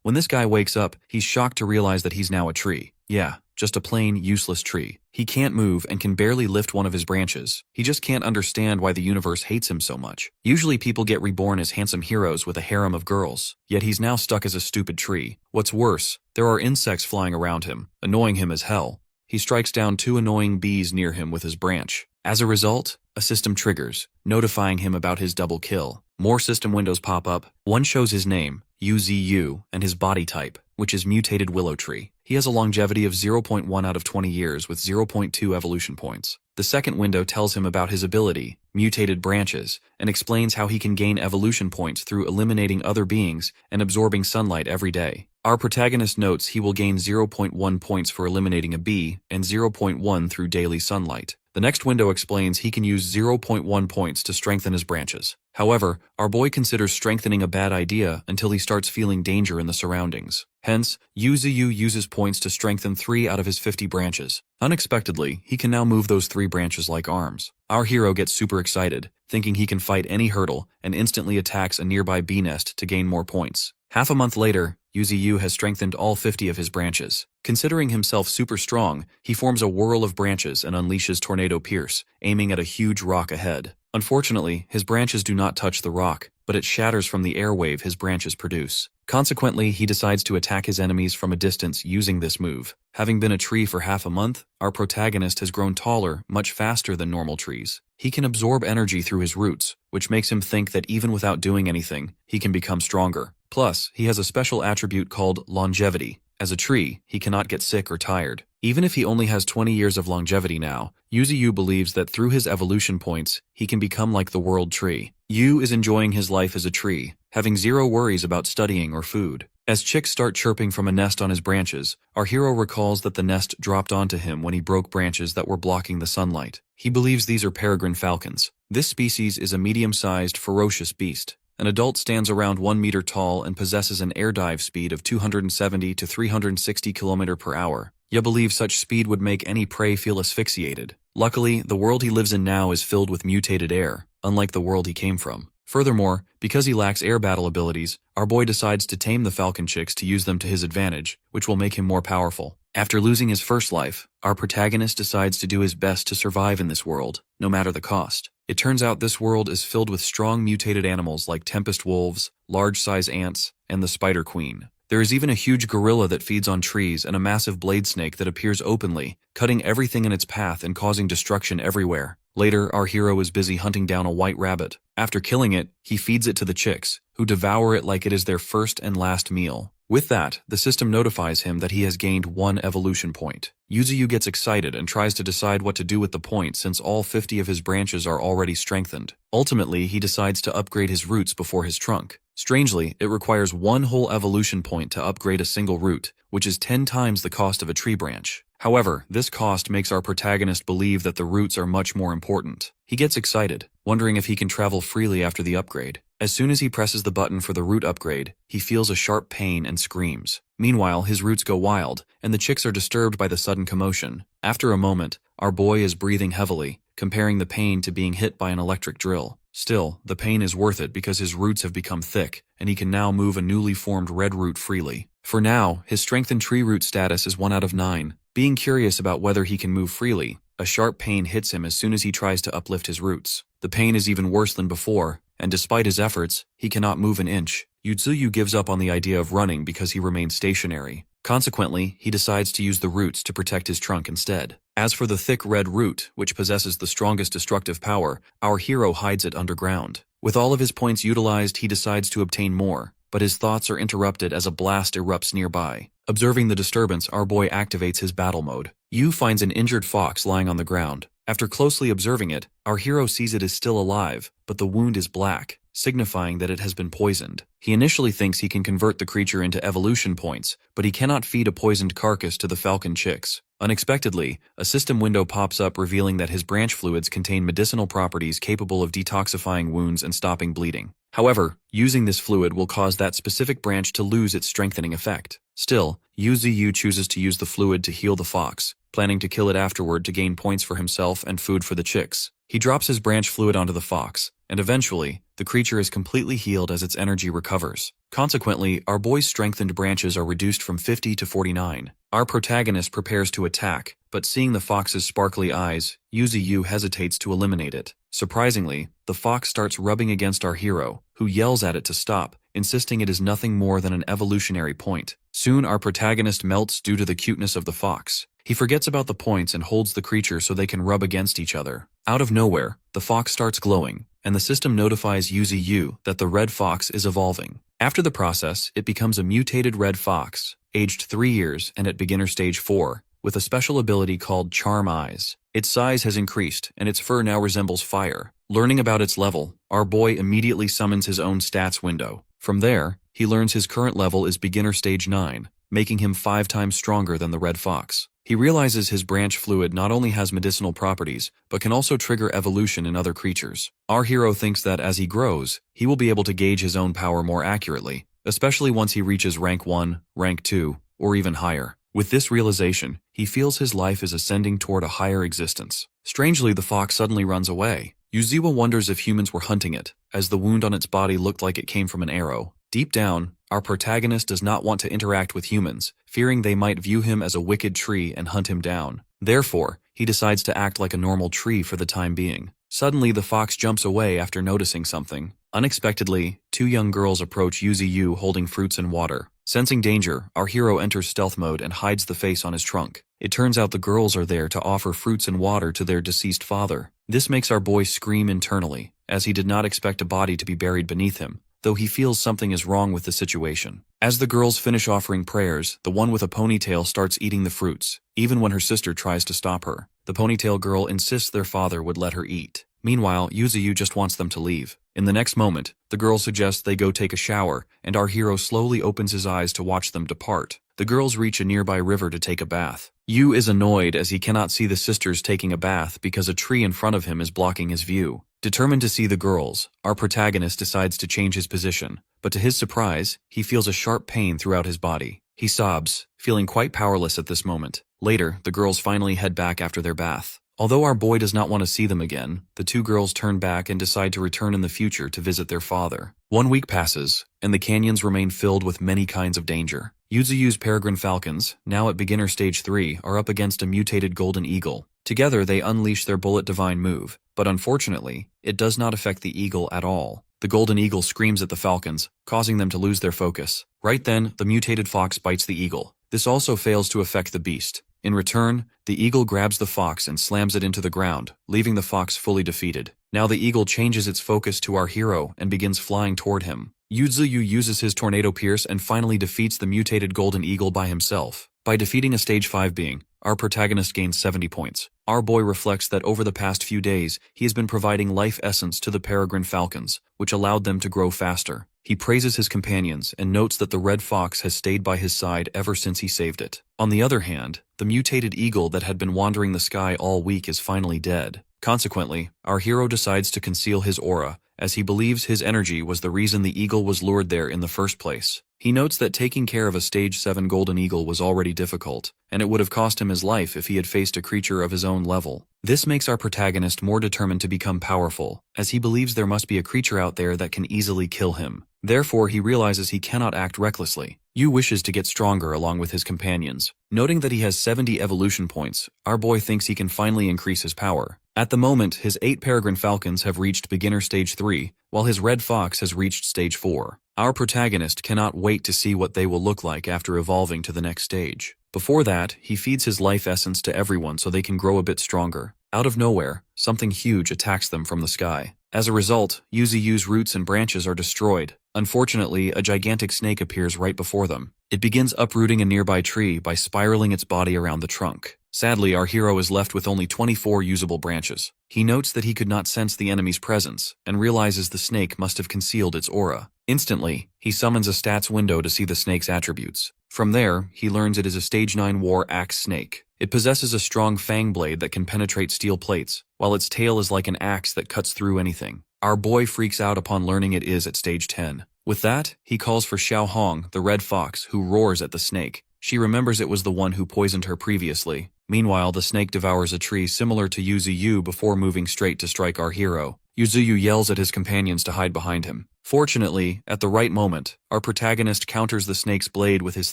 When this guy wakes up, he's shocked to realize that he's now a tree. Yeah, just a plain, useless tree. He can't move and can barely lift one of his branches. He just can't understand why the universe hates him so much. Usually people get reborn as handsome heroes with a harem of girls, yet he's now stuck as a stupid tree. What's worse, there are insects flying around him, annoying him as hell. He strikes down 2 annoying bees near him with his branch. As a result, a system triggers, notifying him about his double kill. More system windows pop up. One shows his name, UZU, and his body type, which is mutated willow tree. He has a longevity of 0.1 out of 20 years with 0.2 evolution points. The second window tells him about his ability, mutated branches, and explains how he can gain evolution points through eliminating other beings and absorbing sunlight every day. Our protagonist notes he will gain 0.1 points for eliminating a bee and 0.1 through daily sunlight. The next window explains he can use 0.1 points to strengthen his branches. However, our boy considers strengthening a bad idea until he starts feeling danger in the surroundings. Hence, UZU uses points to strengthen 3 out of his 50 branches. Unexpectedly, he can now move those 3 branches like arms. Our hero gets super excited, thinking he can fight any hurdle, and instantly attacks a nearby bee nest to gain more points. Half a month later, UZU has strengthened all 50 of his branches. Considering himself super strong, he forms a whirl of branches and unleashes Tornado Pierce, aiming at a huge rock ahead. Unfortunately, his branches do not touch the rock, but it shatters from the airwave his branches produce. Consequently, he decides to attack his enemies from a distance using this move. Having been a tree for half a month, our protagonist has grown taller much faster than normal trees. He can absorb energy through his roots, which makes him think that even without doing anything, he can become stronger. Plus, he has a special attribute called longevity. As a tree, he cannot get sick or tired. Even if he only has 20 years of longevity now, Yuzu believes that through his evolution points, he can become like the world tree. Yu is enjoying his life as a tree, having 0 worries about studying or food. As chicks start chirping from a nest on his branches, our hero recalls that the nest dropped onto him when he broke branches that were blocking the sunlight. He believes these are peregrine falcons. This species is a medium-sized, ferocious beast. An adult stands around 1 meter tall and possesses an air dive speed of 270 to 360 km per hour. Ya believes such speed would make any prey feel asphyxiated. Luckily, the world he lives in now is filled with mutated air, unlike the world he came from. Furthermore, because he lacks air battle abilities, our boy decides to tame the falcon chicks to use them to his advantage, which will make him more powerful. After losing his first life, our protagonist decides to do his best to survive in this world, no matter the cost. It turns out this world is filled with strong mutated animals like tempest wolves, large-size ants, and the spider queen. There is even a huge gorilla that feeds on trees and a massive blade snake that appears openly, cutting everything in its path and causing destruction everywhere. Later, our hero is busy hunting down a white rabbit. After killing it, he feeds it to the chicks, who devour it like it is their first and last meal. With that, the system notifies him that he has gained 1 evolution point. Yuzu gets excited and tries to decide what to do with the point since all 50 of his branches are already strengthened. Ultimately, he decides to upgrade his roots before his trunk. Strangely, it requires 1 whole evolution point to upgrade a single root, which is 10 times the cost of a tree branch. However, this cost makes our protagonist believe that the roots are much more important. He gets excited, wondering if he can travel freely after the upgrade. As soon as he presses the button for the root upgrade, he feels a sharp pain and screams. Meanwhile, his roots go wild, and the chicks are disturbed by the sudden commotion. After a moment, our boy is breathing heavily, comparing the pain to being hit by an electric drill. Still, the pain is worth it because his roots have become thick, and he can now move a newly formed red root freely. For now, his strengthened tree root status is 1 out of 9. Being curious about whether he can move freely, a sharp pain hits him as soon as he tries to uplift his roots. The pain is even worse than before, and despite his efforts, he cannot move an inch. Yuzu gives up on the idea of running because he remains stationary. Consequently, he decides to use the roots to protect his trunk instead. As for the thick red root, which possesses the strongest destructive power, our hero hides it underground. With all of his points utilized, he decides to obtain more, but his thoughts are interrupted as a blast erupts nearby. Observing the disturbance, our boy activates his battle mode. Yu finds an injured fox lying on the ground. After closely observing it, our hero sees it is still alive, but the wound is black, signifying that it has been poisoned. He initially thinks he can convert the creature into evolution points, but he cannot feed a poisoned carcass to the falcon chicks. Unexpectedly, a system window pops up revealing that his branch fluids contain medicinal properties capable of detoxifying wounds and stopping bleeding. However, using this fluid will cause that specific branch to lose its strengthening effect. Still, Yuzu chooses to use the fluid to heal the fox, planning to kill it afterward to gain points for himself and food for the chicks. He drops his branch fluid onto the fox, and eventually, the creature is completely healed as its energy recovers. Consequently, our boy's strengthened branches are reduced from 50 to 49. Our protagonist prepares to attack, but seeing the fox's sparkly eyes, Yuzi hesitates to eliminate it. Surprisingly, the fox starts rubbing against our hero, who yells at it to stop, insisting it is nothing more than an evolutionary point. Soon our protagonist melts due to the cuteness of the fox. He forgets about the points and holds the creature so they can rub against each other. Out of nowhere, the fox starts glowing, and the system notifies Yuzi that the red fox is evolving. After the process, it becomes a mutated red fox, aged 3 years and at beginner stage 4, with a special ability called Charm Eyes. Its size has increased, and its fur now resembles fire. Learning about its level, our boy immediately summons his own stats window. From there, he learns his current level is beginner stage 9, making him 5 times stronger than the red fox. He realizes his branch fluid not only has medicinal properties, but can also trigger evolution in other creatures. Our hero thinks that as he grows, he will be able to gauge his own power more accurately, especially once he reaches rank 1, rank 2, or even higher. With this realization, he feels his life is ascending toward a higher existence. Strangely, the fox suddenly runs away. Yuziwa wonders if humans were hunting it, as the wound on its body looked like it came from an arrow. Deep down, our protagonist does not want to interact with humans, fearing they might view him as a wicked tree and hunt him down. Therefore, he decides to act like a normal tree for the time being. Suddenly, the fox jumps away after noticing something. Unexpectedly, 2 young girls approach Yuzi holding fruits and water. Sensing danger, our hero enters stealth mode and hides the face on his trunk. It turns out the girls are there to offer fruits and water to their deceased father. This makes our boy scream internally, as he did not expect a body to be buried beneath him, though he feels something is wrong with the situation. As the girls finish offering prayers, the one with a ponytail starts eating the fruits, even when her sister tries to stop her. The ponytail girl insists their father would let her eat. Meanwhile, Yuzi just wants them to leave. In the next moment, the girl suggests they go take a shower, and our hero slowly opens his eyes to watch them depart. The girls reach a nearby river to take a bath. Yu is annoyed as he cannot see the sisters taking a bath because a tree in front of him is blocking his view. Determined to see the girls, our protagonist decides to change his position, but to his surprise, he feels a sharp pain throughout his body. He sobs, feeling quite powerless at this moment. Later, the girls finally head back after their bath. Although our boy does not want to see them again, the 2 girls turn back and decide to return in the future to visit their father. 1 week passes, and the canyons remain filled with many kinds of danger. Yuzuyu's peregrine falcons, now at beginner stage 3, are up against a mutated golden eagle. Together they unleash their bullet divine move, but unfortunately, it does not affect the eagle at all. The golden eagle screams at the falcons, causing them to lose their focus. Right then, the mutated fox bites the eagle. This also fails to affect the beast. In return, the eagle grabs the fox and slams it into the ground, leaving the fox fully defeated. Now the eagle changes its focus to our hero and begins flying toward him. Yuzuyu uses his tornado pierce and finally defeats the mutated golden eagle by himself. By defeating a stage 5 being, our protagonist gains 70 points. Our boy reflects that over the past few days, he has been providing life essence to the peregrine falcons, which allowed them to grow faster. He praises his companions and notes that the red fox has stayed by his side ever since he saved it. On the other hand, the mutated eagle that had been wandering the sky all week is finally dead. Consequently, our hero decides to conceal his aura, as he believes his energy was the reason the eagle was lured there in the first place. He notes that taking care of a stage 7 golden eagle was already difficult, and it would have cost him his life if he had faced a creature of his own level. This makes our protagonist more determined to become powerful, as he believes there must be a creature out there that can easily kill him. Therefore, he realizes he cannot act recklessly. Yu wishes to get stronger along with his companions. Noting that he has 70 evolution points, our boy thinks he can finally increase his power. At the moment, his 8 peregrine falcons have reached beginner stage 3, while his red fox has reached stage 4. Our protagonist cannot wait to see what they will look like after evolving to the next stage. Before that, he feeds his life essence to everyone so they can grow a bit stronger. Out of nowhere, something huge attacks them from the sky. As a result, Yuzi roots and branches are destroyed. Unfortunately, a gigantic snake appears right before them. It begins uprooting a nearby tree by spiraling its body around the trunk. Sadly, our hero is left with only 24 usable branches. He notes that he could not sense the enemy's presence, and realizes the snake must have concealed its aura. Instantly, he summons a stats window to see the snake's attributes. From there, he learns it is a stage 9 war axe snake. It possesses a strong fang blade that can penetrate steel plates, while its tail is like an axe that cuts through anything. Our boy freaks out upon learning it is at stage 10. With that, he calls for Xiao Hong, the red fox, who roars at the snake. She remembers it was the one who poisoned her previously. Meanwhile, the snake devours a tree similar to Yuzu before moving straight to strike our hero. Yuzu yells at his companions to hide behind him. Fortunately, at the right moment, our protagonist counters the snake's blade with his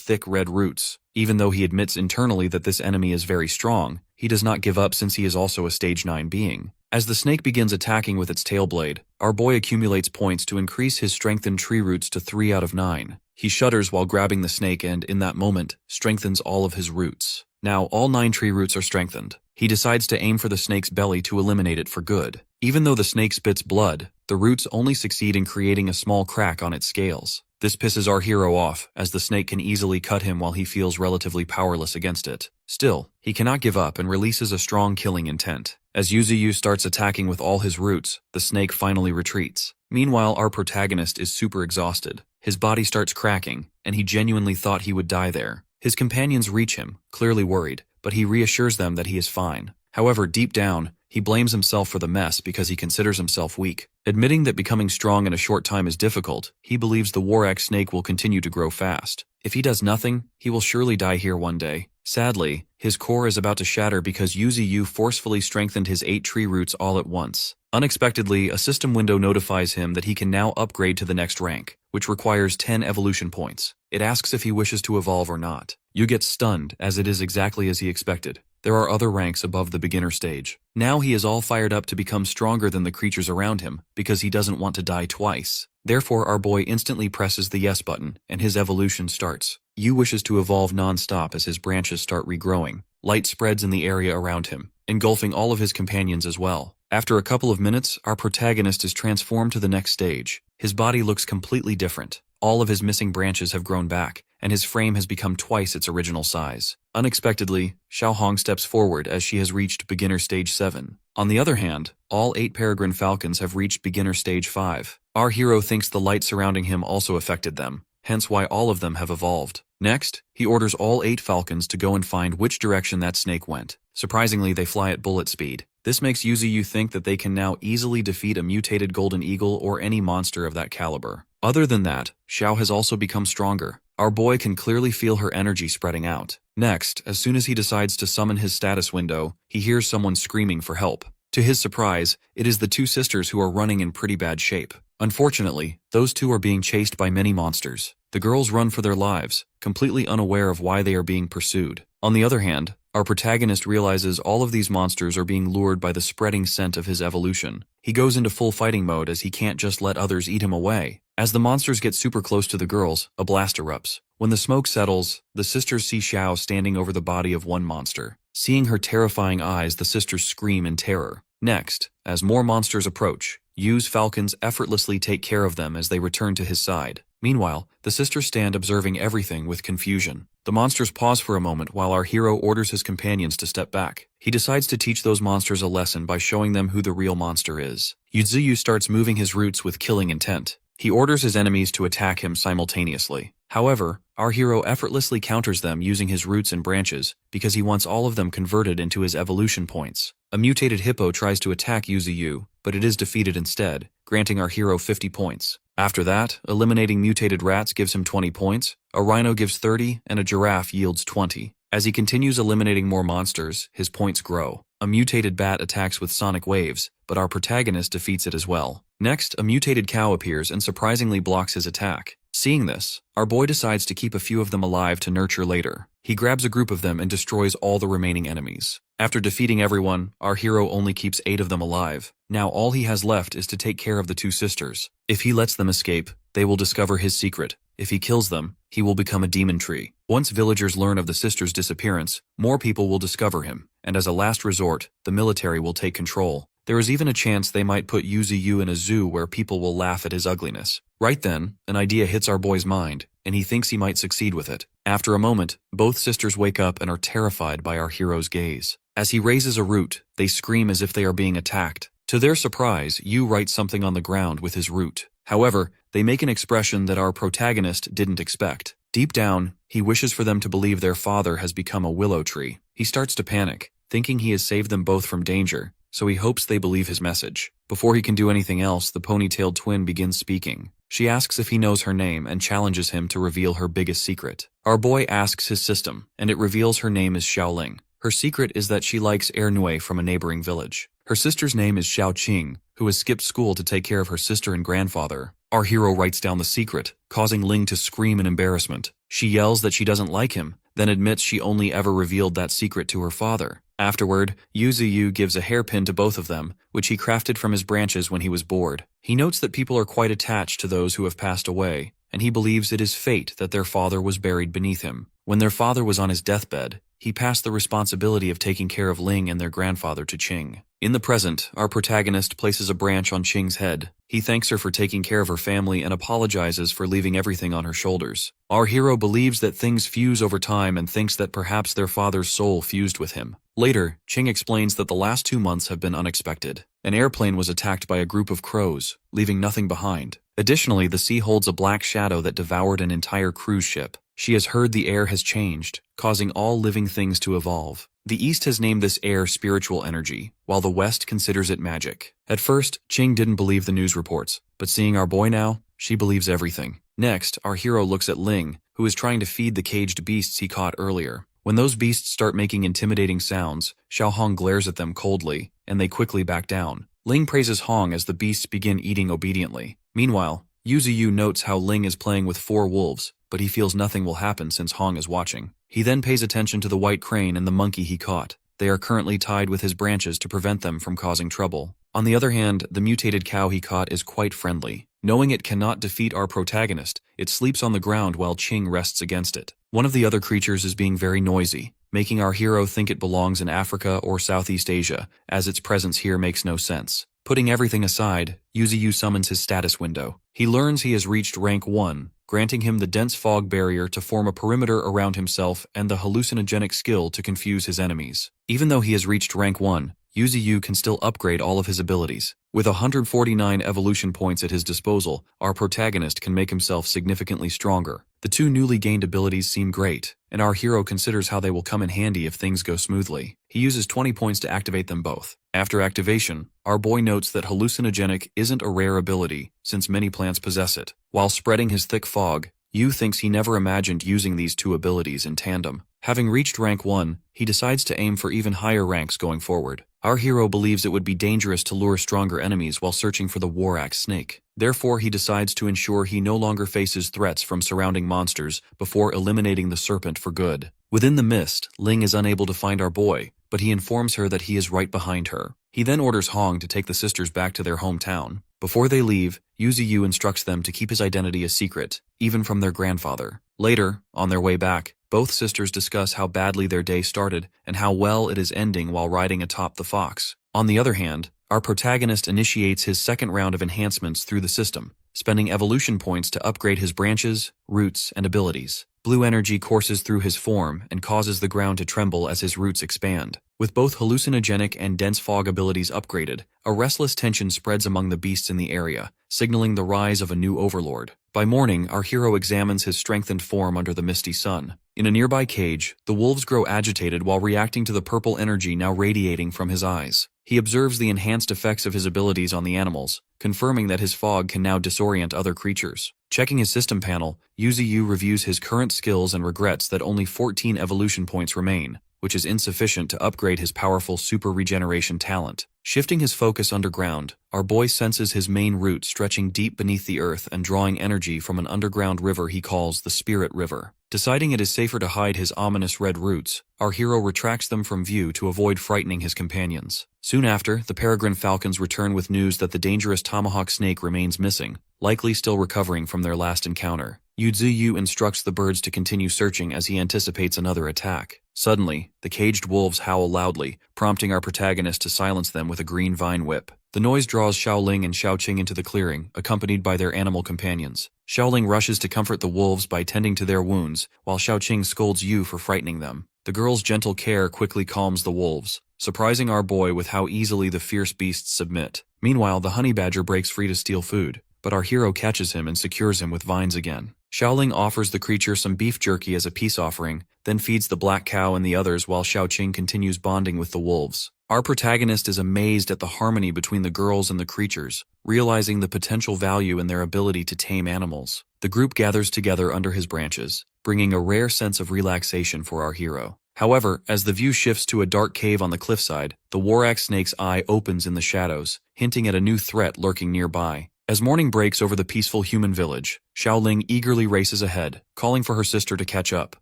thick red roots. Even though he admits internally that this enemy is very strong, he does not give up since he is also a stage 9 being. As the snake begins attacking with its tail blade, our boy accumulates points to increase his strengthened tree roots to 3 out of 9. He shudders while grabbing the snake and, in that moment, strengthens all of his roots. Now, all 9 tree roots are strengthened. He decides to aim for the snake's belly to eliminate it for good. Even though the snake spits blood, the roots only succeed in creating a small crack on its scales. This pisses our hero off, as the snake can easily cut him while he feels relatively powerless against it. Still, he cannot give up and releases a strong killing intent. As Yuzu starts attacking with all his roots, the snake finally retreats. Meanwhile, our protagonist is super exhausted. His body starts cracking, and he genuinely thought he would die there. His companions reach him, clearly worried, but he reassures them that he is fine. However, deep down, he blames himself for the mess because he considers himself weak. Admitting that becoming strong in a short time is difficult, he believes the Warak snake will continue to grow fast. If he does nothing, he will surely die here one day. Sadly, his core is about to shatter because Yuzu forcefully strengthened his 8 tree roots all at once. Unexpectedly, a system window notifies him that he can now upgrade to the next rank, which requires 10 evolution points. It asks if he wishes to evolve or not. Yu gets stunned, as it is exactly as he expected. There are other ranks above the beginner stage. Now he is all fired up to become stronger than the creatures around him, because he doesn't want to die twice. Therefore, our boy instantly presses the yes button, and his evolution starts. Yu wishes to evolve non-stop as his branches start regrowing. Light spreads in the area around him, engulfing all of his companions as well. After a couple of minutes, our protagonist is transformed to the next stage. His body looks completely different. All of his missing branches have grown back, and his frame has become twice its original size. Unexpectedly, Xiaohong steps forward as she has reached beginner stage 7. On the other hand, all 8 peregrine falcons have reached beginner stage 5. Our hero thinks the light surrounding him also affected them, hence why all of them have evolved. Next, he orders all 8 falcons to go and find which direction that snake went. Surprisingly, they fly at bullet speed. This makes Yuzu think that they can now easily defeat a mutated golden eagle or any monster of that caliber. Other than that, Xiao has also become stronger. Our boy can clearly feel her energy spreading out. Next, as soon as he decides to summon his status window, he hears someone screaming for help. To his surprise, it is the 2 sisters who are running in pretty bad shape. Unfortunately, those 2 are being chased by many monsters. The girls run for their lives, completely unaware of why they are being pursued. On the other hand, our protagonist realizes all of these monsters are being lured by the spreading scent of his evolution. He goes into full fighting mode as he can't just let others eat him away. As the monsters get super close to the girls, a blast erupts. When the smoke settles, the sisters see Xiao standing over the body of one monster. Seeing her terrifying eyes, the sisters scream in terror. Next, as more monsters approach, Yu's falcons effortlessly take care of them as they return to his side. Meanwhile, the sisters stand observing everything with confusion. The monsters pause for a moment while our hero orders his companions to step back. He decides to teach those monsters a lesson by showing them who the real monster is. Yuzu starts moving his roots with killing intent. He orders his enemies to attack him simultaneously. However, our hero effortlessly counters them using his roots and branches because he wants all of them converted into his evolution points. A mutated hippo tries to attack Yuzu, but it is defeated instead, granting our hero 50 points. After that, eliminating mutated rats gives him 20 points, a rhino gives 30, and a giraffe yields 20. As he continues eliminating more monsters, his points grow. A mutated bat attacks with sonic waves, but our protagonist defeats it as well. Next, a mutated cow appears and surprisingly blocks his attack. Seeing this, our boy decides to keep a few of them alive to nurture later. He grabs a group of them and destroys all the remaining enemies. After defeating everyone, our hero only keeps 8 of them alive. Now all he has left is to take care of the 2 sisters. If he lets them escape, they will discover his secret. If he kills them, he will become a demon tree. Once villagers learn of the sisters' disappearance, more people will discover him, and as a last resort, the military will take control. There is even a chance they might put Yuzu in a zoo where people will laugh at his ugliness. Right then, an idea hits our boy's mind, and he thinks he might succeed with it. After a moment, both sisters wake up and are terrified by our hero's gaze. As he raises a root, they scream as if they are being attacked. To their surprise, Yu writes something on the ground with his root. However, they make an expression that our protagonist didn't expect. Deep down, he wishes for them to believe their father has become a willow tree. He starts to panic, thinking he has saved them both from danger, so he hopes they believe his message. Before he can do anything else, the ponytailed twin begins speaking. She asks if he knows her name and challenges him to reveal her biggest secret. Our boy asks his system, and it reveals her name is Xiaoling. Her secret is that she likes air nui from a neighboring village. Her sister's name is Xiao Qing, who has skipped school to take care of her sister and grandfather. Our hero writes down the secret, causing Ling to scream in embarrassment. She yells that she doesn't like him, then admits she only ever revealed that secret to her father. Afterward, Yu Ziyu gives a hairpin to both of them, which he crafted from his branches when he was bored. He notes that people are quite attached to those who have passed away, and he believes it is fate that their father was buried beneath him. When their father was on his deathbed, he passed the responsibility of taking care of Ling and their grandfather to Qing. In the present, our protagonist places a branch on Qing's head. He thanks her for taking care of her family and apologizes for leaving everything on her shoulders. Our hero believes that things fuse over time and thinks that perhaps their father's soul fused with him. Later, Qing explains that the last 2 months have been unexpected. An airplane was attacked by a group of crows, leaving nothing behind. Additionally, the sea holds a black shadow that devoured an entire cruise ship. She has heard the air has changed, causing all living things to evolve. The East has named this air spiritual energy, while the West considers it magic. At first, Qing didn't believe the news reports, but seeing our boy now, she believes everything. Next, our hero looks at Ling, who is trying to feed the caged beasts he caught earlier. When those beasts start making intimidating sounds, Xiao Hong glares at them coldly, and they quickly back down. Ling praises Hong as the beasts begin eating obediently. Meanwhile, Yu Ziyu notes how Ling is playing with 4 wolves, but he feels nothing will happen since Hong is watching. He then pays attention to the white crane and the monkey he caught. They are currently tied with his branches to prevent them from causing trouble. On the other hand, the mutated cow he caught is quite friendly. Knowing it cannot defeat our protagonist, it sleeps on the ground while Qing rests against it. One of the other creatures is being very noisy, making our hero think it belongs in Africa or Southeast Asia, as its presence here makes no sense. Putting everything aside, Yu Ziyu summons his status window. He learns he has reached rank 1, granting him the dense fog barrier to form a perimeter around himself and the hallucinogenic skill to confuse his enemies. Even though he has reached rank 1, Yu Ziyu can still upgrade all of his abilities. With 149 evolution points at his disposal, our protagonist can make himself significantly stronger. The 2 newly gained abilities seem great, and our hero considers how they will come in handy if things go smoothly. He uses 20 points to activate them both. After activation, our boy notes that hallucinogenic isn't a rare ability, since many plants possess it. While spreading his thick fog, Yu thinks he never imagined using these 2 abilities in tandem. Having reached rank 1, he decides to aim for even higher ranks going forward. Our hero believes it would be dangerous to lure stronger enemies while searching for the War Axe snake. Therefore, he decides to ensure he no longer faces threats from surrounding monsters before eliminating the serpent for good. Within the mist, Ling is unable to find our boy, but he informs her that he is right behind her. He then orders Hong to take the sisters back to their hometown. Before they leave, Yu Ziyu instructs them to keep his identity a secret, even from their grandfather. Later, on their way back, both sisters discuss how badly their day started and how well it is ending while riding atop the fox. On the other hand, our protagonist initiates his second round of enhancements through the system, spending evolution points to upgrade his branches, roots, and abilities. Blue energy courses through his form and causes the ground to tremble as his roots expand. With both hallucinogenic and dense fog abilities upgraded, a restless tension spreads among the beasts in the area, signaling the rise of a new overlord. By morning, our hero examines his strengthened form under the misty sun. In a nearby cage, the wolves grow agitated while reacting to the purple energy now radiating from his eyes. He observes the enhanced effects of his abilities on the animals, confirming that his fog can now disorient other creatures. Checking his system panel, Yu Ziyu reviews his current skills and regrets that only 14 evolution points remain, which is insufficient to upgrade his powerful super regeneration talent. Shifting his focus underground, our boy senses his main root stretching deep beneath the earth and drawing energy from an underground river he calls the Spirit River. Deciding it is safer to hide his ominous red roots, our hero retracts them from view to avoid frightening his companions. Soon after, the peregrine falcons return with news that the dangerous tomahawk snake remains missing, likely still recovering from their last encounter. Yu Ziyu instructs the birds to continue searching as he anticipates another attack. Suddenly, the caged wolves howl loudly, prompting our protagonist to silence them with a green vine whip. The noise draws Xiaoling and Xiaoqing into the clearing, accompanied by their animal companions. Xiaoling rushes to comfort the wolves by tending to their wounds, while Xiaoqing scolds Yu for frightening them. The girl's gentle care quickly calms the wolves, surprising our boy with how easily the fierce beasts submit. Meanwhile, the honey badger breaks free to steal food, but our hero catches him and secures him with vines again. Xiaoling offers the creature some beef jerky as a peace offering, then feeds the black cow and the others while Xiaoqing continues bonding with the wolves. Our protagonist is amazed at the harmony between the girls and the creatures, realizing the potential value in their ability to tame animals. The group gathers together under his branches, bringing a rare sense of relaxation for our hero. However, as the view shifts to a dark cave on the cliffside, the Warak snake's eye opens in the shadows, hinting at a new threat lurking nearby. As morning breaks over the peaceful human village, Xiaoling eagerly races ahead, calling for her sister to catch up.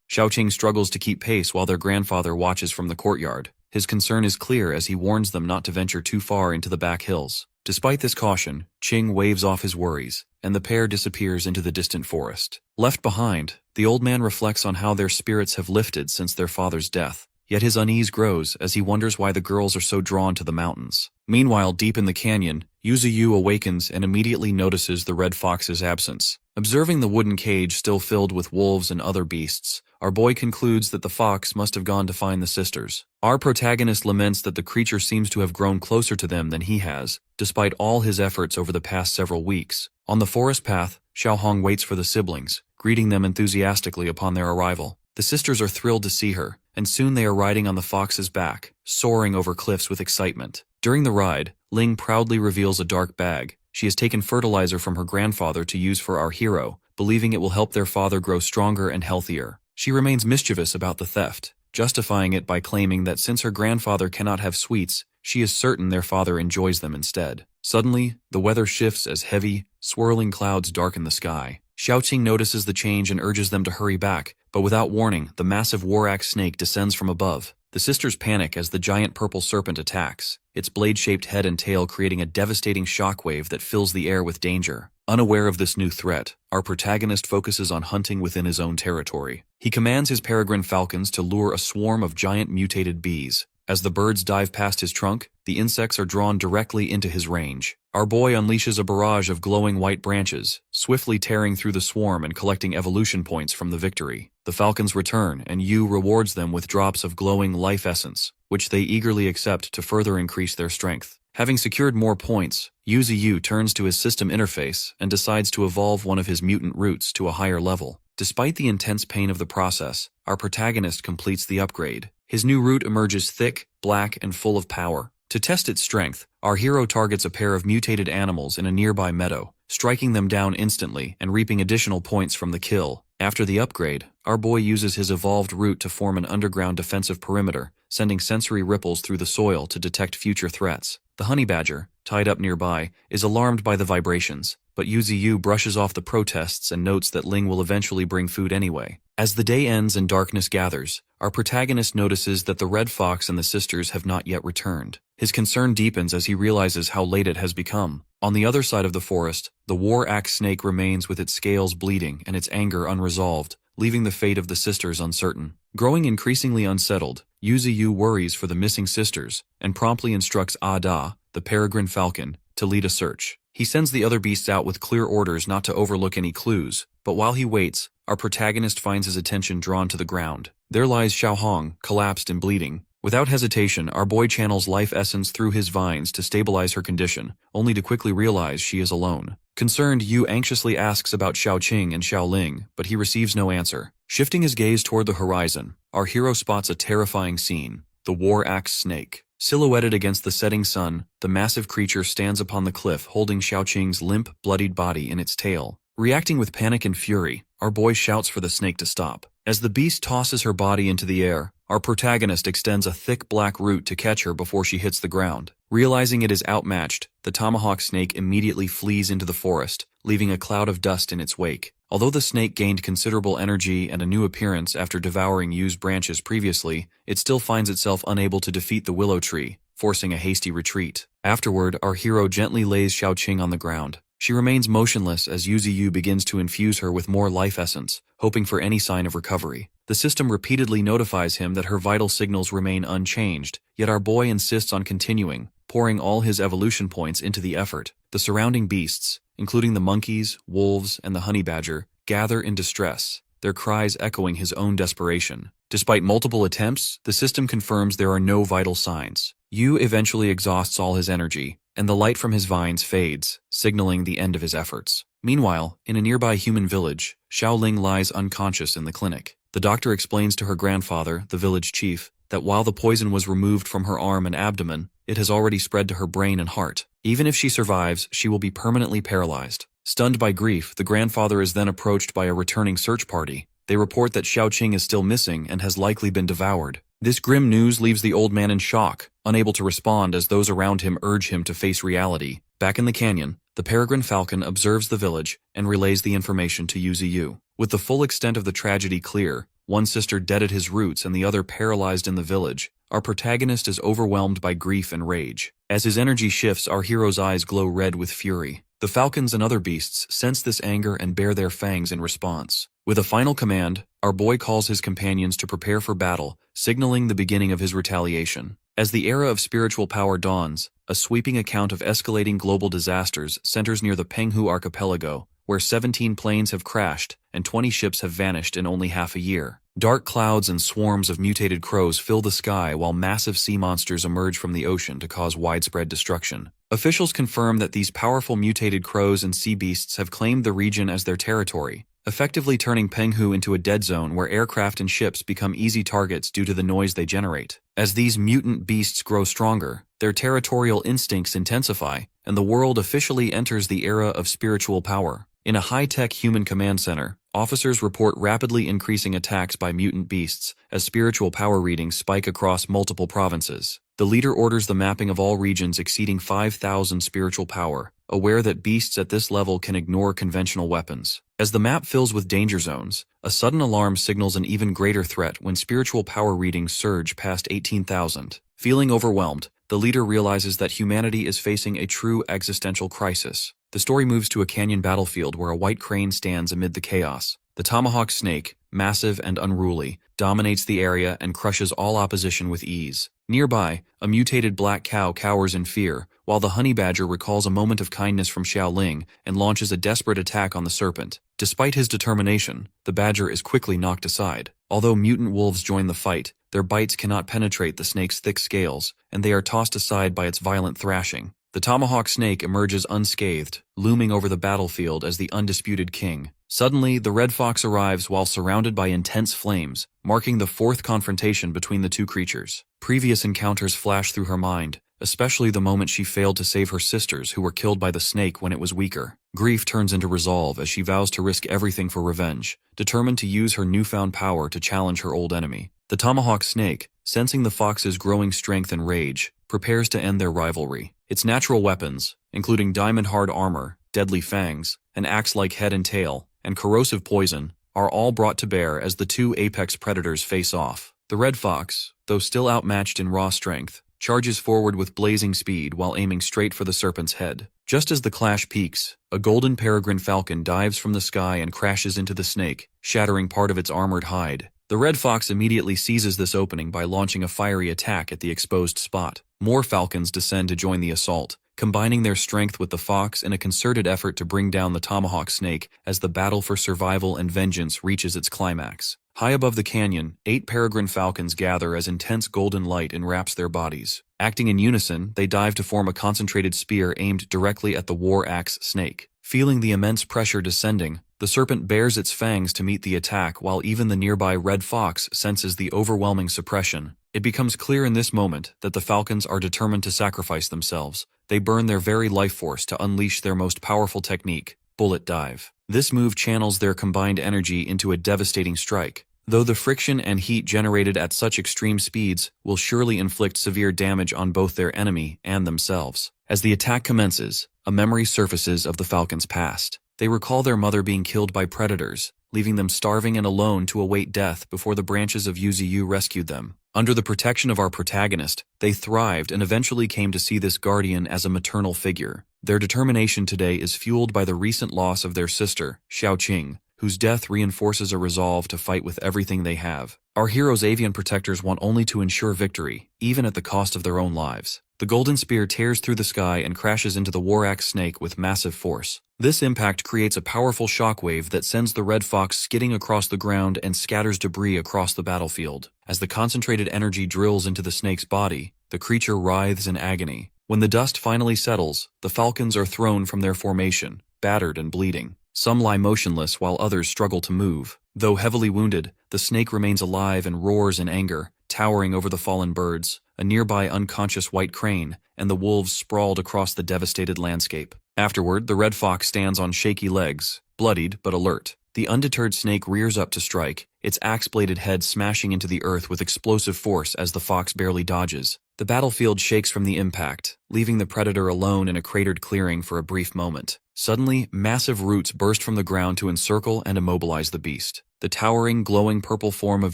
Xiaoqing struggles to keep pace while their grandfather watches from the courtyard. His concern is clear as he warns them not to venture too far into the back hills. Despite this caution, Qing waves off his worries, and the pair disappears into the distant forest. Left behind, the old man reflects on how their spirits have lifted since their father's death. Yet his unease grows as he wonders why the girls are so drawn to the mountains. Meanwhile, deep in the canyon, Yuzuyu awakens and immediately notices the red fox's absence. Observing the wooden cage still filled with wolves and other beasts, our boy concludes that the fox must have gone to find the sisters. Our protagonist laments that the creature seems to have grown closer to them than he has, despite all his efforts over the past several weeks. On the forest path, Xiaohong waits for the siblings, greeting them enthusiastically upon their arrival. The sisters are thrilled to see her, and soon they are riding on the fox's back, soaring over cliffs with excitement. During the ride, Ling proudly reveals a dark bag. She has taken fertilizer from her grandfather to use for our hero, believing it will help their father grow stronger and healthier. She remains mischievous about the theft, justifying it by claiming that since her grandfather cannot have sweets, she is certain their father enjoys them instead. Suddenly, the weather shifts as heavy, swirling clouds darken the sky. Xiaoqing notices the change and urges them to hurry back, but without warning, the massive Warak snake descends from above. The sisters panic as the giant purple serpent attacks, its blade-shaped head and tail creating a devastating shockwave that fills the air with danger. Unaware of this new threat, our protagonist focuses on hunting within his own territory. He commands his peregrine falcons to lure a swarm of giant mutated bees. As the birds dive past his trunk, the insects are drawn directly into his range. Our boy unleashes a barrage of glowing white branches, swiftly tearing through the swarm and collecting evolution points from the victory. The falcons return, and Yu rewards them with drops of glowing life essence, which they eagerly accept to further increase their strength. Having secured more points, Yuzu turns to his system interface and decides to evolve one of his mutant roots to a higher level. Despite the intense pain of the process, our protagonist completes the upgrade. His new root emerges thick, black, and full of power. To test its strength, our hero targets a pair of mutated animals in a nearby meadow, striking them down instantly and reaping additional points from the kill. After the upgrade, our boy uses his evolved root to form an underground defensive perimeter, sending sensory ripples through the soil to detect future threats. The honey badger, tied up nearby, is alarmed by the vibrations, but Yuzu brushes off the protests and notes that Ling will eventually bring food anyway. As the day ends and darkness gathers, our protagonist notices that the red fox and the sisters have not yet returned. His concern deepens as he realizes how late it has become. On the other side of the forest, the war-axe snake remains with its scales bleeding and its anger unresolved, leaving the fate of the sisters uncertain. Growing increasingly unsettled, Yuzu worries for the missing sisters and promptly instructs Ada, the peregrine falcon, to lead a search. He sends the other beasts out with clear orders not to overlook any clues, but while he waits, our protagonist finds his attention drawn to the ground. There lies Xiaohong, collapsed and bleeding. Without hesitation, our boy channels life essence through his vines to stabilize her condition, only to quickly realize she is alone. Concerned, Yu anxiously asks about Xiaoqing and Xiaoling, but he receives no answer. Shifting his gaze toward the horizon, our hero spots a terrifying scene: the war-axe snake. Silhouetted against the setting sun, the massive creature stands upon the cliff holding Xiaoqing's limp, bloodied body in its tail. Reacting with panic and fury, our boy shouts for the snake to stop. As the beast tosses her body into the air, our protagonist extends a thick black root to catch her before she hits the ground. Realizing it is outmatched, the tomahawk snake immediately flees into the forest, leaving a cloud of dust in its wake. Although the snake gained considerable energy and a new appearance after devouring Yu's branches previously, it still finds itself unable to defeat the willow tree, forcing a hasty retreat. Afterward, our hero gently lays Xiaoqing on the ground. She remains motionless as Yuzu begins to infuse her with more life essence, hoping for any sign of recovery. The system repeatedly notifies him that her vital signals remain unchanged, yet our boy insists on continuing, pouring all his evolution points into the effort. The surrounding beasts, including the monkeys, wolves, and the honey badger, gather in distress, their cries echoing his own desperation. Despite multiple attempts, the system confirms there are no vital signs. Yu eventually exhausts all his energy, and the light from his vines fades, signaling the end of his efforts. Meanwhile, in a nearby human village, Xiaoling lies unconscious in the clinic. The doctor explains to her grandfather, the village chief, that while the poison was removed from her arm and abdomen, it has already spread to her brain and heart. Even if she survives, she will be permanently paralyzed. Stunned by grief, the grandfather is then approached by a returning search party. They report that Xiaoqing is still missing and has likely been devoured. This grim news leaves the old man in shock, unable to respond as those around him urge him to face reality. Back in the canyon, the peregrine falcon observes the village and relays the information to Yu Ziyu. With the full extent of the tragedy clear, one sister dead at his roots and the other paralyzed in the village, our protagonist is overwhelmed by grief and rage. As his energy shifts, our hero's eyes glow red with fury. The falcons and other beasts sense this anger and bare their fangs in response. With a final command, our boy calls his companions to prepare for battle, signaling the beginning of his retaliation. As the era of spiritual power dawns, a sweeping account of escalating global disasters centers near the Penghu archipelago, where 17 planes have crashed and 20 ships have vanished in only half a year. Dark clouds and swarms of mutated crows fill the sky while massive sea monsters emerge from the ocean to cause widespread destruction. Officials confirm that these powerful mutated crows and sea beasts have claimed the region as their territory, effectively turning Penghu into a dead zone where aircraft and ships become easy targets due to the noise they generate. As these mutant beasts grow stronger, their territorial instincts intensify, and the world officially enters the era of spiritual power. In a high-tech human command center, officers report rapidly increasing attacks by mutant beasts as spiritual power readings spike across multiple provinces. The leader orders the mapping of all regions exceeding 5,000 spiritual power, aware that beasts at this level can ignore conventional weapons. As the map fills with danger zones, a sudden alarm signals an even greater threat when spiritual power readings surge past 18,000. Feeling overwhelmed, the leader realizes that humanity is facing a true existential crisis. The story moves to a canyon battlefield where a white crane stands amid the chaos. The tomahawk snake, massive and unruly, dominates the area and crushes all opposition with ease. Nearby, a mutated black cow cowers in fear, while the honey badger recalls a moment of kindness from Xiaoling and launches a desperate attack on the serpent. Despite his determination, the badger is quickly knocked aside. Although mutant wolves join the fight, their bites cannot penetrate the snake's thick scales, and they are tossed aside by its violent thrashing. The tomahawk snake emerges unscathed, looming over the battlefield as the undisputed king. Suddenly, the red fox arrives while surrounded by intense flames, marking the fourth confrontation between the two creatures. Previous encounters flash through her mind, especially the moment she failed to save her sisters who were killed by the snake when it was weaker. Grief turns into resolve as she vows to risk everything for revenge, determined to use her newfound power to challenge her old enemy. The tomahawk snake, sensing the fox's growing strength and rage, prepares to end their rivalry. Its natural weapons, including diamond-hard armor, deadly fangs, an axe-like head and tail, and corrosive poison, are all brought to bear as the two apex predators face off. The red fox, though still outmatched in raw strength, charges forward with blazing speed while aiming straight for the serpent's head. Just as the clash peaks, a golden peregrine falcon dives from the sky and crashes into the snake, shattering part of its armored hide. The red fox immediately seizes this opening by launching a fiery attack at the exposed spot. More falcons descend to join the assault, combining their strength with the fox in a concerted effort to bring down the tomahawk snake as the battle for survival and vengeance reaches its climax. High above the canyon, 8 peregrine falcons gather as intense golden light enwraps their bodies. Acting in unison, they dive to form a concentrated spear aimed directly at the war axe snake. Feeling the immense pressure descending, the serpent bares its fangs to meet the attack while even the nearby red fox senses the overwhelming suppression. It becomes clear in this moment that the falcons are determined to sacrifice themselves. They burn their very life force to unleash their most powerful technique, bullet dive. This move channels their combined energy into a devastating strike. Though the friction and heat generated at such extreme speeds will surely inflict severe damage on both their enemy and themselves. As the attack commences, a memory surfaces of the falcon's past. They recall their mother being killed by predators, leaving them starving and alone to await death before the branches of Yu Ziyu rescued them. Under the protection of our protagonist, they thrived and eventually came to see this guardian as a maternal figure. Their determination today is fueled by the recent loss of their sister, Xiaoqing, whose death reinforces a resolve to fight with everything they have. Our hero's avian protectors want only to ensure victory, even at the cost of their own lives. The golden spear tears through the sky and crashes into the war axe snake with massive force. This impact creates a powerful shockwave that sends the red fox skidding across the ground and scatters debris across the battlefield. As the concentrated energy drills into the snake's body, the creature writhes in agony. When the dust finally settles, the falcons are thrown from their formation, battered and bleeding. Some lie motionless while others struggle to move. Though heavily wounded, the snake remains alive and roars in anger, towering over the fallen birds, a nearby unconscious white crane, and the wolves sprawled across the devastated landscape. Afterward, the red fox stands on shaky legs, bloodied but alert. The undeterred snake rears up to strike, its axe-bladed head smashing into the earth with explosive force as the fox barely dodges. The battlefield shakes from the impact, leaving the predator alone in a cratered clearing for a brief moment. Suddenly, massive roots burst from the ground to encircle and immobilize the beast. The towering, glowing purple form of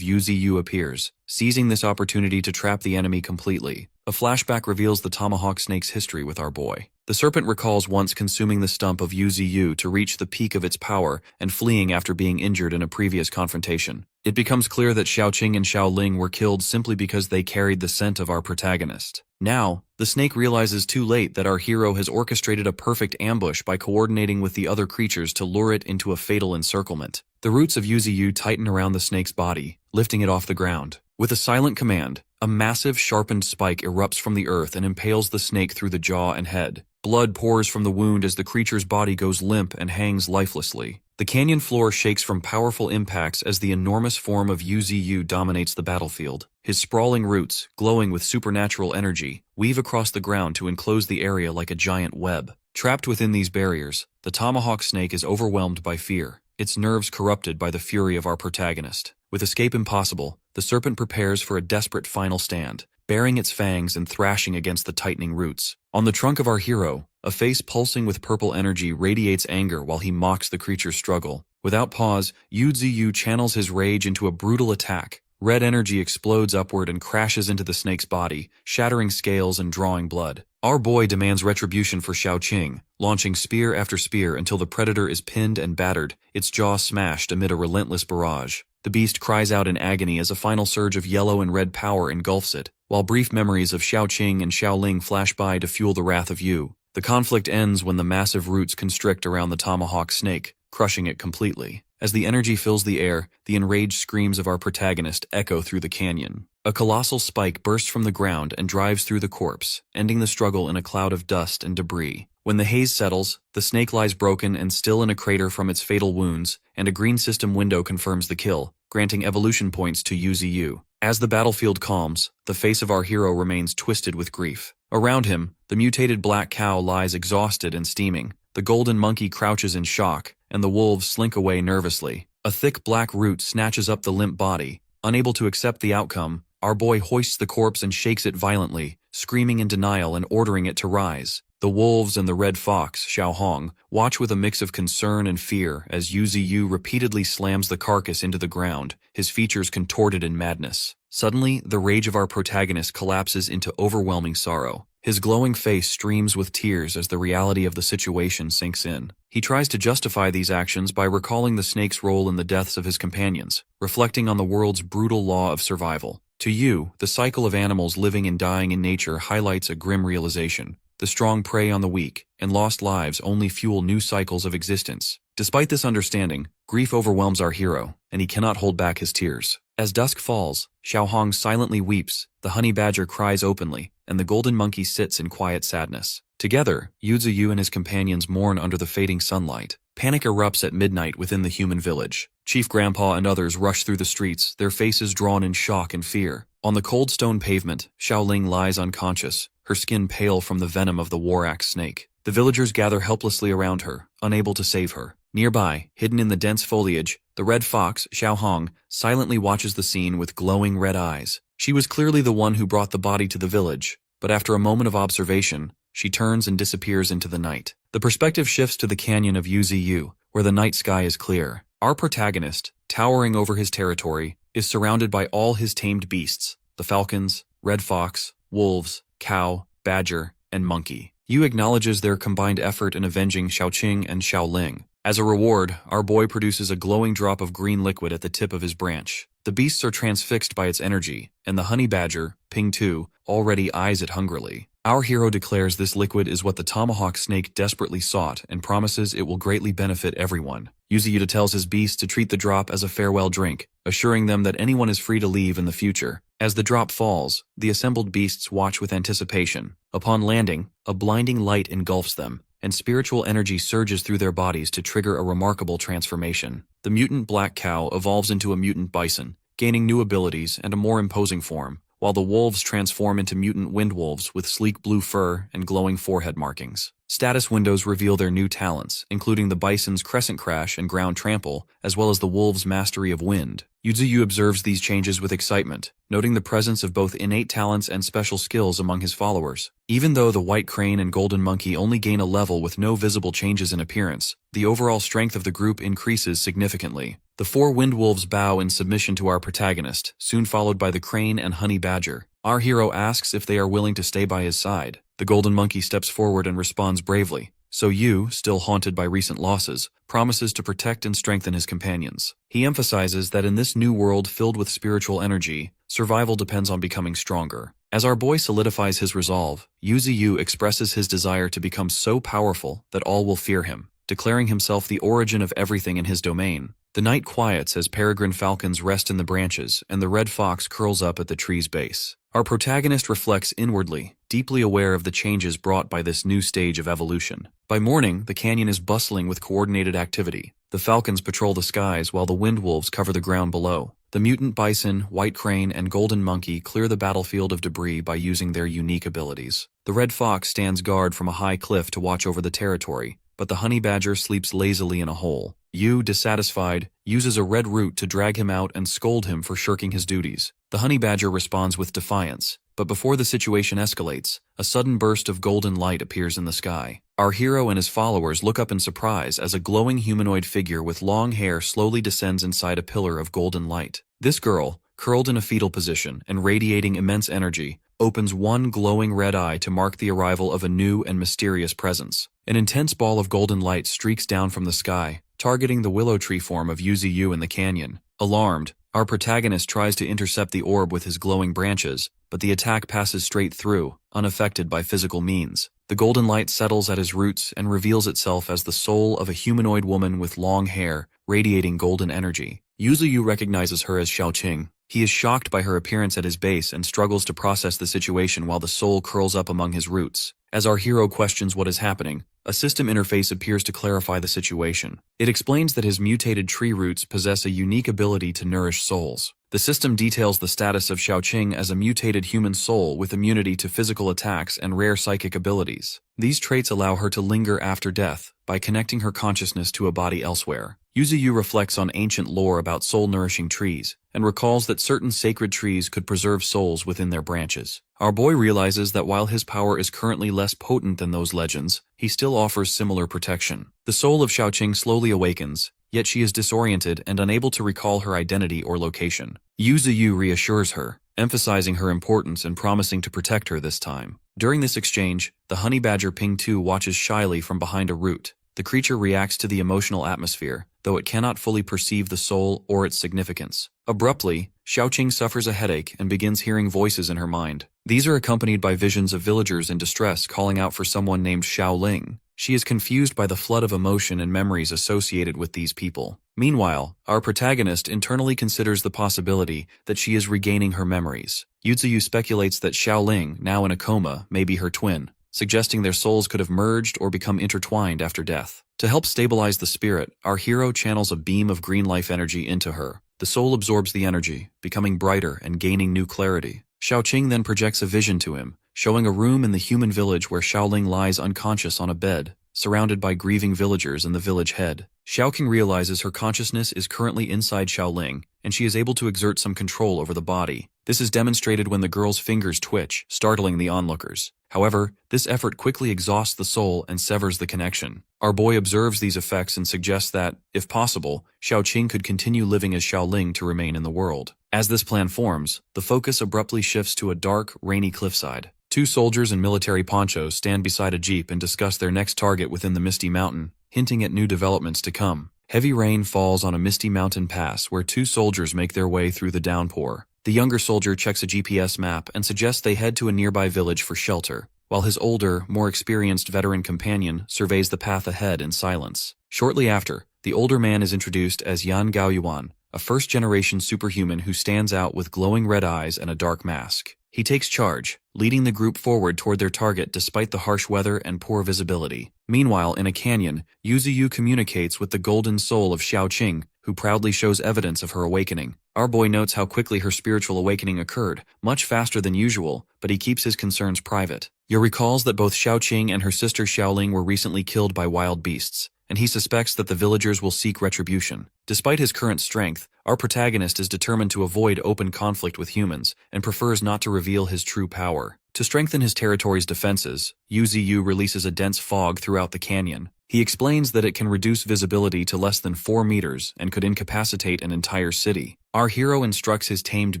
Yuzi appears, seizing this opportunity to trap the enemy completely. A flashback reveals the tomahawk snake's history with our boy. The serpent recalls once consuming the stump of Yuzi to reach the peak of its power and fleeing after being injured in a previous confrontation. It becomes clear that Xiaoqing and Xiaoling were killed simply because they carried the scent of our protagonist. Now, the snake realizes too late that our hero has orchestrated a perfect ambush by coordinating with the other creatures to lure it into a fatal encirclement. The roots of Yuzi tighten around the snake's body, lifting it off the ground. With a silent command, a massive sharpened spike erupts from the earth and impales the snake through the jaw and head. Blood pours from the wound as the creature's body goes limp and hangs lifelessly. The canyon floor shakes from powerful impacts as the enormous form of Yuzi dominates the battlefield. His sprawling roots, glowing with supernatural energy, weave across the ground to enclose the area like a giant web. Trapped within these barriers, the tomahawk snake is overwhelmed by fear, its nerves corrupted by the fury of our protagonist. With escape impossible, the serpent prepares for a desperate final stand, baring its fangs and thrashing against the tightening roots. On the trunk of our hero, a face pulsing with purple energy radiates anger while he mocks the creature's struggle. Without pause, Yuzi channels his rage into a brutal attack. Red energy explodes upward and crashes into the snake's body, shattering scales and drawing blood. Our boy demands retribution for Xiaoqing, launching spear after spear until the predator is pinned and battered, its jaw smashed amid a relentless barrage. The beast cries out in agony as a final surge of yellow and red power engulfs it, while brief memories of Xiaoqing and Xiaoling flash by to fuel the wrath of Yu. The conflict ends when the massive roots constrict around the tomahawk snake, crushing it completely. As the energy fills the air, the enraged screams of our protagonist echo through the canyon. A colossal spike bursts from the ground and drives through the corpse, ending the struggle in a cloud of dust and debris. When the haze settles, the snake lies broken and still in a crater from its fatal wounds, and a green system window confirms the kill, granting evolution points to Yuzi. As the battlefield calms, the face of our hero remains twisted with grief. Around him, the mutated black cow lies exhausted and steaming. The golden monkey crouches in shock, and the wolves slink away nervously. A thick black root snatches up the limp body. Unable to accept the outcome, our boy hoists the corpse and shakes it violently, screaming in denial and ordering it to rise. The wolves and the red fox, Xiaohong, watch with a mix of concern and fear as Yuzi repeatedly slams the carcass into the ground, his features contorted in madness. Suddenly, the rage of our protagonist collapses into overwhelming sorrow. His glowing face streams with tears as the reality of the situation sinks in. He tries to justify these actions by recalling the snake's role in the deaths of his companions, reflecting on the world's brutal law of survival. To you, the cycle of animals living and dying in nature highlights a grim realization. The strong prey on the weak, and lost lives only fuel new cycles of existence. Despite this understanding, grief overwhelms our hero, and he cannot hold back his tears. As dusk falls, Xiaohong silently weeps, the honey badger cries openly, and the golden monkey sits in quiet sadness. Together, Yuzi and his companions mourn under the fading sunlight. Panic erupts at midnight within the human village. Chief Grandpa and others rush through the streets, their faces drawn in shock and fear. On the cold stone pavement, Xiaoling lies unconscious, her skin pale from the venom of the war-axe snake. The villagers gather helplessly around her, unable to save her. Nearby, hidden in the dense foliage, the red fox, Xiaohong, silently watches the scene with glowing red eyes. She was clearly the one who brought the body to the village, but after a moment of observation, she turns and disappears into the night. The perspective shifts to the canyon of Yuzi, where the night sky is clear. Our protagonist, towering over his territory, is surrounded by all his tamed beasts, the falcons, red fox, wolves, cow, badger, and monkey. Yu acknowledges their combined effort in avenging Xiaoqing and Xiaoling. As a reward, our boy produces a glowing drop of green liquid at the tip of his branch. The beasts are transfixed by its energy, and the honey badger, Ping 2, already eyes it hungrily. Our hero declares this liquid is what the tomahawk snake desperately sought and promises it will greatly benefit everyone. Yuzi tells his beasts to treat the drop as a farewell drink, assuring them that anyone is free to leave in the future. As the drop falls, the assembled beasts watch with anticipation. Upon landing, a blinding light engulfs them, and spiritual energy surges through their bodies to trigger a remarkable transformation. The mutant black cow evolves into a mutant bison, gaining new abilities and a more imposing form, while the wolves transform into mutant wind wolves with sleek blue fur and glowing forehead markings. Status windows reveal their new talents, including the bison's crescent crash and ground trample, as well as the wolves' mastery of wind. Yuzuyu observes these changes with excitement, noting the presence of both innate talents and special skills among his followers. Even though the white crane and golden monkey only gain a level with no visible changes in appearance, the overall strength of the group increases significantly. The 4 wind wolves bow in submission to our protagonist, soon followed by the crane and honey badger. Our hero asks if they are willing to stay by his side. The golden monkey steps forward and responds bravely. So Yu, still haunted by recent losses, promises to protect and strengthen his companions. He emphasizes that in this new world filled with spiritual energy, survival depends on becoming stronger. As our boy solidifies his resolve, Yuzuyu expresses his desire to become so powerful that all will fear him, declaring himself the origin of everything in his domain. The night quiets as peregrine falcons rest in the branches and the red fox curls up at the tree's base. Our protagonist reflects inwardly, deeply aware of the changes brought by this new stage of evolution. By morning, the canyon is bustling with coordinated activity. The falcons patrol the skies while the wind wolves cover the ground below. The mutant bison, white crane, and golden monkey clear the battlefield of debris by using their unique abilities. The red fox stands guard from a high cliff to watch over the territory, but the honey badger sleeps lazily in a hole. Yu, dissatisfied, uses a red root to drag him out and scold him for shirking his duties. The honey badger responds with defiance, but before the situation escalates, a sudden burst of golden light appears in the sky. Our hero and his followers look up in surprise as a glowing humanoid figure with long hair slowly descends inside a pillar of golden light. This girl, curled in a fetal position and radiating immense energy, opens one glowing red eye to mark the arrival of a new and mysterious presence. An intense ball of golden light streaks down from the sky, targeting the willow tree form of Yuzuyu in the canyon. Alarmed, our protagonist tries to intercept the orb with his glowing branches, but the attack passes straight through, unaffected by physical means. The golden light settles at his roots and reveals itself as the soul of a humanoid woman with long hair, radiating golden energy. Yuzuyu recognizes her as Xiaoqing. He is shocked by her appearance at his base and struggles to process the situation while the soul curls up among his roots. As our hero questions what is happening, a system interface appears to clarify the situation. It explains that his mutated tree roots possess a unique ability to nourish souls. The system details the status of Xiaoqing as a mutated human soul with immunity to physical attacks and rare psychic abilities. These traits allow her to linger after death by connecting her consciousness to a body elsewhere. Yuzuyu reflects on ancient lore about soul-nourishing trees, and recalls that certain sacred trees could preserve souls within their branches. Our boy realizes that while his power is currently less potent than those legends, he still offers similar protection. The soul of Xiaoqing slowly awakens, yet she is disoriented and unable to recall her identity or location. Yuzuyu reassures her, emphasizing her importance and promising to protect her this time. During this exchange, the honey badger Ping Tu watches shyly from behind a root. The creature reacts to the emotional atmosphere, though it cannot fully perceive the soul or its significance. Abruptly, Xiaoqing suffers a headache and begins hearing voices in her mind. These are accompanied by visions of villagers in distress calling out for someone named Xiaoling. She is confused by the flood of emotion and memories associated with these people. Meanwhile, our protagonist internally considers the possibility that she is regaining her memories. Yuzuyu speculates that Xiaoling, now in a coma, may be her twin, suggesting their souls could have merged or become intertwined after death. To help stabilize the spirit, our hero channels a beam of green life energy into her. The soul absorbs the energy, becoming brighter and gaining new clarity. Xiaoqing then projects a vision to him, showing a room in the human village where Xiaoling lies unconscious on a bed, surrounded by grieving villagers and the village head. Xiaoqing realizes her consciousness is currently inside Xiaoling, and she is able to exert some control over the body. This is demonstrated when the girl's fingers twitch, startling the onlookers. However, this effort quickly exhausts the soul and severs the connection. Our boy observes these effects and suggests that, if possible, Xiaoqing could continue living as Xiaoling to remain in the world. As this plan forms, the focus abruptly shifts to a dark, rainy cliffside. Two soldiers in military ponchos stand beside a jeep and discuss their next target within the Misty Mountain, hinting at new developments to come. Heavy rain falls on a misty mountain pass where two soldiers make their way through the downpour. The younger soldier checks a GPS map and suggests they head to a nearby village for shelter, while his older, more experienced veteran companion surveys the path ahead in silence. Shortly after, the older man is introduced as Yan Gaoyuan, a first-generation superhuman who stands out with glowing red eyes and a dark mask. He takes charge, leading the group forward toward their target despite the harsh weather and poor visibility. Meanwhile, in a canyon, Yuzuyu communicates with the golden soul of Xiaoqing, who proudly shows evidence of her awakening. Our boy notes how quickly her spiritual awakening occurred, much faster than usual, but he keeps his concerns private. Yu recalls that both Xiaoqing and her sister Xiaoling were recently killed by wild beasts, and he suspects that the villagers will seek retribution. Despite his current strength, our protagonist is determined to avoid open conflict with humans and prefers not to reveal his true power. To strengthen his territory's defenses, Yu Ziyu releases a dense fog throughout the canyon. He explains that it can reduce visibility to less than 4 meters and could incapacitate an entire city. Our hero instructs his tamed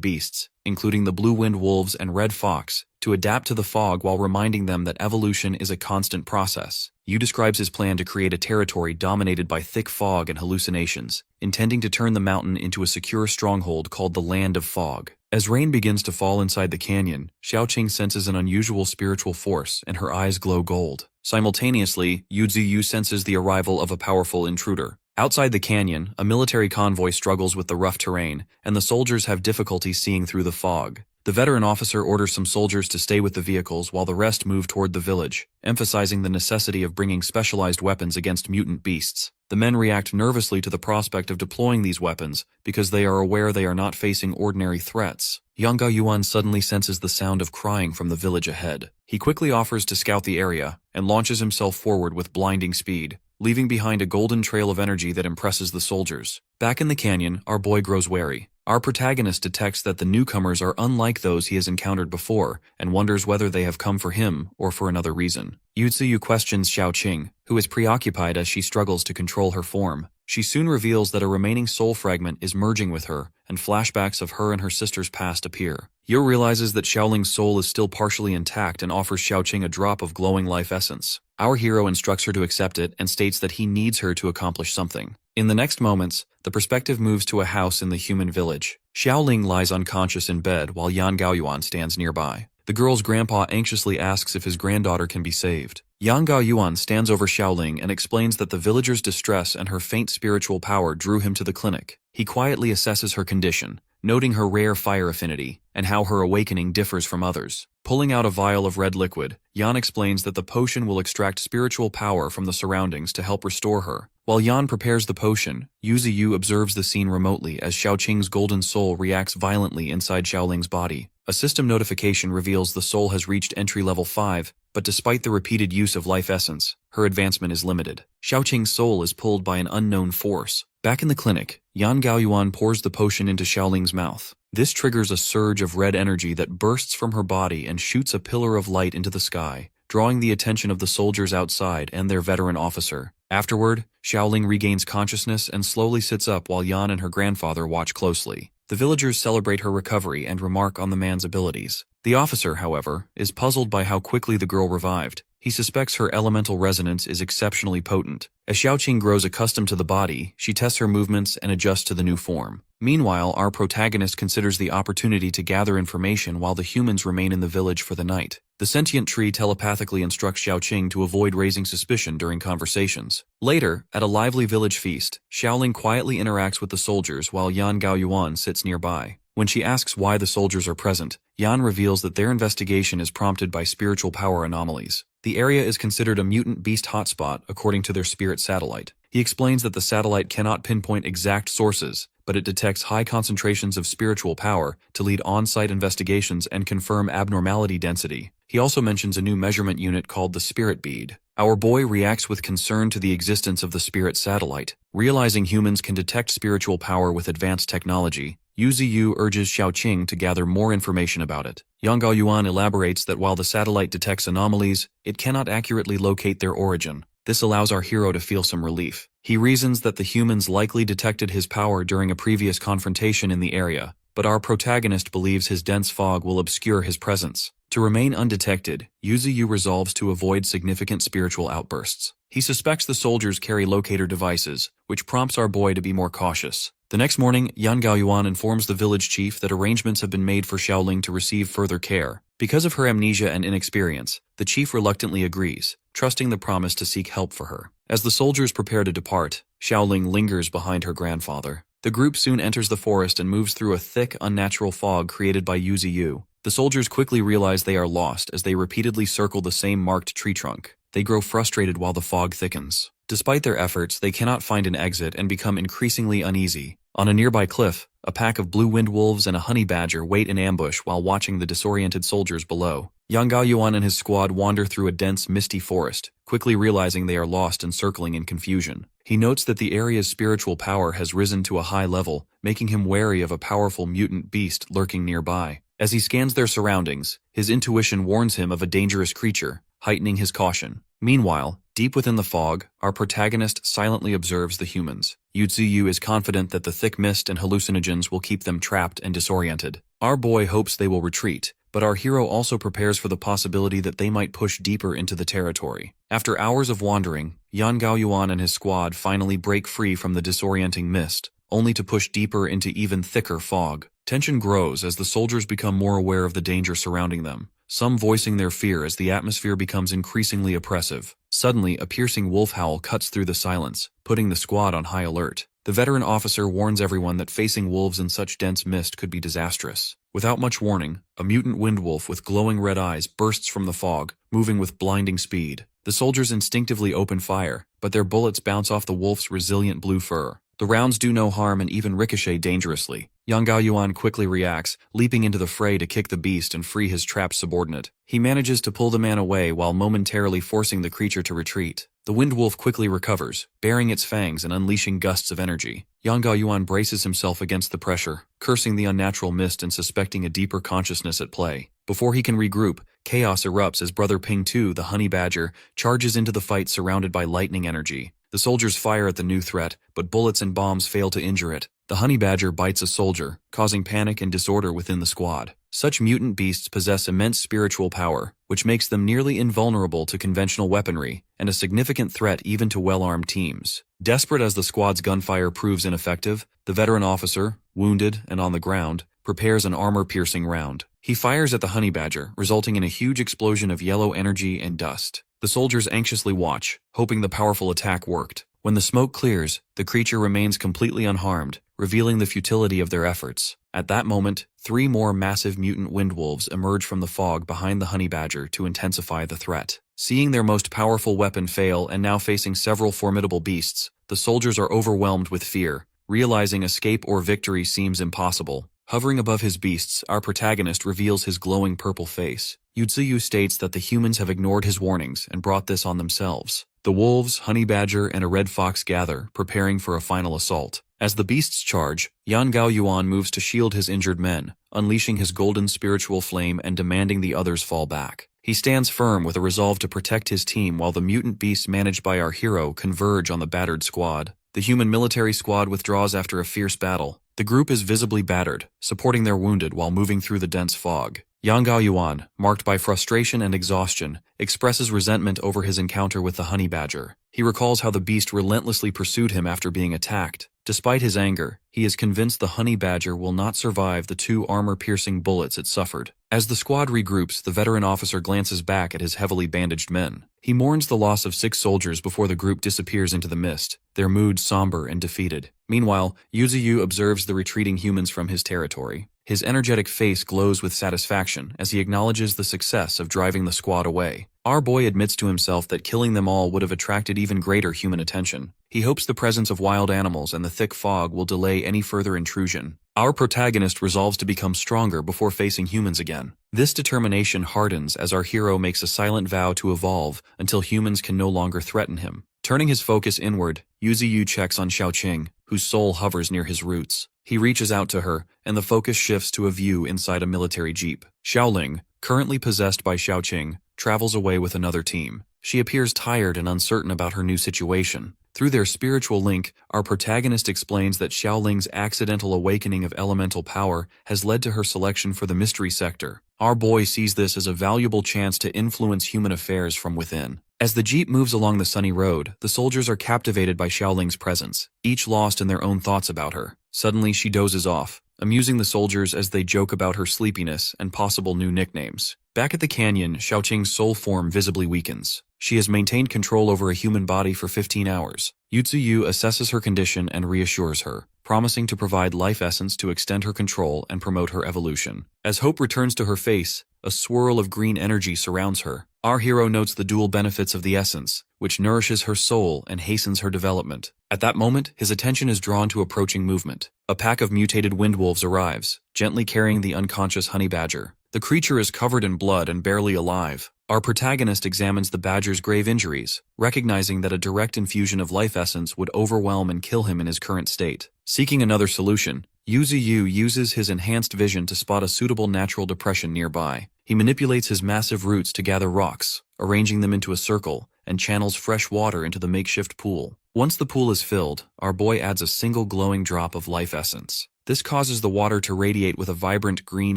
beasts, including the blue-winged wolves and red fox, to adapt to the fog while reminding them that evolution is a constant process. Yu describes his plan to create a territory dominated by thick fog and hallucinations, intending to turn the mountain into a secure stronghold called the Land of Fog. As rain begins to fall inside the canyon, Xiaoqing senses an unusual spiritual force and her eyes glow gold. Simultaneously, Yu Ziyu senses the arrival of a powerful intruder. Outside the canyon, a military convoy struggles with the rough terrain, and the soldiers have difficulty seeing through the fog. The veteran officer orders some soldiers to stay with the vehicles while the rest move toward the village, emphasizing the necessity of bringing specialized weapons against mutant beasts. The men react nervously to the prospect of deploying these weapons because they are aware they are not facing ordinary threats. Yang Gaoyuan suddenly senses the sound of crying from the village ahead. He quickly offers to scout the area and launches himself forward with blinding speed, leaving behind a golden trail of energy that impresses the soldiers. Back in the canyon, our boy grows wary. Our protagonist detects that the newcomers are unlike those he has encountered before and wonders whether they have come for him or for another reason. Yu Ziyu questions Xiaoqing, who is preoccupied as she struggles to control her form. She soon reveals that a remaining soul fragment is merging with her, and flashbacks of her and her sister's past appear. Yu realizes that Xiaoling's soul is still partially intact and offers Xiaoqing a drop of glowing life essence. Our hero instructs her to accept it and states that he needs her to accomplish something. In the next moments, the perspective moves to a house in the human village. Xiaoling lies unconscious in bed while Yan Gaoyuan stands nearby. The girl's grandpa anxiously asks if his granddaughter can be saved. Yang Gaoyuan stands over Xiaoling and explains that the villager's distress and her faint spiritual power drew him to the clinic. He quietly assesses her condition, noting her rare fire affinity and how her awakening differs from others. Pulling out a vial of red liquid, Yan explains that the potion will extract spiritual power from the surroundings to help restore her. While Yan prepares the potion, Yu Ziyu observes the scene remotely as Xiaoqing's golden soul reacts violently inside Xiaoling's body. A system notification reveals the soul has reached entry level 5, but despite the repeated use of life essence, her advancement is limited. Xiaoqing's soul is pulled by an unknown force. Back in the clinic, Yan Gaoyuan pours the potion into Xiaoling's mouth. This triggers a surge of red energy that bursts from her body and shoots a pillar of light into the sky, drawing the attention of the soldiers outside and their veteran officer. Afterward, Xiaoling regains consciousness and slowly sits up while Yan and her grandfather watch closely. The villagers celebrate her recovery and remark on the man's abilities. The officer, however, is puzzled by how quickly the girl revived. He suspects her elemental resonance is exceptionally potent. As Xiaoqing grows accustomed to the body, she tests her movements and adjusts to the new form. Meanwhile, our protagonist considers the opportunity to gather information while the humans remain in the village for the night. The sentient tree telepathically instructs Xiaoqing to avoid raising suspicion during conversations. Later, at a lively village feast, Xiaoling quietly interacts with the soldiers while Yan Gaoyuan sits nearby. When she asks why the soldiers are present, Yan reveals that their investigation is prompted by spiritual power anomalies. The area is considered a mutant beast hotspot according to their spirit satellite. He explains that the satellite cannot pinpoint exact sources, but it detects high concentrations of spiritual power to lead on-site investigations and confirm abnormality density. He also mentions a new measurement unit called the Spirit Bead. Our boy reacts with concern to the existence of the spirit satellite. Realizing humans can detect spiritual power with advanced technology, Yu Ziyu urges Xiaoqing to gather more information about it. Yang Gaoyuan elaborates that while the satellite detects anomalies, it cannot accurately locate their origin. This allows our hero to feel some relief. He reasons that the humans likely detected his power during a previous confrontation in the area, but our protagonist believes his dense fog will obscure his presence. To remain undetected, Yu Ziyu resolves to avoid significant spiritual outbursts. He suspects the soldiers carry locator devices, which prompts our boy to be more cautious. The next morning, Yan Gaoyuan informs the village chief that arrangements have been made for Xiaoling to receive further care. Because of her amnesia and inexperience, the chief reluctantly agrees, trusting the promise to seek help for her. As the soldiers prepare to depart, Xiaoling lingers behind her grandfather. The group soon enters the forest and moves through a thick, unnatural fog created by Yu Ziyu. The soldiers quickly realize they are lost as they repeatedly circle the same marked tree trunk. They grow frustrated while the fog thickens. Despite their efforts, they cannot find an exit and become increasingly uneasy. On a nearby cliff, a pack of blue wind wolves and a honey badger wait in ambush while watching the disoriented soldiers below. Yang Gaoyuan and his squad wander through a dense, misty forest, quickly realizing they are lost and circling in confusion. He notes that the area's spiritual power has risen to a high level, making him wary of a powerful mutant beast lurking nearby. As he scans their surroundings, his intuition warns him of a dangerous creature, heightening his caution. Meanwhile, deep within the fog, our protagonist silently observes the humans. Yu Ziyu is confident that the thick mist and hallucinogens will keep them trapped and disoriented. Our boy hopes they will retreat, but our hero also prepares for the possibility that they might push deeper into the territory. After hours of wandering, Yan Gaoyuan and his squad finally break free from the disorienting mist, only to push deeper into even thicker fog. Tension grows as the soldiers become more aware of the danger surrounding them, some voicing their fear as the atmosphere becomes increasingly oppressive. Suddenly, a piercing wolf howl cuts through the silence, putting the squad on high alert. The veteran officer warns everyone that facing wolves in such dense mist could be disastrous. Without much warning, a mutant wind wolf with glowing red eyes bursts from the fog, moving with blinding speed. The soldiers instinctively open fire, but their bullets bounce off the wolf's resilient blue fur. The rounds do no harm and even ricochet dangerously. Yang Gaoyuan quickly reacts, leaping into the fray to kick the beast and free his trapped subordinate. He manages to pull the man away while momentarily forcing the creature to retreat. The wind wolf quickly recovers, baring its fangs and unleashing gusts of energy. Yang Gaoyuan braces himself against the pressure, cursing the unnatural mist and suspecting a deeper consciousness at play. Before he can regroup, chaos erupts as Brother Ping Tu, the honey badger, charges into the fight surrounded by lightning energy. The soldiers fire at the new threat, but bullets and bombs fail to injure it. The honey badger bites a soldier, causing panic and disorder within the squad. Such mutant beasts possess immense spiritual power, which makes them nearly invulnerable to conventional weaponry, and a significant threat even to well-armed teams. Desperate as the squad's gunfire proves ineffective, the veteran officer, wounded and on the ground, prepares an armor-piercing round. He fires at the honey badger, resulting in a huge explosion of yellow energy and dust. The soldiers anxiously watch, hoping the powerful attack worked. When the smoke clears, the creature remains completely unharmed, revealing the futility of their efforts. At that moment, 3 more massive mutant wind wolves emerge from the fog behind the honey badger to intensify the threat. Seeing their most powerful weapon fail and now facing several formidable beasts, the soldiers are overwhelmed with fear, realizing escape or victory seems impossible. Hovering above his beasts, our protagonist reveals his glowing purple face. Yu Ziyu states that the humans have ignored his warnings and brought this on themselves. The wolves, honey badger, and a red fox gather, preparing for a final assault. As the beasts charge, Yan Gaoyuan moves to shield his injured men, unleashing his golden spiritual flame and demanding the others fall back. He stands firm with a resolve to protect his team while the mutant beasts managed by our hero converge on the battered squad. The human military squad withdraws after a fierce battle. The group is visibly battered, supporting their wounded while moving through the dense fog. Yang Gaoyuan, marked by frustration and exhaustion, expresses resentment over his encounter with the honey badger. He recalls how the beast relentlessly pursued him after being attacked. Despite his anger, he is convinced the honey badger will not survive the 2 armor-piercing bullets it suffered. As the squad regroups, the veteran officer glances back at his heavily bandaged men. He mourns the loss of 6 soldiers before the group disappears into the mist, their mood somber and defeated. Meanwhile, Yu Ziyu observes the retreating humans from his territory. His energetic face glows with satisfaction as he acknowledges the success of driving the squad away. Our boy admits to himself that killing them all would have attracted even greater human attention. He hopes the presence of wild animals and the thick fog will delay any further intrusion. Our protagonist resolves to become stronger before facing humans again. This determination hardens as our hero makes a silent vow to evolve until humans can no longer threaten him. Turning his focus inward, Yu Ziyu checks on Xiaoqing, whose soul hovers near his roots. He reaches out to her, and the focus shifts to a view inside a military jeep. Xiaoling, currently possessed by Xiaoqing, travels away with another team. She appears tired and uncertain about her new situation. Through their spiritual link, our protagonist explains that Xiaoling's accidental awakening of elemental power has led to her selection for the mystery sector. Our boy sees this as a valuable chance to influence human affairs from within. As the jeep moves along the sunny road, the soldiers are captivated by Xiaoling's presence, each lost in their own thoughts about her. Suddenly, she dozes off, amusing the soldiers as they joke about her sleepiness and possible new nicknames. Back at the canyon, Xiaoqing's soul form visibly weakens. She has maintained control over a human body for 15 hours. Yu Ziyu assesses her condition and reassures her, promising to provide life essence to extend her control and promote her evolution. As hope returns to her face, A swirl of green energy surrounds her. Our hero notes the dual benefits of the essence, which nourishes her soul and hastens her development. At that moment, his attention is drawn to approaching movement. A pack of mutated windwolves arrives, gently carrying the unconscious honey badger. The creature is covered in blood and barely alive. Our protagonist examines the badger's grave injuries, recognizing that a direct infusion of life essence would overwhelm and kill him in his current state. Seeking another solution, Yuzu uses his enhanced vision to spot a suitable natural depression nearby. He manipulates his massive roots to gather rocks, arranging them into a circle, and channels fresh water into the makeshift pool. Once the pool is filled, our boy adds a single glowing drop of life essence. This causes the water to radiate with a vibrant green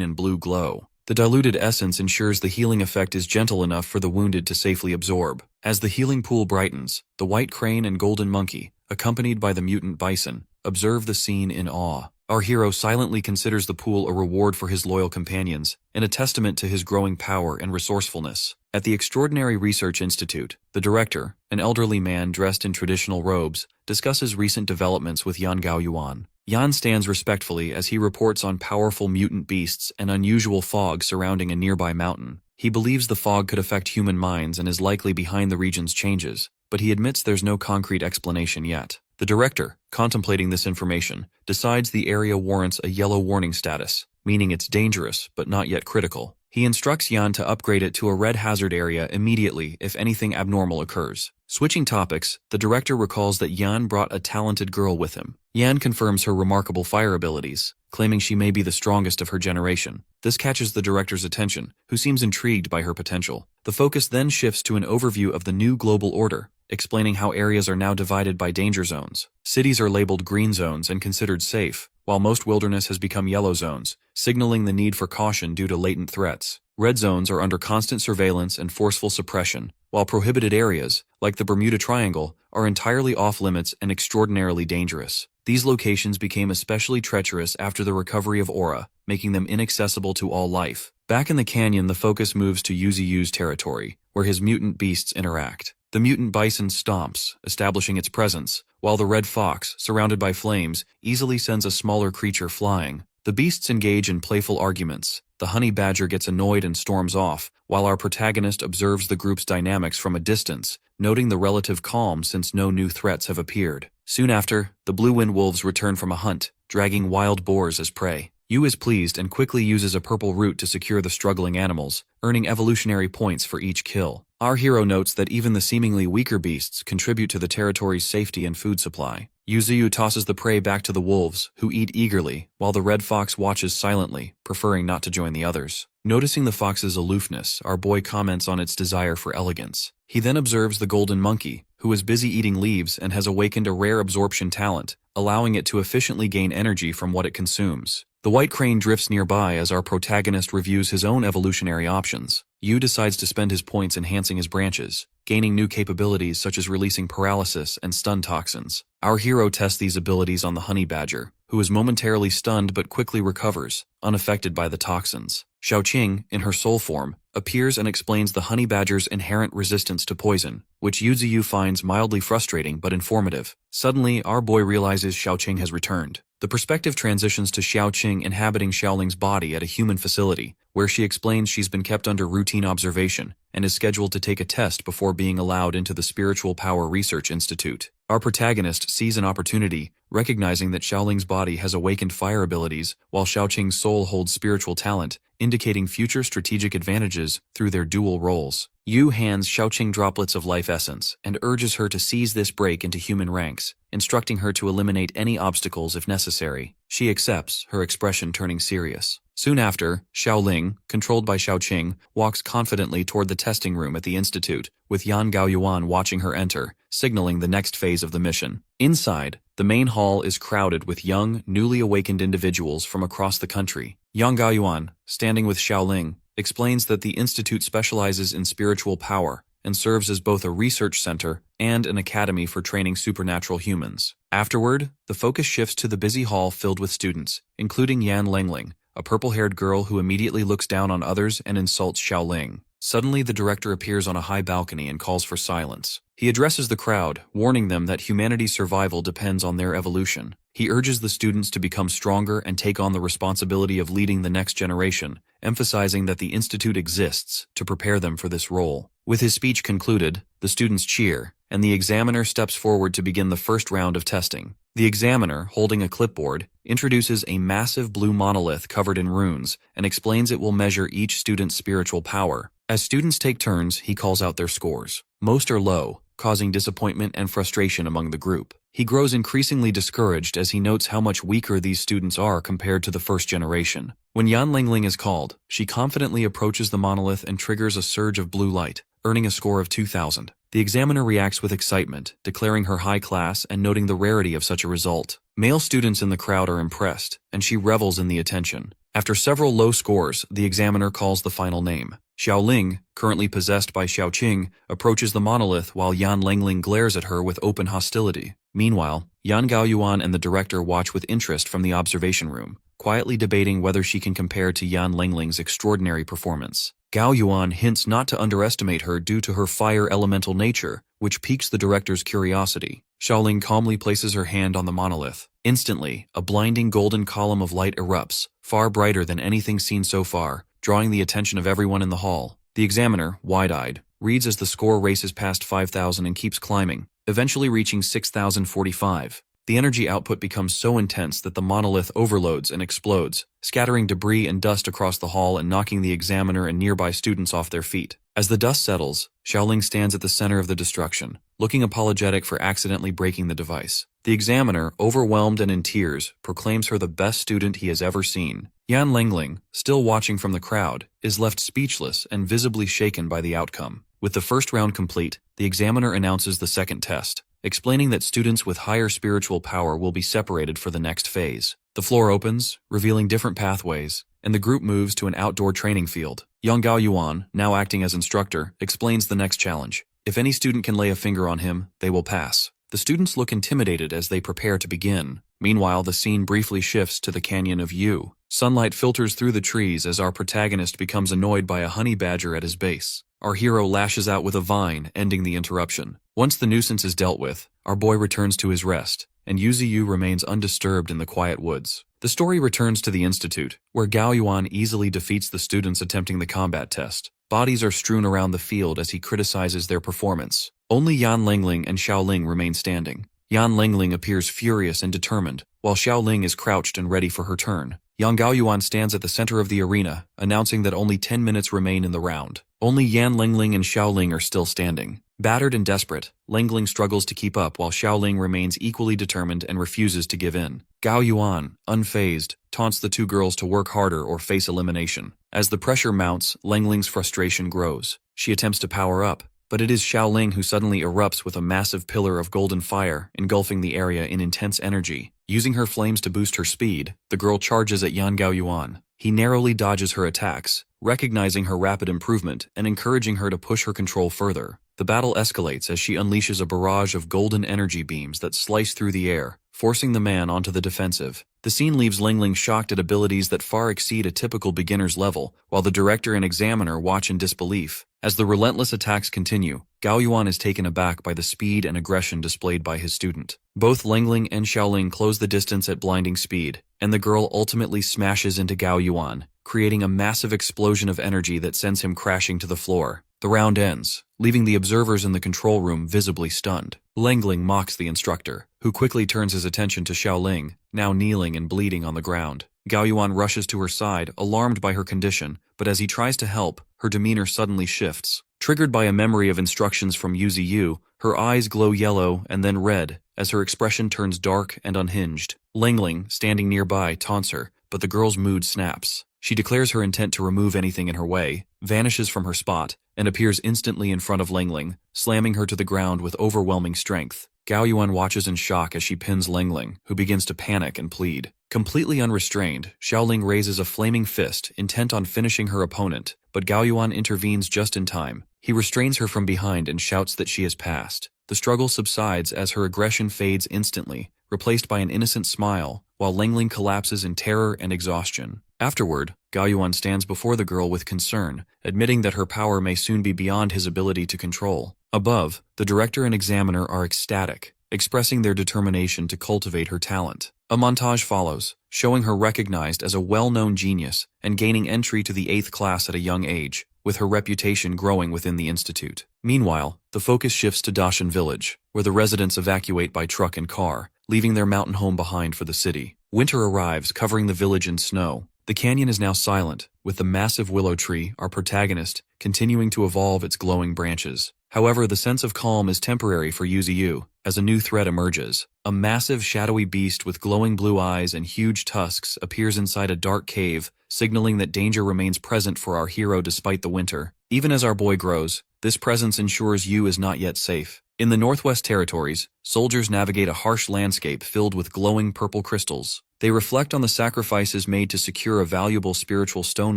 and blue glow. The diluted essence ensures the healing effect is gentle enough for the wounded to safely absorb. As the healing pool brightens, the white crane and golden monkey, accompanied by the mutant bison, observe the scene in awe. Our hero silently considers the pool a reward for his loyal companions, and a testament to his growing power and resourcefulness. At the Extraordinary Research Institute, the director, an elderly man dressed in traditional robes, discusses recent developments with Yan Gaoyuan. Yan stands respectfully as he reports on powerful mutant beasts and unusual fog surrounding a nearby mountain. He believes the fog could affect human minds and is likely behind the region's changes, but he admits there's no concrete explanation yet. The director, contemplating this information, decides the area warrants a yellow warning status, meaning it's dangerous but not yet critical. He instructs Yan to upgrade it to a red hazard area immediately if anything abnormal occurs. Switching topics, the director recalls that Yan brought a talented girl with him. Yan confirms her remarkable fire abilities, claiming she may be the strongest of her generation. This catches the director's attention, who seems intrigued by her potential. The focus then shifts to an overview of the new global order, explaining how areas are now divided by danger zones. Cities are labeled green zones and considered safe, while most wilderness has become yellow zones, signaling the need for caution due to latent threats. Red zones are under constant surveillance and forceful suppression, while prohibited areas, like the Bermuda Triangle, are entirely off-limits and extraordinarily dangerous. These locations became especially treacherous after the recovery of Aura, making them inaccessible to all life. Back in the canyon, the focus moves to Yuzu's territory, where his mutant beasts interact. The mutant bison stomps, establishing its presence, while the red fox, surrounded by flames, easily sends a smaller creature flying. The beasts engage in playful arguments. The honey badger gets annoyed and storms off, while our protagonist observes the group's dynamics from a distance, noting the relative calm since no new threats have appeared. Soon after, the blue wind wolves return from a hunt, dragging wild boars as prey. Yu is pleased and quickly uses a purple root to secure the struggling animals, earning evolutionary points for each kill. Our hero notes that even the seemingly weaker beasts contribute to the territory's safety and food supply. Yuzu tosses the prey back to the wolves, who eat eagerly, while the red fox watches silently, preferring not to join the others. Noticing the fox's aloofness, our boy comments on its desire for elegance. He then observes the golden monkey, who is busy eating leaves and has awakened a rare absorption talent, allowing it to efficiently gain energy from what it consumes. The white crane drifts nearby as our protagonist reviews his own evolutionary options. Yu decides to spend his points enhancing his branches, gaining new capabilities such as releasing paralysis and stun toxins. Our hero tests these abilities on the honey badger, who is momentarily stunned but quickly recovers, unaffected by the toxins. Xiaoqing, in her soul form, appears and explains the honey badger's inherent resistance to poison, which Yuzu finds mildly frustrating but informative. Suddenly, our boy realizes Xiaoqing has returned. The perspective transitions to Xiaoqing inhabiting Xiaoling's body at a human facility, where she explains she's been kept under routine observation and is scheduled to take a test before being allowed into the Spiritual Power Research Institute. Our protagonist sees an opportunity, recognizing that Xiaoling's body has awakened fire abilities, while Xiaoqing's soul holds spiritual talent, indicating future strategic advantages through their dual roles. Yu hands Xiaoqing droplets of life essence and urges her to seize this break into human ranks, instructing her to eliminate any obstacles if necessary. She accepts, her expression turning serious. Soon after, Xiaoling, controlled by Xiaoqing, walks confidently toward the testing room at the institute, with Yan Gaoyuan watching her enter, signaling the next phase of the mission. Inside, the main hall is crowded with young, newly awakened individuals from across the country. Yang Gaoyuan, standing with Xiaoling, explains that the institute specializes in spiritual power and serves as both a research center and an academy for training supernatural humans. Afterward, the focus shifts to the busy hall filled with students, including Yan Lengling, a purple-haired girl who immediately looks down on others and insults Xiaoling. Suddenly, the director appears on a high balcony and calls for silence. He addresses the crowd, warning them that humanity's survival depends on their evolution. He urges the students to become stronger and take on the responsibility of leading the next generation, emphasizing that the institute exists to prepare them for this role. With his speech concluded, the students cheer, and the examiner steps forward to begin the first round of testing. The examiner, holding a clipboard, introduces a massive blue monolith covered in runes and explains it will measure each student's spiritual power. As students take turns, he calls out their scores. Most are low, causing disappointment and frustration among the group. He grows increasingly discouraged as he notes how much weaker these students are compared to the first generation. When Yan Lingling is called, she confidently approaches the monolith and triggers a surge of blue light, earning a score of 2,000. The examiner reacts with excitement, declaring her high class and noting the rarity of such a result. Male students in the crowd are impressed, and she revels in the attention. After several low scores, the examiner calls the final name. Xiao Ling, currently possessed by Xiao Qing, approaches the monolith while Yan Lingling glares at her with open hostility. Meanwhile, Yan Gaoyuan and the director watch with interest from the observation room, quietly debating whether she can compare to Yan Lingling's extraordinary performance. Gao Yuan hints not to underestimate her due to her fire elemental nature, which piques the director's curiosity. Xiaoling calmly places her hand on the monolith. Instantly, a blinding golden column of light erupts, far brighter than anything seen so far, drawing the attention of everyone in the hall. The examiner, wide-eyed, reads as the score races past 5,000 and keeps climbing, eventually reaching 6,045. The energy output becomes so intense that the monolith overloads and explodes, scattering debris and dust across the hall and knocking the examiner and nearby students off their feet. As the dust settles, Xiaoling stands at the center of the destruction, looking apologetic for accidentally breaking the device. The examiner, overwhelmed and in tears, proclaims her the best student he has ever seen. Yan Lingling, still watching from the crowd, is left speechless and visibly shaken by the outcome. With the first round complete, the examiner announces the second test, explaining that students with higher spiritual power will be separated for the next phase. The floor opens, revealing different pathways, and the group moves to an outdoor training field. Yang Gaoyuan, now acting as instructor, explains the next challenge. If any student can lay a finger on him, they will pass. The students look intimidated as they prepare to begin. Meanwhile, the scene briefly shifts to the canyon of Yu. Sunlight filters through the trees as our protagonist becomes annoyed by a honey badger at his base. Our hero lashes out with a vine, ending the interruption. Once the nuisance is dealt with, our boy returns to his rest, and Yu Ziyu remains undisturbed in the quiet woods. The story returns to the institute, where Gao Yuan easily defeats the students attempting the combat test. Bodies are strewn around the field as he criticizes their performance. Only Yan Lingling and Xiao Ling remain standing. Yan Lingling appears furious and determined, while Xiao Ling is crouched and ready for her turn. Yang Gaoyuan stands at the center of the arena, announcing that only 10 minutes remain in the round. Only Yan Lingling and Xiao Ling are still standing. Battered and desperate, Lingling struggles to keep up while Xiao Ling remains equally determined and refuses to give in. Gao Yuan, unfazed, taunts the two girls to work harder or face elimination. As the pressure mounts, Lingling's frustration grows. She attempts to power up, but it is Xiao Ling who suddenly erupts with a massive pillar of golden fire, engulfing the area in intense energy. Using her flames to boost her speed, the girl charges at Yan Gaoyuan. He narrowly dodges her attacks, recognizing her rapid improvement and encouraging her to push her control further. The battle escalates as she unleashes a barrage of golden energy beams that slice through the air, forcing the man onto the defensive. The scene leaves Lingling shocked at abilities that far exceed a typical beginner's level, while the director and examiner watch in disbelief. As the relentless attacks continue, Gao Yuan is taken aback by the speed and aggression displayed by his student. Both Lingling and Xiaoling close the distance at blinding speed, and the girl ultimately smashes into Gao Yuan, creating a massive explosion of energy that sends him crashing to the floor. The round ends, leaving the observers in the control room visibly stunned. Lingling mocks the instructor, who quickly turns his attention to Xiaoling, now kneeling and bleeding on the ground. Gao Yuan rushes to her side, alarmed by her condition, but as he tries to help, her demeanor suddenly shifts. Triggered by a memory of instructions from Yu Ziyu, her eyes glow yellow and then red, as her expression turns dark and unhinged. Lingling, standing nearby, taunts her, but the girl's mood snaps. She declares her intent to remove anything in her way, vanishes from her spot, and appears instantly in front of Lingling, slamming her to the ground with overwhelming strength. Gao Yuan watches in shock as she pins Lingling, who begins to panic and plead. Completely unrestrained, Xiaoling raises a flaming fist, intent on finishing her opponent, but Gao Yuan intervenes just in time. He restrains her from behind and shouts that she has passed. the struggle subsides as her aggression fades instantly, replaced by an innocent smile, while Lingling collapses in terror and exhaustion. Afterward, Gaoyuan stands before the girl with concern, admitting that her power may soon be beyond his ability to control. Above, the director and examiner are ecstatic, expressing their determination to cultivate her talent. A montage follows, showing her recognized as a well-known genius and gaining entry to the 8th class at a young age, with her reputation growing within the institute. Meanwhile, the focus shifts to Dashan village, where the residents evacuate by truck and car, leaving their mountain home behind for the city. Winter arrives, covering the village in snow. The canyon is now silent, with the massive willow tree, our protagonist, continuing to evolve its glowing branches. However, the sense of calm is temporary for Yuzu, as a new threat emerges. A massive shadowy beast with glowing blue eyes and huge tusks appears inside a dark cave, signaling that danger remains present for our hero despite the winter. Even as our boy grows, this presence ensures Yu is not yet safe. In the Northwest Territories, soldiers navigate a harsh landscape filled with glowing purple crystals. They reflect on the sacrifices made to secure a valuable spiritual stone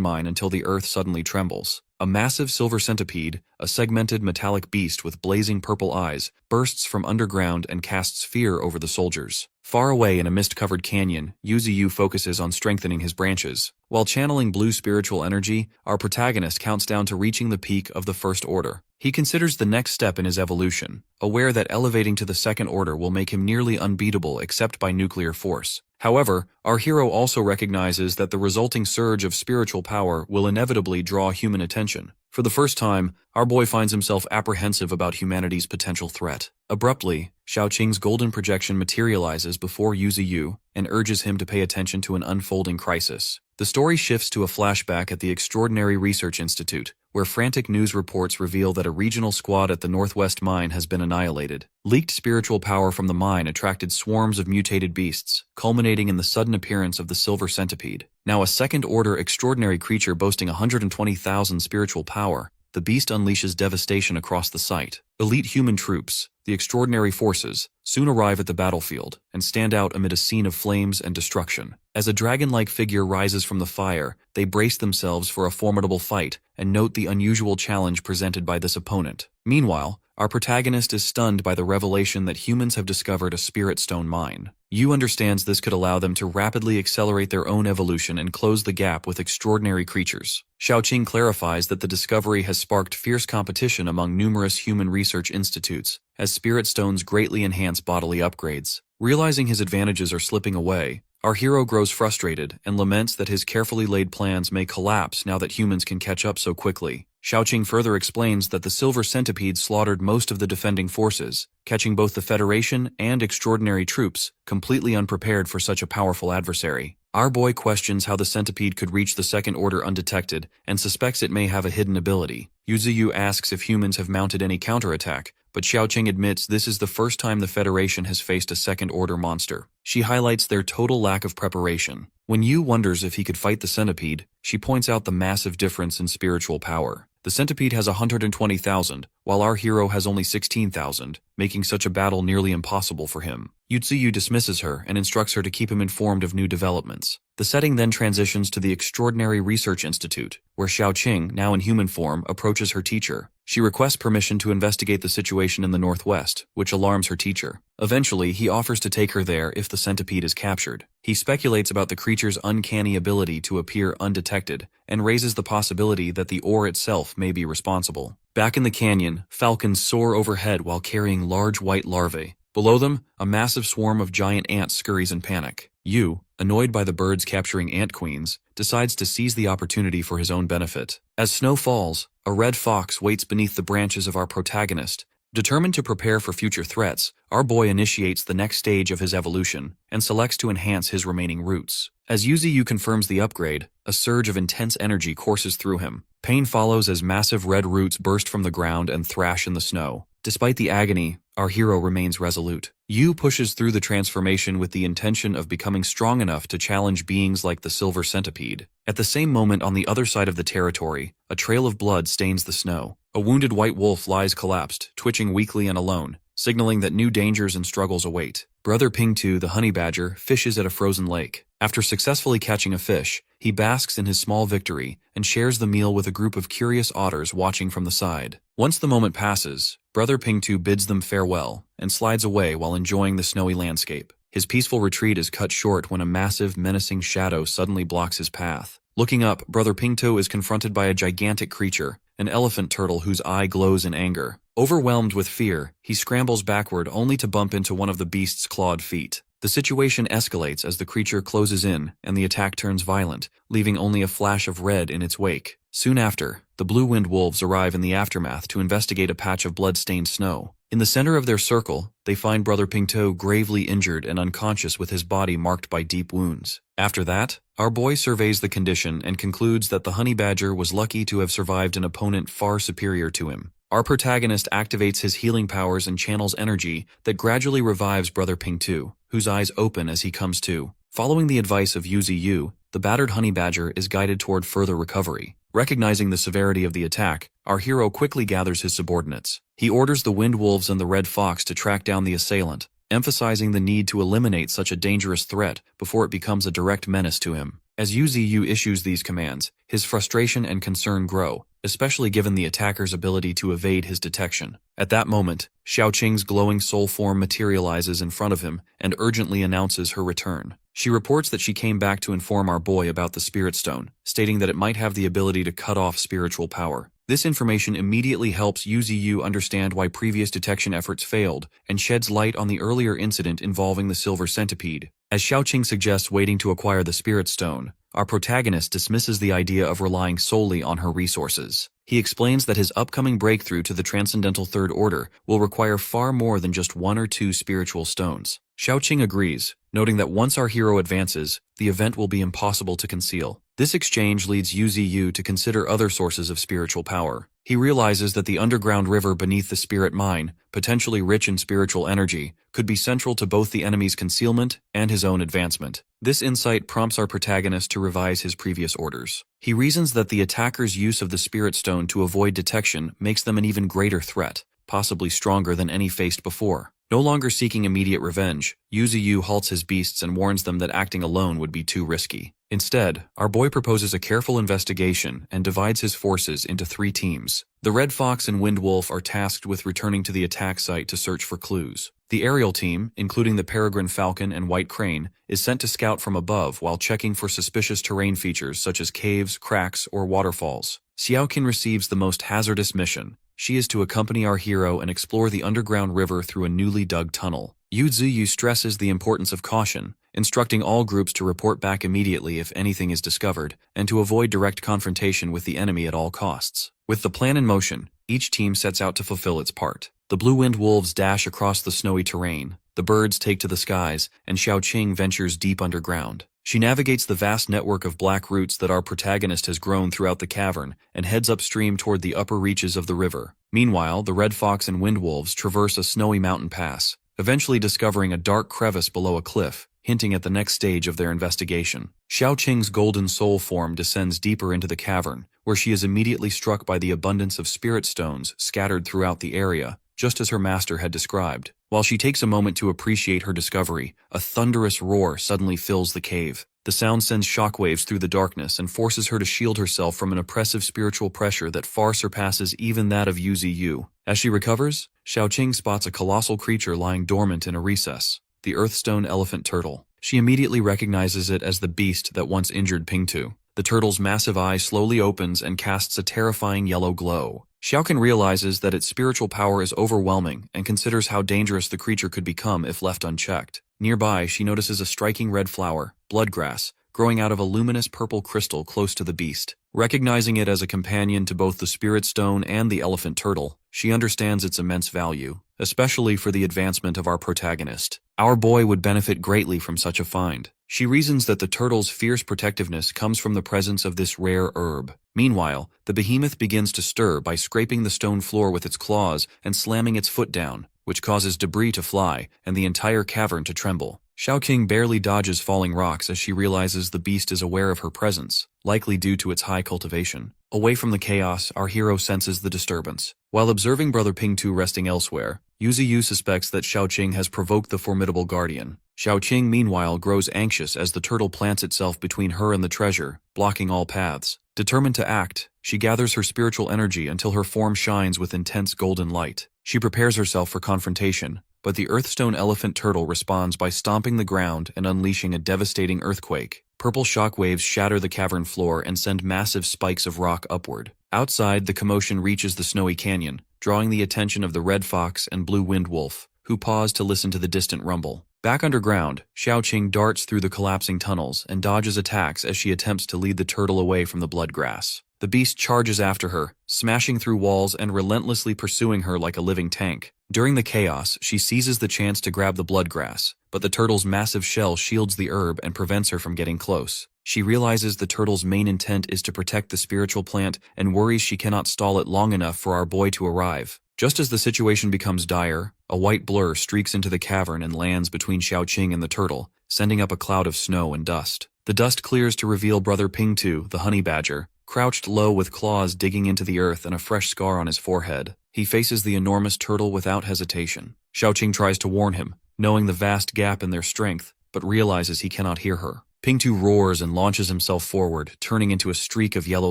mine until the earth suddenly trembles. A massive silver centipede, a segmented metallic beast with blazing purple eyes, bursts from underground and casts fear over the soldiers. Far away in a mist-covered canyon, Yuzu focuses on strengthening his branches. While channeling blue spiritual energy, our protagonist counts down to reaching the peak of the First Order. He considers the next step in his evolution, aware that elevating to the Second Order will make him nearly unbeatable except by nuclear force. However, our hero also recognizes that the resulting surge of spiritual power will inevitably draw human attention. For the first time, our boy finds himself apprehensive about humanity's potential threat. Abruptly, Xiaoqing's golden projection materializes before Yuzu and urges him to pay attention to an unfolding crisis. The story shifts to a flashback at the Extraordinary Research Institute, where frantic news reports reveal that a regional squad at the Northwest Mine has been annihilated. Leaked spiritual power from the mine attracted swarms of mutated beasts, culminating in the sudden appearance of the Silver Centipede. Now a second-order extraordinary creature boasting 120,000 spiritual power, the beast unleashes devastation across the site. Elite human troops, the Extraordinary Forces, soon arrive at the battlefield and stand out amid a scene of flames and destruction. As a dragon-like figure rises from the fire, they brace themselves for a formidable fight and note the unusual challenge presented by this opponent. Meanwhile, our protagonist is stunned by the revelation that humans have discovered a spirit stone mine. Yu understands this could allow them to rapidly accelerate their own evolution and close the gap with extraordinary creatures. Xiaoqing clarifies that the discovery has sparked fierce competition among numerous human research institutes, as spirit stones greatly enhance bodily upgrades. Realizing his advantages are slipping away, our hero grows frustrated and laments that his carefully laid plans may collapse now that humans can catch up so quickly. Xiaoqing further explains that the Silver Centipede slaughtered most of the defending forces, catching both the Federation and extraordinary troops, completely unprepared for such a powerful adversary. Our boy questions how the centipede could reach the Second Order undetected and suspects it may have a hidden ability. Yuzu asks if humans have mounted any counterattack, but Xiaoqing admits this is the first time the Federation has faced a Second Order monster. She highlights their total lack of preparation. When Yu wonders if he could fight the centipede, she points out the massive difference in spiritual power. The centipede has 120,000, while our hero has only 16,000, making such a battle nearly impossible for him. Yuzu dismisses her and instructs her to keep him informed of new developments. The setting then transitions to the Extraordinary Research Institute, where Xiaoqing, now in human form, approaches her teacher. She requests permission to investigate the situation in the Northwest, which alarms her teacher. Eventually, he offers to take her there if the centipede is captured. He speculates about the creature's uncanny ability to appear undetected, and raises the possibility that the ore itself may be responsible. Back in the canyon, falcons soar overhead while carrying large white larvae. Below them, a massive swarm of giant ants scurries in panic. Yu, annoyed by the birds capturing ant queens, decides to seize the opportunity for his own benefit. As snow falls, a red fox waits beneath the branches of our protagonist. Determined to prepare for future threats, our boy initiates the next stage of his evolution and selects to enhance his remaining roots. As Yuzu confirms the upgrade, a surge of intense energy courses through him. Pain follows as massive red roots burst from the ground and thrash in the snow. Despite the agony, our hero remains resolute. Yu pushes through the transformation with the intention of becoming strong enough to challenge beings like the Silver Centipede. At the same moment on the other side of the territory, a trail of blood stains the snow. A wounded white wolf lies collapsed, twitching weakly and alone, signaling that new dangers and struggles await. Brother Pingtu, the honey badger, fishes at a frozen lake. After successfully catching a fish, he basks in his small victory and shares the meal with a group of curious otters watching from the side. Once the moment passes, Brother Pingtu bids them farewell and slides away while enjoying the snowy landscape. His peaceful retreat is cut short when a massive, menacing shadow suddenly blocks his path. Looking up, Brother Pingtu is confronted by a gigantic creature, an elephant turtle whose eye glows in anger. Overwhelmed with fear, he scrambles backward only to bump into one of the beast's clawed feet. The situation escalates as the creature closes in and the attack turns violent, leaving only a flash of red in its wake. Soon after, the blue-winged wolves arrive in the aftermath to investigate a patch of blood-stained snow. In the center of their circle, they find Brother Pingtu gravely injured and unconscious with his body marked by deep wounds. After that, our boy surveys the condition and concludes that the honey badger was lucky to have survived an opponent far superior to him. Our protagonist activates his healing powers and channels energy that gradually revives Brother Pingtu, whose eyes open as he comes to. Following the advice of Yuzi Yu, the battered honey badger is guided toward further recovery. Recognizing the severity of the attack, our hero quickly gathers his subordinates. He orders the wind wolves and the red fox to track down the assailant, emphasizing the need to eliminate such a dangerous threat before it becomes a direct menace to him. As Yuzi Yu issues these commands, his frustration and concern grow, especially given the attacker's ability to evade his detection. At that moment, Xiaoqing's glowing soul form materializes in front of him and urgently announces her return. She reports that she came back to inform our boy about the Spirit Stone, stating that it might have the ability to cut off spiritual power. This information immediately helps Yuzi Yu understand why previous detection efforts failed and sheds light on the earlier incident involving the Silver Centipede. As Xiaoqing suggests waiting to acquire the Spirit Stone, our protagonist dismisses the idea of relying solely on her resources. He explains that his upcoming breakthrough to the Transcendental Third Order will require far more than just one or two spiritual stones. Xiaoqing agrees, noting that once our hero advances, the event will be impossible to conceal. This exchange leads Yuzi Yu to consider other sources of spiritual power. He realizes that the underground river beneath the spirit mine, potentially rich in spiritual energy, could be central to both the enemy's concealment and his own advancement. This insight prompts our protagonist to revise his previous orders. He reasons that the attacker's use of the Spirit Stone to avoid detection makes them an even greater threat, possibly stronger than any faced before. No longer seeking immediate revenge, Yuzi Yu halts his beasts and warns them that acting alone would be too risky. Instead, our boy proposes a careful investigation and divides his forces into 3 teams. The Red Fox and Wind Wolf are tasked with returning to the attack site to search for clues. The aerial team, including the Peregrine Falcon and White Crane, is sent to scout from above while checking for suspicious terrain features such as caves, cracks, or waterfalls. Xiaoqin receives the most hazardous mission. She is to accompany our hero and explore the underground river through a newly dug tunnel. Yuzi Yu stresses the importance of caution, instructing all groups to report back immediately if anything is discovered, and to avoid direct confrontation with the enemy at all costs. With the plan in motion, each team sets out to fulfill its part. The blue-winged wolves dash across the snowy terrain, the birds take to the skies, and Xiaoqing ventures deep underground. She navigates the vast network of black roots that our protagonist has grown throughout the cavern and heads upstream toward the upper reaches of the river. Meanwhile, the Red Fox and Wind Wolves traverse a snowy mountain pass, eventually discovering a dark crevice below a cliff, hinting at the next stage of their investigation. Xiaoqing's golden soul form descends deeper into the cavern, where she is immediately struck by the abundance of spirit stones scattered throughout the area, just as her master had described. While she takes a moment to appreciate her discovery, a thunderous roar suddenly fills the cave. The sound sends shockwaves through the darkness and forces her to shield herself from an oppressive spiritual pressure that far surpasses even that of Yuzi Yu. As she recovers, Xiaoqing spots a colossal creature lying dormant in a recess, the Earthstone elephant turtle. She immediately recognizes it as the beast that once injured Pingtu. The turtle's massive eye slowly opens and casts a terrifying yellow glow. Xiaoqin realizes that its spiritual power is overwhelming and considers how dangerous the creature could become if left unchecked. Nearby, she notices a striking red flower, bloodgrass, growing out of a luminous purple crystal close to the beast. Recognizing it as a companion to both the Spirit Stone and the elephant turtle, she understands its immense value, especially for the advancement of our protagonist. Our boy would benefit greatly from such a find. She reasons that the turtle's fierce protectiveness comes from the presence of this rare herb. Meanwhile, the behemoth begins to stir by scraping the stone floor with its claws and slamming its foot down, which causes debris to fly and the entire cavern to tremble. Xiaoqing barely dodges falling rocks as she realizes the beast is aware of her presence, likely due to its high cultivation. Away from the chaos, our hero senses the disturbance. While observing Brother Pingtu resting elsewhere, Yuzi Yu suspects that Xiaoqing has provoked the formidable guardian. Xiaoqing, meanwhile, grows anxious as the turtle plants itself between her and the treasure, blocking all paths. Determined to act, she gathers her spiritual energy until her form shines with intense golden light. She prepares herself for confrontation, but the Earthstone elephant turtle responds by stomping the ground and unleashing a devastating earthquake. Purple shock waves shatter the cavern floor and send massive spikes of rock upward. Outside, the commotion reaches the snowy canyon, drawing the attention of the red fox and blue wind wolf, who pause to listen to the distant rumble. Back underground, Xiaoqing darts through the collapsing tunnels and dodges attacks as she attempts to lead the turtle away from the bloodgrass. The beast charges after her, smashing through walls and relentlessly pursuing her like a living tank. During the chaos, she seizes the chance to grab the bloodgrass, but the turtle's massive shell shields the herb and prevents her from getting close. She realizes the turtle's main intent is to protect the spiritual plant and worries she cannot stall it long enough for our boy to arrive. Just as the situation becomes dire, a white blur streaks into the cavern and lands between Xiaoqing and the turtle, sending up a cloud of snow and dust. The dust clears to reveal Brother Pingtu, the honey badger, crouched low with claws digging into the earth and a fresh scar on his forehead. He faces the enormous turtle without hesitation. Xiaoqing tries to warn him, knowing the vast gap in their strength, but realizes he cannot hear her. Pingtu roars and launches himself forward, turning into a streak of yellow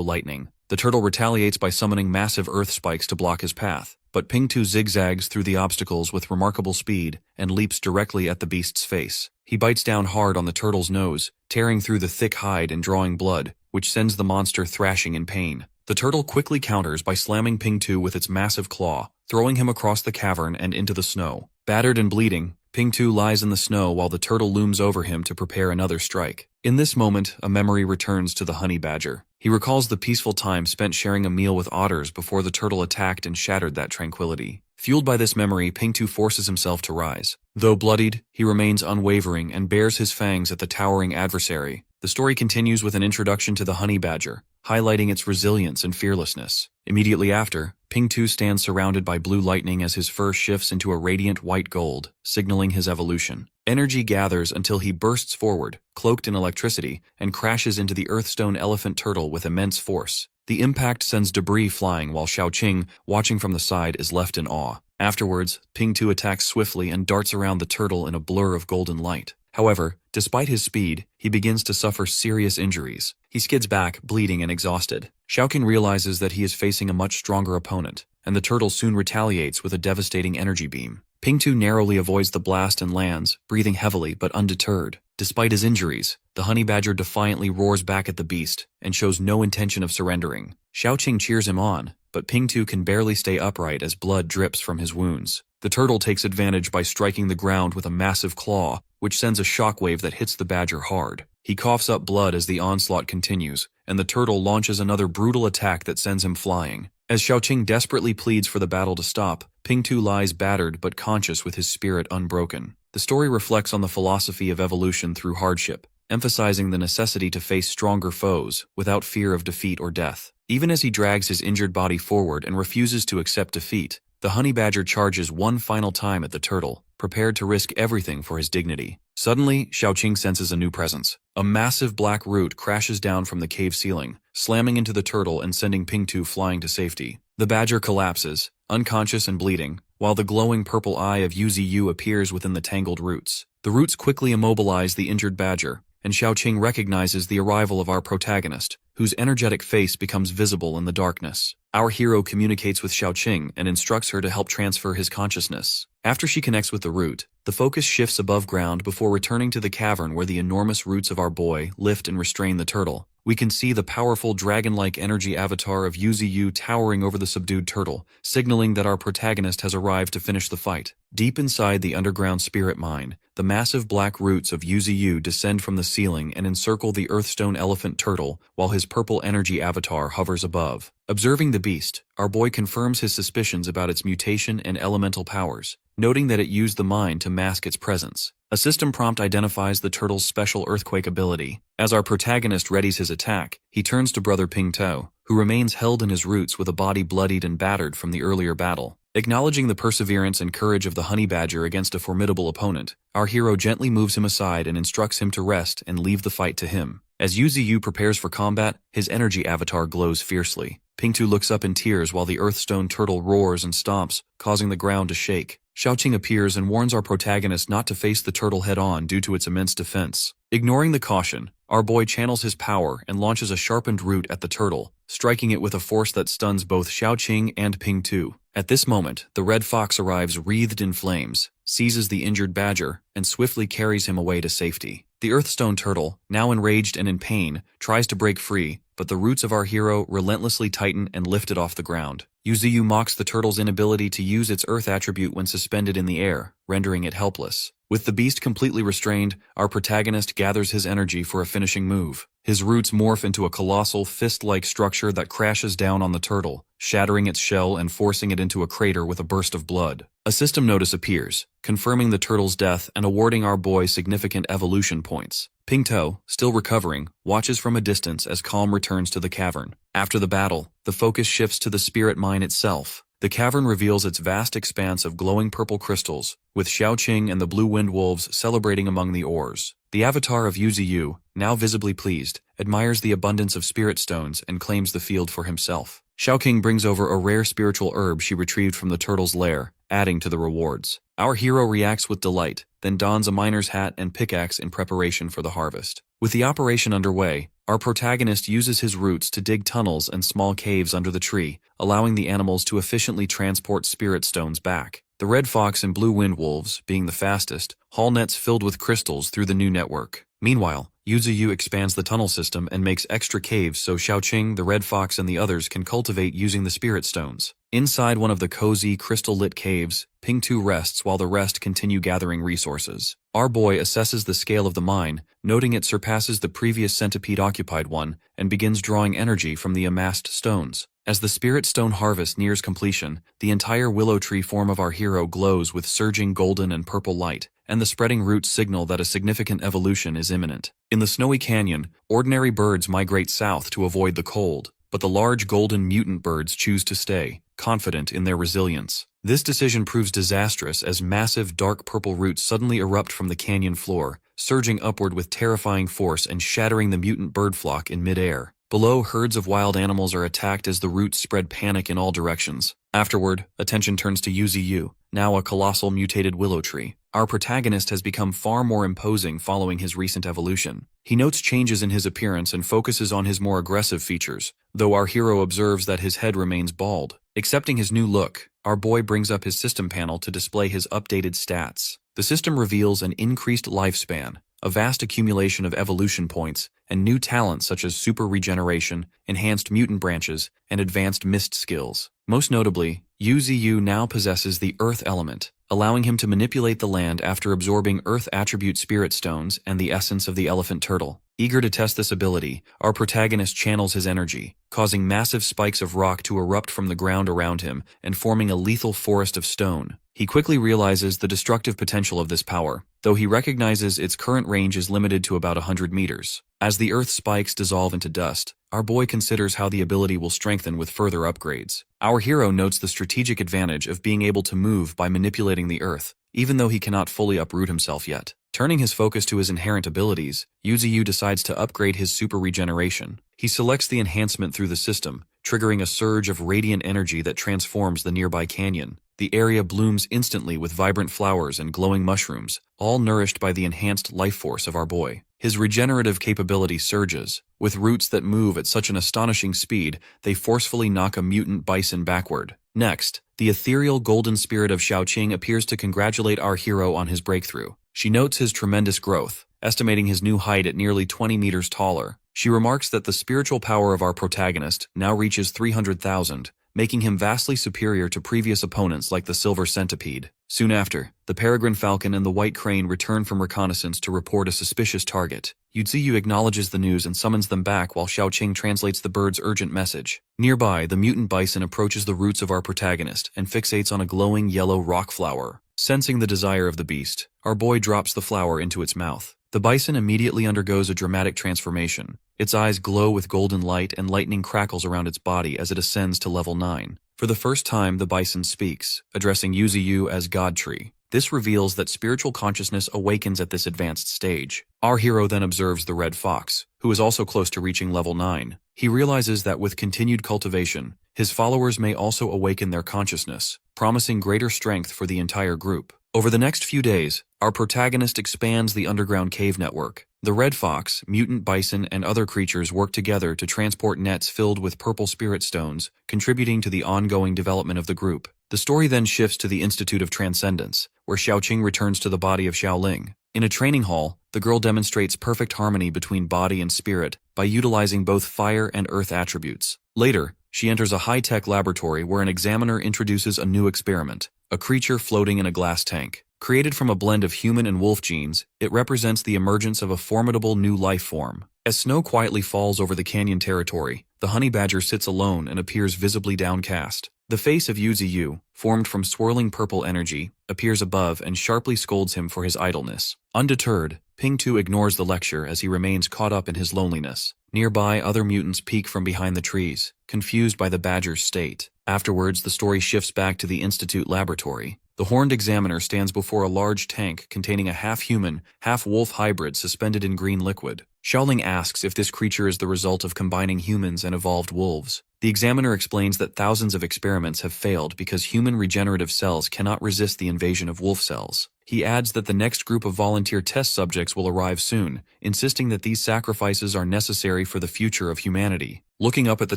lightning. The turtle retaliates by summoning massive earth spikes to block his path, but Pingtu zigzags through the obstacles with remarkable speed and leaps directly at the beast's face. He bites down hard on the turtle's nose, tearing through the thick hide and drawing blood, which sends the monster thrashing in pain. The turtle quickly counters by slamming Pingtu with its massive claw, throwing him across the cavern and into the snow. Battered and bleeding, Pingtu lies in the snow while the turtle looms over him to prepare another strike. In this moment, a memory returns to the honey badger. He recalls the peaceful time spent sharing a meal with otters before the turtle attacked and shattered that tranquility. Fueled by this memory, Pingtu forces himself to rise. Though bloodied, he remains unwavering and bares his fangs at the towering adversary. The story continues with an introduction to the honey badger, highlighting its resilience and fearlessness. Immediately after, Pingtu stands surrounded by blue lightning as his fur shifts into a radiant white gold, signaling his evolution. Energy gathers until he bursts forward, cloaked in electricity, and crashes into the Earthstone elephant turtle with immense force. The impact sends debris flying while Xiaoqing, watching from the side, is left in awe. Afterwards, Pingtu attacks swiftly and darts around the turtle in a blur of golden light. However, despite his speed, he begins to suffer serious injuries. He skids back, bleeding and exhausted. Xiaoqing realizes that he is facing a much stronger opponent, and the turtle soon retaliates with a devastating energy beam. Pingtu narrowly avoids the blast and lands, breathing heavily but undeterred. Despite his injuries, the honey badger defiantly roars back at the beast and shows no intention of surrendering. Xiaoqing cheers him on, but Pingtu can barely stay upright as blood drips from his wounds. The turtle takes advantage by striking the ground with a massive claw, which sends a shockwave that hits the badger hard. He coughs up blood as the onslaught continues, and the turtle launches another brutal attack that sends him flying. As Xiaoqing desperately pleads for the battle to stop, Pingtu lies battered but conscious with his spirit unbroken. The story reflects on the philosophy of evolution through hardship, emphasizing the necessity to face stronger foes without fear of defeat or death. Even as he drags his injured body forward and refuses to accept defeat, the honey badger charges one final time at the turtle, prepared to risk everything for his dignity. Suddenly, Xiaoqing senses a new presence. A massive black root crashes down from the cave ceiling, slamming into the turtle and sending Pingtu flying to safety. The badger collapses, unconscious and bleeding, while the glowing purple eye of Yuziyu appears within the tangled roots. The roots quickly immobilize the injured badger, and Xiaoqing recognizes the arrival of our protagonist, whose energetic face becomes visible in the darkness. Our hero communicates with Xiaoqing and instructs her to help transfer his consciousness. After she connects with the root, the focus shifts above ground before returning to the cavern where the enormous roots of our boy lift and restrain the turtle. We can see the powerful dragon-like energy avatar of Yuziyu towering over the subdued turtle, signaling that our protagonist has arrived to finish the fight. Deep inside the underground spirit mine, the massive black roots of Yuziyu descend from the ceiling and encircle the Earthstone elephant turtle, while his purple energy avatar hovers above. Observing the beast, our boy confirms his suspicions about its mutation and elemental powers, noting that it used the mine to mask its presence. A system prompt identifies the turtle's special earthquake ability. As our protagonist readies his attack, he turns to Brother Pingtu, who remains held in his roots with a body bloodied and battered from the earlier battle. Acknowledging the perseverance and courage of the honey badger against a formidable opponent, our hero gently moves him aside and instructs him to rest and leave the fight to him. As Yuziyu prepares for combat, his energy avatar glows fiercely. Pingtu looks up in tears while the Earthstone turtle roars and stomps, causing the ground to shake. Xiaoqing appears and warns our protagonist not to face the turtle head-on due to its immense defense. Ignoring the caution, our boy channels his power and launches a sharpened root at the turtle, striking it with a force that stuns both Xiaoqing and Pingtu. At this moment, the red fox arrives wreathed in flames, seizes the injured badger, and swiftly carries him away to safety. The Earthstone turtle, now enraged and in pain, tries to break free, but the roots of our hero relentlessly tighten and lift it off the ground. Yuzuyu mocks the turtle's inability to use its earth attribute when suspended in the air, rendering it helpless. With the beast completely restrained, our protagonist gathers his energy for a finishing move. His roots morph into a colossal fist-like structure that crashes down on the turtle, shattering its shell and forcing it into a crater with a burst of blood. A system notice appears, confirming the turtle's death and awarding our boy significant evolution points. Pingto, still recovering, watches from a distance as calm returns to the cavern. After the battle, the focus shifts to the spirit mine itself. The cavern reveals its vast expanse of glowing purple crystals, with Xiaoqing and the blue wind wolves celebrating among the ores. The avatar of Yuzuyu, now visibly pleased, admires the abundance of spirit stones and claims the field for himself. Xiaoqing brings over a rare spiritual herb she retrieved from the turtle's lair, adding to the rewards. Our hero reacts with delight, then dons a miner's hat and pickaxe in preparation for the harvest. With the operation underway, our protagonist uses his roots to dig tunnels and small caves under the tree, allowing the animals to efficiently transport spirit stones back. The red fox and blue wind wolves, being the fastest, haul nets filled with crystals through the new network. Meanwhile, Yuzuyu expands the tunnel system and makes extra caves so Xiaoqing, the red fox, and the others can cultivate using the spirit stones. Inside one of the cozy, crystal-lit caves, Pingtu rests while the rest continue gathering resources. Our boy assesses the scale of the mine, noting it surpasses the previous centipede-occupied one, and begins drawing energy from the amassed stones. As the spirit stone harvest nears completion, the entire willow tree form of our hero glows with surging golden and purple light, and the spreading roots signal that a significant evolution is imminent. In the snowy canyon, ordinary birds migrate south to avoid the cold, but the large golden mutant birds choose to stay, confident in their resilience. This decision proves disastrous as massive dark purple roots suddenly erupt from the canyon floor, surging upward with terrifying force and shattering the mutant bird flock in midair. Below, herds of wild animals are attacked as the roots spread panic in all directions. Afterward, attention turns to Yuzuyu, now a colossal mutated willow tree. Our protagonist has become far more imposing following his recent evolution. He notes changes in his appearance and focuses on his more aggressive features, though our hero observes that his head remains bald. Accepting his new look, our boy brings up his system panel to display his updated stats. The system reveals an increased lifespan, a vast accumulation of evolution points, and new talents such as super regeneration, enhanced mutant branches, and advanced mist skills. Most notably, Yuzuyu now possesses the Earth element, allowing him to manipulate the land after absorbing Earth attribute spirit stones and the essence of the elephant turtle. Eager to test this ability, our protagonist channels his energy, causing massive spikes of rock to erupt from the ground around him and forming a lethal forest of stone. He quickly realizes the destructive potential of this power, though he recognizes its current range is limited to about 100 meters. As the earth spikes dissolve into dust, our boy considers how the ability will strengthen with further upgrades. Our hero notes the strategic advantage of being able to move by manipulating the earth, even though he cannot fully uproot himself yet. Turning his focus to his inherent abilities, Yuzuyu decides to upgrade his super regeneration. He selects the enhancement through the system, triggering a surge of radiant energy that transforms the nearby canyon. The area blooms instantly with vibrant flowers and glowing mushrooms, all nourished by the enhanced life force of our boy. His regenerative capability surges. With roots that move at such an astonishing speed, they forcefully knock a mutant bison backward. Next, the ethereal golden spirit of Xiaoqing appears to congratulate our hero on his breakthrough. She notes his tremendous growth, estimating his new height at nearly 20 meters taller. She remarks that the spiritual power of our protagonist now reaches 300,000, making him vastly superior to previous opponents like the silver centipede. Soon after, the peregrine falcon and the white crane return from reconnaissance to report a suspicious target. Yuzuyu acknowledges the news and summons them back while Xiaoqing translates the bird's urgent message. Nearby, the mutant bison approaches the roots of our protagonist and fixates on a glowing yellow rock flower. Sensing the desire of the beast, our boy drops the flower into its mouth. The bison immediately undergoes a dramatic transformation. Its eyes glow with golden light and lightning crackles around its body as it ascends to level 9. For the first time, the bison speaks, addressing Yuzuyu as God Tree. This reveals that spiritual consciousness awakens at this advanced stage. Our hero then observes the red fox, who is also close to reaching level 9. He realizes that with continued cultivation, his followers may also awaken their consciousness, promising greater strength for the entire group. Over the next few days, our protagonist expands the underground cave network. The red fox, mutant bison, and other creatures work together to transport nets filled with purple spirit stones, contributing to the ongoing development of the group. The story then shifts to the Institute of Transcendence, where Xiaoqing returns to the body of Xiaoling. In a training hall, the girl demonstrates perfect harmony between body and spirit by utilizing both fire and earth attributes. Later, she enters a high-tech laboratory where an examiner introduces a new experiment, a creature floating in a glass tank. Created from a blend of human and wolf genes, it represents the emergence of a formidable new life form. As snow quietly falls over the canyon territory, the honey badger sits alone and appears visibly downcast. The face of Yu Ziyu, formed from swirling purple energy, appears above and sharply scolds him for his idleness. Undeterred, Ping-Tu ignores the lecture as he remains caught up in his loneliness. Nearby, other mutants peek from behind the trees, confused by the badger's state. Afterwards, the story shifts back to the Institute laboratory. The horned examiner stands before a large tank containing a half-human, half-wolf hybrid suspended in green liquid. Xiaoling asks if this creature is the result of combining humans and evolved wolves. The examiner explains that thousands of experiments have failed because human regenerative cells cannot resist the invasion of wolf cells. He adds that the next group of volunteer test subjects will arrive soon, insisting that these sacrifices are necessary for the future of humanity. Looking up at the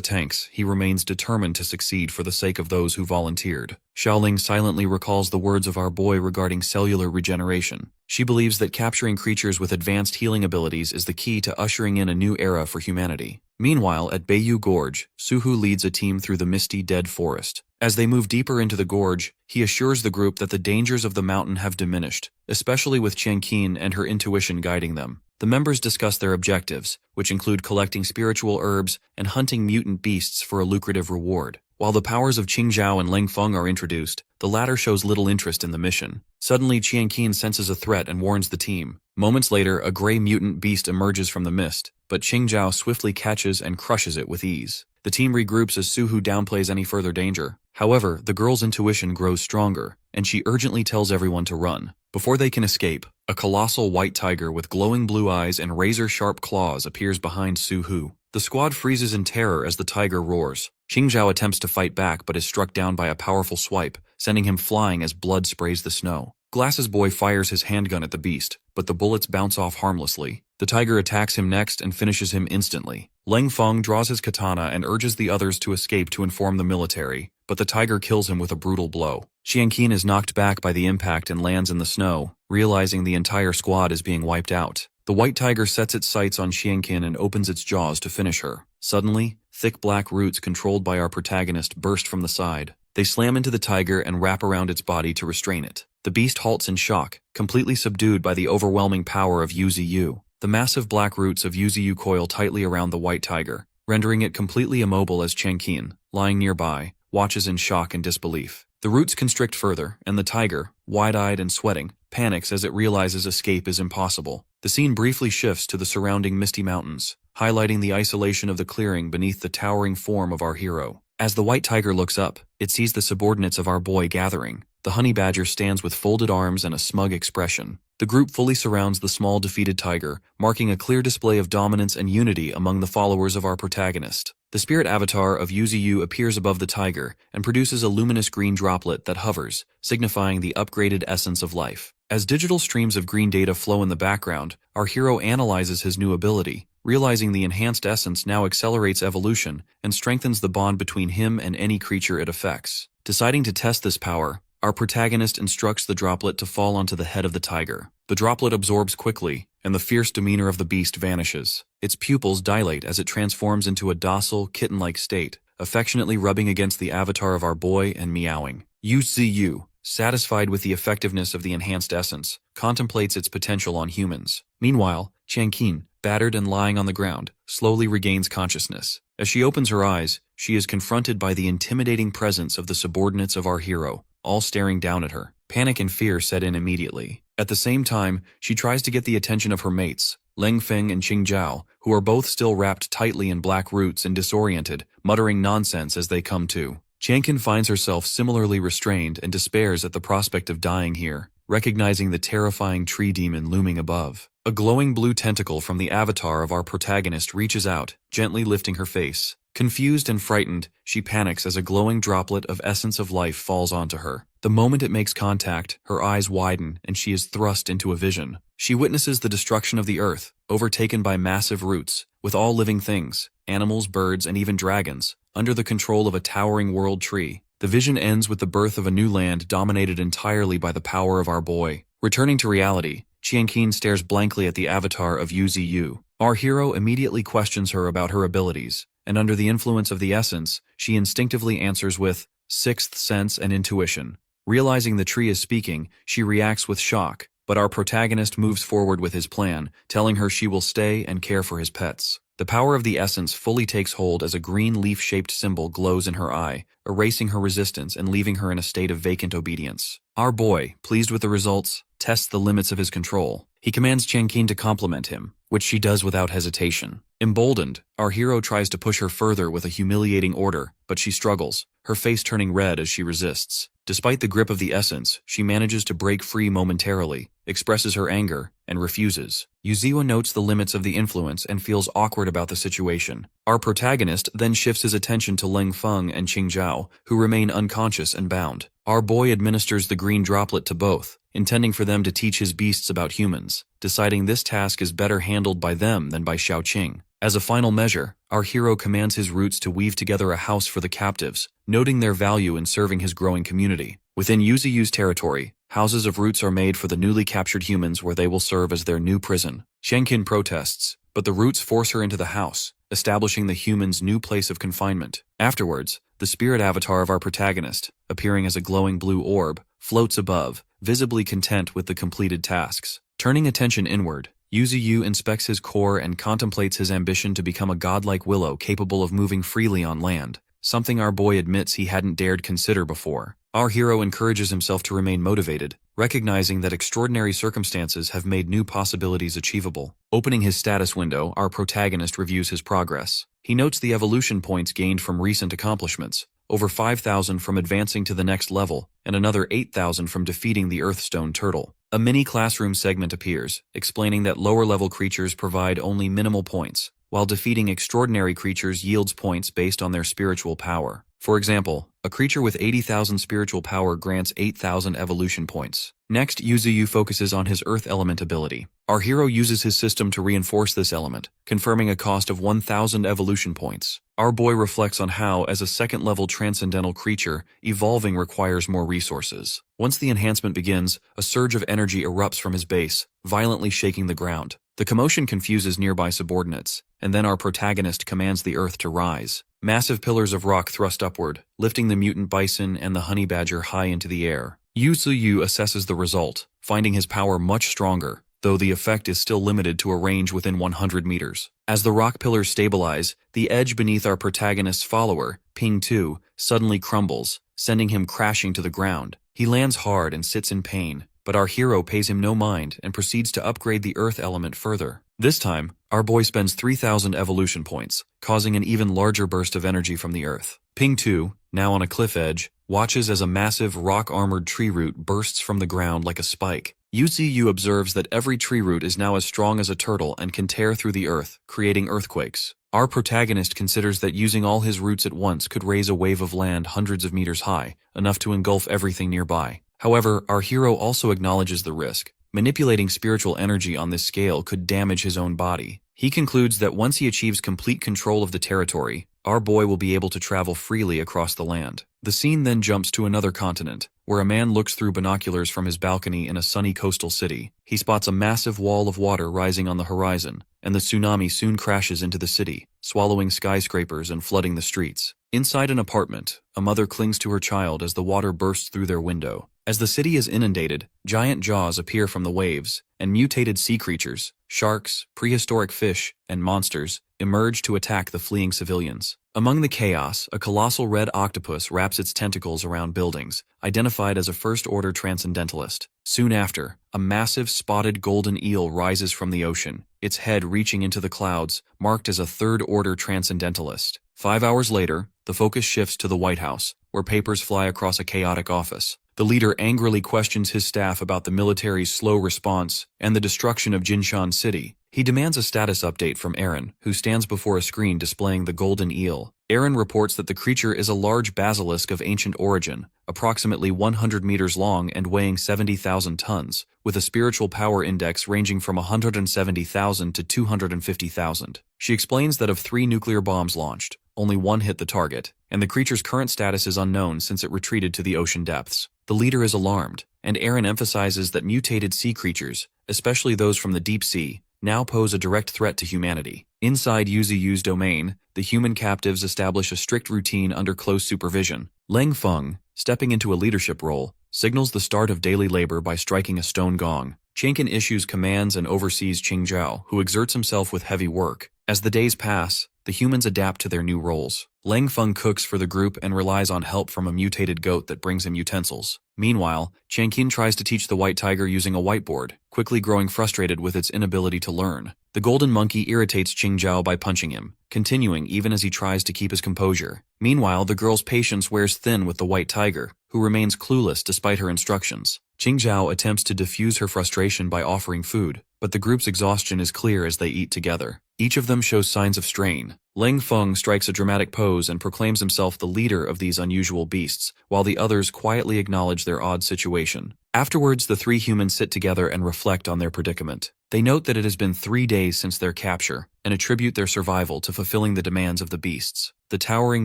tanks, he remains determined to succeed for the sake of those who volunteered. Xiaoling silently recalls the words of our boy regarding cellular regeneration. She believes that capturing creatures with advanced healing abilities is the key to ushering in a new era for humanity. Meanwhile, at Beiyu Gorge, Suhu leads a team through the misty, dead forest. As they move deeper into the gorge, he assures the group that the dangers of the mountain have diminished, especially with Qianqin and her intuition guiding them. The members discuss their objectives, which include collecting spiritual herbs and hunting mutant beasts for a lucrative reward. While the powers of Qingzhao and Leng Feng are introduced, the latter shows little interest in the mission. Suddenly, Qianqin senses a threat and warns the team. Moments later, a gray mutant beast emerges from the mist, but Qingzhao swiftly catches and crushes it with ease. The team regroups as Suhu downplays any further danger. However, the girl's intuition grows stronger, and she urgently tells everyone to run. Before they can escape, a colossal white tiger with glowing blue eyes and razor-sharp claws appears behind Suhu. The squad freezes in terror as the tiger roars. Qingzhao attempts to fight back but is struck down by a powerful swipe, sending him flying as blood sprays the snow. Glasses Boy fires his handgun at the beast, but the bullets bounce off harmlessly. The tiger attacks him next and finishes him instantly. Leng Feng draws his katana and urges the others to escape to inform the military, but the tiger kills him with a brutal blow. Qianqin is knocked back by the impact and lands in the snow, realizing the entire squad is being wiped out. The white tiger sets its sights on Qianqin and opens its jaws to finish her. Suddenly, thick black roots controlled by our protagonist burst from the side. They slam into the tiger and wrap around its body to restrain it. The beast halts in shock, completely subdued by the overwhelming power of Yu Ziyu. The massive black roots of Yu Ziyu coil tightly around the white tiger, rendering it completely immobile as Qianqin, lying nearby, watches in shock and disbelief. The roots constrict further, and the tiger, wide-eyed and sweating, panics as it realizes escape is impossible. The scene briefly shifts to the surrounding misty mountains, highlighting the isolation of the clearing beneath the towering form of our hero. As the white tiger looks up, it sees the subordinates of our boy gathering. The honey badger stands with folded arms and a smug expression. The group fully surrounds the small defeated tiger, marking a clear display of dominance and unity among the followers of our protagonist. The spirit avatar of Yu Ziyu appears above the tiger and produces a luminous green droplet that hovers, signifying the upgraded essence of life. As digital streams of green data flow in the background, our hero analyzes his new ability, realizing the enhanced essence now accelerates evolution and strengthens the bond between him and any creature it affects. Deciding to test this power, our protagonist instructs the droplet to fall onto the head of the tiger. The droplet absorbs quickly, and the fierce demeanor of the beast vanishes. Its pupils dilate as it transforms into a docile, kitten-like state, affectionately rubbing against the avatar of our boy and meowing. Yu Ziyu, satisfied with the effectiveness of the enhanced essence, contemplates its potential on humans. Meanwhile, Qianqin, battered and lying on the ground, slowly regains consciousness. As she opens her eyes, she is confronted by the intimidating presence of the subordinates of our hero, all staring down at her. Panic and fear set in immediately. At the same time, she tries to get the attention of her mates, Leng Feng and Qingzhao, who are both still wrapped tightly in black roots and disoriented, muttering nonsense as they come to. Qianqin finds herself similarly restrained and despairs at the prospect of dying here, recognizing the terrifying tree demon looming above. A glowing blue tentacle from the avatar of our protagonist reaches out, gently lifting her face. Confused and frightened, she panics as a glowing droplet of essence of life falls onto her. The moment it makes contact, her eyes widen and she is thrust into a vision. She witnesses the destruction of the earth, overtaken by massive roots, with all living things, animals, birds, and even dragons, under the control of a towering world tree. The vision ends with the birth of a new land dominated entirely by the power of our boy. Returning to reality, Qianqin stares blankly at the avatar of Yu Ziyu. Our hero immediately questions her about her abilities, and under the influence of the essence, she instinctively answers with sixth sense and intuition. Realizing the tree is speaking, she reacts with shock, but our protagonist moves forward with his plan, telling her she will stay and care for his pets. The power of the essence fully takes hold as a green leaf-shaped symbol glows in her eye, erasing her resistance and leaving her in a state of vacant obedience. Our boy, pleased with the results, tests the limits of his control. He commands Qianqin to compliment him, which she does without hesitation. Emboldened, our hero tries to push her further with a humiliating order, but she struggles, her face turning red as she resists. Despite the grip of the essence, she manages to break free momentarily, expresses her anger, and refuses. Yuziwa notes the limits of the influence and feels awkward about the situation. Our protagonist then shifts his attention to Leng Feng and Qing Zhao, who remain unconscious and bound. Our boy administers the green droplet to both, intending for them to teach his beasts about humans, deciding this task is better handled by them than by Xiaoqing. As a final measure, our hero commands his roots to weave together a house for the captives, noting their value in serving his growing community. Within Yuziyu's territory, houses of roots are made for the newly captured humans where they will serve as their new prison. Qianqin protests, but the roots force her into the house, establishing the humans' new place of confinement. Afterwards, the spirit avatar of our protagonist, appearing as a glowing blue orb, floats above, visibly content with the completed tasks. Turning attention inward, Yuziyu inspects his core and contemplates his ambition to become a godlike willow capable of moving freely on land, something our boy admits he hadn't dared consider before. Our hero encourages himself to remain motivated, recognizing that extraordinary circumstances have made new possibilities achievable. Opening his status window, our protagonist reviews his progress. He notes the evolution points gained from recent accomplishments, over 5,000 from advancing to the next level, and another 8,000 from defeating the Earthstone turtle. A mini classroom segment appears, explaining that lower-level creatures provide only minimal points, while defeating extraordinary creatures yields points based on their spiritual power. For example, a creature with 80,000 spiritual power grants 8,000 evolution points. Next, Yuziyu focuses on his earth element ability. Our hero uses his system to reinforce this element, confirming a cost of 1,000 evolution points. Our boy reflects on how, as a second-level transcendental creature, evolving requires more resources. Once the enhancement begins, a surge of energy erupts from his base, violently shaking the ground. The commotion confuses nearby subordinates, and then our protagonist commands the earth to rise. Massive pillars of rock thrust upward, lifting the mutant bison and the honey badger high into the air. Yu Ziyu assesses the result, finding his power much stronger, though the effect is still limited to a range within 100 meters. As the rock pillars stabilize, the edge beneath our protagonist's follower, Ping 2, suddenly crumbles, sending him crashing to the ground. He lands hard and sits in pain, but our hero pays him no mind and proceeds to upgrade the earth element further. This time, our boy spends 3,000 evolution points, causing an even larger burst of energy from the earth. Ping 2, now on a cliff edge, watches as a massive rock-armored tree root bursts from the ground like a spike. Yu Ziyu observes that every tree root is now as strong as a turtle and can tear through the earth, creating earthquakes. Our protagonist considers that using all his roots at once could raise a wave of land hundreds of meters high, enough to engulf everything nearby. However, our hero also acknowledges the risk. Manipulating spiritual energy on this scale could damage his own body. He concludes that once he achieves complete control of the territory, our boy will be able to travel freely across the land. The scene then jumps to another continent, where a man looks through binoculars from his balcony in a sunny coastal city. He spots a massive wall of water rising on the horizon, and the tsunami soon crashes into the city, swallowing skyscrapers and flooding the streets. Inside an apartment, a mother clings to her child as the water bursts through their window. As the city is inundated, giant jaws appear from the waves, and mutated sea creatures, sharks, prehistoric fish, and monsters, emerge to attack the fleeing civilians. Among the chaos, a colossal red octopus wraps its tentacles around buildings, identified as a first-order transcendentalist. Soon after, a massive spotted golden eel rises from the ocean, its head reaching into the clouds, marked as a third-order transcendentalist. 5 hours later, the focus shifts to the White House, where papers fly across a chaotic office. The leader angrily questions his staff about the military's slow response and the destruction of Jinshan City. He demands a status update from Aaron, who stands before a screen displaying the golden eel. Aaron reports that the creature is a large basilisk of ancient origin, approximately 100 meters long and weighing 70,000 tons, with a spiritual power index ranging from 170,000 to 250,000. She explains that of 3 nuclear bombs launched, only one hit the target, and the creature's current status is unknown since it retreated to the ocean depths. The leader is alarmed, and Aaron emphasizes that mutated sea creatures, especially those from the deep sea, now pose a direct threat to humanity. Inside Yuzuyu's domain, the human captives establish a strict routine under close supervision. Leng Feng, stepping into a leadership role, signals the start of daily labor by striking a stone gong. Chinkin issues commands and oversees Qingzhao, who exerts himself with heavy work. As the days pass, the humans adapt to their new roles. Leng Feng cooks for the group and relies on help from a mutated goat that brings him utensils. Meanwhile, Changqin tries to teach the white tiger using a whiteboard, quickly growing frustrated with its inability to learn. The golden monkey irritates Qingzhao by punching him, continuing even as he tries to keep his composure. Meanwhile, the girl's patience wears thin with the white tiger, who remains clueless despite her instructions. Qingzhao attempts to diffuse her frustration by offering food, but the group's exhaustion is clear as they eat together. Each of them shows signs of strain. Leng Feng strikes a dramatic pose and proclaims himself the leader of these unusual beasts, while the others quietly acknowledge their odd situation. Afterwards, the three humans sit together and reflect on their predicament. They note that it has been 3 days since their capture, and attribute their survival to fulfilling the demands of the beasts. The towering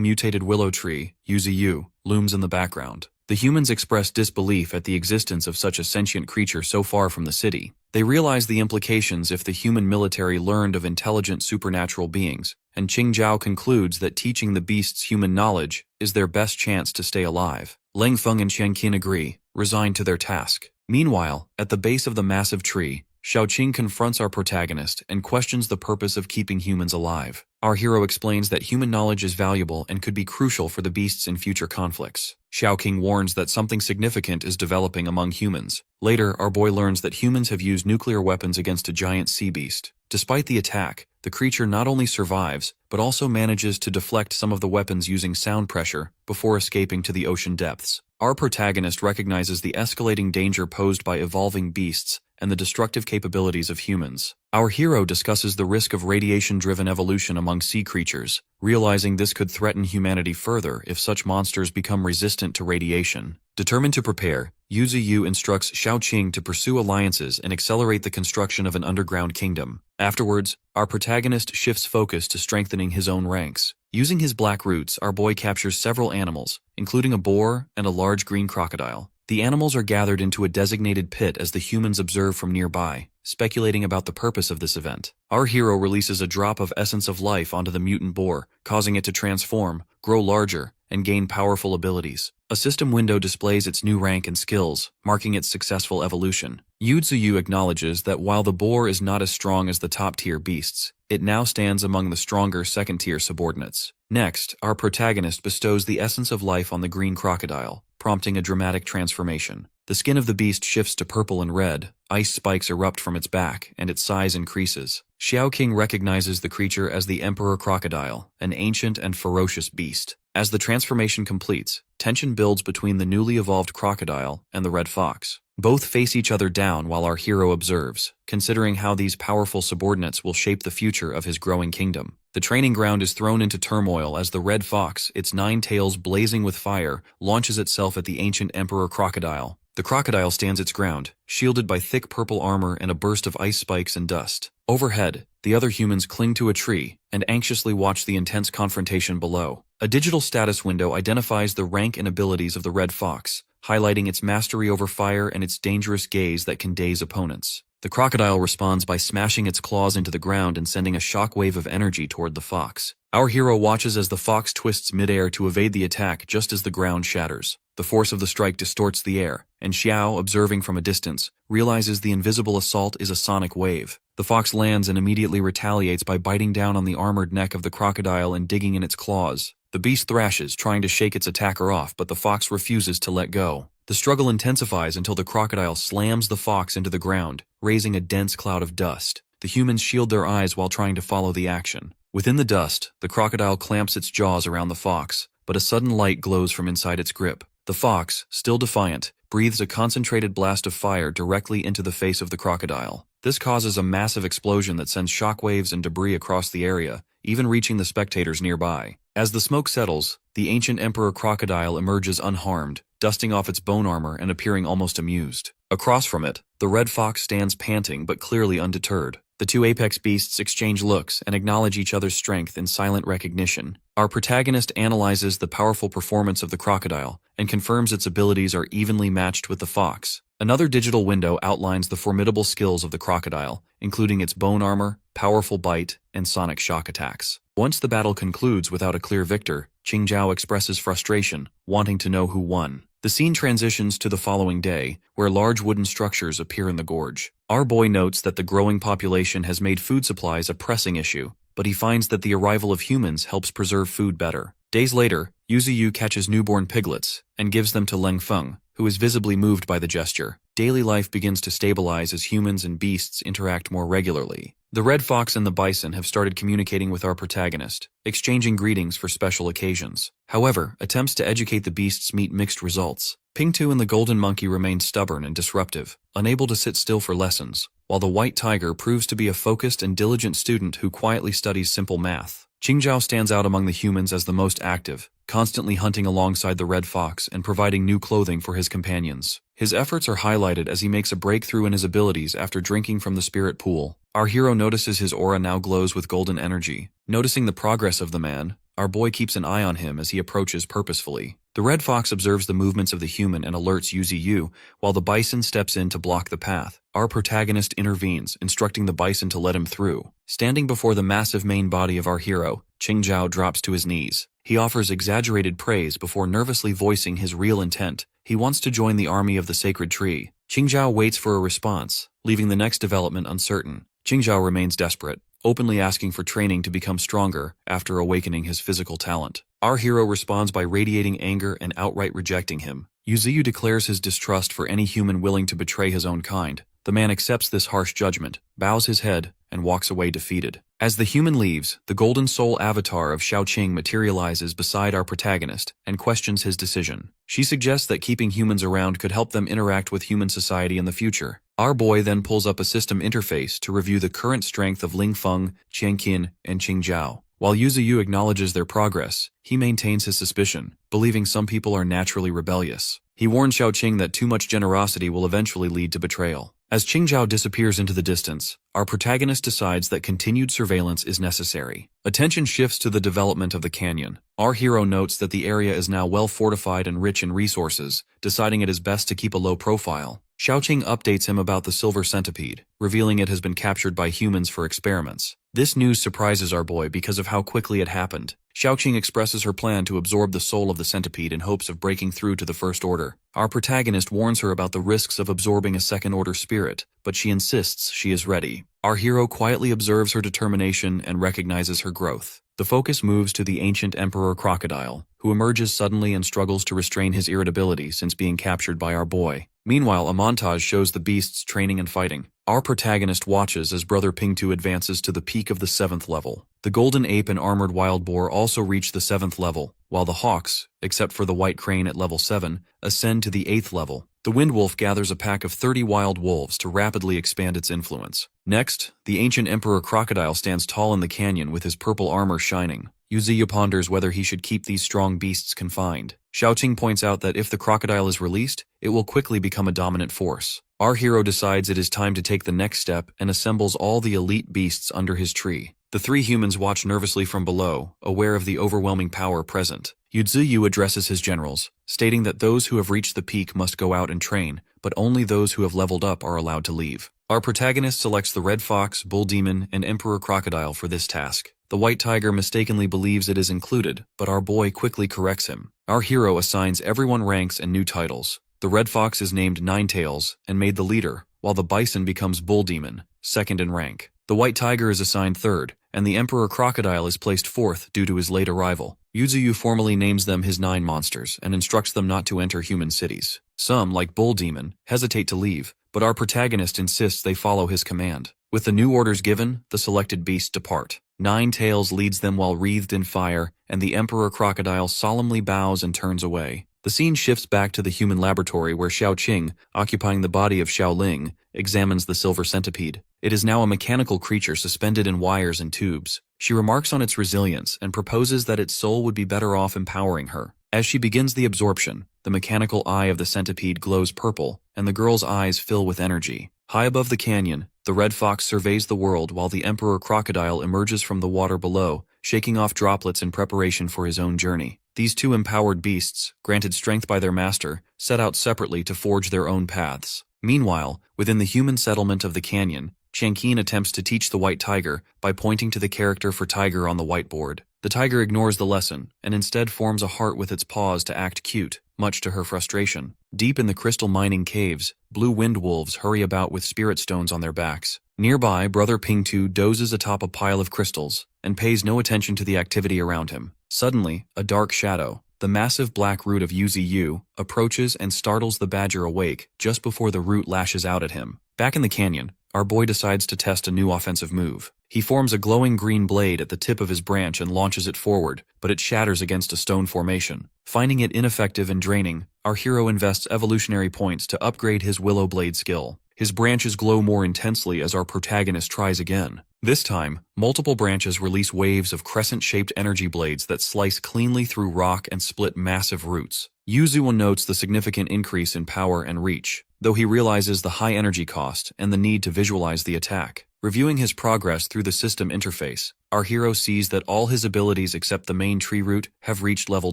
mutated willow tree, Yuziyu, looms in the background. The humans express disbelief at the existence of such a sentient creature so far from the city. They realize the implications if the human military learned of intelligent supernatural beings, and Qingzhao concludes that teaching the beasts human knowledge is their best chance to stay alive. Leng Feng and Qianqin agree, resigned to their task. Meanwhile, at the base of the massive tree, Xiaoqing confronts our protagonist and questions the purpose of keeping humans alive. Our hero explains that human knowledge is valuable and could be crucial for the beasts in future conflicts. Xiaoqing warns that something significant is developing among humans. Later, our boy learns that humans have used nuclear weapons against a giant sea beast. Despite the attack, the creature not only survives, but also manages to deflect some of the weapons using sound pressure before escaping to the ocean depths. Our protagonist recognizes the escalating danger posed by evolving beasts and the destructive capabilities of humans. Our hero discusses the risk of radiation-driven evolution among sea creatures, realizing this could threaten humanity further if such monsters become resistant to radiation. Determined to prepare, Yuziyu instructs Xiaoqing to pursue alliances and accelerate the construction of an underground kingdom. Afterwards, our protagonist shifts focus to strengthening his own ranks. Using his black roots, our boy captures several animals, including a boar and a large green crocodile. The animals are gathered into a designated pit as the humans observe from nearby, speculating about the purpose of this event. Our hero releases a drop of essence of life onto the mutant boar, causing it to transform, grow larger, and gain powerful abilities. A system window displays its new rank and skills, marking its successful evolution. Yuziyu acknowledges that while the boar is not as strong as the top-tier beasts, it now stands among the stronger second-tier subordinates. Next, our protagonist bestows the essence of life on the green crocodile, prompting a dramatic transformation. The skin of the beast shifts to purple and red, ice spikes erupt from its back, and its size increases. Xiaoqing recognizes the creature as the Emperor Crocodile, an ancient and ferocious beast. As the transformation completes, tension builds between the newly evolved crocodile and the red fox. Both face each other down while our hero observes, considering how these powerful subordinates will shape the future of his growing kingdom. The training ground is thrown into turmoil as the red fox, its 9 tails blazing with fire, launches itself at the ancient Emperor Crocodile. The crocodile stands its ground, shielded by thick purple armor and a burst of ice spikes and dust. Overhead, the other humans cling to a tree and anxiously watch the intense confrontation below. A digital status window identifies the rank and abilities of the red fox, highlighting its mastery over fire and its dangerous gaze that can daze opponents. The crocodile responds by smashing its claws into the ground and sending a shockwave of energy toward the fox. Our hero watches as the fox twists midair to evade the attack just as the ground shatters. The force of the strike distorts the air, and Xiao, observing from a distance, realizes the invisible assault is a sonic wave. The fox lands and immediately retaliates by biting down on the armored neck of the crocodile and digging in its claws. The beast thrashes, trying to shake its attacker off, but the fox refuses to let go. The struggle intensifies until the crocodile slams the fox into the ground, raising a dense cloud of dust. The humans shield their eyes while trying to follow the action. Within the dust, the crocodile clamps its jaws around the fox, but a sudden light glows from inside its grip. The fox, still defiant, breathes a concentrated blast of fire directly into the face of the crocodile. This causes a massive explosion that sends shockwaves and debris across the area, even reaching the spectators nearby. As the smoke settles, the ancient Emperor Crocodile emerges unharmed, dusting off its bone armor and appearing almost amused. Across from it, the red fox stands panting but clearly undeterred. The two apex beasts exchange looks and acknowledge each other's strength in silent recognition. Our protagonist analyzes the powerful performance of the crocodile and confirms its abilities are evenly matched with the fox. Another digital window outlines the formidable skills of the crocodile, including its bone armor, powerful bite, and sonic shock attacks. Once the battle concludes without a clear victor, Qingzhao expresses frustration, wanting to know who won. The scene transitions to the following day, where large wooden structures appear in the gorge. Our boy notes that the growing population has made food supplies a pressing issue, but he finds that the arrival of humans helps preserve food better. Days later, Yuziyu catches newborn piglets and gives them to Leng Feng, who is visibly moved by the gesture. Daily life begins to stabilize as humans and beasts interact more regularly. The red fox and the bison have started communicating with our protagonist, exchanging greetings for special occasions. However, attempts to educate the beasts meet mixed results. Pingtu and the golden monkey remain stubborn and disruptive, unable to sit still for lessons, while the white tiger proves to be a focused and diligent student who quietly studies simple math. Qingzhao stands out among the humans as the most active, constantly hunting alongside the red fox and providing new clothing for his companions. His efforts are highlighted as he makes a breakthrough in his abilities after drinking from the spirit pool. Our hero notices his aura now glows with golden energy. Noticing the progress of the man, our boy keeps an eye on him as he approaches purposefully. The red fox observes the movements of the human and alerts Yuziyu, while the bison steps in to block the path. Our protagonist intervenes, instructing the bison to let him through. Standing before the massive main body of our hero, Qingzhao drops to his knees. He offers exaggerated praise before nervously voicing his real intent. He wants to join the army of the sacred tree. Qingzhao waits for a response, leaving the next development uncertain. Qingzhao remains desperate, openly asking for training to become stronger after awakening his physical talent. Our hero responds by radiating anger and outright rejecting him. Yuziyu declares his distrust for any human willing to betray his own kind. The man accepts this harsh judgment, bows his head, and walks away defeated. As the human leaves, the golden soul avatar of Xiaoqing materializes beside our protagonist and questions his decision. She suggests that keeping humans around could help them interact with human society in the future. Our boy then pulls up a system interface to review the current strength of Ling Feng, Qianqin, and Qingzhao. While Yuziyu acknowledges their progress, he maintains his suspicion, believing some people are naturally rebellious. He warns Xiaoqing that too much generosity will eventually lead to betrayal. As Qingzhao disappears into the distance, our protagonist decides that continued surveillance is necessary. Attention shifts to the development of the canyon. Our hero notes that the area is now well fortified and rich in resources, deciding it is best to keep a low profile. Xiaoqing updates him about the silver centipede, revealing it has been captured by humans for experiments. This news surprises our boy because of how quickly it happened. Xiaoqing expresses her plan to absorb the soul of the centipede in hopes of breaking through to the First Order. Our protagonist warns her about the risks of absorbing a second-order spirit, but she insists she is ready. Our hero quietly observes her determination and recognizes her growth. The focus moves to the ancient Emperor Crocodile, who emerges suddenly and struggles to restrain his irritability since being captured by our boy. Meanwhile, a montage shows the beasts training and fighting. Our protagonist watches as Brother Pingtu advances to the peak of the 7th level. The golden ape and armored wild boar also reach the 7th level, while the hawks, except for the white crane at level 7, ascend to the 8th level. The windwolf gathers a pack of 30 wild wolves to rapidly expand its influence. Next, the ancient Emperor Crocodile stands tall in the canyon with his purple armor shining. Yuziyu ponders whether he should keep these strong beasts confined. Xiaoqing points out that if the crocodile is released, it will quickly become a dominant force. Our hero decides it is time to take the next step and assembles all the elite beasts under his tree. The three humans watch nervously from below, aware of the overwhelming power present. Yuziyu addresses his generals, stating that those who have reached the peak must go out and train, but only those who have leveled up are allowed to leave. Our protagonist selects the red fox, bull demon, and emperor crocodile for this task. The white tiger mistakenly believes it is included, but our boy quickly corrects him. Our hero assigns everyone ranks and new titles. The red fox is named Ninetails and made the leader, while the bison becomes bull demon, second in rank. The white tiger is assigned third, and the emperor crocodile is placed fourth due to his late arrival. Yuziyu formally names them his 9 monsters and instructs them not to enter human cities. Some, like Bull Demon, hesitate to leave, but our protagonist insists they follow his command. With the new orders given, the selected beasts depart. Ninetails leads them while wreathed in fire, and the emperor crocodile solemnly bows and turns away. The scene shifts back to the human laboratory where Xiaoqing, occupying the body of Xiaoling, examines the silver centipede. It is now a mechanical creature suspended in wires and tubes. She remarks on its resilience and proposes that its soul would be better off empowering her. As she begins the absorption, the mechanical eye of the centipede glows purple, and the girl's eyes fill with energy. High above the canyon, The red fox surveys the world while the emperor crocodile emerges from the water below, shaking off droplets in preparation for his own journey. These two empowered beasts, granted strength by their master, set out separately to forge their own paths. Meanwhile, within the human settlement of the canyon, Changqing attempts to teach the white tiger by pointing to the character for tiger on the whiteboard. The tiger ignores the lesson and instead forms a heart with its paws to act cute, much to her frustration. Deep in the crystal mining caves, blue wind wolves hurry about with spirit stones on their backs. Nearby, Brother Pingtu dozes atop a pile of crystals and pays no attention to the activity around him. Suddenly, a dark shadow, the massive black root of Yuzi, approaches and startles the badger awake just before the root lashes out at him. Back in the canyon, our boy decides to test a new offensive move. He forms a glowing green blade at the tip of his branch and launches it forward, but it shatters against a stone formation. Finding it ineffective and draining, our hero invests evolutionary points to upgrade his willow blade skill. His branches glow more intensely as our protagonist tries again. This time, multiple branches release waves of crescent-shaped energy blades that slice cleanly through rock and split massive roots. Yuzuo notes the significant increase in power and reach, though he realizes the high energy cost and the need to visualize the attack. Reviewing his progress through the system interface, our hero sees that all his abilities except the main tree root have reached level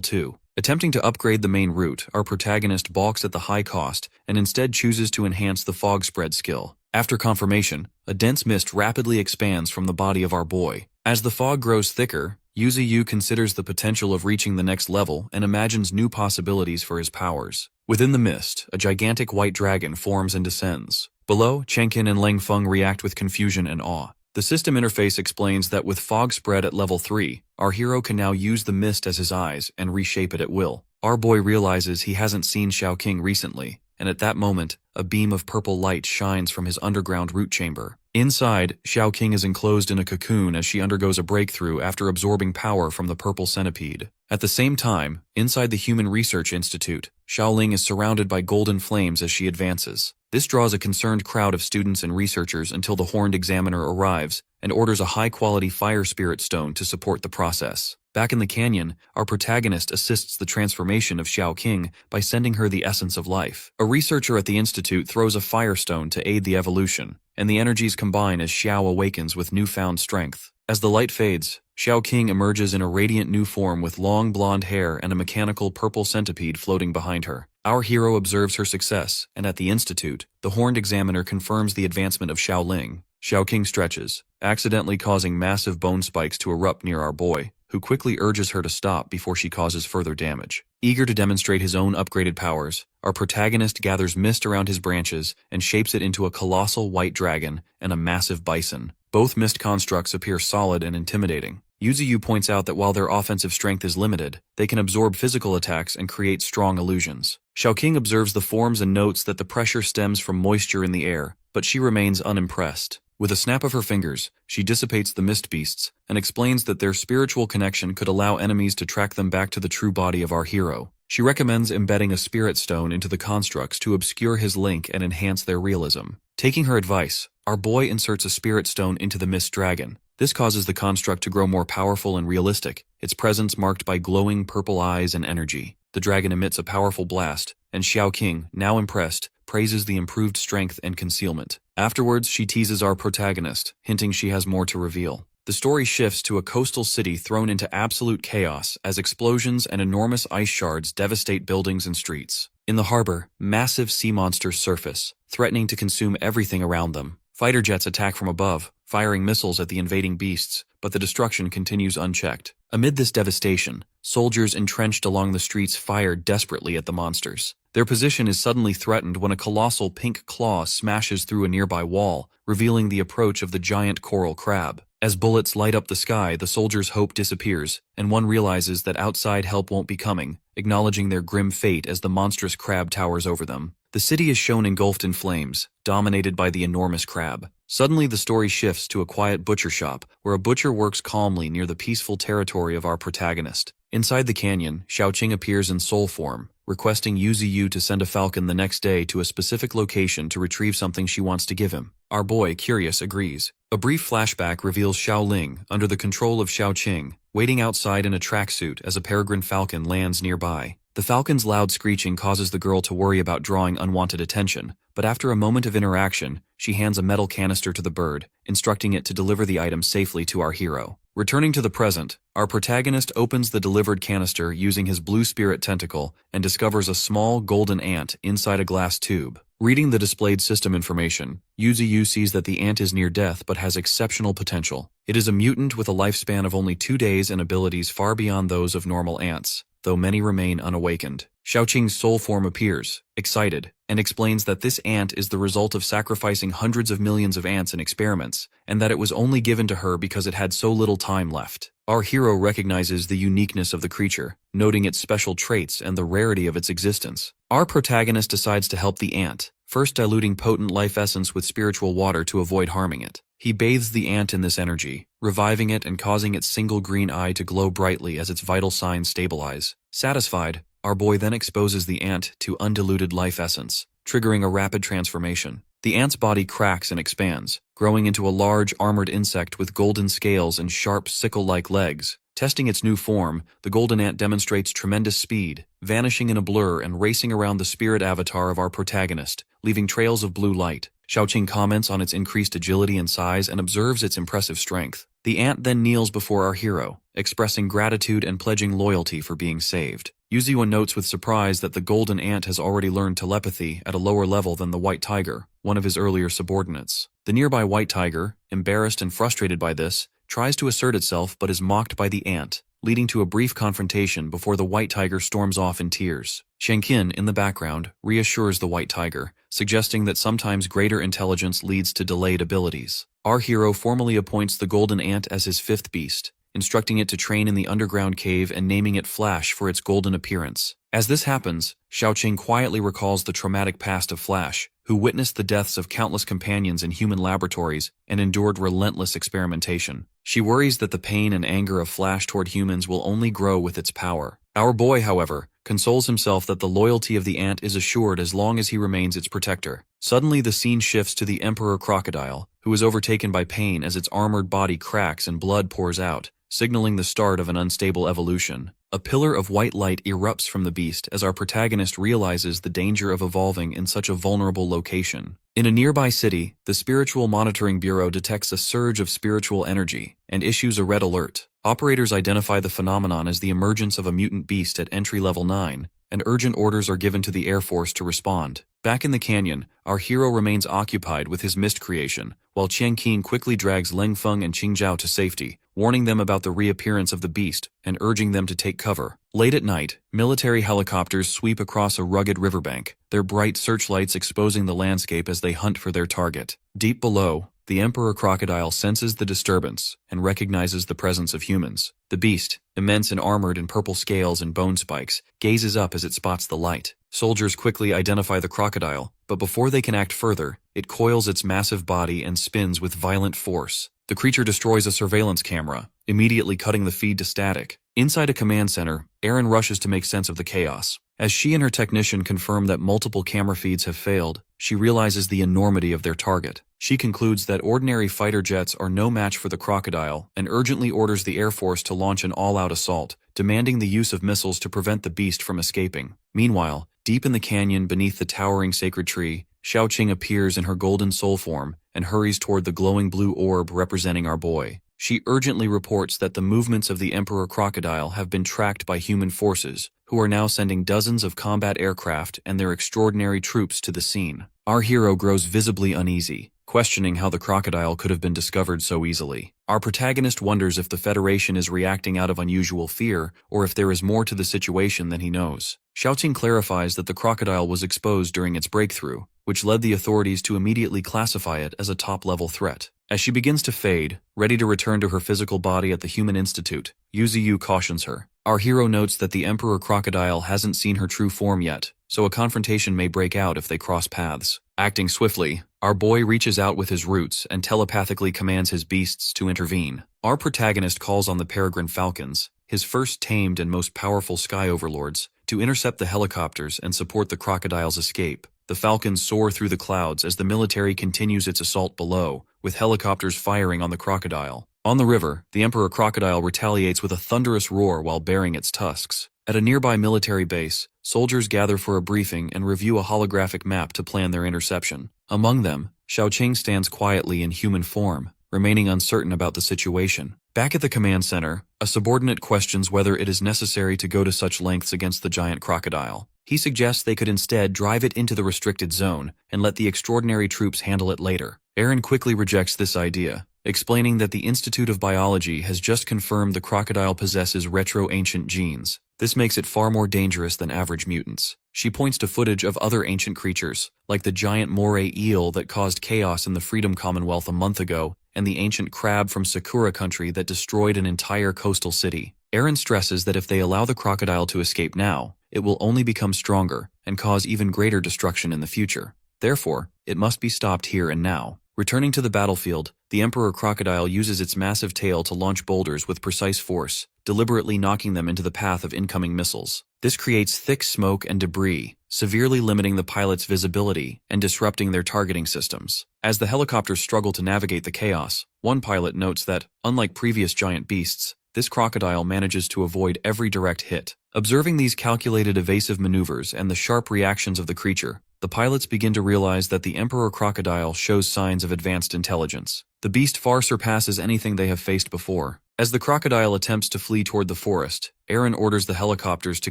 2. Attempting to upgrade the main root, our protagonist balks at the high cost and instead chooses to enhance the fog spread skill. After confirmation, a dense mist rapidly expands from the body of our boy. As the fog grows thicker, Yuzi considers the potential of reaching the next level and imagines new possibilities for his powers. Within the mist, a gigantic white dragon forms and descends. Below, Chenkin and Leng Feng react with confusion and awe. The system interface explains that with fog spread at level 3, our hero can now use the mist as his eyes and reshape it at will. Our boy realizes he hasn't seen Xiaoqing recently, and at that moment, a beam of purple light shines from his underground root chamber. Inside, Xiaoqing is enclosed in a cocoon as she undergoes a breakthrough after absorbing power from the purple centipede. At the same time, inside the Human Research Institute, Xiaoling is surrounded by golden flames as she advances. This draws a concerned crowd of students and researchers until the Horned Examiner arrives and orders a high-quality fire spirit stone to support the process. Back in the canyon, our protagonist assists the transformation of Xiaoqing by sending her the essence of life. A researcher at the institute throws a firestone to aid the evolution, and the energies combine as Xiao awakens with newfound strength. As the light fades, Xiaoqing emerges in a radiant new form with long blonde hair and a mechanical purple centipede floating behind her. Our hero observes her success, and at the institute, the Horned Examiner confirms the advancement of Xiaoling. Xiaoqing stretches, accidentally causing massive bone spikes to erupt near our boy, who quickly urges her to stop before she causes further damage. Eager to demonstrate his own upgraded powers, our protagonist gathers mist around his branches and shapes it into a colossal white dragon and a massive bison. Both mist constructs appear solid and intimidating. Yuzi points out that while their offensive strength is limited, they can absorb physical attacks and create strong illusions. Xiaoqing observes the forms and notes that the pressure stems from moisture in the air, but she remains unimpressed. With a snap of her fingers, she dissipates the mist beasts and explains that their spiritual connection could allow enemies to track them back to the true body of our hero. She recommends embedding a spirit stone into the constructs to obscure his link and enhance their realism. Taking her advice, our boy inserts a spirit stone into the mist dragon. This causes the construct to grow more powerful and realistic, its presence marked by glowing purple eyes and energy. The dragon emits a powerful blast, and Xiaoqing, now impressed, praises the improved strength and concealment. Afterwards, she teases our protagonist, hinting she has more to reveal. The story shifts to a coastal city thrown into absolute chaos as explosions and enormous ice shards devastate buildings and streets. In the harbor, massive sea monsters surface, threatening to consume everything around them. Fighter jets attack from above, firing missiles at the invading beasts, but the destruction continues unchecked. Amid this devastation, soldiers entrenched along the streets fire desperately at the monsters. Their position is suddenly threatened when a colossal pink claw smashes through a nearby wall, revealing the approach of the giant coral crab. As bullets light up the sky, the soldiers' hope disappears, and one realizes that outside help won't be coming, acknowledging their grim fate as the monstrous crab towers over them. The city is shown engulfed in flames, dominated by the enormous crab. Suddenly, the story shifts to a quiet butcher shop, where a butcher works calmly near the peaceful territory of our protagonist. Inside the canyon, Xiaoqing appears in soul form, requesting Yuzi to send a falcon the next day to a specific location to retrieve something she wants to give him. Our boy, curious, agrees. A brief flashback reveals Xiaoling, under the control of Xiaoqing, waiting outside in a tracksuit as a peregrine falcon lands nearby. The The falcon's loud screeching causes the girl to worry about drawing unwanted attention, but after a moment of interaction, she hands a metal canister to the bird, instructing it to deliver the item safely to our hero. Returning to the present, our protagonist opens the delivered canister using his blue spirit tentacle and discovers a small golden ant inside a glass tube. Reading the displayed system information, Yuzu sees that the ant is near death but has exceptional potential. It is a mutant with a lifespan of only 2 days and abilities far beyond those of normal ants, though many remain unawakened. Xiaoqing's soul form appears, excited, and explains that this ant is the result of sacrificing hundreds of millions of ants in experiments, and that it was only given to her because it had so little time left. Our hero recognizes the uniqueness of the creature, noting its special traits and the rarity of its existence. Our protagonist decides to help the ant, first diluting potent life essence with spiritual water to avoid harming it. He bathes the ant in this energy, reviving it and causing its single green eye to glow brightly as its vital signs stabilize. Satisfied, our boy then exposes the ant to undiluted life essence, triggering a rapid transformation. The ant's body cracks and expands, growing into a large armored insect with golden scales and sharp sickle-like legs. Testing its new form, the golden ant demonstrates tremendous speed, vanishing in a blur and racing around the spirit avatar of our protagonist, leaving trails of blue light. Xiaoqing comments on its increased agility and size and observes its impressive strength. The ant then kneels before our hero, expressing gratitude and pledging loyalty for being saved. Yuzu notes with surprise that the golden ant has already learned telepathy at a lower level than the white tiger, one of his earlier subordinates. The nearby white tiger, embarrassed and frustrated by this, tries to assert itself but is mocked by the ant, leading to a brief confrontation before the white tiger storms off in tears. Shenqin, in the background, reassures the white tiger, suggesting that sometimes greater intelligence leads to delayed abilities. Our hero formally appoints the golden ant as his 5th beast, instructing it to train in the underground cave and naming it Flash for its golden appearance. As this happens, Xiaoqing quietly recalls the traumatic past of Flash, who witnessed the deaths of countless companions in human laboratories and endured relentless experimentation. She worries that the pain and anger of Flash toward humans will only grow with its power. Our boy, however, consoles himself that the loyalty of the ant is assured as long as he remains its protector. Suddenly the scene shifts to the Emperor Crocodile, who is overtaken by pain as its armored body cracks and blood pours out, signaling the start of an unstable evolution. A pillar of white light erupts from the beast as our protagonist realizes the danger of evolving in such a vulnerable location. In a nearby city, the Spiritual Monitoring Bureau detects a surge of spiritual energy and issues a red alert. Operators identify the phenomenon as the emergence of a mutant beast at entry level 9, and urgent orders are given to the Air Force to respond. Back in the canyon, our hero remains occupied with his mist creation, while Qian Qing quickly drags Leng Feng and Qing Zhao to safety, warning them about the reappearance of the beast and urging them to take cover. Late at night, military helicopters sweep across a rugged riverbank, their bright searchlights exposing the landscape as they hunt for their target. Deep below, the Emperor Crocodile senses the disturbance and recognizes the presence of humans. The beast, immense and armored in purple scales and bone spikes, gazes up as it spots the light. Soldiers quickly identify the crocodile, but before they can act further, it coils its massive body and spins with violent force. The creature destroys a surveillance camera, immediately cutting the feed to static. Inside a command center, Erin rushes to make sense of the chaos. As she and her technician confirm that multiple camera feeds have failed, she realizes the enormity of their target. She concludes that ordinary fighter jets are no match for the crocodile and urgently orders the Air Force to launch an all-out assault, demanding the use of missiles to prevent the beast from escaping. Meanwhile, deep in the canyon beneath the towering sacred tree, Xiaoqing appears in her golden soul form and hurries toward the glowing blue orb representing our boy. She urgently reports that the movements of the Emperor Crocodile have been tracked by human forces, who are now sending dozens of combat aircraft and their extraordinary troops to the scene. Our hero grows visibly uneasy, questioning how the crocodile could have been discovered so easily. Our protagonist wonders if the Federation is reacting out of unusual fear or if there is more to the situation than he knows. Xiaoqing clarifies that the crocodile was exposed during its breakthrough, which led the authorities to immediately classify it as a top-level threat. As she begins to fade, ready to return to her physical body at the Human Institute, Yuzu cautions her. Our hero notes that the Emperor Crocodile hasn't seen her true form yet, so a confrontation may break out if they cross paths. Acting swiftly, our boy reaches out with his roots and telepathically commands his beasts to intervene. Our protagonist calls on the peregrine falcons, his first tamed and most powerful sky overlords, to intercept the helicopters and support the crocodile's escape. The falcons soar through the clouds as the military continues its assault below, with helicopters firing on the crocodile. On the river, the Emperor Crocodile retaliates with a thunderous roar while baring its tusks. At a nearby military base, soldiers gather for a briefing and review a holographic map to plan their interception. Among them, Xiaoqing stands quietly in human form, remaining uncertain about the situation. Back at the command center, a subordinate questions whether it is necessary to go to such lengths against the giant crocodile. He suggests they could instead drive it into the restricted zone and let the extraordinary troops handle it later. Aaron quickly rejects this idea, explaining that the Institute of Biology has just confirmed the crocodile possesses retro-ancient genes. This makes it far more dangerous than average mutants. She points to footage of other ancient creatures, like the giant moray eel that caused chaos in the Freedom Commonwealth a month ago, and the ancient crab from Sakura country that destroyed an entire coastal city. Aaron stresses that if they allow the crocodile to escape now, it will only become stronger and cause even greater destruction in the future. Therefore, it must be stopped here and now. Returning to the battlefield, the Emperor Crocodile uses its massive tail to launch boulders with precise force, deliberately knocking them into the path of incoming missiles. This creates thick smoke and debris, severely limiting the pilot's visibility and disrupting their targeting systems. As the helicopters struggle to navigate the chaos, one pilot notes that, unlike previous giant beasts, this crocodile manages to avoid every direct hit. Observing these calculated evasive maneuvers and the sharp reactions of the creature, the pilots begin to realize that the Emperor Crocodile shows signs of advanced intelligence. The beast far surpasses anything they have faced before. As the crocodile attempts to flee toward the forest, Aaron orders the helicopters to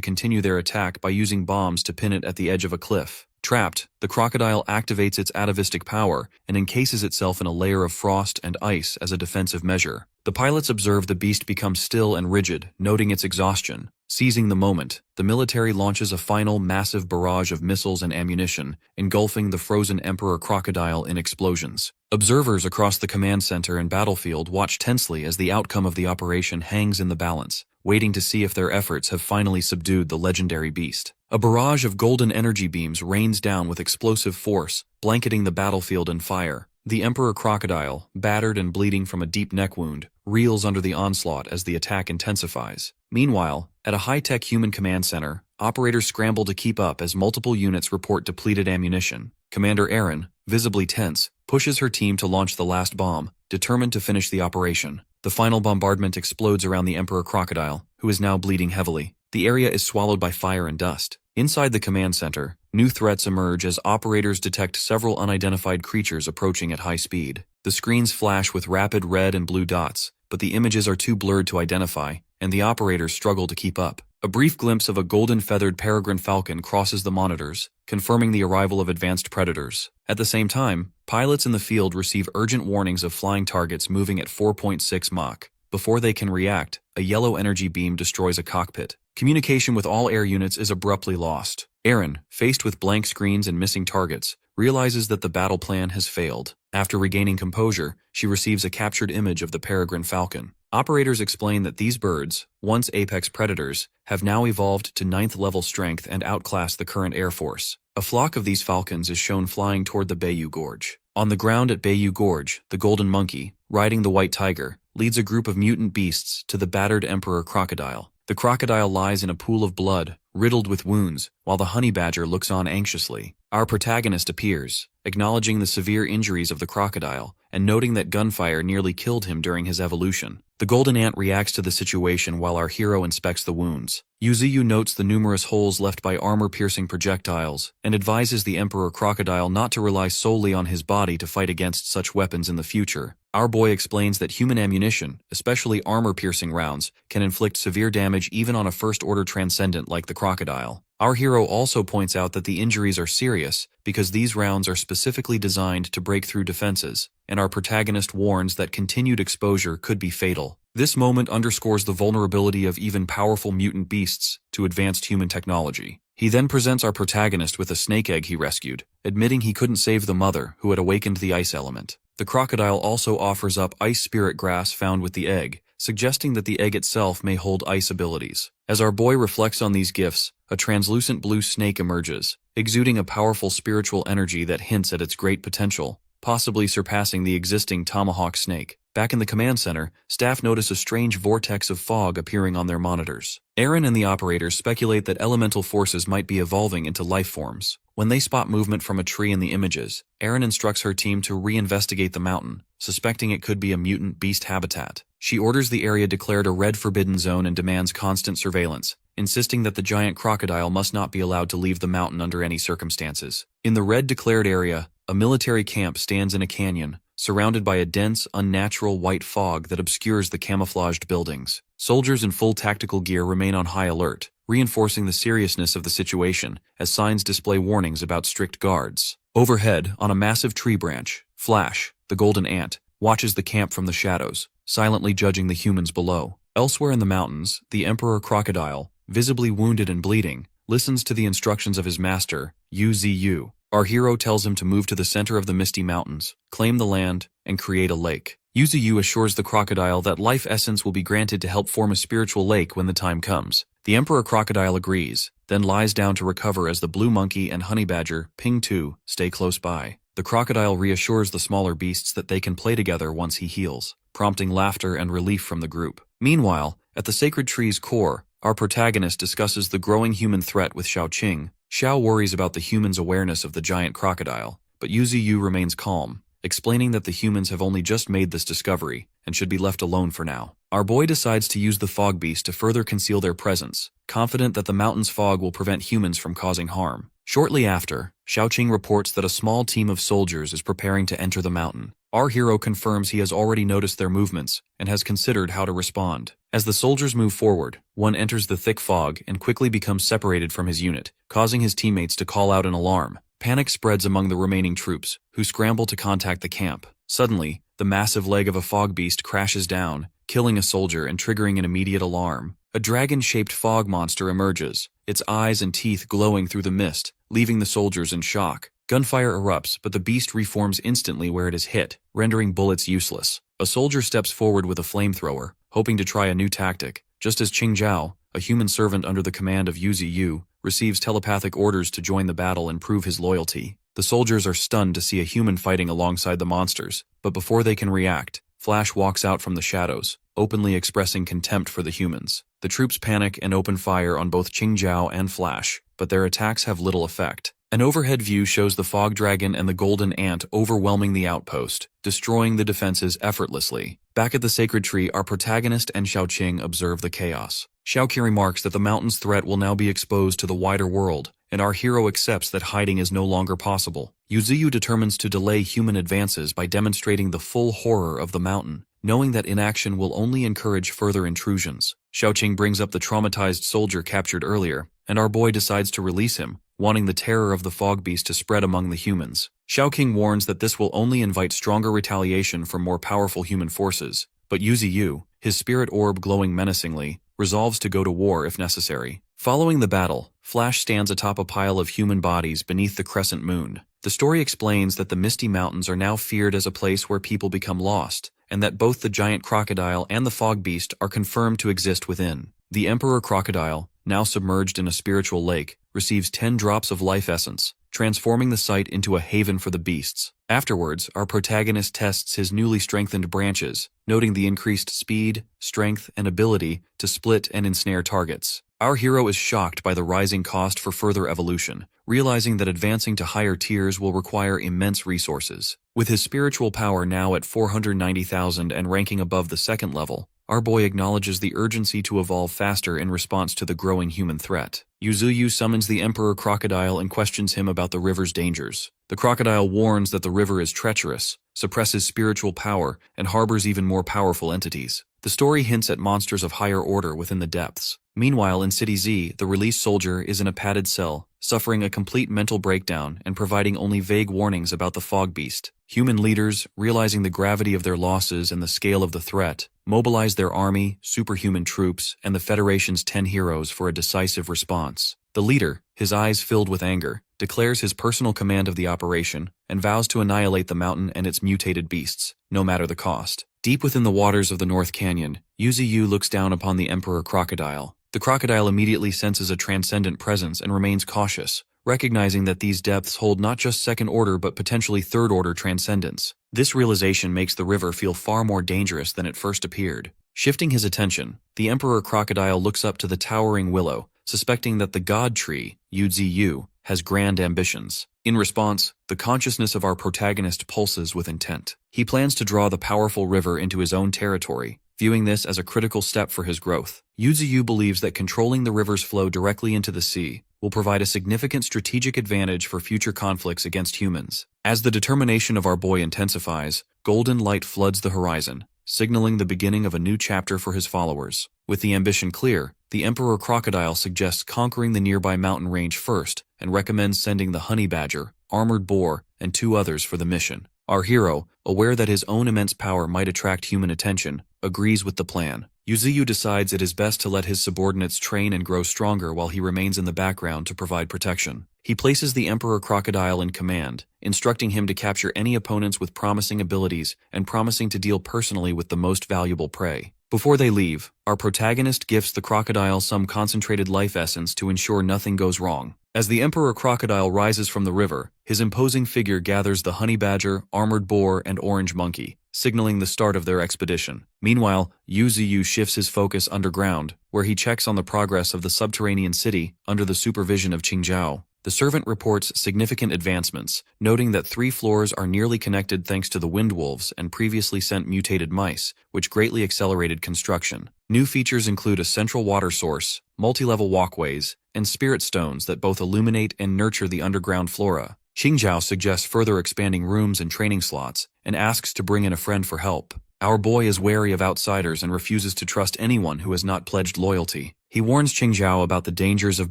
continue their attack by using bombs to pin it at the edge of a cliff. Trapped, the crocodile activates its atavistic power and encases itself in a layer of frost and ice as a defensive measure. The pilots observe the beast become still and rigid, noting its exhaustion. Seizing the moment, the military launches a final massive barrage of missiles and ammunition, engulfing the frozen Emperor Crocodile in explosions. Observers across the command center and battlefield watch tensely as the outcome of the operation hangs in the balance, waiting to see if their efforts have finally subdued the legendary beast. A barrage of golden energy beams rains down with explosive force, blanketing the battlefield in fire. The Emperor Crocodile, battered and bleeding from a deep neck wound, reels under the onslaught as the attack intensifies. Meanwhile, at a high-tech human command center, operators scramble to keep up as multiple units report depleted ammunition. Commander Aaron, visibly tense, pushes her team to launch the last bomb, determined to finish the operation. The final bombardment explodes around the Emperor Crocodile, who is now bleeding heavily. The area is swallowed by fire and dust. Inside the command center, new threats emerge as operators detect several unidentified creatures approaching at high speed. The screens flash with rapid red and blue dots, but the images are too blurred to identify, and the operators struggle to keep up. A brief glimpse of a golden-feathered peregrine falcon crosses the monitors, confirming the arrival of advanced predators. At the same time, pilots in the field receive urgent warnings of flying targets moving at 4.6 Mach. Before they can react, a yellow energy beam destroys a cockpit. Communication with all air units is abruptly lost. Aaron, faced with blank screens and missing targets, realizes that the battle plan has failed. After regaining composure, she receives a captured image of the peregrine falcon. Operators explain that these birds, once apex predators, have now evolved to 9th-level strength and outclass the current Air Force. A flock of these falcons is shown flying toward the Bayou Gorge. On the ground at Bayou Gorge, the golden monkey, riding the white tiger, leads a group of mutant beasts to the battered Emperor Crocodile. The crocodile lies in a pool of blood, riddled with wounds, while the honey badger looks on anxiously. Our protagonist appears, acknowledging the severe injuries of the crocodile, and noting that gunfire nearly killed him during his evolution. The golden ant reacts to the situation while our hero inspects the wounds. Yuziyu notes the numerous holes left by armor-piercing projectiles, and advises the Emperor Crocodile not to rely solely on his body to fight against such weapons in the future. Our boy explains that human ammunition, especially armor-piercing rounds, can inflict severe damage even on a first-order transcendent like the crocodile. Our hero also points out that the injuries are serious because these rounds are specifically designed to break through defenses, and our protagonist warns that continued exposure could be fatal. This moment underscores the vulnerability of even powerful mutant beasts to advanced human technology. He then presents our protagonist with a snake egg he rescued, admitting he couldn't save the mother who had awakened the ice element. The crocodile also offers up ice spirit grass found with the egg, suggesting that the egg itself may hold ice abilities. As our boy reflects on these gifts, a translucent blue snake emerges, exuding a powerful spiritual energy that hints at its great potential, possibly surpassing the existing tomahawk snake. Back in the command center, staff notice a strange vortex of fog appearing on their monitors. Aaron and the operators speculate that elemental forces might be evolving into life forms. When they spot movement from a tree in the images, Aaron instructs her team to reinvestigate the mountain, suspecting it could be a mutant beast habitat. She orders the area declared a red forbidden zone and demands constant surveillance, insisting that the giant crocodile must not be allowed to leave the mountain under any circumstances. In the red declared area, a military camp stands in a canyon, surrounded by a dense, unnatural white fog that obscures the camouflaged buildings. Soldiers in full tactical gear remain on high alert, reinforcing the seriousness of the situation as signs display warnings about strict guards. Overhead, on a massive tree branch, Flash, the golden ant, watches the camp from the shadows, silently judging the humans below. Elsewhere in the mountains, the Emperor Crocodile, visibly wounded and bleeding, listens to the instructions of his master, Uzu. Our hero tells him to move to the center of the misty mountains, claim the land, and create a lake. Uzu assures the crocodile that life essence will be granted to help form a spiritual lake when the time comes. The Emperor Crocodile agrees, then lies down to recover as the blue monkey and honey badger, Ping 2, stay close by. The crocodile reassures the smaller beasts that they can play together once he heals, prompting laughter and relief from the group. Meanwhile, at the sacred tree's core, our protagonist discusses the growing human threat with Xiaoqing. Xiao worries about the humans' awareness of the giant crocodile, but Yuziyu remains calm, explaining that the humans have only just made this discovery and should be left alone for now. Our boy decides to use the fog beast to further conceal their presence, confident that the mountain's fog will prevent humans from causing harm. Shortly after, Xiaoqing reports that a small team of soldiers is preparing to enter the mountain. Our hero confirms he has already noticed their movements and has considered how to respond. As the soldiers move forward, one enters the thick fog and quickly becomes separated from his unit, causing his teammates to call out an alarm. Panic spreads among the remaining troops, who scramble to contact the camp. Suddenly, the massive leg of a fog beast crashes down, killing a soldier and triggering an immediate alarm. A dragon-shaped fog monster emerges, its eyes and teeth glowing through the mist, leaving the soldiers in shock. Gunfire erupts, but the beast reforms instantly where it is hit, rendering bullets useless. A soldier steps forward with a flamethrower, hoping to try a new tactic, just as Qingzhao, a human servant under the command of Yuziyu, receives telepathic orders to join the battle and prove his loyalty. The soldiers are stunned to see a human fighting alongside the monsters, but before they can react, Flash walks out from the shadows, openly expressing contempt for the humans. The troops panic and open fire on both Qingzhao and Flash, but their attacks have little effect. An overhead view shows the fog dragon and the golden ant overwhelming the outpost, destroying the defenses effortlessly. Back at the sacred tree, our protagonist and Xiaoqing observe the chaos. Xiaoqing remarks that the mountain's threat will now be exposed to the wider world, and our hero accepts that hiding is no longer possible. Yuziyu determines to delay human advances by demonstrating the full horror of the mountain, knowing that inaction will only encourage further intrusions. Xiaoqing brings up the traumatized soldier captured earlier, and our boy decides to release him, wanting the terror of the fog beast to spread among the humans. Xiaoqing warns that this will only invite stronger retaliation from more powerful human forces, but Yuziyu, his spirit orb glowing menacingly, resolves to go to war if necessary. Following the battle, Flash stands atop a pile of human bodies beneath the crescent moon. The story explains that the Misty Mountains are now feared as a place where people become lost, and that both the giant crocodile and the fog beast are confirmed to exist within. The Emperor Crocodile, now submerged in a spiritual lake, receives 10 drops of life essence, transforming the site into a haven for the beasts. Afterwards, our protagonist tests his newly strengthened branches, noting the increased speed, strength, and ability to split and ensnare targets. Our hero is shocked by the rising cost for further evolution, realizing that advancing to higher tiers will require immense resources. With his spiritual power now at 490,000 and ranking above the second level, our boy acknowledges the urgency to evolve faster in response to the growing human threat. Yuzuyu summons the Emperor Crocodile and questions him about the river's dangers. The crocodile warns that the river is treacherous, suppresses spiritual power, and harbors even more powerful entities. The story hints at monsters of higher order within the depths. Meanwhile, in City Z, the released soldier is in a padded cell, suffering a complete mental breakdown and providing only vague warnings about the fog beast. Human leaders, realizing the gravity of their losses and the scale of the threat, mobilize their army, superhuman troops, and the Federation's 10 heroes for a decisive response. The leader, his eyes filled with anger, declares his personal command of the operation and vows to annihilate the mountain and its mutated beasts, no matter the cost. Deep within the waters of the North Canyon, Yuziyu looks down upon the Emperor Crocodile. The crocodile immediately senses a transcendent presence and remains cautious, recognizing that these depths hold not just second-order but potentially third-order transcendence. This realization makes the river feel far more dangerous than it first appeared. Shifting his attention, the Emperor Crocodile looks up to the towering willow, suspecting that the god tree, Yuziyu, has grand ambitions. In response, the consciousness of our protagonist pulses with intent. He plans to draw the powerful river into his own territory, viewing this as a critical step for his growth. Yuzuyu believes that controlling the river's flow directly into the sea will provide a significant strategic advantage for future conflicts against humans. As the determination of our boy intensifies, golden light floods the horizon, signaling the beginning of a new chapter for his followers. With the ambition clear, the Emperor Crocodile suggests conquering the nearby mountain range first and recommends sending the Honey Badger, Armored Boar, and 2 others for the mission. Our hero, aware that his own immense power might attract human attention, agrees with the plan. Yuzuyu decides it is best to let his subordinates train and grow stronger while he remains in the background to provide protection. He places the Emperor Crocodile in command, instructing him to capture any opponents with promising abilities and promising to deal personally with the most valuable prey. Before they leave, our protagonist gifts the crocodile some concentrated life essence to ensure nothing goes wrong. As the Emperor Crocodile rises from the river, his imposing figure gathers the Honey Badger, Armored Boar, and Orange Monkey, signaling the start of their expedition. Meanwhile, Yuzuyu shifts his focus underground, where he checks on the progress of the subterranean city under the supervision of Qingzhao. The servant reports significant advancements, noting that 3 floors are nearly connected thanks to the wind wolves and previously sent mutated mice, which greatly accelerated construction. New features include a central water source, multi-level walkways, and spirit stones that both illuminate and nurture the underground flora. Qingzhao suggests further expanding rooms and training slots, and asks to bring in a friend for help. Our boy is wary of outsiders and refuses to trust anyone who has not pledged loyalty. He warns Qingzhao about the dangers of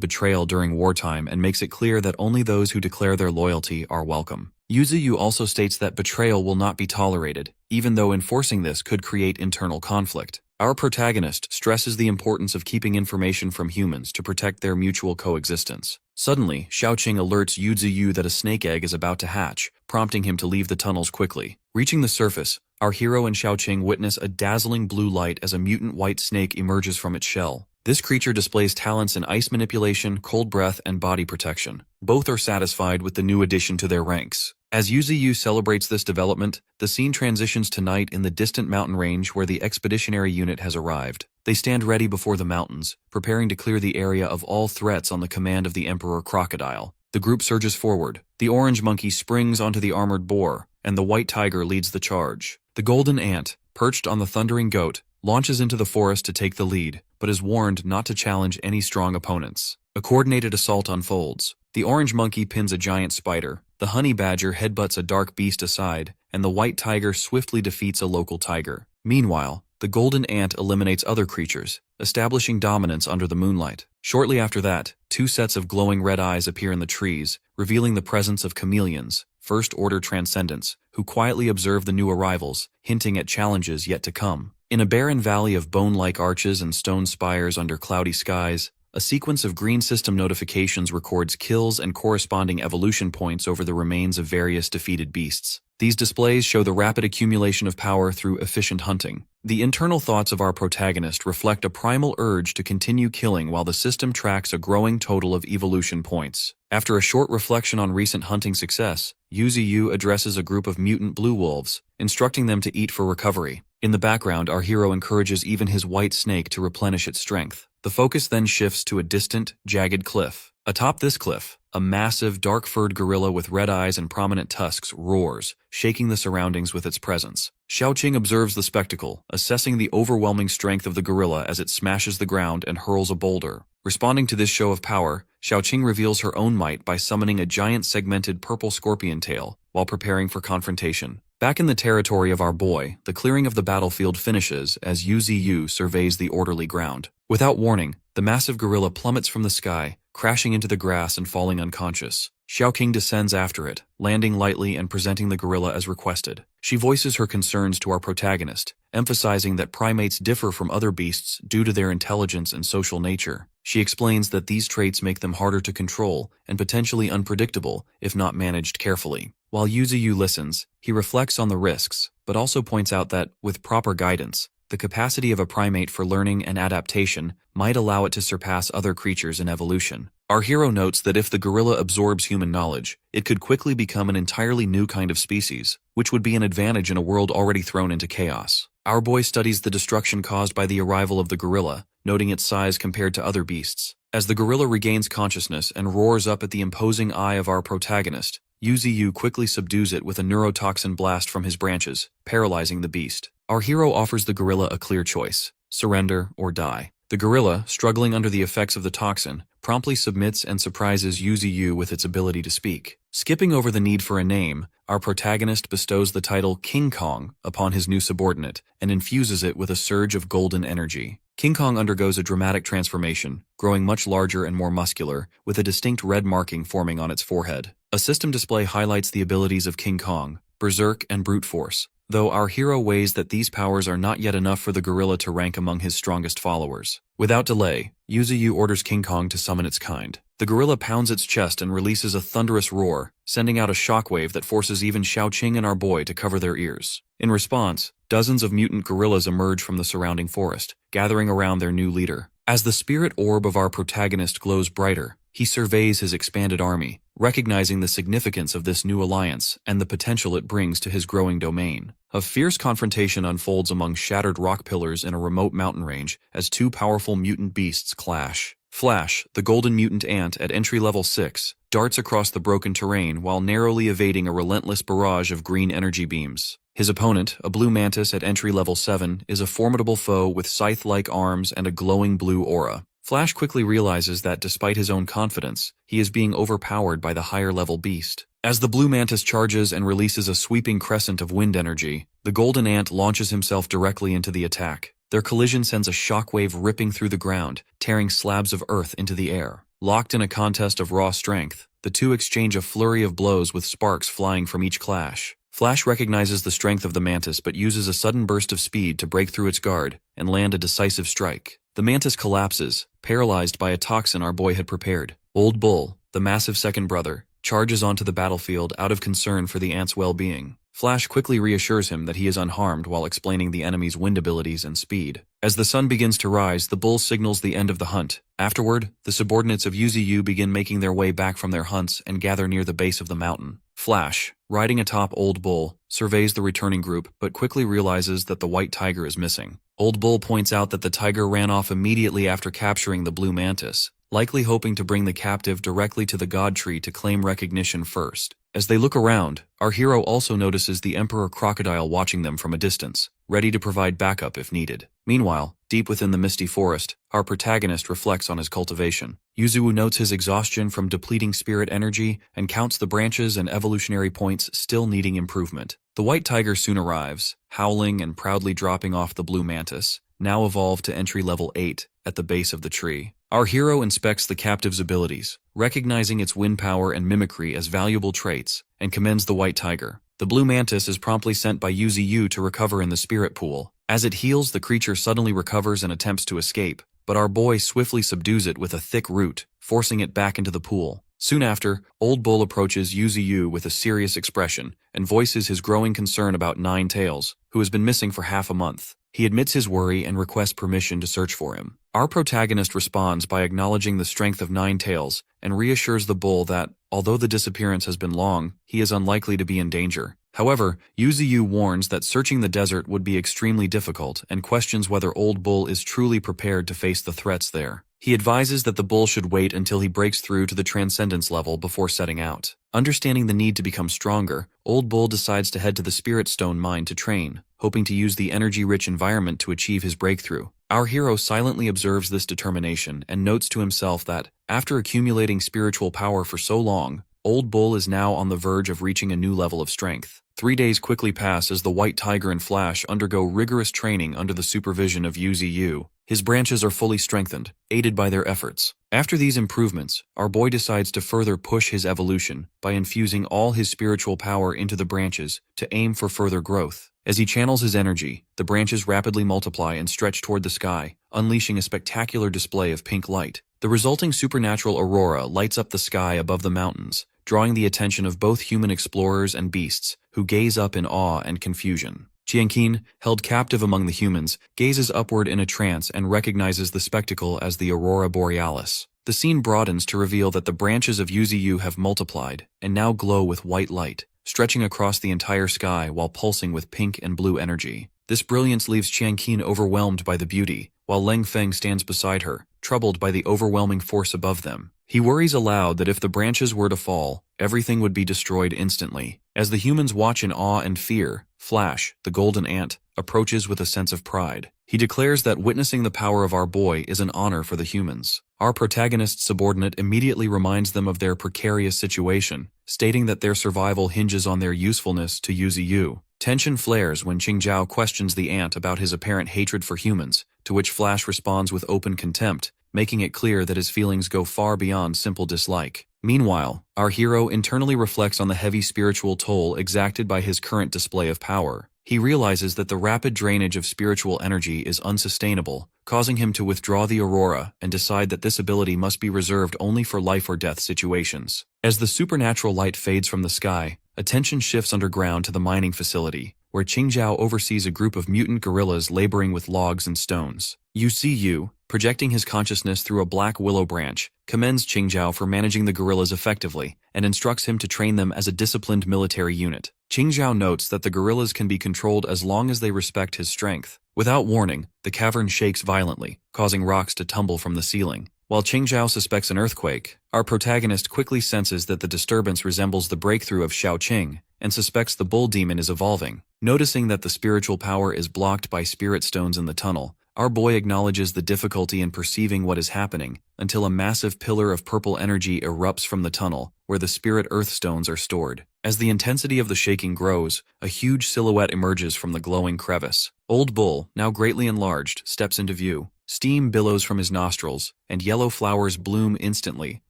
betrayal during wartime and makes it clear that only those who declare their loyalty are welcome. Yuzuyu also states that betrayal will not be tolerated, even though enforcing this could create internal conflict. Our protagonist stresses the importance of keeping information from humans to protect their mutual coexistence. Suddenly, Xiaoqing alerts Yuzuyu that a snake egg is about to hatch, prompting him to leave the tunnels quickly. Reaching the surface, our hero and Xiaoqing witness a dazzling blue light as a mutant white snake emerges from its shell. This creature displays talents in ice manipulation, cold breath, and body protection. Both are satisfied with the new addition to their ranks. As Yuzuyu celebrates this development, the scene transitions to night in the distant mountain range where the expeditionary unit has arrived. They stand ready before the mountains, preparing to clear the area of all threats on the command of the Emperor Crocodile. The group surges forward. The Orange Monkey springs onto the Armored Boar, and the White Tiger leads the charge. The Golden Ant, perched on the Thundering Goat, launches into the forest to take the lead, but is warned not to challenge any strong opponents. A coordinated assault unfolds. The Orange Monkey pins a giant spider, the Honey Badger headbutts a dark beast aside, and the White Tiger swiftly defeats a local tiger. Meanwhile, the Golden Ant eliminates other creatures, establishing dominance under the moonlight. Shortly after that, 2 sets of glowing red eyes appear in the trees, revealing the presence of chameleons, first-order transcendents, who quietly observe the new arrivals, hinting at challenges yet to come. In a barren valley of bone-like arches and stone spires under cloudy skies, a sequence of green system notifications records kills and corresponding evolution points over the remains of various defeated beasts. These displays show the rapid accumulation of power through efficient hunting. The internal thoughts of our protagonist reflect a primal urge to continue killing while the system tracks a growing total of evolution points. After a short reflection on recent hunting success, Yuzuyu addresses a group of mutant blue wolves, instructing them to eat for recovery. In the background, our hero encourages even his white snake to replenish its strength. The focus then shifts to a distant, jagged cliff. Atop this cliff, a massive, dark-furred gorilla with red eyes and prominent tusks roars, shaking the surroundings with its presence. Xiaoqing observes the spectacle, assessing the overwhelming strength of the gorilla as it smashes the ground and hurls a boulder. Responding to this show of power, Xiaoqing reveals her own might by summoning a giant segmented purple scorpion tail while preparing for confrontation. Back in the territory of our boy, the clearing of the battlefield finishes as Yuzuyu surveys the orderly ground. Without warning, the massive gorilla plummets from the sky, crashing into the grass and falling unconscious. Xiaoqing descends after it, landing lightly and presenting the gorilla as requested. She voices her concerns to our protagonist, emphasizing that primates differ from other beasts due to their intelligence and social nature. She explains that these traits make them harder to control and potentially unpredictable if not managed carefully. While Yuzuyu listens, he reflects on the risks, but also points out that, with proper guidance, the capacity of a primate for learning and adaptation might allow it to surpass other creatures in evolution. Our hero notes that if the gorilla absorbs human knowledge, it could quickly become an entirely new kind of species, which would be an advantage in a world already thrown into chaos. Our boy studies the destruction caused by the arrival of the gorilla, noting its size compared to other beasts. As the gorilla regains consciousness and roars up at the imposing eye of our protagonist, Yuzi quickly subdues it with a neurotoxin blast from his branches, paralyzing the beast. Our hero offers the gorilla a clear choice: surrender or die. The gorilla, struggling under the effects of the toxin, promptly submits and surprises Yuzi with its ability to speak. Skipping over the need for a name, our protagonist bestows the title King Kong upon his new subordinate and infuses it with a surge of golden energy. King Kong undergoes a dramatic transformation, growing much larger and more muscular, with a distinct red marking forming on its forehead. A system display highlights the abilities of King Kong, Berserk and Brute Force, though our hero weighs that these powers are not yet enough for the gorilla to rank among his strongest followers. Without delay, Yuzi orders King Kong to summon its kind. The gorilla pounds its chest and releases a thunderous roar, sending out a shockwave that forces even Xiaoqing and our boy to cover their ears. In response, dozens of mutant gorillas emerge from the surrounding forest, gathering around their new leader. As the spirit orb of our protagonist glows brighter, he surveys his expanded army, recognizing the significance of this new alliance and the potential it brings to his growing domain. A fierce confrontation unfolds among shattered rock pillars in a remote mountain range as two powerful mutant beasts clash. Flash, the golden mutant ant at entry level 6, darts across the broken terrain while narrowly evading a relentless barrage of green energy beams. His opponent, a blue mantis at entry level 7, is a formidable foe with scythe-like arms and a glowing blue aura. Flash quickly realizes that despite his own confidence, he is being overpowered by the higher-level beast. As the blue mantis charges and releases a sweeping crescent of wind energy, the golden ant launches himself directly into the attack. Their collision sends a shockwave ripping through the ground, tearing slabs of earth into the air. Locked in a contest of raw strength, the two exchange a flurry of blows with sparks flying from each clash. Flash recognizes the strength of the mantis but uses a sudden burst of speed to break through its guard and land a decisive strike. The mantis collapses, paralyzed by a toxin our boy had prepared. Old Bull, the massive second brother, charges onto the battlefield out of concern for the ant's well-being. Flash quickly reassures him that he is unharmed while explaining the enemy's wind abilities and speed. As the sun begins to rise, the bull signals the end of the hunt. Afterward, the subordinates of Yuzi begin making their way back from their hunts and gather near the base of the mountain. Flash, riding atop Old Bull, surveys the returning group but quickly realizes that the white tiger is missing. Old Bull points out that the tiger ran off immediately after capturing the blue mantis, likely hoping to bring the captive directly to the god tree to claim recognition first. As they look around, our hero also notices the emperor crocodile watching them from a distance, ready to provide backup if needed. Meanwhile, deep within the misty forest, our protagonist reflects on his cultivation. Yuzu notes his exhaustion from depleting spirit energy and counts the branches and evolutionary points still needing improvement. The white tiger soon arrives, howling and proudly dropping off the blue mantis, now evolved to entry level 8, at the base of the tree. Our hero inspects the captive's abilities, recognizing its wind power and mimicry as valuable traits, and commends the white tiger. The blue mantis is promptly sent by Yuzi to recover in the spirit pool. As it heals, the creature suddenly recovers and attempts to escape, but our boy swiftly subdues it with a thick root, forcing it back into the pool. Soon after, Old Bull approaches Yuzi with a serious expression and voices his growing concern about Nine Tails, who has been missing for half a month. He admits his worry and requests permission to search for him. Our protagonist responds by acknowledging the strength of Nine Tails and reassures the bull that, although the disappearance has been long, he is unlikely to be in danger. However, Yuzi warns that searching the desert would be extremely difficult and questions whether Old Bull is truly prepared to face the threats there. He advises that the bull should wait until he breaks through to the transcendence level before setting out. Understanding the need to become stronger, Old Bull decides to head to the Spirit Stone mine to train, hoping to use the energy-rich environment to achieve his breakthrough. Our hero silently observes this determination and notes to himself that, after accumulating spiritual power for so long, Old Bull is now on the verge of reaching a new level of strength. 3 days quickly pass as the White Tiger and Flash undergo rigorous training under the supervision of Yuzi. His branches are fully strengthened, aided by their efforts. After these improvements, our boy decides to further push his evolution by infusing all his spiritual power into the branches to aim for further growth. As he channels his energy, the branches rapidly multiply and stretch toward the sky, unleashing a spectacular display of pink light. The resulting supernatural aurora lights up the sky above the mountains, drawing the attention of both human explorers and beasts, who gaze up in awe and confusion. Qianqin, held captive among the humans, gazes upward in a trance and recognizes the spectacle as the aurora borealis. The scene broadens to reveal that the branches of Yuzi have multiplied and now glow with white light, stretching across the entire sky while pulsing with pink and blue energy. This brilliance leaves Qianqin overwhelmed by the beauty, while Leng Feng stands beside her, troubled by the overwhelming force above them. He worries aloud that if the branches were to fall, everything would be destroyed instantly. As the humans watch in awe and fear, Flash, the golden ant, approaches with a sense of pride. He declares that witnessing the power of our boy is an honor for the humans. Our protagonist's subordinate immediately reminds them of their precarious situation, stating that their survival hinges on their usefulness to Yuzi. Tension flares when Qingjiao questions the ant about his apparent hatred for humans, to which Flash responds with open contempt, making it clear that his feelings go far beyond simple dislike. Meanwhile, our hero internally reflects on the heavy spiritual toll exacted by his current display of power. He realizes that the rapid drainage of spiritual energy is unsustainable, causing him to withdraw the aurora and decide that this ability must be reserved only for life or death situations. As the supernatural light fades from the sky, attention shifts underground to the mining facility, where Qingjiao oversees a group of mutant gorillas laboring with logs and stones. Yu, projecting his consciousness through a black willow branch, commends Qingjiao for managing the gorillas effectively and instructs him to train them as a disciplined military unit. Qingjiao notes that the gorillas can be controlled as long as they respect his strength. Without warning, the cavern shakes violently, causing rocks to tumble from the ceiling. While Qingjiao suspects an earthquake, our protagonist quickly senses that the disturbance resembles the breakthrough of Shaoqing and suspects the bull demon is evolving. Noticing that the spiritual power is blocked by spirit stones in the tunnel, our boy acknowledges the difficulty in perceiving what is happening until a massive pillar of purple energy erupts from the tunnel where the spirit earth stones are stored. As the intensity of the shaking grows, a huge silhouette emerges from the glowing crevice. Old Bull, now greatly enlarged, steps into view. Steam billows from his nostrils, and yellow flowers bloom instantly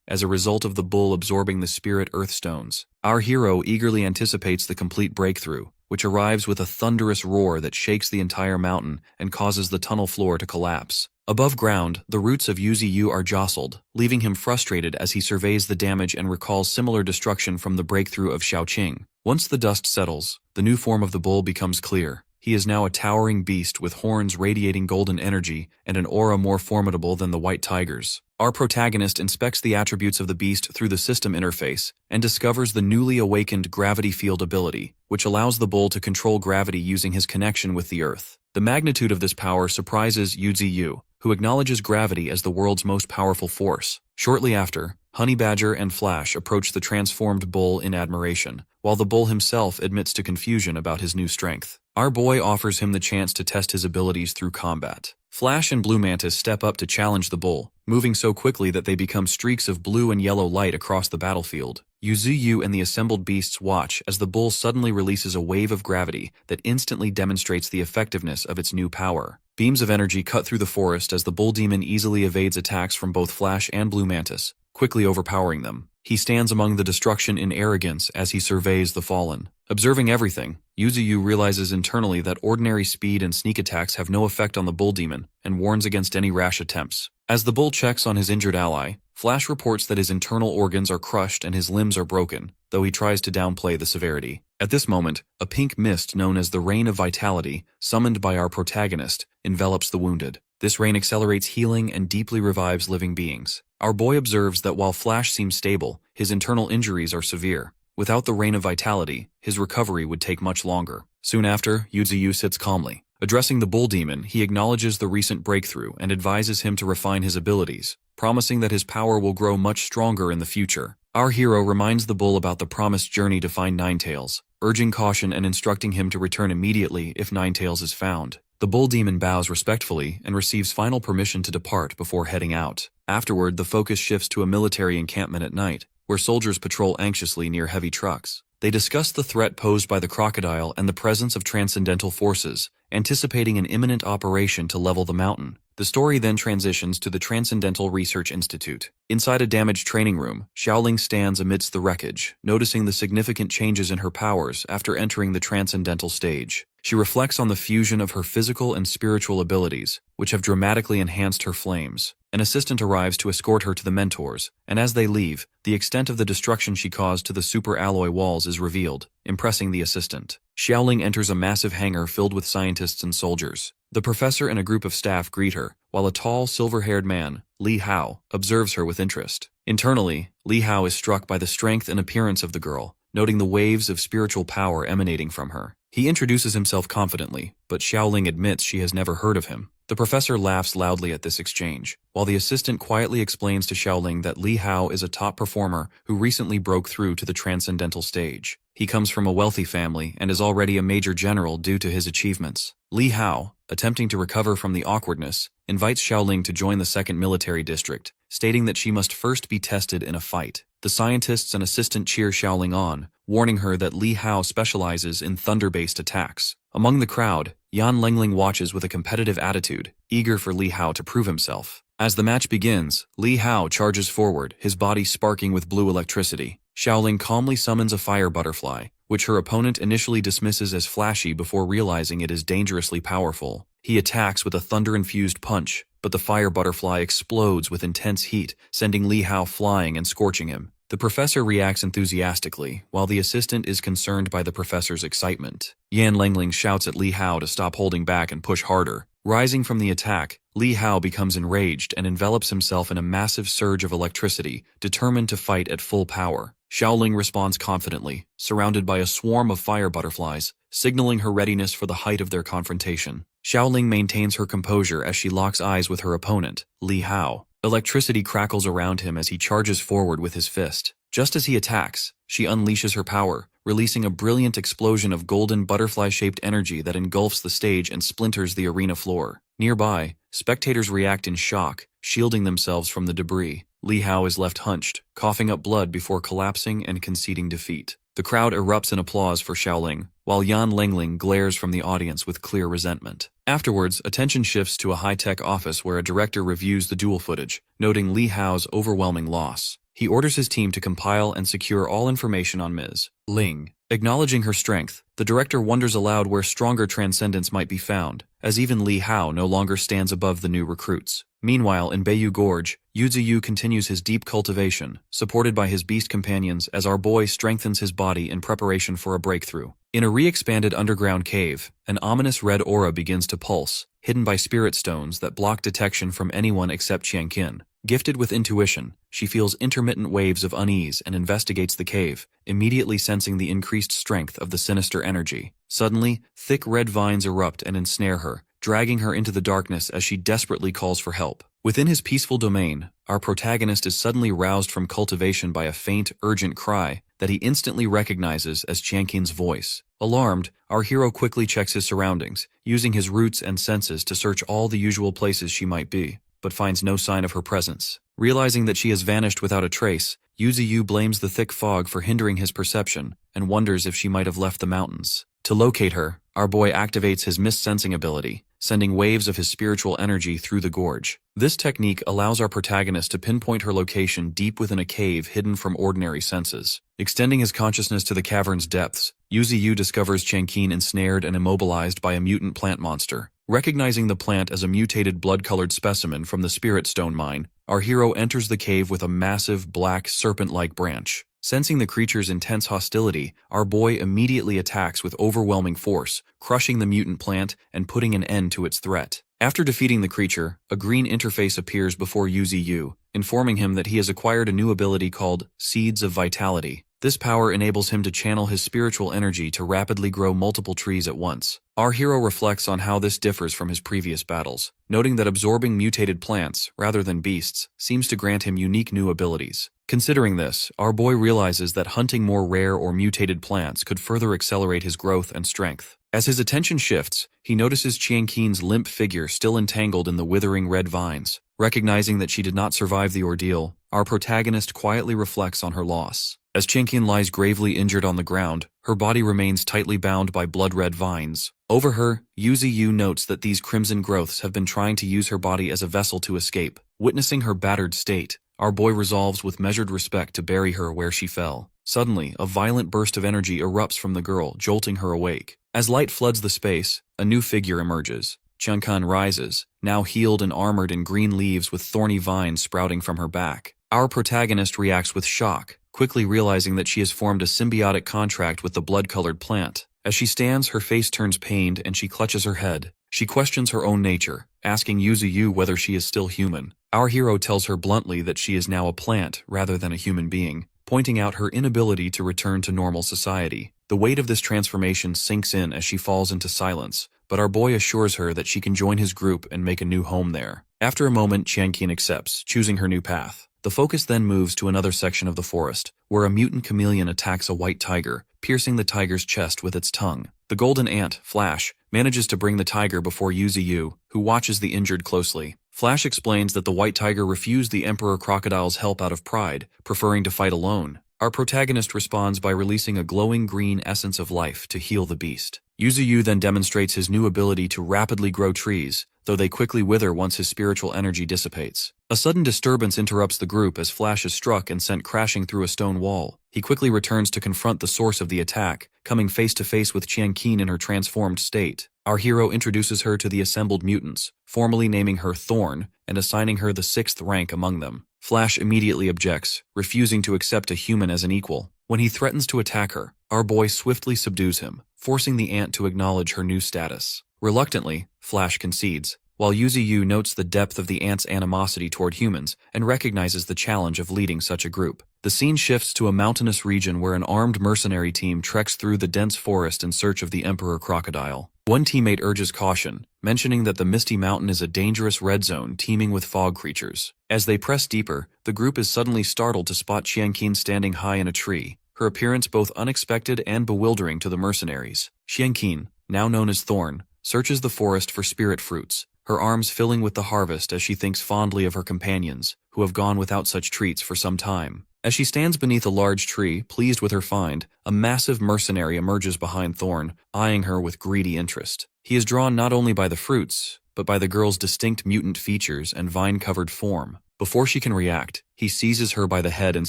as a result of the bull absorbing the spirit earth stones. Our hero eagerly anticipates the complete breakthrough, which arrives with a thunderous roar that shakes the entire mountain and causes the tunnel floor to collapse. Above ground, the roots of Yuzi are jostled, leaving him frustrated as he surveys the damage and recalls similar destruction from the breakthrough of Shaoqing. Once the dust settles, the new form of the bull becomes clear. He is now a towering beast with horns radiating golden energy and an aura more formidable than the white tiger's. Our protagonist inspects the attributes of the beast through the system interface and discovers the newly awakened gravity field ability, which allows the bull to control gravity using his connection with the earth. The magnitude of this power surprises Yuzi, who acknowledges gravity as the world's most powerful force. Shortly after, Honey Badger and Flash approach the transformed bull in admiration, while the bull himself admits to confusion about his new strength. Our boy offers him the chance to test his abilities through combat. Flash and Blue Mantis step up to challenge the bull, moving so quickly that they become streaks of blue and yellow light across the battlefield. Yuzu and the assembled beasts watch as the bull suddenly releases a wave of gravity that instantly demonstrates the effectiveness of its new power. Beams of energy cut through the forest as the bull demon easily evades attacks from both Flash and Blue Mantis, quickly overpowering them. He stands among the destruction in arrogance as he surveys the fallen. Observing everything, Yuzu realizes internally that ordinary speed and sneak attacks have no effect on the bull demon and warns against any rash attempts. As the bull checks on his injured ally, Flash reports that his internal organs are crushed and his limbs are broken, though he tries to downplay the severity. At this moment, a pink mist known as the Rain of Vitality, summoned by our protagonist, envelops the wounded. This rain accelerates healing and deeply revives living beings. Our boy observes that while Flash seems stable, his internal injuries are severe. Without the Rain of Vitality, his recovery would take much longer. Soon after, Yuzu sits calmly. Addressing the bull demon, he acknowledges the recent breakthrough and advises him to refine his abilities, promising that his power will grow much stronger in the future. Our hero reminds the bull about the promised journey to find Ninetails, urging caution and instructing him to return immediately if Ninetails is found. The bull demon bows respectfully and receives final permission to depart before heading out. Afterward, the focus shifts to a military encampment at night, where soldiers patrol anxiously near heavy trucks. They discuss the threat posed by the crocodile and the presence of transcendental forces, anticipating an imminent operation to level the mountain. The story then transitions to the Transcendental Research Institute. Inside a damaged training room, Xiaoling stands amidst the wreckage, noticing the significant changes in her powers after entering the transcendental stage. She reflects on the fusion of her physical and spiritual abilities, which have dramatically enhanced her flames. An assistant arrives to escort her to the mentors, and as they leave, the extent of the destruction she caused to the super alloy walls is revealed, impressing the assistant. Xiaoling enters a massive hangar filled with scientists and soldiers. The professor and a group of staff greet her, while a tall, silver-haired man, Li Hao, observes her with interest. Internally, Li Hao is struck by the strength and appearance of the girl, noting the waves of spiritual power emanating from her. He introduces himself confidently, but Xiaoling admits she has never heard of him. The professor laughs loudly at this exchange, while the assistant quietly explains to Xiaoling that Li Hao is a top performer who recently broke through to the transcendental stage. He comes from a wealthy family and is already a major general due to his achievements. Li Hao, attempting to recover from the awkwardness, invites Xiaoling to join the 2nd Military District, stating that she must first be tested in a fight. The scientists and assistant cheer Xiaoling on, warning her that Li Hao specializes in thunder-based attacks. Among the crowd, Yan Lengling watches with a competitive attitude, eager for Li Hao to prove himself. As the match begins, Li Hao charges forward, his body sparking with blue electricity. Xiaoling calmly summons a fire butterfly, which her opponent initially dismisses as flashy before realizing it is dangerously powerful. He attacks with a thunder-infused punch, but the fire butterfly explodes with intense heat, sending Li Hao flying and scorching him. The professor reacts enthusiastically, while the assistant is concerned by the professor's excitement. Yan Lengling shouts at Li Hao to stop holding back and push harder. Rising from the attack, Li Hao becomes enraged and envelops himself in a massive surge of electricity, determined to fight at full power. Xiaoling responds confidently, surrounded by a swarm of fire butterflies, signaling her readiness for the height of their confrontation. Xiaoling maintains her composure as she locks eyes with her opponent, Li Hao. Electricity crackles around him as he charges forward with his fist. Just as he attacks, she unleashes her power, releasing a brilliant explosion of golden butterfly-shaped energy that engulfs the stage and splinters the arena floor. Nearby, spectators react in shock, shielding themselves from the debris. Li Hao is left hunched, coughing up blood before collapsing and conceding defeat. The crowd erupts in applause for Xiaoling, while Yan Lengling glares from the audience with clear resentment. Afterwards, attention shifts to a high-tech office where a director reviews the duel footage, noting Li Hao's overwhelming loss. He orders his team to compile and secure all information on Ms. Ling. Acknowledging her strength, the director wonders aloud where stronger transcendence might be found, as even Li Hao no longer stands above the new recruits. Meanwhile, in Beiyu Gorge, Yu Ziyu continues his deep cultivation, supported by his beast companions as our boy strengthens his body in preparation for a breakthrough. In a re-expanded underground cave, an ominous red aura begins to pulse, hidden by spirit stones that block detection from anyone except Qianqin. Gifted with intuition, she feels intermittent waves of unease and investigates the cave, immediately sensing the increased strength of the sinister energy. Suddenly, thick red vines erupt and ensnare her, dragging her into the darkness as she desperately calls for help. Within his peaceful domain, our protagonist is suddenly roused from cultivation by a faint, urgent cry that he instantly recognizes as Qianqin's voice. Alarmed, our hero quickly checks his surroundings, using his roots and senses to search all the usual places she might be, but finds no sign of her presence. Realizing that she has vanished without a trace, Yu Ziyu blames the thick fog for hindering his perception and wonders if she might have left the mountains. To locate her, our boy activates his mist-sensing ability, sending waves of his spiritual energy through the gorge. This technique allows our protagonist to pinpoint her location deep within a cave hidden from ordinary senses. Extending his consciousness to the cavern's depths, Yu Ziyu discovers Qianqin ensnared and immobilized by a mutant plant monster. Recognizing the plant as a mutated blood-colored specimen from the Spirit Stone mine, our hero enters the cave with a massive, black, serpent-like branch. Sensing the creature's intense hostility, our boy immediately attacks with overwhelming force, crushing the mutant plant and putting an end to its threat. After defeating the creature, a green interface appears before Yu Ziyu, informing him that he has acquired a new ability called Seeds of Vitality. This power enables him to channel his spiritual energy to rapidly grow multiple trees at once. Our hero reflects on how this differs from his previous battles, noting that absorbing mutated plants, rather than beasts, seems to grant him unique new abilities. Considering this, our boy realizes that hunting more rare or mutated plants could further accelerate his growth and strength. As his attention shifts, he notices Qianqin's limp figure still entangled in the withering red vines. Recognizing that she did not survive the ordeal, our protagonist quietly reflects on her loss. As Qianqin lies gravely injured on the ground, her body remains tightly bound by blood-red vines. Over her, Yu Ziyu notes that these crimson growths have been trying to use her body as a vessel to escape. Witnessing her battered state, our boy resolves with measured respect to bury her where she fell. Suddenly, a violent burst of energy erupts from the girl, jolting her awake. As light floods the space, a new figure emerges. Qianqin rises, now healed and armored in green leaves with thorny vines sprouting from her back. Our protagonist reacts with shock, quickly realizing that she has formed a symbiotic contract with the blood-colored plant. As she stands, her face turns pained and she clutches her head. She questions her own nature, asking Yu Ziyu whether she is still human. Our hero tells her bluntly that she is now a plant rather than a human being, pointing out her inability to return to normal society. The weight of this transformation sinks in as she falls into silence, but our boy assures her that she can join his group and make a new home there. After a moment, Qianqin accepts, choosing her new path. The focus then moves to another section of the forest, where a mutant chameleon attacks a white tiger, piercing the tiger's chest with its tongue. The golden ant, Flash, manages to bring the tiger before Yuziyu, who watches the injured closely. Flash explains that the white tiger refused the Emperor Crocodile's help out of pride, preferring to fight alone. Our protagonist responds by releasing a glowing green essence of life to heal the beast. Yuziyu then demonstrates his new ability to rapidly grow trees, though they quickly wither once his spiritual energy dissipates. A sudden disturbance interrupts the group as Flash is struck and sent crashing through a stone wall. He quickly returns to confront the source of the attack, coming face to face with Qianqin in her transformed state. Our hero introduces her to the assembled mutants, formally naming her Thorn and assigning her the 6th rank among them. Flash immediately objects, refusing to accept a human as an equal. When he threatens to attack her, our boy swiftly subdues him, forcing the ant to acknowledge her new status. Reluctantly, Flash concedes, while Yuziyu notes the depth of the ant's animosity toward humans and recognizes the challenge of leading such a group. The scene shifts to a mountainous region where an armed mercenary team treks through the dense forest in search of the Emperor Crocodile. One teammate urges caution, mentioning that the Misty Mountain is a dangerous red zone teeming with fog creatures. As they press deeper, the group is suddenly startled to spot Qianqin standing high in a tree, her appearance both unexpected and bewildering to the mercenaries. Qianqin, now known as Thorn, searches the forest for spirit fruits, her arms filling with the harvest as she thinks fondly of her companions, who have gone without such treats for some time. As she stands beneath a large tree, pleased with her find, a massive mercenary emerges behind Thorn, eyeing her with greedy interest. He is drawn not only by the fruits, but by the girl's distinct mutant features and vine-covered form. Before she can react, he seizes her by the head and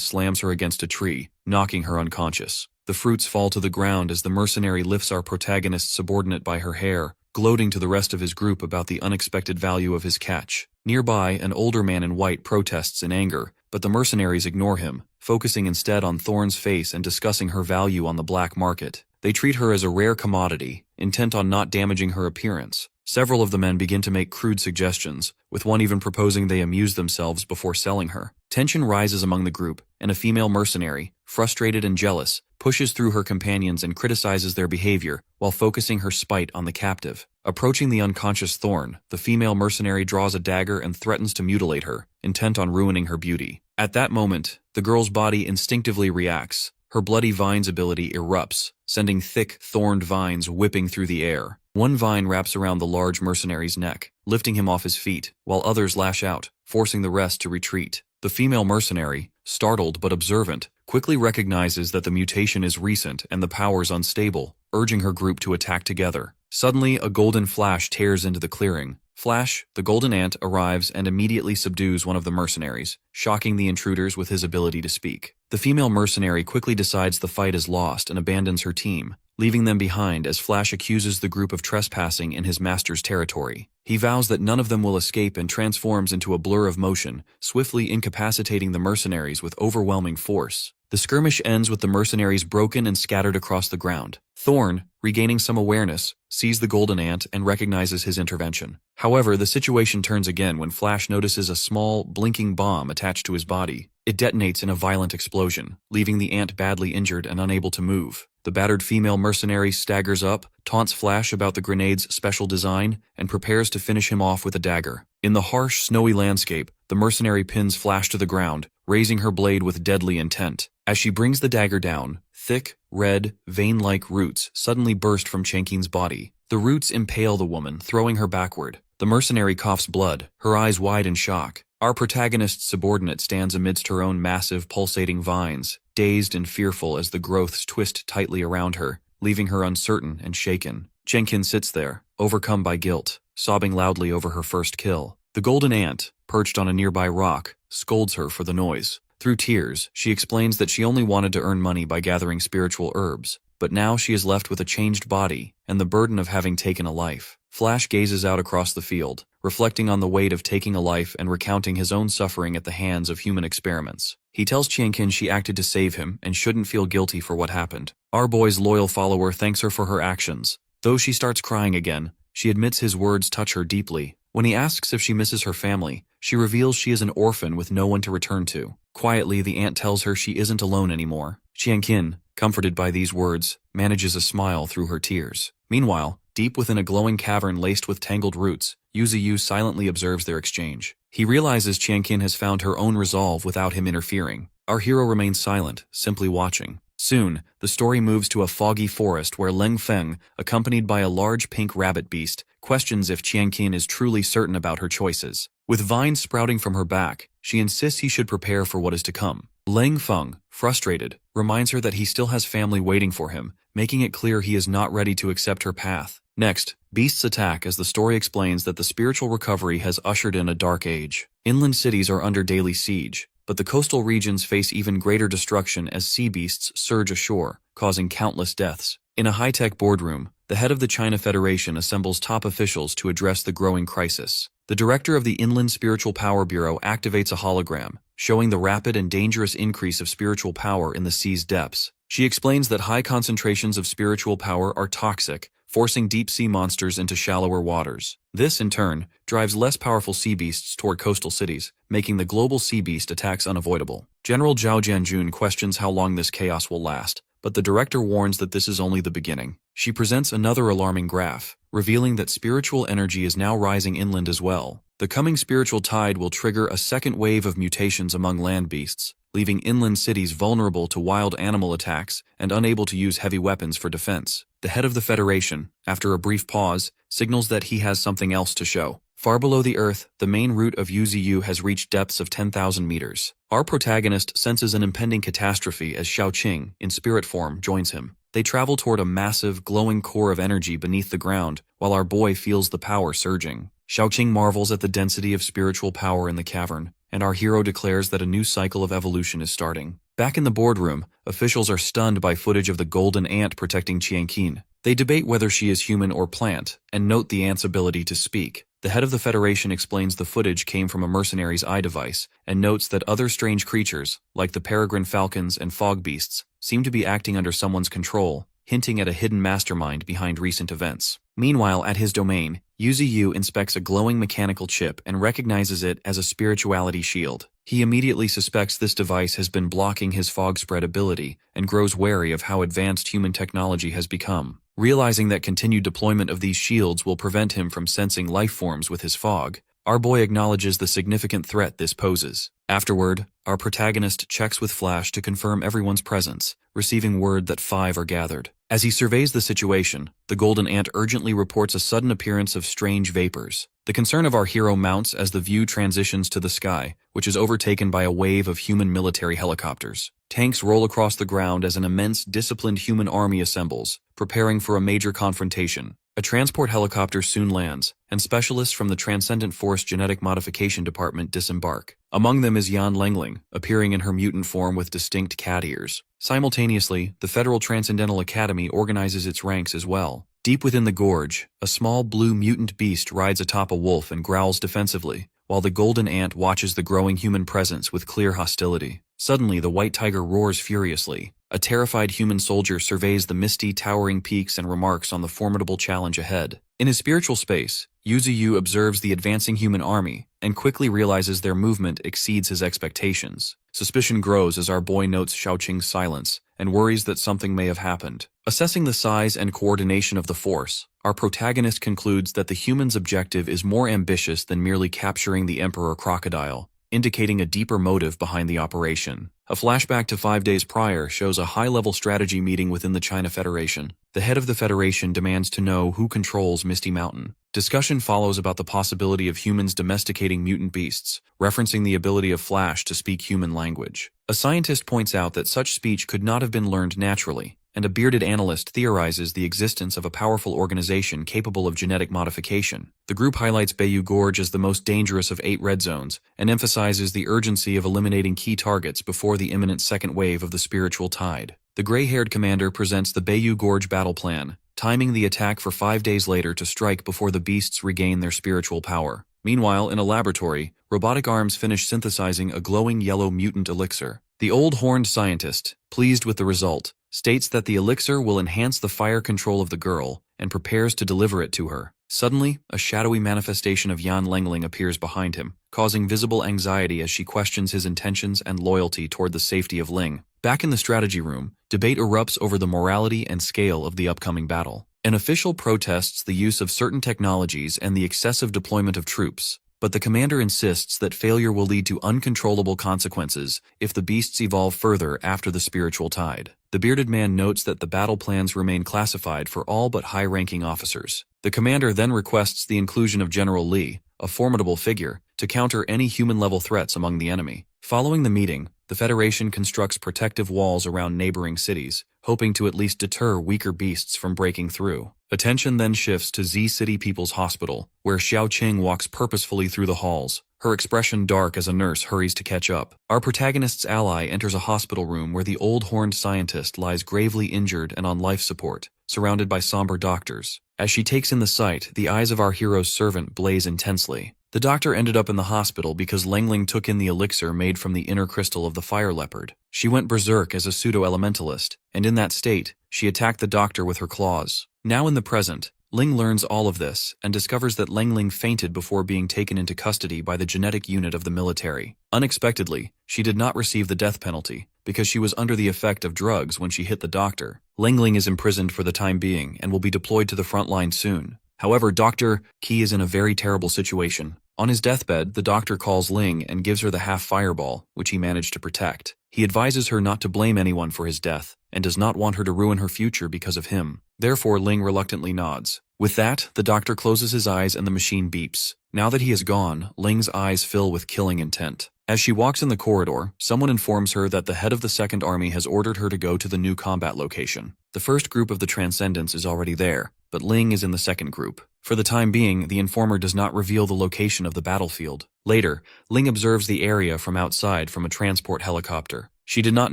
slams her against a tree, knocking her unconscious. The fruits fall to the ground as the mercenary lifts our protagonist's subordinate by her hair, gloating to the rest of his group about the unexpected value of his catch. Nearby, an older man in white protests in anger, but the mercenaries ignore him, focusing instead on Thorn's face and discussing her value on the black market. They treat her as a rare commodity, intent on not damaging her appearance. Several of the men begin to make crude suggestions, with one even proposing they amuse themselves before selling her. Tension rises among the group, and a female mercenary, frustrated and jealous, pushes through her companions and criticizes their behavior while focusing her spite on the captive. Approaching the unconscious Thorn, the female mercenary draws a dagger and threatens to mutilate her, intent on ruining her beauty. At that moment, the girl's body instinctively reacts. Her bloody vines ability erupts, sending thick, thorned vines whipping through the air. One vine wraps around the large mercenary's neck, lifting him off his feet, while others lash out, forcing the rest to retreat. The female mercenary, startled but observant, quickly recognizes that the mutation is recent and the powers unstable, urging her group to attack together. Suddenly, a golden flash tears into the clearing. Flash, the golden ant, arrives and immediately subdues one of the mercenaries, shocking the intruders with his ability to speak. The female mercenary quickly decides the fight is lost and abandons her team, leaving them behind as Flash accuses the group of trespassing in his master's territory. He vows that none of them will escape and transforms into a blur of motion, swiftly incapacitating the mercenaries with overwhelming force. The skirmish ends with the mercenaries broken and scattered across the ground. Thorn, regaining some awareness, sees the golden ant and recognizes his intervention. However, the situation turns again when Flash notices a small, blinking bomb attached to his body. It detonates in a violent explosion, leaving the ant badly injured and unable to move. The battered female mercenary staggers up, taunts Flash about the grenade's special design, and prepares to finish him off with a dagger. In the harsh, snowy landscape, the mercenary pins Flash to the ground, raising her blade with deadly intent. As she brings the dagger down, thick, red, vein-like roots suddenly burst from Qianqin's body. The roots impale the woman, throwing her backward. The mercenary coughs blood, her eyes wide in shock. Our protagonist's subordinate stands amidst her own massive, pulsating vines, dazed and fearful as the growths twist tightly around her, leaving her uncertain and shaken. Qianqin sits there, overcome by guilt, sobbing loudly over her first kill. The golden ant, perched on a nearby rock, scolds her for the noise. Through tears, she explains that she only wanted to earn money by gathering spiritual herbs, but now she is left with a changed body and the burden of having taken a life. Flash gazes out across the field, reflecting on the weight of taking a life and recounting his own suffering at the hands of human experiments. He tells Qianqin she acted to save him and shouldn't feel guilty for what happened. Our boy's loyal follower thanks her for her actions. Though she starts crying again, she admits his words touch her deeply, When he asks if she misses her family, she reveals she is an orphan with no one to return to. Quietly, the aunt tells her she isn't alone anymore. Qianqin, comforted by these words, manages a smile through her tears. Meanwhile, deep within a glowing cavern laced with tangled roots, Yu Ziyu silently observes their exchange. He realizes Qianqin has found her own resolve without him interfering. Our hero remains silent, simply watching. Soon, the story moves to a foggy forest where Leng Feng, accompanied by a large pink rabbit beast, questions if Qianqin is truly certain about her choices. With vines sprouting from her back, she insists he should prepare for what is to come. Leng Feng, frustrated, reminds her that he still has family waiting for him, making it clear he is not ready to accept her path. Next, beasts attack as the story explains that the spiritual recovery has ushered in a dark age. Inland cities are under daily siege, but the coastal regions face even greater destruction as sea beasts surge ashore, causing countless deaths. In a high-tech boardroom, the head of the China Federation assembles top officials to address the growing crisis. The director of the Inland Spiritual Power Bureau activates a hologram, showing the rapid and dangerous increase of spiritual power in the sea's depths. She explains that high concentrations of spiritual power are toxic, forcing deep-sea monsters into shallower waters. This, in turn, drives less powerful sea beasts toward coastal cities, making the global sea beast attacks unavoidable. General Zhao Jianjun questions how long this chaos will last, but the director warns that this is only the beginning. She presents another alarming graph, revealing that spiritual energy is now rising inland as well. The coming spiritual tide will trigger a second wave of mutations among land beasts, leaving inland cities vulnerable to wild animal attacks and unable to use heavy weapons for defense. The head of the Federation, after a brief pause, signals that he has something else to show. Far below the earth, the main route of Yu Ziyu has reached depths of 10,000 meters. Our protagonist senses an impending catastrophe as Xiaoqing, in spirit form, joins him. They travel toward a massive, glowing core of energy beneath the ground, while our boy feels the power surging. Xiaoqing marvels at the density of spiritual power in the cavern, and our hero declares that a new cycle of evolution is starting. Back in the boardroom, officials are stunned by footage of the golden ant protecting Qianqin. They debate whether she is human or plant, and note the ant's ability to speak. The head of the Federation explains the footage came from a mercenary's eye device, and notes that other strange creatures, like the peregrine falcons and fog beasts, seem to be acting under someone's control, hinting at a hidden mastermind behind recent events. Meanwhile, at his domain, Yu Ziyu inspects a glowing mechanical chip and recognizes it as a spirituality shield. He immediately suspects this device has been blocking his fog spread ability and grows wary of how advanced human technology has become. Realizing that continued deployment of these shields will prevent him from sensing life forms with his fog, our boy acknowledges the significant threat this poses. Afterward, our protagonist checks with Flash to confirm everyone's presence, receiving word that 5 are gathered. As he surveys the situation, the golden ant urgently reports a sudden appearance of strange vapors. The concern of our hero mounts as the view transitions to the sky, which is overtaken by a wave of human military helicopters. Tanks roll across the ground as an immense, disciplined human army assembles, preparing for a major confrontation. A transport helicopter soon lands, and specialists from the Transcendent Force Genetic Modification Department disembark. Among them is Yan Lengling, appearing in her mutant form with distinct cat ears. Simultaneously, the Federal Transcendental Academy organizes its ranks as well. Deep within the gorge, a small blue mutant beast rides atop a wolf and growls defensively, while the golden ant watches the growing human presence with clear hostility. Suddenly, the white tiger roars furiously. A terrified human soldier surveys the misty, towering peaks and remarks on the formidable challenge ahead. In his spiritual space, Yu Ziyu observes the advancing human army and quickly realizes their movement exceeds his expectations. Suspicion grows as our boy notes Xiaoqing's silence and worries that something may have happened. Assessing the size and coordination of the force, our protagonist concludes that the human's objective is more ambitious than merely capturing the Emperor Crocodile, indicating a deeper motive behind the operation. A flashback to 5 days prior shows a high-level strategy meeting within the China Federation. The head of the Federation demands to know who controls Misty Mountain. Discussion follows about the possibility of humans domesticating mutant beasts, referencing the ability of Flash to speak human language. A scientist points out that such speech could not have been learned naturally, and a bearded analyst theorizes the existence of a powerful organization capable of genetic modification. The group highlights Bayou Gorge as the most dangerous of 8 red zones, and emphasizes the urgency of eliminating key targets before the imminent second wave of the spiritual tide. The gray-haired commander presents the Bayou Gorge battle plan, timing the attack for 5 days later to strike before the beasts regain their spiritual power. Meanwhile, in a laboratory, robotic arms finish synthesizing a glowing yellow mutant elixir. The old horned scientist, pleased with the result, states that the elixir will enhance the fire control of the girl and prepares to deliver it to her. Suddenly, a shadowy manifestation of Yan Lengling appears behind him, causing visible anxiety as she questions his intentions and loyalty toward the safety of Ling. Back in the strategy room, debate erupts over the morality and scale of the upcoming battle. An official protests the use of certain technologies and the excessive deployment of troops, but the commander insists that failure will lead to uncontrollable consequences if the beasts evolve further after the spiritual tide. The bearded man notes that the battle plans remain classified for all but high-ranking officers. The commander then requests the inclusion of General Li, a formidable figure, to counter any human-level threats among the enemy. Following the meeting, the Federation constructs protective walls around neighboring cities, hoping to at least deter weaker beasts from breaking through. Attention then shifts to Z City People's Hospital, where Xiao Qing walks purposefully through the halls, her expression dark as a nurse hurries to catch up. Our protagonist's ally enters a hospital room where the old horned scientist lies gravely injured and on life support, surrounded by somber doctors. As she takes in the sight, the eyes of our hero's servant blaze intensely. The doctor ended up in the hospital because Lengling took in the elixir made from the inner crystal of the fire leopard. She went berserk as a pseudo-elementalist, and in that state, she attacked the doctor with her claws. Now in the present, Ling learns all of this and discovers that Lengling fainted before being taken into custody by the genetic unit of the military. Unexpectedly, she did not receive the death penalty because she was under the effect of drugs when she hit the doctor. Lengling is imprisoned for the time being and will be deployed to the front line soon. However, Dr. Qi is in a very terrible situation. On his deathbed, the doctor calls Ling and gives her the half-fireball, which he managed to protect. He advises her not to blame anyone for his death, and does not want her to ruin her future because of him. Therefore, Ling reluctantly nods. With that, the doctor closes his eyes and the machine beeps. Now that he is gone, Ling's eyes fill with killing intent. As she walks in the corridor, someone informs her that the head of the Second Army has ordered her to go to the new combat location. The first group of the Transcendents is already there, but Ling is in the second group. For the time being, the informer does not reveal the location of the battlefield. Later, Ling observes the area from outside from a transport helicopter. She did not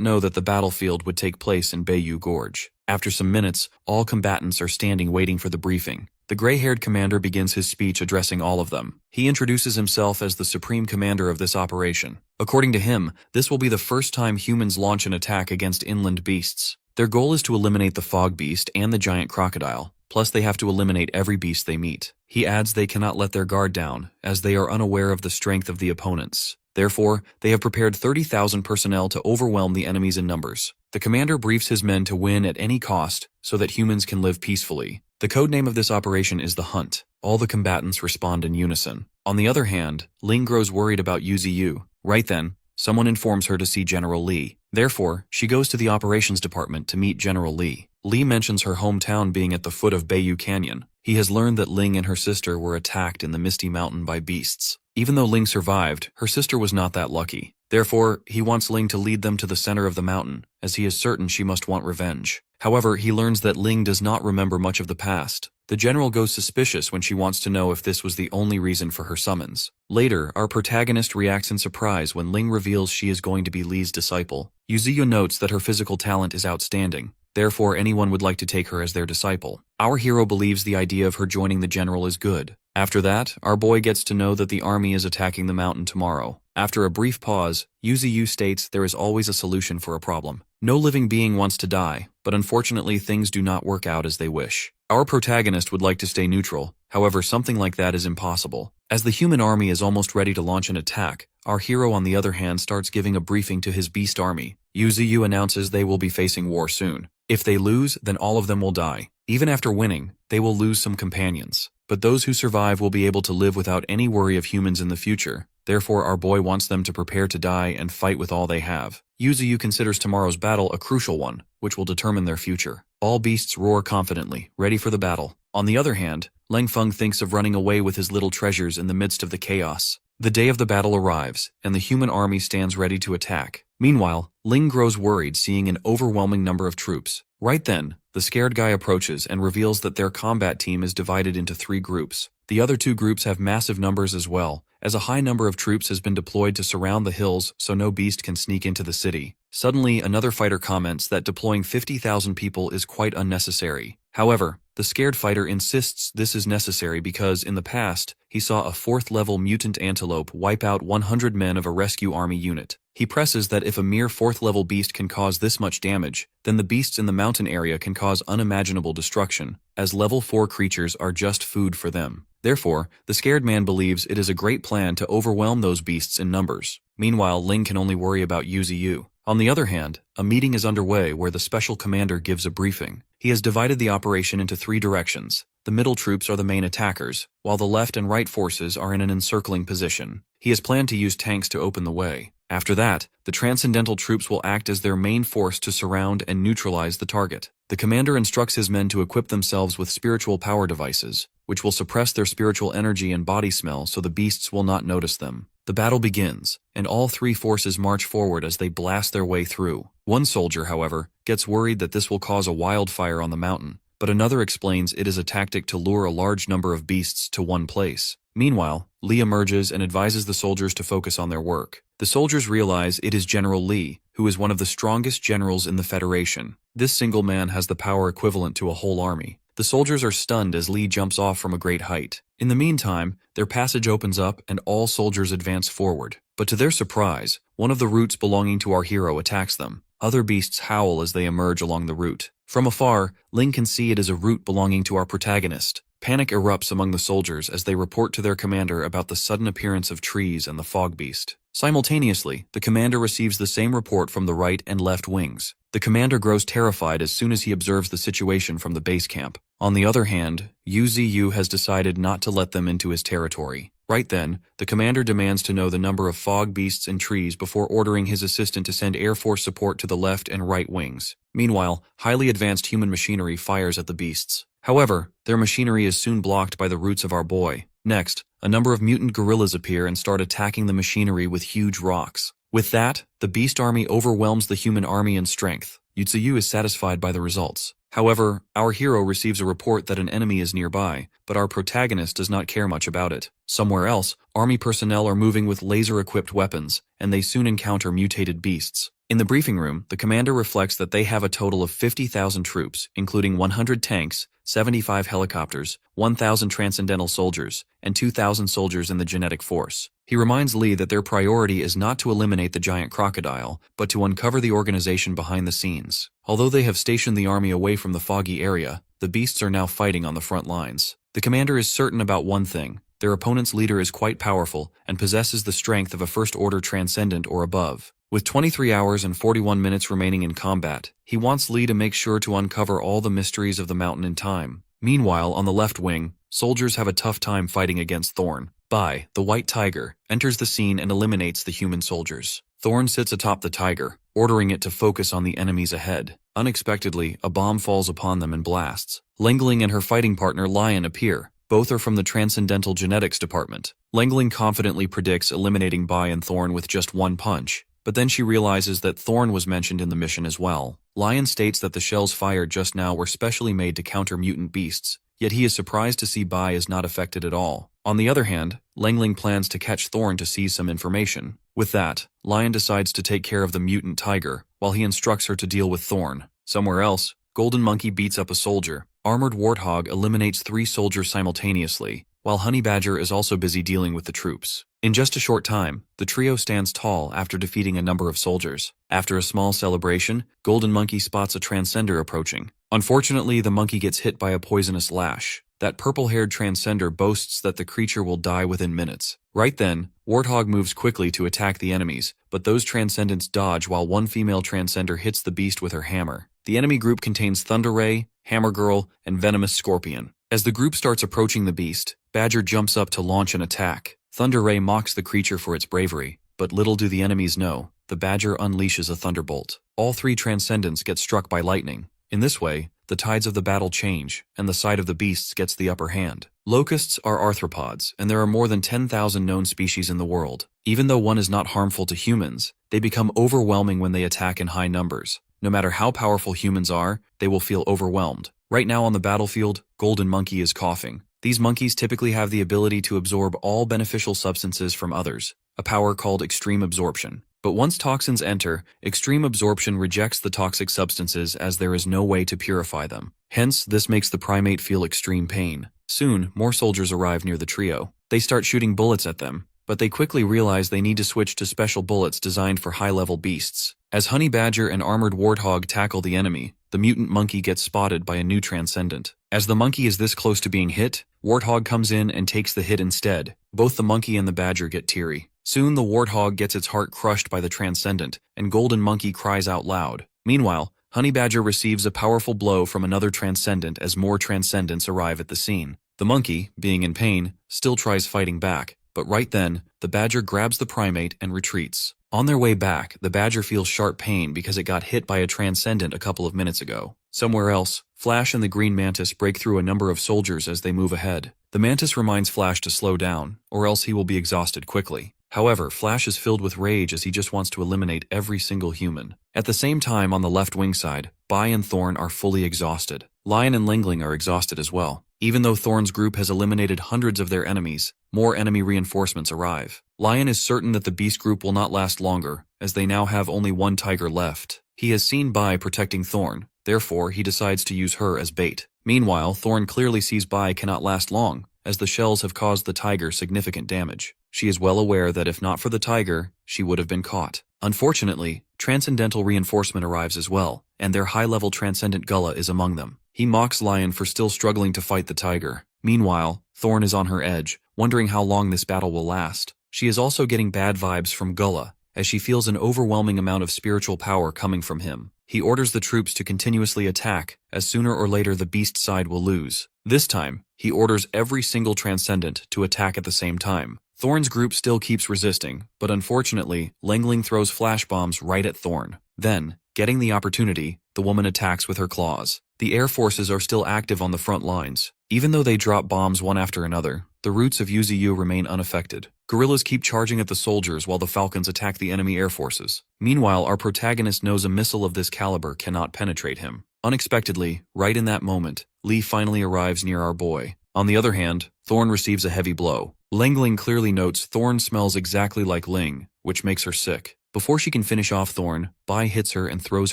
know that the battlefield would take place in Beiyu Gorge. After some minutes, all combatants are standing waiting for the briefing. The gray-haired commander begins his speech addressing all of them. He introduces himself as the supreme commander of this operation. According to him, this will be the first time humans launch an attack against inland beasts. Their goal is to eliminate the fog beast and the giant crocodile. Plus, they have to eliminate every beast they meet. He adds they cannot let their guard down, as they are unaware of the strength of the opponents. Therefore, they have prepared 30,000 personnel to overwhelm the enemies in numbers. The commander briefs his men to win at any cost so that humans can live peacefully. The codename of this operation is the Hunt. All the combatants respond in unison. On the other hand, Ling grows worried about Yuziyu. Right then, someone informs her to see General Li. Therefore, she goes to the operations department to meet General Li. Li mentions her hometown being at the foot of Beiyu Canyon. He has learned that Ling and her sister were attacked in the Misty Mountain by beasts. Even though Ling survived, her sister was not that lucky. Therefore, he wants Ling to lead them to the center of the mountain, as he is certain she must want revenge. However, he learns that Ling does not remember much of the past. The general goes suspicious when she wants to know if this was the only reason for her summons. Later, our protagonist reacts in surprise when Ling reveals she is going to be Li's disciple. Yuziyu notes that her physical talent is outstanding. Therefore, anyone would like to take her as their disciple. Our hero believes the idea of her joining the general is good. After that, our boy gets to know that the army is attacking the mountain tomorrow. After a brief pause, Yuziyu states there is always a solution for a problem. No living being wants to die, but unfortunately things do not work out as they wish. Our protagonist would like to stay neutral, however something like that is impossible. As the human army is almost ready to launch an attack, our hero on the other hand starts giving a briefing to his beast army. Yuziyu announces they will be facing war soon. If they lose, then all of them will die. Even after winning, they will lose some companions. But those who survive will be able to live without any worry of humans in the future. Therefore, our boy wants them to prepare to die and fight with all they have. Yuziyu considers tomorrow's battle a crucial one, which will determine their future. All beasts roar confidently, ready for the battle. On the other hand, Leng Feng thinks of running away with his little treasures in the midst of the chaos. The day of the battle arrives, and the human army stands ready to attack. Meanwhile, Ling grows worried seeing an overwhelming number of troops. Right then, the scared guy approaches and reveals that their combat team is divided into 3 groups. The other 2 groups have massive numbers as well, as a high number of troops has been deployed to surround the hills so no beast can sneak into the city. Suddenly, another fighter comments that deploying 50,000 people is quite unnecessary. However, the scared fighter insists this is necessary because, in the past, he saw a 4th-level mutant antelope wipe out 100 men of a rescue army unit. He presses that if a mere 4th-level beast can cause this much damage, then the beasts in the mountain area can cause unimaginable destruction, as level 4 creatures are just food for them. Therefore, the scared man believes it is a great plan to overwhelm those beasts in numbers. Meanwhile, Ling can only worry about Yuzi. On the other hand, a meeting is underway where the special commander gives a briefing. He has divided the operation into 3 directions. The middle troops are the main attackers, while the left and right forces are in an encircling position. He has planned to use tanks to open the way. After that, the transcendental troops will act as their main force to surround and neutralize the target. The commander instructs his men to equip themselves with spiritual power devices, which will suppress their spiritual energy and body smell so the beasts will not notice them. The battle begins, and all 3 forces march forward as they blast their way through. One soldier, however, gets worried that this will cause a wildfire on the mountain, but another explains it is a tactic to lure a large number of beasts to one place. Meanwhile, Li emerges and advises the soldiers to focus on their work. The soldiers realize it is General Li, who is one of the strongest generals in the Federation. This single man has the power equivalent to a whole army. The soldiers are stunned as Li jumps off from a great height. In the meantime, their passage opens up and all soldiers advance forward. But to their surprise, one of the routes belonging to our hero attacks them. Other beasts howl as they emerge along the route. From afar, Ling can see it is a route belonging to our protagonist. Panic erupts among the soldiers as they report to their commander about the sudden appearance of trees and the fog beast. Simultaneously, the commander receives the same report from the right and left wings. The commander grows terrified as soon as he observes the situation from the base camp. On the other hand, Yuzi has decided not to let them into his territory. Right then, the commander demands to know the number of fog beasts and trees before ordering his assistant to send Air Force support to the left and right wings. Meanwhile, highly advanced human machinery fires at the beasts. However, their machinery is soon blocked by the roots of our boy. Next, a number of mutant gorillas appear and start attacking the machinery with huge rocks. With that, the beast army overwhelms the human army in strength. Yutsuyu is satisfied by the results. However, our hero receives a report that an enemy is nearby, but our protagonist does not care much about it. Somewhere else, army personnel are moving with laser-equipped weapons, and they soon encounter mutated beasts. In the briefing room, the commander reflects that they have a total of 50,000 troops, including 100 tanks, 75 helicopters, 1,000 transcendental soldiers, and 2,000 soldiers in the genetic force. He reminds Li that their priority is not to eliminate the giant crocodile, but to uncover the organization behind the scenes. Although they have stationed the army away from the foggy area, the beasts are now fighting on the front lines. The commander is certain about one thing: their opponent's leader is quite powerful and possesses the strength of a first-order transcendent or above. With 23 hours and 41 minutes remaining in combat, he wants Li to make sure to uncover all the mysteries of the mountain in time. Meanwhile, on the left wing, soldiers have a tough time fighting against Thorn. Bai, the white tiger, enters the scene and eliminates the human soldiers. Thorn sits atop the tiger, ordering it to focus on the enemies ahead. Unexpectedly, a bomb falls upon them and blasts. Lengling and her fighting partner Lion appear. Both are from the Transcendental Genetics Department. Lengling confidently predicts eliminating Bai and Thorn with just one punch. But then she realizes that Thorn was mentioned in the mission as well. Lion states that the shells fired just now were specially made to counter mutant beasts, yet he is surprised to see Bai is not affected at all. On the other hand, Lengling plans to catch Thorn to seize some information. With that, Lion decides to take care of the mutant tiger, while he instructs her to deal with Thorn. Somewhere else, Golden Monkey beats up a soldier. Armored Warthog eliminates 3 soldiers simultaneously, while Honey Badger is also busy dealing with the troops. In just a short time, the trio stands tall after defeating a number of soldiers. After a small celebration, Golden Monkey spots a transcender approaching. Unfortunately, the monkey gets hit by a poisonous lash. That purple-haired transcender boasts that the creature will die within minutes. Right then, Warthog moves quickly to attack the enemies, but those transcendents dodge while one female transcender hits the beast with her hammer. The enemy group contains Thunder Ray, Hammer Girl, and Venomous Scorpion. As the group starts approaching the beast, Badger jumps up to launch an attack. Thunder Ray mocks the creature for its bravery, but little do the enemies know, the Badger unleashes a thunderbolt. All 3 transcendents get struck by lightning. In this way, the tides of the battle change, and the side of the beasts gets the upper hand. Locusts are arthropods, and there are more than 10,000 known species in the world. Even though one is not harmful to humans, they become overwhelming when they attack in high numbers. No matter how powerful humans are, they will feel overwhelmed. Right now on the battlefield, Golden Monkey is coughing. These monkeys typically have the ability to absorb all beneficial substances from others, a power called extreme absorption. But once toxins enter, extreme absorption rejects the toxic substances as there is no way to purify them. Hence, this makes the primate feel extreme pain. Soon, more soldiers arrive near the trio. They start shooting bullets at them, but they quickly realize they need to switch to special bullets designed for high-level beasts. As Honey Badger and Armored Warthog tackle the enemy, the mutant monkey gets spotted by a new transcendent. As the monkey is this close to being hit, Warthog comes in and takes the hit instead. Both the monkey and the badger get teary. Soon the Warthog gets its heart crushed by the transcendent, and Golden Monkey cries out loud. Meanwhile, Honey Badger receives a powerful blow from another transcendent as more transcendents arrive at the scene. The monkey, being in pain, still tries fighting back, but right then, the badger grabs the primate and retreats. On their way back, the badger feels sharp pain because it got hit by a transcendent a couple of minutes ago. Somewhere else, Flash and the Green Mantis break through a number of soldiers as they move ahead. The Mantis reminds Flash to slow down, or else he will be exhausted quickly. However, Flash is filled with rage as he just wants to eliminate every single human. At the same time, on the left wing side, Bai and Thorn are fully exhausted. Lion and Lingling are exhausted as well. Even though Thorn's group has eliminated hundreds of their enemies, more enemy reinforcements arrive. Lion is certain that the Beast group will not last longer, as they now have only one tiger left. He has seen Bai protecting Thorn, therefore he decides to use her as bait. Meanwhile, Thorn clearly sees Bai cannot last long, as the shells have caused the tiger significant damage. She is well aware that if not for the tiger, she would have been caught. Unfortunately, Transcendental reinforcement arrives as well, and their high-level Transcendent Gullah is among them. He mocks Lion for still struggling to fight the tiger. Meanwhile, Thorn is on her edge, wondering how long this battle will last. She is also getting bad vibes from Gullah, as she feels an overwhelming amount of spiritual power coming from him. He orders the troops to continuously attack, as sooner or later the beast side will lose. This time, he orders every single Transcendent to attack at the same time. Thorn's group still keeps resisting, but unfortunately, Lingling throws flash bombs right at Thorn. Then, getting the opportunity, the woman attacks with her claws. The air forces are still active on the front lines. Even though they drop bombs one after another, the roots of Yuziyu remain unaffected. Guerrillas keep charging at the soldiers while the Falcons attack the enemy air forces. Meanwhile, our protagonist knows a missile of this caliber cannot penetrate him. Unexpectedly, right in that moment, Lee finally arrives near our boy. On the other hand, Thorn receives a heavy blow. Lingling clearly notes Thorn smells exactly like Ling, which makes her sick. Before she can finish off Thorn, Bai hits her and throws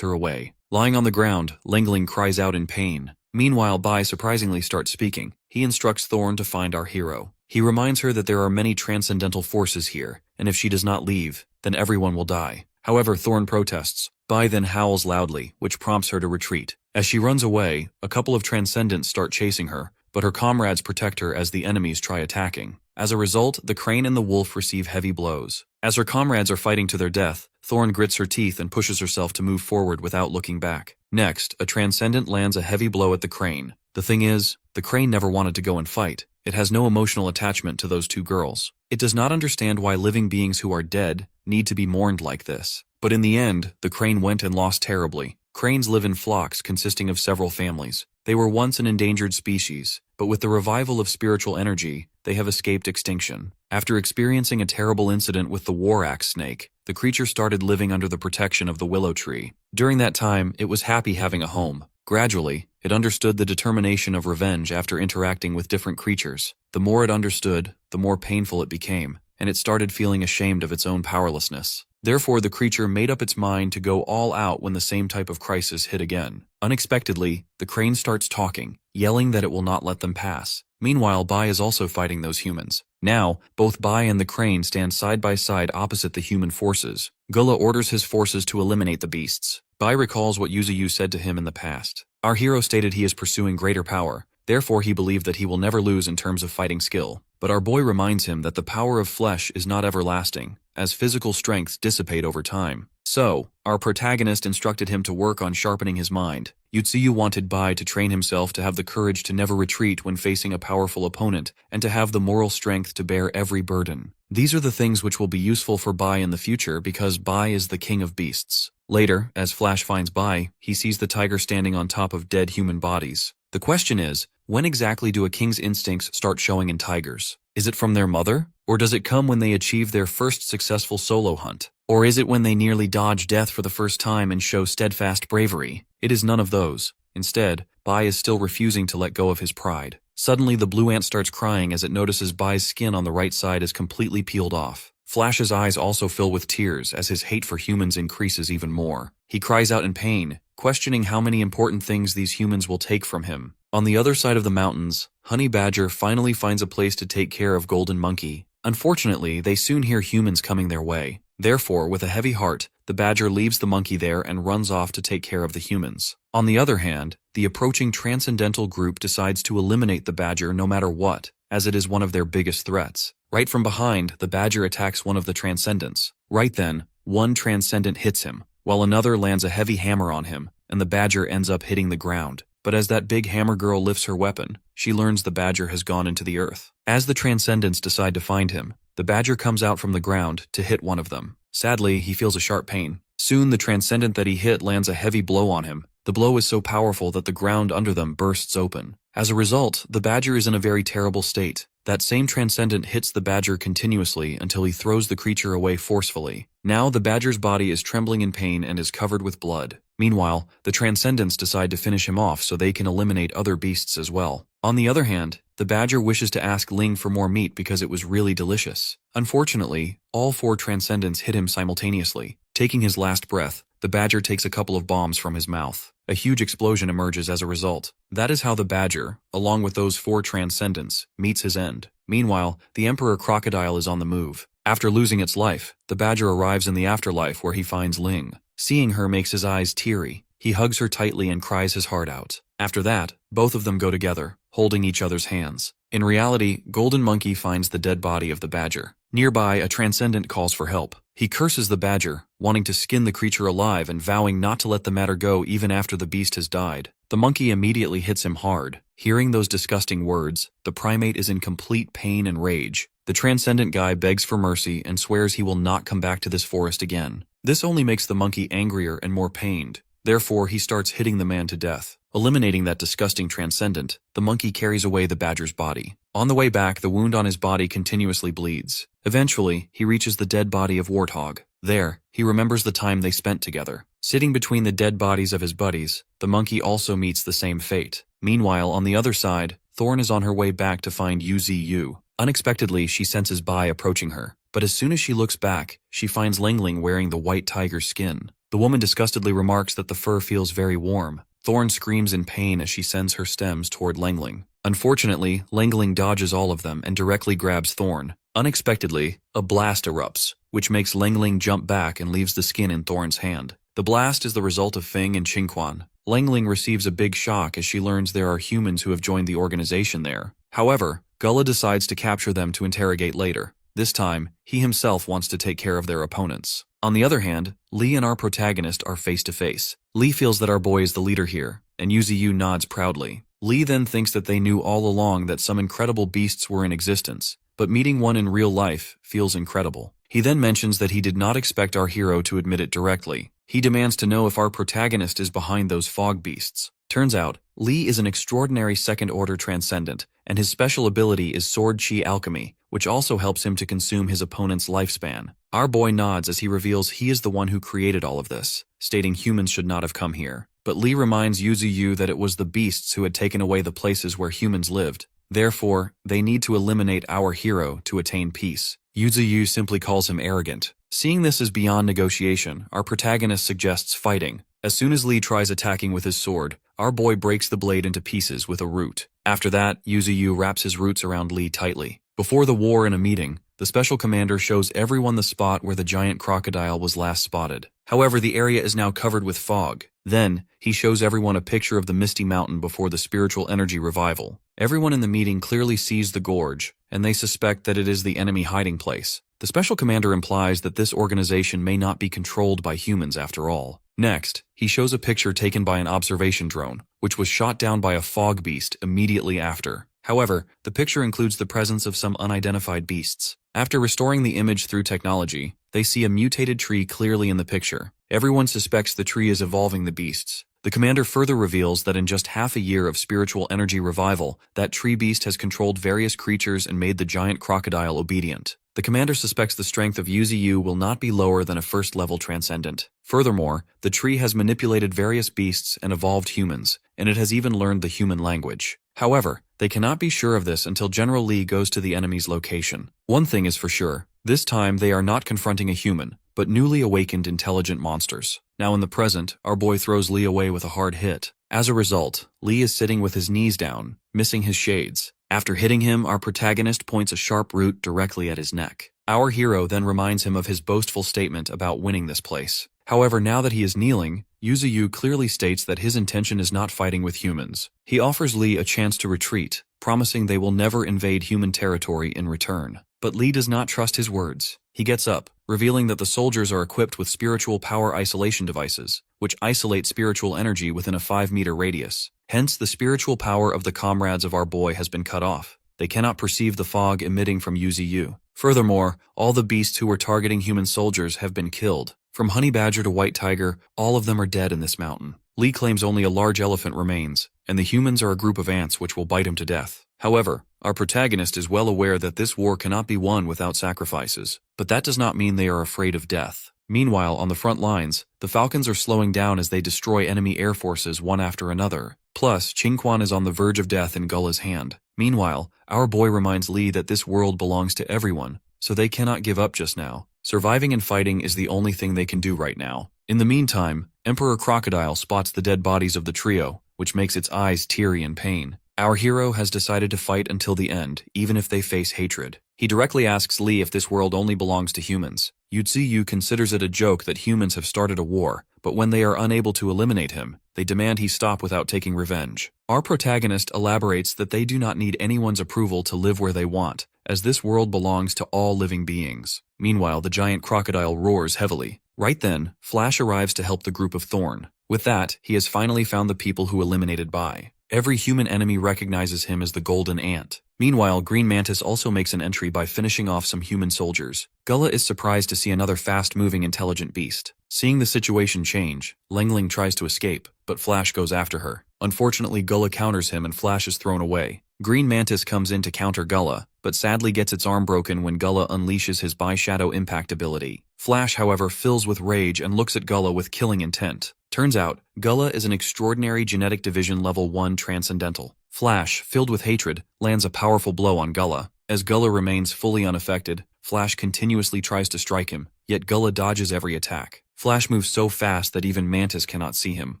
her away. Lying on the ground, Lingling cries out in pain. Meanwhile, Bai surprisingly starts speaking. He instructs Thorn to find our hero. He reminds her that there are many transcendental forces here, and if she does not leave, then everyone will die. However, Thorn protests. Bai then howls loudly, which prompts her to retreat. As she runs away, a couple of transcendents start chasing her, but her comrades protect her as the enemies try attacking. As a result, the crane and the wolf receive heavy blows. As her comrades are fighting to their death, Thorn grits her teeth and pushes herself to move forward without looking back. Next, a transcendent lands a heavy blow at the crane. The thing is, the crane never wanted to go and fight. It has no emotional attachment to those two girls. It does not understand why living beings who are dead need to be mourned like this. But in the end, the crane went and lost terribly. Cranes live in flocks consisting of several families. They were once an endangered species, but with the revival of spiritual energy, they have escaped extinction. After experiencing a terrible incident with the war axe snake, the creature started living under the protection of the willow tree. During that time, it was happy having a home. Gradually, it understood the determination of revenge after interacting with different creatures. The more it understood, the more painful it became, and it started feeling ashamed of its own powerlessness. Therefore, the creature made up its mind to go all out when the same type of crisis hit again. Unexpectedly, the crane starts talking, yelling that it will not let them pass. Meanwhile, Bai is also fighting those humans. Now, both Bai and the crane stand side by side opposite the human forces. Gullah orders his forces to eliminate the beasts. Bai recalls what Yuziyu said to him in the past. Our hero stated he is pursuing greater power. Therefore, he believed that he will never lose in terms of fighting skill. But our boy reminds him that the power of flesh is not everlasting, as physical strengths dissipate over time. So, our protagonist instructed him to work on sharpening his mind. Yuziyu wanted Bai to train himself to have the courage to never retreat when facing a powerful opponent, and to have the moral strength to bear every burden. These are the things which will be useful for Bai in the future because Bai is the king of beasts. Later, as Flash finds Bai, he sees the tiger standing on top of dead human bodies. The question is, when exactly do a king's instincts start showing in tigers? Is it from their mother? Or does it come when they achieve their first successful solo hunt? Or is it when they nearly dodge death for the first time and show steadfast bravery? It is none of those. Instead, Bai is still refusing to let go of his pride. Suddenly, the blue ant starts crying as it notices Bai's skin on the right side is completely peeled off. Flash's eyes also fill with tears as his hate for humans increases even more. He cries out in pain, questioning how many important things these humans will take from him. On the other side of the mountains, Honey Badger finally finds a place to take care of Golden Monkey. Unfortunately, they soon hear humans coming their way. Therefore, with a heavy heart, the badger leaves the monkey there and runs off to take care of the humans. On the other hand, the approaching transcendental group decides to eliminate the badger no matter what, as it is one of their biggest threats. Right from behind, the badger attacks one of the transcendents. Right then, one transcendent hits him, while another lands a heavy hammer on him, and the badger ends up hitting the ground. But as that big hammer girl lifts her weapon, she learns the badger has gone into the earth. As the transcendents decide to find him, the badger comes out from the ground to hit one of them. Sadly, he feels a sharp pain. Soon the transcendent that he hit lands a heavy blow on him. The blow is so powerful that the ground under them bursts open. As a result, the badger is in a very terrible state. That same transcendent hits the badger continuously until he throws the creature away forcefully. Now the badger's body is trembling in pain and is covered with blood. Meanwhile, the transcendents decide to finish him off so they can eliminate other beasts as well. On the other hand, the badger wishes to ask Ling for more meat because it was really delicious. Unfortunately, all four transcendents hit him simultaneously. Taking his last breath, the badger takes a couple of bombs from his mouth. A huge explosion emerges as a result. That is how the badger, along with those four transcendents, meets his end. Meanwhile, the Emperor Crocodile is on the move. After losing its life, the badger arrives in the afterlife where he finds Ling. Seeing her makes his eyes teary. He hugs her tightly and cries his heart out. After that, both of them go together, holding each other's hands. In reality, Golden Monkey finds the dead body of the badger. Nearby, a transcendent calls for help. He curses the badger, wanting to skin the creature alive and vowing not to let the matter go even after the beast has died. The monkey immediately hits him hard. Hearing those disgusting words, the primate is in complete pain and rage. The transcendent guy begs for mercy and swears he will not come back to this forest again. This only makes the monkey angrier and more pained. Therefore, he starts hitting the man to death. Eliminating that disgusting transcendent, the monkey carries away the badger's body. On the way back, the wound on his body continuously bleeds. Eventually, he reaches the dead body of Warthog. There, he remembers the time they spent together. Sitting between the dead bodies of his buddies, the monkey also meets the same fate. Meanwhile, on the other side, Thorn is on her way back to find Yuzi. Unexpectedly, she senses Bai approaching her. But as soon as she looks back, she finds Langling wearing the white tiger's skin. The woman disgustedly remarks that the fur feels very warm. Thorn screams in pain as she sends her stems toward Langling. Unfortunately, Langling dodges all of them and directly grabs Thorn. Unexpectedly, a blast erupts, which makes Langling jump back and leaves the skin in Thorn's hand. The blast is the result of Feng and Qingquan. Langling receives a big shock as she learns there are humans who have joined the organization there. However, Gullah decides to capture them to interrogate later. This time, he himself wants to take care of their opponents. On the other hand, Lee and our protagonist are face to face. Lee feels that our boy is the leader here, and Yuzi nods proudly. Lee then thinks that they knew all along that some incredible beasts were in existence, but meeting one in real life feels incredible. He then mentions that he did not expect our hero to admit it directly. He demands to know if our protagonist is behind those fog beasts. Turns out, Lee is an extraordinary second-order transcendent, and his special ability is sword chi alchemy, which also helps him to consume his opponent's lifespan. Our boy nods as he reveals he is the one who created all of this, stating humans should not have come here. But Lee reminds Yuzi that it was the beasts who had taken away the places where humans lived. Therefore, they need to eliminate our hero to attain peace. Yuzi simply calls him arrogant. Seeing this as beyond negotiation, our protagonist suggests fighting. As soon as Lee tries attacking with his sword, our boy breaks the blade into pieces with a root. After that, Yuzi wraps his roots around Lee tightly. Before the war in a meeting, the special commander shows everyone the spot where the giant crocodile was last spotted. However, the area is now covered with fog. Then, he shows everyone a picture of the Misty Mountain before the spiritual energy revival. Everyone in the meeting clearly sees the gorge, and they suspect that it is the enemy hiding place. The special commander implies that this organization may not be controlled by humans after all. Next, he shows a picture taken by an observation drone, which was shot down by a fog beast immediately after. However, the picture includes the presence of some unidentified beasts. After restoring the image through technology, they see a mutated tree clearly in the picture. Everyone suspects the tree is evolving the beasts. The commander further reveals that in just half a year of spiritual energy revival, that tree beast has controlled various creatures and made the giant crocodile obedient. The commander suspects the strength of Yuzi will not be lower than a first-level transcendent. Furthermore, the tree has manipulated various beasts and evolved humans, and it has even learned the human language. However, they cannot be sure of this until General Lee goes to the enemy's location. One thing is for sure, This time they are not confronting a human, but newly awakened intelligent monsters. Now in the present, our boy throws Lee away with a hard hit. As a result, Lee is sitting with his knees down, missing his shades. After hitting him, our protagonist points a sharp root directly at his neck. Our hero then reminds him of his boastful statement about winning this place. However, now that he is kneeling, Yuzuyu clearly states that his intention is not fighting with humans. He offers Lee a chance to retreat, promising they will never invade human territory in return. But Lee does not trust his words. He gets up, revealing that the soldiers are equipped with spiritual power isolation devices, which isolate spiritual energy within a 5-meter radius. Hence, the spiritual power of the comrades of our boy has been cut off. They cannot perceive the fog emitting from Yuzuyu. Furthermore, all the beasts who were targeting human soldiers have been killed. From honey badger to white tiger, all of them are dead in this mountain. Lee claims only a large elephant remains, and the humans are a group of ants which will bite him to death. However, our protagonist is well aware that this war cannot be won without sacrifices, but that does not mean they are afraid of death. Meanwhile, on the front lines, the Falcons are slowing down as they destroy enemy air forces one after another. Plus, Qingquan is on the verge of death in Gulla's hand. Meanwhile, our boy reminds Lee that this world belongs to everyone, so they cannot give up just now. Surviving and fighting is the only thing they can do right now. In the meantime, Emperor Crocodile spots the dead bodies of the trio, which makes its eyes teary in pain. Our hero has decided to fight until the end, even if they face hatred. He directly asks Lee if this world only belongs to humans. Yuzuyu considers it a joke that humans have started a war, but when they are unable to eliminate him, they demand he stop without taking revenge. Our protagonist elaborates that they do not need anyone's approval to live where they want, as this world belongs to all living beings. Meanwhile, the giant crocodile roars heavily. Right then, Flash arrives to help the group of Thorn. With that, he has finally found the people who eliminated Bai. Every human enemy recognizes him as the Golden Ant. Meanwhile, Green Mantis also makes an entry by finishing off some human soldiers. Gulla is surprised to see another fast-moving intelligent beast. Seeing the situation change, Lengling tries to escape, but Flash goes after her. Unfortunately, Gulla counters him and Flash is thrown away. Green Mantis comes in to counter Gulla, but sadly gets its arm broken when Gulla unleashes his Bi-Shadow Impact ability. Flash, however, fills with rage and looks at Gulla with killing intent. Turns out, Gulla is an extraordinary genetic division level 1 transcendental. Flash, filled with hatred, lands a powerful blow on Gulla. As Gulla remains fully unaffected, Flash continuously tries to strike him, yet Gulla dodges every attack. Flash moves so fast that even Mantis cannot see him.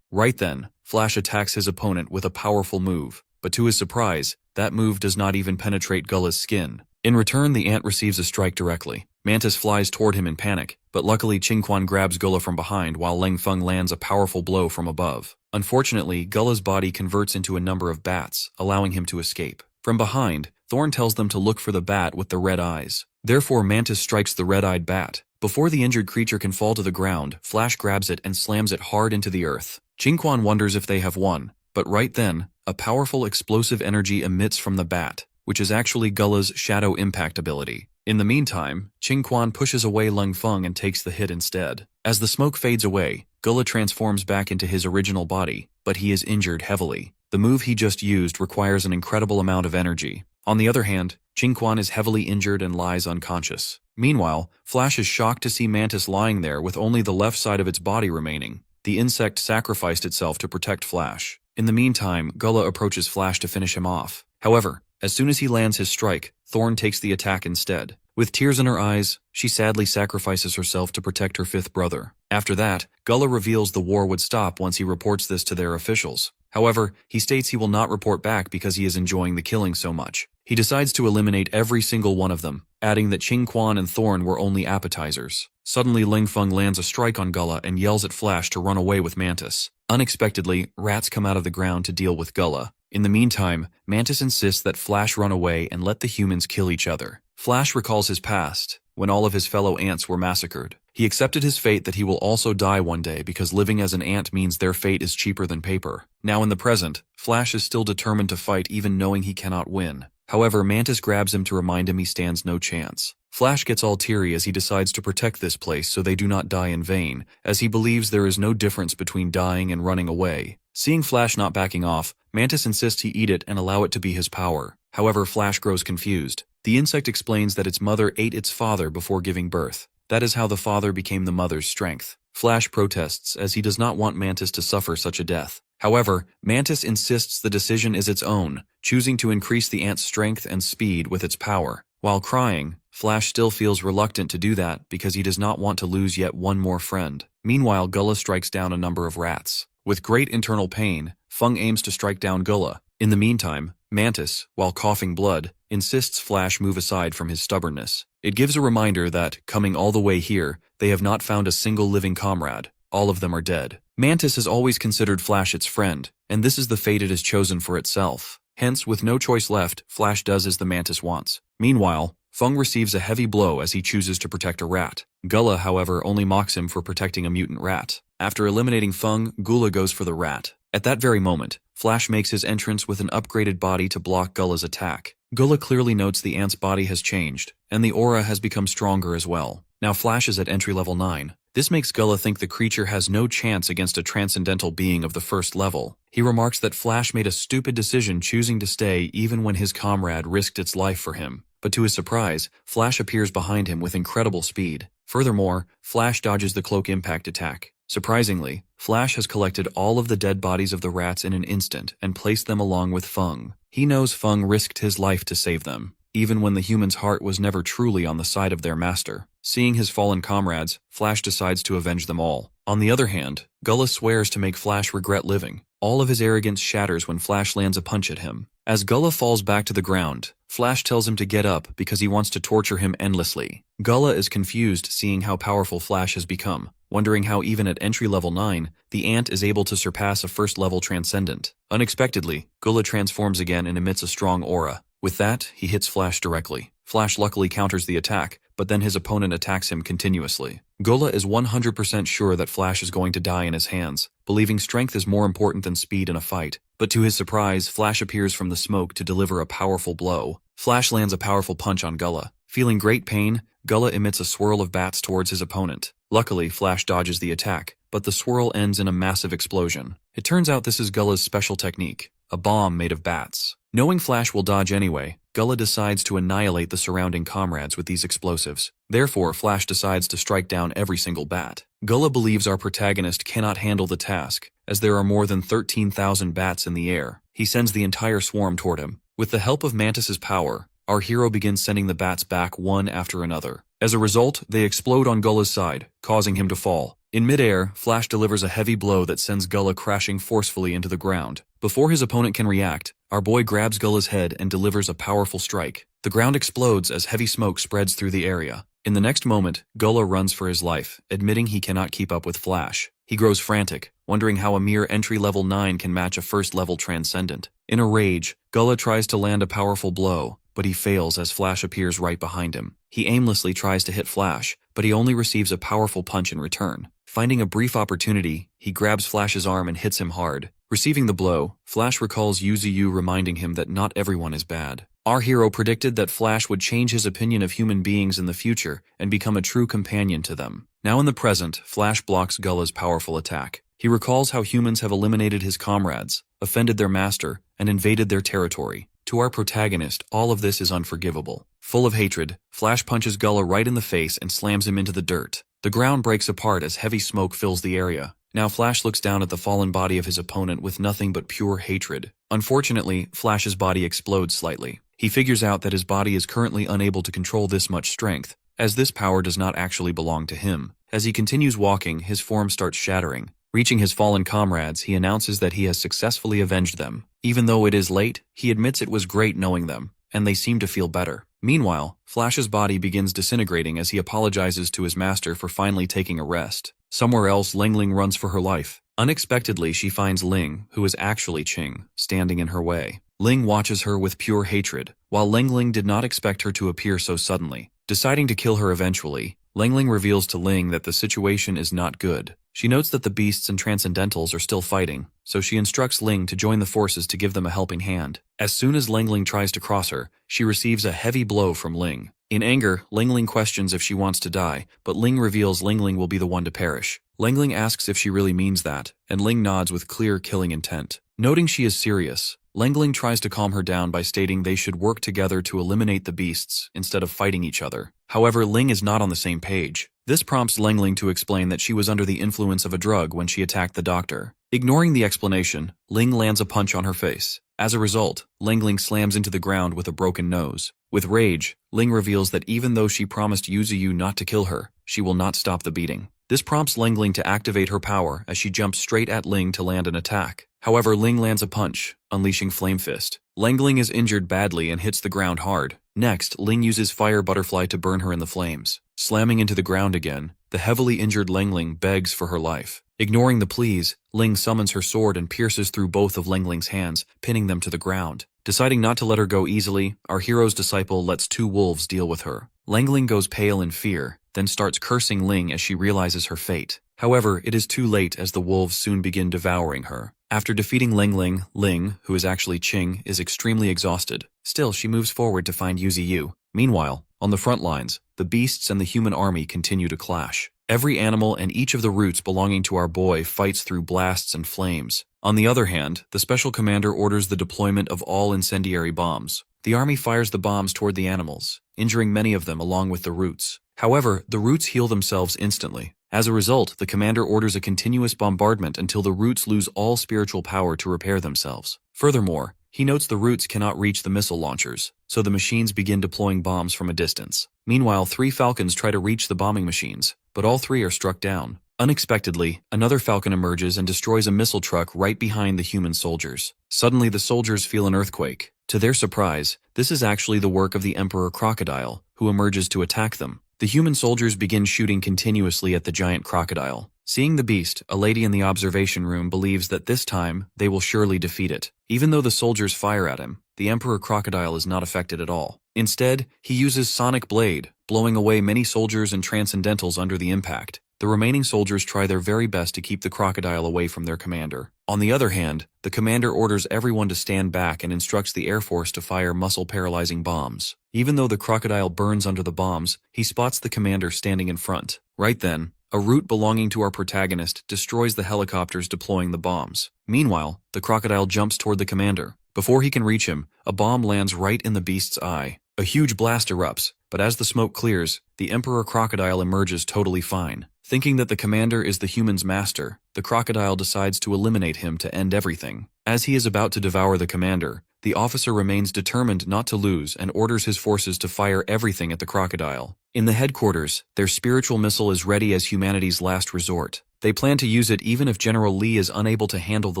Right then, Flash attacks his opponent with a powerful move, but to his surprise, that move does not even penetrate Gulla's skin. In return, the ant receives a strike directly. Mantis flies toward him in panic, but luckily Qingquan grabs Gulla from behind while Leng Feng lands a powerful blow from above. Unfortunately, Gulla's body converts into a number of bats, allowing him to escape. From behind, Thorn tells them to look for the bat with the red eyes. Therefore, Mantis strikes the red-eyed bat. Before the injured creature can fall to the ground, Flash grabs it and slams it hard into the earth. Qingquan wonders if they have won, but right then, a powerful explosive energy emits from the bat, which is actually Gulla's Shadow Impact ability. In the meantime, Qingquan pushes away Leng Feng and takes the hit instead. As the smoke fades away, Gulla transforms back into his original body, but he is injured heavily. The move he just used requires an incredible amount of energy. On the other hand, Qingquan is heavily injured and lies unconscious. Meanwhile, Flash is shocked to see Mantis lying there with only the left side of its body remaining. The insect sacrificed itself to protect Flash. In the meantime, Gulla approaches Flash to finish him off. However, as soon as he lands his strike, Thorn takes the attack instead. With tears in her eyes, she sadly sacrifices herself to protect her fifth brother. After that, Gulla reveals the war would stop once he reports this to their officials. However, he states he will not report back because he is enjoying the killing so much. He decides to eliminate every single one of them, adding that Qingquan and Thorn were only appetizers. Suddenly, Leng Feng lands a strike on Gulla and yells at Flash to run away with Mantis. Unexpectedly, rats come out of the ground to deal with Gulla. In the meantime, Mantis insists that Flash run away and let the humans kill each other. Flash recalls his past, when all of his fellow ants were massacred. He accepted his fate that he will also die one day because living as an ant means their fate is cheaper than paper. Now in the present, Flash is still determined to fight even knowing he cannot win. However, Mantis grabs him to remind him he stands no chance. Flash gets all teary as he decides to protect this place so they do not die in vain, as he believes there is no difference between dying and running away. Seeing Flash not backing off, Mantis insists he eat it and allow it to be his power. However, Flash grows confused. The insect explains that its mother ate its father before giving birth. That is how the father became the mother's strength. Flash protests as he does not want Mantis to suffer such a death. However, Mantis insists the decision is its own, choosing to increase the ant's strength and speed with its power. While crying, Flash still feels reluctant to do that because he does not want to lose yet one more friend. Meanwhile, Gullah strikes down a number of rats. With great internal pain, Feng aims to strike down Gullah. In the meantime, Mantis, while coughing blood, insists Flash move aside from his stubbornness. It gives a reminder that, coming all the way here, they have not found a single living comrade. All of them are dead. Mantis has always considered Flash its friend, and this is the fate it has chosen for itself. Hence, with no choice left, Flash does as the Mantis wants. Meanwhile, Feng receives a heavy blow as he chooses to protect a rat. Gullah, however, only mocks him for protecting a mutant rat. After eliminating Feng, Gullah goes for the rat. At that very moment, Flash makes his entrance with an upgraded body to block Gullah's attack. Gullah clearly notes the ant's body has changed, and the aura has become stronger as well. Now Flash is at entry level 9. This makes Gullah think the creature has no chance against a transcendental being of the first level. He remarks that Flash made a stupid decision choosing to stay even when his comrade risked its life for him. But to his surprise, Flash appears behind him with incredible speed. Furthermore, Flash dodges the cloak impact attack. Surprisingly, Flash has collected all of the dead bodies of the rats in an instant and placed them along with Feng. He knows Feng risked his life to save them, even when the human's heart was never truly on the side of their master. Seeing his fallen comrades, Flash decides to avenge them all. On the other hand, Gullah swears to make Flash regret living. All of his arrogance shatters when Flash lands a punch at him. As Gullah falls back to the ground, Flash tells him to get up because he wants to torture him endlessly. Gullah is confused seeing how powerful Flash has become, wondering how even at entry level 9, the ant is able to surpass a first level transcendent. Unexpectedly, Gullah transforms again and emits a strong aura. With that, he hits Flash directly. Flash luckily counters the attack, but then his opponent attacks him continuously. Gullah is 100% sure that Flash is going to die in his hands, believing strength is more important than speed in a fight. But to his surprise, Flash appears from the smoke to deliver a powerful blow. Flash lands a powerful punch on Gullah. Feeling great pain, Gullah emits a swirl of bats towards his opponent. Luckily, Flash dodges the attack, but the swirl ends in a massive explosion. It turns out this is Gullah's special technique, a bomb made of bats. Knowing Flash will dodge anyway, Gullah decides to annihilate the surrounding comrades with these explosives. Therefore, Flash decides to strike down every single bat. Gullah believes our protagonist cannot handle the task, as there are more than 13,000 bats in the air. He sends the entire swarm toward him. With the help of Mantis's power, our hero begins sending the bats back one after another. As a result, they explode on Gullah's side, causing him to fall. In midair, Flash delivers a heavy blow that sends Gullah crashing forcefully into the ground. Before his opponent can react, our boy grabs Gullah's head and delivers a powerful strike. The ground explodes as heavy smoke spreads through the area. In the next moment, Gullah runs for his life, admitting he cannot keep up with Flash. He grows frantic, wondering how a mere entry-level 9 can match a first-level transcendent. In a rage, Gullah tries to land a powerful blow, but he fails as Flash appears right behind him. He aimlessly tries to hit Flash, but he only receives a powerful punch in return. Finding a brief opportunity, he grabs Flash's arm and hits him hard. Receiving the blow, Flash recalls Yuzu reminding him that not everyone is bad. Our hero predicted that Flash would change his opinion of human beings in the future and become a true companion to them. Now in the present, Flash blocks Gullah's powerful attack. He recalls how humans have eliminated his comrades, offended their master, and invaded their territory. To our protagonist, all of this is unforgivable. Full of hatred, Flash punches Gullah right in the face and slams him into the dirt. The ground breaks apart as heavy smoke fills the area. Now Flash looks down at the fallen body of his opponent with nothing but pure hatred. Unfortunately, Flash's body explodes slightly. He figures out that his body is currently unable to control this much strength, as this power does not actually belong to him. As he continues walking, his form starts shattering. Reaching his fallen comrades, he announces that he has successfully avenged them. Even though it is late, he admits it was great knowing them, and they seem to feel better. Meanwhile, Flash's body begins disintegrating as he apologizes to his master for finally taking a rest. Somewhere else, Ling Ling runs for her life. Unexpectedly, she finds Ling, who is actually Qing, standing in her way. Ling watches her with pure hatred, while Ling Ling did not expect her to appear so suddenly. Deciding to kill her eventually, Ling Ling reveals to Ling that the situation is not good. She notes that the beasts and transcendentals are still fighting, so she instructs Ling to join the forces to give them a helping hand. As soon as Ling Ling tries to cross her, she receives a heavy blow from Ling. In anger, Ling Ling questions if she wants to die, but Ling reveals Ling Ling will be the one to perish. Ling Ling asks if she really means that, and Ling nods with clear killing intent. Noting she is serious, Ling Ling tries to calm her down by stating they should work together to eliminate the beasts instead of fighting each other. However, Ling is not on the same page. This prompts Lengling to explain that she was under the influence of a drug when she attacked the doctor. Ignoring the explanation, Ling lands a punch on her face. As a result, Lengling slams into the ground with a broken nose. With rage, Ling reveals that even though she promised Yuziyu not to kill her, she will not stop the beating. This prompts Lengling to activate her power as she jumps straight at Ling to land an attack. However, Ling lands a punch, unleashing Flame Fist. Lengling is injured badly and hits the ground hard. Next, Ling uses Fire Butterfly to burn her in the flames. Slamming into the ground again, the heavily injured Lengling begs for her life. Ignoring the pleas, Ling summons her sword and pierces through both of Lengling's hands, pinning them to the ground. Deciding not to let her go easily, our hero's disciple lets two wolves deal with her. Lengling goes pale in fear, then starts cursing Ling as she realizes her fate. However, it is too late as the wolves soon begin devouring her. After defeating Lengling, Ling, who is actually Qing, is extremely exhausted. Still, she moves forward to find Yuziyu. Meanwhile, on the front lines, the beasts and the human army continue to clash. Every animal and each of the roots belonging to our boy fights through blasts and flames. On the other hand, the special commander orders the deployment of all incendiary bombs. The army fires the bombs toward the animals, injuring many of them along with the roots. However, the roots heal themselves instantly. As a result, the commander orders a continuous bombardment until the roots lose all spiritual power to repair themselves. Furthermore, he notes the roots cannot reach the missile launchers, so the machines begin deploying bombs from a distance. Meanwhile, 3 falcons try to reach the bombing machines, but all 3 are struck down. Unexpectedly, another falcon emerges and destroys a missile truck right behind the human soldiers. Suddenly, the soldiers feel an earthquake. To their surprise, this is actually the work of the Emperor Crocodile, who emerges to attack them. The human soldiers begin shooting continuously at the giant crocodile. Seeing the beast, a lady in the observation room believes that this time, they will surely defeat it. Even though the soldiers fire at him, the Emperor Crocodile is not affected at all. Instead, he uses Sonic Blade, blowing away many soldiers and Transcendentals under the impact. The remaining soldiers try their very best to keep the crocodile away from their commander. On the other hand, the commander orders everyone to stand back and instructs the Air Force to fire muscle-paralyzing bombs. Even though the crocodile burns under the bombs, he spots the commander standing in front. Right then, a root belonging to our protagonist destroys the helicopters deploying the bombs. Meanwhile, the crocodile jumps toward the commander. Before he can reach him, a bomb lands right in the beast's eye. A huge blast erupts, but as the smoke clears, the Emperor Crocodile emerges totally fine. Thinking that the commander is the human's master, the crocodile decides to eliminate him to end everything. As he is about to devour the commander, the officer remains determined not to lose and orders his forces to fire everything at the crocodile. In the headquarters, their spiritual missile is ready as humanity's last resort. They plan to use it even if General Li is unable to handle the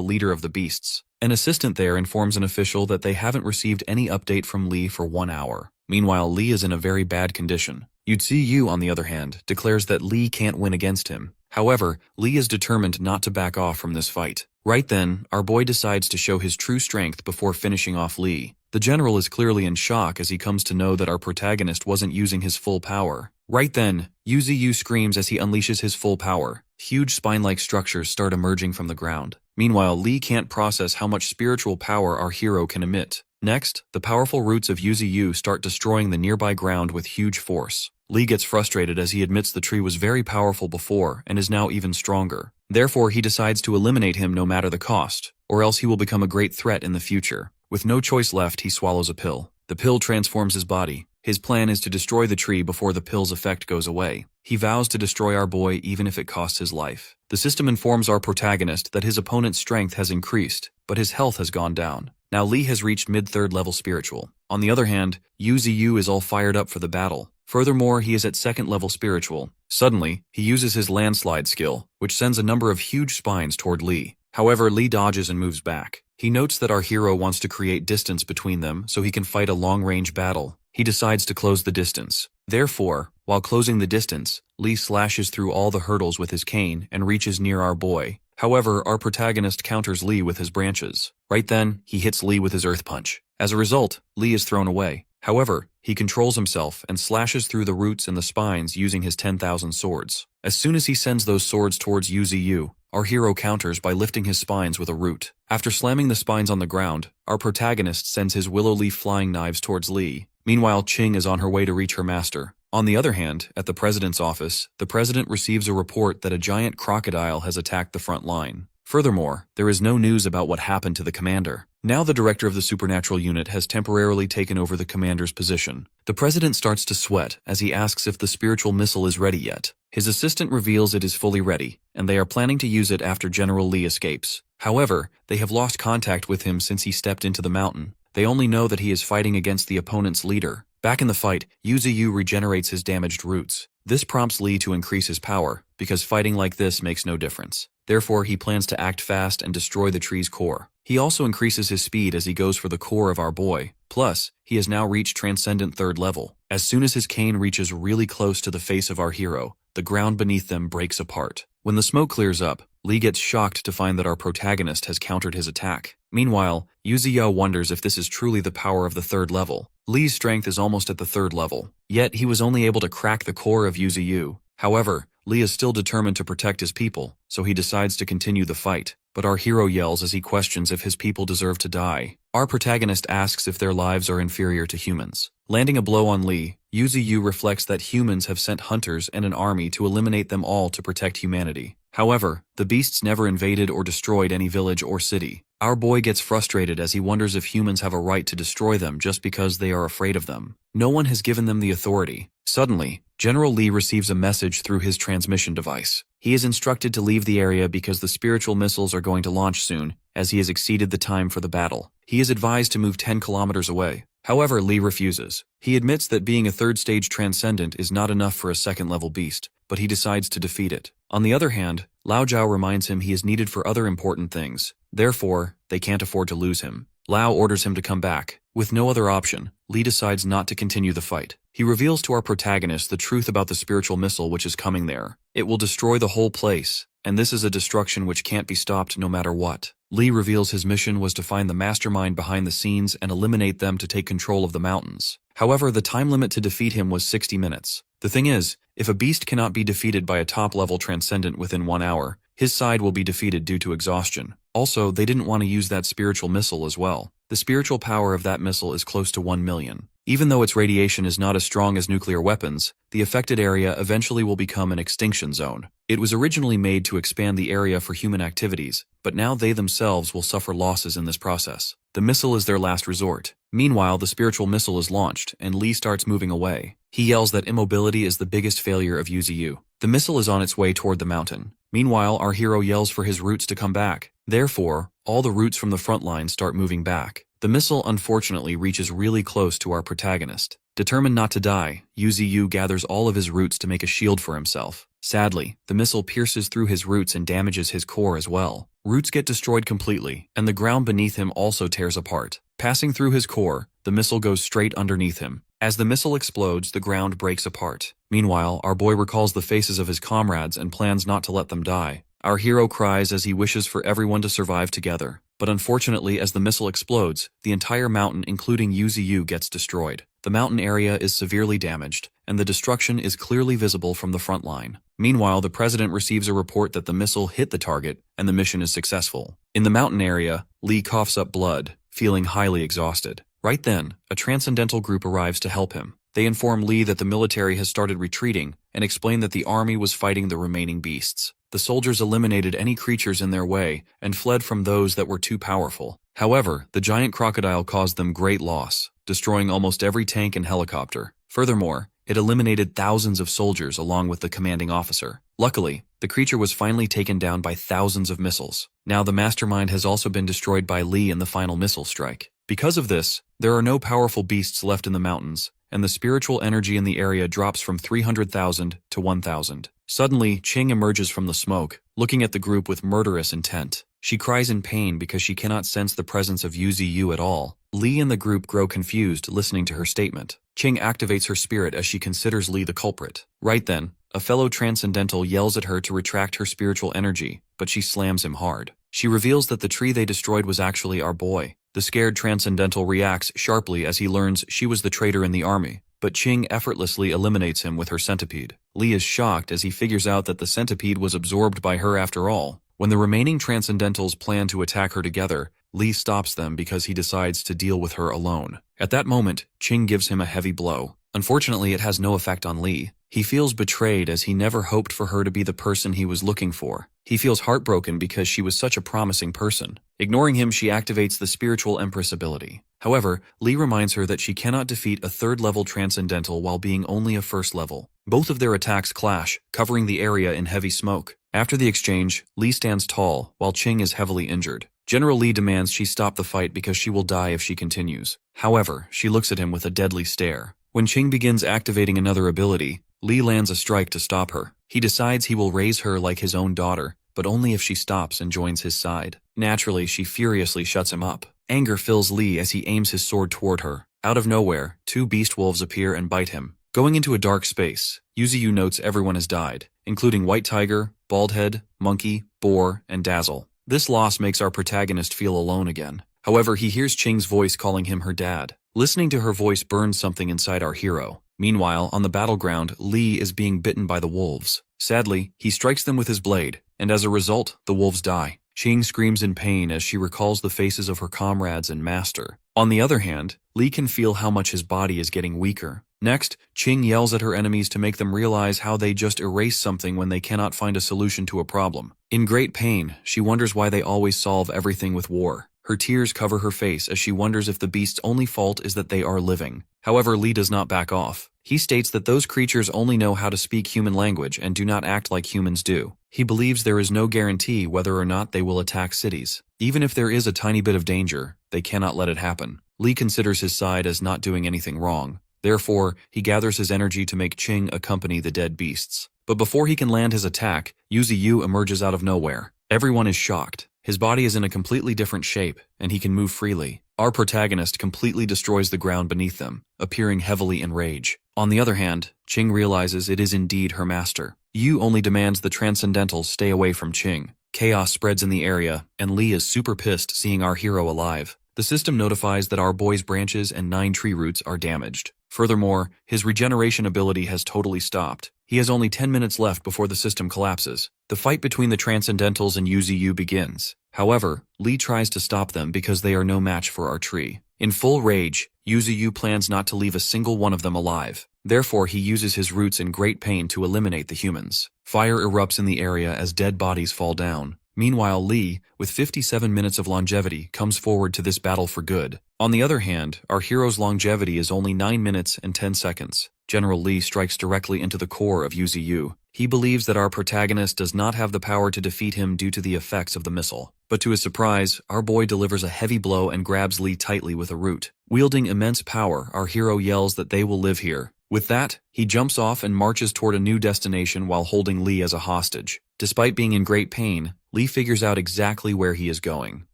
leader of the beasts. An assistant there informs an official that they haven't received any update from Li for 1 hour. Meanwhile, Li is in a very bad condition. Yuziyu, on the other hand, declares that Li can't win against him. However, Li is determined not to back off from this fight. Right then, our boy decides to show his true strength before finishing off Li. The general is clearly in shock as he comes to know that our protagonist wasn't using his full power. Right then, Yuziyu screams as he unleashes his full power. Huge spine-like structures start emerging from the ground. Meanwhile, Li can't process how much spiritual power our hero can emit. Next, the powerful roots of Yuziyu start destroying the nearby ground with huge force. Li gets frustrated as he admits the tree was very powerful before and is now even stronger. Therefore, he decides to eliminate him no matter the cost, or else he will become a great threat in the future. With no choice left, he swallows a pill. The pill transforms his body. His plan is to destroy the tree before the pill's effect goes away. He vows to destroy our boy even if it costs his life. The system informs our protagonist that his opponent's strength has increased, but his health has gone down. Now Li has reached mid-3rd level spiritual. On the other hand, Yuziyu is all fired up for the battle. Furthermore, he is at 2nd level spiritual. Suddenly, he uses his landslide skill, which sends a number of huge spines toward Li. However, Li dodges and moves back. He notes that our hero wants to create distance between them so he can fight a long-range battle. He decides to close the distance. Therefore, while closing the distance, Li slashes through all the hurdles with his cane and reaches near our boy. However, our protagonist counters Li with his branches. Right then, he hits Li with his earth punch. As a result, Li is thrown away. However, he controls himself and slashes through the roots and the spines using his 10,000 swords. As soon as he sends those swords towards Yuziyu, our hero counters by lifting his spines with a root. After slamming the spines on the ground, our protagonist sends his willow leaf flying knives towards Li. Meanwhile, Qing is on her way to reach her master. On the other hand, at the president's office, the president receives a report that a giant crocodile has attacked the front line. Furthermore, there is no news about what happened to the commander. Now the director of the supernatural unit has temporarily taken over the commander's position. The president starts to sweat as he asks if the spiritual missile is ready yet. His assistant reveals it is fully ready, and they are planning to use it after General Lee escapes. However, they have lost contact with him since he stepped into the mountain. They only know that he is fighting against the opponent's leader. Back in the fight, Yu Ziyu regenerates his damaged roots. This prompts Lee to increase his power, because fighting like this makes no difference. Therefore, he plans to act fast and destroy the tree's core. He also increases his speed as he goes for the core of our boy. Plus, he has now reached Transcendent 3rd level. As soon as his cane reaches really close to the face of our hero, the ground beneath them breaks apart. When the smoke clears up, Lee gets shocked to find that our protagonist has countered his attack. Meanwhile, Yu Ziyu wonders if this is truly the power of the 3rd level. Lee's strength is almost at the 3rd level, yet he was only able to crack the core of Yu Ziyu. However, Lee is still determined to protect his people, so he decides to continue the fight. But our hero yells as he questions if his people deserve to die. Our protagonist asks if their lives are inferior to humans. Landing a blow on Lee, Yu Ziyu reflects that humans have sent hunters and an army to eliminate them all to protect humanity. However, the beasts never invaded or destroyed any village or city. Our boy gets frustrated as he wonders if humans have a right to destroy them just because they are afraid of them. No one has given them the authority. Suddenly, General Lee receives a message through his transmission device. He is instructed to leave the area because the spiritual missiles are going to launch soon, as he has exceeded the time for the battle. He is advised to move 10 kilometers away. However, Lee refuses. He admits that being a 3rd stage transcendent is not enough for a 2nd level beast, but he decides to defeat it. On the other hand, Lao Zhao reminds him he is needed for other important things. Therefore, they can't afford to lose him. Lao orders him to come back. With no other option, Lee decides not to continue the fight. He reveals to our protagonist the truth about the spiritual missile which is coming there. It will destroy the whole place, and this is a destruction which can't be stopped no matter what. Lee reveals his mission was to find the mastermind behind the scenes and eliminate them to take control of the mountains. However, the time limit to defeat him was 60 minutes. The thing is, if a beast cannot be defeated by a top-level transcendent within 1 hour, his side will be defeated due to exhaustion. Also, they didn't want to use that spiritual missile as well. The spiritual power of that missile is close to 1 million. Even though its radiation is not as strong as nuclear weapons, the affected area eventually will become an extinction zone. It was originally made to expand the area for human activities, but now they themselves will suffer losses in this process. The missile is their last resort. Meanwhile, the spiritual missile is launched, and Lee starts moving away. He yells that immobility is the biggest failure of Yu Ziyu. The missile is on its way toward the mountain. Meanwhile, our hero yells for his roots to come back. Therefore, all the roots from the front line start moving back. The missile unfortunately reaches really close to our protagonist. Determined not to die, Yu Ziyu gathers all of his roots to make a shield for himself. Sadly, the missile pierces through his roots and damages his core as well. Roots get destroyed completely, and the ground beneath him also tears apart. Passing through his core, the missile goes straight underneath him. As the missile explodes, the ground breaks apart. Meanwhile, our boy recalls the faces of his comrades and plans not to let them die. Our hero cries as he wishes for everyone to survive together. But unfortunately, as the missile explodes, the entire mountain, including Yu Ziyu, gets destroyed. The mountain area is severely damaged, and the destruction is clearly visible from the front line. Meanwhile, the president receives a report that the missile hit the target, and the mission is successful. In the mountain area, Lee coughs up blood, feeling highly exhausted. Right then, a transcendental group arrives to help him. They inform Lee that the military has started retreating, and explain that the army was fighting the remaining beasts. The soldiers eliminated any creatures in their way and fled from those that were too powerful. However, the giant crocodile caused them great loss, destroying almost every tank and helicopter. Furthermore, it eliminated thousands of soldiers along with the commanding officer. Luckily, the creature was finally taken down by thousands of missiles. Now the mastermind has also been destroyed by Lee in the final missile strike. Because of this, there are no powerful beasts left in the mountains, and the spiritual energy in the area drops from 300,000 to 1,000. Suddenly, Ching emerges from the smoke, looking at the group with murderous intent. She cries in pain because she cannot sense the presence of Yu Ziyu at all. Lee and the group grow confused listening to her statement. Ching activates her spirit as she considers Lee the culprit. Right then, a fellow transcendental yells at her to retract her spiritual energy, but she slams him hard. She reveals that the tree they destroyed was actually our boy. The scared transcendental reacts sharply as he learns she was the traitor in the army, but Ching effortlessly eliminates him with her centipede. Lee is shocked as he figures out that the centipede was absorbed by her after all. When the remaining transcendentals plan to attack her together, Lee stops them because he decides to deal with her alone. At that moment, Ching gives him a heavy blow. Unfortunately, it has no effect on Lee. He feels betrayed as he never hoped for her to be the person he was looking for. He feels heartbroken because she was such a promising person. Ignoring him, she activates the spiritual empress ability. However, Lee reminds her that she cannot defeat a third-level transcendental while being only a first level. Both of their attacks clash, covering the area in heavy smoke. After the exchange, Lee stands tall, while Ching is heavily injured. General Lee demands she stop the fight because she will die if she continues. However, she looks at him with a deadly stare. When Ching begins activating another ability, Lee lands a strike to stop her. He decides he will raise her like his own daughter, but only if she stops and joins his side. Naturally, she furiously shuts him up. Anger fills Lee as he aims his sword toward her. Out of nowhere, two beast wolves appear and bite him. Going into a dark space, Yuziyu notes everyone has died, including White Tiger, Baldhead, Monkey, Boar, and Dazzle. This loss makes our protagonist feel alone again. However, he hears Ching's voice calling him her dad. Listening to her voice burns something inside our hero. Meanwhile, on the battleground, Lee is being bitten by the wolves. Sadly, he strikes them with his blade, and as a result, the wolves die. Ching screams in pain as she recalls the faces of her comrades and master. On the other hand, Lee can feel how much his body is getting weaker. Next, Ching yells at her enemies to make them realize how they just erase something when they cannot find a solution to a problem. In great pain, she wonders why they always solve everything with war. Her tears cover her face as she wonders if the beast's only fault is that they are living. However, Lee does not back off. He states that those creatures only know how to speak human language and do not act like humans do. He believes there is no guarantee whether or not they will attack cities. Even if there is a tiny bit of danger, they cannot let it happen. Lee considers his side as not doing anything wrong. Therefore, he gathers his energy to make Ching accompany the dead beasts. But before he can land his attack, Yuziyu emerges out of nowhere. Everyone is shocked. His body is in a completely different shape, and he can move freely. Our protagonist completely destroys the ground beneath them, appearing heavily in rage. On the other hand, Ching realizes it is indeed her master. Yu only demands the Transcendentals stay away from Ching. Chaos spreads in the area, and Lee is super pissed seeing our hero alive. The system notifies that our boy's branches and 9 tree roots are damaged. Furthermore, his regeneration ability has totally stopped. He has only 10 minutes left before the system collapses. The fight between the Transcendentals and Yuziyu begins. However, Lee tries to stop them because they are no match for our tree. In full rage, Yuziyu plans not to leave a single one of them alive. Therefore, he uses his roots in great pain to eliminate the humans. Fire erupts in the area as dead bodies fall down. Meanwhile, Lee, with 57 minutes of longevity, comes forward to this battle for good. On the other hand, our hero's longevity is only 9 minutes and 10 seconds. General Lee strikes directly into the core of Yuziyu. He believes that our protagonist does not have the power to defeat him due to the effects of the missile. But to his surprise, our boy delivers a heavy blow and grabs Lee tightly with a root. Wielding immense power, our hero yells that they will live here. With that, he jumps off and marches toward a new destination while holding Lee as a hostage. Despite being in great pain, Lee figures out exactly where he is going.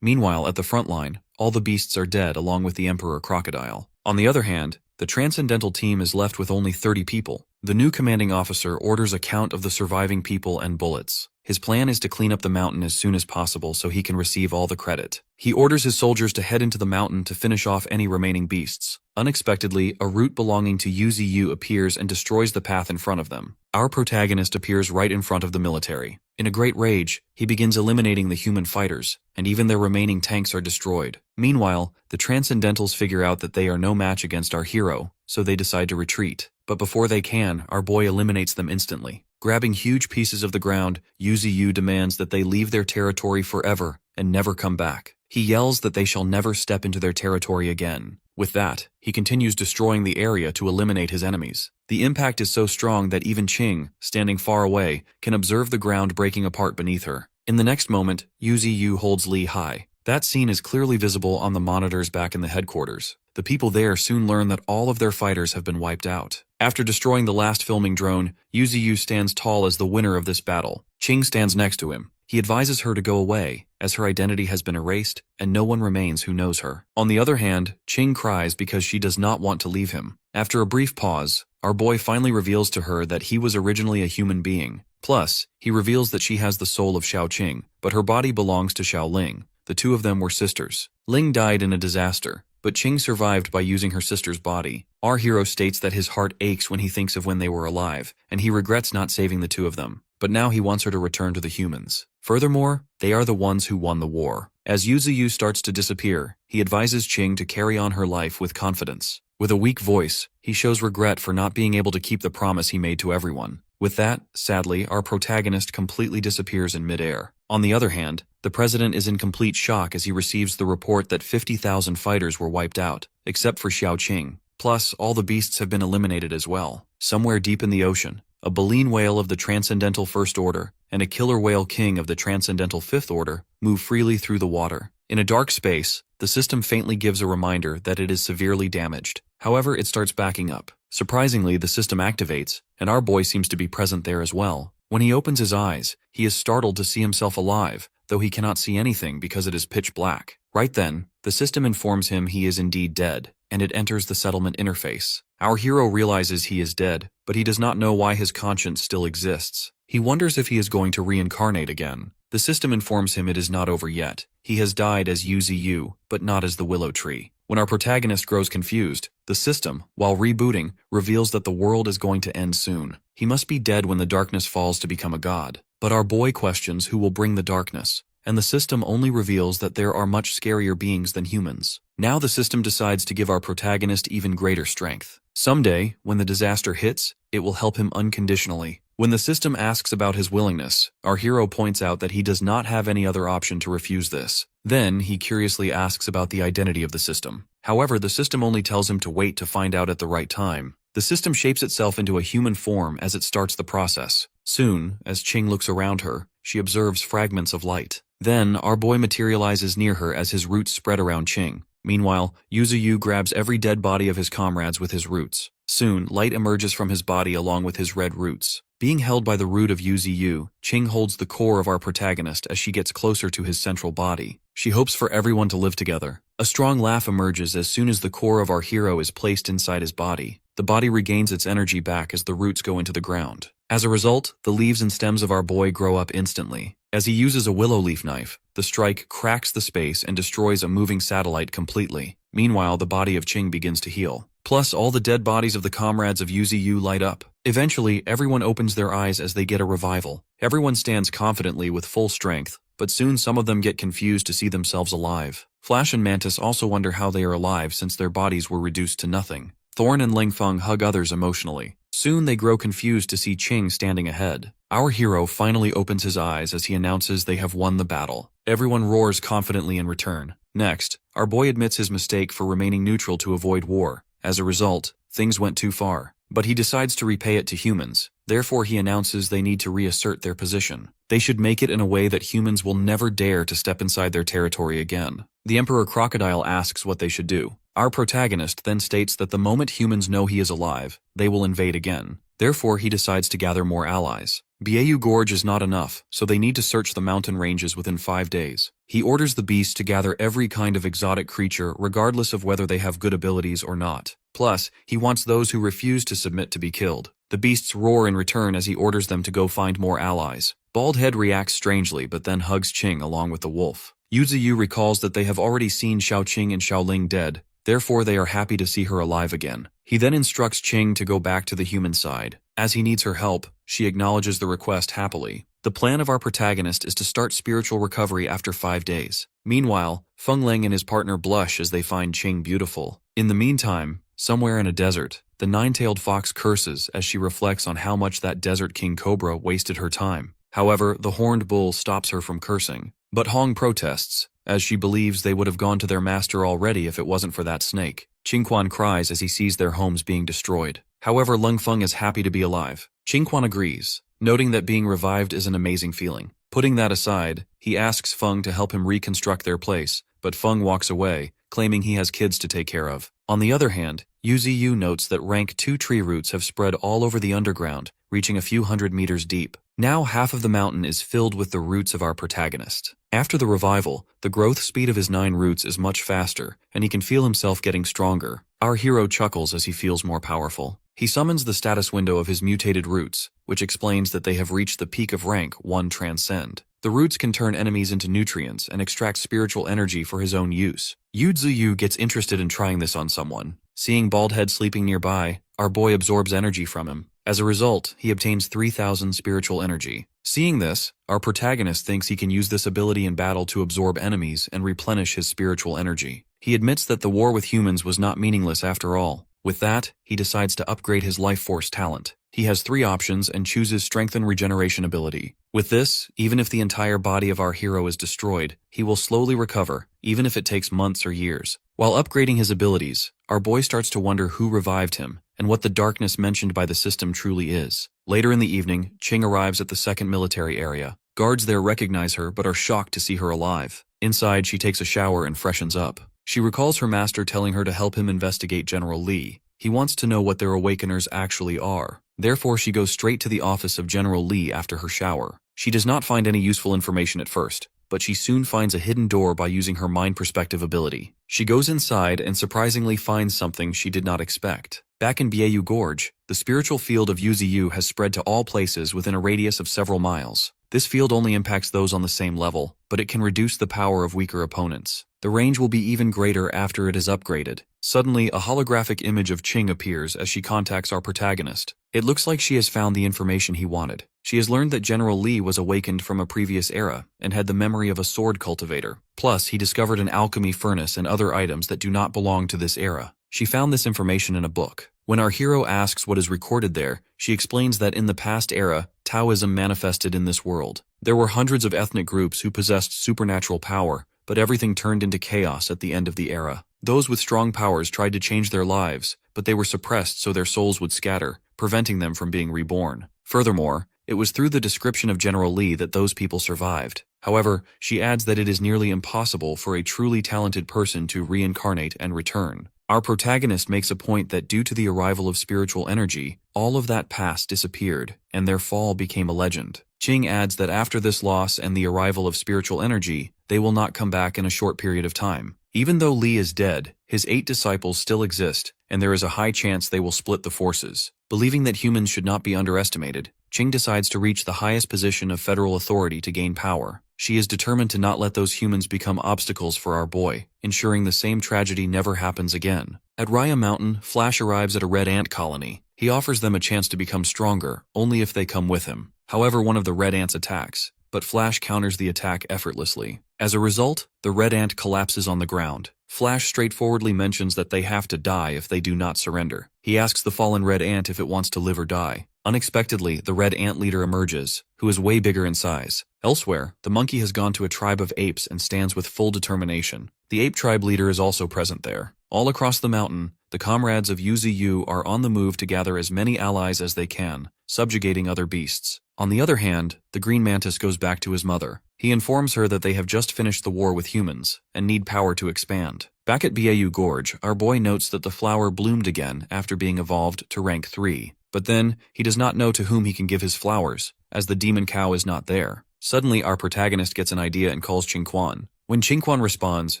Meanwhile, at the front line, all the beasts are dead along with the Emperor Crocodile. On the other hand, the Transcendental team is left with only 30 people. The new commanding officer orders a count of the surviving people and bullets. His plan is to clean up the mountain as soon as possible so he can receive all the credit. He orders his soldiers to head into the mountain to finish off any remaining beasts. Unexpectedly, a root belonging to Yuziyu appears and destroys the path in front of them. Our protagonist appears right in front of the military. In a great rage, he begins eliminating the human fighters, and even their remaining tanks are destroyed. Meanwhile, the Transcendentals figure out that they are no match against our hero, so they decide to retreat. But before they can, our boy eliminates them instantly. Grabbing huge pieces of the ground, Yuziyu demands that they leave their territory forever and never come back. He yells that they shall never step into their territory again. With that, he continues destroying the area to eliminate his enemies. The impact is so strong that even Ching, standing far away, can observe the ground breaking apart beneath her. In the next moment, Yuziyu holds Lee high. That scene is clearly visible on the monitors back in the headquarters. The people there soon learn that all of their fighters have been wiped out. After destroying the last filming drone, Yuziyu stands tall as the winner of this battle. Ching stands next to him. He advises her to go away, as her identity has been erased and no one remains who knows her. On the other hand, Ching cries because she does not want to leave him. After a brief pause, our boy finally reveals to her that he was originally a human being. Plus, he reveals that she has the soul of Xiao Qing, but her body belongs to Xiao Ling. The two of them were sisters. Ling died in a disaster, but Ching survived by using her sister's body. Our hero states that his heart aches when he thinks of when they were alive, and he regrets not saving the two of them. But now he wants her to return to the humans. Furthermore, they are the ones who won the war. As Yuziyu starts to disappear, he advises Ching to carry on her life with confidence. With a weak voice, he shows regret for not being able to keep the promise he made to everyone. With that, sadly, our protagonist completely disappears in midair. On the other hand, the president is in complete shock as he receives the report that 50,000 fighters were wiped out, except for Xiao Qing. Plus, all the beasts have been eliminated as well. Somewhere deep in the ocean, a baleen whale of the Transcendental First Order and a killer whale king of the Transcendental Fifth Order move freely through the water. In a dark space, the system faintly gives a reminder that it is severely damaged. However, it starts backing up. Surprisingly, the system activates, and our boy seems to be present there as well. When he opens his eyes, he is startled to see himself alive, though he cannot see anything because it is pitch black. Right then, the system informs him he is indeed dead, and it enters the settlement interface. Our hero realizes he is dead, but he does not know why his conscience still exists. He wonders if he is going to reincarnate again. The system informs him it is not over yet. He has died as UZU, but not as the willow tree. When our protagonist grows confused, the system, while rebooting, reveals that the world is going to end soon. He must be dead when the darkness falls to become a god. But our boy questions who will bring the darkness, and the system only reveals that there are much scarier beings than humans. Now the system decides to give our protagonist even greater strength. Someday, when the disaster hits, it will help him unconditionally. When the system asks about his willingness, our hero points out that he does not have any other option to refuse this. Then, he curiously asks about the identity of the system. However, the system only tells him to wait to find out at the right time. The system shapes itself into a human form as it starts the process. Soon, as Qing looks around her, she observes fragments of light. Then, our boy materializes near her as his roots spread around Qing. Meanwhile, Yuzuyu grabs every dead body of his comrades with his roots. Soon, light emerges from his body along with his red roots. Being held by the root of Yuzuyu, Qing holds the core of our protagonist as she gets closer to his central body. She hopes for everyone to live together. A strong laugh emerges as soon as the core of our hero is placed inside his body. The body regains its energy back as the roots go into the ground. As a result, the leaves and stems of our boy grow up instantly. As he uses a willow leaf knife, the strike cracks the space and destroys a moving satellite completely. Meanwhile, the body of Qing begins to heal. Plus, all the dead bodies of the comrades of Yuzuyu light up. Eventually, everyone opens their eyes as they get a revival. Everyone stands confidently with full strength, but soon some of them get confused to see themselves alive. Flash and Mantis also wonder how they are alive since their bodies were reduced to nothing. Thorn and Lingfeng hug others emotionally. Soon they grow confused to see Qing standing ahead. Our hero finally opens his eyes as he announces they have won the battle. Everyone roars confidently in return. Next, our boy admits his mistake for remaining neutral to avoid war. As a result, things went too far. But he decides to repay it to humans. Therefore, he announces they need to reassert their position. They should make it in a way that humans will never dare to step inside their territory again. The Emperor Crocodile asks what they should do. Our protagonist then states that the moment humans know he is alive, they will invade again. Therefore, he decides to gather more allies. Bieu Gorge is not enough, so they need to search the mountain ranges within 5 days. He orders the beasts to gather every kind of exotic creature regardless of whether they have good abilities or not. Plus, he wants those who refuse to submit to be killed. The beasts roar in return as he orders them to go find more allies. Baldhead reacts strangely but then hugs Qing along with the wolf. Yuzuyu recalls that they have already seen Xiaoqing and Xiaoling dead. Therefore, they are happy to see her alive again. He then instructs Qing to go back to the human side. As he needs her help, she acknowledges the request happily. The plan of our protagonist is to start spiritual recovery after 5 days. Meanwhile, Feng Ling and his partner blush as they find Qing beautiful. In the meantime, somewhere in a desert, the nine-tailed fox curses as she reflects on how much that desert king cobra wasted her time. However, the horned bull stops her from cursing. But Hong protests, as she believes they would have gone to their master already if it wasn't for that snake. Qingquan cries as he sees their homes being destroyed. However, Leng Feng is happy to be alive. Qingquan agrees, noting that being revived is an amazing feeling. Putting that aside, he asks Feng to help him reconstruct their place, but Feng walks away, claiming he has kids to take care of. On the other hand, Yuziyu notes that rank 2 tree roots have spread all over the underground, reaching a few hundred meters deep. Now half of the mountain is filled with the roots of our protagonist. After the revival, the growth speed of his 9 roots is much faster, and he can feel himself getting stronger. Our hero chuckles as he feels more powerful. He summons the status window of his mutated roots, which explains that they have reached the peak of rank 1 Transcend. The roots can turn enemies into nutrients and extract spiritual energy for his own use. Yuzuyu gets interested in trying this on someone. Seeing Baldhead sleeping nearby, our boy absorbs energy from him. As a result, he obtains 3,000 spiritual energy. Seeing this, our protagonist thinks he can use this ability in battle to absorb enemies and replenish his spiritual energy. He admits that the war with humans was not meaningless after all. With that, he decides to upgrade his life force talent. He has 3 options and chooses Strengthen Regeneration ability. With this, even if the entire body of our hero is destroyed, he will slowly recover, even if it takes months or years. While upgrading his abilities, our boy starts to wonder who revived him and what the darkness mentioned by the system truly is. Later in the evening, Ching arrives at the second military area. Guards there recognize her but are shocked to see her alive. Inside, she takes a shower and freshens up. She recalls her master telling her to help him investigate General Lee. He wants to know what their awakeners actually are. Therefore, she goes straight to the office of General Lee after her shower. She does not find any useful information at first, but she soon finds a hidden door by using her mind perspective ability. She goes inside and surprisingly finds something she did not expect. Back in Byeyu Gorge, the spiritual field of Yuziyu has spread to all places within a radius of several miles. This field only impacts those on the same level, but it can reduce the power of weaker opponents. The range will be even greater after it is upgraded. Suddenly, a holographic image of Ching appears as she contacts our protagonist. It looks like she has found the information he wanted. She has learned that General Lee was awakened from a previous era and had the memory of a sword cultivator. Plus, he discovered an alchemy furnace and other items that do not belong to this era. She found this information in a book. When our hero asks what is recorded there, she explains that in the past era, Taoism manifested in this world. There were hundreds of ethnic groups who possessed supernatural power, but everything turned into chaos at the end of the era. Those with strong powers tried to change their lives, but they were suppressed so their souls would scatter, preventing them from being reborn. Furthermore, it was through the description of General Lee that those people survived. However, she adds that it is nearly impossible for a truly talented person to reincarnate and return. Our protagonist makes a point that due to the arrival of spiritual energy, all of that past disappeared, and their fall became a legend. Ching adds that after this loss and the arrival of spiritual energy, they will not come back in a short period of time. Even though Lee is dead, his 8 disciples still exist, and there is a high chance they will split the forces. Believing that humans should not be underestimated, Ching decides to reach the highest position of federal authority to gain power. She is determined to not let those humans become obstacles for our boy, ensuring the same tragedy never happens again. At Raya Mountain, Flash arrives at a red ant colony. He offers them a chance to become stronger, only if they come with him. However, one of the red ants attacks, but Flash counters the attack effortlessly. As a result, the red ant collapses on the ground. Flash straightforwardly mentions that they have to die if they do not surrender. He asks the fallen red ant if it wants to live or die. Unexpectedly, the red ant leader emerges, who is way bigger in size. Elsewhere, the monkey has gone to a tribe of apes and stands with full determination. The ape tribe leader is also present there. All across the mountain, the comrades of Yuziyu are on the move to gather as many allies as they can, subjugating other beasts. On the other hand, the green mantis goes back to his mother. He informs her that they have just finished the war with humans and need power to expand. Back at Byeyu Gorge, our boy notes that the flower bloomed again after being evolved to rank 3. But then, he does not know to whom he can give his flowers, as the demon cow is not there. Suddenly, our protagonist gets an idea and calls Qingquan. When Qingquan responds,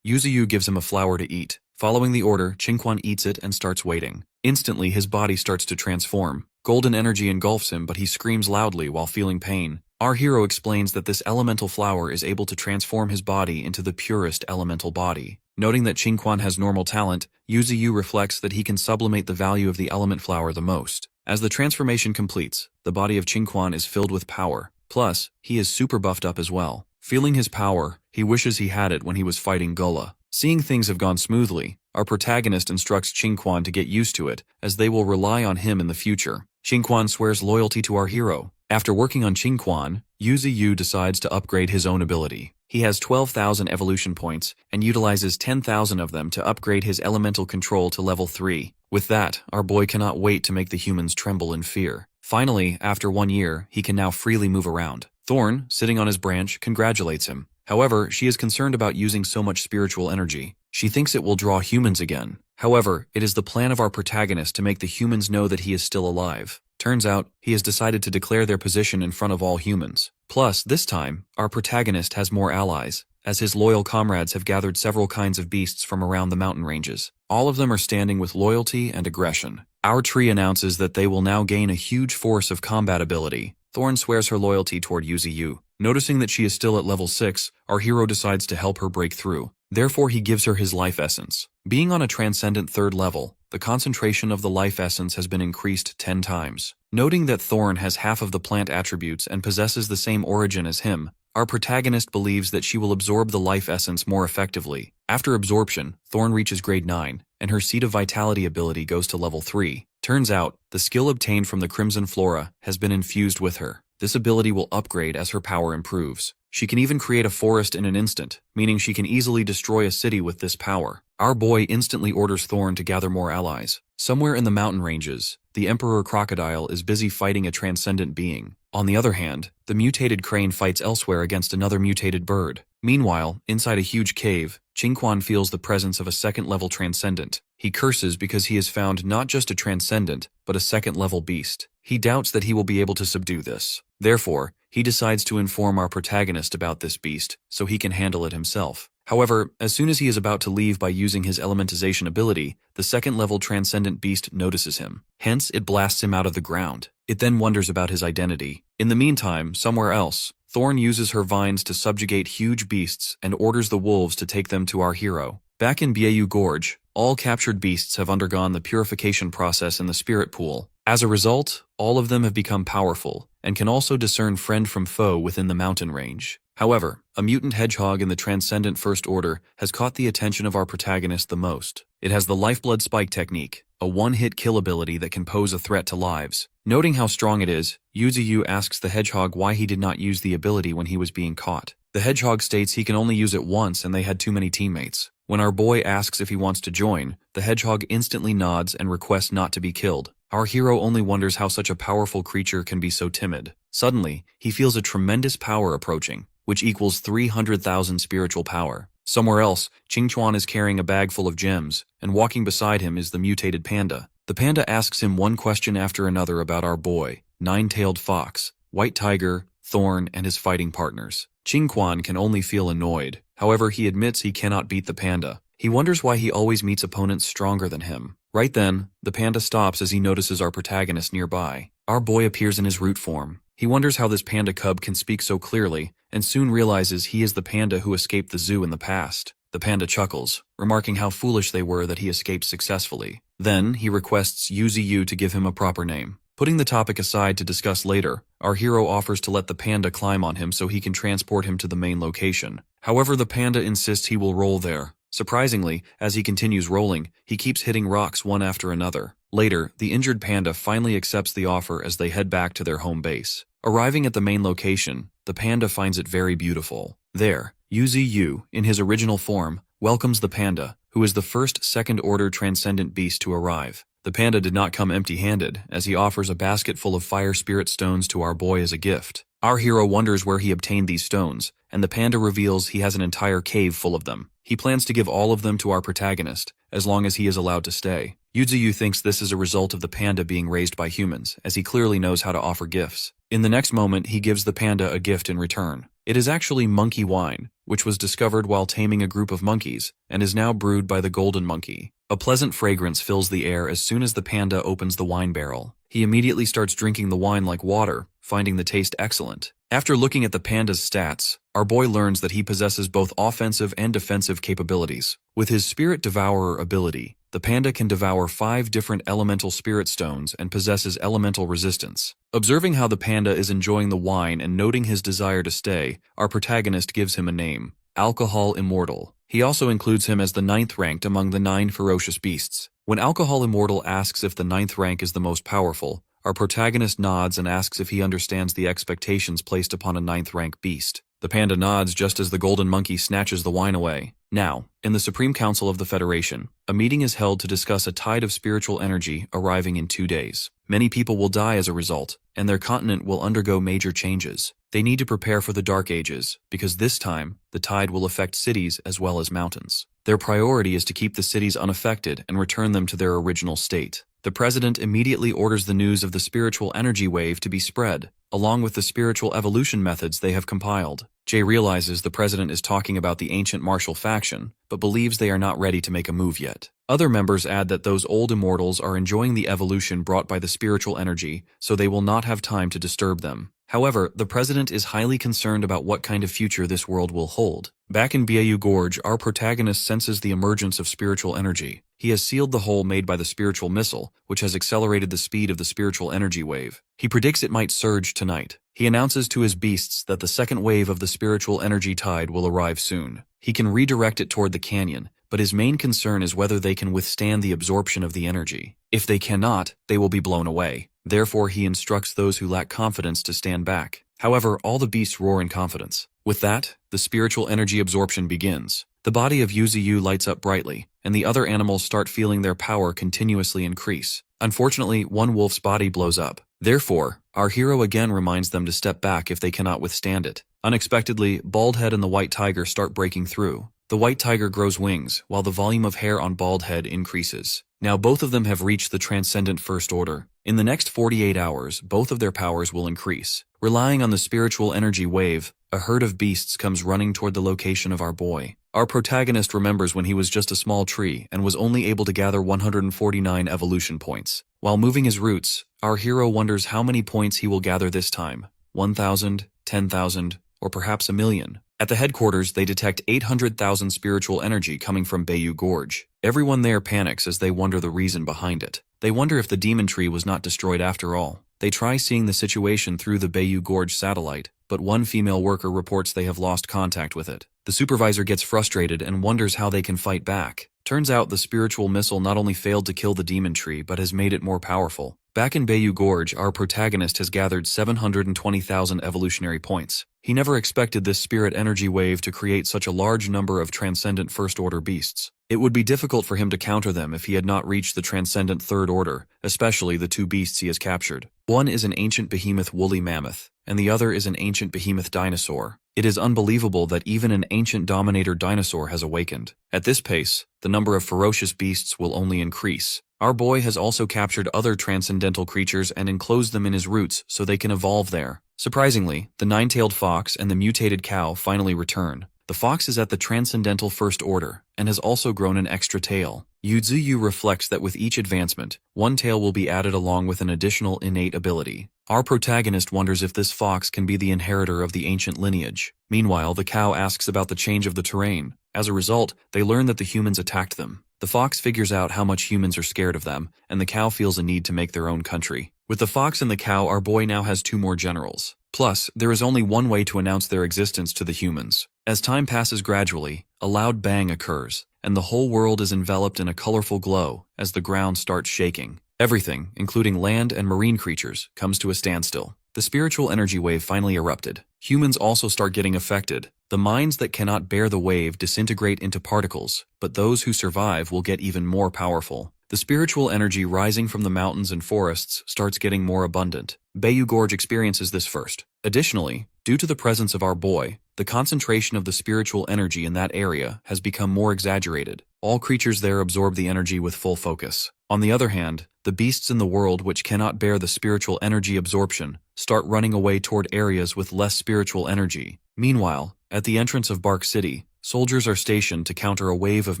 Yuziyu gives him a flower to eat. Following the order, Qingquan eats it and starts waiting. Instantly, his body starts to transform. Golden energy engulfs him, but he screams loudly while feeling pain. Our hero explains that this elemental flower is able to transform his body into the purest elemental body. Noting that Qingquan has normal talent, Yuziyu reflects that he can sublimate the value of the element flower the most. As the transformation completes, the body of Qingquan is filled with power. Plus, he is super buffed up as well. Feeling his power, he wishes he had it when he was fighting Gula. Seeing things have gone smoothly, our protagonist instructs Qingquan to get used to it, as they will rely on him in the future. Qingquan swears loyalty to our hero. After working on Qingquan, Yuziyu decides to upgrade his own ability. He has 12,000 evolution points and utilizes 10,000 of them to upgrade his elemental control to level 3. With that, our boy cannot wait to make the humans tremble in fear. Finally, after 1 year, he can now freely move around. Thorn, sitting on his branch, congratulates him. However, she is concerned about using so much spiritual energy. She thinks it will draw humans again. However, it is the plan of our protagonist to make the humans know that he is still alive. Turns out, he has decided to declare their position in front of all humans. Plus, this time, our protagonist has more allies, as his loyal comrades have gathered several kinds of beasts from around the mountain ranges. All of them are standing with loyalty and aggression. Our tree announces that they will now gain a huge force of combat ability. Thorn swears her loyalty toward Yuziyu. Noticing that she is still at level 6, our hero decides to help her break through. Therefore, he gives her his life essence. Being on a transcendent 3rd level, the concentration of the life essence has been increased 10 times. Noting that Thorn has half of the plant attributes and possesses the same origin as him, our protagonist believes that she will absorb the life essence more effectively. After absorption, Thorn reaches grade 9, and her Seed of Vitality ability goes to level 3. Turns out, the skill obtained from the Crimson Flora has been infused with her. This ability will upgrade as her power improves. She can even create a forest in an instant, meaning she can easily destroy a city with this power. Our boy instantly orders Thorn to gather more allies. Somewhere in the mountain ranges, the Emperor Crocodile is busy fighting a transcendent being. On the other hand, the mutated crane fights elsewhere against another mutated bird. Meanwhile, inside a huge cave, Qingquan feels the presence of a second-level transcendent. He curses because he has found not just a transcendent, but a second-level beast. He doubts that he will be able to subdue this. Therefore, he decides to inform our protagonist about this beast, so he can handle it himself. However, as soon as he is about to leave by using his elementization ability, the second-level transcendent beast notices him. Hence, it blasts him out of the ground. It then wonders about his identity. In the meantime, somewhere else, Thorn uses her vines to subjugate huge beasts and orders the wolves to take them to our hero. Back in Beiyu Gorge, all captured beasts have undergone the purification process in the spirit pool. As a result, all of them have become powerful and can also discern friend from foe within the mountain range. However, a mutant hedgehog in the Transcendent First Order has caught the attention of our protagonist the most. It has the Lifeblood Spike technique, a one-hit kill ability that can pose a threat to lives. Noting how strong it is, Yuziyu asks the hedgehog why he did not use the ability when he was being caught. The hedgehog states he can only use it once and they had too many teammates. When our boy asks if he wants to join, the hedgehog instantly nods and requests not to be killed. Our hero only wonders how such a powerful creature can be so timid. Suddenly, he feels a tremendous power approaching, which equals 300,000 spiritual power. Somewhere else, Qingquan is carrying a bag full of gems, and walking beside him is the mutated panda. The panda asks him one question after another about our boy, Nine-Tailed Fox, White Tiger, Thorn, and his fighting partners. Qingquan can only feel annoyed. However, he admits he cannot beat the panda. He wonders why he always meets opponents stronger than him. Right then, the panda stops as he notices our protagonist nearby. Our boy appears in his root form. He wonders how this panda cub can speak so clearly, and soon realizes he is the panda who escaped the zoo in the past. The panda chuckles, remarking how foolish they were that he escaped successfully. Then, he requests Yuziyu to give him a proper name. Putting the topic aside to discuss later, our hero offers to let the panda climb on him so he can transport him to the main location. However, the panda insists he will roll there. Surprisingly, as he continues rolling, he keeps hitting rocks one after another. Later, the injured panda finally accepts the offer as they head back to their home base. Arriving at the main location, the panda finds it very beautiful. There, Yuziyu, in his original form, welcomes the panda, who is the first second-order transcendent beast to arrive. The panda did not come empty-handed, as he offers a basket full of fire spirit stones to our boy as a gift. Our hero wonders where he obtained these stones, and the panda reveals he has an entire cave full of them. He plans to give all of them to our protagonist, as long as he is allowed to stay. Yuziyu thinks this is a result of the panda being raised by humans, as he clearly knows how to offer gifts. In the next moment, he gives the panda a gift in return. It is actually monkey wine, which was discovered while taming a group of monkeys, and is now brewed by the golden monkey. A pleasant fragrance fills the air as soon as the panda opens the wine barrel. He immediately starts drinking the wine like water, finding the taste excellent. After looking at the panda's stats, our boy learns that he possesses both offensive and defensive capabilities. With his Spirit Devourer ability, the panda can devour 5 different elemental spirit stones and possesses elemental resistance. Observing how the panda is enjoying the wine and noting his desire to stay, our protagonist gives him a name, Alcohol Immortal. He also includes him as the 9th ranked among the 9 ferocious beasts. When Alcohol Immortal asks if the 9th rank is the most powerful, our protagonist nods and asks if he understands the expectations placed upon a 9th rank beast. The panda nods just as the golden monkey snatches the wine away. Now, in the Supreme Council of the Federation, a meeting is held to discuss a tide of spiritual energy arriving in 2 days. Many people will die as a result, and their continent will undergo major changes. They need to prepare for the Dark Ages, because this time, the tide will affect cities as well as mountains. Their priority is to keep the cities unaffected and return them to their original state. The president immediately orders the news of the spiritual energy wave to be spread, along with the spiritual evolution methods they have compiled. Jay realizes the president is talking about the ancient martial faction, but believes they are not ready to make a move yet. Other members add that those old immortals are enjoying the evolution brought by the spiritual energy, so they will not have time to disturb them. However, the president is highly concerned about what kind of future this world will hold. Back in Beiyu Gorge, our protagonist senses the emergence of spiritual energy. He has sealed the hole made by the spiritual missile, which has accelerated the speed of the spiritual energy wave. He predicts it might surge tonight. He announces to his beasts that the second wave of the spiritual energy tide will arrive soon. He can redirect it toward the canyon, but his main concern is whether they can withstand the absorption of the energy. If they cannot, they will be blown away. Therefore, he instructs those who lack confidence to stand back. However, all the beasts roar in confidence. With that, the spiritual energy absorption begins. The body of Yuzu lights up brightly, and the other animals start feeling their power continuously increase. Unfortunately, one wolf's body blows up. Therefore, our hero again reminds them to step back if they cannot withstand it. Unexpectedly, Baldhead and the white tiger start breaking through. The white tiger grows wings, while the volume of hair on Baldhead increases. Now both of them have reached the transcendent first order. In the next 48 hours, both of their powers will increase. Relying on the spiritual energy wave, a herd of beasts comes running toward the location of our boy. Our protagonist remembers when he was just a small tree and was only able to gather 149 evolution points. While moving his roots, our hero wonders how many points he will gather this time. 1,000, 10,000, or perhaps 1,000,000. At the headquarters, they detect 800,000 spiritual energy coming from Bayou Gorge. Everyone there panics as they wonder the reason behind it. They wonder if the demon tree was not destroyed after all. They try seeing the situation through the Bayou Gorge satellite, but one female worker reports they have lost contact with it. The supervisor gets frustrated and wonders how they can fight back. Turns out the spiritual missile not only failed to kill the demon tree, but has made it more powerful. Back in Bayou Gorge, our protagonist has gathered 720,000 evolutionary points. He never expected this spirit energy wave to create such a large number of transcendent first-order beasts. It would be difficult for him to counter them if he had not reached the transcendent third order, especially the two beasts he has captured. One is an ancient behemoth woolly mammoth, and the other is an ancient behemoth dinosaur. It is unbelievable that even an ancient dominator dinosaur has awakened. At this pace, the number of ferocious beasts will only increase. Our boy has also captured other transcendental creatures and enclosed them in his roots so they can evolve there. Surprisingly, the nine-tailed fox and the mutated cow finally return. The fox is at the transcendental first order, and has also grown an extra tail. Yuzu reflects that with each advancement, one tail will be added along with an additional innate ability. Our protagonist wonders if this fox can be the inheritor of the ancient lineage. Meanwhile, the cow asks about the change of the terrain. As a result, they learn that the humans attacked them. The fox figures out how much humans are scared of them, and the cow feels a need to make their own country. With the fox and the cow, our boy now has 2 more generals. Plus, there is only one way to announce their existence to the humans. As time passes gradually, a loud bang occurs, and the whole world is enveloped in a colorful glow as the ground starts shaking. Everything, including land and marine creatures, comes to a standstill. The spiritual energy wave finally erupted. Humans also start getting affected. The minds that cannot bear the wave disintegrate into particles, but those who survive will get even more powerful. The spiritual energy rising from the mountains and forests starts getting more abundant. Bayou Gorge experiences this first. Additionally, due to the presence of our boy, the concentration of the spiritual energy in that area has become more exaggerated. All creatures there absorb the energy with full focus. On the other hand, the beasts in the world which cannot bear the spiritual energy absorption start running away toward areas with less spiritual energy. Meanwhile, at the entrance of Bark City, soldiers are stationed to counter a wave of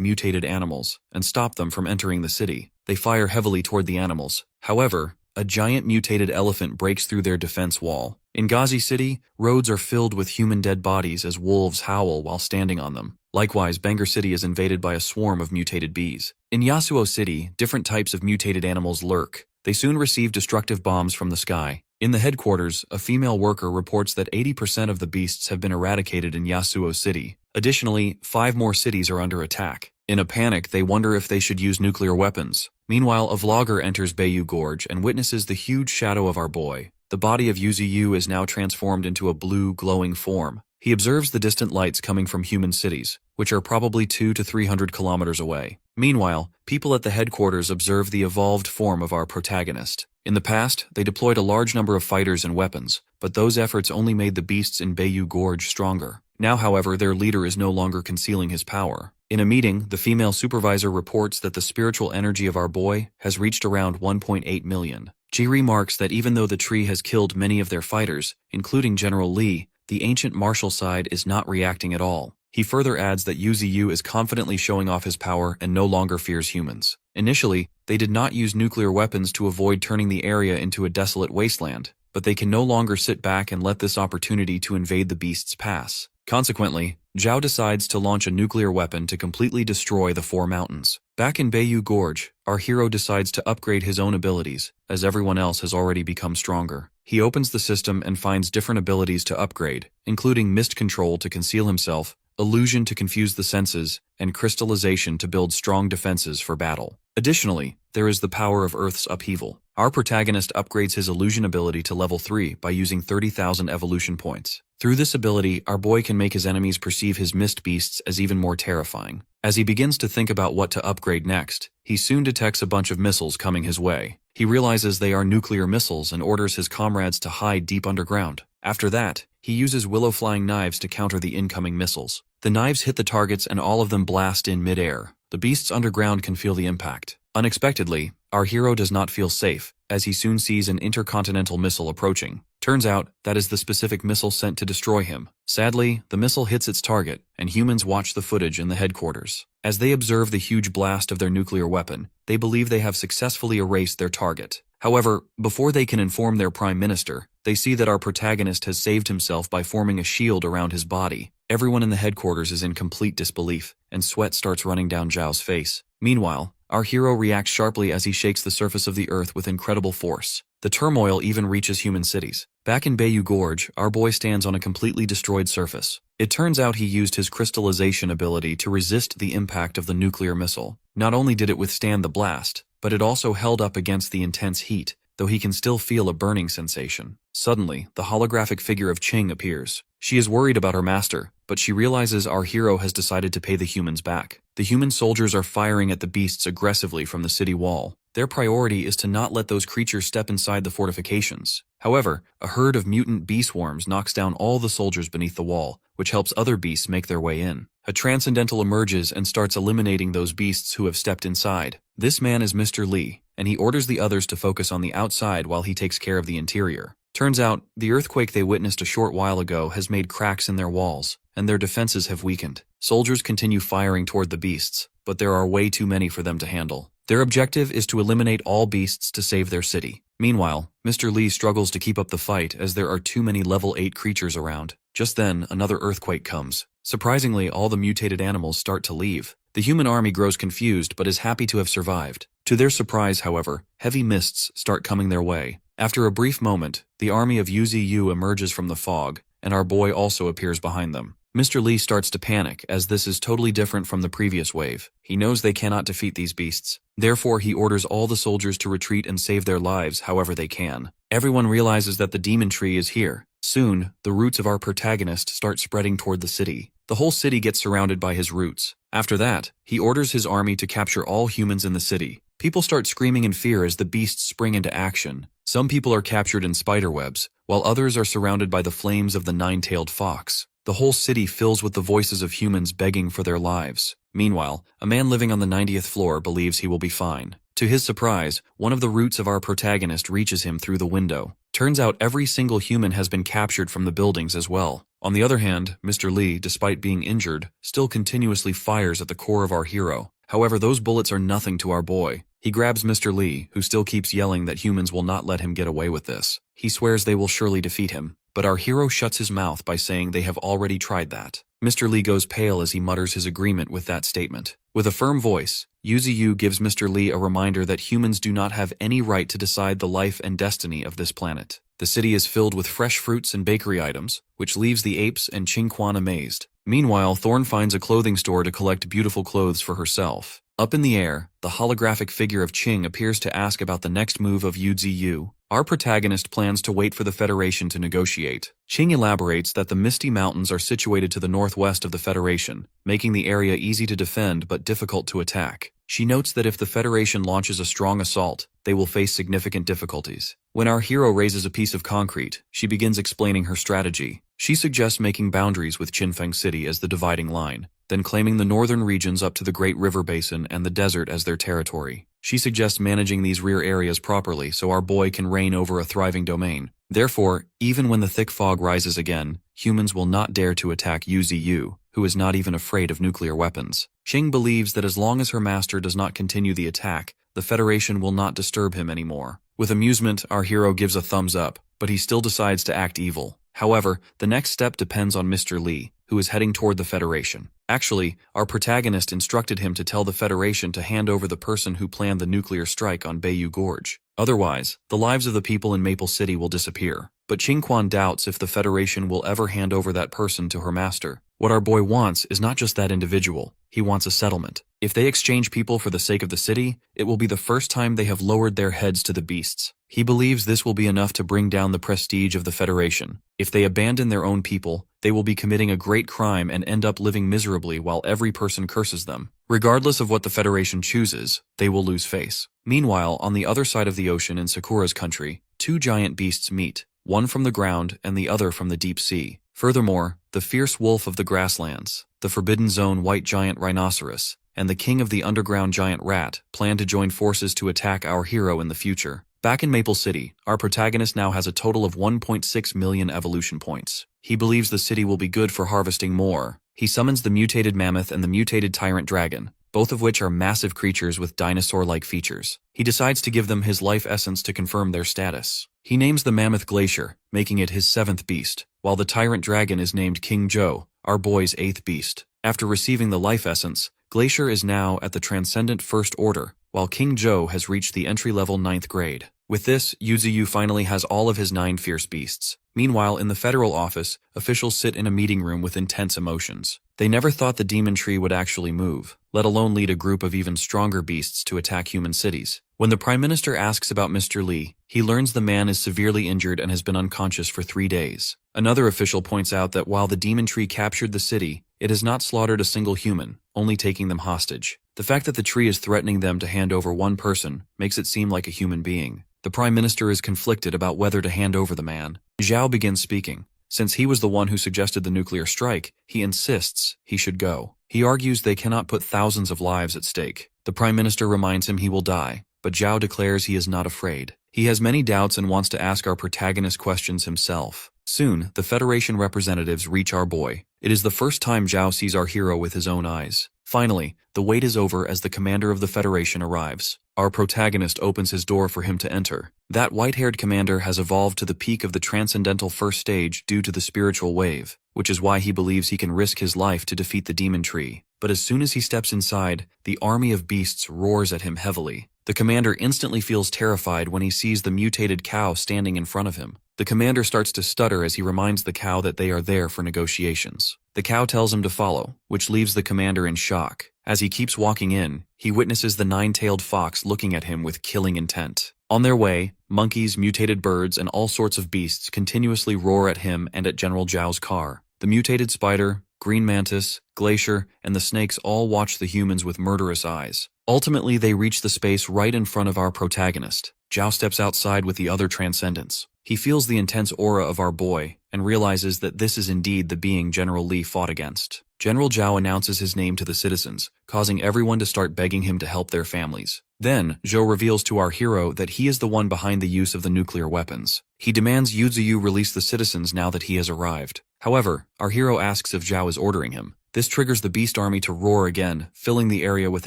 mutated animals and stop them from entering the city. They fire heavily toward the animals. However, a giant mutated elephant breaks through their defense wall. In Ghazi City, roads are filled with human dead bodies as wolves howl while standing on them. Likewise, Bangor City is invaded by a swarm of mutated bees. In Yasuo City, different types of mutated animals lurk. They soon receive destructive bombs from the sky. In the headquarters, a female worker reports that 80% of the beasts have been eradicated in Yasuo City. Additionally, 5 more cities are under attack. In a panic, they wonder if they should use nuclear weapons. Meanwhile, a vlogger enters Bayou Gorge and witnesses the huge shadow of our boy. The body of Yuzu is now transformed into a blue, glowing form. He observes the distant lights coming from human cities, which are probably 200 to 300 kilometers away. Meanwhile, people at the headquarters observe the evolved form of our protagonist. In the past, they deployed a large number of fighters and weapons, but those efforts only made the beasts in Bayou Gorge stronger. Now, however, their leader is no longer concealing his power. In a meeting, the female supervisor reports that the spiritual energy of our boy has reached around 1.8 million. She remarks that even though the tree has killed many of their fighters, including General Lee, the ancient martial side is not reacting at all. He further adds that Yuzu is confidently showing off his power and no longer fears humans. Initially, they did not use nuclear weapons to avoid turning the area into a desolate wasteland, but they can no longer sit back and let this opportunity to invade the beasts pass. Consequently, Zhao decides to launch a nuclear weapon to completely destroy the four mountains. Back in Bayou Gorge, our hero decides to upgrade his own abilities, as everyone else has already become stronger. He opens the system and finds different abilities to upgrade, including mist control to conceal himself, illusion to confuse the senses, and crystallization to build strong defenses for battle. Additionally, there is the power of Earth's upheaval. Our protagonist upgrades his illusion ability to level 3 by using 30,000 evolution points. Through this ability, our boy can make his enemies perceive his mist beasts as even more terrifying. As he begins to think about what to upgrade next, he soon detects a bunch of missiles coming his way. He realizes they are nuclear missiles and orders his comrades to hide deep underground. After that, he uses willow flying knives to counter the incoming missiles. The knives hit the targets and all of them blast in mid-air. The beasts underground can feel the impact. Unexpectedly, our hero does not feel safe, as he soon sees an intercontinental missile approaching. Turns out, that is the specific missile sent to destroy him. Sadly, the missile hits its target, and humans watch the footage in the headquarters. As they observe the huge blast of their nuclear weapon, they believe they have successfully erased their target. However, before they can inform their prime minister, they see that our protagonist has saved himself by forming a shield around his body. Everyone in the headquarters is in complete disbelief, and sweat starts running down Zhao's face. Meanwhile, our hero reacts sharply as he shakes the surface of the earth with incredible force. The turmoil even reaches human cities. Back in Bayou Gorge, our boy stands on a completely destroyed surface. It turns out he used his crystallization ability to resist the impact of the nuclear missile. Not only did it withstand the blast, but it also held up against the intense heat, though he can still feel a burning sensation. Suddenly, the holographic figure of Qing appears. She is worried about her master, but she realizes our hero has decided to pay the humans back. The human soldiers are firing at the beasts aggressively from the city wall. Their priority is to not let those creatures step inside the fortifications. However, a herd of mutant bee swarms knocks down all the soldiers beneath the wall, which helps other beasts make their way in. A transcendental emerges and starts eliminating those beasts who have stepped inside. This man is Mr. Lee, and he orders the others to focus on the outside while he takes care of the interior. Turns out, the earthquake they witnessed a short while ago has made cracks in their walls, and their defenses have weakened. Soldiers continue firing toward the beasts, but there are way too many for them to handle. Their objective is to eliminate all beasts to save their city. Meanwhile, Mr. Lee struggles to keep up the fight as there are too many level 8 creatures around. Just then, another earthquake comes. Surprisingly, all the mutated animals start to leave. The human army grows confused but is happy to have survived. To their surprise, however, heavy mists start coming their way. After a brief moment, the army of UZU emerges from the fog, and our boy also appears behind them. Mr. Lee starts to panic as this is totally different from the previous wave. He knows they cannot defeat these beasts. Therefore, he orders all the soldiers to retreat and save their lives however they can. Everyone realizes that the demon tree is here. Soon, the roots of our protagonist start spreading toward the city. The whole city gets surrounded by his roots. After that, he orders his army to capture all humans in the city. People start screaming in fear as the beasts spring into action. Some people are captured in spiderwebs, while others are surrounded by the flames of the nine-tailed fox. The whole city fills with the voices of humans begging for their lives. Meanwhile, a man living on the 90th floor believes he will be fine. To his surprise, one of the roots of our protagonist reaches him through the window. Turns out every single human has been captured from the buildings as well. On the other hand, Mr. Lee, despite being injured, still continuously fires at the core of our hero. However, those bullets are nothing to our boy. He grabs Mr. Lee, who still keeps yelling that humans will not let him get away with this. He swears they will surely defeat him, but our hero shuts his mouth by saying they have already tried that. Mr. Lee goes pale as he mutters his agreement with that statement. With a firm voice, UZU gives Mr. Lee a reminder that humans do not have any right to decide the life and destiny of this planet. The city is filled with fresh fruits and bakery items, which leaves the apes and Qingquan amazed. Meanwhile, Thorn finds a clothing store to collect beautiful clothes for herself. Up in the air, the holographic figure of Qing appears to ask about the next move of UZU. Our protagonist plans to wait for the Federation to negotiate. Qing elaborates that the Misty Mountains are situated to the northwest of the Federation, making the area easy to defend but difficult to attack. She notes that if the Federation launches a strong assault, they will face significant difficulties. When our hero raises a piece of concrete, she begins explaining her strategy. She suggests making boundaries with Qinfeng City as the dividing line, then claiming the northern regions up to the Great River Basin and the desert as their territory. She suggests managing these rear areas properly so our boy can reign over a thriving domain. Therefore, even when the thick fog rises again, humans will not dare to attack UZU, who is not even afraid of nuclear weapons. Qing believes that as long as her master does not continue the attack, the Federation will not disturb him anymore. With amusement, our hero gives a thumbs up, but he still decides to act evil. However, the next step depends on Mr. Lee, who is heading toward the Federation. Actually, our protagonist instructed him to tell the Federation to hand over the person who planned the nuclear strike on Bayou Gorge. Otherwise, the lives of the people in Maple City will disappear. But Qingquan doubts if the Federation will ever hand over that person to her master. What our boy wants is not just that individual, he wants a settlement. If they exchange people for the sake of the city, it will be the first time they have lowered their heads to the beasts. He believes this will be enough to bring down the prestige of the Federation. If they abandon their own people, they will be committing a great crime and end up living miserably while every person curses them. Regardless of what the Federation chooses, they will lose face. Meanwhile, on the other side of the ocean in Sakura's country, two giant beasts meet, one from the ground and the other from the deep sea. Furthermore, the fierce wolf of the grasslands, the Forbidden Zone white giant rhinoceros, and the king of the underground giant rat plan to join forces to attack our hero in the future. Back in Maple City, our protagonist now has a total of 1.6 million evolution points. He believes the city will be good for harvesting more. He summons the mutated mammoth and the mutated tyrant dragon, both of which are massive creatures with dinosaur-like features. He decides to give them his life essence to confirm their status. He names the mammoth Glacier, making it his 7th beast, while the tyrant dragon is named King Joe, our boy's 8th beast. After receiving the life essence, Glacier is now at the Transcendent First Order, while King Joe has reached the entry-level 9th grade. With this, Yuzuyu finally has all of his 9 fierce beasts. Meanwhile, in the federal office, officials sit in a meeting room with intense emotions. They never thought the demon tree would actually move, let alone lead a group of even stronger beasts to attack human cities. When the Prime Minister asks about Mr. Lee, he learns the man is severely injured and has been unconscious for 3 days. Another official points out that while the demon tree captured the city, it has not slaughtered a single human, only taking them hostage. The fact that the tree is threatening them to hand over one person makes it seem like a human being. The Prime Minister is conflicted about whether to hand over the man. Zhao begins speaking. Since he was the one who suggested the nuclear strike, he insists he should go. He argues they cannot put thousands of lives at stake. The Prime Minister reminds him he will die, but Zhao declares he is not afraid. He has many doubts and wants to ask our protagonist questions himself. Soon, the Federation representatives reach our boy. It is the first time Zhao sees our hero with his own eyes. Finally, the wait is over as the commander of the Federation arrives. Our protagonist opens his door for him to enter. That white-haired commander has evolved to the peak of the transcendental first stage due to the spiritual wave, which is why he believes he can risk his life to defeat the demon tree. But as soon as he steps inside, the army of beasts roars at him heavily. The commander instantly feels terrified when he sees the mutated cow standing in front of him. The commander starts to stutter as he reminds the cow that they are there for negotiations. The cow tells him to follow, which leaves the commander in shock. As he keeps walking in, he witnesses the 9-tailed fox looking at him with killing intent. On their way, monkeys, mutated birds, and all sorts of beasts continuously roar at him and at General Zhao's car. The mutated spider, green mantis, glacier, and the snakes all watch the humans with murderous eyes. Ultimately, they reach the space right in front of our protagonist. Zhao steps outside with the other transcendents. He feels the intense aura of our boy and realizes that this is indeed the being General Lee fought against. General Zhao announces his name to the citizens, causing everyone to start begging him to help their families. Then, Zhou reveals to our hero that he is the one behind the use of the nuclear weapons. He demands Yuzuyu release the citizens now that he has arrived. However, our hero asks if Zhao is ordering him. This triggers the beast army to roar again, filling the area with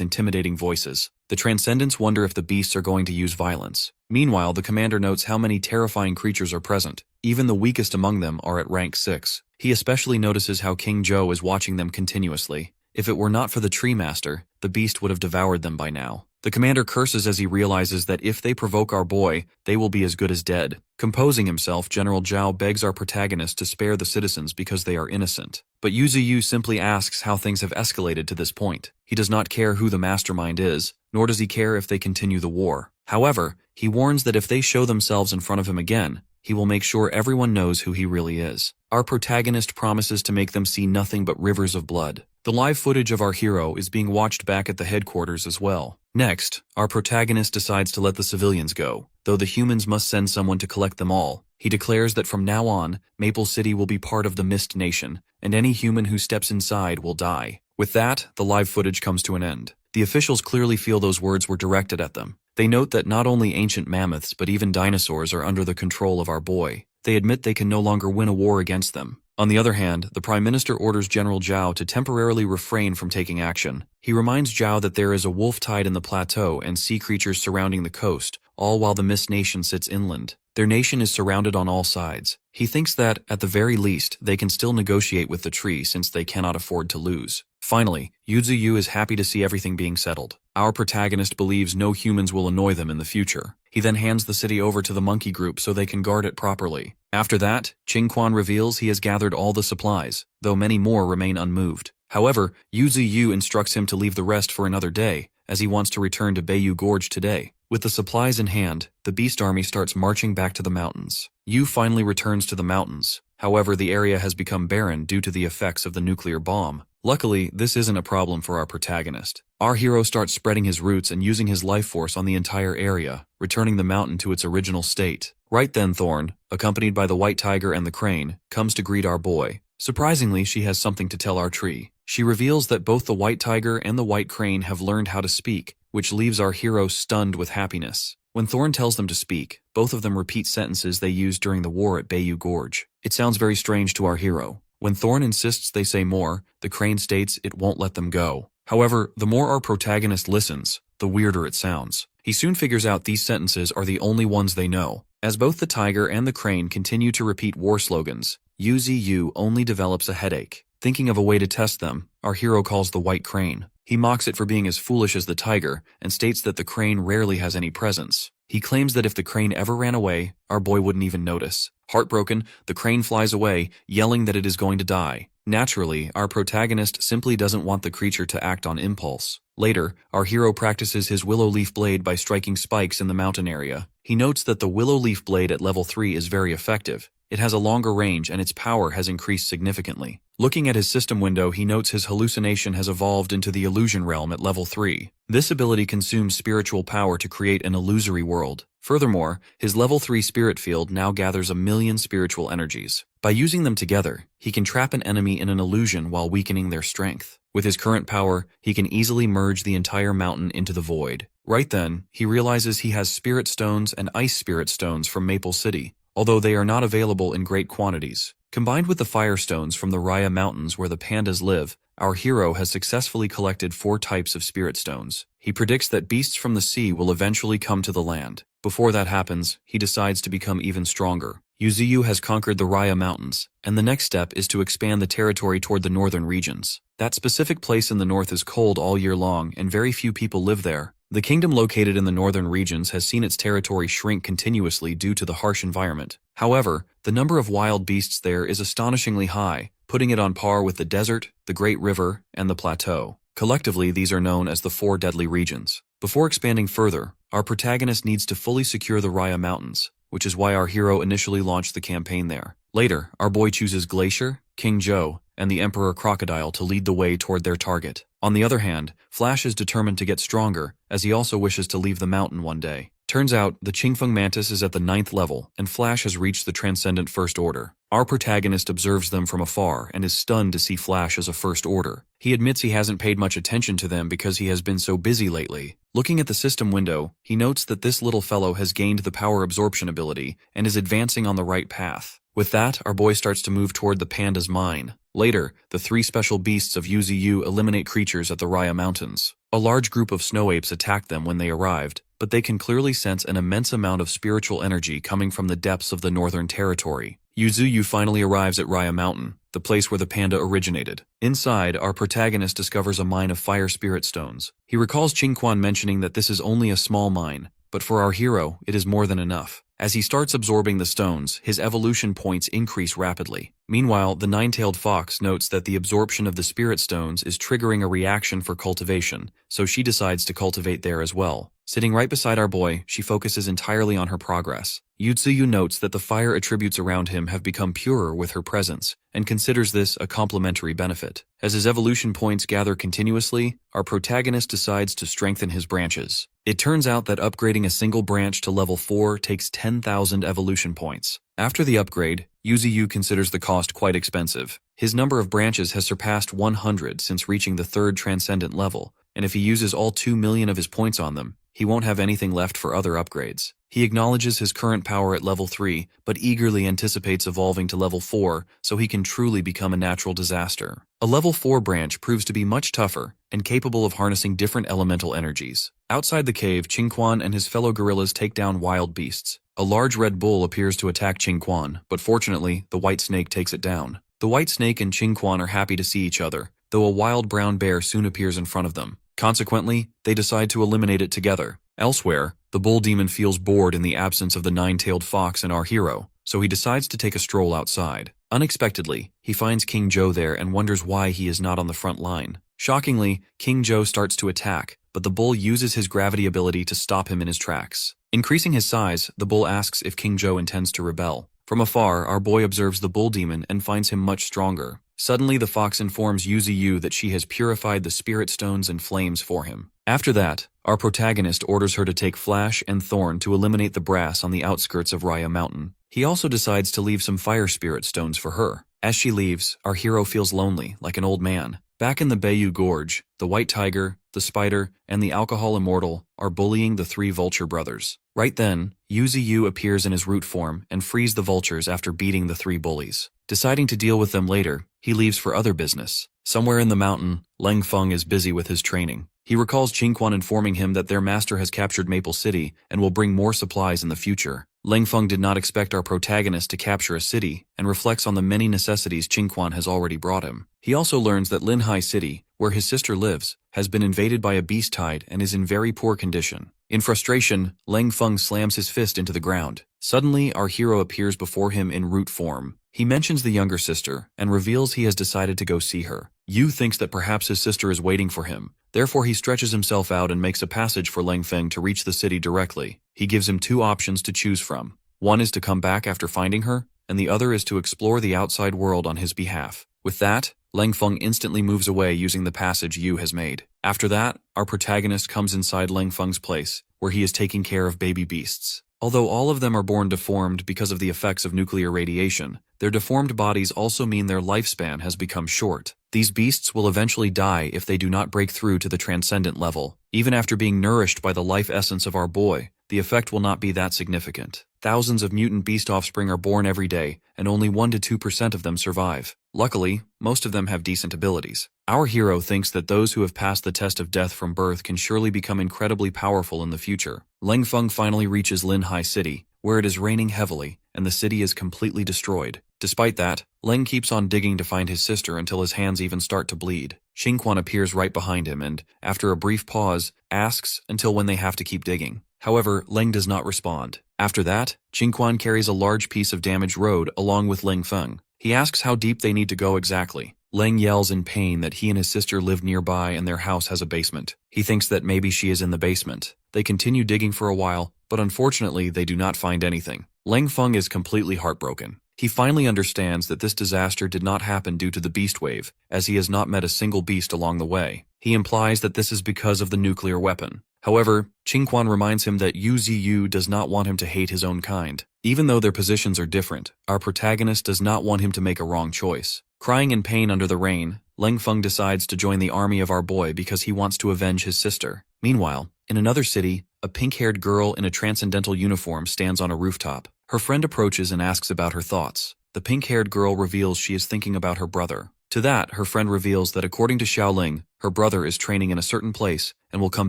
intimidating voices. The Transcendents wonder if the beasts are going to use violence. Meanwhile, the commander notes how many terrifying creatures are present. Even the weakest among them are at rank 6. He especially notices how King Zhou is watching them continuously. If it were not for the Tree Master, the beast would have devoured them by now. The commander curses as he realizes that if they provoke our boy, they will be as good as dead. Composing himself, General Zhao begs our protagonist to spare the citizens because they are innocent. But Yuzuyu simply asks how things have escalated to this point. He does not care who the mastermind is, nor does he care if they continue the war. However, he warns that if they show themselves in front of him again, he will make sure everyone knows who he really is. Our protagonist promises to make them see nothing but rivers of blood. The live footage of our hero is being watched back at the headquarters as well. Next, our protagonist decides to let the civilians go, though the humans must send someone to collect them all. He declares that from now on, Maple City will be part of the Mist Nation, and any human who steps inside will die. With that, the live footage comes to an end. The officials clearly feel those words were directed at them. They note that not only ancient mammoths but even dinosaurs are under the control of our boy. They admit they can no longer win a war against them. On the other hand, the Prime Minister orders General Zhao to temporarily refrain from taking action. He reminds Zhao that there is a wolf tide in the plateau and sea creatures surrounding the coast, all while the Mist Nation sits inland. Their nation is surrounded on all sides. He thinks that, at the very least, they can still negotiate with the tree since they cannot afford to lose. Finally, Yuzu is happy to see everything being settled. Our protagonist believes no humans will annoy them in the future. He then hands the city over to the monkey group so they can guard it properly. After that, Qingquan reveals he has gathered all the supplies, though many more remain unmoved. However, Yuzu instructs him to leave the rest for another day, as he wants to return to Beiyu Gorge today. With the supplies in hand, the beast army starts marching back to the mountains. Yu finally returns to the mountains. However, the area has become barren due to the effects of the nuclear bomb. Luckily, this isn't a problem for our protagonist. Our hero starts spreading his roots and using his life force on the entire area, returning the mountain to its original state. Right then, Thorn, accompanied by the white tiger and the crane, comes to greet our boy. Surprisingly, she has something to tell our tree. She reveals that both the white tiger and the white crane have learned how to speak, which leaves our hero stunned with happiness. When Thorn tells them to speak, both of them repeat sentences they used during the war at Beiyu Gorge. It sounds very strange to our hero. When Thorn insists they say more, the crane states it won't let them go. However, the more our protagonist listens, the weirder it sounds. He soon figures out these sentences are the only ones they know. As both the tiger and the crane continue to repeat war slogans, Yuzu only develops a headache. Thinking of a way to test them, our hero calls the white crane. He mocks it for being as foolish as the tiger and states that the crane rarely has any presence. He claims that if the crane ever ran away, our boy wouldn't even notice. Heartbroken, the crane flies away, yelling that it is going to die. Naturally, our protagonist simply doesn't want the creature to act on impulse. Later, our hero practices his willow leaf blade by striking spikes in the mountain area. He notes that the willow leaf blade at level 3 is very effective. It has a longer range and its power has increased significantly. Looking at his system window, he notes his hallucination has evolved into the illusion realm at level 3. This ability consumes spiritual power to create an illusory world. Furthermore, his level 3 spirit field now gathers 1,000,000 spiritual energies. By using them together, he can trap an enemy in an illusion while weakening their strength. With his current power, he can easily merge the entire mountain into the void. Right then, he realizes he has spirit stones and ice spirit stones from Maple City, although they are not available in great quantities. Combined with the firestones from the Raya Mountains where the pandas live, our hero has successfully collected 4 types of spirit stones. He predicts that beasts from the sea will eventually come to the land. Before that happens, he decides to become even stronger. Yuzu has conquered the Raya Mountains, and the next step is to expand the territory toward the northern regions. That specific place in the north is cold all year long and very few people live there. The kingdom located in the northern regions has seen its territory shrink continuously due to the harsh environment. However, the number of wild beasts there is astonishingly high, putting it on par with the desert, the Great River, and the plateau. Collectively, these are known as the 4 deadly regions. Before expanding further, our protagonist needs to fully secure the Raya Mountains, which is why our hero initially launched the campaign there. Later, our boy chooses Glacier, King Joe, and the Emperor Crocodile to lead the way toward their target. On the other hand, Flash is determined to get stronger, as he also wishes to leave the mountain one day. Turns out, the Qingfeng Mantis is at the 9th level, and Flash has reached the Transcendent First Order. Our protagonist observes them from afar and is stunned to see Flash as a First Order. He admits he hasn't paid much attention to them because he has been so busy lately. Looking at the system window, he notes that this little fellow has gained the power absorption ability and is advancing on the right path. With that, our boy starts to move toward the panda's mine. Later, the 3 special beasts of Yuzu eliminate creatures at the Raya Mountains. A large group of snow apes attacked them when they arrived, but they can clearly sense an immense amount of spiritual energy coming from the depths of the northern territory. Yuzu finally arrives at Raya Mountain, the place where the panda originated. Inside, our protagonist discovers a mine of fire spirit stones. He recalls Qingquan mentioning that this is only a small mine, but for our hero, it is more than enough. As he starts absorbing the stones, his evolution points increase rapidly. Meanwhile, the 9-tailed fox notes that the absorption of the spirit stones is triggering a reaction for cultivation, so she decides to cultivate there as well. Sitting right beside our boy, she focuses entirely on her progress. Yuzu notes that the fire attributes around him have become purer with her presence, and considers this a complementary benefit. As his evolution points gather continuously, our protagonist decides to strengthen his branches. It turns out that upgrading a single branch to level 4 takes 10,000 evolution points. After the upgrade, Yuzu considers the cost quite expensive. His number of branches has surpassed 100 since reaching the 3rd transcendent level, and if he uses all 2 million of his points on them, he won't have anything left for other upgrades. He acknowledges his current power at level 3, but eagerly anticipates evolving to level 4 so he can truly become a natural disaster. A level 4 branch proves to be much tougher and capable of harnessing different elemental energies. Outside the cave, Qingquan and his fellow gorillas take down wild beasts. A large red bull appears to attack Qingquan, but fortunately, the white snake takes it down. The white snake and Qingquan are happy to see each other, though a wild brown bear soon appears in front of them. Consequently, they decide to eliminate it together. Elsewhere, the bull demon feels bored in the absence of the nine-tailed fox and our hero, so he decides to take a stroll outside. Unexpectedly, he finds King Zhou there and wonders why he is not on the front line. Shockingly, King Zhou starts to attack, but the bull uses his gravity ability to stop him in his tracks. Increasing his size, the bull asks if King Zhou intends to rebel. From afar, our boy observes the bull demon and finds him much stronger. Suddenly, the fox informs Yu Ziyu that she has purified the spirit stones and flames for him. After that, our protagonist orders her to take Flash and Thorn to eliminate the brass on the outskirts of Raya Mountain. He also decides to leave some fire spirit stones for her. As she leaves, our hero feels lonely, like an old man. Back in the Bayou Gorge, the White Tiger, the Spider, and the Alcohol Immortal are bullying the three Vulture brothers. Right then, Yu Ziyu appears in his root form and frees the vultures after beating the three bullies. Deciding to deal with them later, he leaves for other business. Somewhere in the mountain, Leng Feng is busy with his training. He recalls Qingquan informing him that their master has captured Maple City and will bring more supplies in the future. Leng Feng did not expect our protagonist to capture a city and reflects on the many necessities Qingquan has already brought him. He also learns that Linhai City, where his sister lives, has been invaded by a beast tide and is in very poor condition. In frustration, Leng Feng slams his fist into the ground. Suddenly, our hero appears before him in root form. He mentions the younger sister and reveals he has decided to go see her. Yu thinks that perhaps his sister is waiting for him. Therefore, he stretches himself out and makes a passage for Leng Feng to reach the city directly. He gives him two options to choose from. One is to come back after finding her, and the other is to explore the outside world on his behalf. With that, Leng Feng instantly moves away using the passage Yu has made. After that, our protagonist comes inside Leng Feng's place, where he is taking care of baby beasts. Although all of them are born deformed because of the effects of nuclear radiation, their deformed bodies also mean their lifespan has become short. These beasts will eventually die if they do not break through to the transcendent level. Even after being nourished by the life essence of our boy, the effect will not be that significant. Thousands of mutant beast offspring are born every day, and only 1 to 2% of them survive. Luckily, most of them have decent abilities. Our hero thinks that those who have passed the test of death from birth can surely become incredibly powerful in the future. Leng Feng finally reaches Linhai City, where it is raining heavily, and the city is completely destroyed. Despite that, Leng keeps on digging to find his sister until his hands even start to bleed. Qingquan appears right behind him and, after a brief pause, asks until when they have to keep digging. However, Leng does not respond. After that, Qingquan carries a large piece of damaged road along with Leng Feng. He asks how deep they need to go exactly. Leng yells in pain that he and his sister live nearby and their house has a basement. He thinks that maybe she is in the basement. They continue digging for a while, but unfortunately they do not find anything. Leng Feng is completely heartbroken. He finally understands that this disaster did not happen due to the beast wave, as he has not met a single beast along the way. He implies that this is because of the nuclear weapon. However, Qingquan reminds him that Yu Ziyu does not want him to hate his own kind. Even though their positions are different, our protagonist does not want him to make a wrong choice. Crying in pain under the rain, Leng Feng decides to join the army of our boy because he wants to avenge his sister. Meanwhile, in another city, a pink-haired girl in a transcendental uniform stands on a rooftop. Her friend approaches and asks about her thoughts. The pink-haired girl reveals she is thinking about her brother. To that, her friend reveals that according to Xiaoling, her brother is training in a certain place and will come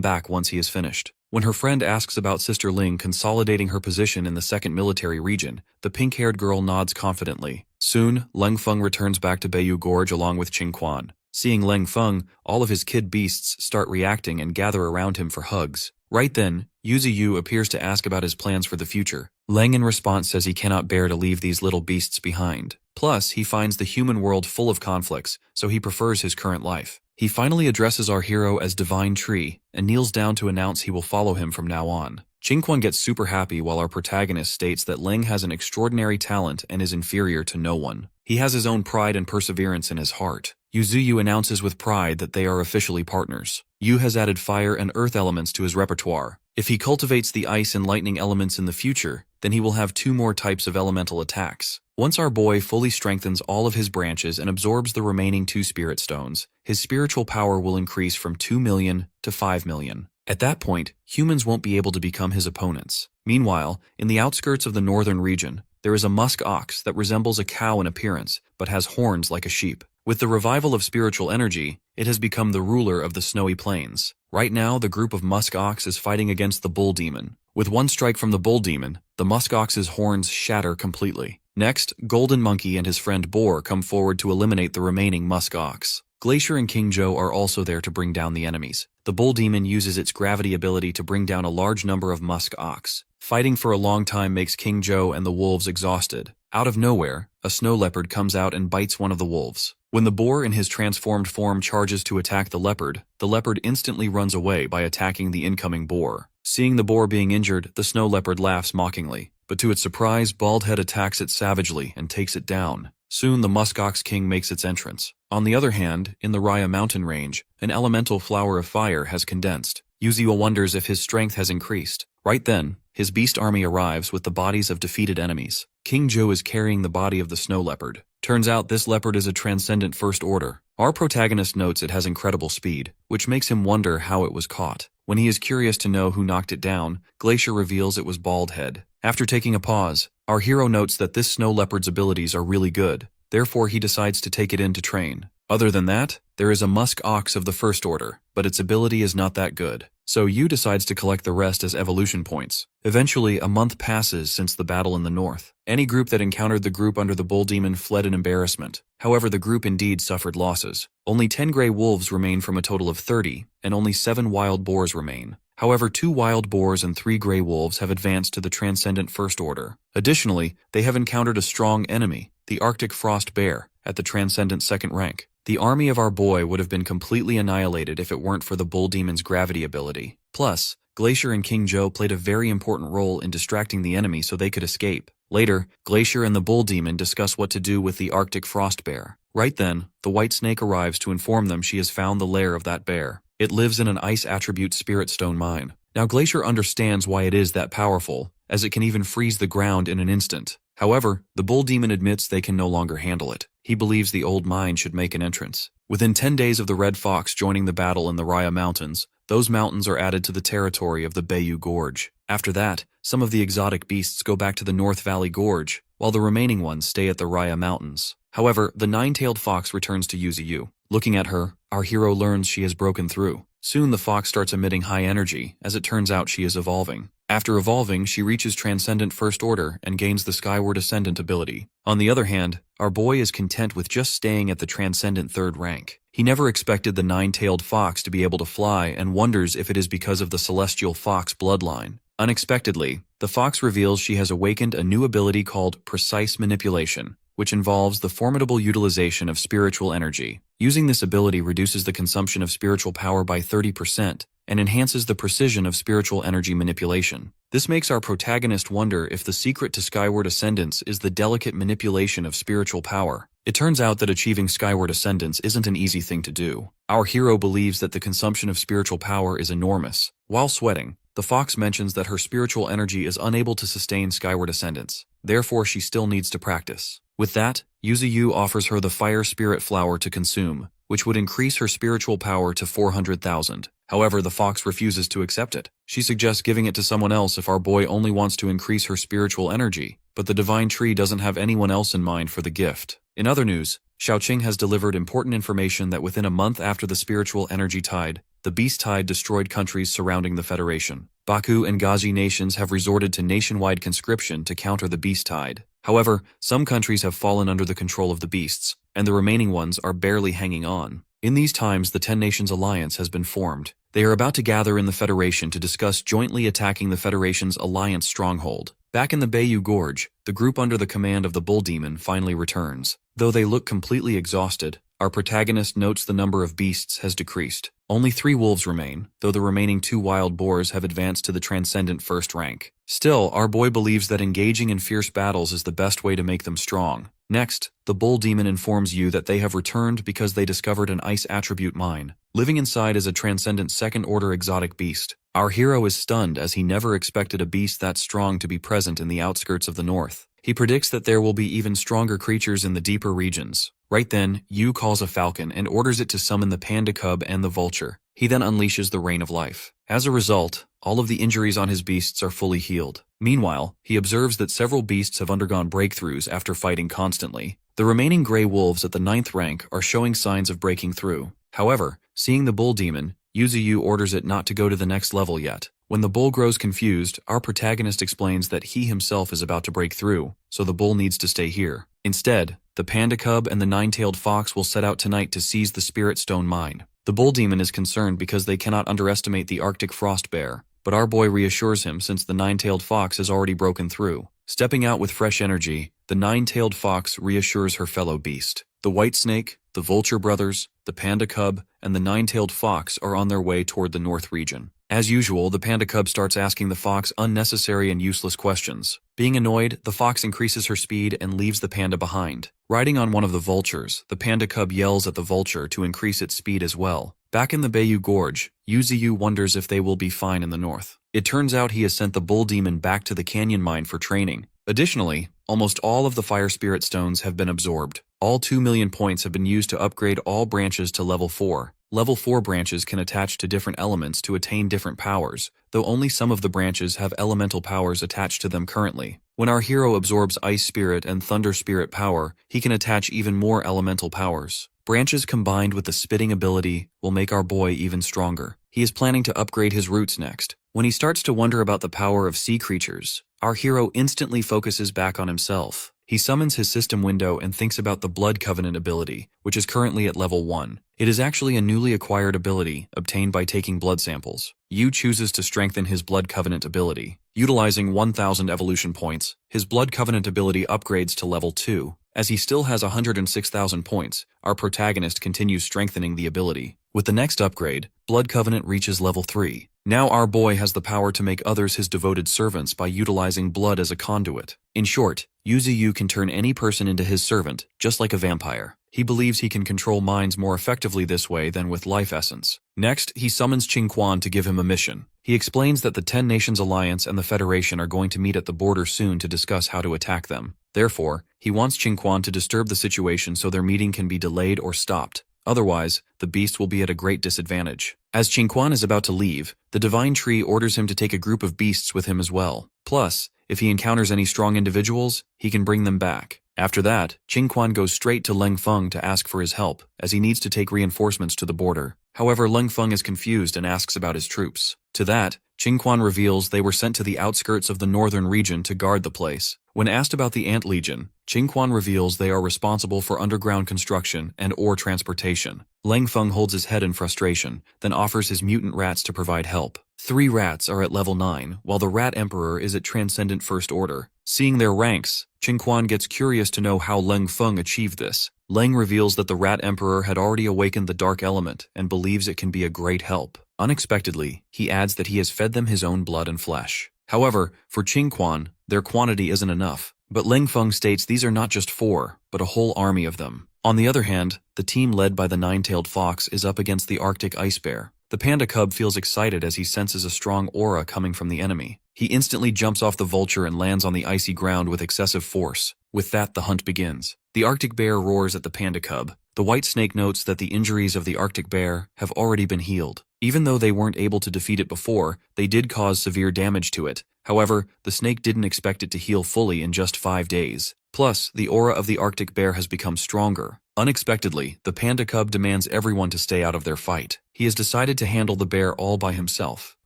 back once he is finished. When her friend asks about Sister Ling consolidating her position in the second military region, the pink-haired girl nods confidently. Soon, Leng Feng returns back to Bayou Gorge along with Qingquan. Seeing Leng Feng, all of his kid beasts start reacting and gather around him for hugs. Right then, Yu Ziyu appears to ask about his plans for the future. Leng in response says he cannot bear to leave these little beasts behind. Plus, he finds the human world full of conflicts, so he prefers his current life. He finally addresses our hero as Divine Tree and kneels down to announce he will follow him from now on. Qingquan gets super happy while our protagonist states that Leng has an extraordinary talent and is inferior to no one. He has his own pride and perseverance in his heart. Yu Ziyu announces with pride that they are officially partners. Yu has added fire and earth elements to his repertoire. If he cultivates the ice and lightning elements in the future, then he will have 2 more types of elemental attacks. Once our boy fully strengthens all of his branches and absorbs the remaining 2 spirit stones, his spiritual power will increase from 2 million to 5 million. At that point, humans won't be able to become his opponents. Meanwhile, in the outskirts of the northern region, there is a musk ox that resembles a cow in appearance, but has horns like a sheep. With the revival of spiritual energy, it has become the ruler of the snowy plains. Right now, the group of musk ox is fighting against the bull demon. With one strike from the bull demon, the muskox's horns shatter completely. Next, Golden Monkey and his friend Boar come forward to eliminate the remaining muskox. Glacier and King Joe are also there to bring down the enemies. The bull demon uses its gravity ability to bring down a large number of muskox. Fighting for a long time makes King Joe and the wolves exhausted. Out of nowhere, a snow leopard comes out and bites one of the wolves. When the boar in his transformed form charges to attack the leopard instantly runs away by attacking the incoming boar. Seeing the boar being injured, the snow leopard laughs mockingly. But to its surprise, Baldhead attacks it savagely and takes it down. Soon the muskox king makes its entrance. On the other hand, in the Raya mountain range, an elemental flower of fire has condensed. Yuzio wonders if his strength has increased. Right then, his beast army arrives with the bodies of defeated enemies. King Joe is carrying the body of the snow leopard. Turns out this leopard is a transcendent first order. Our protagonist notes it has incredible speed, which makes him wonder how it was caught. When he is curious to know who knocked it down, Glacier reveals it was Baldhead. After taking a pause, our hero notes that this snow leopard's abilities are really good. Therefore, he decides to take it in to train. Other than that, there is a musk ox of the first order, but its ability is not that good. So Yu decides to collect the rest as evolution points. Eventually, a month passes since the battle in the north. Any group that encountered the group under the bull demon fled in embarrassment. However, the group indeed suffered losses. Only 10 gray wolves remain from a total of 30, and only 7 wild boars remain. However, 2 wild boars and 3 gray wolves have advanced to the Transcendent First Order. Additionally, they have encountered a strong enemy, the Arctic Frost Bear, at the Transcendent Second rank. The army of our boy would have been completely annihilated if it weren't for the bull demon's gravity ability. Plus, Glacier and King Joe played a very important role in distracting the enemy so they could escape. Later, Glacier and the bull demon discuss what to do with the Arctic Frost Bear. Right then, the White Snake arrives to inform them she has found the lair of that bear. It lives in an ice attribute spirit stone mine. Now Glacier understands why it is that powerful, as it can even freeze the ground in an instant. However, the bull demon admits they can no longer handle it. He believes the old mine should make an entrance. Within 10 days of the Red Fox joining the battle in the Raya Mountains, those mountains are added to the territory of the Bayou Gorge. After that, some of the exotic beasts go back to the North Valley Gorge, while the remaining ones stay at the Raya Mountains. However, the nine-tailed fox returns to Yuzu. Looking at her, our hero learns she has broken through. Soon the fox starts emitting high energy, as it turns out she is evolving. After evolving, she reaches Transcendent First Order and gains the Skyward Ascendant ability. On the other hand, our boy is content with just staying at the Transcendent Third rank. He never expected the nine-tailed fox to be able to fly and wonders if it is because of the Celestial Fox bloodline. Unexpectedly, the fox reveals she has awakened a new ability called Precise Manipulation, which involves the formidable utilization of spiritual energy. Using this ability reduces the consumption of spiritual power by 30% and enhances the precision of spiritual energy manipulation. This makes our protagonist wonder if the secret to Skyward Ascendance is the delicate manipulation of spiritual power. It turns out that achieving Skyward Ascendance isn't an easy thing to do. Our hero believes that the consumption of spiritual power is enormous. While sweating, the fox mentions that her spiritual energy is unable to sustain Skyward Ascendance. Therefore, she still needs to practice. With that, Yuzu offers her the Fire Spirit Flower to consume, which would increase her spiritual power to 400,000. However, the fox refuses to accept it. She suggests giving it to someone else if our boy only wants to increase her spiritual energy, but the Divine Tree doesn't have anyone else in mind for the gift. In other news, Xiaoqing has delivered important information that within a month after the spiritual energy tide, the beast tide destroyed countries surrounding the Federation. Baku and Gazi nations have resorted to nationwide conscription to counter the beast tide. However, some countries have fallen under the control of the beasts, and the remaining ones are barely hanging on. In these times, the 10 Nations Alliance has been formed. They are about to gather in the Federation to discuss jointly attacking the Federation's alliance stronghold. Back in the Bayou Gorge, the group under the command of the Bull Demon finally returns. Though they look completely exhausted, our protagonist notes the number of beasts has decreased. Only 3 wolves remain, though the remaining 2 wild boars have advanced to the Transcendent First rank. Still, our boy believes that engaging in fierce battles is the best way to make them strong. Next, the Bull Demon informs you that they have returned because they discovered an ice attribute mine. Living inside is a Transcendent Second Order exotic beast. Our hero is stunned as he never expected a beast that strong to be present in the outskirts of the north. He predicts that there will be even stronger creatures in the deeper regions. Right then, Yu calls a falcon and orders it to summon the panda cub and the vulture. He then unleashes the Rain of Life. As a result, all of the injuries on his beasts are fully healed. Meanwhile, he observes that several beasts have undergone breakthroughs after fighting constantly. The remaining gray wolves at the 9th rank are showing signs of breaking through. However, seeing the bull demon, Yuzu orders it not to go to the next level yet. When the bull grows confused, our protagonist explains that he himself is about to break through, so the bull needs to stay here. Instead, the panda cub and the nine-tailed fox will set out tonight to seize the spirit stone mine. The bull demon is concerned because they cannot underestimate the Arctic frost bear, but our boy reassures him since the nine-tailed fox has already broken through. Stepping out with fresh energy, the nine-tailed fox reassures her fellow beast. The white snake, the vulture brothers, the panda cub, and the nine-tailed fox are on their way toward the north region. As usual, the panda cub starts asking the fox unnecessary and useless questions. Being annoyed, the fox increases her speed and leaves the panda behind. Riding on one of the vultures, the panda cub yells at the vulture to increase its speed as well. Back in the Bayou Gorge, Yuziyu wonders if they will be fine in the north. It turns out he has sent the bull demon back to the canyon mine for training. Additionally, almost all of the fire spirit stones have been absorbed. All 2 million points have been used to upgrade all branches to level 4. Level 4 branches can attach to different elements to attain different powers, though only some of the branches have elemental powers attached to them currently. When our hero absorbs Ice Spirit and Thunder Spirit power, he can attach even more elemental powers. Branches combined with the spitting ability will make our boy even stronger. He is planning to upgrade his roots next. When he starts to wonder about the power of sea creatures, our hero instantly focuses back on himself. He summons his system window and thinks about the Blood Covenant ability, which is currently at level 1. It is actually a newly acquired ability, obtained by taking blood samples. Yu chooses to strengthen his Blood Covenant ability. Utilizing 1,000 evolution points, his Blood Covenant ability upgrades to level 2. As he still has 106,000 points, our protagonist continues strengthening the ability. With the next upgrade, Blood Covenant reaches level 3. Now our boy has the power to make others his devoted servants by utilizing blood as a conduit. In short, Yuziyu can turn any person into his servant, just like a vampire. He believes he can control minds more effectively this way than with life essence. Next, he summons Qingquan to give him a mission. He explains that the 10 Nations Alliance and the Federation are going to meet at the border soon to discuss how to attack them. Therefore, he wants Qingquan to disturb the situation so their meeting can be delayed or stopped. Otherwise, the beast will be at a great disadvantage. As Qingquan is about to leave, the Divine Tree orders him to take a group of beasts with him as well. Plus, if he encounters any strong individuals, he can bring them back. After that, Qingquan goes straight to Leng Feng to ask for his help, as he needs to take reinforcements to the border. However, Leng Feng is confused and asks about his troops. To that, Qingquan reveals they were sent to the outskirts of the northern region to guard the place. When asked about the Ant Legion, Qingquan reveals they are responsible for underground construction and ore transportation. Leng Feng holds his head in frustration, then offers his mutant rats to provide help. 3 rats are at level 9, while the Rat Emperor is at Transcendent First Order. Seeing their ranks, Qingquan gets curious to know how Leng Feng achieved this. Leng reveals that the Rat Emperor had already awakened the dark element and believes it can be a great help. Unexpectedly, he adds that he has fed them his own blood and flesh. However, for Qingquan, their quantity isn't enough. But Leng Feng states these are not just 4, but a whole army of them. On the other hand, the team led by the nine-tailed fox is up against the Arctic ice bear. The panda cub feels excited as he senses a strong aura coming from the enemy. He instantly jumps off the vulture and lands on the icy ground with excessive force. With that, the hunt begins. The Arctic bear roars at the panda cub. The white snake notes that the injuries of the Arctic bear have already been healed. Even though they weren't able to defeat it before, they did cause severe damage to it. However, the snake didn't expect it to heal fully in just 5 days. Plus, the aura of the Arctic bear has become stronger. Unexpectedly, the panda cub demands everyone to stay out of their fight. He has decided to handle the bear all by himself.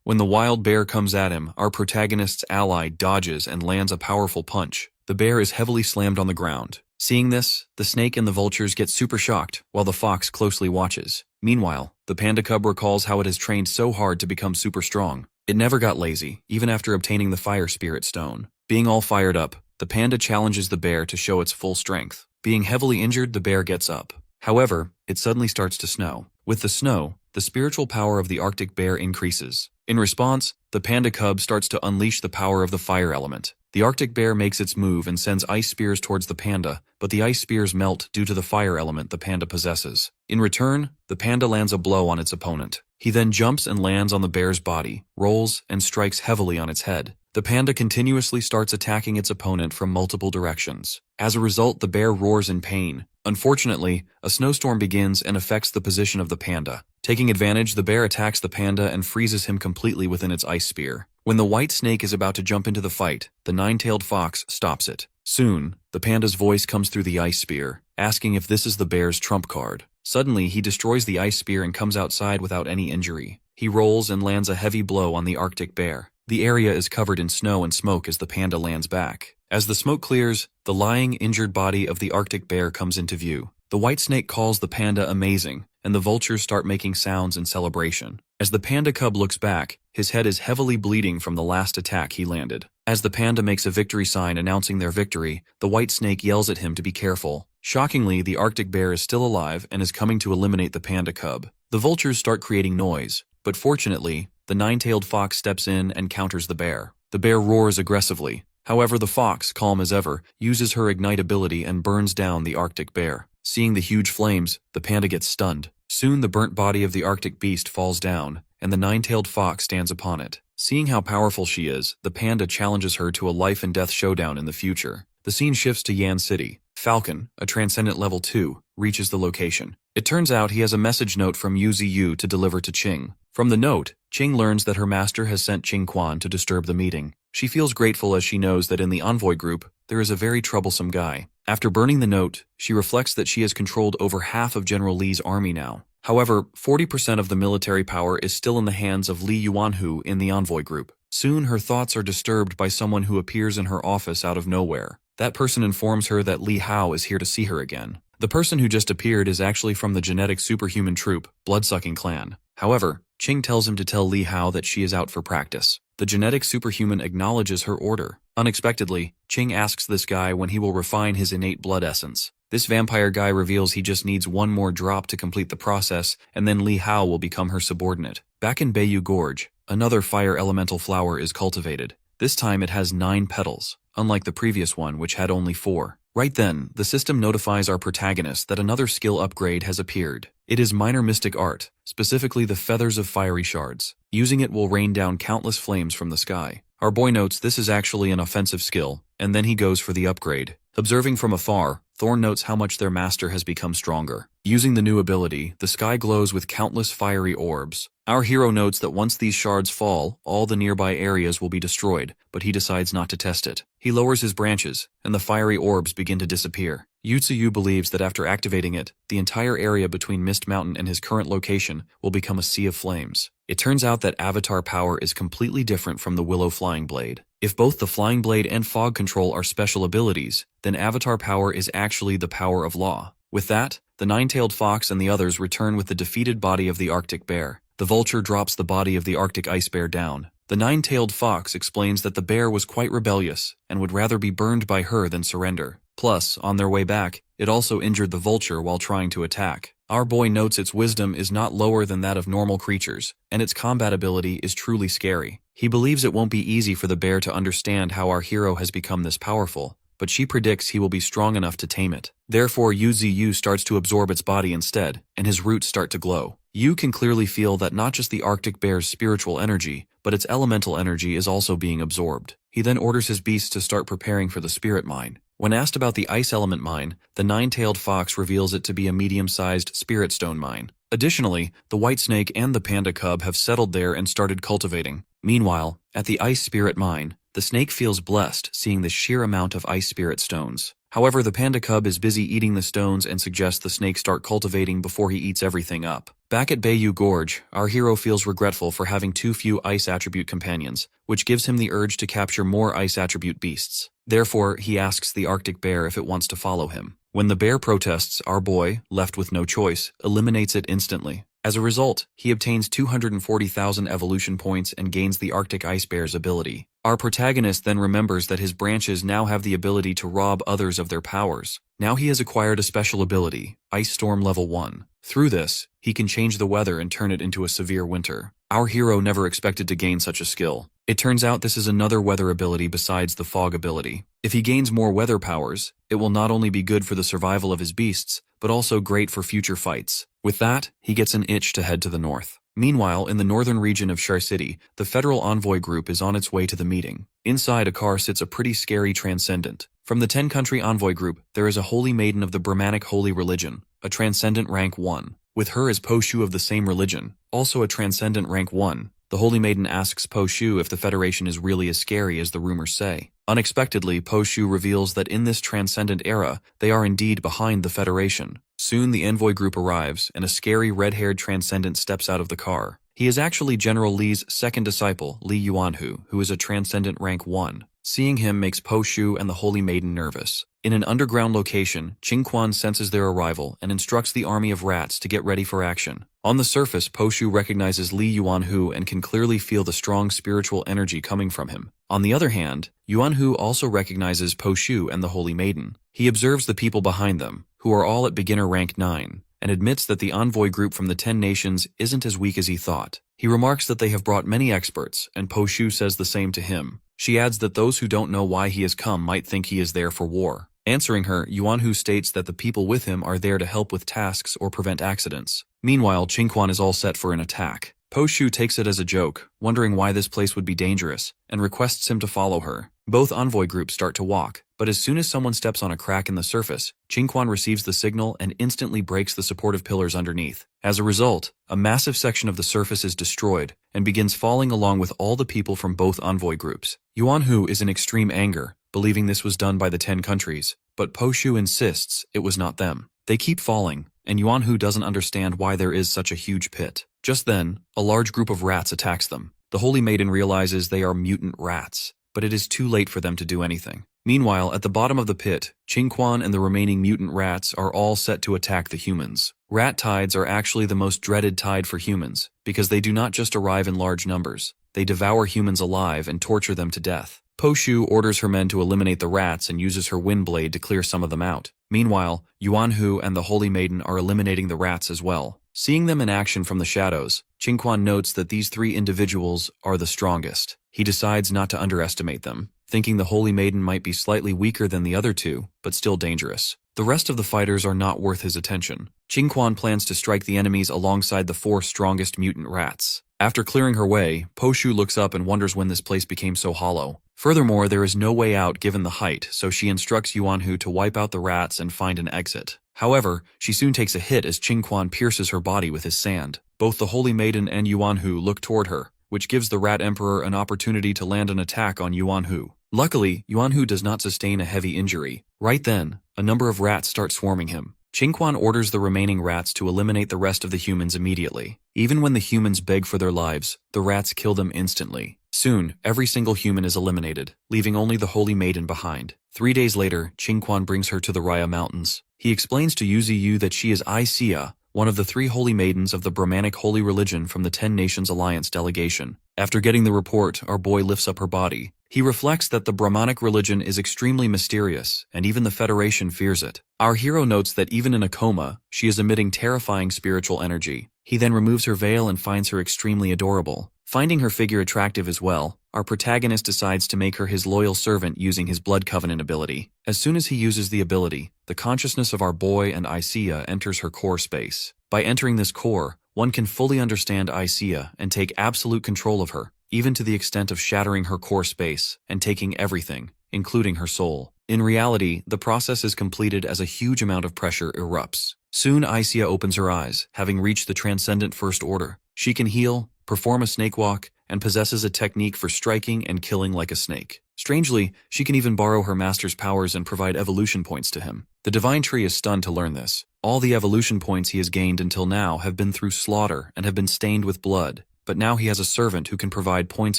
When the wild bear comes at him, our protagonist's ally dodges and lands a powerful punch. The bear is heavily slammed on the ground. Seeing this, the snake and the vultures get super shocked, while the fox closely watches. Meanwhile, the panda cub recalls how it has trained so hard to become super strong. It never got lazy, even after obtaining the fire spirit stone. Being all fired up, the panda challenges the bear to show its full strength. Being heavily injured, the bear gets up. However, it suddenly starts to snow. With the snow, the spiritual power of the Arctic bear increases. In response, the panda cub starts to unleash the power of the fire element. The Arctic bear makes its move and sends ice spears towards the panda, but the ice spears melt due to the fire element the panda possesses. In return, the panda lands a blow on its opponent. He then jumps and lands on the bear's body, rolls, and strikes heavily on its head. The panda continuously starts attacking its opponent from multiple directions. As a result, the bear roars in pain. Unfortunately, a snowstorm begins and affects the position of the panda. Taking advantage, the bear attacks the panda and freezes him completely within its ice spear. When the white snake is about to jump into the fight, the nine-tailed fox stops it. Soon, the panda's voice comes through the ice spear, asking if this is the bear's trump card. Suddenly, he destroys the ice spear and comes outside without any injury. He rolls and lands a heavy blow on the Arctic bear. The area is covered in snow and smoke as the panda lands back. As the smoke clears, the lying, injured body of the Arctic bear comes into view. The white snake calls the panda amazing, and the vultures start making sounds in celebration. As the panda cub looks back, his head is heavily bleeding from the last attack he landed. As the panda makes a victory sign announcing their victory, the white snake yells at him to be careful. Shockingly, the Arctic bear is still alive and is coming to eliminate the panda cub. The vultures start creating noise, but fortunately, the nine-tailed fox steps in and counters the bear. The bear roars aggressively. However, the fox, calm as ever, uses her ignite ability and burns down the Arctic bear. Seeing the huge flames, the panda gets stunned. Soon the burnt body of the Arctic beast falls down, and the nine-tailed fox stands upon it. Seeing how powerful she is, the panda challenges her to a life-and-death showdown in the future. The scene shifts to Yan City. Falcon, a Transcendent Level 2, reaches the location. It turns out he has a message note from Yu to deliver to Qing. From the note, Qing learns that her master has sent Qing Quan to disturb the meeting. She feels grateful as she knows that in the envoy group, there is a very troublesome guy. After burning the note, she reflects that she has controlled over half of General Li's army now. However, 40% of the military power is still in the hands of Li Yuanhu in the envoy group. Soon her thoughts are disturbed by someone who appears in her office out of nowhere. That person informs her that Li Hao is here to see her again. The person who just appeared is actually from the genetic superhuman troop, Bloodsucking Clan. However, Qing tells him to tell Li Hao that she is out for practice. The genetic superhuman acknowledges her order. Unexpectedly, Qing asks this guy when he will refine his innate blood essence. This vampire guy reveals he just needs one more drop to complete the process, and then Li Hao will become her subordinate. Back in Beiyu Gorge, another fire elemental flower is cultivated. This time it has 9 petals, unlike the previous one which had only 4. Right then, the system notifies our protagonist that another skill upgrade has appeared. It is Minor Mystic Art, specifically the Feathers of Fiery Shards. Using it will rain down countless flames from the sky. Our boy notes this is actually an offensive skill, and then he goes for the upgrade. Observing from afar, Thorn notes how much their master has become stronger. Using the new ability, the sky glows with countless fiery orbs. Our hero notes that once these shards fall, all the nearby areas will be destroyed, but he decides not to test it. He lowers his branches, and the fiery orbs begin to disappear. Yu believes that after activating it, the entire area between Mist Mountain and his current location will become a sea of flames. It turns out that Avatar power is completely different from the Willow Flying Blade. If both the Flying Blade and Fog Control are special abilities, then Avatar power is actually the power of law. With that, the Nine-Tailed Fox and the others return with the defeated body of the Arctic Bear. The vulture drops the body of the Arctic Ice Bear down. The Nine-Tailed Fox explains that the bear was quite rebellious and would rather be burned by her than surrender. Plus, on their way back, it also injured the vulture while trying to attack. Our boy notes its wisdom is not lower than that of normal creatures, and its combat ability is truly scary. He believes it won't be easy for the bear to understand how our hero has become this powerful, but she predicts he will be strong enough to tame it. Therefore, Yu starts to absorb its body instead, and his roots start to glow. Yu can clearly feel that not just the Arctic bear's spiritual energy, but its elemental energy is also being absorbed. He then orders his beasts to start preparing for the spirit mine. When asked about the ice element mine, the Nine-Tailed Fox reveals it to be a medium-sized spirit stone mine. Additionally, the white snake and the panda cub have settled there and started cultivating. Meanwhile, at the ice spirit mine, the snake feels blessed seeing the sheer amount of ice spirit stones. However, the panda cub is busy eating the stones and suggests the snake start cultivating before he eats everything up. Back at Beiyu Gorge, our hero feels regretful for having too few ice attribute companions, which gives him the urge to capture more ice attribute beasts. Therefore, he asks the Arctic bear if it wants to follow him. When the bear protests, our boy, left with no choice, eliminates it instantly. As a result, he obtains 240,000 evolution points and gains the Arctic Ice Bear's ability. Our protagonist then remembers that his branches now have the ability to rob others of their powers. Now he has acquired a special ability, Ice Storm Level 1. Through this, he can change the weather and turn it into a severe winter. Our hero never expected to gain such a skill. It turns out this is another weather ability besides the fog ability. If he gains more weather powers, it will not only be good for the survival of his beasts, but also great for future fights. With that, he gets an itch to head to the north. Meanwhile, in the northern region of Shar City, the federal envoy group is on its way to the meeting. Inside a car sits a pretty scary transcendent. From the 10-country envoy group, there is a holy maiden of the Brahmanic holy religion, a transcendent rank 1. With her is Po Shu of the same religion, also a transcendent rank 1. The holy maiden asks Po Shu if the Federation is really as scary as the rumors say. Unexpectedly, Po Shu reveals that in this transcendent era, they are indeed behind the Federation. Soon the envoy group arrives, and a scary red-haired transcendent steps out of the car. He is actually General Li's second disciple, Li Yuanhu, who is a transcendent rank 1. Seeing him makes Po Shu and the Holy Maiden nervous. In an underground location, Qingquan senses their arrival and instructs the army of rats to get ready for action. On the surface, Po Shu recognizes Li Yuanhu and can clearly feel the strong spiritual energy coming from him. On the other hand, Yuanhu also recognizes Po Shu and the Holy Maiden. He observes the people behind them, who are all at beginner rank 9, and admits that the envoy group from the 10 nations isn't as weak as he thought. He remarks that they have brought many experts, and Po Shu says the same to him. She adds that those who don't know why he has come might think he is there for war. Answering her, Yuanhu states that the people with him are there to help with tasks or prevent accidents. Meanwhile, Qingquan is all set for an attack. Po Shu takes it as a joke, wondering why this place would be dangerous, and requests him to follow her. Both envoy groups start to walk, but as soon as someone steps on a crack in the surface, Qingquan receives the signal and instantly breaks the supportive pillars underneath. As a result, a massive section of the surface is destroyed and begins falling along with all the people from both envoy groups. Yuanhu is in extreme anger, believing this was done by the 10 countries, but Po Shu insists it was not them. They keep falling, and Yuanhu doesn't understand why there is such a huge pit. Just then, a large group of rats attacks them. The Holy Maiden realizes they are mutant rats, but it is too late for them to do anything. Meanwhile, at the bottom of the pit, Qingquan and the remaining mutant rats are all set to attack the humans. Rat tides are actually the most dreaded tide for humans, because they do not just arrive in large numbers. They devour humans alive and torture them to death. Po Shu orders her men to eliminate the rats and uses her wind blade to clear some of them out. Meanwhile, Yuanhu and the Holy Maiden are eliminating the rats as well. Seeing them in action from the shadows, Qingquan notes that these 3 individuals are the strongest. He decides not to underestimate them, thinking the Holy Maiden might be slightly weaker than the other 2, but still dangerous. The rest of the fighters are not worth his attention. Qingquan plans to strike the enemies alongside the 4 strongest mutant rats. After clearing her way, Po Shu looks up and wonders when this place became so hollow. Furthermore, there is no way out given the height, so she instructs Yuanhu to wipe out the rats and find an exit. However, she soon takes a hit as Qingquan pierces her body with his sand. Both the Holy Maiden and Yuanhu look toward her, which gives the Rat Emperor an opportunity to land an attack on Yuanhu. Luckily, Yuanhu does not sustain a heavy injury. Right then, a number of rats start swarming him. Qingquan orders the remaining rats to eliminate the rest of the humans immediately. Even when the humans beg for their lives, the rats kill them instantly. Soon, every single human is eliminated, leaving only the Holy Maiden behind. 3 days later, Qingquan brings her to the Raya Mountains. He explains to Yuziyu that she is Aisia, one of the 3 holy maidens of the Brahmanic holy religion from the 10 Nations Alliance delegation. After getting the report, our boy lifts up her body. He reflects that the Brahmanic religion is extremely mysterious, and even the Federation fears it. Our hero notes that even in a coma, she is emitting terrifying spiritual energy. He then removes her veil and finds her extremely adorable. Finding her figure attractive as well, our protagonist decides to make her his loyal servant using his Blood Covenant ability. As soon as he uses the ability, the consciousness of our boy and Aisia enters her core space. By entering this core, one can fully understand Aisia and take absolute control of her, even to the extent of shattering her core space and taking everything, including her soul. In reality, the process is completed as a huge amount of pressure erupts. Soon Aisia opens her eyes, having reached the Transcendent First Order. She can heal, perform a snake walk, and possesses a technique for striking and killing like a snake. Strangely, she can even borrow her master's powers and provide evolution points to him. The Divine Tree is stunned to learn this. All the evolution points he has gained until now have been through slaughter and have been stained with blood, but now he has a servant who can provide points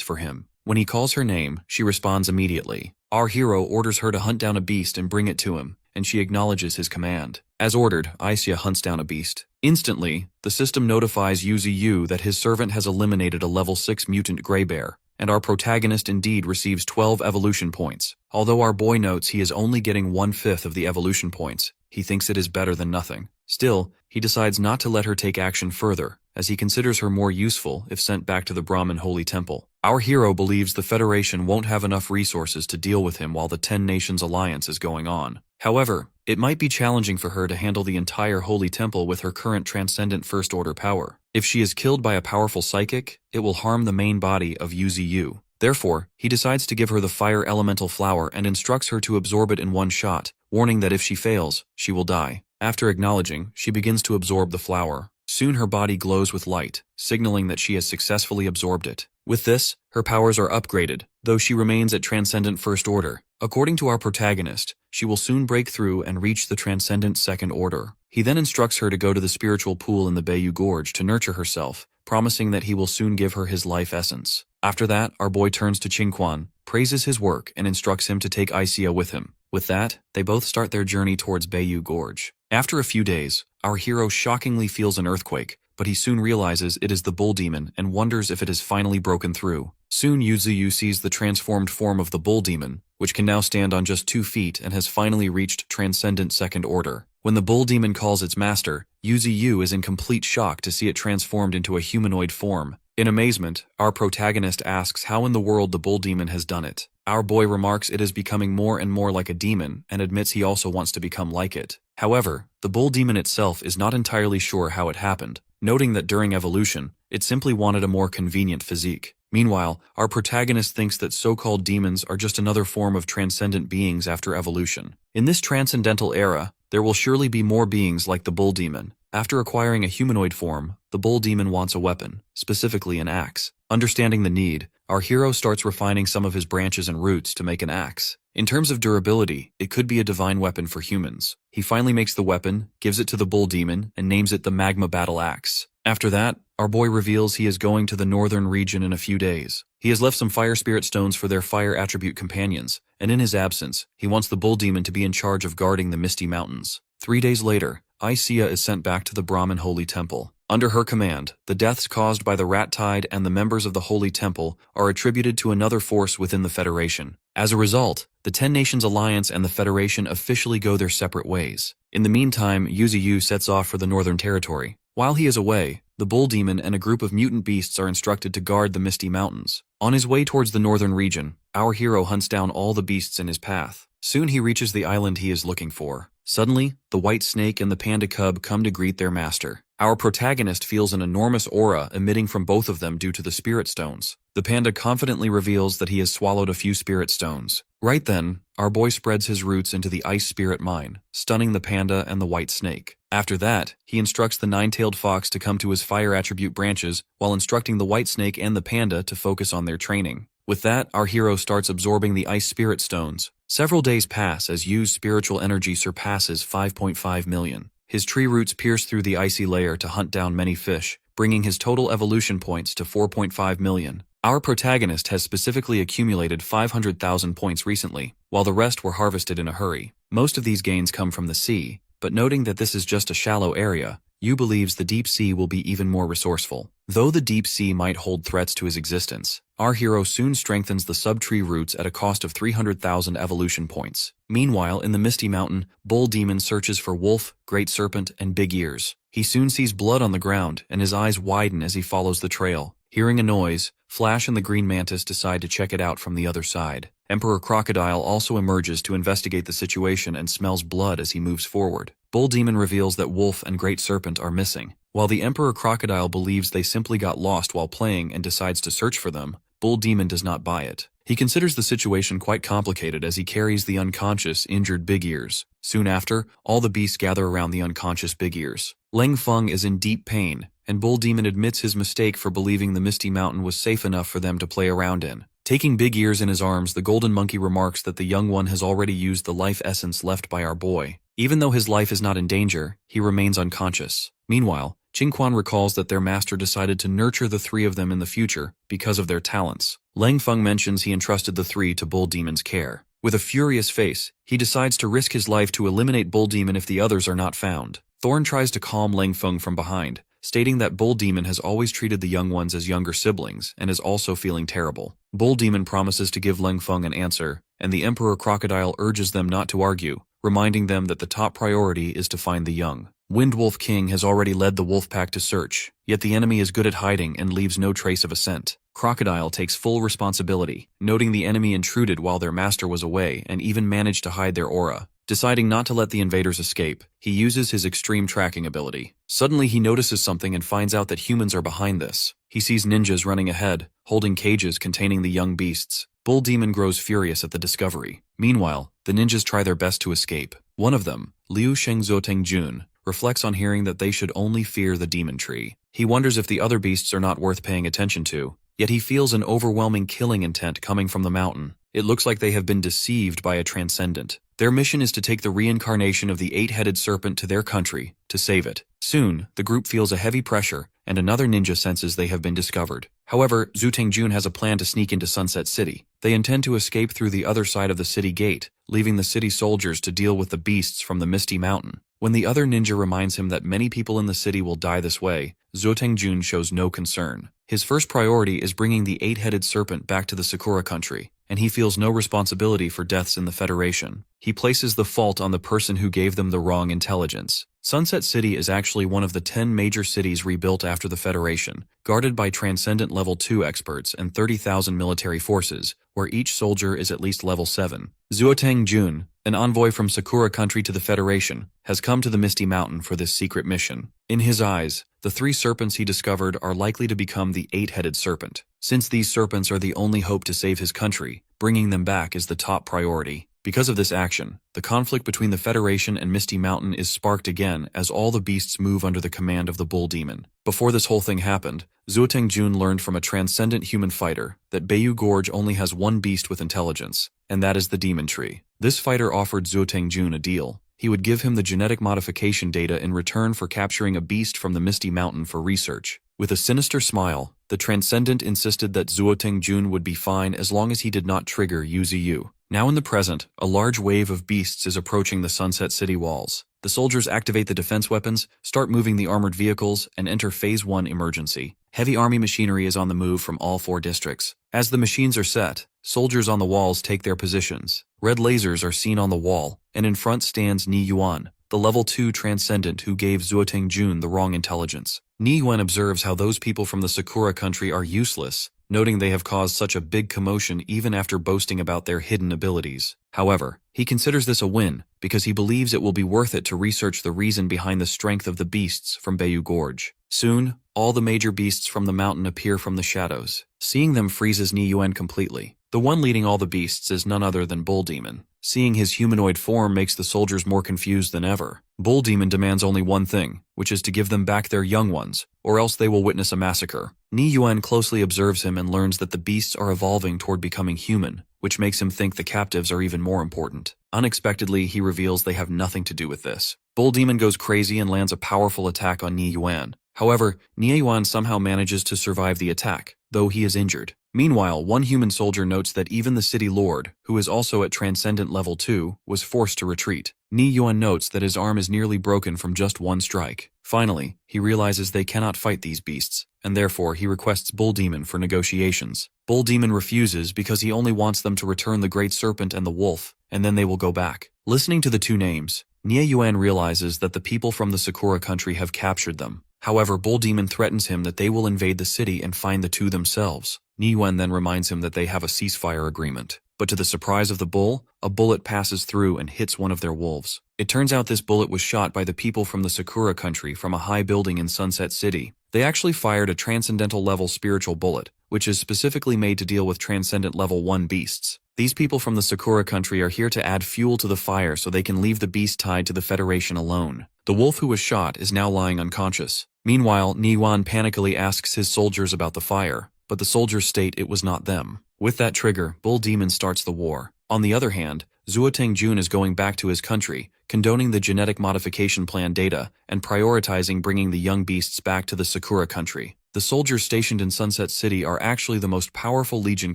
for him. When he calls her name, she responds immediately. Our hero orders her to hunt down a beast and bring it to him, and she acknowledges his command. As ordered, Aisia hunts down a beast. Instantly, the system notifies Yuziyu that his servant has eliminated a level 6 mutant gray bear, and our protagonist indeed receives 12 evolution points. Although our boy notes he is only getting 1/5 of the evolution points, he thinks it is better than nothing. Still, he decides not to let her take action further, as he considers her more useful if sent back to the Brahmin Holy Temple. Our hero believes the Federation won't have enough resources to deal with him while the 10 Nations Alliance is going on. However, it might be challenging for her to handle the entire Holy Temple with her current Transcendent First Order power. If she is killed by a powerful psychic, it will harm the main body of Yuziyu. Therefore, he decides to give her the Fire Elemental Flower and instructs her to absorb it in one shot, warning that if she fails, she will die. After acknowledging, she begins to absorb the flower. Soon her body glows with light, signaling that she has successfully absorbed it. With this, her powers are upgraded, though she remains at Transcendent First Order. According to our protagonist, she will soon break through and reach the Transcendent Second Order. He then instructs her to go to the spiritual pool in the Bayou Gorge to nurture herself, promising that he will soon give her his life essence. After that, our boy turns to Qingquan, praises his work, and instructs him to take Isia with him. With that, they both start their journey towards Bayou Gorge. After a few days, our hero shockingly feels an earthquake, but he soon realizes it is the bull demon and wonders if it has finally broken through. Soon Yuzuyu sees the transformed form of the bull demon, which can now stand on just 2 feet and has finally reached transcendent second order. When the bull demon calls its master, Yuzuyu is in complete shock to see it transformed into a humanoid form. In amazement, our protagonist asks how in the world the bull demon has done it. Our boy remarks it is becoming more and more like a demon and admits he also wants to become like it. However, the bull demon itself is not entirely sure how it happened, noting that during evolution, it simply wanted a more convenient physique. Meanwhile, our protagonist thinks that so-called demons are just another form of transcendent beings after evolution. In this transcendental era, there will surely be more beings like the bull demon. After acquiring a humanoid form, the bull demon wants a weapon, specifically an axe. Understanding the need, our hero starts refining some of his branches and roots to make an axe. In terms of durability, it could be a divine weapon for humans. He finally makes the weapon, gives it to the bull demon, and names it the Magma Battle Axe. After that, our boy reveals he is going to the northern region in a few days. He has left some fire spirit stones for their fire attribute companions, and in his absence, he wants the bull demon to be in charge of guarding the Misty Mountains. 3 days later, Isia is sent back to the Brahmin Holy Temple. Under her command, the deaths caused by the Rat Tide and the members of the Holy Temple are attributed to another force within the Federation. As a result, the 10 Nations Alliance and the Federation officially go their separate ways. In the meantime, Yuzuyu sets off for the Northern Territory. While he is away, the bull demon and a group of mutant beasts are instructed to guard the Misty Mountains. On his way towards the northern region, our hero hunts down all the beasts in his path. Soon he reaches the island he is looking for. Suddenly, the white snake and the panda cub come to greet their master. Our protagonist feels an enormous aura emitting from both of them due to the spirit stones. The panda confidently reveals that he has swallowed a few spirit stones. Right then, our boy spreads his roots into the ice spirit mine, stunning the panda and the white snake. After that, he instructs the nine-tailed fox to come to his fire attribute branches, while instructing the white snake and the panda to focus on their training. With that, our hero starts absorbing the ice spirit stones. Several days pass as Yu's spiritual energy surpasses 5.5 million. His tree roots pierce through the icy layer to hunt down many fish, bringing his total evolution points to 4.5 million. Our protagonist has specifically accumulated 500,000 points recently, while the rest were harvested in a hurry. Most of these gains come from the sea, but noting that this is just a shallow area, Yu believes the deep sea will be even more resourceful. Though the deep sea might hold threats to his existence, our hero soon strengthens the sub-tree roots at a cost of 300,000 evolution points. Meanwhile, in the Misty Mountain, Bull Demon searches for Wolf, Great Serpent, and Big Ears. He soon sees blood on the ground, and his eyes widen as he follows the trail. Hearing a noise, Flash and the Green Mantis decide to check it out from the other side. Emperor Crocodile also emerges to investigate the situation and smells blood as he moves forward. Bull Demon reveals that Wolf and Great Serpent are missing. While the Emperor Crocodile believes they simply got lost while playing and decides to search for them, Bull Demon does not buy it. He considers the situation quite complicated as he carries the unconscious, injured Big Ears. Soon after, all the beasts gather around the unconscious Big Ears. Leng Feng is in deep pain, and Bull Demon admits his mistake for believing the Misty Mountain was safe enough for them to play around in. Taking Big Ears in his arms, the Golden Monkey remarks that the young one has already used the life essence left by our boy. Even though his life is not in danger, he remains unconscious. Meanwhile, Qingquan recalls that their master decided to nurture the three of them in the future because of their talents. Leng Feng mentions he entrusted the three to Bull Demon's care. With a furious face, he decides to risk his life to eliminate Bull Demon if the others are not found. Thorn tries to calm Leng Feng from behind, stating that Bull Demon has always treated the young ones as younger siblings and is also feeling terrible. Bull Demon promises to give Leng Feng an answer, and the Emperor Crocodile urges them not to argue, reminding them that the top priority is to find the young. Windwolf King has already led the wolf pack to search, yet the enemy is good at hiding and leaves no trace of a scent. Crocodile takes full responsibility, noting the enemy intruded while their master was away and even managed to hide their aura. Deciding not to let the invaders escape, he uses his extreme tracking ability. Suddenly he notices something and finds out that humans are behind this. He sees ninjas running ahead, holding cages containing the young beasts. Bull Demon grows furious at the discovery. Meanwhile, the ninjas try their best to escape. One of them, Liu Shengzoteng Jun, reflects on hearing that they should only fear the demon tree. He wonders if the other beasts are not worth paying attention to, yet he feels an overwhelming killing intent coming from the mountain. It looks like they have been deceived by a transcendent. Their mission is to take the reincarnation of the eight-headed serpent to their country, to save it. Soon, the group feels a heavy pressure, and another ninja senses they have been discovered. However, Zhu Tengjun has a plan to sneak into Sunset City. They intend to escape through the other side of the city gate, leaving the city soldiers to deal with the beasts from the Misty Mountain. When the other ninja reminds him that many people in the city will die this way, Zhu Tengjun shows no concern. His first priority is bringing the eight-headed serpent back to the Sakura country, and he feels no responsibility for deaths in the Federation. He places the fault on the person who gave them the wrong intelligence. Sunset City is actually one of the 10 major cities rebuilt after the Federation, guarded by Transcendent Level 2 experts and 30,000 military forces, where each soldier is at least Level 7. Zhuo Tengjun, an envoy from Sakura country to the Federation, has come to the Misty Mountain for this secret mission. In his eyes, the 3 serpents he discovered are likely to become the 8-headed serpent. Since these serpents are the only hope to save his country, bringing them back is the top priority. Because of this action, the conflict between the Federation and Misty Mountain is sparked again as all the beasts move under the command of the Bull Demon. Before this whole thing happened, Zhuo Tengjun learned from a transcendent human fighter that Beiyu Gorge only has one beast with intelligence, and that is the Demon Tree. This fighter offered Zhuo Tengjun a deal. He would give him the genetic modification data in return for capturing a beast from the Misty Mountain for research. With a sinister smile, the Transcendent insisted that Zhuo Tengjun would be fine as long as he did not trigger Yuziyu. Now in the present, a large wave of beasts is approaching the Sunset City walls. The soldiers activate the defense weapons, start moving the armored vehicles, and enter Phase 1 emergency. Heavy army machinery is on the move from all 4 districts. As the machines are set, soldiers on the walls take their positions. Red lasers are seen on the wall, and in front stands Ni Yuan, the Level 2 Transcendent who gave Zhuo Tengjun the wrong intelligence. Ni Yuan observes how those people from the Sakura country are useless, noting they have caused such a big commotion even after boasting about their hidden abilities. However, he considers this a win because he believes it will be worth it to research the reason behind the strength of the beasts from Beiyu Gorge. Soon, all the major beasts from the mountain appear from the shadows. Seeing them freezes Ni Yuan completely. The one leading all the beasts is none other than Bull Demon. Seeing his humanoid form makes the soldiers more confused than ever. Bull Demon demands only one thing, which is to give them back their young ones, or else they will witness a massacre. Ni Yuan closely observes him and learns that the beasts are evolving toward becoming human, which makes him think the captives are even more important. Unexpectedly, he reveals they have nothing to do with this. Bull Demon goes crazy and lands a powerful attack on Ni Yuan. However, Ni Yuan somehow manages to survive the attack, though he is injured. Meanwhile, one human soldier notes that even the city lord, who is also at Transcendent Level 2, was forced to retreat. Ni Yuan notes that his arm is nearly broken from just one strike. Finally, he realizes they cannot fight these beasts, and therefore he requests Bull Demon for negotiations. Bull Demon refuses because he only wants them to return the Great Serpent and the Wolf, and then they will go back. Listening to the 2 names, Ni Yuan realizes that the people from the Sakura country have captured them. However, Bull Demon threatens him that they will invade the city and find the 2 themselves. Ni Yuan then reminds him that they have a ceasefire agreement. But to the surprise of the bull, a bullet passes through and hits one of their wolves. It turns out this bullet was shot by the people from the Sakura country from a high building in Sunset City. They actually fired a transcendental level spiritual bullet, which is specifically made to deal with transcendent level 1 beasts. These people from the Sakura country are here to add fuel to the fire so they can leave the beast tied to the Federation alone. The wolf who was shot is now lying unconscious. Meanwhile, Ni Yuan panically asks his soldiers about the fire, but the soldiers state it was not them. With that trigger, Bull Demon starts the war. On the other hand, Zhuo Tengjun is going back to his country, condoning the genetic modification plan data, and prioritizing bringing the young beasts back to the Sakura country. The soldiers stationed in Sunset City are actually the most powerful legion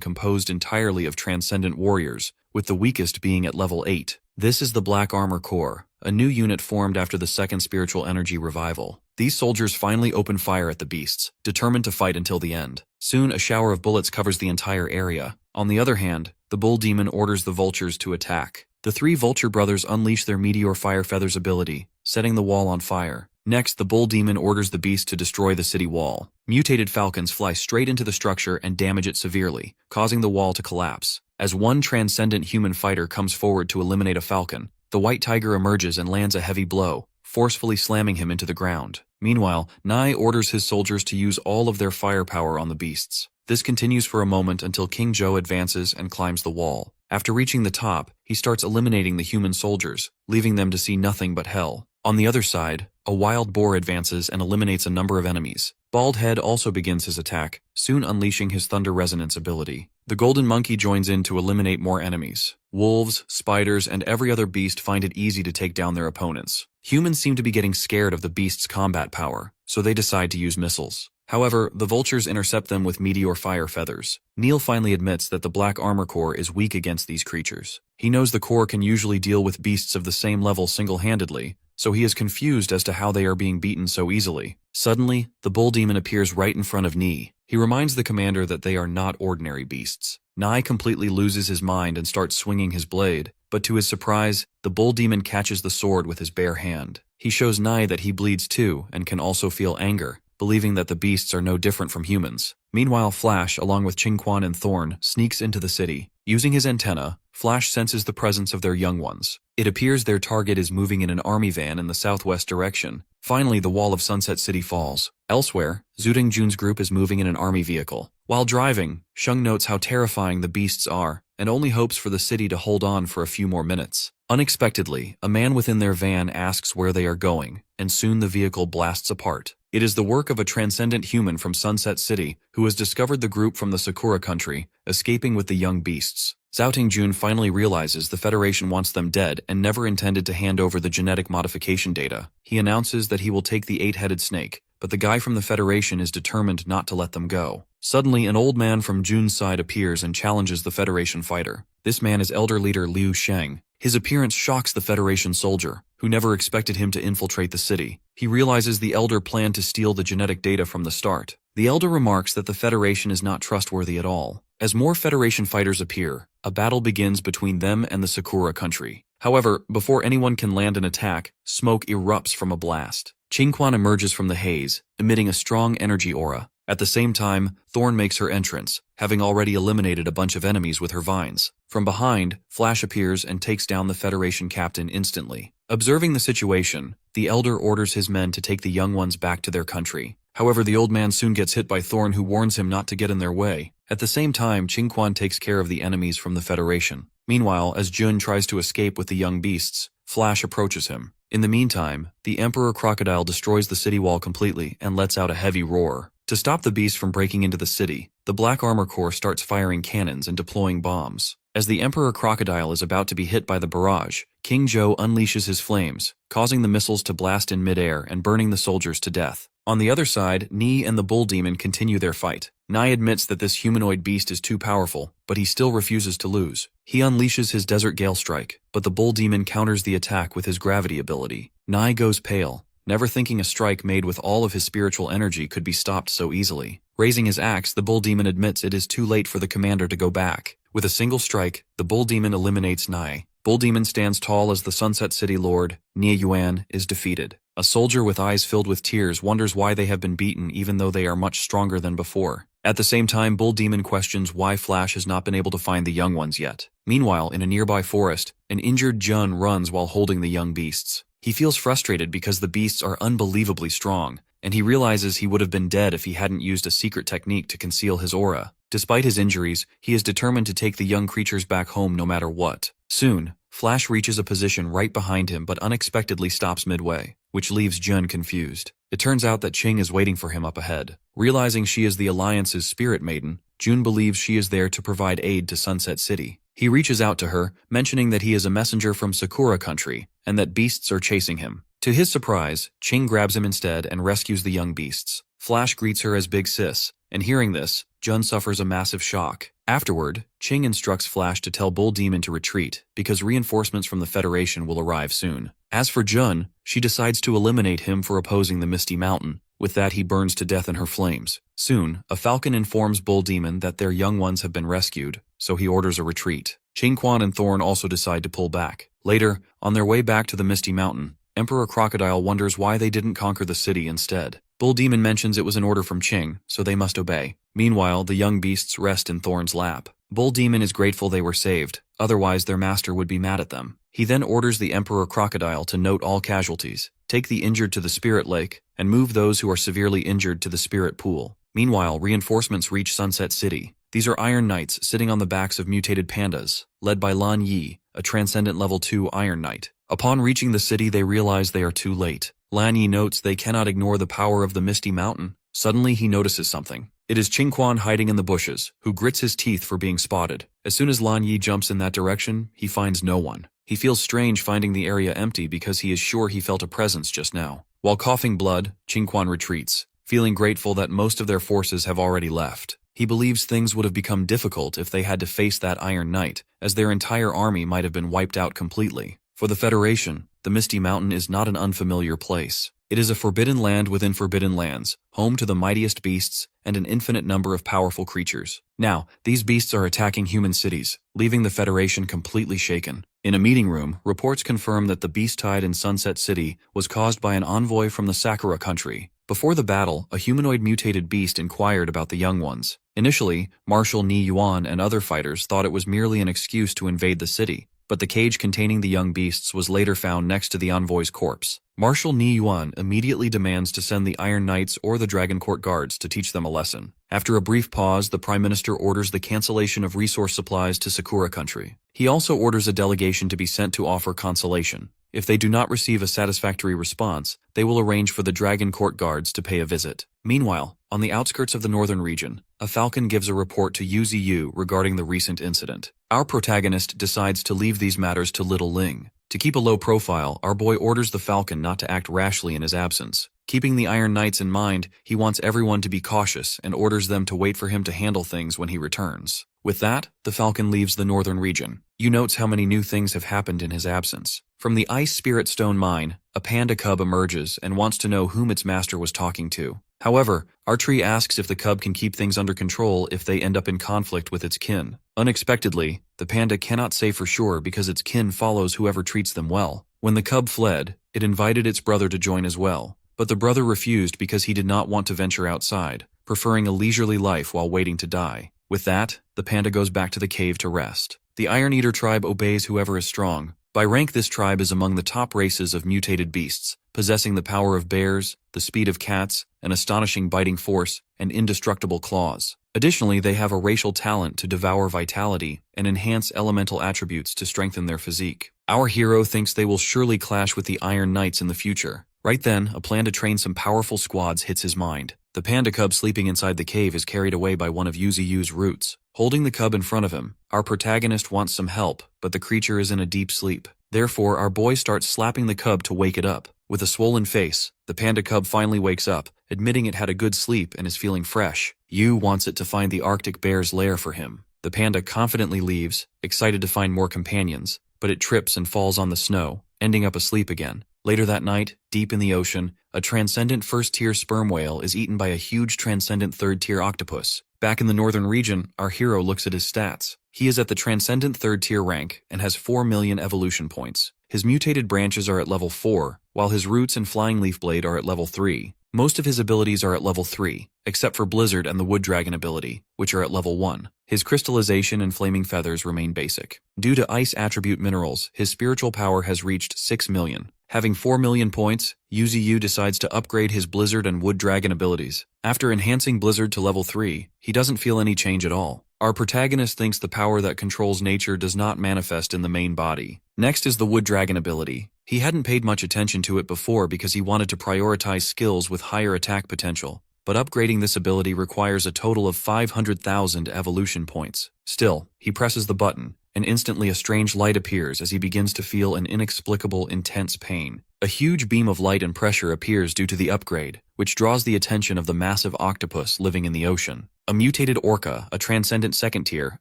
composed entirely of transcendent warriors, with the weakest being at level 8. This is the Black Armor Corps, a new unit formed after the second spiritual energy revival. These soldiers finally open fire at the beasts, determined to fight until the end. Soon, a shower of bullets covers the entire area. On the other hand, the Bull Demon orders the vultures to attack. The 3 Vulture brothers unleash their Meteor Fire Feathers ability, setting the wall on fire. Next, the Bull Demon orders the beast to destroy the city wall. Mutated falcons fly straight into the structure and damage it severely, causing the wall to collapse. As one transcendent human fighter comes forward to eliminate a falcon, the White Tiger emerges and lands a heavy blow, forcefully slamming him into the ground. Meanwhile, Nai orders his soldiers to use all of their firepower on the beasts. This continues for a moment until King Zhou advances and climbs the wall. After reaching the top, he starts eliminating the human soldiers, leaving them to see nothing but hell. On the other side, a wild boar advances and eliminates a number of enemies. Bald Head also begins his attack, soon unleashing his thunder resonance ability. The golden monkey joins in to eliminate more enemies. Wolves, spiders, and every other beast find it easy to take down their opponents. Humans seem to be getting scared of the beast's combat power, so they decide to use missiles. However, the vultures intercept them with meteor fire feathers. Neil finally admits that the Black Armor Corps is weak against these creatures. He knows the Corps can usually deal with beasts of the same level single-handedly, so he is confused as to how they are being beaten so easily. Suddenly, the bull demon appears right in front of Ni. He reminds the commander that they are not ordinary beasts. Nai completely loses his mind and starts swinging his blade, but to his surprise, the bull demon catches the sword with his bare hand. He shows Nai that he bleeds too and can also feel anger, believing that the beasts are no different from humans. Meanwhile, Flash, along with Qingquan and Thorn, sneaks into the city. Using his antenna, Flash senses the presence of their young ones. It appears their target is moving in an army van in the southwest direction. Finally, the wall of Sunset City falls. Elsewhere, Zuding Jun's group is moving in an army vehicle. While driving, Sheng notes how terrifying the beasts are, and only hopes for the city to hold on for a few more minutes. Unexpectedly, a man within their van asks where they are going, and soon the vehicle blasts apart. It is the work of a transcendent human from Sunset City who has discovered the group from the Sakura country, escaping with the young beasts. Zhao Jun finally realizes the Federation wants them dead and never intended to hand over the genetic modification data. He announces that he will take the 8-headed snake, but the guy from the Federation is determined not to let them go. Suddenly, an old man from Jun's side appears and challenges the Federation fighter. This man is Elder Leader Liu Sheng. His appearance shocks the Federation soldier, who never expected him to infiltrate the city. He realizes the Elder planned to steal the genetic data from the start. The Elder remarks that the Federation is not trustworthy at all. As more Federation fighters appear, a battle begins between them and the Sakura country. However, before anyone can land an attack, smoke erupts from a blast. Qingquan emerges from the haze, emitting a strong energy aura. At the same time, Thorn makes her entrance, having already eliminated a bunch of enemies with her vines. From behind, Flash appears and takes down the Federation captain instantly. Observing the situation, the Elder orders his men to take the young ones back to their country. However, the old man soon gets hit by Thorn, who warns him not to get in their way. At the same time, Qingquan takes care of the enemies from the Federation. Meanwhile, as Jun tries to escape with the young beasts, Flash approaches him. In the meantime, the Emperor Crocodile destroys the city wall completely and lets out a heavy roar. To stop the beast from breaking into the city, the Black Armor Corps starts firing cannons and deploying bombs. As the Emperor Crocodile is about to be hit by the barrage, King Zhou unleashes his flames, causing the missiles to blast in midair and burning the soldiers to death. On the other side, Ni and the Bull Demon continue their fight. Nai admits that this humanoid beast is too powerful, but he still refuses to lose. He unleashes his Desert Gale Strike, but the Bull Demon counters the attack with his gravity ability. Nai goes pale, never thinking a strike made with all of his spiritual energy could be stopped so easily. Raising his axe, the Bull Demon admits it is too late for the commander to go back. With a single strike, the Bull Demon eliminates Nai. Bull Demon stands tall as the Sunset City Lord, Nie Yuan, is defeated. A soldier with eyes filled with tears wonders why they have been beaten even though they are much stronger than before. At the same time, Bull Demon questions why Flash has not been able to find the young ones yet. Meanwhile, in a nearby forest, an injured Jun runs while holding the young beasts. He feels frustrated because the beasts are unbelievably strong, and he realizes he would have been dead if he hadn't used a secret technique to conceal his aura. Despite his injuries, he is determined to take the young creatures back home no matter what. Soon, Flash reaches a position right behind him but unexpectedly stops midway, which leaves Jun confused. It turns out that Qing is waiting for him up ahead. Realizing she is the Alliance's spirit maiden, Jun believes she is there to provide aid to Sunset City. He reaches out to her, mentioning that he is a messenger from Sakura country, and that beasts are chasing him. To his surprise, Qing grabs him instead and rescues the young beasts. Flash greets her as Big Sis, and hearing this, Jun suffers a massive shock. Afterward, Qing instructs Flash to tell Bull Demon to retreat, because reinforcements from the Federation will arrive soon. As for Jun, she decides to eliminate him for opposing the Misty Mountain. With that, he burns to death in her flames. Soon, a falcon informs Bull Demon that their young ones have been rescued, so he orders a retreat. Qingquan and Thorn also decide to pull back. Later, on their way back to the Misty Mountain, Emperor Crocodile wonders why they didn't conquer the city instead. Bull Demon mentions it was an order from Qing, so they must obey. Meanwhile, the young beasts rest in Thorn's lap. Bull Demon is grateful they were saved, otherwise their master would be mad at them. He then orders the Emperor Crocodile to note all casualties, take the injured to the Spirit Lake, and move those who are severely injured to the Spirit Pool. Meanwhile, reinforcements reach Sunset City. These are Iron Knights sitting on the backs of mutated pandas, led by Lan Yi, a Transcendent Level 2 Iron Knight. Upon reaching the city, they realize they are too late. Lan Yi notes they cannot ignore the power of the Misty Mountain. Suddenly he notices something. It is Qingquan hiding in the bushes, who grits his teeth for being spotted. As soon as Lan Yi jumps in that direction, he finds no one. He feels strange finding the area empty because he is sure he felt a presence just now. While coughing blood, Qingquan retreats, feeling grateful that most of their forces have already left. He believes things would have become difficult if they had to face that Iron Knight, as their entire army might have been wiped out completely. For the Federation, the Misty Mountain is not an unfamiliar place. It is a forbidden land within forbidden lands, home to the mightiest beasts and an infinite number of powerful creatures. Now, these beasts are attacking human cities, leaving the Federation completely shaken. In a meeting room, reports confirm that the beast tide in Sunset City was caused by an envoy from the Sakura country. Before the battle, a humanoid mutated beast inquired about the young ones. Initially, Marshal Ni Yuan and other fighters thought it was merely an excuse to invade the city, but the cage containing the young beasts was later found next to the envoy's corpse. Marshal Ni Yuan immediately demands to send the Iron Knights or the Dragon Court guards to teach them a lesson. After a brief pause, the Prime Minister orders the cancellation of resource supplies to Sakura country. He also orders a delegation to be sent to offer consolation. If they do not receive a satisfactory response, they will arrange for the Dragon Court guards to pay a visit. Meanwhile, on the outskirts of the northern region, a falcon gives a report to Yu Ziyu regarding the recent incident. Our protagonist decides to leave these matters to Little Ling. To keep a low profile, our boy orders the falcon not to act rashly in his absence. Keeping the Iron Knights in mind, he wants everyone to be cautious and orders them to wait for him to handle things when he returns. With that, the falcon leaves the northern region. Yu notes how many new things have happened in his absence. From the Ice Spirit Stone mine, a panda cub emerges and wants to know whom its master was talking to. However, our tree asks if the cub can keep things under control if they end up in conflict with its kin. Unexpectedly, the panda cannot say for sure because its kin follows whoever treats them well. When the cub fled, it invited its brother to join as well, but the brother refused because he did not want to venture outside, preferring a leisurely life while waiting to die. With that, the panda goes back to the cave to rest. The Iron Eater tribe obeys whoever is strong. By rank, this tribe is among the top races of mutated beasts, possessing the power of bears, the speed of cats, an astonishing biting force, and indestructible claws. Additionally, they have a racial talent to devour vitality and enhance elemental attributes to strengthen their physique. Our hero thinks they will surely clash with the Iron Knights in the future. Right then, a plan to train some powerful squads hits his mind. The panda cub sleeping inside the cave is carried away by one of Yu Ziyu's roots. Holding the cub in front of him, our protagonist wants some help, but the creature is in a deep sleep. Therefore, our boy starts slapping the cub to wake it up. With a swollen face, the panda cub finally wakes up, admitting it had a good sleep and is feeling fresh. Yu wants it to find the Arctic bear's lair for him. The panda confidently leaves, excited to find more companions, but it trips and falls on the snow, ending up asleep again. Later that night, deep in the ocean, a transcendent first-tier sperm whale is eaten by a huge transcendent third-tier octopus. Back in the northern region, our hero looks at his stats. He is at the transcendent third-tier rank and has 4 million evolution points. His mutated branches are at level 4, while his roots and flying leaf blade are at level 3. Most of his abilities are at level 3, except for Blizzard and the Wood Dragon ability, which are at level 1. His crystallization and flaming feathers remain basic. Due to ice attribute minerals, his spiritual power has reached 6 million. Having 4 million points, Yu Ziyu decides to upgrade his Blizzard and Wood Dragon abilities. After enhancing Blizzard to level 3, he doesn't feel any change at all. Our protagonist thinks the power that controls nature does not manifest in the main body. Next is the Wood Dragon ability. He hadn't paid much attention to it before because he wanted to prioritize skills with higher attack potential, but upgrading this ability requires a total of 500,000 evolution points. Still, he presses the button, and instantly a strange light appears as he begins to feel an inexplicable, intense pain. A huge beam of light and pressure appears due to the upgrade, which draws the attention of the massive octopus living in the ocean. A mutated orca, a transcendent second tier,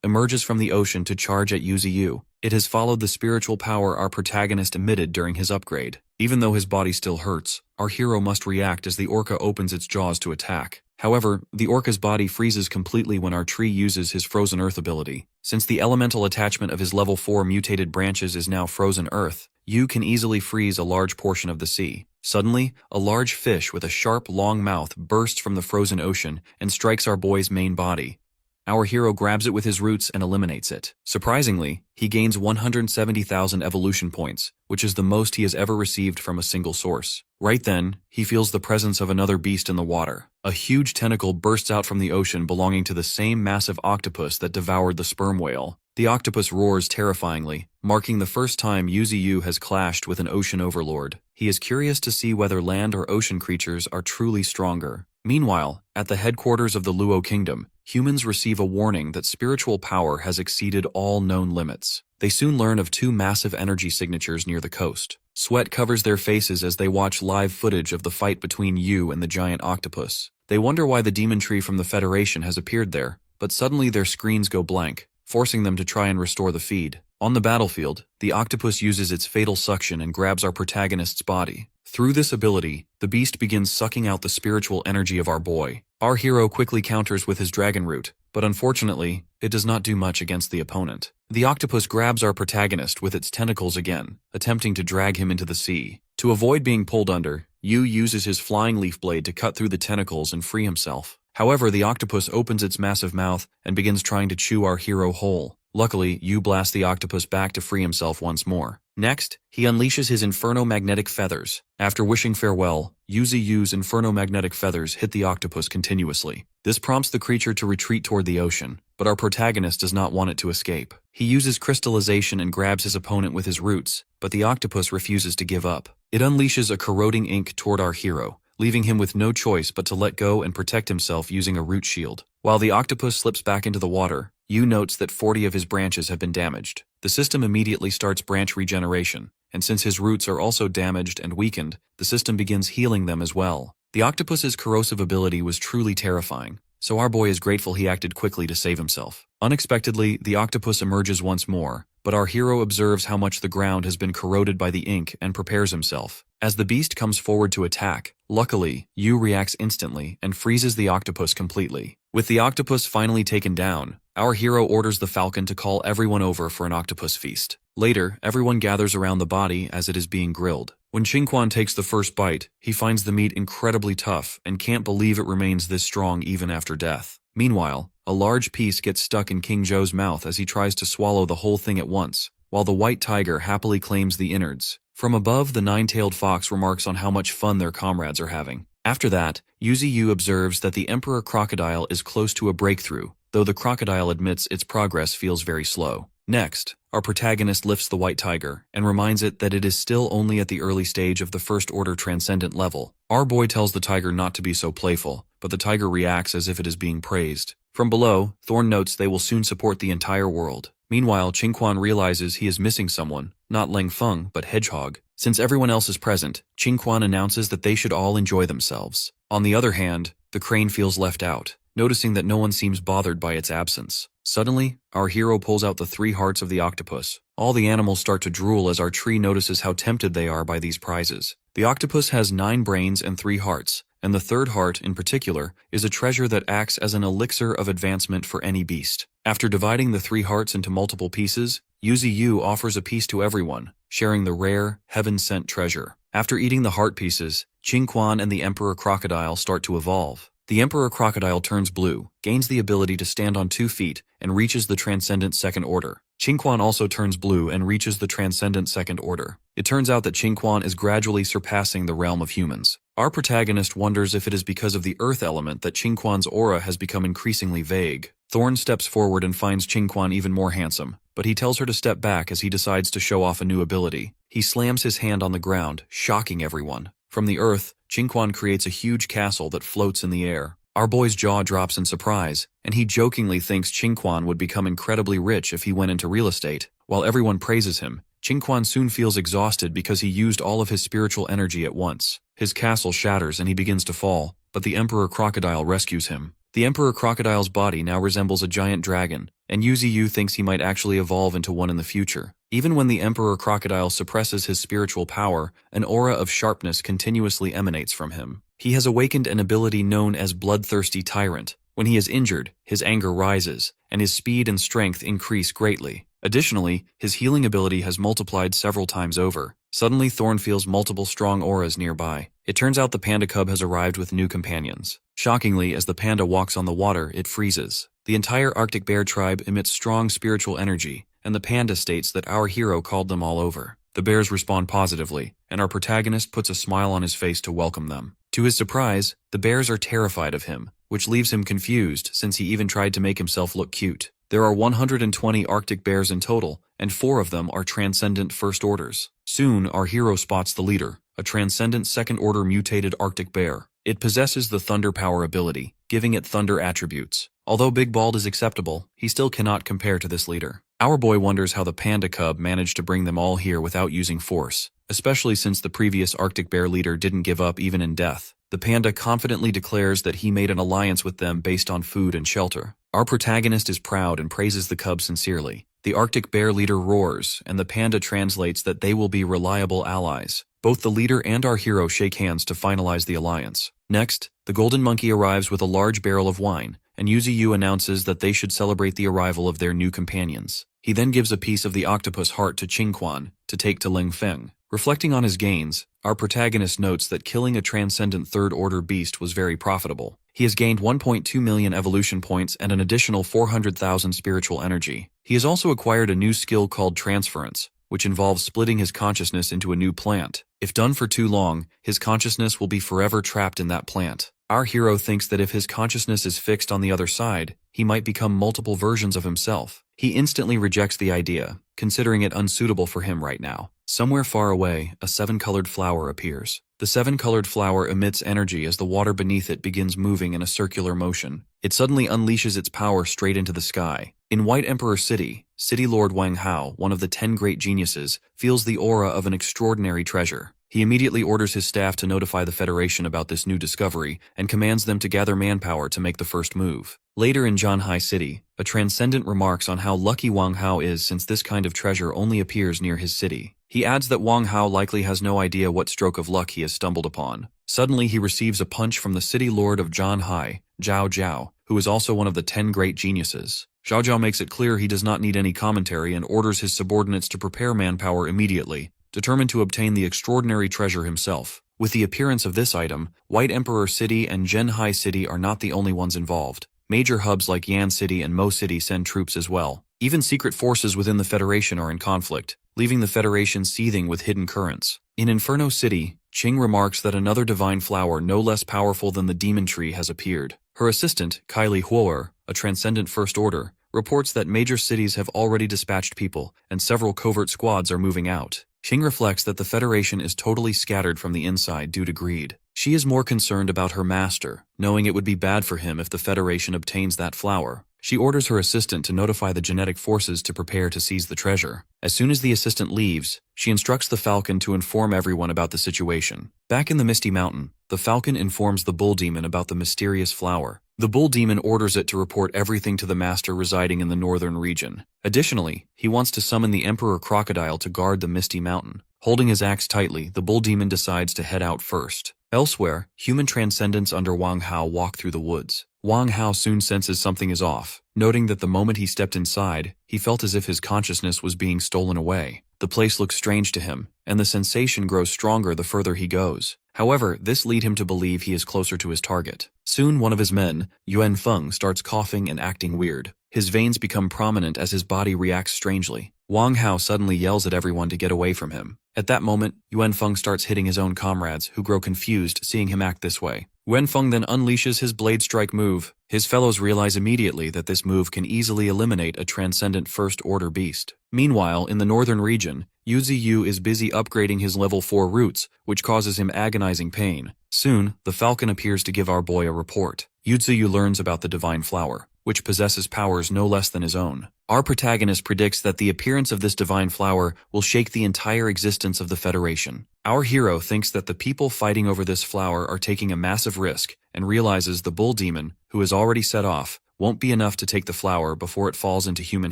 emerges from the ocean to charge at Yu Ziyu. It has followed the spiritual power our protagonist emitted during his upgrade. Even though his body still hurts, our hero must react as the orca opens its jaws to attack. However, the orca's body freezes completely when our tree uses his Frozen Earth ability. Since the elemental attachment of his level 4 mutated branches is now Frozen Earth, Yu can easily freeze a large portion of the sea. Suddenly, a large fish with a sharp, long mouth bursts from the frozen ocean and strikes our boy's main body. Our hero grabs it with his roots and eliminates it. Surprisingly, he gains 170,000 evolution points, which is the most he has ever received from a single source. Right then, he feels the presence of another beast in the water. A huge tentacle bursts out from the ocean belonging to the same massive octopus that devoured the sperm whale. The octopus roars terrifyingly, marking the first time Yuzi has clashed with an ocean overlord. He is curious to see whether land or ocean creatures are truly stronger. Meanwhile, at the headquarters of the Luo Kingdom, humans receive a warning that spiritual power has exceeded all known limits. They soon learn of two massive energy signatures near the coast. Sweat covers their faces as they watch live footage of the fight between Yu and the giant octopus. They wonder why the demon tree from the Federation has appeared there, but suddenly their screens go blank, forcing them to try and restore the feed. On the battlefield, the octopus uses its fatal suction and grabs our protagonist's body. Through this ability, the beast begins sucking out the spiritual energy of our boy. Our hero quickly counters with his dragon root, but unfortunately, it does not do much against the opponent. The octopus grabs our protagonist with its tentacles again, attempting to drag him into the sea. To avoid being pulled under, Yu uses his flying leaf blade to cut through the tentacles and free himself. However, the octopus opens its massive mouth and begins trying to chew our hero whole. Luckily, Yu blasts the octopus back to free himself once more. Next, he unleashes his inferno-magnetic feathers. After wishing farewell, Yu's inferno-magnetic feathers hit the octopus continuously. This prompts the creature to retreat toward the ocean, but our protagonist does not want it to escape. He uses crystallization and grabs his opponent with his roots, but the octopus refuses to give up. It unleashes a corroding ink toward our hero, leaving him with no choice but to let go and protect himself using a root shield. While the octopus slips back into the water, Yu notes that 40 of his branches have been damaged. The system immediately starts branch regeneration, and since his roots are also damaged and weakened, the system begins healing them as well. The octopus's corrosive ability was truly terrifying, so our boy is grateful he acted quickly to save himself. Unexpectedly, the octopus emerges once more, but our hero observes how much the ground has been corroded by the ink and prepares himself. As the beast comes forward to attack, luckily, Yu reacts instantly and freezes the octopus completely. With the octopus finally taken down, our hero orders the falcon to call everyone over for an octopus feast. Later, everyone gathers around the body as it is being grilled. When Qingquan takes the first bite, he finds the meat incredibly tough and can't believe it remains this strong even after death. Meanwhile, a large piece gets stuck in King Zhou's mouth as he tries to swallow the whole thing at once, while the white tiger happily claims the innards. From above, the nine-tailed fox remarks on how much fun their comrades are having. After that, Yuzi observes that the emperor crocodile is close to a breakthrough, though the crocodile admits its progress feels very slow. Next, our protagonist lifts the white tiger and reminds it that it is still only at the early stage of the first-order transcendent level. Our boy tells the tiger not to be so playful, but the tiger reacts as if it is being praised. From below, Thorn notes they will soon support the entire world. Meanwhile, Qingquan realizes he is missing someone, not Leng Feng, but Hedgehog. Since everyone else is present, Qingquan announces that they should all enjoy themselves. On the other hand, the crane feels left out, noticing that no one seems bothered by its absence. Suddenly, our hero pulls out the 3 hearts of the octopus. All the animals start to drool as our tree notices how tempted they are by these prizes. The octopus has 9 brains and 3 hearts, and the 3rd heart, in particular, is a treasure that acts as an elixir of advancement for any beast. After dividing the 3 hearts into multiple pieces, Yuzi offers a piece to everyone, sharing the rare, heaven-sent treasure. After eating the heart pieces, Qingquan and the Emperor Crocodile start to evolve. The Emperor Crocodile turns blue, gains the ability to stand on 2 feet, and reaches the Transcendent Second Order. Qingquan also turns blue and reaches the Transcendent Second Order. It turns out that Qingquan is gradually surpassing the realm of humans. Our protagonist wonders if it is because of the earth element that Qingquan's aura has become increasingly vague. Thorn steps forward and finds Qingquan even more handsome, but he tells her to step back as he decides to show off a new ability. He slams his hand on the ground, shocking everyone. From the earth, Qingquan creates a huge castle that floats in the air. Our boy's jaw drops in surprise, and he jokingly thinks Qingquan would become incredibly rich if he went into real estate. While everyone praises him, Qingquan soon feels exhausted because he used all of his spiritual energy at once. His castle shatters and he begins to fall, but the Emperor Crocodile rescues him. The Emperor Crocodile's body now resembles a giant dragon, and Yuzi thinks he might actually evolve into one in the future. Even when the Emperor Crocodile suppresses his spiritual power, an aura of sharpness continuously emanates from him. He has awakened an ability known as Bloodthirsty Tyrant. When he is injured, his anger rises, and his speed and strength increase greatly. Additionally, his healing ability has multiplied several times over. Suddenly, Thorn feels multiple strong auras nearby. It turns out the panda cub has arrived with new companions. Shockingly, as the panda walks on the water, it freezes. The entire Arctic bear tribe emits strong spiritual energy, and the panda states that our hero called them all over. The bears respond positively, and our protagonist puts a smile on his face to welcome them. To his surprise, the bears are terrified of him, which leaves him confused since he even tried to make himself look cute. There are 120 Arctic bears in total, and 4 of them are transcendent first orders. Soon, our hero spots the leader, a transcendent second-order mutated Arctic bear. It possesses the Thunder Power ability, giving it thunder attributes. Although Big Bald is acceptable, he still cannot compare to this leader. Our boy wonders how the panda cub managed to bring them all here without using force, especially since the previous Arctic bear leader didn't give up even in death. The panda confidently declares that he made an alliance with them based on food and shelter. Our protagonist is proud and praises the cub sincerely. The Arctic bear leader roars, and the panda translates that they will be reliable allies. Both the leader and our hero shake hands to finalize the alliance. Next, the golden monkey arrives with a large barrel of wine, and Yuzi announces that they should celebrate the arrival of their new companions. He then gives a piece of the octopus heart to Qingquan to take to Ling Feng. Reflecting on his gains, our protagonist notes that killing a transcendent third-order beast was very profitable. He has gained 1.2 million evolution points and an additional 400,000 spiritual energy. He has also acquired a new skill called transference, which involves splitting his consciousness into a new plant. If done for too long, his consciousness will be forever trapped in that plant. Our hero thinks that if his consciousness is fixed on the other side, he might become multiple versions of himself. He instantly rejects the idea, considering it unsuitable for him right now. Somewhere far away, a 7-colored flower appears. The 7-colored flower emits energy as the water beneath it begins moving in a circular motion. It suddenly unleashes its power straight into the sky. In White Emperor City, City Lord Wang Hao, one of the 10 great geniuses, feels the aura of an extraordinary treasure. He immediately orders his staff to notify the Federation about this new discovery and commands them to gather manpower to make the first move. Later in Zhanhai City, a transcendent remarks on how lucky Wang Hao is since this kind of treasure only appears near his city. He adds that Wang Hao likely has no idea what stroke of luck he has stumbled upon. Suddenly he receives a punch from the city lord of Zhanhai, Zhao Zhao, who is also one of the 10 great geniuses. Zhao Zhao makes it clear he does not need any commentary and orders his subordinates to prepare manpower immediately, determined to obtain the extraordinary treasure himself. With the appearance of this item, White Emperor City and Zhenhai City are not the only ones involved. Major hubs like Yan City and Mo City send troops as well. Even secret forces within the Federation are in conflict, leaving the Federation seething with hidden currents. In Inferno City, Qing remarks that another divine flower no less powerful than the demon tree has appeared. Her assistant, Kylie Huo'er, a transcendent first order, reports that major cities have already dispatched people, and several covert squads are moving out. Qing reflects that the Federation is totally scattered from the inside due to greed. She is more concerned about her master, knowing it would be bad for him if the Federation obtains that flower. She orders her assistant to notify the genetic forces to prepare to seize the treasure. As soon as the assistant leaves, she instructs the Falcon to inform everyone about the situation. Back in the Misty Mountain, the Falcon informs the Bull Demon about the mysterious flower. The Bull Demon orders it to report everything to the Master residing in the northern region. Additionally, he wants to summon the Emperor Crocodile to guard the Misty Mountain. Holding his axe tightly, the Bull Demon decides to head out first. Elsewhere, human transcendents under Wang Hao walk through the woods. Wang Hao soon senses something is off, noting that the moment he stepped inside, he felt as if his consciousness was being stolen away. The place looks strange to him, and the sensation grows stronger the further he goes. However, this leads him to believe he is closer to his target. Soon one of his men, Yuan Feng, starts coughing and acting weird. His veins become prominent as his body reacts strangely. Wang Hao suddenly yells at everyone to get away from him. At that moment, Yuan Feng starts hitting his own comrades, who grow confused seeing him act this way. Yuan Feng then unleashes his blade strike move. His fellows realize immediately that this move can easily eliminate a transcendent first-order beast. Meanwhile, in the northern region, Yuzi is busy upgrading his level 4 roots, which causes him agonizing pain. Soon, the Falcon appears to give our boy a report. Yuzi learns about the divine flower, which possesses powers no less than his own. Our protagonist predicts that the appearance of this divine flower will shake the entire existence of the Federation. Our hero thinks that the people fighting over this flower are taking a massive risk and realizes the Bull Demon, who is already set off, won't be enough to take the flower before it falls into human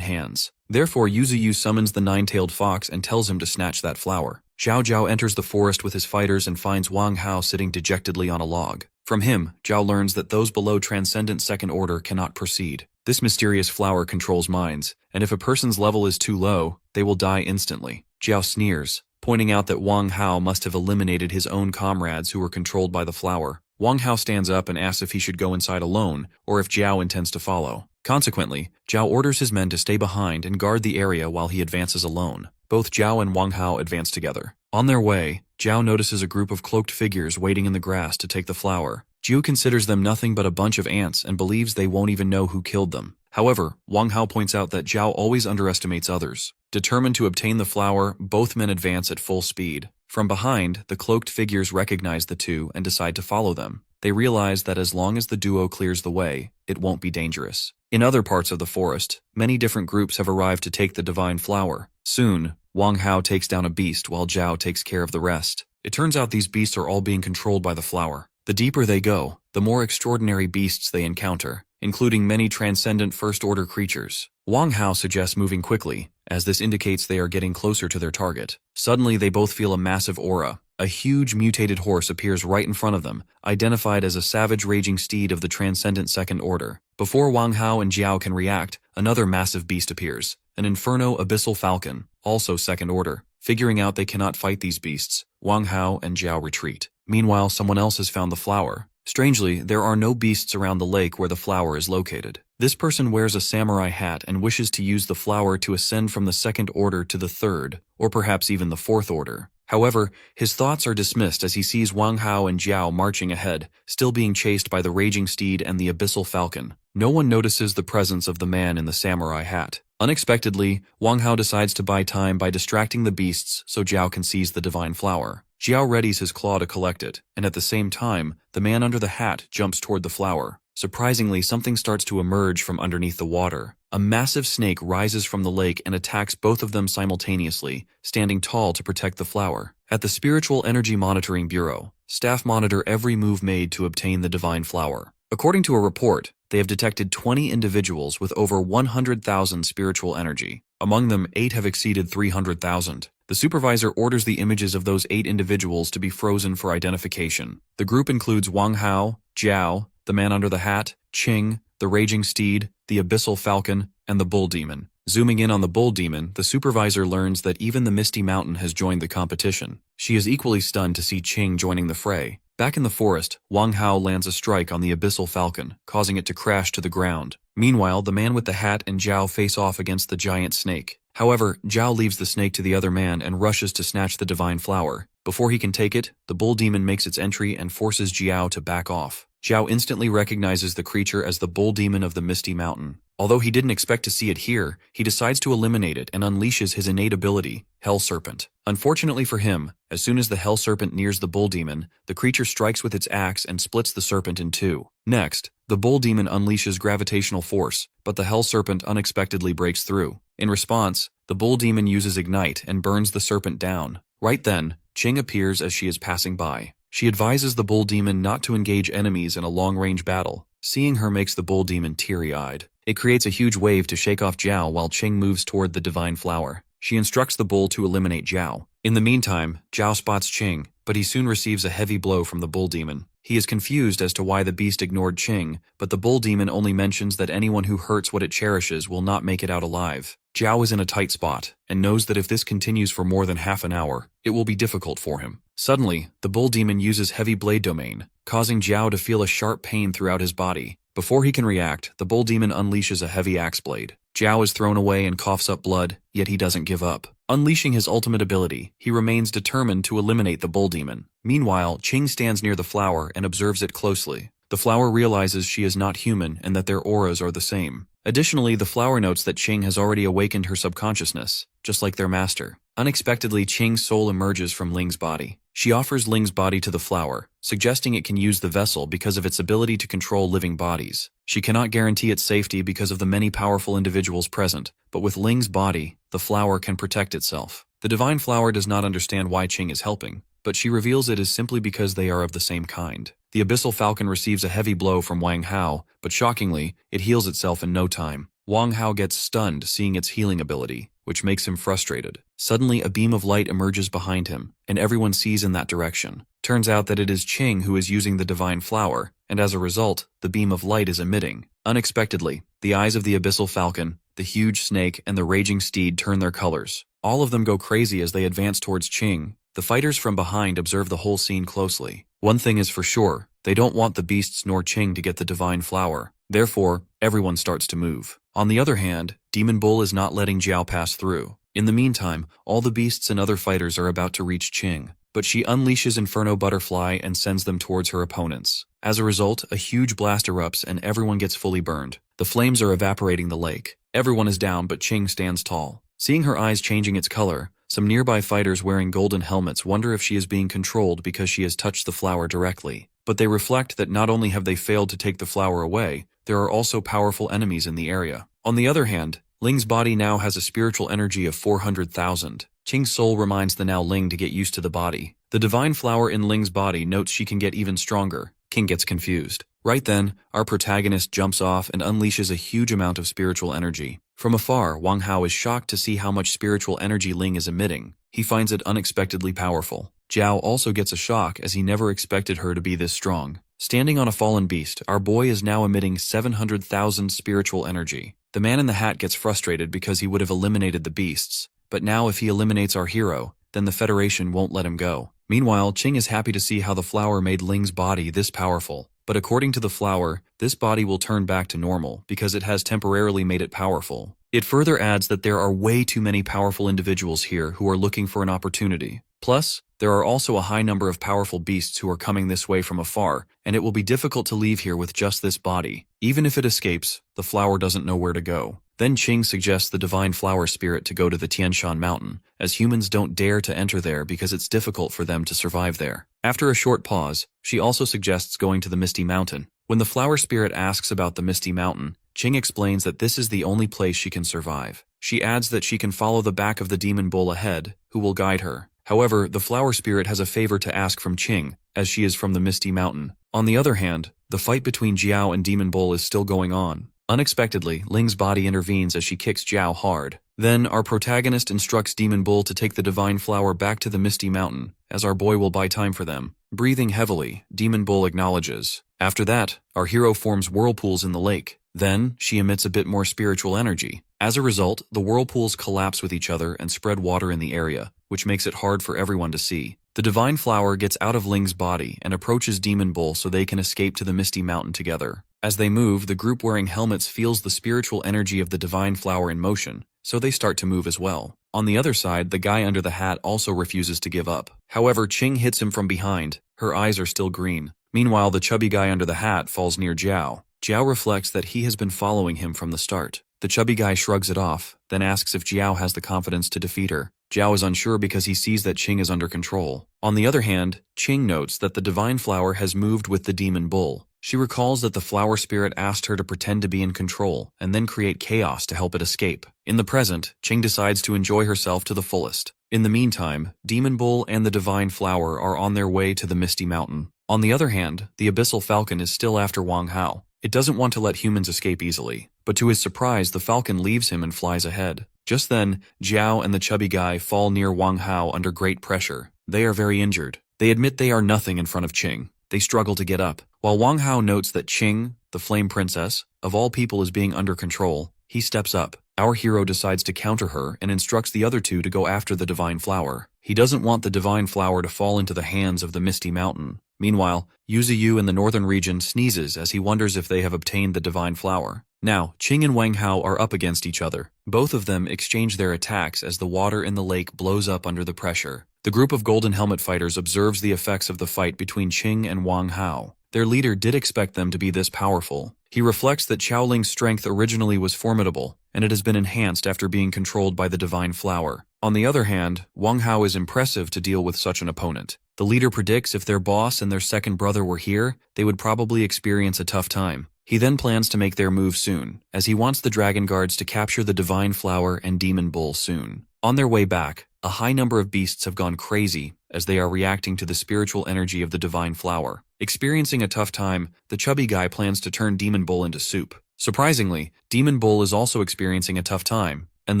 hands. Therefore, Yuzi summons the nine-tailed fox and tells him to snatch that flower. Zhao Zhao enters the forest with his fighters and finds Wang Hao sitting dejectedly on a log. From him, Zhao learns that those below Transcendent Second Order cannot proceed. This mysterious flower controls minds, and if a person's level is too low, they will die instantly. Zhao sneers, pointing out that Wang Hao must have eliminated his own comrades who were controlled by the flower. Wang Hao stands up and asks if he should go inside alone, or if Zhao intends to follow. Consequently, Zhao orders his men to stay behind and guard the area while he advances alone. Both Zhao and Wang Hao advance together. On their way, Zhao notices a group of cloaked figures waiting in the grass to take the flower. Zhu considers them nothing but a bunch of ants and believes they won't even know who killed them. However, Wang Hao points out that Zhao always underestimates others. Determined to obtain the flower, both men advance at full speed. From behind, the cloaked figures recognize the two and decide to follow them. They realize that as long as the duo clears the way, it won't be dangerous. In other parts of the forest, many different groups have arrived to take the divine flower. Soon, Wang Hao takes down a beast while Zhao takes care of the rest. It turns out these beasts are all being controlled by the flower. The deeper they go, the more extraordinary beasts they encounter, including many transcendent first-order creatures. Wang Hao suggests moving quickly, as this indicates they are getting closer to their target. Suddenly, they both feel a massive aura. A huge mutated horse appears right in front of them, identified as a savage raging steed of the transcendent second order. Before Wang Hao and Zhao can react, another massive beast appears, an inferno abyssal falcon, also second order. Figuring out they cannot fight these beasts, Wang Hao and Zhao retreat. Meanwhile, someone else has found the flower. Strangely, there are no beasts around the lake where the flower is located. This person wears a samurai hat and wishes to use the flower to ascend from the second order to the third, or perhaps even the fourth order. However, his thoughts are dismissed as he sees Wang Hao and Zhao marching ahead, still being chased by the raging steed and the abyssal falcon. No one notices the presence of the man in the samurai hat. Unexpectedly, Wang Hao decides to buy time by distracting the beasts so Zhao can seize the divine flower. Zhao readies his claw to collect it, and at the same time, the man under the hat jumps toward the flower. Surprisingly, something starts to emerge from underneath the water. A massive snake rises from the lake and attacks both of them simultaneously, standing tall to protect the flower. At the Spiritual Energy Monitoring Bureau, staff monitor every move made to obtain the divine flower. According to a report, they have detected 20 individuals with over 100,000 spiritual energy. Among them, 8 have exceeded 300,000. The supervisor orders the images of those 8 individuals to be frozen for identification. The group includes Wang Hao, Zhao, the man under the hat, Qing, the raging steed, the abyssal falcon, and the bull demon. Zooming in on the bull demon, the supervisor learns that even the Misty Mountain has joined the competition. She is equally stunned to see Qing joining the fray. Back in the forest, Wang Hao lands a strike on the abyssal falcon, causing it to crash to the ground. Meanwhile, the man with the hat and Zhao face off against the giant snake. However, Zhao leaves the snake to the other man and rushes to snatch the divine flower. Before he can take it, the bull demon makes its entry and forces Zhao to back off. Zhao instantly recognizes the creature as the bull demon of the Misty Mountain. Although he didn't expect to see it here, he decides to eliminate it and unleashes his innate ability, Hell Serpent. Unfortunately for him, as soon as the Hell Serpent nears the bull demon, the creature strikes with its axe and splits the serpent in two. Next, the bull demon unleashes gravitational force, but the Hell Serpent unexpectedly breaks through. In response, the bull demon uses Ignite and burns the serpent down. Right then, Qing appears as she is passing by. She advises the bull demon not to engage enemies in a long-range battle. Seeing her makes the bull demon teary-eyed. It creates a huge wave to shake off Zhao while Qing moves toward the divine flower. She instructs the bull to eliminate Zhao. In the meantime, Zhao spots Qing, but he soon receives a heavy blow from the bull demon. He is confused as to why the beast ignored Qing, but the bull demon only mentions that anyone who hurts what it cherishes will not make it out alive. Zhao is in a tight spot, and knows that if this continues for more than half an hour, it will be difficult for him. Suddenly, the bull demon uses heavy blade domain, causing Zhao to feel a sharp pain throughout his body. Before he can react, the bull demon unleashes a heavy axe blade. Zhao is thrown away and coughs up blood, yet he doesn't give up. Unleashing his ultimate ability, he remains determined to eliminate the bull demon. Meanwhile, Qing stands near the flower and observes it closely. The flower realizes she is not human and that their auras are the same. Additionally, the flower notes that Qing has already awakened her subconsciousness, just like their master. Unexpectedly, Qing's soul emerges from Ling's body. She offers Ling's body to the flower, suggesting it can use the vessel because of its ability to control living bodies. She cannot guarantee its safety because of the many powerful individuals present, but with Ling's body, the flower can protect itself. The divine flower does not understand why Qing is helping, but she reveals it is simply because they are of the same kind. The abyssal falcon receives a heavy blow from Wang Hao, but shockingly, it heals itself in no time. Wang Hao gets stunned seeing its healing ability, which makes him frustrated. Suddenly, a beam of light emerges behind him, and everyone sees in that direction. Turns out that it is Qing who is using the divine flower, and as a result, the beam of light is emitting. Unexpectedly, the eyes of the abyssal falcon, the huge snake, and the raging steed turn their colors. All of them go crazy as they advance towards Qing. The fighters from behind observe the whole scene closely. One thing is for sure, they don't want the beasts nor Qing to get the divine flower. Therefore, everyone starts to move. On the other hand, Demon Bull is not letting Zhao pass through. In the meantime, all the beasts and other fighters are about to reach Qing, but she unleashes Inferno Butterfly and sends them towards her opponents. As a result, a huge blast erupts and everyone gets fully burned. The flames are evaporating the lake. Everyone is down, but Ching stands tall. Seeing her eyes changing its color, some nearby fighters wearing golden helmets wonder if she is being controlled because she has touched the flower directly. But they reflect that not only have they failed to take the flower away, there are also powerful enemies in the area. On the other hand, Ling's body now has a spiritual energy of 400,000. Qing's soul reminds the now Ling to get used to the body. The divine flower in Ling's body notes she can get even stronger. Qing gets confused. Right then, our protagonist jumps off and unleashes a huge amount of spiritual energy. From afar, Wang Hao is shocked to see how much spiritual energy Ling is emitting. He finds it unexpectedly powerful. Zhao also gets a shock as he never expected her to be this strong. Standing on a fallen beast, our boy is now emitting 700,000 spiritual energy. The man in the hat gets frustrated because he would have eliminated the beasts. But now if he eliminates our hero, then the Federation won't let him go. Meanwhile, Qing is happy to see how the flower made Ling's body this powerful. But according to the flower, this body will turn back to normal because it has temporarily made it powerful. It further adds that there are way too many powerful individuals here who are looking for an opportunity. Plus, there are also a high number of powerful beasts who are coming this way from afar, and it will be difficult to leave here with just this body. Even if it escapes, the flower doesn't know where to go. Then Qing suggests the divine flower spirit to go to the Tianshan mountain, as humans don't dare to enter there because it's difficult for them to survive there. After a short pause, she also suggests going to the Misty Mountain. When the flower spirit asks about the Misty Mountain, Qing explains that this is the only place she can survive. She adds that she can follow the back of the demon bull ahead, who will guide her. However, the flower spirit has a favor to ask from Qing, as she is from the Misty Mountain. On the other hand, the fight between Jiao and Demon Bull is still going on. Unexpectedly, Ling's body intervenes as she kicks Jiao hard. Then, our protagonist instructs Demon Bull to take the divine flower back to the Misty Mountain, as our boy will buy time for them. Breathing heavily, Demon Bull acknowledges. After that, our hero forms whirlpools in the lake. Then, she emits a bit more spiritual energy. As a result, the whirlpools collapse with each other and spread water in the area, which makes it hard for everyone to see. The divine flower gets out of Ling's body and approaches Demon Bull so they can escape to the Misty Mountain together. As they move, the group wearing helmets feels the spiritual energy of the divine flower in motion, so they start to move as well. On the other side, the guy under the hat also refuses to give up. However, Qing hits him from behind. Her eyes are still green. Meanwhile, the chubby guy under the hat falls near Jiao. Jiao reflects that he has been following him from the start. The chubby guy shrugs it off, then asks if Jiao has the confidence to defeat her. Jiao is unsure because he sees that Qing is under control. On the other hand, Qing notes that the divine flower has moved with the demon bull. She recalls that the flower spirit asked her to pretend to be in control and then create chaos to help it escape. In the present, Qing decides to enjoy herself to the fullest. In the meantime, Demon Bull and the divine flower are on their way to the Misty Mountain. On the other hand, the abyssal falcon is still after Wang Hao. It doesn't want to let humans escape easily, but to his surprise, the falcon leaves him and flies ahead. Just then, Jiao and the chubby guy fall near Wang Hao under great pressure. They are very injured. They admit they are nothing in front of Qing. They struggle to get up. While Wang Hao notes that Qing, the flame princess, of all people is being under control, he steps up. Our hero decides to counter her and instructs the other two to go after the divine flower. He doesn't want the divine flower to fall into the hands of the Misty Mountain. Meanwhile, Yuziyu in the northern region sneezes as he wonders if they have obtained the divine flower. Now, Qing and Wang Hao are up against each other. Both of them exchange their attacks as the water in the lake blows up under the pressure. The group of golden helmet fighters observes the effects of the fight between Qing and Wang Hao. Their leader did expect them to be this powerful. He reflects that Xiaoling's strength originally was formidable, and it has been enhanced after being controlled by the divine flower. On the other hand, Wang Hao is impressive to deal with such an opponent. The leader predicts if their boss and their second brother were here, they would probably experience a tough time. He then plans to make their move soon, as he wants the dragon guards to capture the divine flower and demon bull soon. On their way back, a high number of beasts have gone crazy as they are reacting to the spiritual energy of the divine flower. Experiencing a tough time, the chubby guy plans to turn Demon Bull into soup. Surprisingly, Demon Bull is also experiencing a tough time, and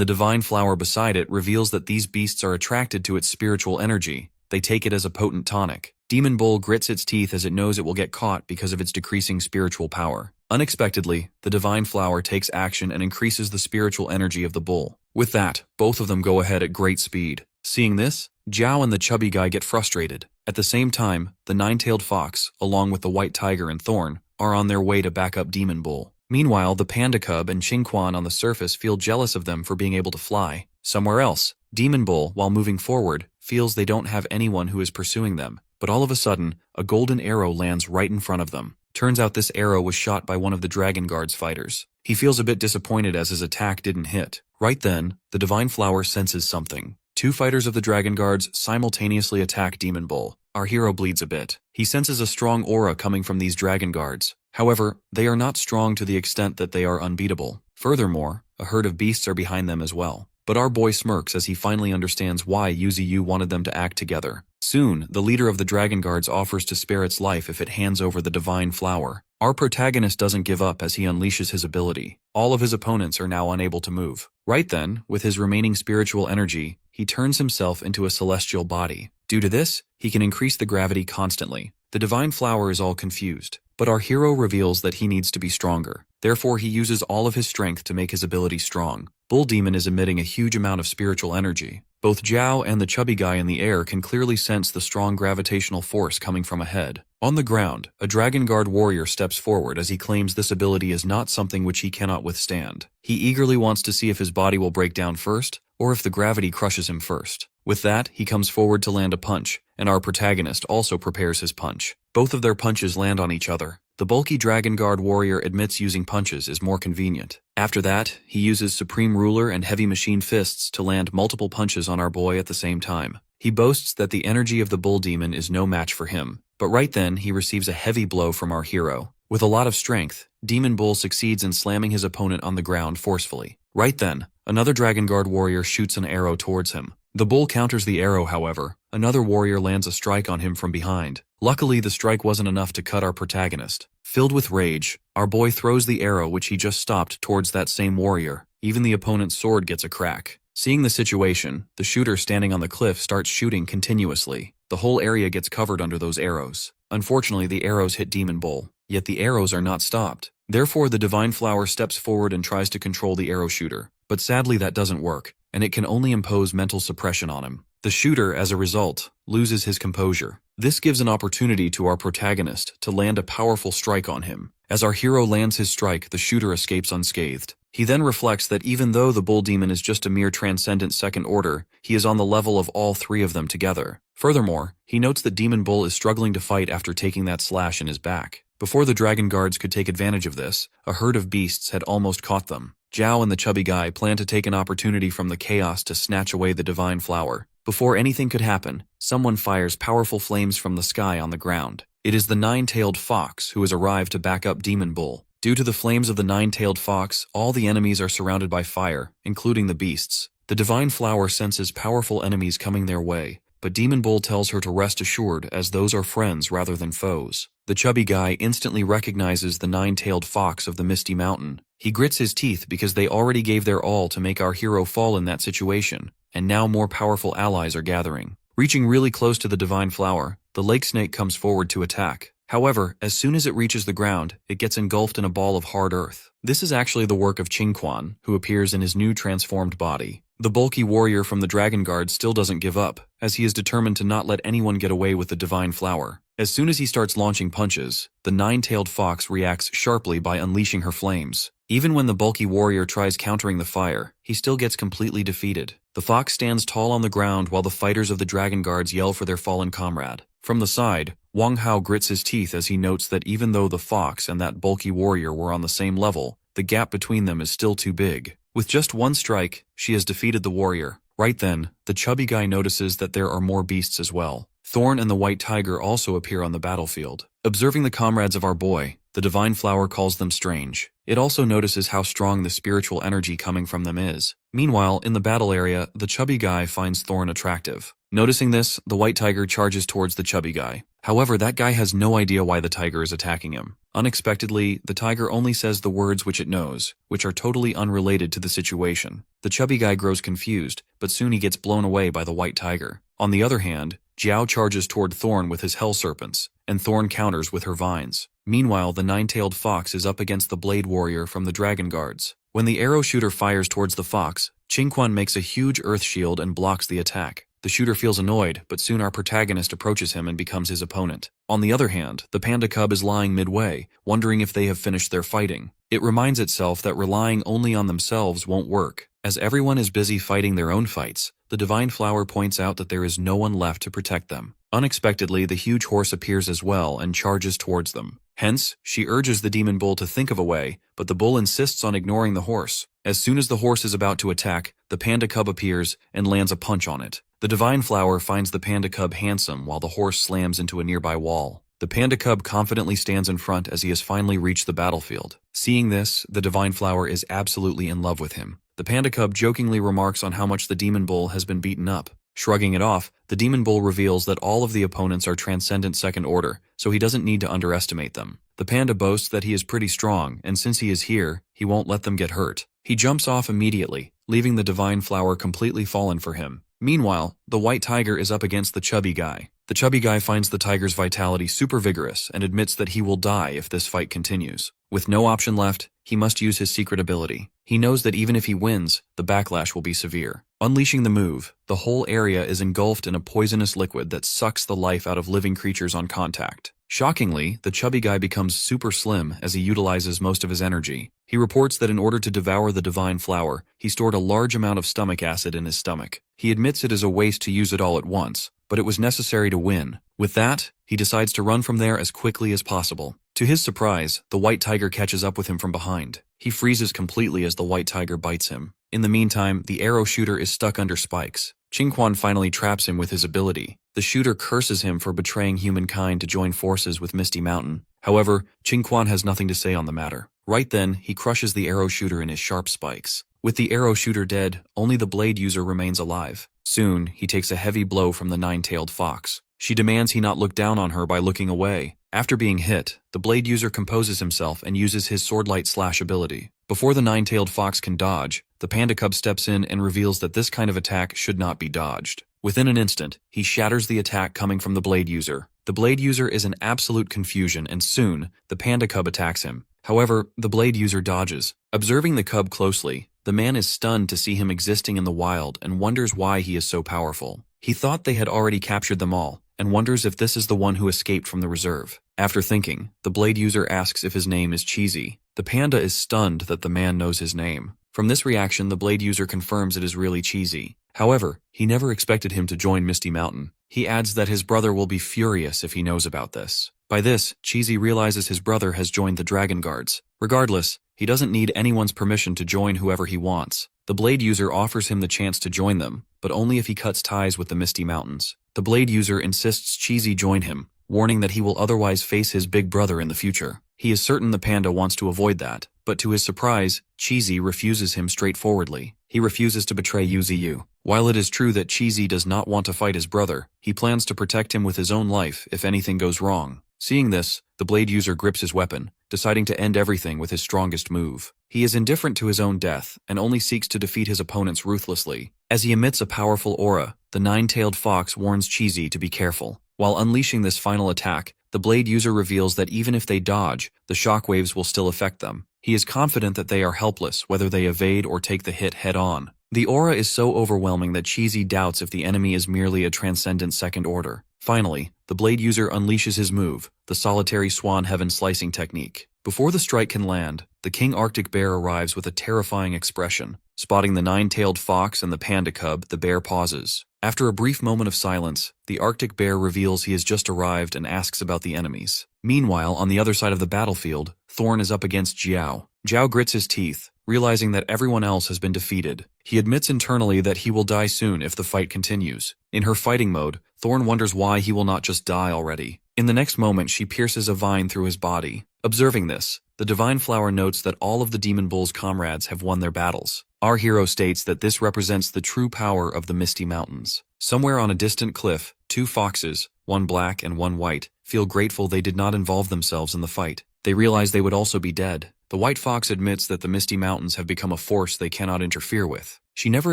the divine flower beside it reveals that these beasts are attracted to its spiritual energy. They take it as a potent tonic. Demon Bull grits its teeth as it knows it will get caught because of its decreasing spiritual power. Unexpectedly, the divine flower takes action and increases the spiritual energy of the bull. With that, both of them go ahead at great speed. Seeing this, Jiao and the chubby guy get frustrated. At the same time, the nine-tailed fox, along with the white tiger and thorn, are on their way to back up Demon Bull. Meanwhile, the panda cub and Qingquan on the surface feel jealous of them for being able to fly. Somewhere else, Demon Bull, while moving forward, feels they don't have anyone who is pursuing them. But but all of a sudden, a golden arrow lands right in front of them. Turns out this arrow was shot by one of the Dragon Guard's fighters. He feels a bit disappointed as his attack didn't hit. Right then, the Divine Flower senses something. Two fighters of the Dragon Guards simultaneously attack Demon Bull. Our hero bleeds a bit. He senses a strong aura coming from these Dragon Guards. However, they are not strong to the extent that they are unbeatable. Furthermore, a herd of beasts are behind them as well. But our boy smirks as he finally understands why Yuzu wanted them to act together. Soon, the leader of the Dragon Guards offers to spare its life if it hands over the Divine Flower. Our protagonist doesn't give up as he unleashes his ability. All of his opponents are now unable to move. Right then, with his remaining spiritual energy, he turns himself into a celestial body. Due to this, he can increase the gravity constantly. The Divine Flower is all confused, but our hero reveals that he needs to be stronger. Therefore, he uses all of his strength to make his ability strong. Bull Demon is emitting a huge amount of spiritual energy. Both Zhao and the chubby guy in the air can clearly sense the strong gravitational force coming from ahead. On the ground, a Dragon Guard warrior steps forward as he claims this ability is not something which he cannot withstand. He eagerly wants to see if his body will break down first, or if the gravity crushes him first. With that, he comes forward to land a punch, and our protagonist also prepares his punch. Both of their punches land on each other. The bulky Dragon Guard warrior admits using punches is more convenient. After that, he uses Supreme Ruler and Heavy Machine Fists to land multiple punches on our boy at the same time. He boasts that the energy of the Bull Demon is no match for him. But right then, he receives a heavy blow from our hero. With a lot of strength, Demon Bull succeeds in slamming his opponent on the ground forcefully. Right then, another Dragon Guard warrior shoots an arrow towards him. The bull counters the arrow, however. Another warrior lands a strike on him from behind. Luckily, the strike wasn't enough to cut our protagonist. Filled with rage, our boy throws the arrow which he just stopped towards that same warrior. Even the opponent's sword gets a crack. Seeing the situation, the shooter standing on the cliff starts shooting continuously. The whole area gets covered under those arrows. Unfortunately, the arrows hit Demon Bull, yet the arrows are not stopped. Therefore, the Divine Flower steps forward and tries to control the arrow shooter. But sadly, that doesn't work, and it can only impose mental suppression on him. The shooter, as a result, loses his composure. This gives an opportunity to our protagonist to land a powerful strike on him. As our hero lands his strike, the shooter escapes unscathed. He then reflects that even though the Bull Demon is just a mere transcendent second order, he is on the level of all three of them together. Furthermore, he notes that Demon Bull is struggling to fight after taking that slash in his back. Before the Dragon Guards could take advantage of this, a herd of beasts had almost caught them. Zhao and the chubby guy plan to take an opportunity from the chaos to snatch away the Divine Flower. Before anything could happen, someone fires powerful flames from the sky on the ground. It is the nine-tailed fox who has arrived to back up Demon Bull. Due to the flames of the nine-tailed fox, all the enemies are surrounded by fire, including the beasts. The Divine Flower senses powerful enemies coming their way, but Demon Bull tells her to rest assured as those are friends rather than foes. The chubby guy instantly recognizes the nine-tailed fox of the Misty Mountain. He grits his teeth because they already gave their all to make our hero fall in that situation, and now more powerful allies are gathering. Reaching really close to the Divine Flower, the lake snake comes forward to attack. However, as soon as it reaches the ground, it gets engulfed in a ball of hard earth. This is actually the work of Qingquan, who appears in his new transformed body. The bulky warrior from the Dragon Guard still doesn't give up, as he is determined to not let anyone get away with the Divine Flower. As soon as he starts launching punches, the nine-tailed fox reacts sharply by unleashing her flames. Even when the bulky warrior tries countering the fire, he still gets completely defeated. The fox stands tall on the ground while the fighters of the Dragon Guards yell for their fallen comrade. From the side, Wang Hao grits his teeth as he notes that even though the fox and that bulky warrior were on the same level, the gap between them is still too big. With just one strike, she has defeated the warrior. Right then, the chubby guy notices that there are more beasts as well. Thorn and the white tiger also appear on the battlefield. Observing the comrades of our boy, the Divine Flower calls them strange. It also notices how strong the spiritual energy coming from them is. Meanwhile, in the battle area, the chubby guy finds Thorn attractive. Noticing this, the white tiger charges towards the chubby guy. However, that guy has no idea why the tiger is attacking him. Unexpectedly, the tiger only says the words which it knows, which are totally unrelated to the situation. The chubby guy grows confused, but soon he gets blown away by the white tiger. On the other hand, Jiao charges toward Thorn with his hell serpents, and Thorn counters with her vines. Meanwhile, the nine-tailed fox is up against the blade warrior from the Dragon Guards. When the arrow shooter fires towards the fox, Qingquan makes a huge earth shield and blocks the attack. The shooter feels annoyed, but soon our protagonist approaches him and becomes his opponent. On the other hand, the panda cub is lying midway, wondering if they have finished their fighting. It reminds itself that relying only on themselves won't work. As everyone is busy fighting their own fights, the Divine Flower points out that there is no one left to protect them. Unexpectedly, the huge horse appears as well and charges towards them. Hence, she urges the demon bull to think of a way, but the bull insists on ignoring the horse. As soon as the horse is about to attack, the panda cub appears and lands a punch on it. The divine flower finds the panda cub handsome while the horse slams into a nearby wall. The panda cub confidently stands in front as he has finally reached the battlefield. Seeing this, the divine flower is absolutely in love with him. The panda cub jokingly remarks on how much the demon bull has been beaten up. Shrugging it off, the demon bull reveals that all of the opponents are transcendent second order, so he doesn't need to underestimate them. The panda boasts that he is pretty strong, and since he is here, he won't let them get hurt. He jumps off immediately, leaving the divine flower completely fallen for him. Meanwhile, the white tiger is up against the chubby guy. The chubby guy finds the tiger's vitality super vigorous and admits that he will die if this fight continues. With no option left, he must use his secret ability. He knows that even if he wins, the backlash will be severe. Unleashing the move, the whole area is engulfed in a poisonous liquid that sucks the life out of living creatures on contact. Shockingly, the chubby guy becomes super slim as he utilizes most of his energy. He reports that in order to devour the divine flower, he stored a large amount of stomach acid in his stomach. He admits it is a waste to use it all at once, but it was necessary to win. With that, he decides to run from there as quickly as possible. To his surprise, the white tiger catches up with him from behind. He freezes completely as the white tiger bites him. In the meantime, the arrow shooter is stuck under spikes. Qingquan finally traps him with his ability. The shooter curses him for betraying humankind to join forces with Misty Mountain. However, Qingquan has nothing to say on the matter. Right then, he crushes the arrow shooter in his sharp spikes. With the arrow shooter dead, only the blade user remains alive. Soon, he takes a heavy blow from the nine-tailed fox. She demands he not look down on her by looking away. After being hit, the blade user composes himself and uses his swordlight slash ability. Before the nine-tailed fox can dodge, the panda cub steps in and reveals that this kind of attack should not be dodged. Within an instant, he shatters the attack coming from the blade user. The blade user is in absolute confusion and soon, the panda cub attacks him. However, the blade user dodges. Observing the cub closely, the man is stunned to see him existing in the wild and wonders why he is so powerful. He thought they had already captured them all, and wonders if this is the one who escaped from the reserve. After thinking, the blade user asks if his name is Cheesy. The panda is stunned that the man knows his name. From this reaction, the blade user confirms it is really Cheesy. However, he never expected him to join Misty Mountain. He adds that his brother will be furious if he knows about this. By this, Cheesy realizes his brother has joined the Dragon Guards. Regardless, he doesn't need anyone's permission to join whoever he wants. The blade user offers him the chance to join them, but only if he cuts ties with the Misty Mountains. The blade user insists Cheesy join him, warning that he will otherwise face his big brother in the future. He is certain the panda wants to avoid that, but to his surprise, Cheesy refuses him straightforwardly. He refuses to betray Yuziyu. While it is true that Cheesy does not want to fight his brother, he plans to protect him with his own life if anything goes wrong. Seeing this, the blade user grips his weapon, deciding to end everything with his strongest move. He is indifferent to his own death and only seeks to defeat his opponents ruthlessly. As he emits a powerful aura, the nine-tailed fox warns Cheesy to be careful. While unleashing this final attack, the blade user reveals that even if they dodge, the shockwaves will still affect them. He is confident that they are helpless whether they evade or take the hit head-on. The aura is so overwhelming that Cheesy doubts if the enemy is merely a transcendent second order. Finally, the blade user unleashes his move, the solitary swan heaven slicing technique. Before the strike can land, the king Arctic bear arrives with a terrifying expression. Spotting the nine-tailed fox and the panda cub, the bear pauses. After a brief moment of silence, the Arctic bear reveals he has just arrived and asks about the enemies. Meanwhile, on the other side of the battlefield, Thorn is up against Jiao. Jiao grits his teeth, realizing that everyone else has been defeated. He admits internally that he will die soon if the fight continues. In her fighting mode, Thorn wonders why he will not just die already. In the next moment, she pierces a vine through his body. Observing this, the divine flower notes that all of the demon bull's comrades have won their battles. Our hero states that this represents the true power of the Misty Mountains. Somewhere on a distant cliff, two foxes, one black and one white, feel grateful they did not involve themselves in the fight. They realize they would also be dead. The white fox admits that the Misty Mountains have become a force they cannot interfere with. She never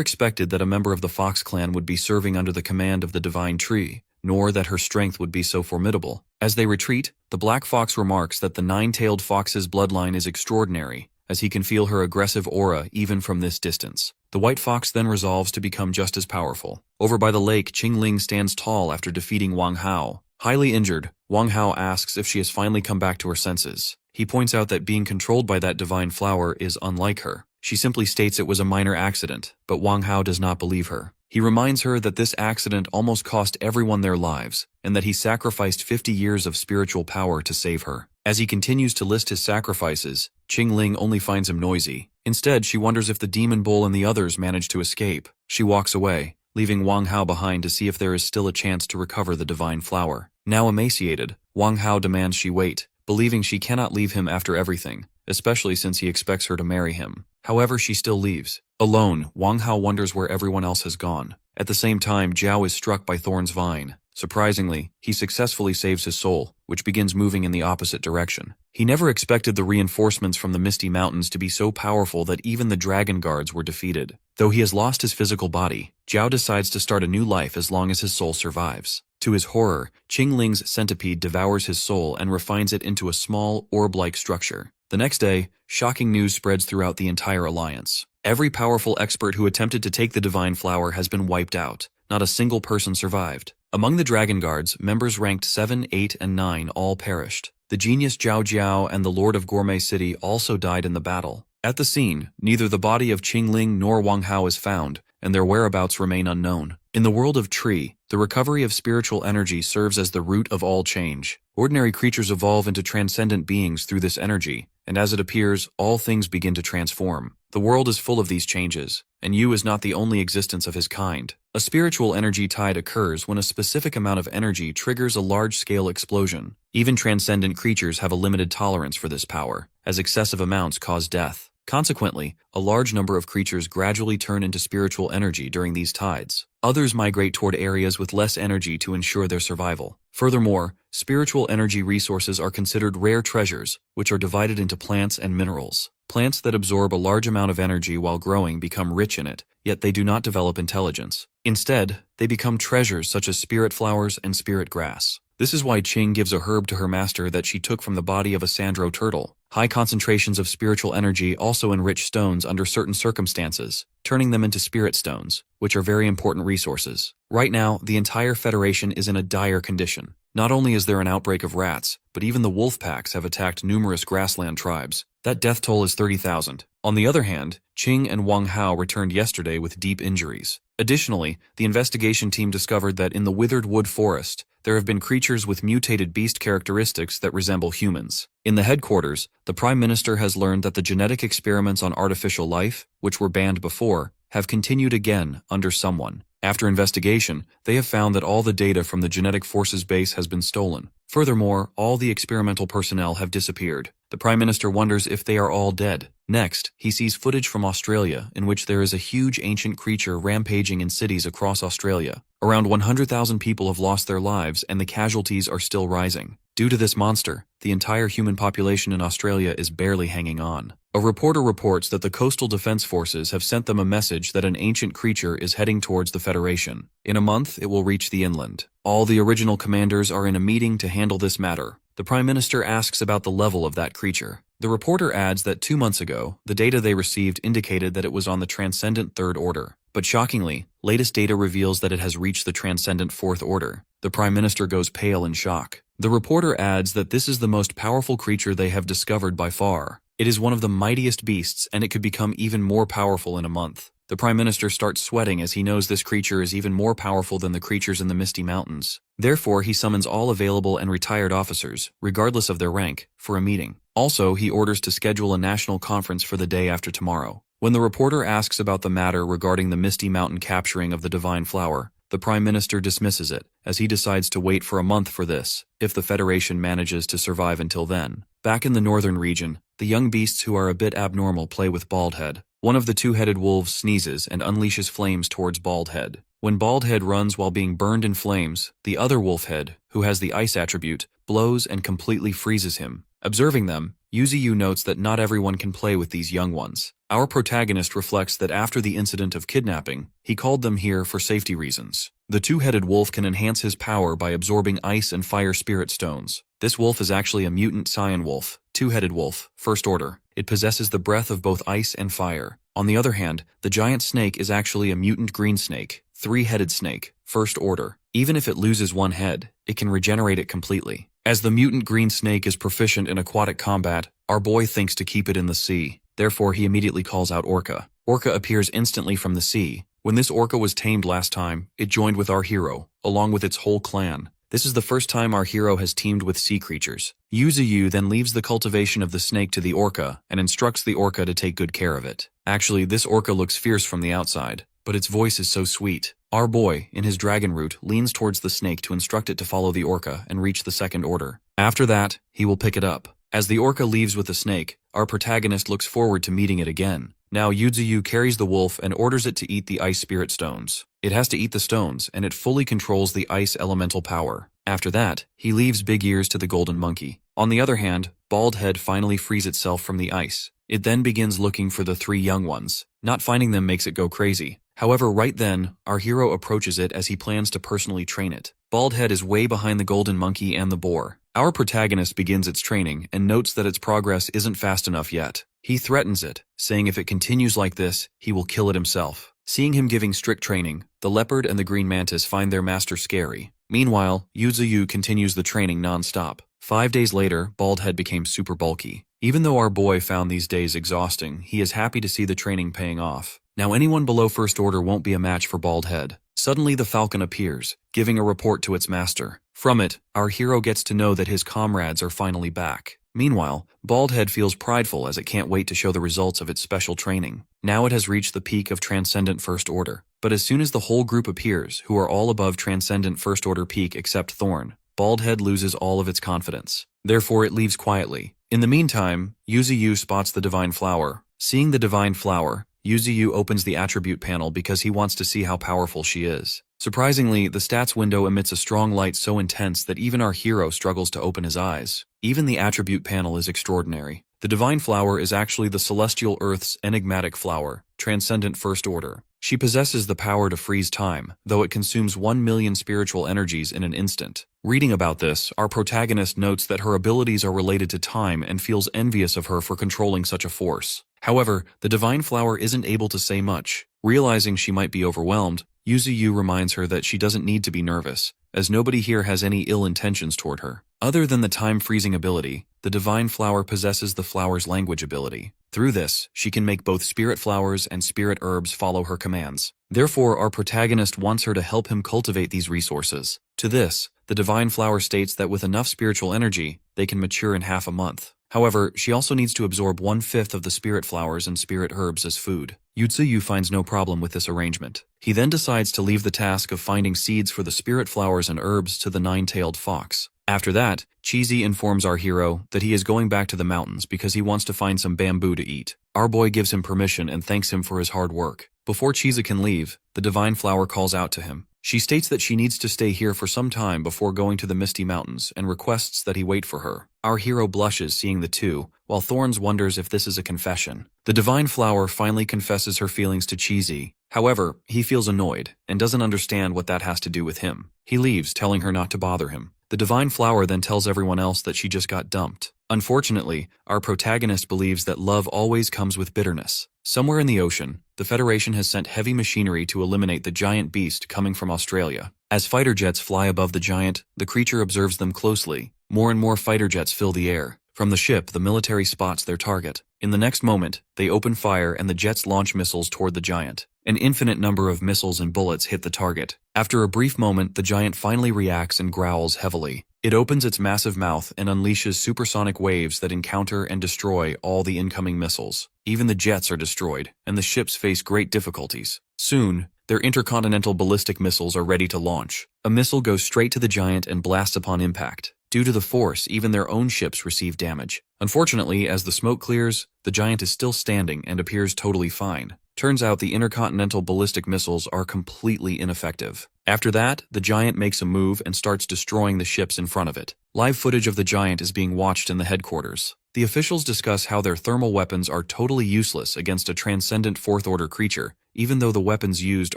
expected that a member of the Fox clan would be serving under the command of the Divine Tree, nor that her strength would be so formidable. As they retreat, the black fox remarks that the nine-tailed fox's bloodline is extraordinary, as he can feel her aggressive aura even from this distance. The white fox then resolves to become just as powerful. Over by the lake, Qingling stands tall after defeating Wang Hao. Highly injured, Wang Hao asks if she has finally come back to her senses. He points out that being controlled by that divine flower is unlike her. She simply states it was a minor accident, but Wang Hao does not believe her. He reminds her that this accident almost cost everyone their lives, and that he sacrificed 50 years of spiritual power to save her. As he continues to list his sacrifices, Qingling only finds him noisy. Instead, she wonders if the demon bull and the others managed to escape. She walks away, leaving Wang Hao behind to see if there is still a chance to recover the divine flower. Now emaciated, Wang Hao demands she wait, believing she cannot leave him after everything, especially since he expects her to marry him. However, she still leaves. Alone, Wang Hao wonders where everyone else has gone. At the same time, Zhao is struck by Thorn's vine. Surprisingly, he successfully saves his soul, which begins moving in the opposite direction. He never expected the reinforcements from the Misty Mountains to be so powerful that even the dragon guards were defeated. Though he has lost his physical body, Zhao decides to start a new life as long as his soul survives. To his horror, Qingling's centipede devours his soul and refines it into a small, orb-like structure. The next day, shocking news spreads throughout the entire alliance. Every powerful expert who attempted to take the divine flower has been wiped out. Not a single person survived. Among the Dragon Guards, members ranked 7, 8, and 9 all perished. The genius Zhao Jiao and the Lord of Gourmet City also died in the battle. At the scene, neither the body of Qingling nor Wang Hao is found, and their whereabouts remain unknown. In the world of Tree, the recovery of spiritual energy serves as the root of all change. Ordinary creatures evolve into transcendent beings through this energy, and as it appears, all things begin to transform. The world is full of these changes, and Yu is not the only existence of his kind. A spiritual energy tide occurs when a specific amount of energy triggers a large-scale explosion. Even transcendent creatures have a limited tolerance for this power, as excessive amounts cause death. Consequently, a large number of creatures gradually turn into spiritual energy during these tides. Others migrate toward areas with less energy to ensure their survival. Furthermore, spiritual energy resources are considered rare treasures, which are divided into plants and minerals. Plants that absorb a large amount of energy while growing become rich in it, yet they do not develop intelligence. Instead, they become treasures such as spirit flowers and spirit grass. This is why Qing gives a herb to her master that she took from the body of a Sandro turtle. High concentrations of spiritual energy also enrich stones under certain circumstances, turning them into spirit stones, which are very important resources. Right now, the entire Federation is in a dire condition. Not only is there an outbreak of rats, but even the wolf packs have attacked numerous grassland tribes. That death toll is 30,000. On the other hand, Qing and Wang Hao returned yesterday with deep injuries. Additionally, the investigation team discovered that in the Withered Wood Forest, there have been creatures with mutated beast characteristics that resemble humans. In the headquarters, the Prime Minister has learned that the genetic experiments on artificial life, which were banned before, have continued again under someone. After investigation, they have found that all the data from the Genetic Forces base has been stolen. Furthermore, all the experimental personnel have disappeared. The Prime Minister wonders if they are all dead. Next, he sees footage from Australia in which there is a huge ancient creature rampaging in cities across Australia. Around 100,000 people have lost their lives and the casualties are still rising. Due to this monster, the entire human population in Australia is barely hanging on. A reporter reports that the Coastal Defense Forces have sent them a message that an ancient creature is heading towards the Federation. In a month, it will reach the inland. All the original commanders are in a meeting to handle this matter. The Prime Minister asks about the level of that creature. The reporter adds that 2 months ago, the data they received indicated that it was on the Transcendent Third Order. But shockingly, latest data reveals that it has reached the Transcendent Fourth Order. The Prime Minister goes pale in shock. The reporter adds that this is the most powerful creature they have discovered by far. It is one of the mightiest beasts, and it could become even more powerful in a month. The Prime Minister starts sweating as he knows this creature is even more powerful than the creatures in the Misty Mountains. Therefore, he summons all available and retired officers, regardless of their rank, for a meeting. Also, he orders to schedule a national conference for the day after tomorrow. When the reporter asks about the matter regarding the Misty Mountain capturing of the Divine Flower, the Prime Minister dismisses it, as he decides to wait for a month for this, if the Federation manages to survive until then. Back in the northern region, the young beasts who are a bit abnormal play with Baldhead. One of the two-headed wolves sneezes and unleashes flames towards Baldhead. When Baldhead runs while being burned in flames, the other wolfhead, who has the ice attribute, blows and completely freezes him. Observing them, Yuziyu notes that not everyone can play with these young ones. Our protagonist reflects that after the incident of kidnapping, he called them here for safety reasons. The two-headed wolf can enhance his power by absorbing ice and fire spirit stones. This wolf is actually a mutant Saiyan wolf, two-headed wolf, first order. It possesses the breath of both ice and fire. On the other hand, the giant snake is actually a mutant green snake, three-headed snake, first order. Even if it loses one head, it can regenerate it completely. As the mutant green snake is proficient in aquatic combat, our boy thinks to keep it in the sea. Therefore, he immediately calls out Orca. Orca appears instantly from the sea, When this orca was tamed last time, it joined with our hero, along with its whole clan. This is the first time our hero has teamed with sea creatures. Yuzuyu then leaves the cultivation of the snake to the orca and instructs the orca to take good care of it. Actually, this orca looks fierce from the outside, but its voice is so sweet. Our boy, in his dragon root, leans towards the snake to instruct it to follow the orca and reach the second order. After that, he will pick it up. As the orca leaves with the snake, our protagonist looks forward to meeting it again. Now Yuzuyu carries the wolf and orders it to eat the ice spirit stones. It has to eat the stones, and it fully controls the ice elemental power. After that, he leaves Big Ears to the golden monkey. On the other hand, Bald Head finally frees itself from the ice. It then begins looking for the 3 young ones. Not finding them makes it go crazy. However, right then, our hero approaches it as he plans to personally train it. Bald Head is way behind the golden monkey and the boar. Our protagonist begins its training and notes that its progress isn't fast enough yet. He threatens it, saying if it continues like this, he will kill it himself. Seeing him giving strict training, the leopard and the green mantis find their master scary. Meanwhile, Yuzuyu continues the training non-stop. 5 days later, Bald Head became super bulky. Even though our boy found these days exhausting, he is happy to see the training paying off. Now anyone below First Order won't be a match for Bald Head. Suddenly the falcon appears, giving a report to its master. From it, our hero gets to know that his comrades are finally back. Meanwhile, Bald Head feels prideful as it can't wait to show the results of its special training. Now it has reached the peak of Transcendent First Order. But as soon as the whole group appears, who are all above Transcendent First Order peak except Thorn, Bald Head loses all of its confidence. Therefore it leaves quietly. In the meantime, Yuzuyu spots the Divine Flower. Seeing the Divine Flower, Yuzuyu opens the attribute panel because he wants to see how powerful she is. Surprisingly, the stats window emits a strong light so intense that even our hero struggles to open his eyes. Even the attribute panel is extraordinary. The Divine Flower is actually the Celestial Earth's enigmatic flower, Transcendent First Order. She possesses the power to freeze time, though it consumes 1 million spiritual energies in an instant. Reading about this, our protagonist notes that her abilities are related to time and feels envious of her for controlling such a force. However, the Divine Flower isn't able to say much. Realizing she might be overwhelmed, Yuzuyu reminds her that she doesn't need to be nervous, as nobody here has any ill intentions toward her. Other than the time-freezing ability, the Divine Flower possesses the flower's language ability. Through this, she can make both spirit flowers and spirit herbs follow her commands. Therefore, our protagonist wants her to help him cultivate these resources. To this, the Divine Flower states that with enough spiritual energy, they can mature in half a month. However, she also needs to absorb 1/5 of the spirit flowers and spirit herbs as food. Yuzuyu finds no problem with this arrangement. He then decides to leave the task of finding seeds for the spirit flowers and herbs to the 9-tailed fox. After that, Cheesy informs our hero that he is going back to the mountains because he wants to find some bamboo to eat. Our boy gives him permission and thanks him for his hard work. Before Cheesy can leave, the Divine Flower calls out to him. She states that she needs to stay here for some time before going to the Misty Mountains and requests that he wait for her. Our hero blushes seeing the two, while Thorns wonders if this is a confession. The Divine Flower finally confesses her feelings to Cheesy. However, he feels annoyed and doesn't understand what that has to do with him. He leaves, telling her not to bother him. The Divine Flower then tells everyone else that she just got dumped. Unfortunately, our protagonist believes that love always comes with bitterness. Somewhere in the ocean, the Federation has sent heavy machinery to eliminate the giant beast coming from Australia. As fighter jets fly above the giant, the creature observes them closely. More and more fighter jets fill the air. From the ship, the military spots their target. In the next moment, they open fire and the jets launch missiles toward the giant. An infinite number of missiles and bullets hit the target. After a brief moment, the giant finally reacts and growls heavily. It opens its massive mouth and unleashes supersonic waves that encounter and destroy all the incoming missiles. Even the jets are destroyed, and the ships face great difficulties. Soon, their intercontinental ballistic missiles are ready to launch. A missile goes straight to the giant and blasts upon impact. Due to the force, even their own ships receive damage. Unfortunately, as the smoke clears, the giant is still standing and appears totally fine. Turns out the intercontinental ballistic missiles are completely ineffective. After that, the giant makes a move and starts destroying the ships in front of it. Live footage of the giant is being watched in the headquarters. The officials discuss how their thermal weapons are totally useless against a transcendent Fourth Order creature, even though the weapons used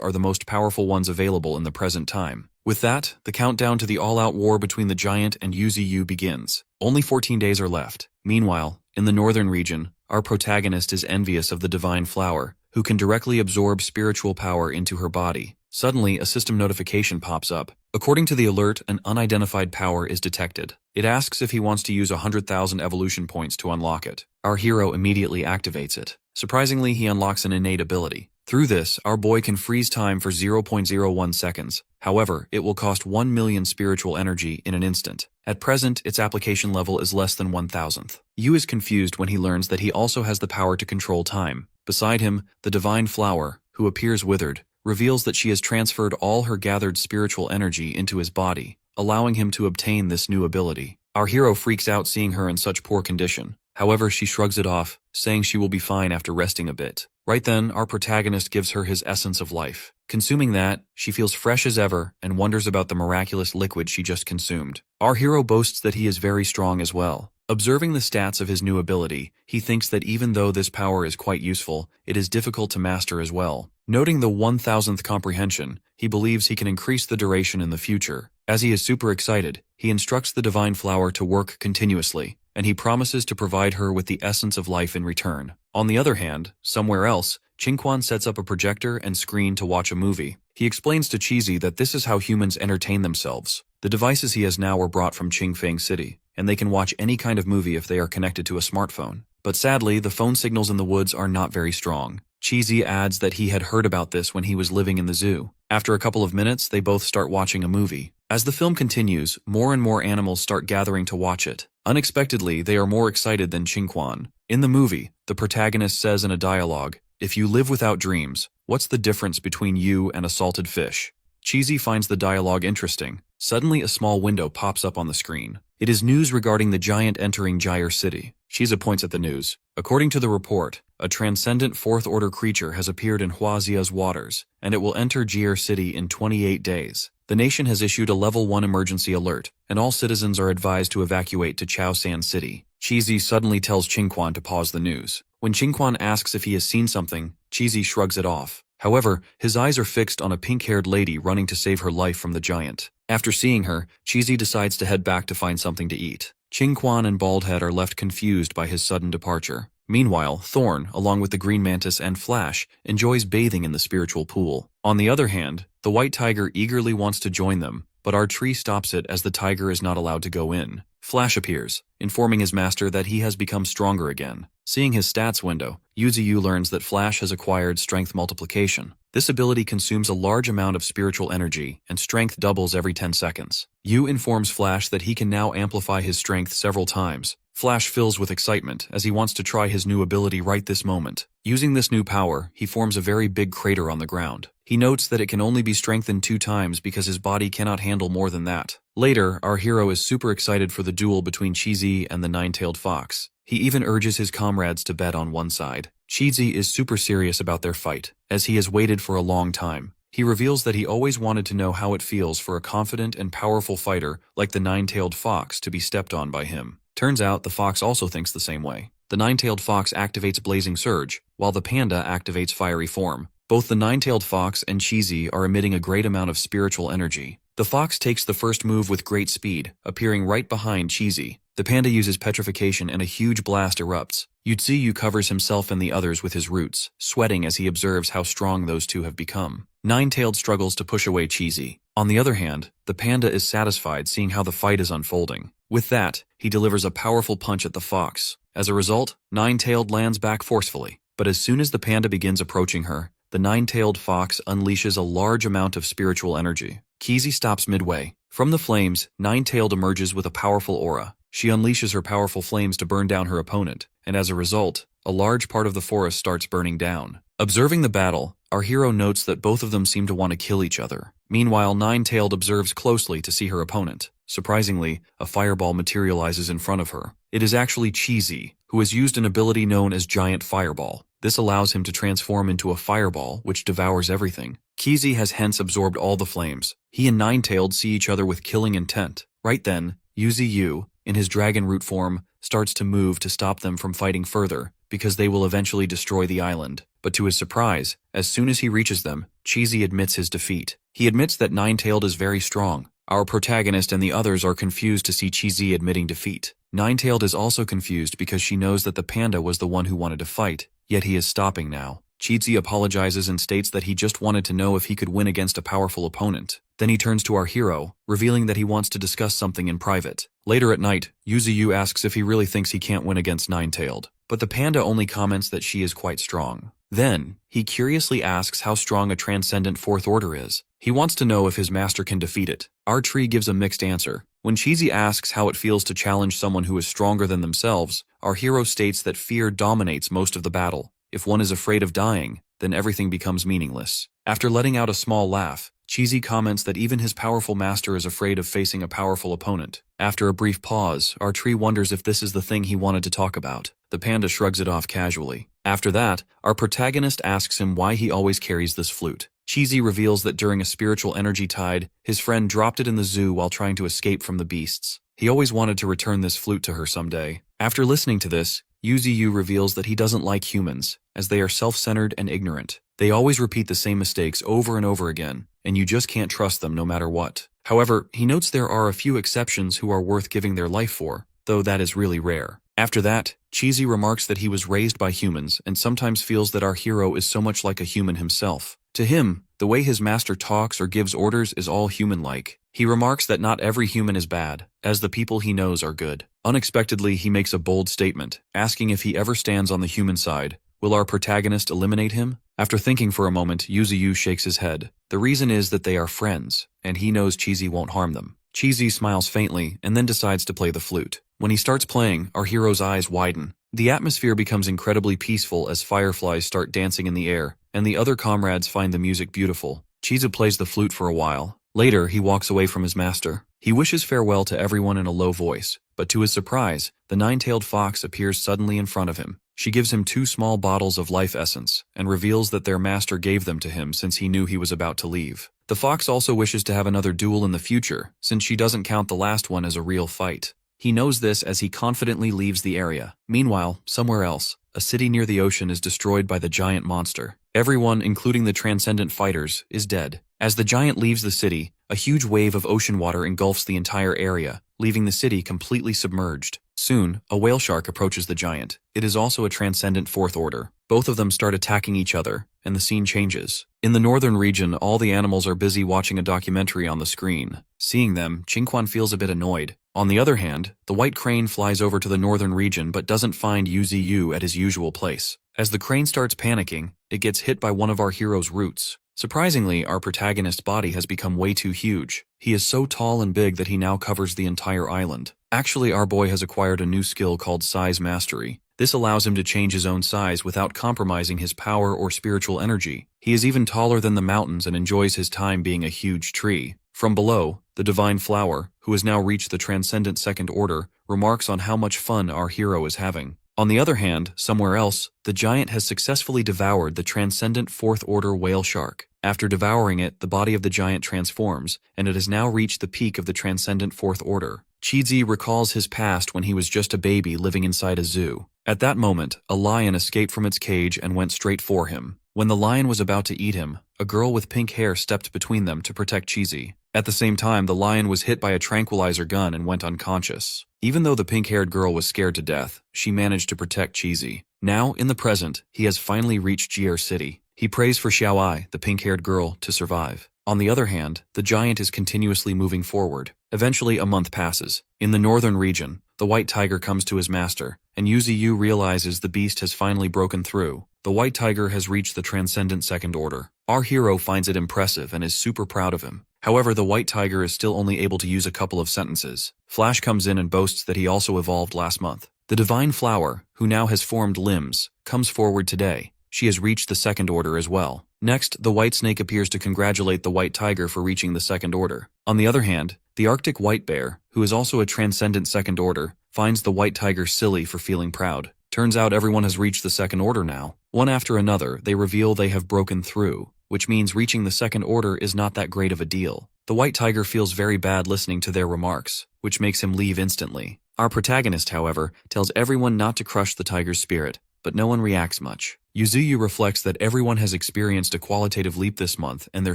are the most powerful ones available in the present time. With that, the countdown to the all-out war between the giant and Yuzuyu begins. Only 14 days are left. Meanwhile, in the northern region, our protagonist is envious of the Divine Flower, who can directly absorb spiritual power into her body. Suddenly, a system notification pops up. According to the alert, an unidentified power is detected. It asks if he wants to use 100,000 evolution points to unlock it. Our hero immediately activates it. Surprisingly, he unlocks an innate ability. Through this, our boy can freeze time for 0.01 seconds. However, it will cost 1 million spiritual energy in an instant. At present, its application level is less than 1,000th. Yu is confused when he learns that he also has the power to control time. Beside him, the divine flower, who appears withered, reveals that she has transferred all her gathered spiritual energy into his body, allowing him to obtain this new ability. Our hero freaks out seeing her in such poor condition. However, she shrugs it off, saying she will be fine after resting a bit. Right then, our protagonist gives her his essence of life. Consuming that, she feels fresh as ever and wonders about the miraculous liquid she just consumed. Our hero boasts that he is very strong as well. Observing the stats of his new ability, he thinks that even though this power is quite useful, it is difficult to master as well. Noting the 1,000th comprehension, he believes he can increase the duration in the future. As he is super excited, he instructs the divine flower to work continuously, and he promises to provide her with the essence of life in return. On the other hand, somewhere else, Qingquan sets up a projector and screen to watch a movie. He explains to Cheesy that this is how humans entertain themselves. The devices he has now were brought from Qingfang City, and they can watch any kind of movie if they are connected to a smartphone. But sadly, the phone signals in the woods are not very strong. Cheesy adds that he had heard about this when he was living in the zoo. After a couple of minutes, they both start watching a movie. As the film continues, more and more animals start gathering to watch it. Unexpectedly, they are more excited than Qingquan. In the movie, the protagonist says in a dialogue, "If you live without dreams, what's the difference between you and a salted fish?" Cheesy finds the dialogue interesting. Suddenly, a small window pops up on the screen. It is news regarding the giant entering Gyre City. Cheesy points at the news. According to the report, a transcendent fourth-order creature has appeared in Huaxia's waters, and it will enter Gyre City in 28 days. The nation has issued a Level 1 emergency alert, and all citizens are advised to evacuate to Chaosan City. Cheesy suddenly tells Qingquan to pause the news. When Qingquan asks if he has seen something, Cheesy shrugs it off. However, his eyes are fixed on a pink-haired lady running to save her life from the giant. After seeing her, Cheesy decides to head back to find something to eat. Qingquan and Baldhead are left confused by his sudden departure. Meanwhile, Thorn, along with the Green Mantis and Flash, enjoys bathing in the spiritual pool. On the other hand, the White Tiger eagerly wants to join them, but our tree stops it as the tiger is not allowed to go in. Flash appears, informing his master that he has become stronger again. Seeing his stats window, Yuziyu learns that Flash has acquired strength multiplication. This ability consumes a large amount of spiritual energy, and strength doubles every 10 seconds. Yu informs Flash that he can now amplify his strength several times. Flash fills with excitement as he wants to try his new ability right this moment. Using this new power, he forms a very big crater on the ground. He notes that it can only be strengthened 2 times because his body cannot handle more than that. Later, our hero is super excited for the duel between Cheesy and the nine-tailed fox. He even urges his comrades to bet on one side. Cheesy is super serious about their fight, as he has waited for a long time. He reveals that he always wanted to know how it feels for a confident and powerful fighter like the nine-tailed fox to be stepped on by him. Turns out the fox also thinks the same way. The nine-tailed fox activates Blazing Surge, while the panda activates Fiery Form. Both the nine-tailed fox and Cheesy are emitting a great amount of spiritual energy. The fox takes the first move with great speed, appearing right behind Cheesy. The panda uses petrification and a huge blast erupts. Yuziyu covers himself and the others with his roots, sweating as he observes how strong those two have become. Nine-tailed struggles to push away Cheesy. On the other hand, the panda is satisfied seeing how the fight is unfolding. With that, he delivers a powerful punch at the fox. As a result, Nine-tailed lands back forcefully. But as soon as the panda begins approaching her, the nine-tailed fox unleashes a large amount of spiritual energy. Cheesy stops midway. From the flames, Nine-tailed emerges with a powerful aura. She unleashes her powerful flames to burn down her opponent, and as a result, a large part of the forest starts burning down. Observing the battle, our hero notes that both of them seem to want to kill each other. Meanwhile, Nine-tailed observes closely to see her opponent. Surprisingly, a fireball materializes in front of her. It is actually Cheesy, who has used an ability known as Giant Fireball. This allows him to transform into a fireball, which devours everything. Cheesy has hence absorbed all the flames. He and Nine-tailed see each other with killing intent. Right then, Yuziyu, in his dragon root form, starts to move to stop them from fighting further, because they will eventually destroy the island. But to his surprise, as soon as he reaches them, Cheesy admits his defeat. He admits that Nine-tailed is very strong. Our protagonist and the others are confused to see Cheesy admitting defeat. Nine-tailed is also confused because she knows that the panda was the one who wanted to fight, yet he is stopping now. Cheesy apologizes and states that he just wanted to know if he could win against a powerful opponent. Then he turns to our hero, revealing that he wants to discuss something in private. Later at night, Yuziyu asks if he really thinks he can't win against Nine-tailed. but the panda only comments that she is quite strong. Then, he curiously asks how strong a transcendent fourth order is. He wants to know if his master can defeat it. Our tree gives a mixed answer. When Cheesy asks how it feels to challenge someone who is stronger than themselves, our hero states that fear dominates most of the battle. If one is afraid of dying, then everything becomes meaningless. After letting out a small laugh, Cheesy comments that even his powerful master is afraid of facing a powerful opponent. After a brief pause, our tree wonders if this is the thing he wanted to talk about. The panda shrugs it off casually. After that, our protagonist asks him why he always carries this flute. Cheesy reveals that during a spiritual energy tide, his friend dropped it in the zoo while trying to escape from the beasts. He always wanted to return this flute to her someday. After listening to this, Yuziyu reveals that he doesn't like humans, as they are self-centered and ignorant. They always repeat the same mistakes over and over again, and you just can't trust them no matter what. However, he notes there are a few exceptions who are worth giving their life for, though that is really rare. After that, Cheesy remarks that he was raised by humans and sometimes feels that our hero is so much like a human himself. To him, the way his master talks or gives orders is all human-like. He remarks that not every human is bad, as the people he knows are good. Unexpectedly, he makes a bold statement, asking if he ever stands on the human side. Will our protagonist eliminate him? After thinking for a moment, Yuziyu shakes his head. The reason is that they are friends, and he knows Cheesy won't harm them. Cheesy smiles faintly and then decides to play the flute. When he starts playing, our hero's eyes widen. The atmosphere becomes incredibly peaceful as fireflies start dancing in the air, and the other comrades find the music beautiful. Cheesy plays the flute for a while. Later, he walks away from his master. He wishes farewell to everyone in a low voice, but to his surprise, the nine-tailed fox appears suddenly in front of him. She gives him 2 small bottles of life essence, and reveals that their master gave them to him since he knew he was about to leave. The fox also wishes to have another duel in the future, since she doesn't count the last one as a real fight. He knows this as he confidently leaves the area. Meanwhile, somewhere else, a city near the ocean is destroyed by the giant monster. Everyone, including the transcendent fighters, is dead. As the giant leaves the city, a huge wave of ocean water engulfs the entire area, leaving the city completely submerged. Soon, a whale shark approaches the giant. It is also a transcendent fourth order. Both of them start attacking each other, and the scene changes. In the northern region, all the animals are busy watching a documentary on the screen. Seeing them, Qingquan feels a bit annoyed. On the other hand, the white crane flies over to the northern region but doesn't find Yuziyu at his usual place. As the crane starts panicking, it gets hit by one of our hero's roots. Surprisingly, our protagonist's body has become way too huge. He is so tall and big that he now covers the entire island. Actually, our boy has acquired a new skill called size mastery. This allows him to change his own size without compromising his power or spiritual energy. He is even taller than the mountains and enjoys his time being a huge tree. From below, the divine flower, who has now reached the transcendent second order, remarks on how much fun our hero is having. On the other hand, somewhere else, the giant has successfully devoured the transcendent fourth order whale shark. After devouring it, the body of the giant transforms, and it has now reached the peak of the transcendent fourth order. Cheesy recalls his past when he was just a baby living inside a zoo. At that moment, a lion escaped from its cage and went straight for him. When the lion was about to eat him, a girl with pink hair stepped between them to protect Cheesy. At the same time, the lion was hit by a tranquilizer gun and went unconscious. Even though the pink-haired girl was scared to death, she managed to protect Cheesy. Now, in the present, he has finally reached Jier City. He prays for Xiaoai, the pink-haired girl, to survive. On the other hand, the giant is continuously moving forward. Eventually, a month passes. In the northern region, the white tiger comes to his master, and Yuziyu realizes the beast has finally broken through. The white tiger has reached the transcendent second order. Our hero finds it impressive and is super proud of him. However, the white tiger is still only able to use a couple of sentences. Flash comes in and boasts that he also evolved last month. The divine flower, who now has formed limbs, comes forward today. She has reached the second order as well. Next, the white snake appears to congratulate the white tiger for reaching the second order. On the other hand, the Arctic white bear, who is also a transcendent second order, finds the white tiger silly for feeling proud. Turns out everyone has reached the second order now. One after another, they reveal they have broken through, which means reaching the second order is not that great of a deal. The white tiger feels very bad listening to their remarks, which makes him leave instantly. Our protagonist, however, tells everyone not to crush the tiger's spirit, but no one reacts much. Yuzuyu reflects that everyone has experienced a qualitative leap this month and their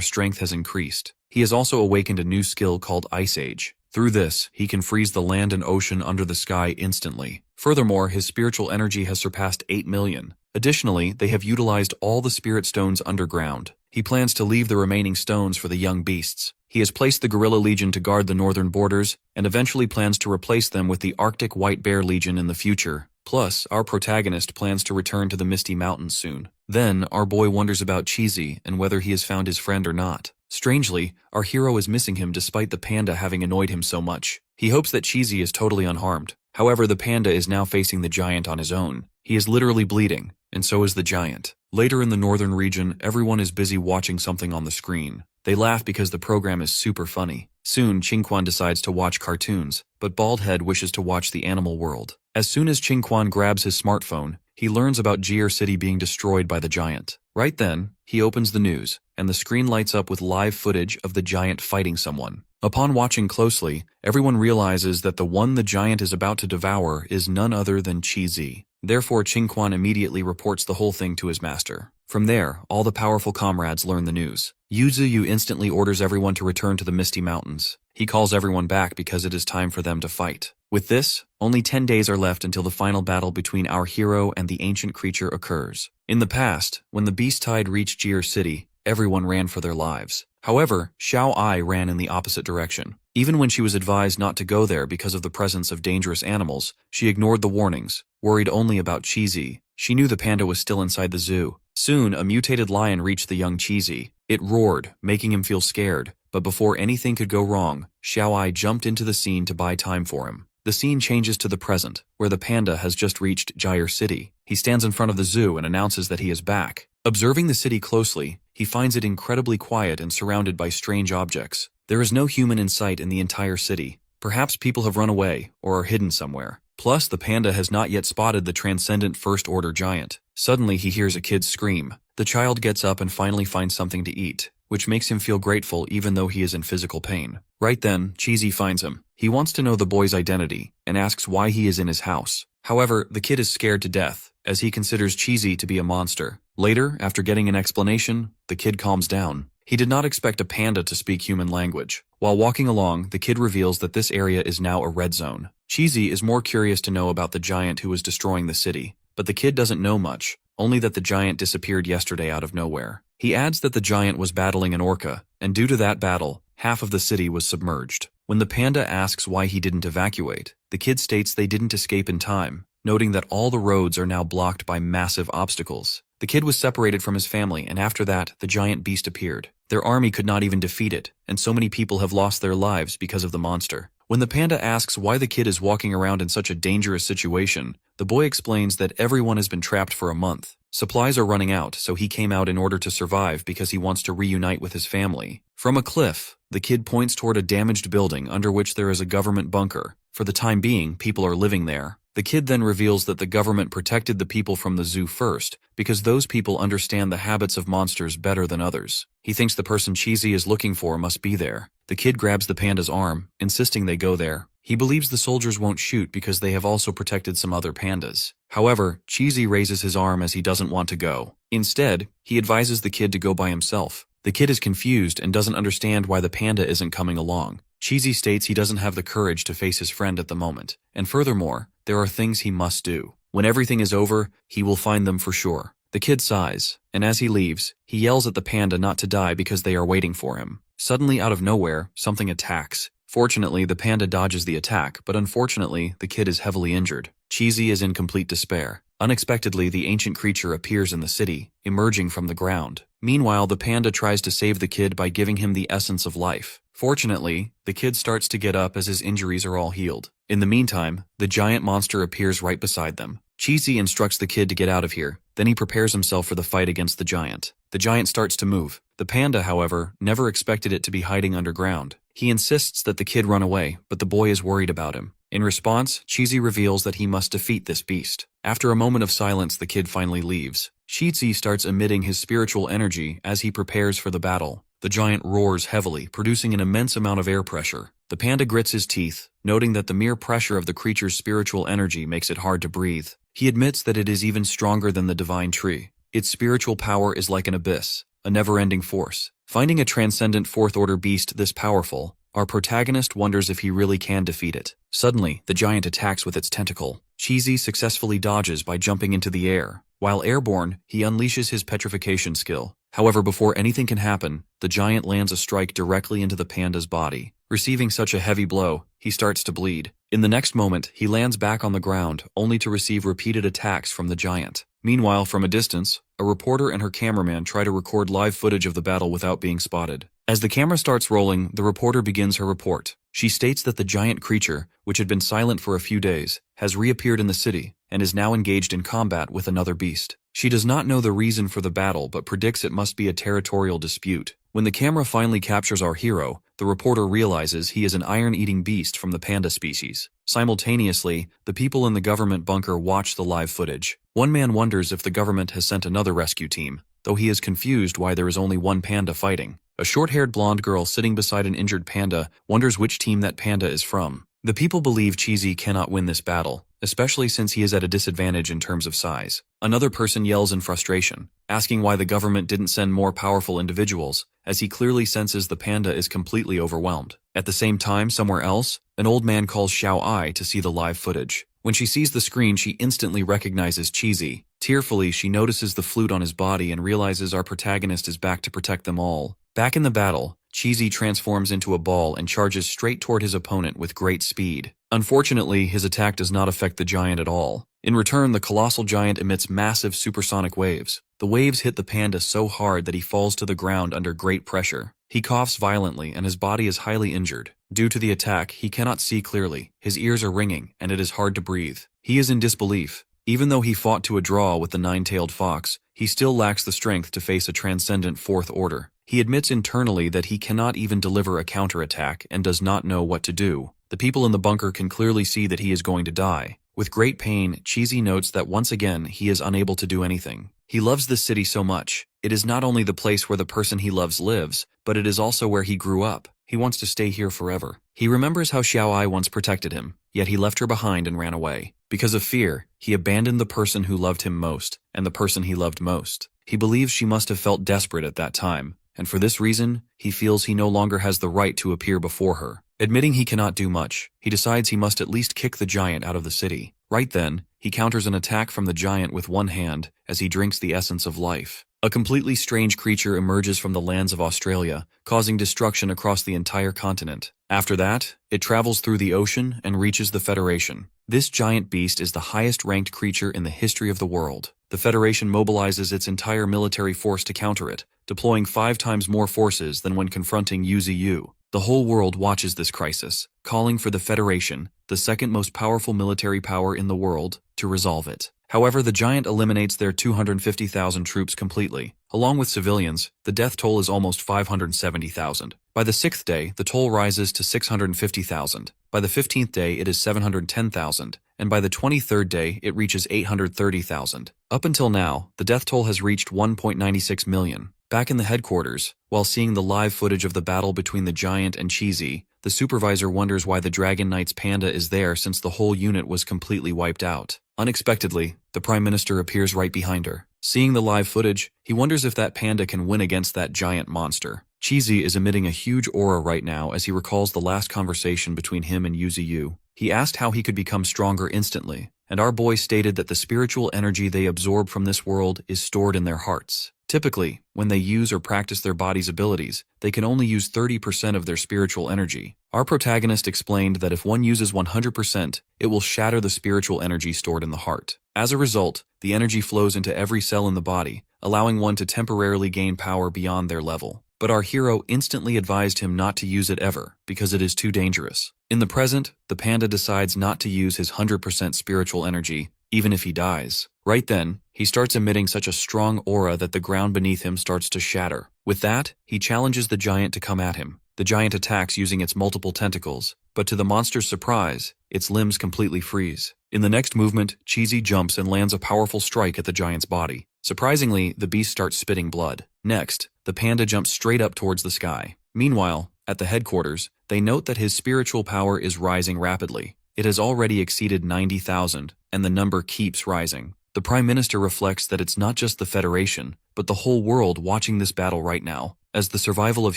strength has increased. He has also awakened a new skill called Ice Age. Through this, he can freeze the land and ocean under the sky instantly. Furthermore, his spiritual energy has surpassed 8 million. Additionally, they have utilized all the spirit stones underground. He plans to leave the remaining stones for the young beasts. He has placed the Gorilla Legion to guard the northern borders, and eventually plans to replace them with the Arctic White Bear Legion in the future. Plus, our protagonist plans to return to the Misty Mountains soon. Then, our boy wonders about Cheesy and whether he has found his friend or not. Strangely, our hero is missing him despite the panda having annoyed him so much. He hopes that Cheesy is totally unharmed. However, the panda is now facing the giant on his own. He is literally bleeding, and so is the giant. Later in the northern region, everyone is busy watching something on the screen. They laugh because the program is super funny. Soon, Qingquan decides to watch cartoons, but Baldhead wishes to watch the animal world. As soon as Qingquan grabs his smartphone, he learns about Jier City being destroyed by the giant. Right then, he opens the news, and the screen lights up with live footage of the giant fighting someone. Upon watching closely, everyone realizes that the one the giant is about to devour is none other than Cheesy. Therefore, Qingquan immediately reports the whole thing to his master. From there, all the powerful comrades learn the news. Yuzuyu instantly orders everyone to return to the Misty Mountains. He calls everyone back because it is time for them to fight. With this, only 10 days are left until the final battle between our hero and the ancient creature occurs. In the past, when the beast tide reached Jier City, everyone ran for their lives. However, Xiao Ai ran in the opposite direction. Even when she was advised not to go there because of the presence of dangerous animals, she ignored the warnings, worried only about Cheesy. She knew the panda was still inside the zoo. Soon, a mutated lion reached the young Cheesy. It roared, making him feel scared, but before anything could go wrong, Xiao Ai jumped into the scene to buy time for him. The scene changes to the present, where the panda has just reached Jier City. He stands in front of the zoo and announces that he is back. Observing the city closely, he finds it incredibly quiet and surrounded by strange objects. There is no human in sight in the entire city. Perhaps people have run away or are hidden somewhere. Plus, the panda has not yet spotted the transcendent first-order giant. Suddenly, he hears a kid scream. The child gets up and finally finds something to eat, which makes him feel grateful even though he is in physical pain. Right then, Cheesy finds him. He wants to know the boy's identity and asks why he is in his house. However, the kid is scared to death, as he considers Cheesy to be a monster. Later, after getting an explanation, the kid calms down. He did not expect a panda to speak human language. While walking along, the kid reveals that this area is now a red zone. Cheesy is more curious to know about the giant who was destroying the city, but the kid doesn't know much, only that the giant disappeared yesterday out of nowhere. He adds that the giant was battling an orca, and due to that battle, half of the city was submerged. When the panda asks why he didn't evacuate, the kid states they didn't escape in time, noting that all the roads are now blocked by massive obstacles. The kid was separated from his family, and after that, the giant beast appeared. Their army could not even defeat it, and so many people have lost their lives because of the monster. When the panda asks why the kid is walking around in such a dangerous situation, the boy explains that everyone has been trapped for a month. Supplies are running out, so he came out in order to survive because he wants to reunite with his family. From a cliff, the kid points toward a damaged building under which there is a government bunker. For the time being, people are living there. The kid then reveals that the government protected the people from the zoo first, because those people understand the habits of monsters better than others. He thinks the person Cheesy is looking for must be there. The kid grabs the panda's arm, insisting they go there. He believes the soldiers won't shoot because they have also protected some other pandas. However, Cheesy raises his arm as he doesn't want to go. Instead, he advises the kid to go by himself. The kid is confused and doesn't understand why the panda isn't coming along. Cheesy states he doesn't have the courage to face his friend at the moment, and furthermore, there are things he must do. When everything is over, he will find them for sure. The kid sighs, and as he leaves, he yells at the panda not to die because they are waiting for him. Suddenly, out of nowhere, something attacks. Fortunately, the panda dodges the attack, but unfortunately, the kid is heavily injured. Cheesy is in complete despair. Unexpectedly, the ancient creature appears in the city, emerging from the ground. Meanwhile, the panda tries to save the kid by giving him the essence of life. Fortunately, the kid starts to get up as his injuries are all healed. In the meantime, the giant monster appears right beside them. Cheesy instructs the kid to get out of here, then he prepares himself for the fight against the giant. The giant starts to move. The panda, however, never expected it to be hiding underground. He insists that the kid run away, but the boy is worried about him. In response, Cheesy reveals that he must defeat this beast. After a moment of silence, the kid finally leaves. Cheesy starts emitting his spiritual energy as he prepares for the battle. The giant roars heavily, producing an immense amount of air pressure. The panda grits his teeth, noting that the mere pressure of the creature's spiritual energy makes it hard to breathe. He admits that it is even stronger than the divine tree. Its spiritual power is like an abyss, a never-ending force. Finding a transcendent fourth-order beast this powerful, our protagonist wonders if he really can defeat it. Suddenly, the giant attacks with its tentacle. Cheesy successfully dodges by jumping into the air. While airborne, he unleashes his petrification skill. However, before anything can happen, the giant lands a strike directly into the panda's body. Receiving such a heavy blow, he starts to bleed. In the next moment, he lands back on the ground, only to receive repeated attacks from the giant. Meanwhile, from a distance, a reporter and her cameraman try to record live footage of the battle without being spotted. As the camera starts rolling, the reporter begins her report. She states that the giant creature, which had been silent for a few days, has reappeared in the city and is now engaged in combat with another beast. She does not know the reason for the battle but predicts it must be a territorial dispute. When the camera finally captures our hero, the reporter realizes he is an iron-eating beast from the panda species. Simultaneously, the people in the government bunker watch the live footage. One man wonders if the government has sent another rescue team, though he is confused why there is only one panda fighting. A short-haired blonde girl sitting beside an injured panda wonders which team that panda is from. The people believe Cheesy cannot win this battle, especially since he is at a disadvantage in terms of size. Another person yells in frustration, asking why the government didn't send more powerful individuals, as he clearly senses the panda is completely overwhelmed. At the same time, somewhere else, an old man calls Xiao Ai to see the live footage. When she sees the screen, she instantly recognizes Cheesy. Tearfully, she notices the flute on his body and realizes our protagonist is back to protect them all. Back in the battle, Cheesy transforms into a ball and charges straight toward his opponent with great speed. Unfortunately, his attack does not affect the giant at all. In return, the colossal giant emits massive supersonic waves. The waves hit the panda so hard that he falls to the ground under great pressure. He coughs violently and his body is highly injured. Due to the attack, he cannot see clearly, his ears are ringing, and it is hard to breathe. He is in disbelief. Even though he fought to a draw with the nine-tailed fox, he still lacks the strength to face a transcendent fourth order. He admits internally that he cannot even deliver a counterattack and does not know what to do. The people in the bunker can clearly see that he is going to die. With great pain, Cheesy notes that once again he is unable to do anything. He loves this city so much. It is not only the place where the person he loves lives, but it is also where he grew up. He wants to stay here forever. He remembers how Xiao Ai once protected him, yet he left her behind and ran away. Because of fear, he abandoned the person who loved him most and the person he loved most. He believes she must have felt desperate at that time, and for this reason, he feels he no longer has the right to appear before her. Admitting he cannot do much, he decides he must at least kick the giant out of the city. Right then, he counters an attack from the giant with one hand as he drinks the essence of life. A completely strange creature emerges from the lands of Australia, causing destruction across the entire continent. After that, it travels through the ocean and reaches the Federation. This giant beast is the highest-ranked creature in the history of the world. The Federation mobilizes its entire military force to counter it, deploying 5 times more forces than when confronting UZU. The whole world watches this crisis, calling for the Federation, the second most powerful military power in the world, to resolve it. However, the giant eliminates their 250,000 troops completely. Along with civilians, the death toll is almost 570,000. By the 6th day, the toll rises to 650,000. By the 15th day, it is 710,000. And by the 23rd day, it reaches 830,000. Up until now, the death toll has reached 1.96 million. Back in the headquarters, while seeing the live footage of the battle between the giant and Cheesy, the supervisor wonders why the Dragon Knight's panda is there since the whole unit was completely wiped out. Unexpectedly, the Prime Minister appears right behind her. Seeing the live footage, he wonders if that panda can win against that giant monster. Cheesy is emitting a huge aura right now as he recalls the last conversation between him and Yuzu. He asked how he could become stronger instantly, and our boy stated that the spiritual energy they absorb from this world is stored in their hearts. Typically, when they use or practice their body's abilities, they can only use 30% of their spiritual energy. Our protagonist explained that if one uses 100%, it will shatter the spiritual energy stored in the heart. As a result, the energy flows into every cell in the body, allowing one to temporarily gain power beyond their level. But our hero instantly advised him not to use it ever, because it is too dangerous. In the present, the panda decides not to use his 100% spiritual energy, even if he dies. Right then, he starts emitting such a strong aura that the ground beneath him starts to shatter. With that, he challenges the giant to come at him. The giant attacks using its multiple tentacles, but to the monster's surprise, its limbs completely freeze. In the next movement, Cheesy jumps and lands a powerful strike at the giant's body. Surprisingly, the beast starts spitting blood. Next, the panda jumps straight up towards the sky. Meanwhile, at the headquarters, they note that his spiritual power is rising rapidly. It has already exceeded 90,000, and the number keeps rising. The Prime Minister reflects that it's not just the Federation, but the whole world watching this battle right now, as the survival of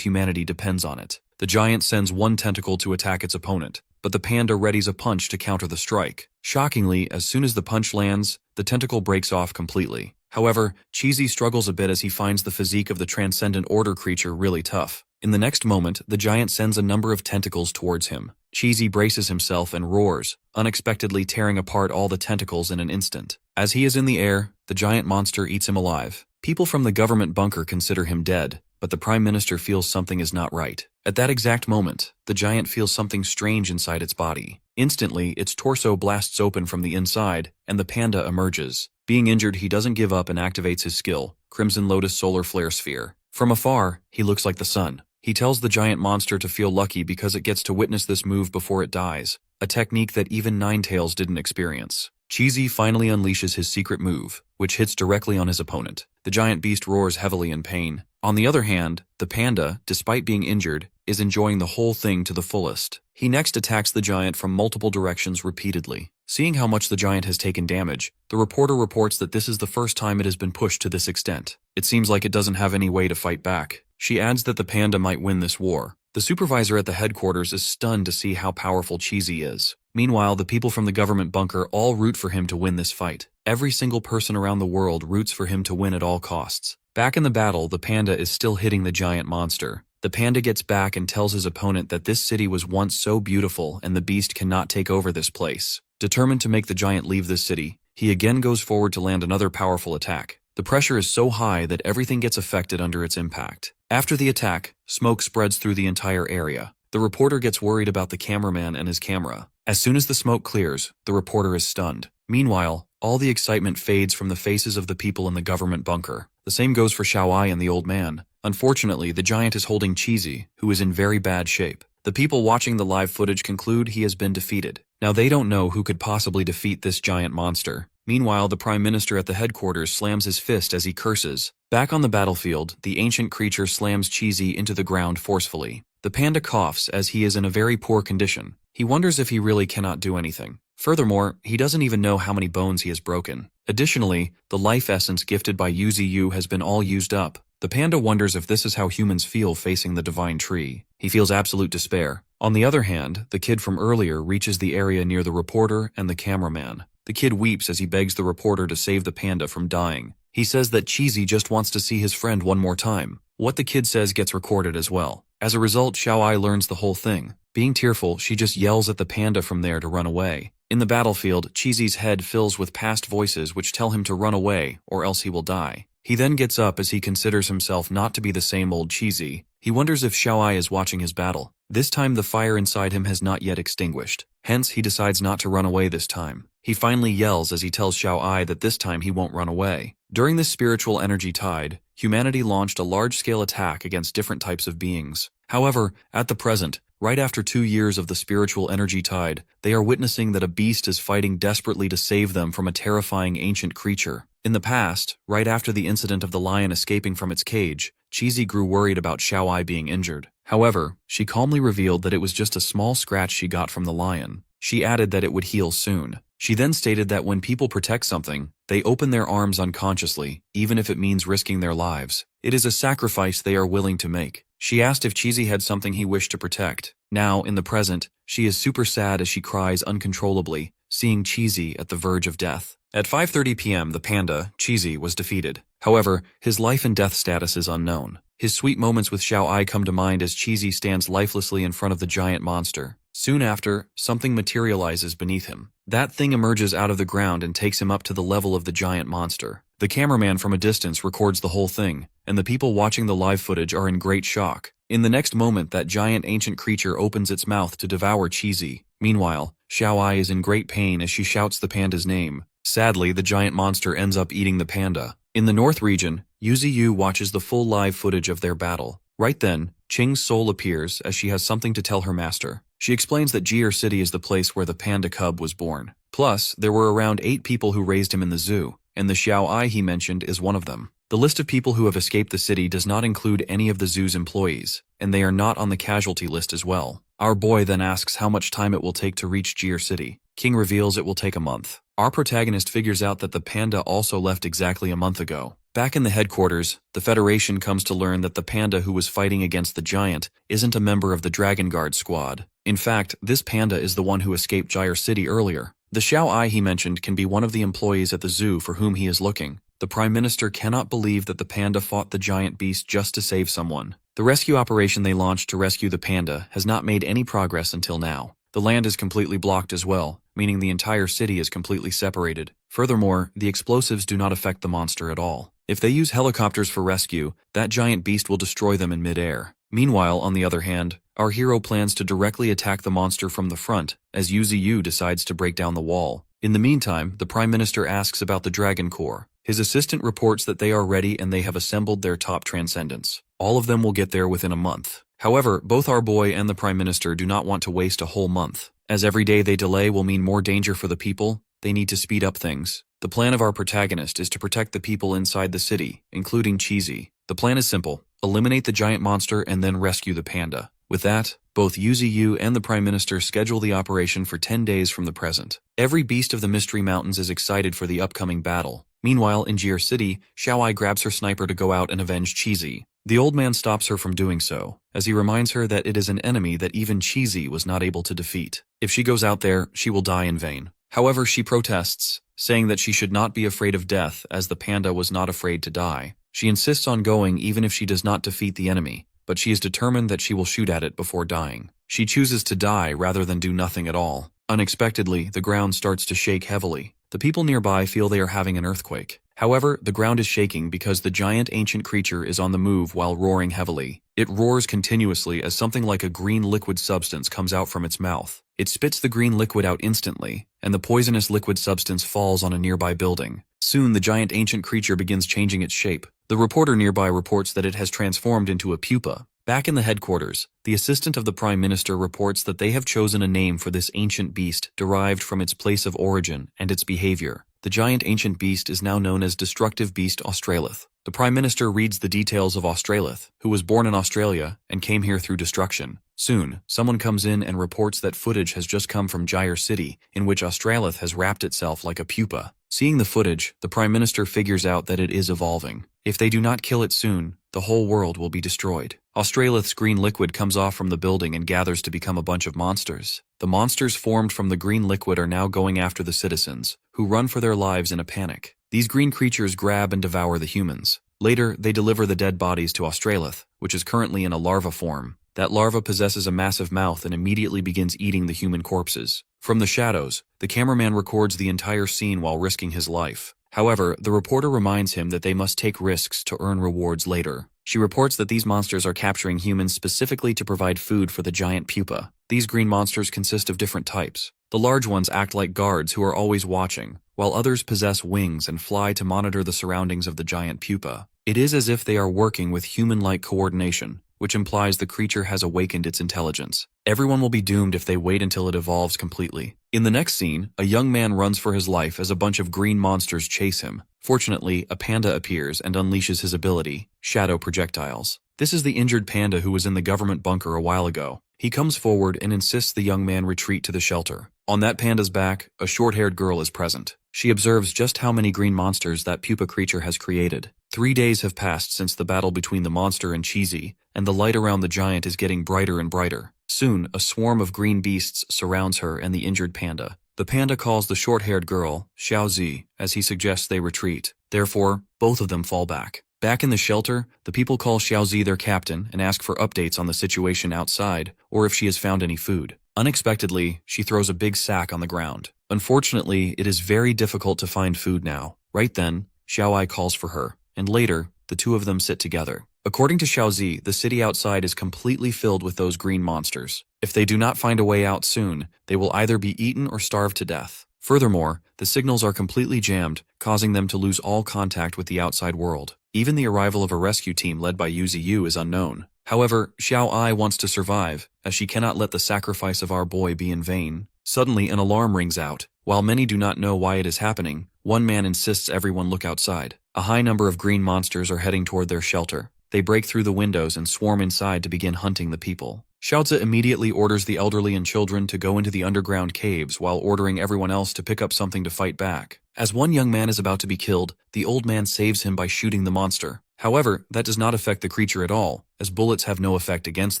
humanity depends on it. The giant sends one tentacle to attack its opponent, but the panda readies a punch to counter the strike. Shockingly, as soon as the punch lands, the tentacle breaks off completely. However, Cheesy struggles a bit as he finds the physique of the Transcendent Order creature really tough. In the next moment, the giant sends a number of tentacles towards him. Cheesy braces himself and roars, unexpectedly tearing apart all the tentacles in an instant. As he is in the air, the giant monster eats him alive. People from the government bunker consider him dead, but the Prime Minister feels something is not right. At that exact moment, the giant feels something strange inside its body. Instantly, its torso blasts open from the inside, and the panda emerges. Being injured, he doesn't give up and activates his skill, Crimson Lotus Solar Flare Sphere. From afar, he looks like the sun. He tells the giant monster to feel lucky because it gets to witness this move before it dies, a technique that even Ninetales didn't experience. Cheesy finally unleashes his secret move, which hits directly on his opponent. The giant beast roars heavily in pain. On the other hand, the panda, despite being injured, is enjoying the whole thing to the fullest. He next attacks the giant from multiple directions repeatedly. Seeing how much the giant has taken damage, the reporter reports that this is the first time it has been pushed to this extent. It seems like it doesn't have any way to fight back. She adds that the panda might win this war. The supervisor at the headquarters is stunned to see how powerful Cheesy is. Meanwhile, the people from the government bunker all root for him to win this fight. Every single person around the world roots for him to win at all costs. Back in the battle, the panda is still hitting the giant monster. The panda gets back and tells his opponent that this city was once so beautiful and the beast cannot take over this place. Determined to make the giant leave this city, he again goes forward to land another powerful attack. The pressure is so high that everything gets affected under its impact. After the attack, smoke spreads through the entire area. The reporter gets worried about the cameraman and his camera. As soon as the smoke clears, the reporter is stunned. Meanwhile, all the excitement fades from the faces of the people in the government bunker. The same goes for Xiaoai and the old man. Unfortunately, the giant is holding Cheesy, who is in very bad shape. The people watching the live footage conclude he has been defeated. Now they don't know who could possibly defeat this giant monster. Meanwhile, the Prime Minister at the headquarters slams his fist as he curses. Back on the battlefield, the ancient creature slams Cheesy into the ground forcefully. The panda coughs as he is in a very poor condition. He wonders if he really cannot do anything. Furthermore, he doesn't even know how many bones he has broken. Additionally, the life essence gifted by Yuzi has been all used up. The panda wonders if this is how humans feel facing the divine tree. He feels absolute despair. On the other hand, the kid from earlier reaches the area near the reporter and the cameraman. The kid weeps as he begs the reporter to save the panda from dying. He says that Cheesy just wants to see his friend one more time. What the kid says gets recorded as well. As a result, Xiaoai learns the whole thing. Being tearful, she just yells at the panda from there to run away. In the battlefield, Cheesy's head fills with past voices which tell him to run away, or else he will die. He then gets up as he considers himself not to be the same old Cheesy. He wonders if Xiaoai is watching his battle. This time the fire inside him has not yet extinguished. Hence, he decides not to run away this time. He finally yells as he tells Xiaoai that this time he won't run away. During this spiritual energy tide, humanity launched a large-scale attack against different types of beings. However, at the present, right after 2 years of the spiritual energy tide, they are witnessing that a beast is fighting desperately to save them from a terrifying ancient creature. In the past, right after the incident of the lion escaping from its cage, Cheesy grew worried about Xiaoai being injured. However, she calmly revealed that it was just a small scratch she got from the lion. She added that it would heal soon. She then stated that when people protect something, they open their arms unconsciously, even if it means risking their lives. It is a sacrifice they are willing to make. She asked if Cheesy had something he wished to protect. Now, in the present, she is super sad as she cries uncontrollably, seeing Cheesy at the verge of death. At 5:30 p.m., the panda, Cheesy, was defeated. However, his life and death status is unknown. His sweet moments with Xiaoai come to mind as Cheesy stands lifelessly in front of the giant monster. Soon after, something materializes beneath him. That thing emerges out of the ground and takes him up to the level of the giant monster. The cameraman from a distance records the whole thing, and the people watching the live footage are in great shock. In the next moment, that giant ancient creature opens its mouth to devour Cheesy. Meanwhile, Xiaoai is in great pain as she shouts the panda's name. Sadly, the giant monster ends up eating the panda. In the north region, Yuzi watches the full live footage of their battle. Right then, Qing's soul appears as she has something to tell her master. She explains that Jier City is the place where the panda cub was born. Plus, there were around 8 people who raised him in the zoo, and the Xiaoai he mentioned is one of them. The list of people who have escaped the city does not include any of the zoo's employees, and they are not on the casualty list as well. Our boy then asks how much time it will take to reach Jier City. King reveals it will take a month. Our protagonist figures out that the panda also left exactly a month ago. Back in the headquarters, the Federation comes to learn that the panda who was fighting against the giant isn't a member of the Dragon Guard squad. In fact, this panda is the one who escaped Jier City earlier. The Xiaoai he mentioned can be one of the employees at the zoo for whom he is looking. The Prime Minister cannot believe that the panda fought the giant beast just to save someone. The rescue operation they launched to rescue the panda has not made any progress until now. The land is completely blocked as well, meaning the entire city is completely separated. Furthermore, the explosives do not affect the monster at all. If they use helicopters for rescue, that giant beast will destroy them in midair. Meanwhile, on the other hand, our hero plans to directly attack the monster from the front, as Yuziyu decides to break down the wall. In the meantime, the Prime Minister asks about the Dragon Corps. His assistant reports that they are ready and they have assembled their top transcendents. All of them will get there within a month. However, both our boy and the Prime Minister do not want to waste a whole month. As every day they delay will mean more danger for the people, they need to speed up things. The plan of our protagonist is to protect the people inside the city, including Cheesy. The plan is simple: eliminate the giant monster and then rescue the panda. With that, both Yuziyu and the Prime Minister schedule the operation for 10 days from the present. Every beast of the Mystery Mountains is excited for the upcoming battle. Meanwhile, in Jir City, Xiaoai grabs her sniper to go out and avenge Cheesy. The old man stops her from doing so, as he reminds her that it is an enemy that even Cheesy was not able to defeat. If she goes out there, she will die in vain. However, she protests, saying that she should not be afraid of death as the panda was not afraid to die. She insists on going even if she does not defeat the enemy, but she is determined that she will shoot at it before dying. She chooses to die rather than do nothing at all. Unexpectedly, the ground starts to shake heavily. The people nearby feel they are having an earthquake. However, the ground is shaking because the giant ancient creature is on the move while roaring heavily. It roars continuously as something like a green liquid substance comes out from its mouth. It spits the green liquid out instantly, and the poisonous liquid substance falls on a nearby building. Soon, the giant ancient creature begins changing its shape. The reporter nearby reports that it has transformed into a pupa. Back in the headquarters, the assistant of the Prime Minister reports that they have chosen a name for this ancient beast derived from its place of origin and its behavior. The giant ancient beast is now known as Destructive Beast Australith. The Prime Minister reads the details of Australith, who was born in Australia and came here through destruction. Soon, someone comes in and reports that footage has just come from Jir City, in which Australith has wrapped itself like a pupa. Seeing the footage, the Prime Minister figures out that it is evolving. If they do not kill it soon, the whole world will be destroyed. Australith's green liquid comes off from the building and gathers to become a bunch of monsters. The monsters formed from the green liquid are now going after the citizens, who run for their lives in a panic. These green creatures grab and devour the humans. Later, they deliver the dead bodies to Australith, which is currently in a larva form. That larva possesses a massive mouth and immediately begins eating the human corpses. From the shadows, the cameraman records the entire scene while risking his life. However, the reporter reminds him that they must take risks to earn rewards later. She reports that these monsters are capturing humans specifically to provide food for the giant pupa. These green monsters consist of different types. The large ones act like guards who are always watching, while others possess wings and fly to monitor the surroundings of the giant pupa. It is as if they are working with human-like coordination, which implies the creature has awakened its intelligence. Everyone will be doomed if they wait until it evolves completely. In the next scene, a young man runs for his life as a bunch of green monsters chase him. Fortunately, a panda appears and unleashes his ability, shadow projectiles. This is the injured panda who was in the government bunker a while ago. He comes forward and insists the young man retreat to the shelter. On that panda's back, a short-haired girl is present. She observes just how many green monsters that pupa creature has created. 3 days have passed since the battle between the monster and Cheesy, and the light around the giant is getting brighter and brighter. Soon, a swarm of green beasts surrounds her and the injured panda. The panda calls the short-haired girl, Xiaozi, as he suggests they retreat. Therefore, both of them fall back. Back in the shelter, the people call Xiaozi their captain and ask for updates on the situation outside, or if she has found any food. Unexpectedly, she throws a big sack on the ground. Unfortunately, it is very difficult to find food now. Right then, Xiaoai calls for her, and later, the two of them sit together. According to Xiaozi, the city outside is completely filled with those green monsters. If they do not find a way out soon, they will either be eaten or starve to death. Furthermore, the signals are completely jammed, causing them to lose all contact with the outside world. Even the arrival of a rescue team led by Yuziyu is unknown. However, Xiao Ai wants to survive, as she cannot let the sacrifice of our boy be in vain. Suddenly, an alarm rings out. While many do not know why it is happening, one man insists everyone look outside. A high number of green monsters are heading toward their shelter. They break through the windows and swarm inside to begin hunting the people. Xiaozi immediately orders the elderly and children to go into the underground caves while ordering everyone else to pick up something to fight back. As one young man is about to be killed, the old man saves him by shooting the monster. However, that does not affect the creature at all, as bullets have no effect against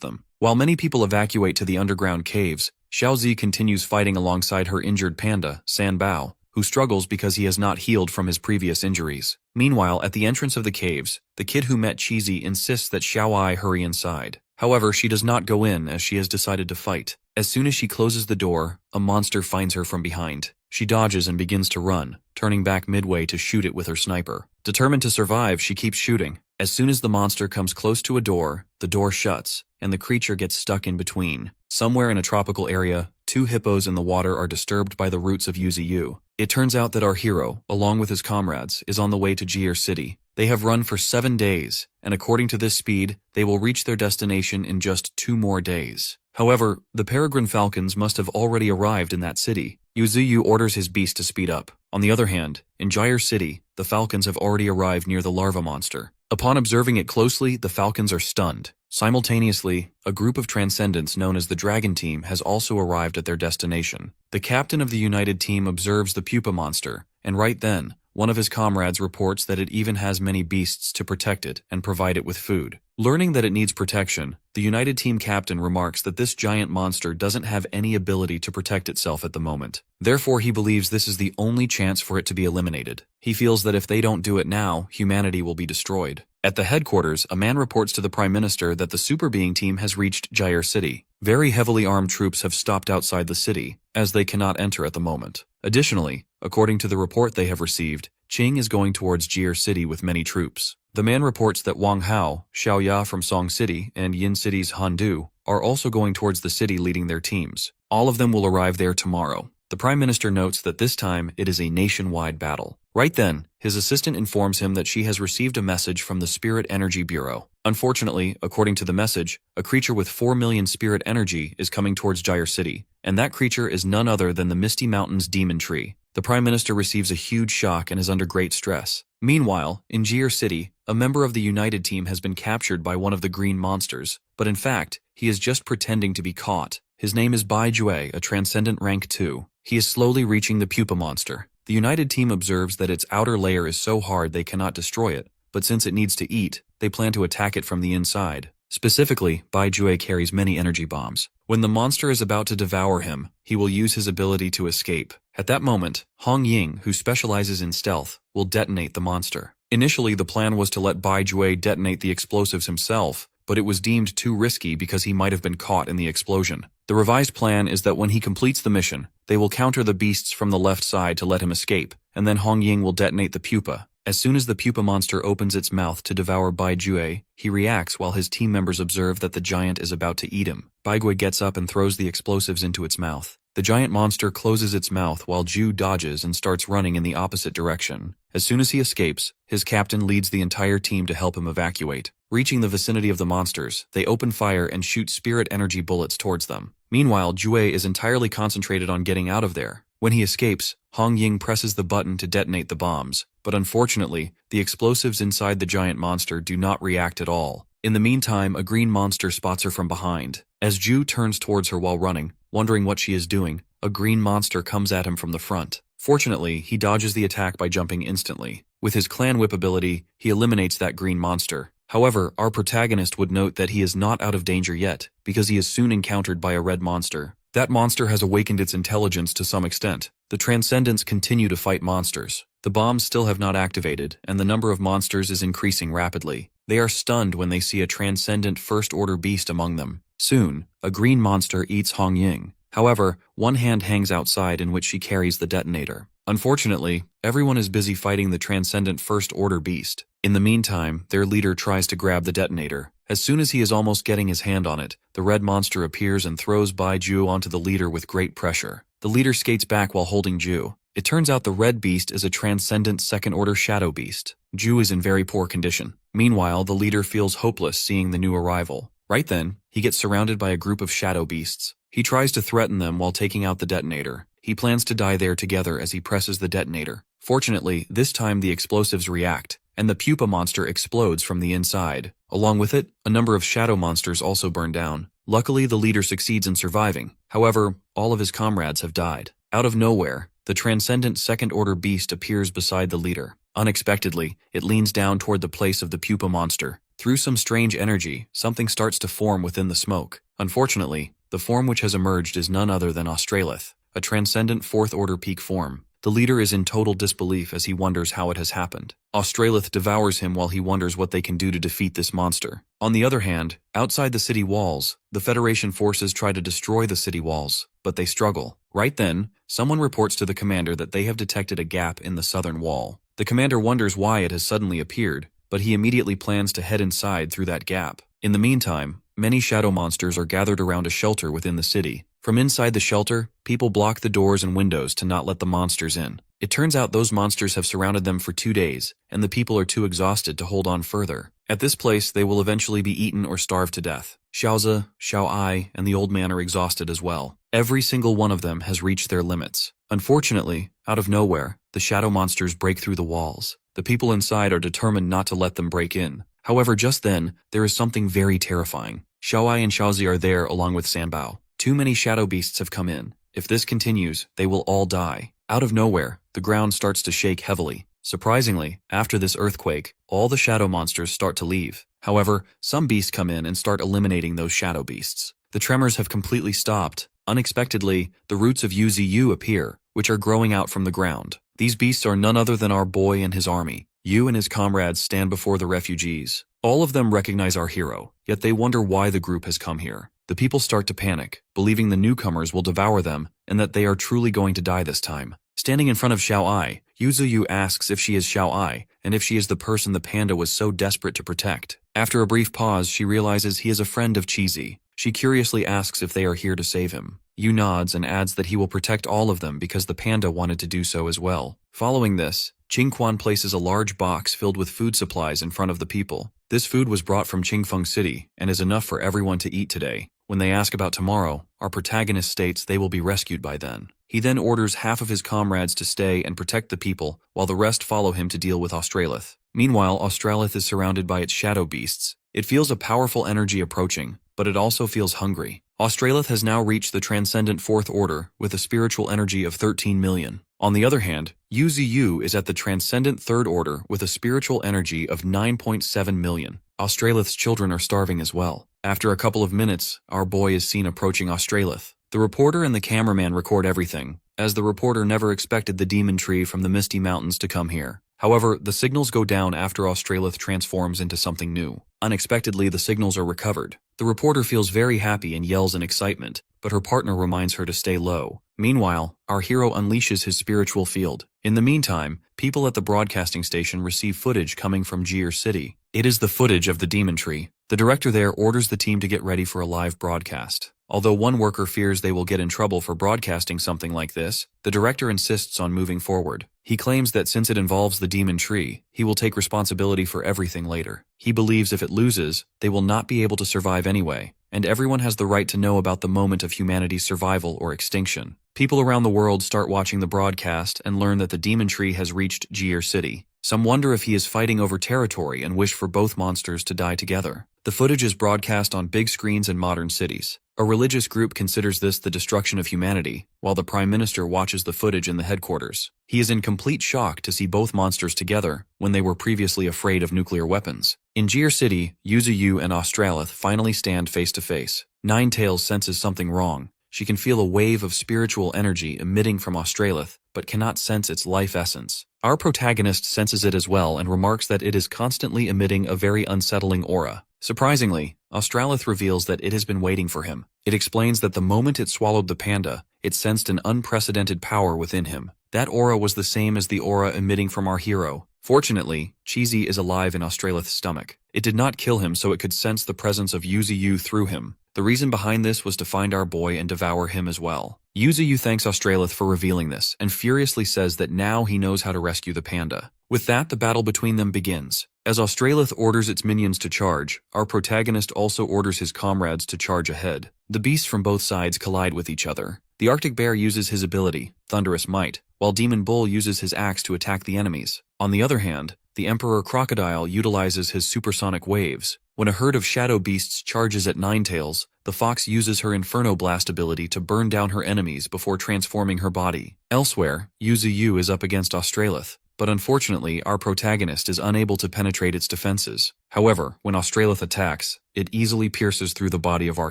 them. While many people evacuate to the underground caves, Xiaozi continues fighting alongside her injured panda, San Bao, who struggles because he has not healed from his previous injuries. Meanwhile, at the entrance of the caves, the kid who met Cheesy insists that Xiao Ai hurry inside. However, she does not go in as she has decided to fight. As soon as she closes the door, a monster finds her from behind. She dodges and begins to run, turning back midway to shoot it with her sniper. Determined to survive, she keeps shooting. As soon as the monster comes close to a door, the door shuts, and the creature gets stuck in between. Somewhere in a tropical area, 2 hippos in the water are disturbed by the roots of Yuziyu. It turns out that our hero, along with his comrades, is on the way to Jir City. They have run for 7 days, and according to this speed, they will reach their destination in just 2 more days. However, the peregrine falcons must have already arrived in that city. Yuziyu orders his beast to speed up. On the other hand, in Jir City, the falcons have already arrived near the larva monster. Upon observing it closely, the falcons are stunned. Simultaneously, a group of transcendents known as the Dragon Team has also arrived at their destination. The captain of the United Team observes the pupa monster, and right then, one of his comrades reports that it even has many beasts to protect it and provide it with food. Learning that it needs protection, the United Team captain remarks that this giant monster doesn't have any ability to protect itself at the moment. Therefore, he believes this is the only chance for it to be eliminated. He feels that if they don't do it now, humanity will be destroyed. At the headquarters, a man reports to the Prime Minister that the Super Being Team has reached Jir City. Very heavily armed troops have stopped outside the city, as they cannot enter at the moment. Additionally, according to the report they have received, Qing is going towards Jir City with many troops. The man reports that Wang Hao, Xiao Ya from Song City, and Yin City's Han Du are also going towards the city leading their teams. All of them will arrive there tomorrow. The Prime Minister notes that this time it is a nationwide battle. Right then, his assistant informs him that she has received a message from the Spirit Energy Bureau. Unfortunately, according to the message, a creature with 4 million spirit energy is coming towards Jir City, and that creature is none other than the Misty Mountains Demon Tree. The Prime Minister receives a huge shock and is under great stress. Meanwhile, in Jir City, a member of the United Team has been captured by one of the green monsters, but in fact, he is just pretending to be caught. His name is Bai Jue, a Transcendent Rank 2. He is slowly reaching the pupa monster. The United Team observes that its outer layer is so hard they cannot destroy it, but since it needs to eat, they plan to attack it from the inside. Specifically, Bai Jue carries many energy bombs. When the monster is about to devour him, he will use his ability to escape. At that moment, Hong Ying, who specializes in stealth, will detonate the monster. Initially, the plan was to let Bai Jue detonate the explosives himself, but it was deemed too risky because he might have been caught in the explosion. The revised plan is that when he completes the mission, they will counter the beasts from the left side to let him escape, and then Hong Ying will detonate the pupa. As soon as the pupa monster opens its mouth to devour Bai Jue, he reacts while his team members observe that the giant is about to eat him. Bai Jue gets up and throws the explosives into its mouth. The giant monster closes its mouth while Ju dodges and starts running in the opposite direction. As soon as he escapes, his captain leads the entire team to help him evacuate. Reaching the vicinity of the monsters, they open fire and shoot spirit energy bullets towards them. Meanwhile, Jue is entirely concentrated on getting out of there. When he escapes, Hong Ying presses the button to detonate the bombs, but unfortunately, the explosives inside the giant monster do not react at all. In the meantime, a green monster spots her from behind. As Ju turns towards her while running, wondering what she is doing, a green monster comes at him from the front. Fortunately, he dodges the attack by jumping instantly. With his clan whip ability, he eliminates that green monster. However, our protagonist would note that he is not out of danger yet, because he is soon encountered by a red monster. That monster has awakened its intelligence to some extent. The Transcendents continue to fight monsters. The bombs still have not activated, and the number of monsters is increasing rapidly. They are stunned when they see a Transcendent First-Order beast among them. Soon, a green monster eats Hong Ying. However, one hand hangs outside in which she carries the detonator. Unfortunately, everyone is busy fighting the Transcendent First-Order beast. In the meantime, their leader tries to grab the detonator. As soon as he is almost getting his hand on it, the red monster appears and throws Bai Ju onto the leader with great pressure. The leader skates back while holding Ju. It turns out the red beast is a Transcendent Second-Order Shadow Beast. Ju is in very poor condition. Meanwhile, the leader feels hopeless seeing the new arrival. Right then, he gets surrounded by a group of shadow beasts. He tries to threaten them while taking out the detonator. He plans to die there together as he presses the detonator. Fortunately, this time the explosives react, and the pupa monster explodes from the inside. Along with it, a number of shadow monsters also burn down. Luckily, the leader succeeds in surviving. However, all of his comrades have died. Out of nowhere, the Transcendent Second-Order Beast appears beside the leader. Unexpectedly, it leans down toward the place of the pupa monster. Through some strange energy, something starts to form within the smoke. Unfortunately, the form which has emerged is none other than Australith, a Transcendent Fourth-Order Peak form. The leader is in total disbelief as he wonders how it has happened. Australith devours him while he wonders what they can do to defeat this monster. On the other hand, outside the city walls, the Federation forces try to destroy the city walls, but they struggle. Right then, someone reports to the commander that they have detected a gap in the southern wall. The commander wonders why it has suddenly appeared, but he immediately plans to head inside through that gap. In the meantime, many shadow monsters are gathered around a shelter within the city. From inside the shelter, people block the doors and windows to not let the monsters in. It turns out those monsters have surrounded them for 2 days, and the people are too exhausted to hold on further. At this place, they will eventually be eaten or starved to death. Xiaozi, Xiao-ai, and the old man are exhausted as well. Every single one of them has reached their limits. Unfortunately, out of nowhere, the shadow monsters break through the walls. The people inside are determined not to let them break in. However, just then, there is something very terrifying. Xiao-ai and Xiaozi are there along with Sanbao. Too many shadow beasts have come in. If this continues, they will all die. Out of nowhere, the ground starts to shake heavily. Surprisingly, after this earthquake, all the shadow monsters start to leave. However, some beasts come in and start eliminating those shadow beasts. The tremors have completely stopped. Unexpectedly, the roots of Yu appear, which are growing out from the ground. These beasts are none other than our boy and his army. Yu and his comrades stand before the refugees. All of them recognize our hero, yet they wonder why the group has come here. The people start to panic, believing the newcomers will devour them and that they are truly going to die this time. Standing in front of Xiao-ai, Yu asks if she is Xiao-ai and if she is the person the panda was so desperate to protect. After a brief pause, she realizes he is a friend of Cheesy. She curiously asks if they are here to save him. Yu nods and adds that he will protect all of them because the panda wanted to do so as well. Following this, Qingquan places a large box filled with food supplies in front of the people. This food was brought from Qingfeng City and is enough for everyone to eat today. When they ask about tomorrow, our protagonist states they will be rescued by then. He then orders half of his comrades to stay and protect the people, while the rest follow him to deal with Australith. Meanwhile, Australith is surrounded by its shadow beasts. It feels a powerful energy approaching, but it also feels hungry. Australith has now reached the transcendent fourth order with a spiritual energy of 13 million. On the other hand, Yu is at the transcendent third order with a spiritual energy of 9.7 million. Australith's children are starving as well. After a couple of minutes, our boy is seen approaching Australith. The reporter and the cameraman record everything, as the reporter never expected the demon tree from the Misty Mountains to come here. However, the signals go down after Australith transforms into something new. Unexpectedly, the signals are recovered. The reporter feels very happy and yells in excitement, but her partner reminds her to stay low. Meanwhile, our hero unleashes his spiritual field. In the meantime, people at the broadcasting station receive footage coming from Jir City. It is the footage of the demon tree. The director there orders the team to get ready for a live broadcast. Although one worker fears they will get in trouble for broadcasting something like this, the director insists on moving forward. He claims that since it involves the demon tree, he will take responsibility for everything later. He believes if it loses, they will not be able to survive anyway, and everyone has the right to know about the moment of humanity's survival or extinction. People around the world start watching the broadcast and learn that the demon tree has reached Jir City. Some wonder if he is fighting over territory and wish for both monsters to die together. The footage is broadcast on big screens in modern cities. A religious group considers this the destruction of humanity, while the Prime Minister watches the footage in the headquarters. He is in complete shock to see both monsters together when they were previously afraid of nuclear weapons. In Jir City, Yu and Australith finally stand face to face. Ninetails senses something wrong. She can feel a wave of spiritual energy emitting from Australith, but cannot sense its life essence. Our protagonist senses it as well and remarks that it is constantly emitting a very unsettling aura. Surprisingly, Australith reveals that it has been waiting for him. It explains that the moment it swallowed the panda, it sensed an unprecedented power within him. That aura was the same as the aura emitting from our hero. Fortunately, Cheesy is alive in Australith's stomach. It did not kill him so it could sense the presence of Yu through him. The reason behind this was to find our boy and devour him as well. Yu thanks Australith for revealing this and furiously says that now he knows how to rescue the panda. With that, the battle between them begins. As Australith orders its minions to charge, our protagonist also orders his comrades to charge ahead. The beasts from both sides collide with each other. The Arctic Bear uses his ability, Thunderous Might, while Demon Bull uses his axe to attack the enemies. On the other hand, the Emperor Crocodile utilizes his supersonic waves. When a herd of shadow beasts charges at Ninetails, the fox uses her Inferno Blast ability to burn down her enemies before transforming her body. Elsewhere, Yu is up against Australith, but unfortunately our protagonist is unable to penetrate its defenses. However, when Australith attacks, it easily pierces through the body of our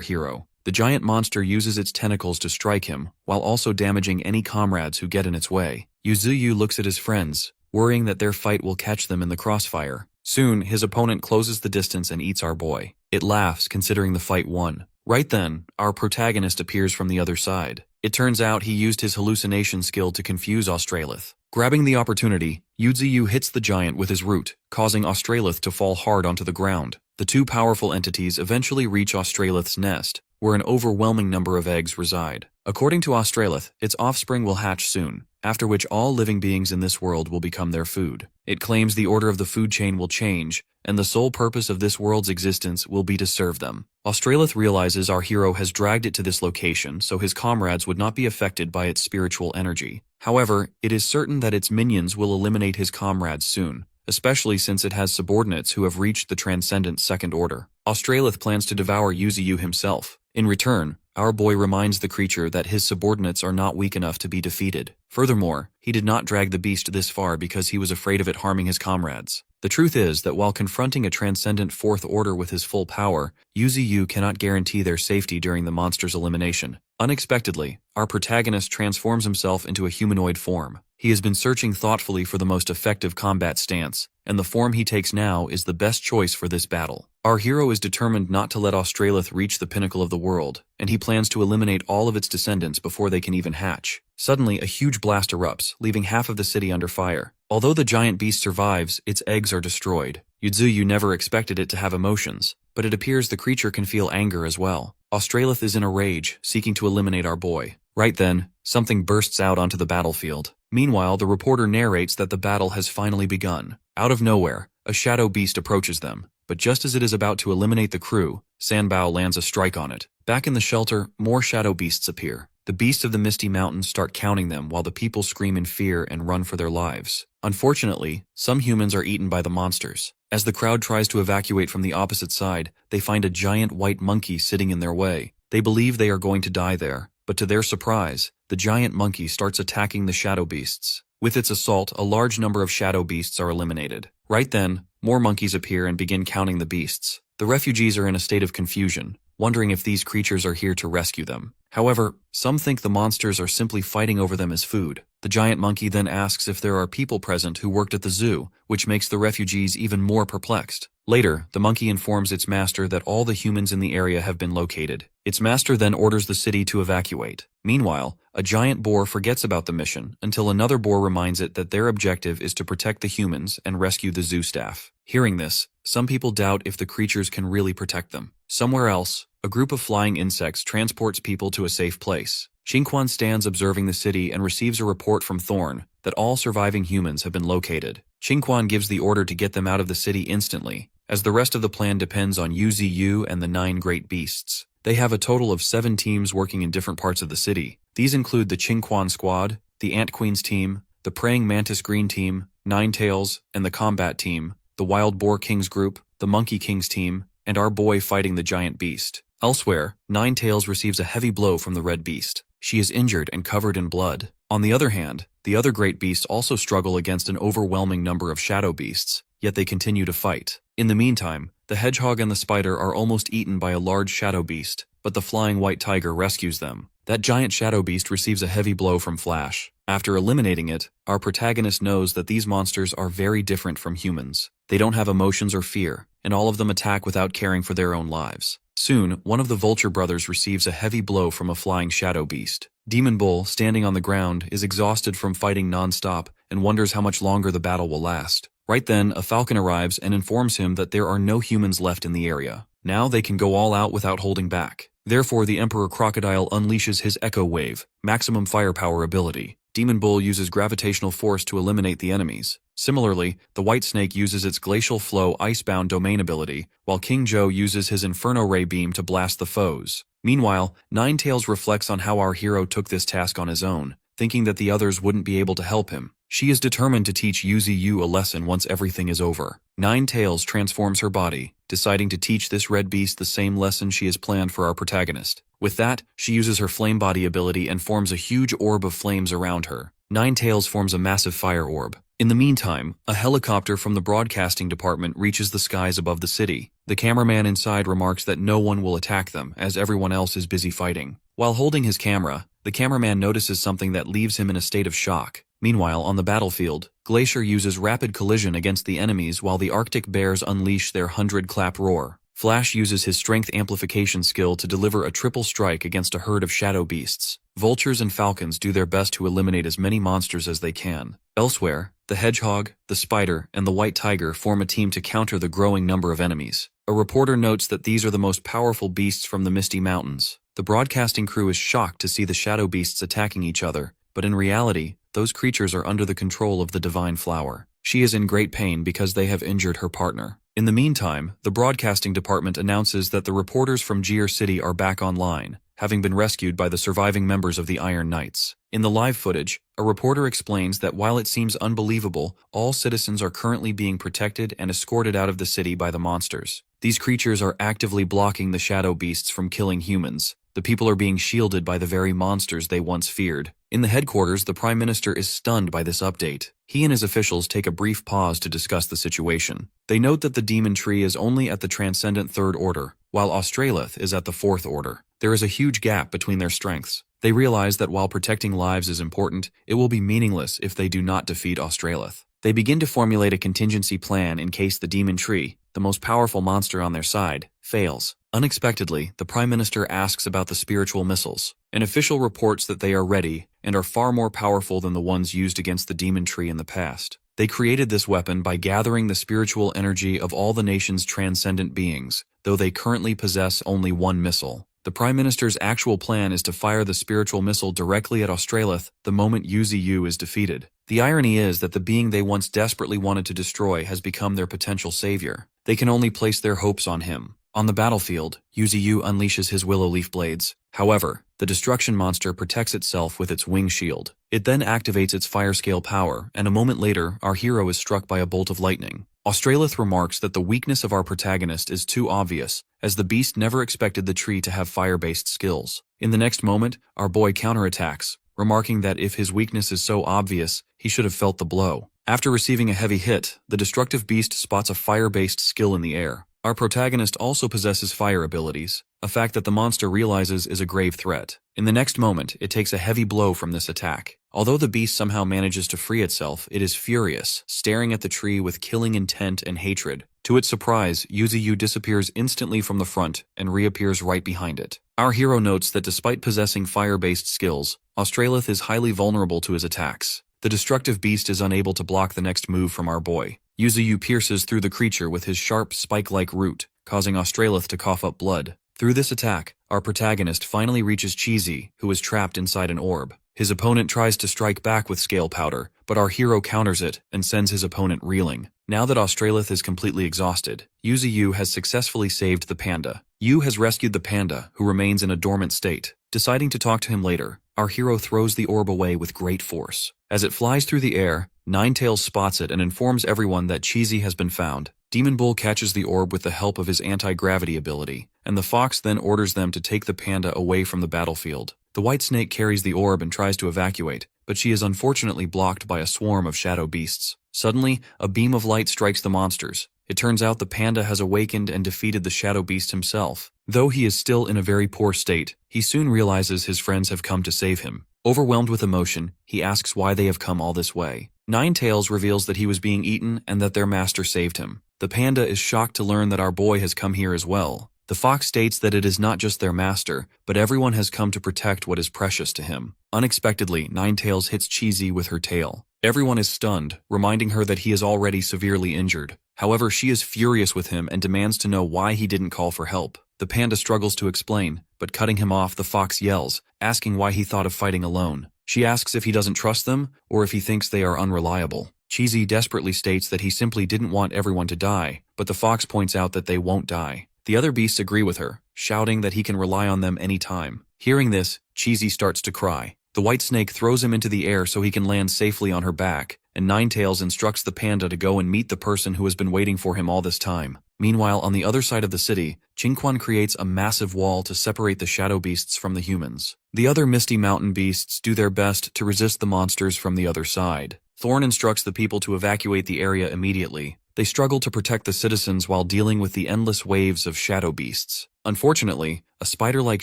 hero. The giant monster uses its tentacles to strike him, while also damaging any comrades who get in its way. Yuzuyu looks at his friends, worrying that their fight will catch them in the crossfire. Soon, his opponent closes the distance and eats our boy. It laughs, considering the fight won. Right then, our protagonist appears from the other side. It turns out he used his hallucination skill to confuse Australith. Grabbing the opportunity, Yuzuyu hits the giant with his root, causing Australith to fall hard onto the ground. The two powerful entities eventually reach Australith's nest, where an overwhelming number of eggs reside. According to Australith, its offspring will hatch soon, after which all living beings in this world will become their food. It claims the order of the food chain will change, and the sole purpose of this world's existence will be to serve them. Australith realizes our hero has dragged it to this location so his comrades would not be affected by its spiritual energy. However, it is certain that its minions will eliminate his comrades soon, especially since it has subordinates who have reached the transcendent second order. Australith plans to devour Yuzuyu himself. In return, our boy reminds the creature that his subordinates are not weak enough to be defeated. Furthermore, he did not drag the beast this far because he was afraid of it harming his comrades. The truth is that while confronting a transcendent fourth order with his full power, Yuzuyu cannot guarantee their safety during the monster's elimination. Unexpectedly, our protagonist transforms himself into a humanoid form. He has been searching thoughtfully for the most effective combat stance, and the form he takes now is the best choice for this battle. Our hero is determined not to let Australith reach the pinnacle of the world, and he plans to eliminate all of its descendants before they can even hatch. Suddenly, a huge blast erupts, leaving half of the city under fire. Although the giant beast survives, its eggs are destroyed. Yuzuyu never expected it to have emotions, but it appears the creature can feel anger as well. Australith is in a rage, seeking to eliminate our boy. Right then, something bursts out onto the battlefield. Meanwhile, the reporter narrates that the battle has finally begun. Out of nowhere, a shadow beast approaches them, but just as it is about to eliminate the crew, Sanbao lands a strike on it. Back in the shelter, more shadow beasts appear. The beasts of the Misty Mountains start counting them while the people scream in fear and run for their lives. Unfortunately, some humans are eaten by the monsters. As the crowd tries to evacuate from the opposite side, they find a giant white monkey sitting in their way. They believe they are going to die there, but to their surprise, the giant monkey starts attacking the shadow beasts. With its assault, a large number of shadow beasts are eliminated. Right then, more monkeys appear and begin counting the beasts. The refugees are in a state of confusion, wondering if these creatures are here to rescue them. However, some think the monsters are simply fighting over them as food. The giant monkey then asks if there are people present who worked at the zoo, which makes the refugees even more perplexed. Later, the monkey informs its master that all the humans in the area have been located. Its master then orders the city to evacuate. Meanwhile, a giant boar forgets about the mission until another boar reminds it that their objective is to protect the humans and rescue the zoo staff. Hearing this, some people doubt if the creatures can really protect them. Somewhere else, a group of flying insects transports people to a safe place. Qingquan stands observing the city and receives a report from Thorn that all surviving humans have been located. Qingquan gives the order to get them out of the city instantly, as the rest of the plan depends on Yuzuyu and the 9 great beasts. They have a total of 7 teams working in different parts of the city. These include the Qingquan Squad, the Ant Queen's team, the Praying Mantis Green team, Nine Tails, and the Combat team, the Wild Boar King's group, the Monkey King's team, and our boy fighting the giant beast. Elsewhere, Nine Tails receives a heavy blow from the red beast. She is injured and covered in blood. On the other hand, the other great beasts also struggle against an overwhelming number of shadow beasts, yet they continue to fight. In the meantime, the hedgehog and the spider are almost eaten by a large shadow beast, but the flying white tiger rescues them. That giant shadow beast receives a heavy blow from Flash. After eliminating it, our protagonist knows that these monsters are very different from humans. They don't have emotions or fear, and all of them attack without caring for their own lives. Soon, one of the Vulture brothers receives a heavy blow from a flying shadow beast. Demon Bull, standing on the ground, is exhausted from fighting non-stop and wonders how much longer the battle will last. Right then, a falcon arrives and informs him that there are no humans left in the area. Now they can go all out without holding back. Therefore, the Emperor Crocodile unleashes his Echo Wave, maximum firepower ability. Demon Bull uses gravitational force to eliminate the enemies. Similarly, the White Snake uses its Glacial Flow Icebound Domain ability, while King Joe uses his Inferno Ray Beam to blast the foes. Meanwhile, Nine Tails reflects on how our hero took this task on his own, thinking that the others wouldn't be able to help him. She is determined to teach Yuzuyu a lesson once everything is over. Nine Tails transforms her body, deciding to teach this red beast the same lesson she has planned for our protagonist. With that, she uses her flame body ability and forms a huge orb of flames around her. Nine Tails forms a massive fire orb. In the meantime, a helicopter from the broadcasting department reaches the skies above the city. The cameraman inside remarks that no one will attack them, as everyone else is busy fighting. While holding his camera, the cameraman notices something that leaves him in a state of shock. Meanwhile, on the battlefield, Glacier uses rapid collision against the enemies while the Arctic bears unleash their 100-clap roar. Flash uses his strength amplification skill to deliver a triple strike against a herd of shadow beasts. Vultures and falcons do their best to eliminate as many monsters as they can. Elsewhere, the hedgehog, the spider, and the white tiger form a team to counter the growing number of enemies. A reporter notes that these are the most powerful beasts from the Misty Mountains. The broadcasting crew is shocked to see the shadow beasts attacking each other, but in reality, those creatures are under the control of the Divine Flower. She is in great pain because they have injured her partner. In the meantime, the broadcasting department announces that the reporters from Gear City are back online, having been rescued by the surviving members of the Iron Knights. In the live footage, a reporter explains that while it seems unbelievable, all citizens are currently being protected and escorted out of the city by the monsters. These creatures are actively blocking the shadow beasts from killing humans. The people are being shielded by the very monsters they once feared. In the headquarters, the Prime Minister is stunned by this update. He and his officials take a brief pause to discuss the situation. They note that the demon tree is only at the transcendent third order, while Australith is at the fourth order. There is a huge gap between their strengths. They realize that while protecting lives is important, it will be meaningless if they do not defeat Australith. They begin to formulate a contingency plan in case the demon tree, the most powerful monster on their side, fails. Unexpectedly, the Prime Minister asks about the spiritual missiles. An official reports that they are ready and are far more powerful than the ones used against the demon tree in the past. They created this weapon by gathering the spiritual energy of all the nation's transcendent beings, though they currently possess only one missile. The Prime Minister's actual plan is to fire the spiritual missile directly at Australith the moment Yuzi is defeated. The irony is that the being they once desperately wanted to destroy has become their potential savior. They can only place their hopes on him. On the battlefield, Yuzi unleashes his willow leaf blades. However, the destruction monster protects itself with its wing shield. It then activates its fire scale power, and a moment later, our hero is struck by a bolt of lightning. Australith remarks that the weakness of our protagonist is too obvious, as the beast never expected the tree to have fire-based skills. In the next moment, our boy counterattacks, remarking that if his weakness is so obvious, he should have felt the blow. After receiving a heavy hit, the destructive beast spots a fire-based skill in the air. Our protagonist also possesses fire abilities, a fact that the monster realizes is a grave threat. In the next moment, it takes a heavy blow from this attack. Although the beast somehow manages to free itself, it is furious, staring at the tree with killing intent and hatred. To its surprise, Yuzi disappears instantly from the front and reappears right behind it. Our hero notes that despite possessing fire-based skills, Australith is highly vulnerable to his attacks. The destructive beast is unable to block the next move from our boy. Yuzi pierces through the creature with his sharp, spike-like root, causing Australith to cough up blood. Through this attack, our protagonist finally reaches Cheesy, who is trapped inside an orb. His opponent tries to strike back with scale powder, but our hero counters it and sends his opponent reeling. Now that Australith is completely exhausted, Yuzi has successfully saved the panda. Yu has rescued the panda, who remains in a dormant state. Deciding to talk to him later, our hero throws the orb away with great force. As it flies through the air, Ninetails spots it and informs everyone that Cheesy has been found. Demon Bull catches the orb with the help of his anti-gravity ability, and the fox then orders them to take the panda away from the battlefield. The white snake carries the orb and tries to evacuate, but she is unfortunately blocked by a swarm of shadow beasts. Suddenly, a beam of light strikes the monsters. It turns out the panda has awakened and defeated the shadow beast himself. Though he is still in a very poor state, he soon realizes his friends have come to save him. Overwhelmed with emotion, he asks why they have come all this way. Ninetails reveals that he was being eaten and that their master saved him. The panda is shocked to learn that our boy has come here as well. The fox states that it is not just their master, but everyone has come to protect what is precious to him. Unexpectedly, Ninetails hits Cheesy with her tail. Everyone is stunned, reminding her that he is already severely injured. However, she is furious with him and demands to know why he didn't call for help. The panda struggles to explain, but cutting him off, the fox yells, asking why he thought of fighting alone. She asks if he doesn't trust them, or if he thinks they are unreliable. Cheesy desperately states that he simply didn't want everyone to die, but the fox points out that they won't die. The other beasts agree with her, shouting that he can rely on them any time. Hearing this, Cheesy starts to cry. The white snake throws him into the air so he can land safely on her back, and Ninetails instructs the panda to go and meet the person who has been waiting for him all this time. Meanwhile, on the other side of the city, Qingquan creates a massive wall to separate the shadow beasts from the humans. The other Misty Mountain beasts do their best to resist the monsters from the other side. Thorn instructs the people to evacuate the area immediately. They struggle to protect the citizens while dealing with the endless waves of shadow beasts. Unfortunately, a spider-like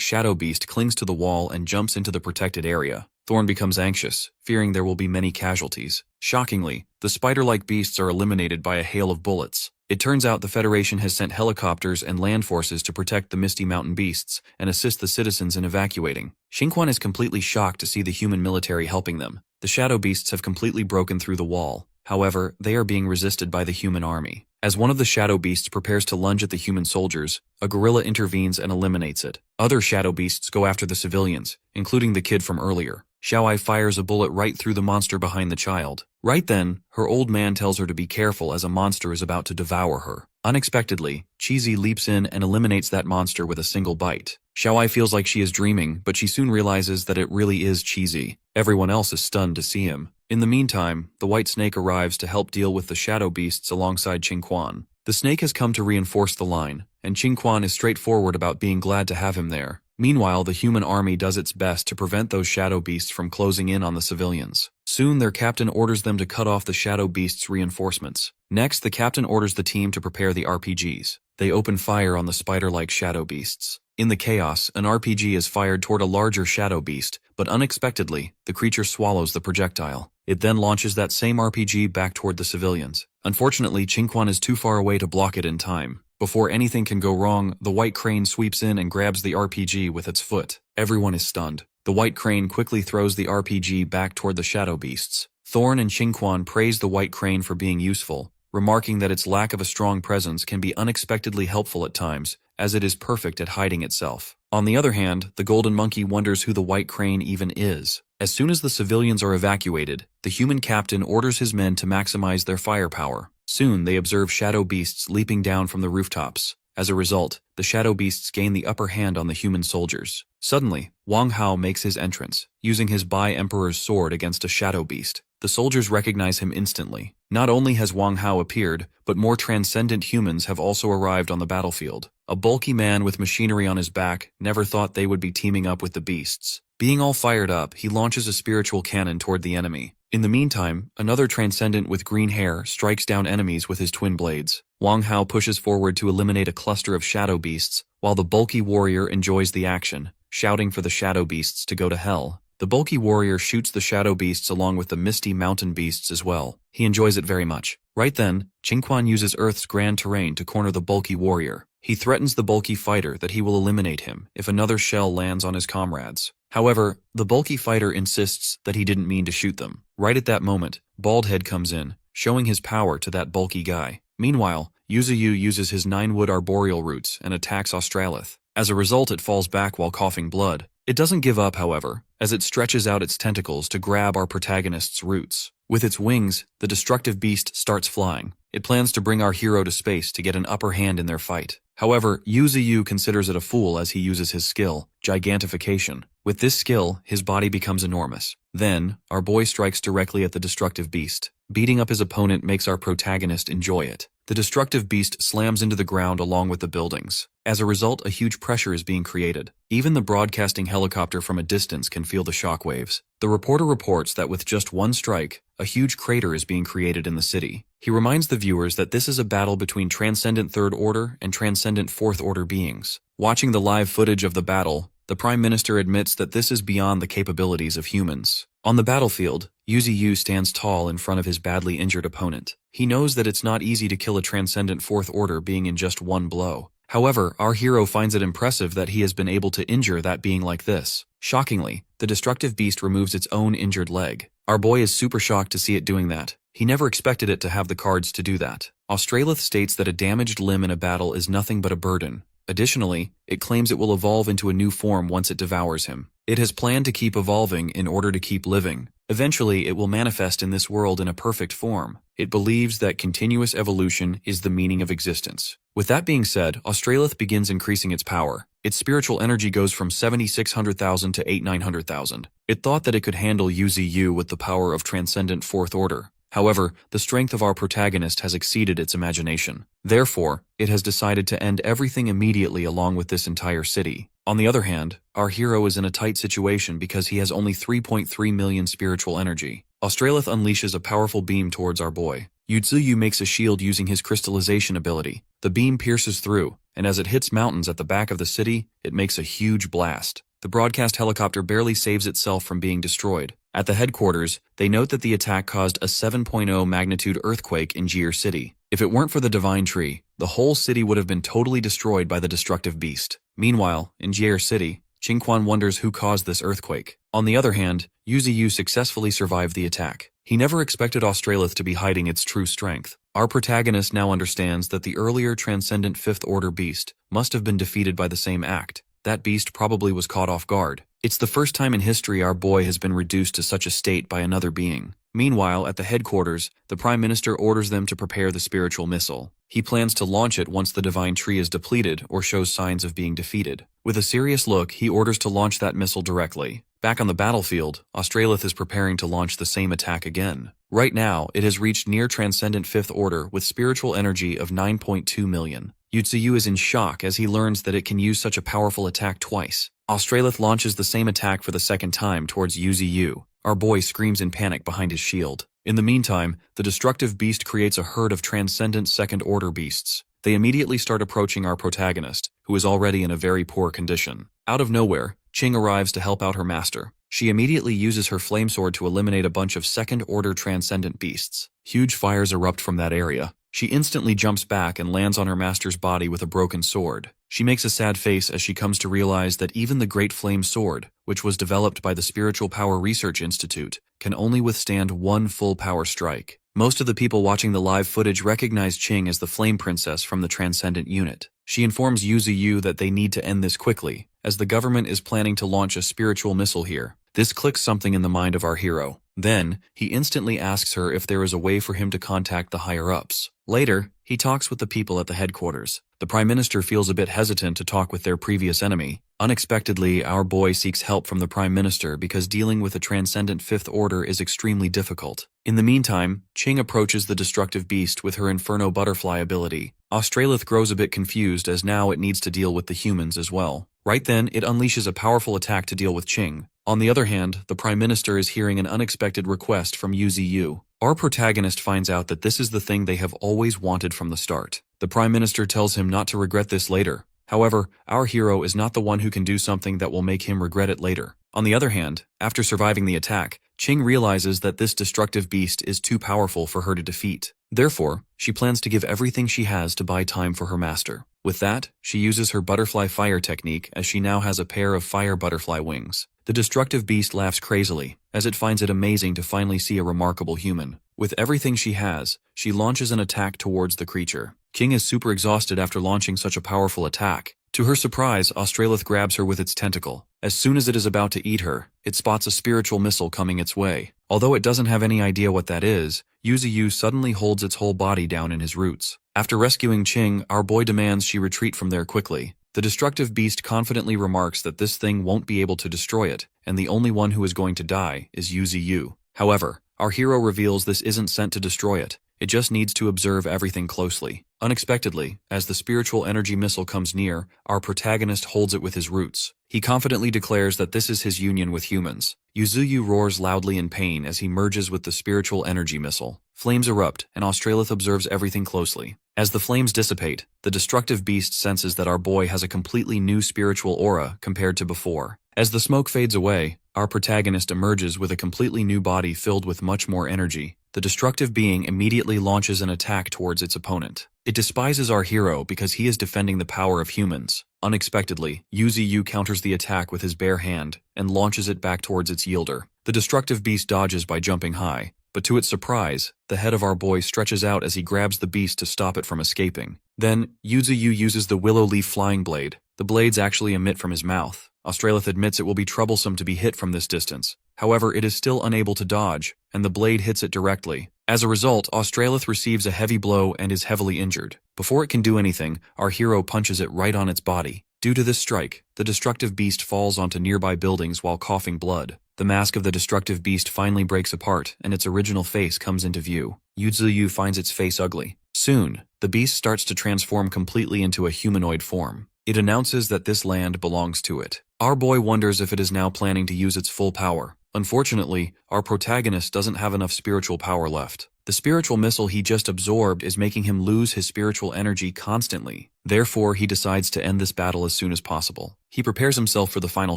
shadow beast clings to the wall and jumps into the protected area. Thorn becomes anxious, fearing there will be many casualties. Shockingly, the spider-like beasts are eliminated by a hail of bullets. It turns out the Federation has sent helicopters and land forces to protect the Misty Mountain beasts and assist the citizens in evacuating. Xingquan is completely shocked to see the human military helping them. The shadow beasts have completely broken through the wall. However, they are being resisted by the human army. As one of the shadow beasts prepares to lunge at the human soldiers, a gorilla intervenes and eliminates it. Other shadow beasts go after the civilians, including the kid from earlier. Xiaoai fires a bullet right through the monster behind the child. Right then, her old man tells her to be careful as a monster is about to devour her. Unexpectedly, Cheesy leaps in and eliminates that monster with a single bite. Xiaoai feels like she is dreaming, but she soon realizes that it really is Cheesy. Everyone else is stunned to see him. In the meantime, the white snake arrives to help deal with the shadow beasts alongside Xingquan. The snake has come to reinforce the line, and Xingquan is straightforward about being glad to have him there. Meanwhile, the human army does its best to prevent those shadow beasts from closing in on the civilians. Soon, their captain orders them to cut off the shadow beasts' reinforcements. Next, the captain orders the team to prepare the RPGs. They open fire on the spider-like shadow beasts. In the chaos, an RPG is fired toward a larger shadow beast, but unexpectedly, the creature swallows the projectile. It then launches that same RPG back toward the civilians. Unfortunately, Xingquan is too far away to block it in time. Before anything can go wrong, the white crane sweeps in and grabs the RPG with its foot. Everyone is stunned. The white crane quickly throws the RPG back toward the shadow beasts. Thorn and Xingquan praise the white crane for being useful, remarking that its lack of a strong presence can be unexpectedly helpful at times, as it is perfect at hiding itself. On the other hand, the golden monkey wonders who the white crane even is. As soon as the civilians are evacuated, the human captain orders his men to maximize their firepower. Soon they observe shadow beasts leaping down from the rooftops. As a result, the shadow beasts gain the upper hand on the human soldiers. Suddenly, Wang Hao makes his entrance, using his Bai-Emperor's sword against a shadow beast. The soldiers recognize him instantly. Not only has Wang Hao appeared, but more transcendent humans have also arrived on the battlefield. A bulky man with machinery on his back never thought they would be teaming up with the beasts. Being all fired up, he launches a spiritual cannon toward the enemy. In the meantime, another transcendent with green hair strikes down enemies with his twin blades. Wang Hao pushes forward to eliminate a cluster of shadow beasts, while the bulky warrior enjoys the action, shouting for the shadow beasts to go to hell. The bulky warrior shoots the shadow beasts along with the misty mountain beasts as well. He enjoys it very much. Right then, Xingquan uses Earth's grand terrain to corner the bulky warrior. He threatens the bulky fighter that he will eliminate him if another shell lands on his comrades. However, the bulky fighter insists that he didn't mean to shoot them. Right at that moment, Baldhead comes in, showing his power to that bulky guy. Meanwhile, Yuzuyu uses his 9-wood arboreal roots and attacks Australith. As a result, it falls back while coughing blood. It doesn't give up, however, as it stretches out its tentacles to grab our protagonist's roots. With its wings, the destructive beast starts flying. It plans to bring our hero to space to get an upper hand in their fight. However, Yuzuyu considers it a fool as he uses his skill, Gigantification. With this skill, his body becomes enormous. Then, our boy strikes directly at the destructive beast. Beating up his opponent makes our protagonist enjoy it. The destructive beast slams into the ground along with the buildings. As a result, a huge pressure is being created. Even the broadcasting helicopter from a distance can feel the shockwaves. The reporter reports that with just one strike, a huge crater is being created in the city. He reminds the viewers that this is a battle between transcendent Third Order and transcendent Fourth Order beings. Watching the live footage of the battle, the Prime Minister admits that this is beyond the capabilities of humans. On the battlefield, Yuzuyu stands tall in front of his badly injured opponent. He knows that it's not easy to kill a transcendent Fourth Order being in just one blow. However, our hero finds it impressive that he has been able to injure that being like this. Shockingly, the destructive beast removes its own injured leg. Our boy is super shocked to see it doing that. He never expected it to have the cards to do that. Australith states that a damaged limb in a battle is nothing but a burden. Additionally, it claims it will evolve into a new form once it devours him. It has planned to keep evolving in order to keep living. Eventually, it will manifest in this world in a perfect form. It believes that continuous evolution is the meaning of existence. With that being said, Australith begins increasing its power. Its spiritual energy goes from 7,600,000 to 8,900,000. It thought that it could handle Yuzu with the power of transcendent Fourth Order. However, the strength of our protagonist has exceeded its imagination. Therefore, it has decided to end everything immediately along with this entire city. On the other hand, our hero is in a tight situation because he has only 3.3 million spiritual energy. Australith unleashes a powerful beam towards our boy. Yu Ziyu makes a shield using his crystallization ability. The beam pierces through, and as it hits mountains at the back of the city, it makes a huge blast. The broadcast helicopter barely saves itself from being destroyed. At the headquarters, they note that the attack caused a 7.0 magnitude earthquake in Jir City. If it weren't for the divine tree, the whole city would have been totally destroyed by the destructive beast. Meanwhile, in Jir City, Qingquan wonders who caused this earthquake. On the other hand, Yu Ziyu successfully survived the attack. He never expected Australith to be hiding its true strength. Our protagonist now understands that the earlier transcendent Fifth Order beast must have been defeated by the same act. That beast probably was caught off guard. It's the first time in history our boy has been reduced to such a state by another being. Meanwhile, at the headquarters, the Prime Minister orders them to prepare the spiritual missile. He plans to launch it once the divine tree is depleted or shows signs of being defeated. With a serious look, he orders to launch that missile directly. Back on the battlefield, Australith is preparing to launch the same attack again. Right now, it has reached near transcendent Fifth Order with spiritual energy of 9.2 million. Yu Ziyu is in shock as he learns that it can use such a powerful attack twice. Australith launches the same attack for the second time towards Yu Ziyu. Our boy screams in panic behind his shield. In the meantime, the destructive beast creates a herd of transcendent Second Order beasts. They immediately start approaching our protagonist, who is already in a very poor condition. Out of nowhere, Qing arrives to help out her master. She immediately uses her flame sword to eliminate a bunch of Second Order transcendent beasts. Huge fires erupt from that area. She instantly jumps back and lands on her master's body with a broken sword. She makes a sad face as she comes to realize that even the Great Flame Sword, which was developed by the Spiritual Power Research Institute, can only withstand one full power strike. Most of the people watching the live footage recognize Qing as the Flame Princess from the Transcendent Unit. She informs Yu Ziyu that they need to end this quickly, as the government is planning to launch a spiritual missile here. This clicks something in the mind of our hero. Then, he instantly asks her if there is a way for him to contact the higher-ups. Later, he talks with the people at the headquarters. The Prime Minister feels a bit hesitant to talk with their previous enemy. Unexpectedly, our boy seeks help from the Prime Minister because dealing with a transcendent Fifth Order is extremely difficult. In the meantime, Qing approaches the destructive beast with her Inferno Butterfly ability. Australith grows a bit confused as now it needs to deal with the humans as well. Right then, it unleashes a powerful attack to deal with Qing. On the other hand, the Prime Minister is hearing an unexpected request from Yu Ziyu. Our protagonist finds out that this is the thing they have always wanted from the start. The Prime Minister tells him not to regret this later. However, our hero is not the one who can do something that will make him regret it later. On the other hand, after surviving the attack, Qing realizes that this destructive beast is too powerful for her to defeat. Therefore, she plans to give everything she has to buy time for her master. With that, she uses her butterfly fire technique as she now has a pair of fire butterfly wings. The destructive beast laughs crazily, as it finds it amazing to finally see a remarkable human. With everything she has, she launches an attack towards the creature. Qing is super exhausted after launching such a powerful attack. To her surprise, Australith grabs her with its tentacle. As soon as it is about to eat her, it spots a spiritual missile coming its way. Although it doesn't have any idea what that is, Yu Ziyu suddenly holds its whole body down in his roots. After rescuing Qing, our boy demands she retreat from there quickly. The destructive beast confidently remarks that this thing won't be able to destroy it, and the only one who is going to die is Yu Ziyu. However, our hero reveals this isn't sent to destroy it. It just needs to observe everything closely. Unexpectedly, as the spiritual energy missile comes near, our protagonist holds it with his roots. He confidently declares that this is his union with humans. Yu Ziyu roars loudly in pain as he merges with the spiritual energy missile. Flames erupt, and Australith observes everything closely. As the flames dissipate, the destructive beast senses that our boy has a completely new spiritual aura compared to before. As the smoke fades away, our protagonist emerges with a completely new body filled with much more energy. The destructive being immediately launches an attack towards its opponent. It despises our hero because he is defending the power of humans. Unexpectedly, Yu Ziyu counters the attack with his bare hand and launches it back towards its yielder. The destructive beast dodges by jumping high, but to its surprise, the head of our boy stretches out as he grabs the beast to stop it from escaping. Then, Yu Ziyu uses the willow leaf flying blade. The blades actually emit from his mouth. Australith admits it will be troublesome to be hit from this distance. However, it is still unable to dodge, and the blade hits it directly. As a result, Australith receives a heavy blow and is heavily injured. Before it can do anything, our hero punches it right on its body. Due to this strike, the destructive beast falls onto nearby buildings while coughing blood. The mask of the destructive beast finally breaks apart, and its original face comes into view. Yu Ziyu finds its face ugly. Soon, the beast starts to transform completely into a humanoid form. It announces that this land belongs to it. Our boy wonders if it is now planning to use its full power. Unfortunately, our protagonist doesn't have enough spiritual power left. The spiritual missile he just absorbed is making him lose his spiritual energy constantly. Therefore, he decides to end this battle as soon as possible. He prepares himself for the final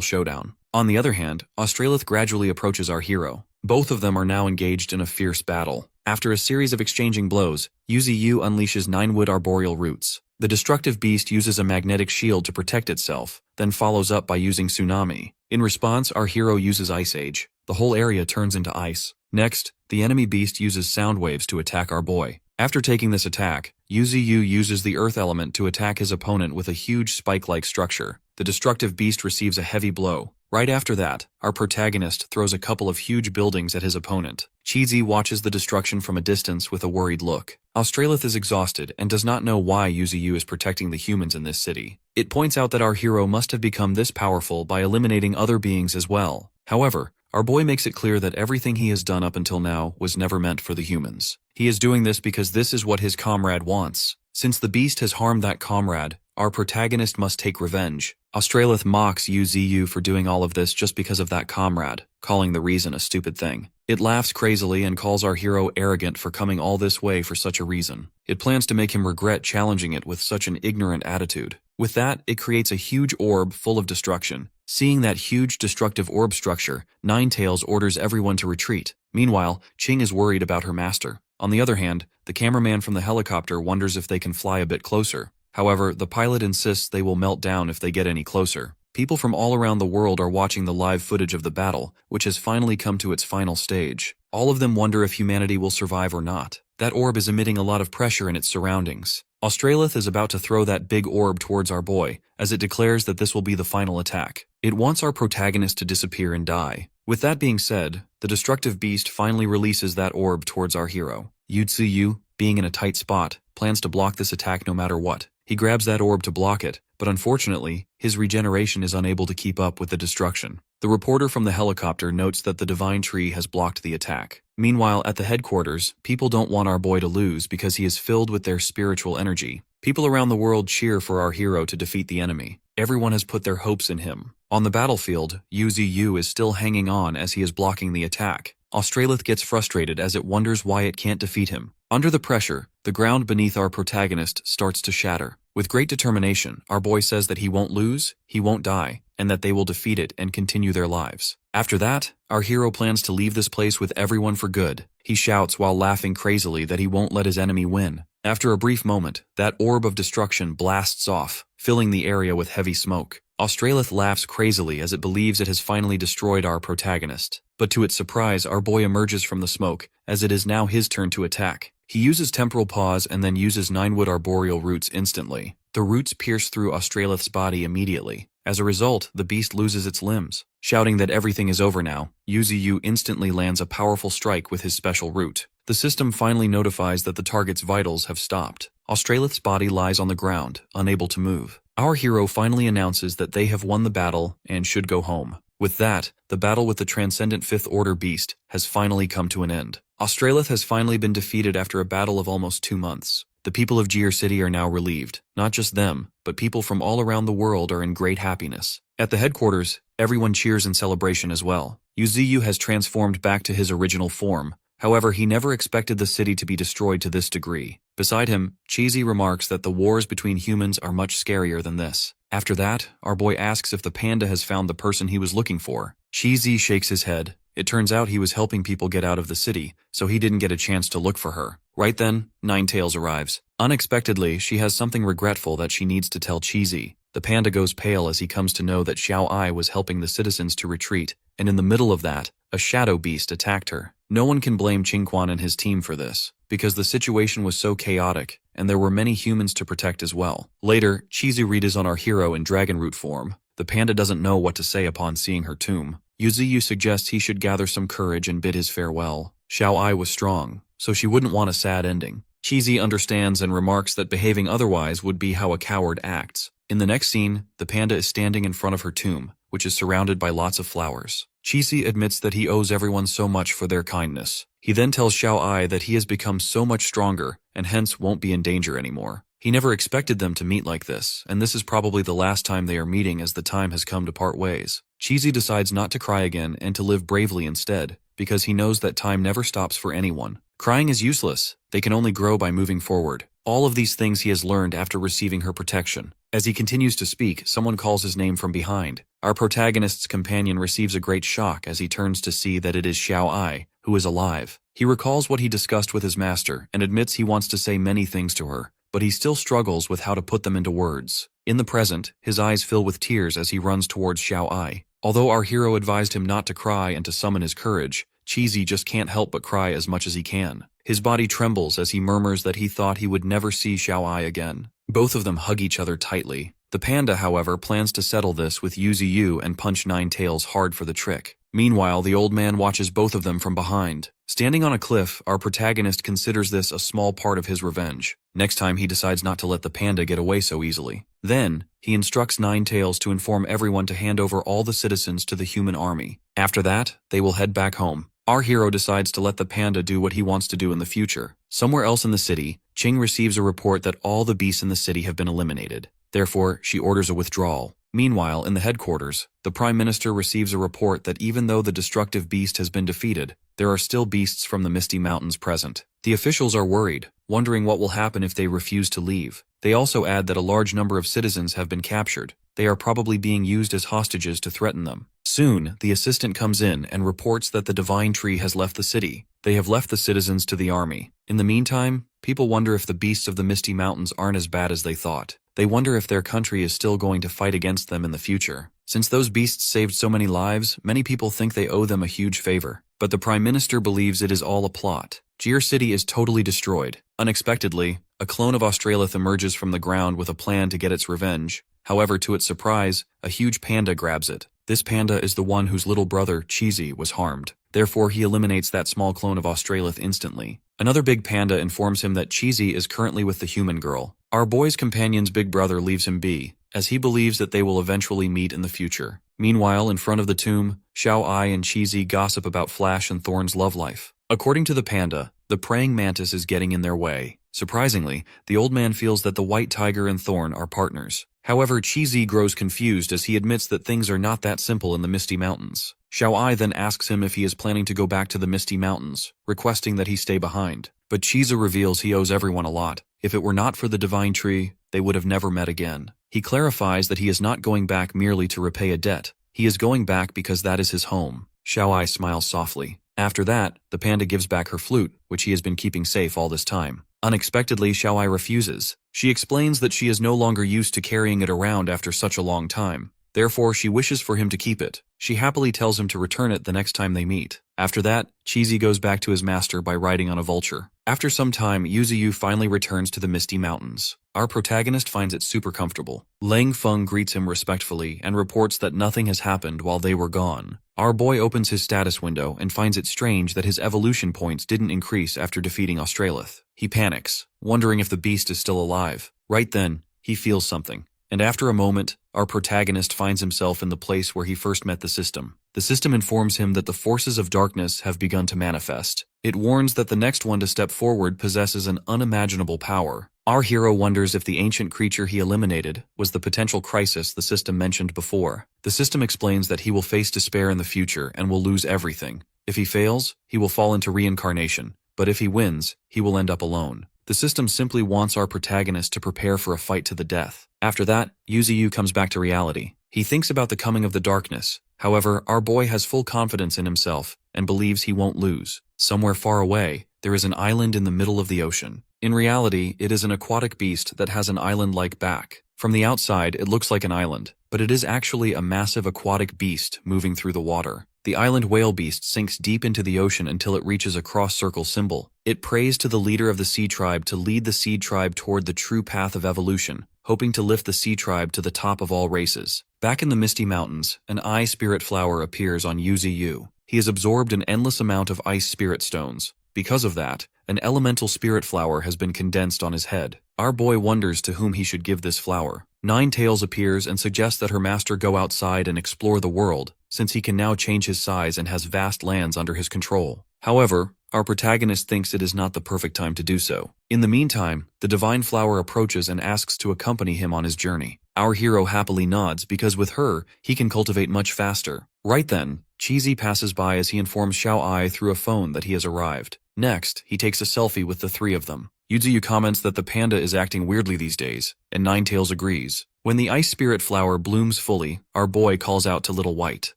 showdown. On the other hand, Australith gradually approaches our hero. Both of them are now engaged in a fierce battle. After a series of exchanging blows, Yuzi unleashes 9-wood arboreal roots. The destructive beast uses a magnetic shield to protect itself, then follows up by using Tsunami. In response, our hero uses Ice Age. The whole area turns into ice. Next, the enemy beast uses sound waves to attack our boy. After taking this attack, Yuzi uses the earth element to attack his opponent with a huge spike-like structure. The destructive beast receives a heavy blow. Right after that, our protagonist throws a couple of huge buildings at his opponent. Cheesy watches the destruction from a distance with a worried look. Australith is exhausted and does not know why Yuzi is protecting the humans in this city. It points out that our hero must have become this powerful by eliminating other beings as well. However, our boy makes it clear that everything he has done up until now was never meant for the humans. He is doing this because this is what his comrade wants. Since the beast has harmed that comrade, our protagonist must take revenge. Australith mocks Yuzi for doing all of this just because of that comrade, calling the reason a stupid thing. It laughs crazily and calls our hero arrogant for coming all this way for such a reason. It plans to make him regret challenging it with such an ignorant attitude. With that, it creates a huge orb full of destruction. Seeing that huge destructive orb structure, Ninetails orders everyone to retreat. Meanwhile, Ching is worried about her master. On the other hand, the cameraman from the helicopter wonders if they can fly a bit closer. However, the pilot insists they will melt down if they get any closer. People from all around the world are watching the live footage of the battle, which has finally come to its final stage. All of them wonder if humanity will survive or not. That orb is emitting a lot of pressure in its surroundings. Australith is about to throw that big orb towards our boy, as it declares that this will be the final attack. It wants our protagonist to disappear and die. With that being said, the destructive beast finally releases that orb towards our hero. Yuzi, being in a tight spot, plans to block this attack no matter what. He grabs that orb to block it, but unfortunately, his regeneration is unable to keep up with the destruction. The reporter from the helicopter notes that the divine tree has blocked the attack. Meanwhile, at the headquarters, people don't want our boy to lose because he is filled with their spiritual energy. People around the world cheer for our hero to defeat the enemy. Everyone has put their hopes in him. On the battlefield, Yuzi is still hanging on as he is blocking the attack. Australith gets frustrated as it wonders why it can't defeat him. Under the pressure, the ground beneath our protagonist starts to shatter. With great determination, our boy says that he won't lose, he won't die, and that they will defeat it and continue their lives. After that, our hero plans to leave this place with everyone for good. He shouts while laughing crazily that he won't let his enemy win. After a brief moment, that orb of destruction blasts off, filling the area with heavy smoke. Australith laughs crazily as it believes it has finally destroyed our protagonist. But to its surprise, our boy emerges from the smoke, as it is now his turn to attack. He uses Temporal Pause and then uses 9-wood arboreal roots instantly. The roots pierce through Australith's body immediately. As a result, the beast loses its limbs. Shouting that everything is over now, Yuzi instantly lands a powerful strike with his special root. The system finally notifies that the target's vitals have stopped. Australith's body lies on the ground, unable to move. Our hero finally announces that they have won the battle and should go home. With that, the battle with the transcendent Fifth Order beast has finally come to an end. Australith has finally been defeated after a battle of almost 2 months. The people of Gear City are now relieved. Not just them, but people from all around the world are in great happiness. At the headquarters, everyone cheers in celebration as well. Yuzi has transformed back to his original form. However, he never expected the city to be destroyed to this degree. Beside him, Cheesy remarks that the wars between humans are much scarier than this. After that, our boy asks if the panda has found the person he was looking for. Cheesy shakes his head. It turns out he was helping people get out of the city, so he didn't get a chance to look for her. Right then, Ninetails arrives. Unexpectedly, she has something regretful that she needs to tell Cheesy. The panda goes pale as he comes to know that Xiao Ai was helping the citizens to retreat, and in the middle of that, a shadow beast attacked her. No one can blame Qingquan and his team for this, because the situation was so chaotic, and there were many humans to protect as well. Later, Chizurita is on our hero in dragon root form. The panda doesn't know what to say upon seeing her tomb. Yuzi suggests he should gather some courage and bid his farewell. Xiao Ai was strong, so she wouldn't want a sad ending. Cheesy understands and remarks that behaving otherwise would be how a coward acts. In the next scene, the panda is standing in front of her tomb, which is surrounded by lots of flowers. Cheesy admits that he owes everyone so much for their kindness. He then tells Xiao Ai that he has become so much stronger and hence won't be in danger anymore. He never expected them to meet like this, and this is probably the last time they are meeting as the time has come to part ways. Cheesy decides not to cry again and to live bravely instead, because he knows that time never stops for anyone. Crying is useless. They can only grow by moving forward. All of these things he has learned after receiving her protection. As he continues to speak, someone calls his name from behind. Our protagonist's companion receives a great shock as he turns to see that it is Xiao Ai, who is alive. He recalls what he discussed with his master and admits he wants to say many things to her, but he still struggles with how to put them into words. In the present, his eyes fill with tears as he runs towards Xiao Ai. Although our hero advised him not to cry and to summon his courage, Cheesy just can't help but cry as much as he can. His body trembles as he murmurs that he thought he would never see Xiao Ai again. Both of them hug each other tightly. The panda, however, plans to settle this with Yuziyu and punch Nine Tails hard for the trick. Meanwhile, the old man watches both of them from behind. Standing on a cliff, our protagonist considers this a small part of his revenge. Next time he decides not to let the panda get away so easily. Then, he instructs Nine Tails to inform everyone to hand over all the citizens to the human army. After that, they will head back home. Our hero decides to let the panda do what he wants to do in the future. Somewhere else in the city, Ching receives a report that all the beasts in the city have been eliminated. Therefore, she orders a withdrawal. Meanwhile, in the headquarters, the Prime Minister receives a report that even though the destructive beast has been defeated, there are still beasts from the Misty Mountains present. The officials are worried, wondering what will happen if they refuse to leave. They also add that a large number of citizens have been captured. They are probably being used as hostages to threaten them. Soon, the assistant comes in and reports that the divine tree has left the city. They have left the citizens to the army. In the meantime, people wonder if the beasts of the Misty Mountains aren't as bad as they thought. They wonder if their country is still going to fight against them in the future. Since those beasts saved so many lives, many people think they owe them a huge favor. But the Prime Minister believes it is all a plot. Gier City is totally destroyed. Unexpectedly, a clone of Australith emerges from the ground with a plan to get its revenge. However, to its surprise, a huge panda grabs it. This panda is the one whose little brother, Cheesy, was harmed. Therefore, he eliminates that small clone of Australith instantly. Another big panda informs him that Cheesy is currently with the human girl. Our boy's companion's big brother leaves him be, as he believes that they will eventually meet in the future. Meanwhile, in front of the tomb, Xiao Ai and Cheesy gossip about Flash and Thorn's love life. According to the panda, the praying mantis is getting in their way. Surprisingly, the old man feels that the white tiger and Thorn are partners. However, Cheesy grows confused as he admits that things are not that simple in the Misty Mountains. Xiao Ai then asks him if he is planning to go back to the Misty Mountains, requesting that he stay behind. But Cheesy reveals he owes everyone a lot. If it were not for the divine tree, they would have never met again. He clarifies that he is not going back merely to repay a debt. He is going back because that is his home. Xiao Ai smiles softly. After that, the panda gives back her flute, which he has been keeping safe all this time. Unexpectedly, Xiao Ai refuses. She explains that she is no longer used to carrying it around after such a long time. Therefore, she wishes for him to keep it. She happily tells him to return it the next time they meet. After that, Cheesy goes back to his master by riding on a vulture. After some time, Yuziyu finally returns to the Misty Mountains. Our protagonist finds it super comfortable. Lang Feng greets him respectfully and reports that nothing has happened while they were gone. Our boy opens his status window and finds it strange that his evolution points didn't increase after defeating Australith. He panics, wondering if the beast is still alive. Right then, he feels something. And after a moment, our protagonist finds himself in the place where he first met the system. The system informs him that the forces of darkness have begun to manifest. It warns that the next one to step forward possesses an unimaginable power. Our hero wonders if the ancient creature he eliminated was the potential crisis the system mentioned before. The system explains that he will face despair in the future and will lose everything. If he fails, he will fall into reincarnation, but if he wins, he will end up alone. The system simply wants our protagonist to prepare for a fight to the death. After that, Yuziyu comes back to reality. He thinks about the coming of the darkness. However, our boy has full confidence in himself and believes he won't lose. Somewhere far away, there is an island in the middle of the ocean. In reality, it is an aquatic beast that has an island-like back. From the outside, it looks like an island, but it is actually a massive aquatic beast moving through the water. The island whale beast sinks deep into the ocean until it reaches a cross-circle symbol. It prays to the leader of the sea tribe to lead the sea tribe toward the true path of evolution, hoping to lift the sea tribe to the top of all races. Back in the Misty Mountains, an ice spirit flower appears on Yuziyu. He has absorbed an endless amount of ice spirit stones. Because of that, an elemental spirit flower has been condensed on his head. Our boy wonders to whom he should give this flower. Nine Tails appears and suggests that her master go outside and explore the world, since he can now change his size and has vast lands under his control. However, our protagonist thinks it is not the perfect time to do so. In the meantime, the divine flower approaches and asks to accompany him on his journey. Our hero happily nods because with her, he can cultivate much faster. Right then, Cheesy passes by as he informs Xiao Ai through a phone that he has arrived. Next, he takes a selfie with the three of them. Yuzuyu comments that the panda is acting weirdly these days, and Ninetails agrees. When the ice spirit flower blooms fully, our boy calls out to Little White.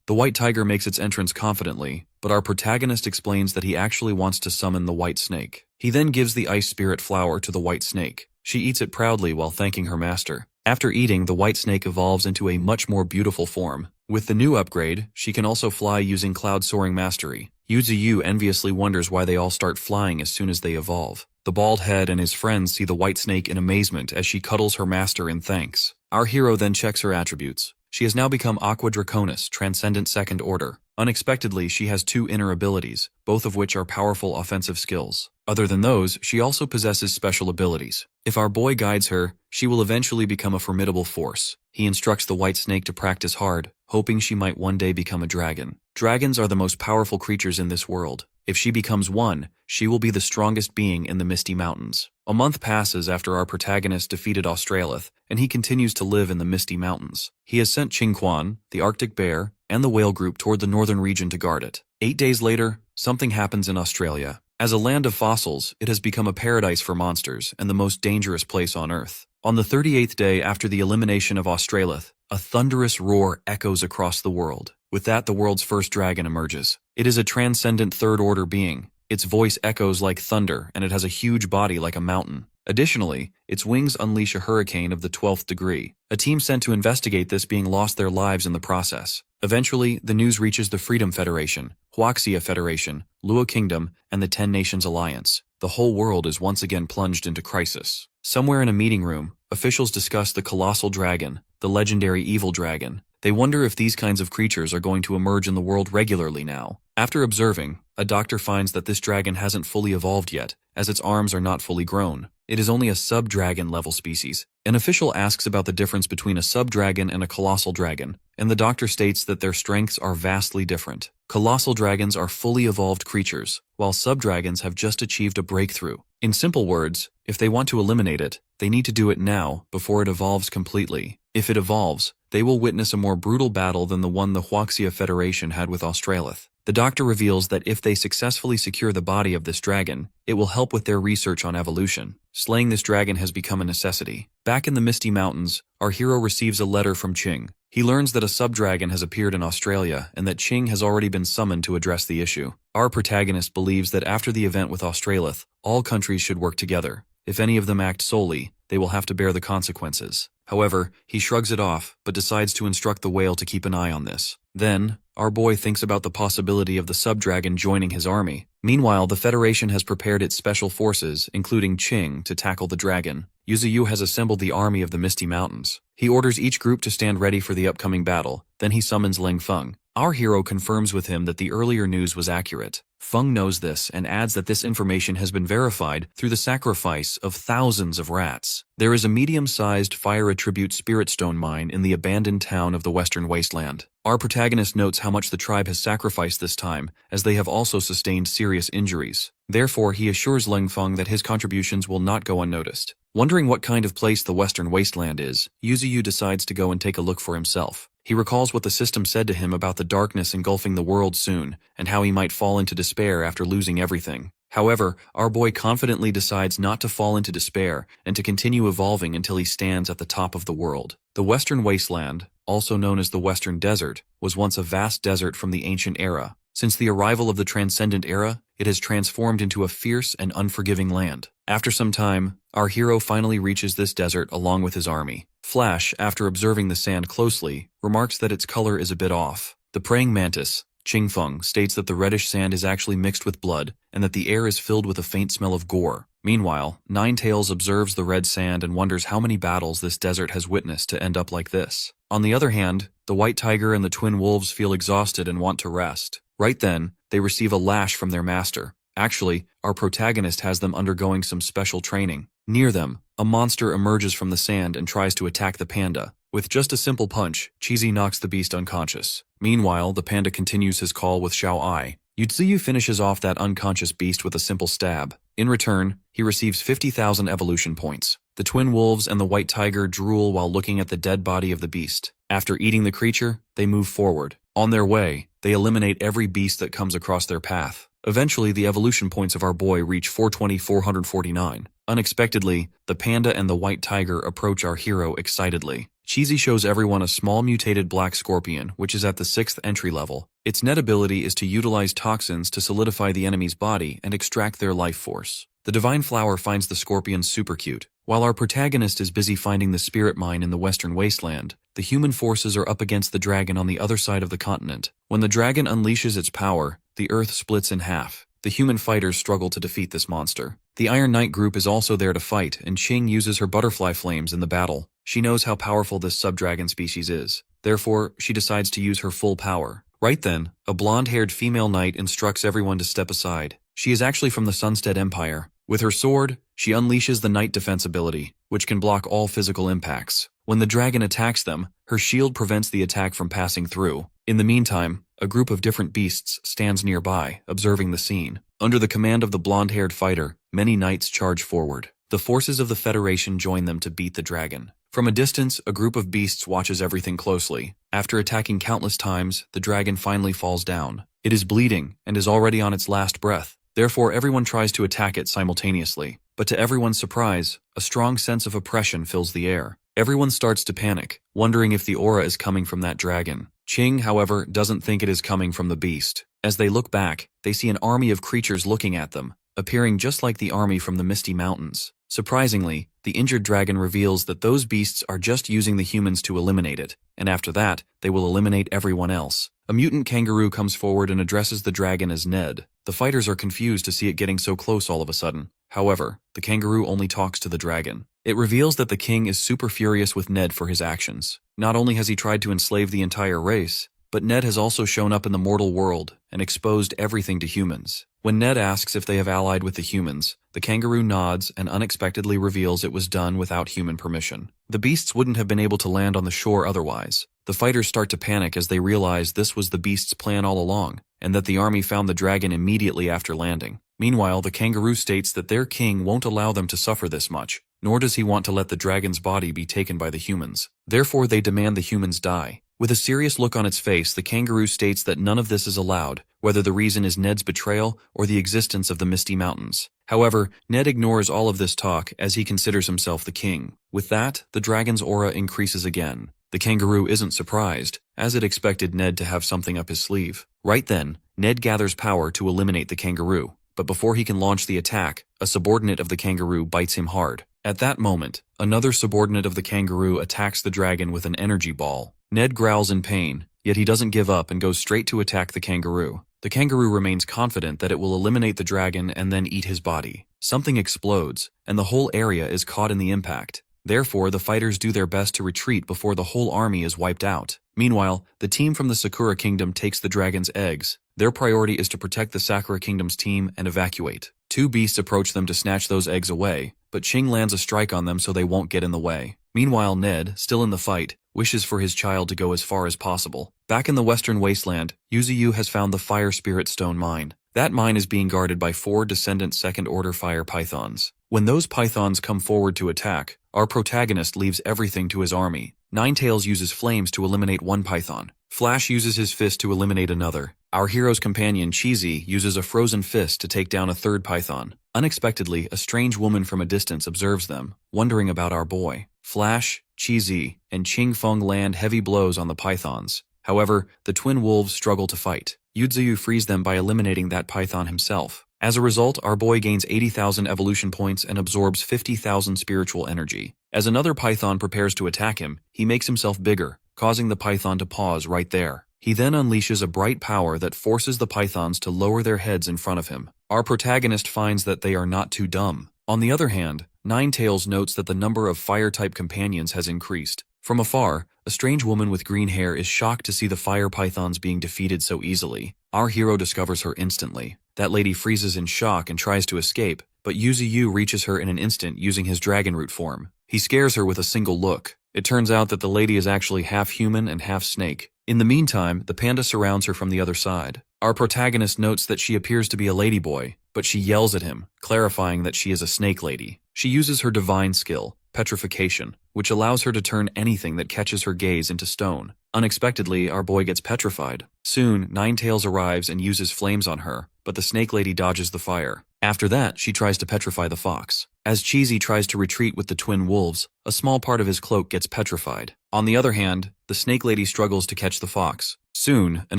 The white tiger makes its entrance confidently, but our protagonist explains that he actually wants to summon the white snake. He then gives the ice spirit flower to the white snake. She eats it proudly while thanking her master. After eating, the white snake evolves into a much more beautiful form. With the new upgrade, she can also fly using cloud soaring mastery. Yuzuyu enviously wonders why they all start flying as soon as they evolve. The bald head and his friends see the white snake in amazement as she cuddles her master in thanks. Our hero then checks her attributes. She has now become Aqua Draconis, Transcendent Second Order. Unexpectedly, she has two inner abilities, both of which are powerful offensive skills. Other than those, she also possesses special abilities. If our boy guides her, she will eventually become a formidable force. He instructs the white snake to practice hard, hoping she might one day become a dragon. Dragons are the most powerful creatures in this world. If she becomes one, she will be the strongest being in the Misty Mountains. A month passes after our protagonist defeated Australith, and he continues to live in the Misty Mountains. He has sent Qingquan, the Arctic bear, and the whale group toward the northern region to guard it. 8 days later, something happens in Australia. As a land of fossils, it has become a paradise for monsters and the most dangerous place on Earth. On the 38th day after the elimination of Australith, a thunderous roar echoes across the world. With that, the world's first dragon emerges. It is a transcendent third-order being. Its voice echoes like thunder, and it has a huge body like a mountain. Additionally, its wings unleash a hurricane of the 12th degree. A team sent to investigate this being lost their lives in the process. Eventually, the news reaches the Freedom Federation, Huaxia Federation, Luo Kingdom, and the 10 Nations Alliance. The whole world is once again plunged into crisis. Somewhere in a meeting room, officials discuss the colossal dragon, the legendary evil dragon. They wonder if these kinds of creatures are going to emerge in the world regularly now. After observing, a doctor finds that this dragon hasn't fully evolved yet, as its arms are not fully grown. It is only a sub-dragon level species. An official asks about the difference between a sub-dragon and a colossal dragon, and the doctor states that their strengths are vastly different. Colossal dragons are fully evolved creatures, while sub-dragons have just achieved a breakthrough. In simple words, if they want to eliminate it, they need to do it now before it evolves completely. If it evolves, they will witness a more brutal battle than the one the Huaxia Federation had with Australith. The doctor reveals that if they successfully secure the body of this dragon, it will help with their research on evolution. Slaying this dragon has become a necessity. Back in the Misty Mountains, our hero receives a letter from Qing. He learns that a sub-dragon has appeared in Australia and that Qing has already been summoned to address the issue. Our protagonist believes that after the event with Australith, all countries should work together. If any of them act solely, they will have to bear the consequences. However, he shrugs it off, but decides to instruct the whale to keep an eye on this. Then, our boy thinks about the possibility of the sub-dragon joining his army. Meanwhile, the Federation has prepared its special forces, including Qing, to tackle the dragon. Yuzuyu has assembled the army of the Misty Mountains. He orders each group to stand ready for the upcoming battle, then he summons Ling Feng. Our hero confirms with him that the earlier news was accurate. Feng knows this and adds that this information has been verified through the sacrifice of thousands of rats. There is a medium-sized fire attribute spirit stone mine in the abandoned town of the Western Wasteland. Our protagonist notes how much the tribe has sacrificed this time, as they have also sustained serious injuries. Therefore, he assures Ling Feng that his contributions will not go unnoticed. Wondering what kind of place the Western Wasteland is, Yuzuyu decides to go and take a look for himself. He recalls what the system said to him about the darkness engulfing the world soon, and how he might fall into despair after losing everything. However, our boy confidently decides not to fall into despair and to continue evolving until he stands at the top of the world. The Western Wasteland, also known as the Western Desert, was once a vast desert from the ancient era. Since the arrival of the Transcendent Era, it has transformed into a fierce and unforgiving land. After some time, our hero finally reaches this desert along with his army. Flash, after observing the sand closely, remarks that its color is a bit off. The praying mantis, Qingfeng, states that the reddish sand is actually mixed with blood and that the air is filled with a faint smell of gore. Meanwhile, Ninetails observes the red sand and wonders how many battles this desert has witnessed to end up like this. On the other hand, the white tiger and the twin wolves feel exhausted and want to rest. Right then, they receive a lash from their master. Actually, our protagonist has them undergoing some special training. Near them, a monster emerges from the sand and tries to attack the panda. With just a simple punch, Cheesy knocks the beast unconscious. Meanwhile, the panda continues his call with Xiao Ai. Yuzuyu finishes off that unconscious beast with a simple stab. In return, he receives 50,000 evolution points. The twin wolves and the white tiger drool while looking at the dead body of the beast. After eating the creature, they move forward. On their way, they eliminate every beast that comes across their path. Eventually, the evolution points of our boy reach 420-449. Unexpectedly, the panda and the white tiger approach our hero excitedly. Cheesy shows everyone a small mutated black scorpion, which is at the 6th entry level. Its net ability is to utilize toxins to solidify the enemy's body and extract their life force. The divine flower finds the scorpion super cute. While our protagonist is busy finding the spirit mine in the western wasteland, the human forces are up against the dragon on the other side of the continent. When the dragon unleashes its power, the earth splits in half. The human fighters struggle to defeat this monster. The Iron Knight group is also there to fight, and Ching uses her butterfly flames in the battle. She knows how powerful this sub-dragon species is. Therefore, she decides to use her full power. Right then, a blonde-haired female knight instructs everyone to step aside. She is actually from the Sunstead Empire. With her sword, she unleashes the Knight Defense ability, which can block all physical impacts. When the dragon attacks them, her shield prevents the attack from passing through. In the meantime, a group of different beasts stands nearby, observing the scene. Under the command of the blonde-haired fighter, many knights charge forward. The forces of the Federation join them to beat the dragon. From a distance, a group of beasts watches everything closely. After attacking countless times, the dragon finally falls down. It is bleeding and is already on its last breath. Therefore, everyone tries to attack it simultaneously. But to everyone's surprise, a strong sense of oppression fills the air. Everyone starts to panic, wondering if the aura is coming from that dragon. Ching, however, doesn't think it is coming from the beast. As they look back, they see an army of creatures looking at them, appearing just like the army from the Misty Mountains. Surprisingly, the injured dragon reveals that those beasts are just using the humans to eliminate it, and after that, they will eliminate everyone else. A mutant kangaroo comes forward and addresses the dragon as Ned. The fighters are confused to see it getting so close all of a sudden. However, the kangaroo only talks to the dragon. It reveals that the king is super furious with Ned for his actions. Not only has he tried to enslave the entire race, but Ned has also shown up in the mortal world and exposed everything to humans. When Ned asks if they have allied with the humans, the kangaroo nods and unexpectedly reveals it was done without human permission. The beasts wouldn't have been able to land on the shore otherwise. The fighters start to panic as they realize this was the beast's plan all along, and that the army found the dragon immediately after landing. Meanwhile, the kangaroo states that their king won't allow them to suffer this much, nor does he want to let the dragon's body be taken by the humans. Therefore, they demand the humans die. With a serious look on its face, the kangaroo states that none of this is allowed, whether the reason is Ned's betrayal or the existence of the Misty Mountains. However, Ned ignores all of this talk as he considers himself the king. With that, the dragon's aura increases again. The kangaroo isn't surprised, as it expected Ned to have something up his sleeve. Right then, Ned gathers power to eliminate the kangaroo, but before he can launch the attack, a subordinate of the kangaroo bites him hard. At that moment, another subordinate of the kangaroo attacks the dragon with an energy ball. Ned growls in pain, yet he doesn't give up and goes straight to attack the kangaroo. The kangaroo remains confident that it will eliminate the dragon and then eat his body. Something explodes, and the whole area is caught in the impact. Therefore, the fighters do their best to retreat before the whole army is wiped out. Meanwhile, the team from the Sakura Kingdom takes the dragon's eggs. Their priority is to protect the Sakura Kingdom's team and evacuate. Two beasts approach them to snatch those eggs away, but Ching lands a strike on them so they won't get in the way. Meanwhile, Ned, still in the fight, wishes for his child to go as far as possible. Back in the western wasteland, Yuzuyu has found the Fire Spirit Stone mine. That mine is being guarded by 4 descendant second-order fire pythons. When those pythons come forward to attack, our protagonist leaves everything to his army. Ninetails uses flames to eliminate one python. Flash uses his fist to eliminate another. Our hero's companion, Cheesy, uses a frozen fist to take down a third python. Unexpectedly, a strange woman from a distance observes them, wondering about our boy. Flash, Cheesy, and Ching Feng land heavy blows on the pythons. However, the twin wolves struggle to fight. Yuzuyu frees them by eliminating that python himself. As a result, our boy gains 80,000 evolution points and absorbs 50,000 spiritual energy. As another python prepares to attack him, he makes himself bigger, causing the python to pause right there. He then unleashes a bright power that forces the pythons to lower their heads in front of him. Our protagonist finds that they are not too dumb. On the other hand, Ninetails notes that the number of fire-type companions has increased. From afar, a strange woman with green hair is shocked to see the fire pythons being defeated so easily. Our hero discovers her instantly. That lady freezes in shock and tries to escape, but Yuzuyu reaches her in an instant using his dragon root form. He scares her with a single look. It turns out that the lady is actually half human and half snake. In the meantime, the panda surrounds her from the other side. Our protagonist notes that she appears to be a ladyboy, but she yells at him, clarifying that she is a snake lady. She uses her divine skill, petrification, which allows her to turn anything that catches her gaze into stone. Unexpectedly, our boy gets petrified. Soon, Ninetails arrives and uses flames on her, but the snake lady dodges the fire. After that, she tries to petrify the fox. As Cheesy tries to retreat with the twin wolves, a small part of his cloak gets petrified. On the other hand, the snake lady struggles to catch the fox. Soon, an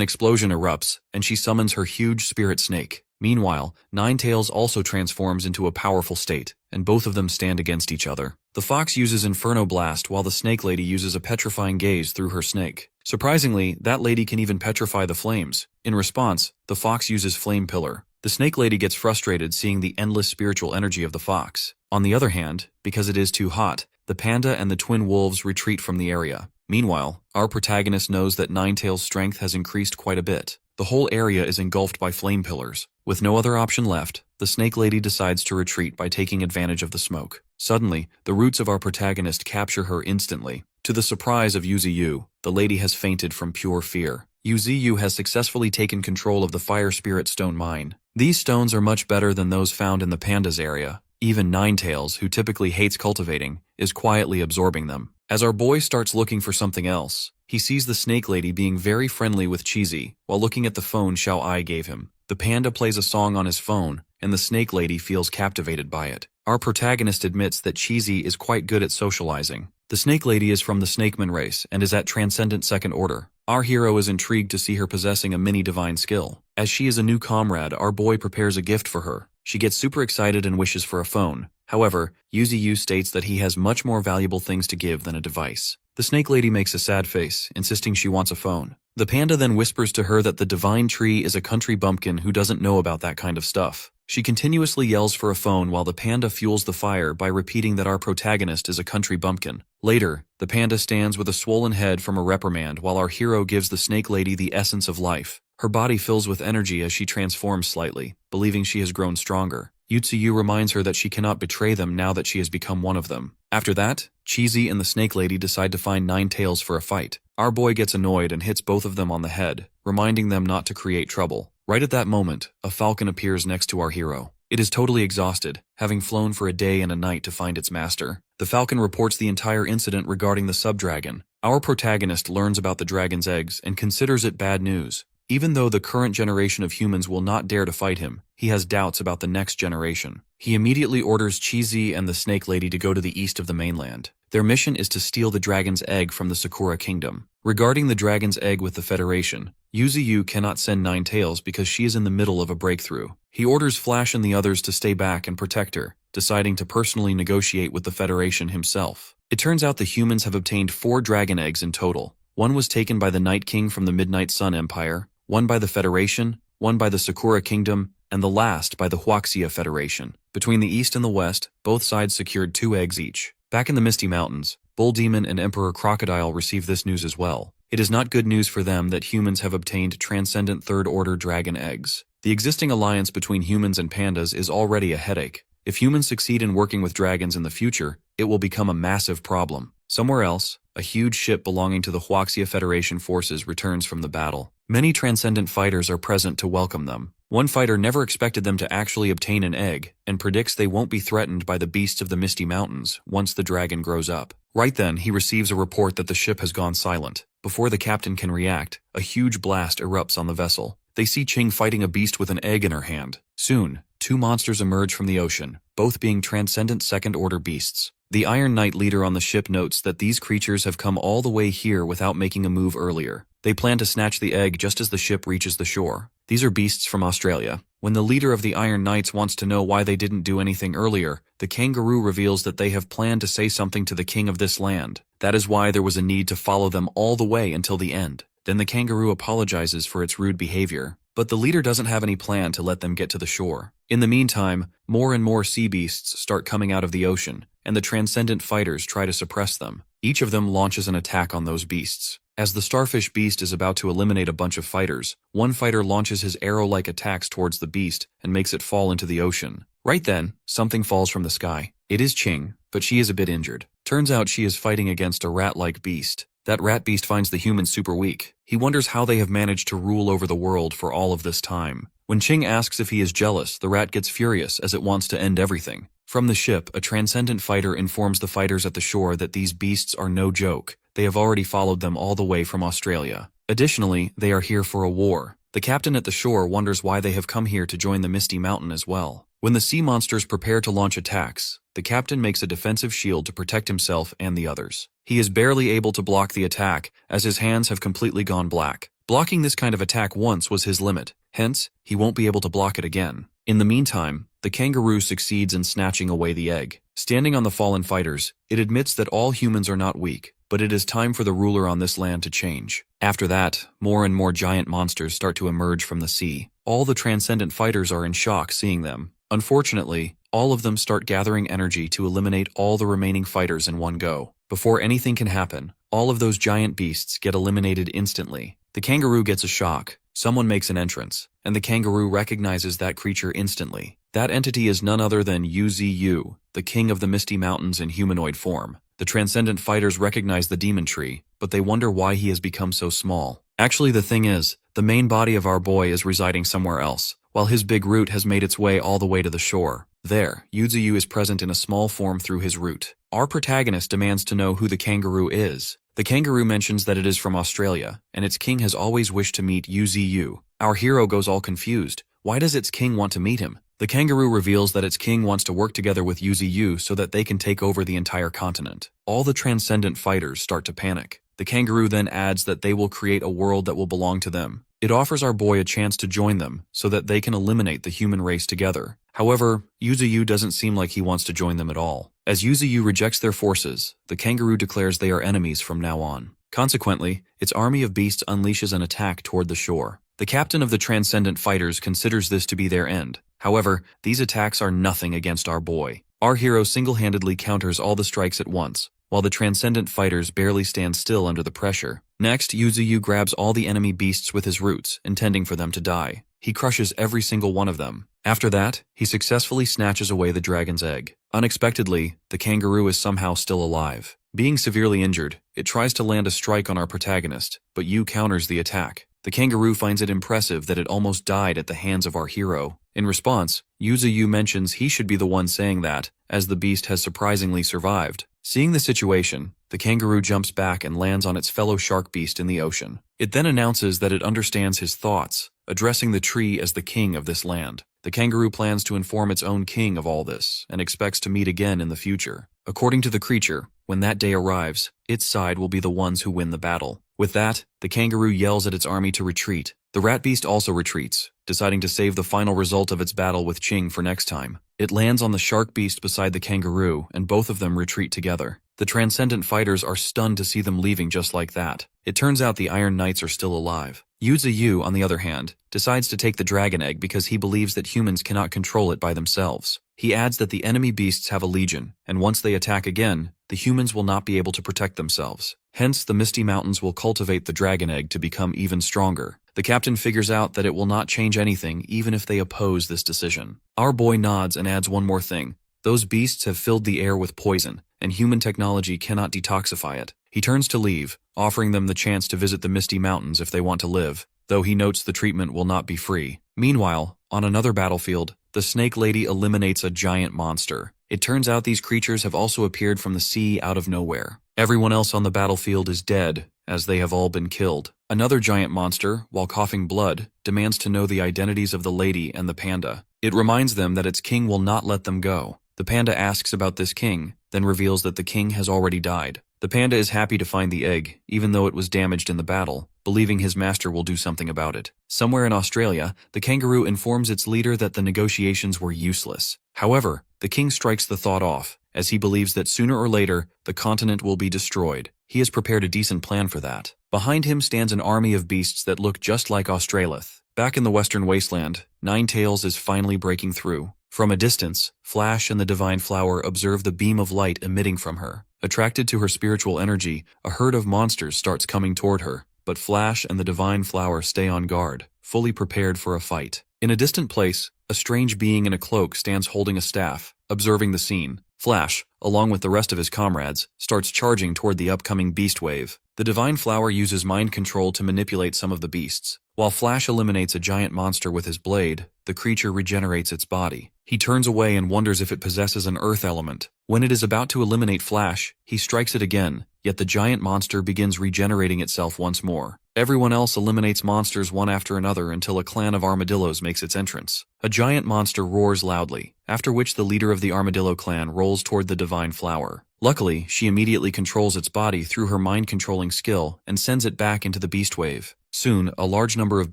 explosion erupts, and she summons her huge spirit snake. Meanwhile, Ninetails also transforms into a powerful state, and both of them stand against each other. The fox uses Inferno Blast while the snake lady uses a petrifying gaze through her snake. Surprisingly, that lady can even petrify the flames. In response, the fox uses Flame Pillar. The snake lady gets frustrated seeing the endless spiritual energy of the fox. On the other hand, because it is too hot, the panda and the twin wolves retreat from the area. Meanwhile, our protagonist knows that Ninetails' strength has increased quite a bit. The whole area is engulfed by flame pillars. With no other option left, the snake lady decides to retreat by taking advantage of the smoke. Suddenly, the roots of our protagonist capture her instantly. To the surprise of Yuziyu, the lady has fainted from pure fear. Yuziyu has successfully taken control of the Fire Spirit Stone mine. These stones are much better than those found in the pandas area. Even Ninetails, who typically hates cultivating, is quietly absorbing them. As our boy starts looking for something else, he sees the snake lady being very friendly with Cheesy while looking at the phone Xiao Ai gave him. The panda plays a song on his phone, and the snake lady feels captivated by it. Our protagonist admits that Cheesy is quite good at socializing. The snake lady is from the Snakeman race and is at Transcendent Second Order. Our hero is intrigued to see her possessing a mini-divine skill. As she is a new comrade, our boy prepares a gift for her. She gets super excited and wishes for a phone. However, Yuziyu states that he has much more valuable things to give than a device. The snake lady makes a sad face, insisting she wants a phone. The panda then whispers to her that the divine tree is a country bumpkin who doesn't know about that kind of stuff. She continuously yells for a phone while the panda fuels the fire by repeating that our protagonist is a country bumpkin. Later, the panda stands with a swollen head from a reprimand while our hero gives the snake lady the essence of life. Her body fills with energy as she transforms slightly, believing she has grown stronger. Yuziyu reminds her that she cannot betray them now that she has become one of them. After that, Cheesy and the snake lady decide to find Ninetails for a fight. Our boy gets annoyed and hits both of them on the head, reminding them not to create trouble. Right at that moment, a falcon appears next to our hero. It is totally exhausted, having flown for a day and a night to find its master. The falcon reports the entire incident regarding the sub-dragon. Our protagonist learns about the dragon's eggs and considers it bad news. Even though the current generation of humans will not dare to fight him, he has doubts about the next generation. He immediately orders Cheesy and the snake lady to go to the east of the mainland. Their mission is to steal the dragon's egg from the Sakura Kingdom. Regarding the dragon's egg with the Federation, Yuziyu cannot send Ninetails because she is in the middle of a breakthrough. He orders Flash and the others to stay back and protect her, deciding to personally negotiate with the Federation himself. It turns out the humans have obtained 4 dragon eggs in total. One was taken by the Night King from the Midnight Sun Empire, one by the Federation, one by the Sakura Kingdom, and the last by the Huaxia Federation. Between the east and the west, both sides secured 2 eggs each. Back in the Misty Mountains, Bull Demon and Emperor Crocodile receive this news as well. It is not good news for them that humans have obtained Transcendent Third Order dragon eggs. The existing alliance between humans and pandas is already a headache. If humans succeed in working with dragons in the future, it will become a massive problem. Somewhere else, a huge ship belonging to the Huaxia Federation forces returns from the battle. Many Transcendent fighters are present to welcome them. One fighter never expected them to actually obtain an egg, and predicts they won't be threatened by the beasts of the Misty Mountains once the dragon grows up. Right then, he receives a report that the ship has gone silent. Before the captain can react, a huge blast erupts on the vessel. They see Ching fighting a beast with an egg in her hand. Soon, 2 monsters emerge from the ocean, both being Transcendent Second Order beasts. The Iron Knight leader on the ship notes that these creatures have come all the way here without making a move earlier. They plan to snatch the egg just as the ship reaches the shore. These are beasts from Australia. When the leader of the Iron Knights wants to know why they didn't do anything earlier, the kangaroo reveals that they have planned to say something to the king of this land. That is why there was a need to follow them all the way until the end. Then the kangaroo apologizes for its rude behavior, but the leader doesn't have any plan to let them get to the shore. In the meantime, more and more sea beasts start coming out of the ocean, and the Transcendent fighters try to suppress them. Each of them launches an attack on those beasts. As the starfish beast is about to eliminate a bunch of fighters, one fighter launches his arrow-like attacks towards the beast and makes it fall into the ocean. Right then, something falls from the sky. It is Ching, but she is a bit injured. Turns out she is fighting against a rat-like beast. That rat beast finds the humans super weak. He wonders how they have managed to rule over the world for all of this time. When Ching asks if he is jealous, the rat gets furious as it wants to end everything. From the ship, a Transcendent fighter informs the fighters at the shore that these beasts are no joke. they have already followed them all the way from Australia. Additionally, they are here for a war. The captain at the shore wonders why they have come here to join the Misty Mountain as well. When the sea monsters prepare to launch attacks, the captain makes a defensive shield to protect himself and the others. He is barely able to block the attack, as his hands have completely gone black. Blocking this kind of attack once was his limit, hence, he won't be able to block it again. In the meantime, the kangaroo succeeds in snatching away the egg. Standing on the fallen fighters, it admits that all humans are not weak, but it is time for the ruler on this land to change. After that, more and more giant monsters start to emerge from the sea. All the transcendent fighters are in shock seeing them. Unfortunately, all of them start gathering energy to eliminate all the remaining fighters in one go. Before anything can happen, all of those giant beasts get eliminated instantly. The kangaroo gets a shock, someone makes an entrance, and the kangaroo recognizes that creature instantly. That entity is none other than Uzu, the king of the Misty Mountains in humanoid form. The transcendent fighters recognize the demon tree, but they wonder why he has become so small. Actually, the thing is, the main body of our boy is residing somewhere else, while his big root has made its way all the way to the shore. There, Uzu is present in a small form through his root. Our protagonist demands to know who the kangaroo is. The kangaroo mentions that it is from Australia, and its king has always wished to meet Uzu. Our hero goes all confused. Why does its king want to meet him? The kangaroo reveals that its king wants to work together with Uzu so that they can take over the entire continent. All the transcendent fighters start to panic. The kangaroo then adds that they will create a world that will belong to them. It offers our boy a chance to join them so that they can eliminate the human race together. However, Uzu doesn't seem like he wants to join them at all. As Uzu rejects their forces, the kangaroo declares they are enemies from now on. Consequently, its army of beasts unleashes an attack toward the shore. The captain of the transcendent fighters considers this to be their end. However, these attacks are nothing against our boy. Our hero single-handedly counters all the strikes at once, while the transcendent fighters barely stand still under the pressure. Next, Uzu grabs all the enemy beasts with his roots, intending for them to die. He crushes every single one of them. After that, he successfully snatches away the dragon's egg. Unexpectedly, the kangaroo is somehow still alive. Being severely injured, it tries to land a strike on our protagonist, but Yu counters the attack. The kangaroo finds it impressive that it almost died at the hands of our hero. In response, Uzu mentions he should be the one saying that, as the beast has surprisingly survived. Seeing the situation, the kangaroo jumps back and lands on its fellow shark beast in the ocean. It then announces that it understands his thoughts, addressing the tree as the king of this land. The kangaroo plans to inform its own king of all this, and expects to meet again in the future. According to the creature, when that day arrives, its side will be the ones who win the battle. With that, the kangaroo yells at its army to retreat. The rat beast also retreats, deciding to save the final result of its battle with Ching for next time. It lands on the shark beast beside the kangaroo, and both of them retreat together. The transcendent fighters are stunned to see them leaving just like that. It turns out the Iron Knights are still alive. Uzu, on the other hand, decides to take the dragon egg because he believes that humans cannot control it by themselves. He adds that the enemy beasts have a legion, and once they attack again, the humans will not be able to protect themselves. Hence, the Misty Mountains will cultivate the dragon egg to become even stronger. The captain figures out that it will not change anything even if they oppose this decision. Our boy nods and adds one more thing. Those beasts have filled the air with poison, and human technology cannot detoxify it. He turns to leave, offering them the chance to visit the Misty Mountains if they want to live, though he notes the treatment will not be free. Meanwhile, on another battlefield, the Snake Lady eliminates a giant monster. It turns out these creatures have also appeared from the sea out of nowhere. Everyone else on the battlefield is dead, as they have all been killed. Another giant monster, while coughing blood, demands to know the identities of the lady and the panda. It reminds them that its king will not let them go. The panda asks about this king, then reveals that the king has already died. The panda is happy to find the egg, even though it was damaged in the battle, believing his master will do something about it. Somewhere in Australia, the kangaroo informs its leader that the negotiations were useless. However, the king strikes the thought off, as he believes that sooner or later, the continent will be destroyed. He has prepared a decent plan for that. Behind him stands an army of beasts that look just like Australith. Back in the Western Wasteland, Ninetails is finally breaking through. From a distance, Flash and the Divine Flower observe the beam of light emitting from her. Attracted to her spiritual energy, a herd of monsters starts coming toward her, but Flash and the Divine Flower stay on guard, fully prepared for a fight. In a distant place, a strange being in a cloak stands holding a staff. Observing the scene, Flash, along with the rest of his comrades, starts charging toward the upcoming beast wave. The Divine Flower uses mind control to manipulate some of the beasts. While Flash eliminates a giant monster with his blade, the creature regenerates its body. He turns away and wonders if it possesses an earth element. When it is about to eliminate Flash, he strikes it again, yet the giant monster begins regenerating itself once more. Everyone else eliminates monsters one after another until a clan of armadillos makes its entrance. A giant monster roars loudly, after which the leader of the armadillo clan rolls toward the Divine Flower. Luckily, she immediately controls its body through her mind-controlling skill and sends it back into the beast wave. Soon, a large number of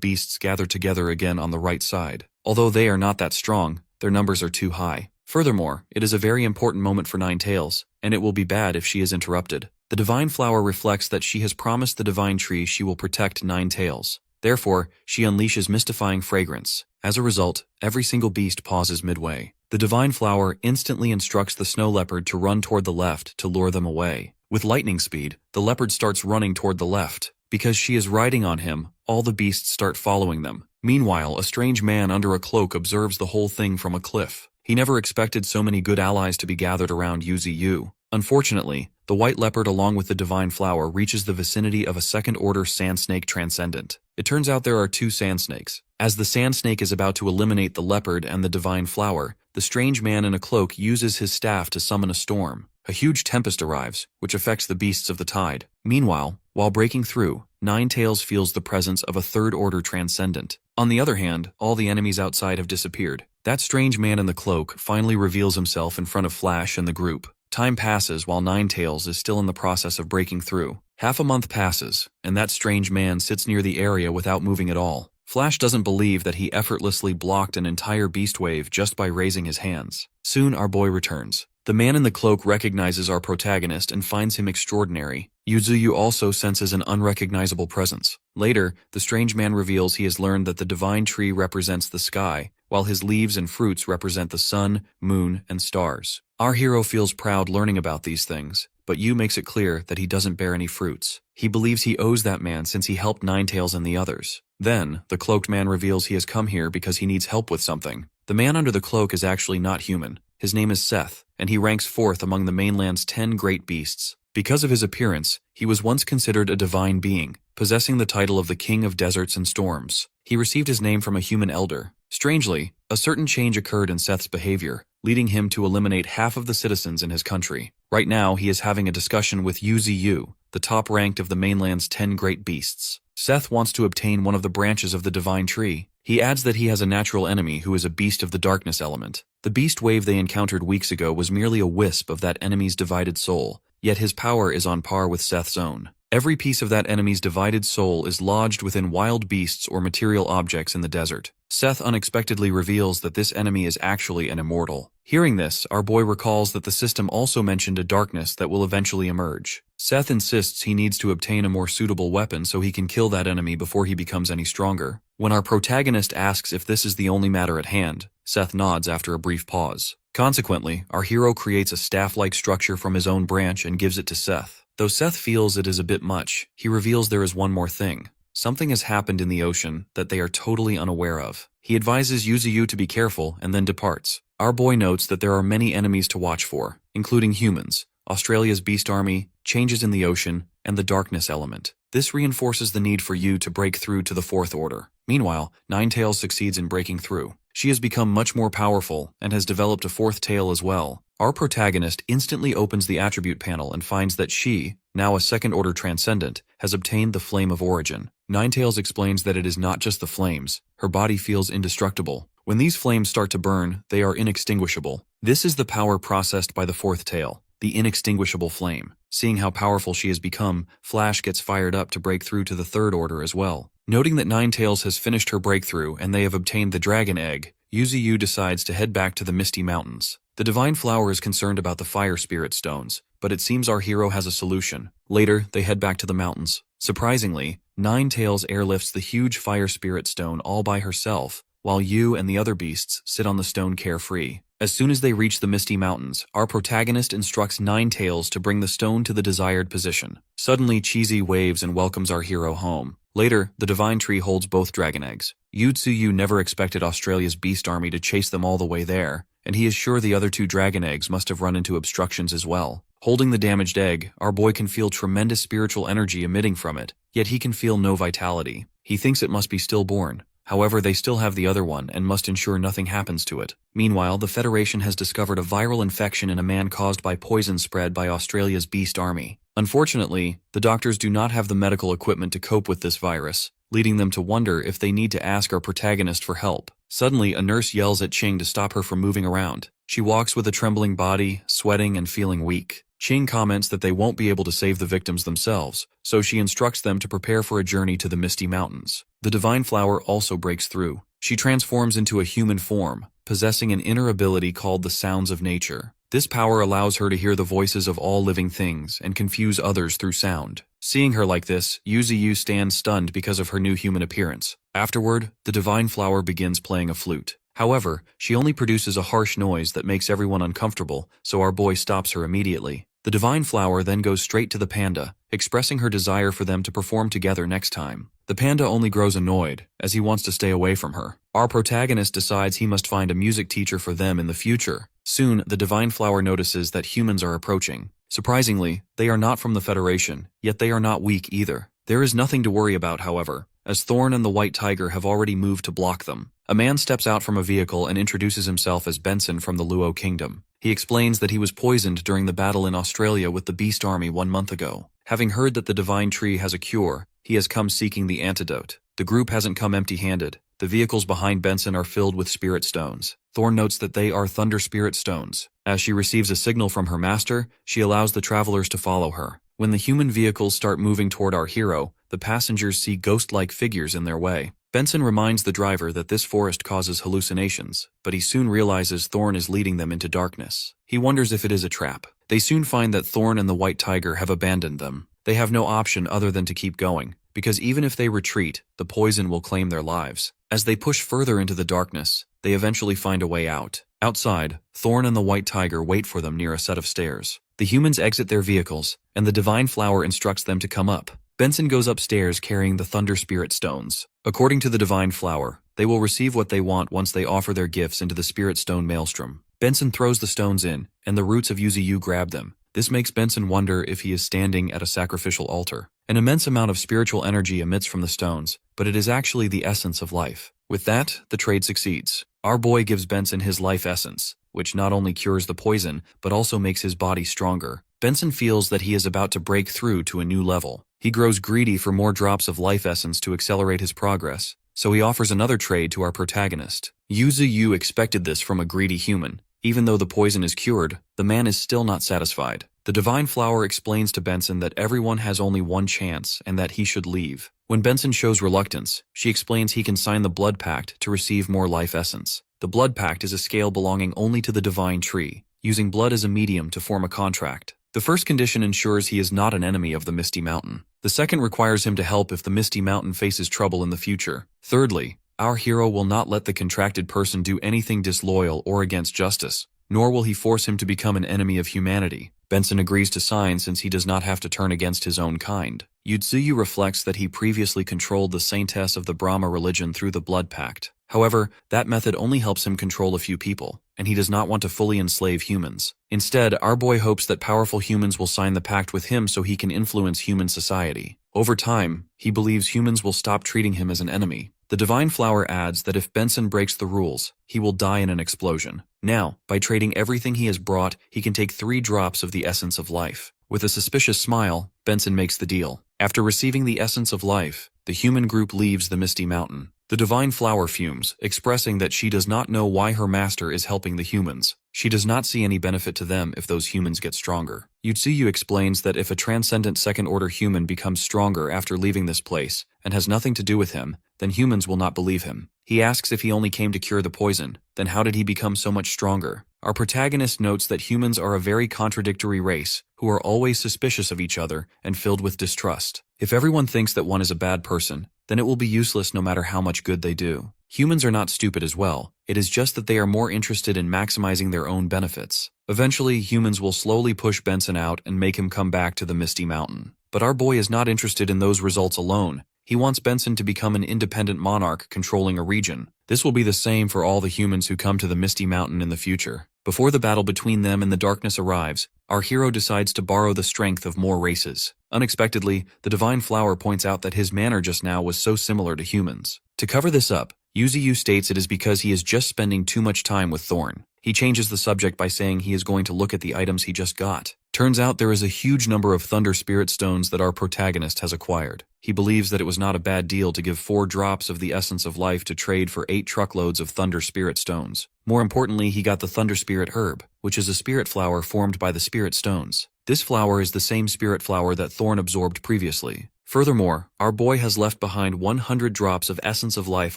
beasts gather together again on the right side. Although they are not that strong, their numbers are too high. Furthermore, it is a very important moment for Ninetales, and it will be bad if she is interrupted. The Divine Flower reflects that she has promised the Divine Tree she will protect Ninetales. Therefore, she unleashes mystifying fragrance. As a result, every single beast pauses midway. The Divine Flower instantly instructs the snow leopard to run toward the left to lure them away. With lightning speed, the leopard starts running toward the left. Because she is riding on him, all the beasts start following them. Meanwhile, a strange man under a cloak observes the whole thing from a cliff. He never expected so many good allies to be gathered around Yuzi. Unfortunately, the white leopard along with the Divine Flower reaches the vicinity of a second-order sand snake transcendent. It turns out there are two sand snakes. As the sand snake is about to eliminate the leopard and the Divine Flower, the strange man in a cloak uses his staff to summon a storm. A huge tempest arrives, which affects the beasts of the tide. Meanwhile, while breaking through, Ninetales feels the presence of a third-order transcendent. On the other hand, all the enemies outside have disappeared. That strange man in the cloak finally reveals himself in front of Flash and the group. Time passes while Ninetales is still in the process of breaking through. Half a month passes, and that strange man sits near the area without moving at all. Flash doesn't believe that he effortlessly blocked an entire beast wave just by raising his hands. Soon our boy returns. The man in the cloak recognizes our protagonist and finds him extraordinary. Yuzuyu also senses an unrecognizable presence. Later, the strange man reveals he has learned that the Divine Tree represents the sky, while his leaves and fruits represent the sun, moon, and stars. Our hero feels proud learning about these things, but Yu makes it clear that he doesn't bear any fruits. He believes he owes that man since he helped Ninetales and the others. Then, the cloaked man reveals he has come here because he needs help with something. The man under the cloak is actually not human. His name is Seth, and he ranks 4th among the mainland's 10 great beasts. Because of his appearance, he was once considered a divine being, possessing the title of the King of Deserts and Storms. He received his name from a human elder. Strangely, a certain change occurred in Seth's behavior, leading him to eliminate half of the citizens in his country. Right now, he is having a discussion with Yuzi, the top-ranked of the mainland's 10 great beasts. Seth wants to obtain one of the branches of the Divine Tree. He adds that he has a natural enemy who is a beast of the darkness element. The beast wave they encountered weeks ago was merely a wisp of that enemy's divided soul, yet his power is on par with Seth's own. Every piece of that enemy's divided soul is lodged within wild beasts or material objects in the desert. Seth unexpectedly reveals that this enemy is actually an immortal. Hearing this, our boy recalls that the system also mentioned a darkness that will eventually emerge. Seth insists he needs to obtain a more suitable weapon so he can kill that enemy before he becomes any stronger. When our protagonist asks if this is the only matter at hand, Seth nods after a brief pause. Consequently, our hero creates a staff-like structure from his own branch and gives it to Seth. Though Seth feels it is a bit much, he reveals there is one more thing. Something has happened in the ocean that they are totally unaware of. He advises Yuzu to be careful and then departs. Our boy notes that there are many enemies to watch for, including humans, Australia's beast army, changes in the ocean, and the darkness element. This reinforces the need for Yu to break through to the 4th order. Meanwhile, Ninetales succeeds in breaking through. She has become much more powerful and has developed a 4th tail as well. Our protagonist instantly opens the attribute panel and finds that she, now a second-order transcendent, has obtained the Flame of Origin. Ninetales explains that it is not just the flames. Her body feels indestructible. When these flames start to burn, they are inextinguishable. This is the power processed by the 4th tail, the inextinguishable flame. Seeing how powerful she has become, Flash gets fired up to break through to the 3rd order as well. Noting that Ninetales has finished her breakthrough and they have obtained the Dragon Egg, Yuzu decides to head back to the Misty Mountains. The Divine Flower is concerned about the Fire Spirit Stones, but it seems our hero has a solution. Later, they head back to the mountains. Surprisingly, Ninetales airlifts the huge Fire Spirit Stone all by herself, while Yu and the other beasts sit on the stone carefree. As soon as they reach the Misty Mountains, our protagonist instructs Ninetales to bring the stone to the desired position. Suddenly, Cheesy waves and welcomes our hero home. Later, the Divine Tree holds both dragon eggs. Yu never expected Australia's beast army to chase them all the way there, and he is sure the other 2 dragon eggs must have run into obstructions as well. Holding the damaged egg, our boy can feel tremendous spiritual energy emitting from it, yet he can feel no vitality. He thinks it must be stillborn. However, they still have the other one and must ensure nothing happens to it. Meanwhile, the Federation has discovered a viral infection in a man caused by poison spread by Australia's beast army. Unfortunately, the doctors do not have the medical equipment to cope with this virus, leading them to wonder if they need to ask our protagonist for help. Suddenly, a nurse yells at Ching to stop her from moving around. She walks with a trembling body, sweating and feeling weak. Ching comments that they won't be able to save the victims themselves, so she instructs them to prepare for a journey to the Misty Mountains. The Divine Flower also breaks through. She transforms into a human form, possessing an inner ability called the Sounds of Nature. This power allows her to hear the voices of all living things and confuse others through sound. Seeing her like this, Yuzu stands stunned because of her new human appearance. Afterward, the Divine Flower begins playing a flute. However, she only produces a harsh noise that makes everyone uncomfortable, so our boy stops her immediately. The Divine Flower then goes straight to the panda, expressing her desire for them to perform together next time. The panda only grows annoyed, as he wants to stay away from her. Our protagonist decides he must find a music teacher for them in the future. Soon, the Divine Flower notices that humans are approaching. Surprisingly, they are not from the Federation, yet they are not weak either. There is nothing to worry about, however, as Thorn and the White Tiger have already moved to block them. A man steps out from a vehicle and introduces himself as Benson from the Luo Kingdom. He explains that he was poisoned during the battle in Australia with the Beast Army 1 month ago. Having heard that the Divine Tree has a cure, he has come seeking the antidote. The group hasn't come empty-handed. The vehicles behind Benson are filled with spirit stones. Thorn notes that they are Thunder Spirit Stones. As she receives a signal from her master, she allows the travelers to follow her. When the human vehicles start moving toward our hero, the passengers see ghost-like figures in their way. Benson reminds the driver that this forest causes hallucinations, but he soon realizes Thorn is leading them into darkness. He wonders if it is a trap. They soon find that Thorn and the White Tiger have abandoned them. They have no option other than to keep going, because even if they retreat, the poison will claim their lives. As they push further into the darkness, they eventually find a way out. Outside, Thorn and the White Tiger wait for them near a set of stairs. The humans exit their vehicles, and the Divine Flower instructs them to come up. Benson goes upstairs carrying the Thunder Spirit Stones. According to the Divine Flower, they will receive what they want once they offer their gifts into the Spirit Stone Maelstrom. Benson throws the stones in, and the roots of Yuzu grab them. This makes Benson wonder if he is standing at a sacrificial altar. An immense amount of spiritual energy emits from the stones, but it is actually the essence of life. With that, the trade succeeds. Our boy gives Benson his life essence, which not only cures the poison, but also makes his body stronger. Benson feels that he is about to break through to a new level. He grows greedy for more drops of life essence to accelerate his progress, so he offers another trade to our protagonist. Yuzu expected this from a greedy human. Even though the poison is cured, the man is still not satisfied. The Divine Flower explains to Benson that everyone has only one chance and that he should leave. When Benson shows reluctance, she explains he can sign the Blood Pact to receive more life essence. The Blood Pact is a scale belonging only to the Divine Tree, using blood as a medium to form a contract. The first condition ensures he is not an enemy of the Misty Mountain. The second requires him to help if the Misty Mountain faces trouble in the future. Thirdly, our hero will not let the contracted person do anything disloyal or against justice, nor will he force him to become an enemy of humanity. Benson agrees to sign since he does not have to turn against his own kind. Yuzu reflects that he previously controlled the saintess of the Brahma religion through the Blood Pact. However, that method only helps him control a few people, and he does not want to fully enslave humans. Instead, our boy hopes that powerful humans will sign the pact with him so he can influence human society. Over time, he believes humans will stop treating him as an enemy. The Divine Flower adds that if Benson breaks the rules, he will die in an explosion. Now, by trading everything he has brought, he can take 3 drops of the essence of life. With a suspicious smile, Benson makes the deal. After receiving the essence of life, the human group leaves the Misty Mountain. The Divine Flower fumes, expressing that she does not know why her master is helping the humans. She does not see any benefit to them if those humans get stronger. Yuzu explains that if a transcendent second-order human becomes stronger after leaving this place and has nothing to do with him, then humans will not believe him. He asks if he only came to cure the poison, then how did he become so much stronger? Our protagonist notes that humans are a very contradictory race, who are always suspicious of each other and filled with distrust. If everyone thinks that one is a bad person, then it will be useless no matter how much good they do. Humans are not stupid as well, it is just that they are more interested in maximizing their own benefits. Eventually, humans will slowly push Benson out and make him come back to the Misty Mountain. But our boy is not interested in those results alone. He wants Benson to become an independent monarch controlling a region. This will be the same for all the humans who come to the Misty Mountain in the future. Before the battle between them and the darkness arrives, our hero decides to borrow the strength of more races. Unexpectedly, the Divine Flower points out that his manner just now was so similar to humans. To cover this up, Yuziyu states it is because he is just spending too much time with Thorn. He changes the subject by saying he is going to look at the items he just got. Turns out there is a huge number of Thunder Spirit Stones that our protagonist has acquired. He believes that it was not a bad deal to give 4 drops of the Essence of Life to trade for 8 truckloads of Thunder Spirit Stones. More importantly, he got the Thunder Spirit Herb, which is a spirit flower formed by the Spirit Stones. This flower is the same spirit flower that Thorn absorbed previously. Furthermore, our boy has left behind 100 drops of Essence of Life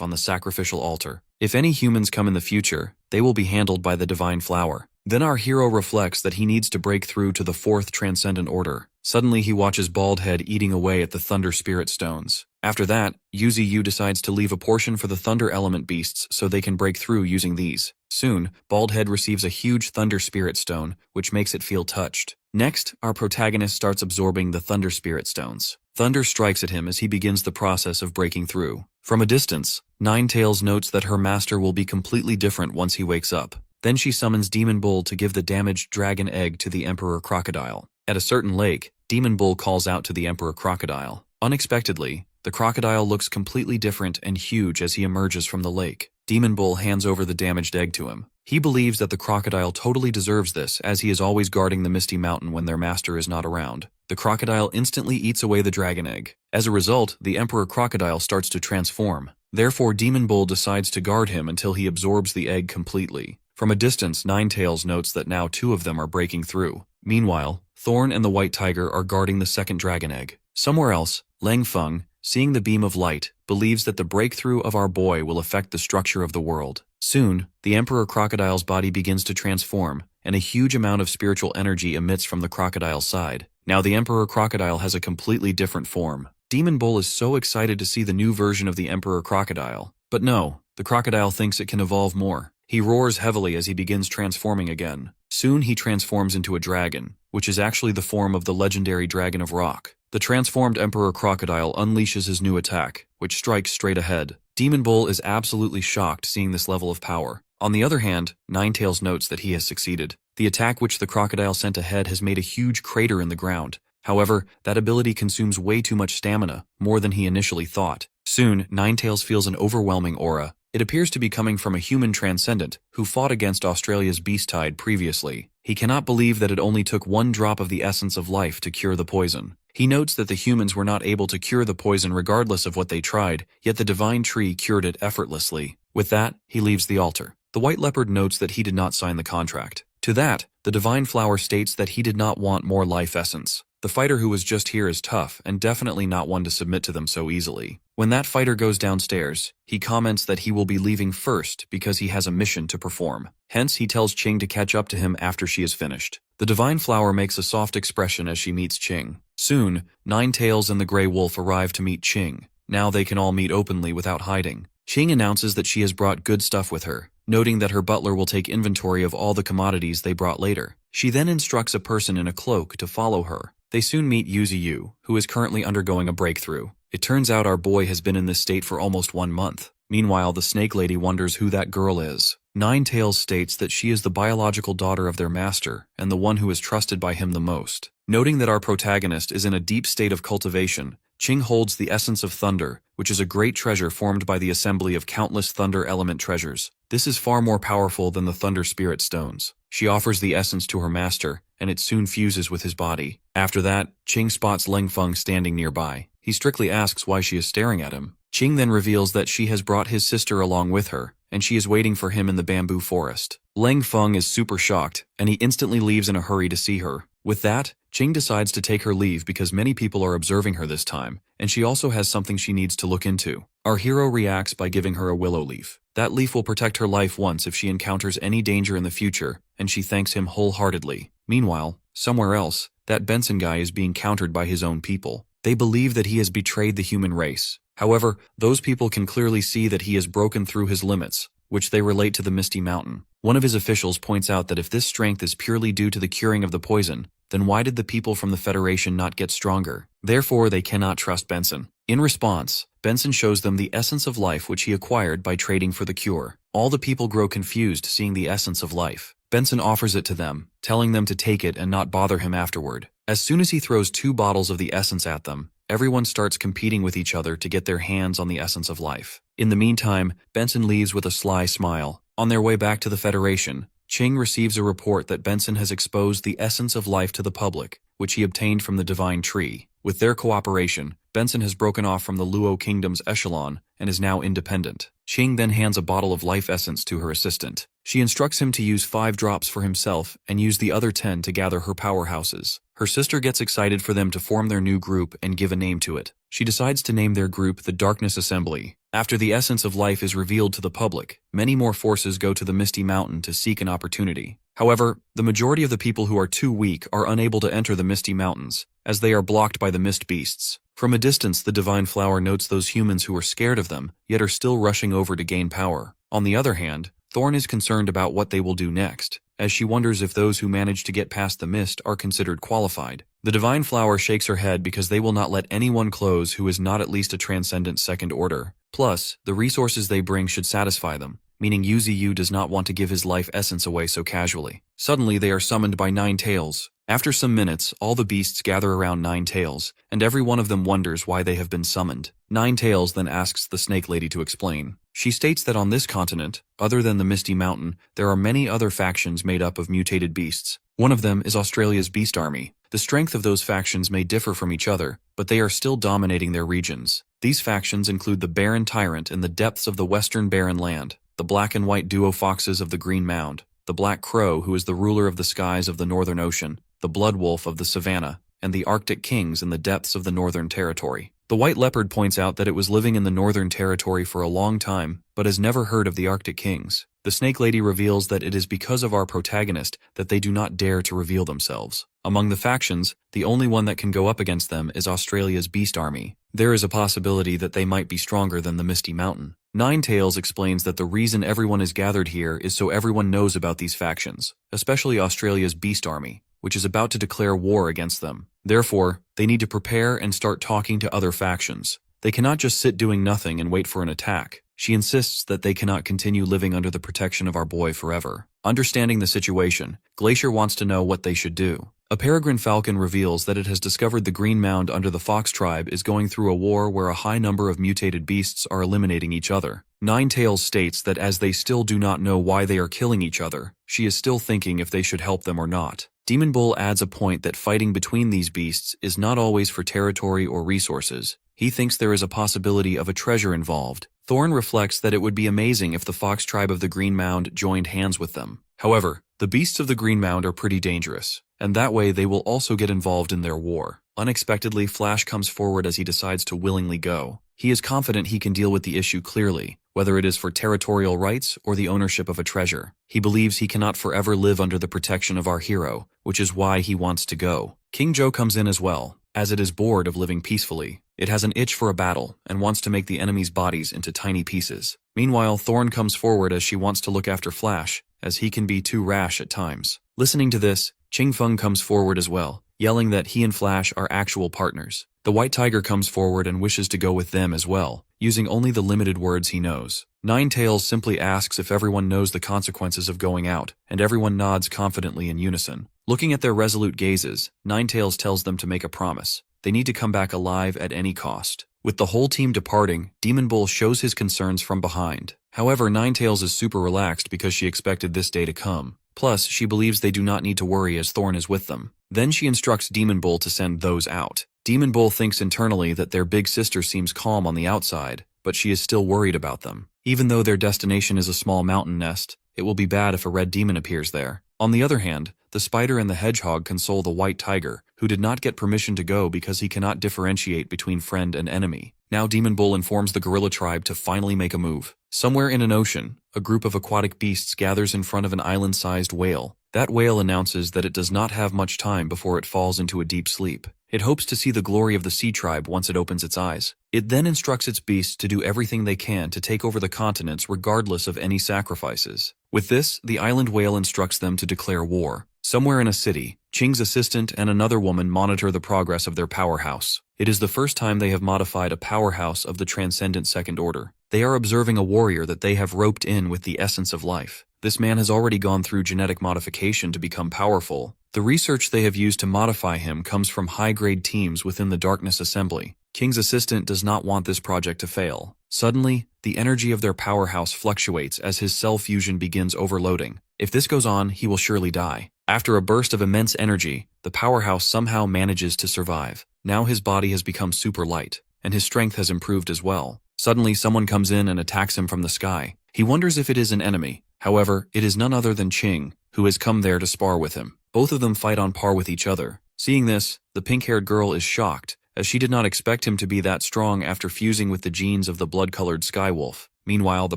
on the sacrificial altar. If any humans come in the future, they will be handled by the Divine Flower. Then our hero reflects that he needs to break through to the 4th Transcendent Order. Suddenly he watches Baldhead eating away at the Thunder Spirit Stones. After that, Yuziyu decides to leave a portion for the Thunder Element Beasts so they can break through using these. Soon, Baldhead receives a huge Thunder Spirit Stone, which makes it feel touched. Next, our protagonist starts absorbing the Thunder Spirit Stones. Thunder strikes at him as he begins the process of breaking through. From a distance, Ninetails notes that her master will be completely different once he wakes up. Then she summons Demon Bull to give the damaged dragon egg to the Emperor Crocodile. At a certain lake, Demon Bull calls out to the Emperor Crocodile. Unexpectedly, the crocodile looks completely different and huge as he emerges from the lake. Demon Bull hands over the damaged egg to him. He believes that the crocodile totally deserves this, as he is always guarding the Misty Mountain when their master is not around. The crocodile instantly eats away the dragon egg. As a result, the Emperor Crocodile starts to transform. Therefore, Demon Bull decides to guard him until he absorbs the egg completely. From a distance, Ninetails notes that now 2 of them are breaking through. Meanwhile, Thorn and the White Tiger are guarding the second dragon egg. Somewhere else, Lang Feng, seeing the beam of light, believes that the breakthrough of our boy will affect the structure of the world. Soon, the Emperor Crocodile's body begins to transform, and a huge amount of spiritual energy emits from the crocodile's side. Now the Emperor Crocodile has a completely different form. Demon Bull is so excited to see the new version of the Emperor Crocodile. But no, the crocodile thinks it can evolve more. He roars heavily as he begins transforming again. Soon he transforms into a dragon, which is actually the form of the legendary Dragon of Rock. The transformed Emperor Crocodile unleashes his new attack, which strikes straight ahead. Demon Bull is absolutely shocked seeing this level of power. On the other hand, Ninetails notes that he has succeeded. The attack which the crocodile sent ahead has made a huge crater in the ground. However, that ability consumes way too much stamina, more than he initially thought. Soon, Ninetails feels an overwhelming aura. It appears to be coming from a human transcendent who fought against Australia's Beasttide previously. He cannot believe that it only took 1 drop of the Essence of Life to cure the poison. He notes that the humans were not able to cure the poison regardless of what they tried, yet the Divine Tree cured it effortlessly. With that, he leaves the altar. The White Leopard notes that he did not sign the contract. To that, the Divine Flower states that he did not want more life essence. The fighter who was just here is tough and definitely not one to submit to them so easily. When that fighter goes downstairs, he comments that he will be leaving first because he has a mission to perform. Hence, he tells Ching to catch up to him after she is finished. The Divine Flower makes a soft expression as she meets Ching. Soon, Ninetails and the Grey Wolf arrive to meet Ching. Now they can all meet openly without hiding. Ching announces that she has brought good stuff with her, noting that her butler will take inventory of all the commodities they brought later. She then instructs a person in a cloak to follow her. They soon meet Yuziyu, who is currently undergoing a breakthrough. It turns out our boy has been in this state for almost 1 month. Meanwhile, the Snake Lady wonders who that girl is. Ninetails states that she is the biological daughter of their master and the one who is trusted by him the most. Noting that our protagonist is in a deep state of cultivation, Ching holds the Essence of Thunder, which is a great treasure formed by the assembly of countless Thunder Element treasures. This is far more powerful than the Thunder Spirit Stones. She offers the essence to her master, and it soon fuses with his body. After that, Ching spots Lang Feng standing nearby. He strictly asks why she is staring at him. Ching then reveals that she has brought his sister along with her, and she is waiting for him in the bamboo forest. Lang Feng is super shocked, and he instantly leaves in a hurry to see her. With that, Ching decides to take her leave because many people are observing her this time, and she also has something she needs to look into. Our hero reacts by giving her a willow leaf. That leaf will protect her life once if she encounters any danger in the future, and she thanks him wholeheartedly. Meanwhile, somewhere else, that Benson guy is being countered by his own people. They believe that he has betrayed the human race. However, those people can clearly see that he has broken through his limits, which they relate to the Misty Mountain. One of his officials points out that if this strength is purely due to the curing of the poison, then why did the people from the Federation not get stronger? Therefore, they cannot trust Benson. In response, Benson shows them the essence of life which he acquired by trading for the cure. All the people grow confused seeing the essence of life. Benson offers it to them, telling them to take it and not bother him afterward. As soon as he throws 2 bottles of the essence at them, everyone starts competing with each other to get their hands on the essence of life. In the meantime, Benson leaves with a sly smile. On their way back to the Federation, Ching receives a report that Benson has exposed the essence of life to the public, which he obtained from the divine tree. With their cooperation, Benson has broken off from the Luo Kingdom's echelon and is now independent. Ching then hands a bottle of life essence to her assistant. She instructs him to use 5 drops for himself and use the other 10 to gather her powerhouses. Her sister gets excited for them to form their new group and give a name to it. She decides to name their group the Darkness Assembly. After the essence of life is revealed to the public, many more forces go to the Misty Mountain to seek an opportunity. However, the majority of the people who are too weak are unable to enter the Misty Mountains, as they are blocked by the Mist Beasts. From a distance, the Divine Flower notes those humans who are scared of them, yet are still rushing over to gain power. On the other hand, Thorn is concerned about what they will do next, as she wonders if those who manage to get past the mist are considered qualified. The Divine Flower shakes her head because they will not let anyone close who is not at least a transcendent second order. Plus, the resources they bring should satisfy them, meaning Yuzi does not want to give his life essence away so casually. Suddenly, they are summoned by 9 Tails. After some minutes, all the beasts gather around 9 Tails, and every one of them wonders why they have been summoned. 9 Tails then asks the Snake Lady to explain. She states that on this continent, other than the Misty Mountain, there are many other factions made up of mutated beasts. One of them is Australia's Beast Army. The strength of those factions may differ from each other, but they are still dominating their regions. These factions include the Baron Tyrant in the depths of the Western Barren Land, the Black and White Duo Foxes of the Green Mound, the Black Crow who is the ruler of the skies of the Northern Ocean, the Blood Wolf of the Savannah, and the Arctic Kings in the depths of the Northern Territory. The White Leopard points out that it was living in the Northern Territory for a long time, but has never heard of the Arctic Kings. The Snake Lady reveals that it is because of our protagonist that they do not dare to reveal themselves. Among the factions, the only one that can go up against them is Australia's Beast Army. There is a possibility that they might be stronger than the Misty Mountain. 9 Tails explains that the reason everyone is gathered here is so everyone knows about these factions, especially Australia's Beast Army, which is about to declare war against them. Therefore, they need to prepare and start talking to other factions. They cannot just sit doing nothing and wait for an attack. She insists that they cannot continue living under the protection of our boy forever. Understanding the situation, Glacier wants to know what they should do. A peregrine falcon reveals that it has discovered the Green Mound under the Fox tribe is going through a war where a high number of mutated beasts are eliminating each other. 9 Tails states that as they still do not know why they are killing each other, she is still thinking if they should help them or not. Demon Bull adds a point that fighting between these beasts is not always for territory or resources. He thinks there is a possibility of a treasure involved. Thorn reflects that it would be amazing if the Fox tribe of the Green Mound joined hands with them. However, the beasts of the Green Mound are pretty dangerous, and that way they will also get involved in their war. Unexpectedly, Flash comes forward as he decides to willingly go. He is confident he can deal with the issue clearly, whether it is for territorial rights or the ownership of a treasure. He believes he cannot forever live under the protection of our hero, which is why he wants to go. King Joe comes in as well, as it is bored of living peacefully. It has an itch for a battle and wants to make the enemy's bodies into tiny pieces. Meanwhile, Thorn comes forward as she wants to look after Flash, as he can be too rash at times. Listening to this, Ching Feng comes forward as well, yelling that he and Flash are actual partners. The White Tiger comes forward and wishes to go with them as well, using only the limited words he knows. 9 Tails simply asks if everyone knows the consequences of going out, and everyone nods confidently in unison. Looking at their resolute gazes, 9 Tails tells them to make a promise. They need to come back alive at any cost. With the whole team departing, Demon Bull shows his concerns from behind. However, 9 Tails is super relaxed because she expected this day to come. Plus, she believes they do not need to worry as Thorn is with them. Then she instructs Demon Bull to send those out. Demon Bull thinks internally that their big sister seems calm on the outside, but she is still worried about them. Even though their destination is a small mountain nest, it will be bad if a red demon appears there. On the other hand, the spider and the hedgehog console the White Tiger, who did not get permission to go because he cannot differentiate between friend and enemy. Now Demon Bull informs the gorilla tribe to finally make a move. Somewhere in an ocean, a group of aquatic beasts gathers in front of an island-sized whale. That whale announces that it does not have much time before it falls into a deep sleep. It hopes to see the glory of the sea tribe once it opens its eyes. It then instructs its beasts to do everything they can to take over the continents regardless of any sacrifices. With this, the island whale instructs them to declare war. Somewhere in a city, Qing's assistant and another woman monitor the progress of their powerhouse. It is the first time they have modified a powerhouse of the transcendent second order. They are observing a warrior that they have roped in with the essence of life. This man has already gone through genetic modification to become powerful. The research they have used to modify him comes from high-grade teams within the Darkness Assembly. Qing's assistant does not want this project to fail. Suddenly, the energy of their powerhouse fluctuates as his cell fusion begins overloading. If this goes on, he will surely die. After a burst of immense energy, the powerhouse somehow manages to survive. Now his body has become super light, and his strength has improved as well. Suddenly, someone comes in and attacks him from the sky. He wonders if it is an enemy. However, it is none other than Qing, who has come there to spar with him. Both of them fight on par with each other. Seeing this, the pink-haired girl is shocked, as she did not expect him to be that strong after fusing with the genes of the blood-colored skywolf. Meanwhile, the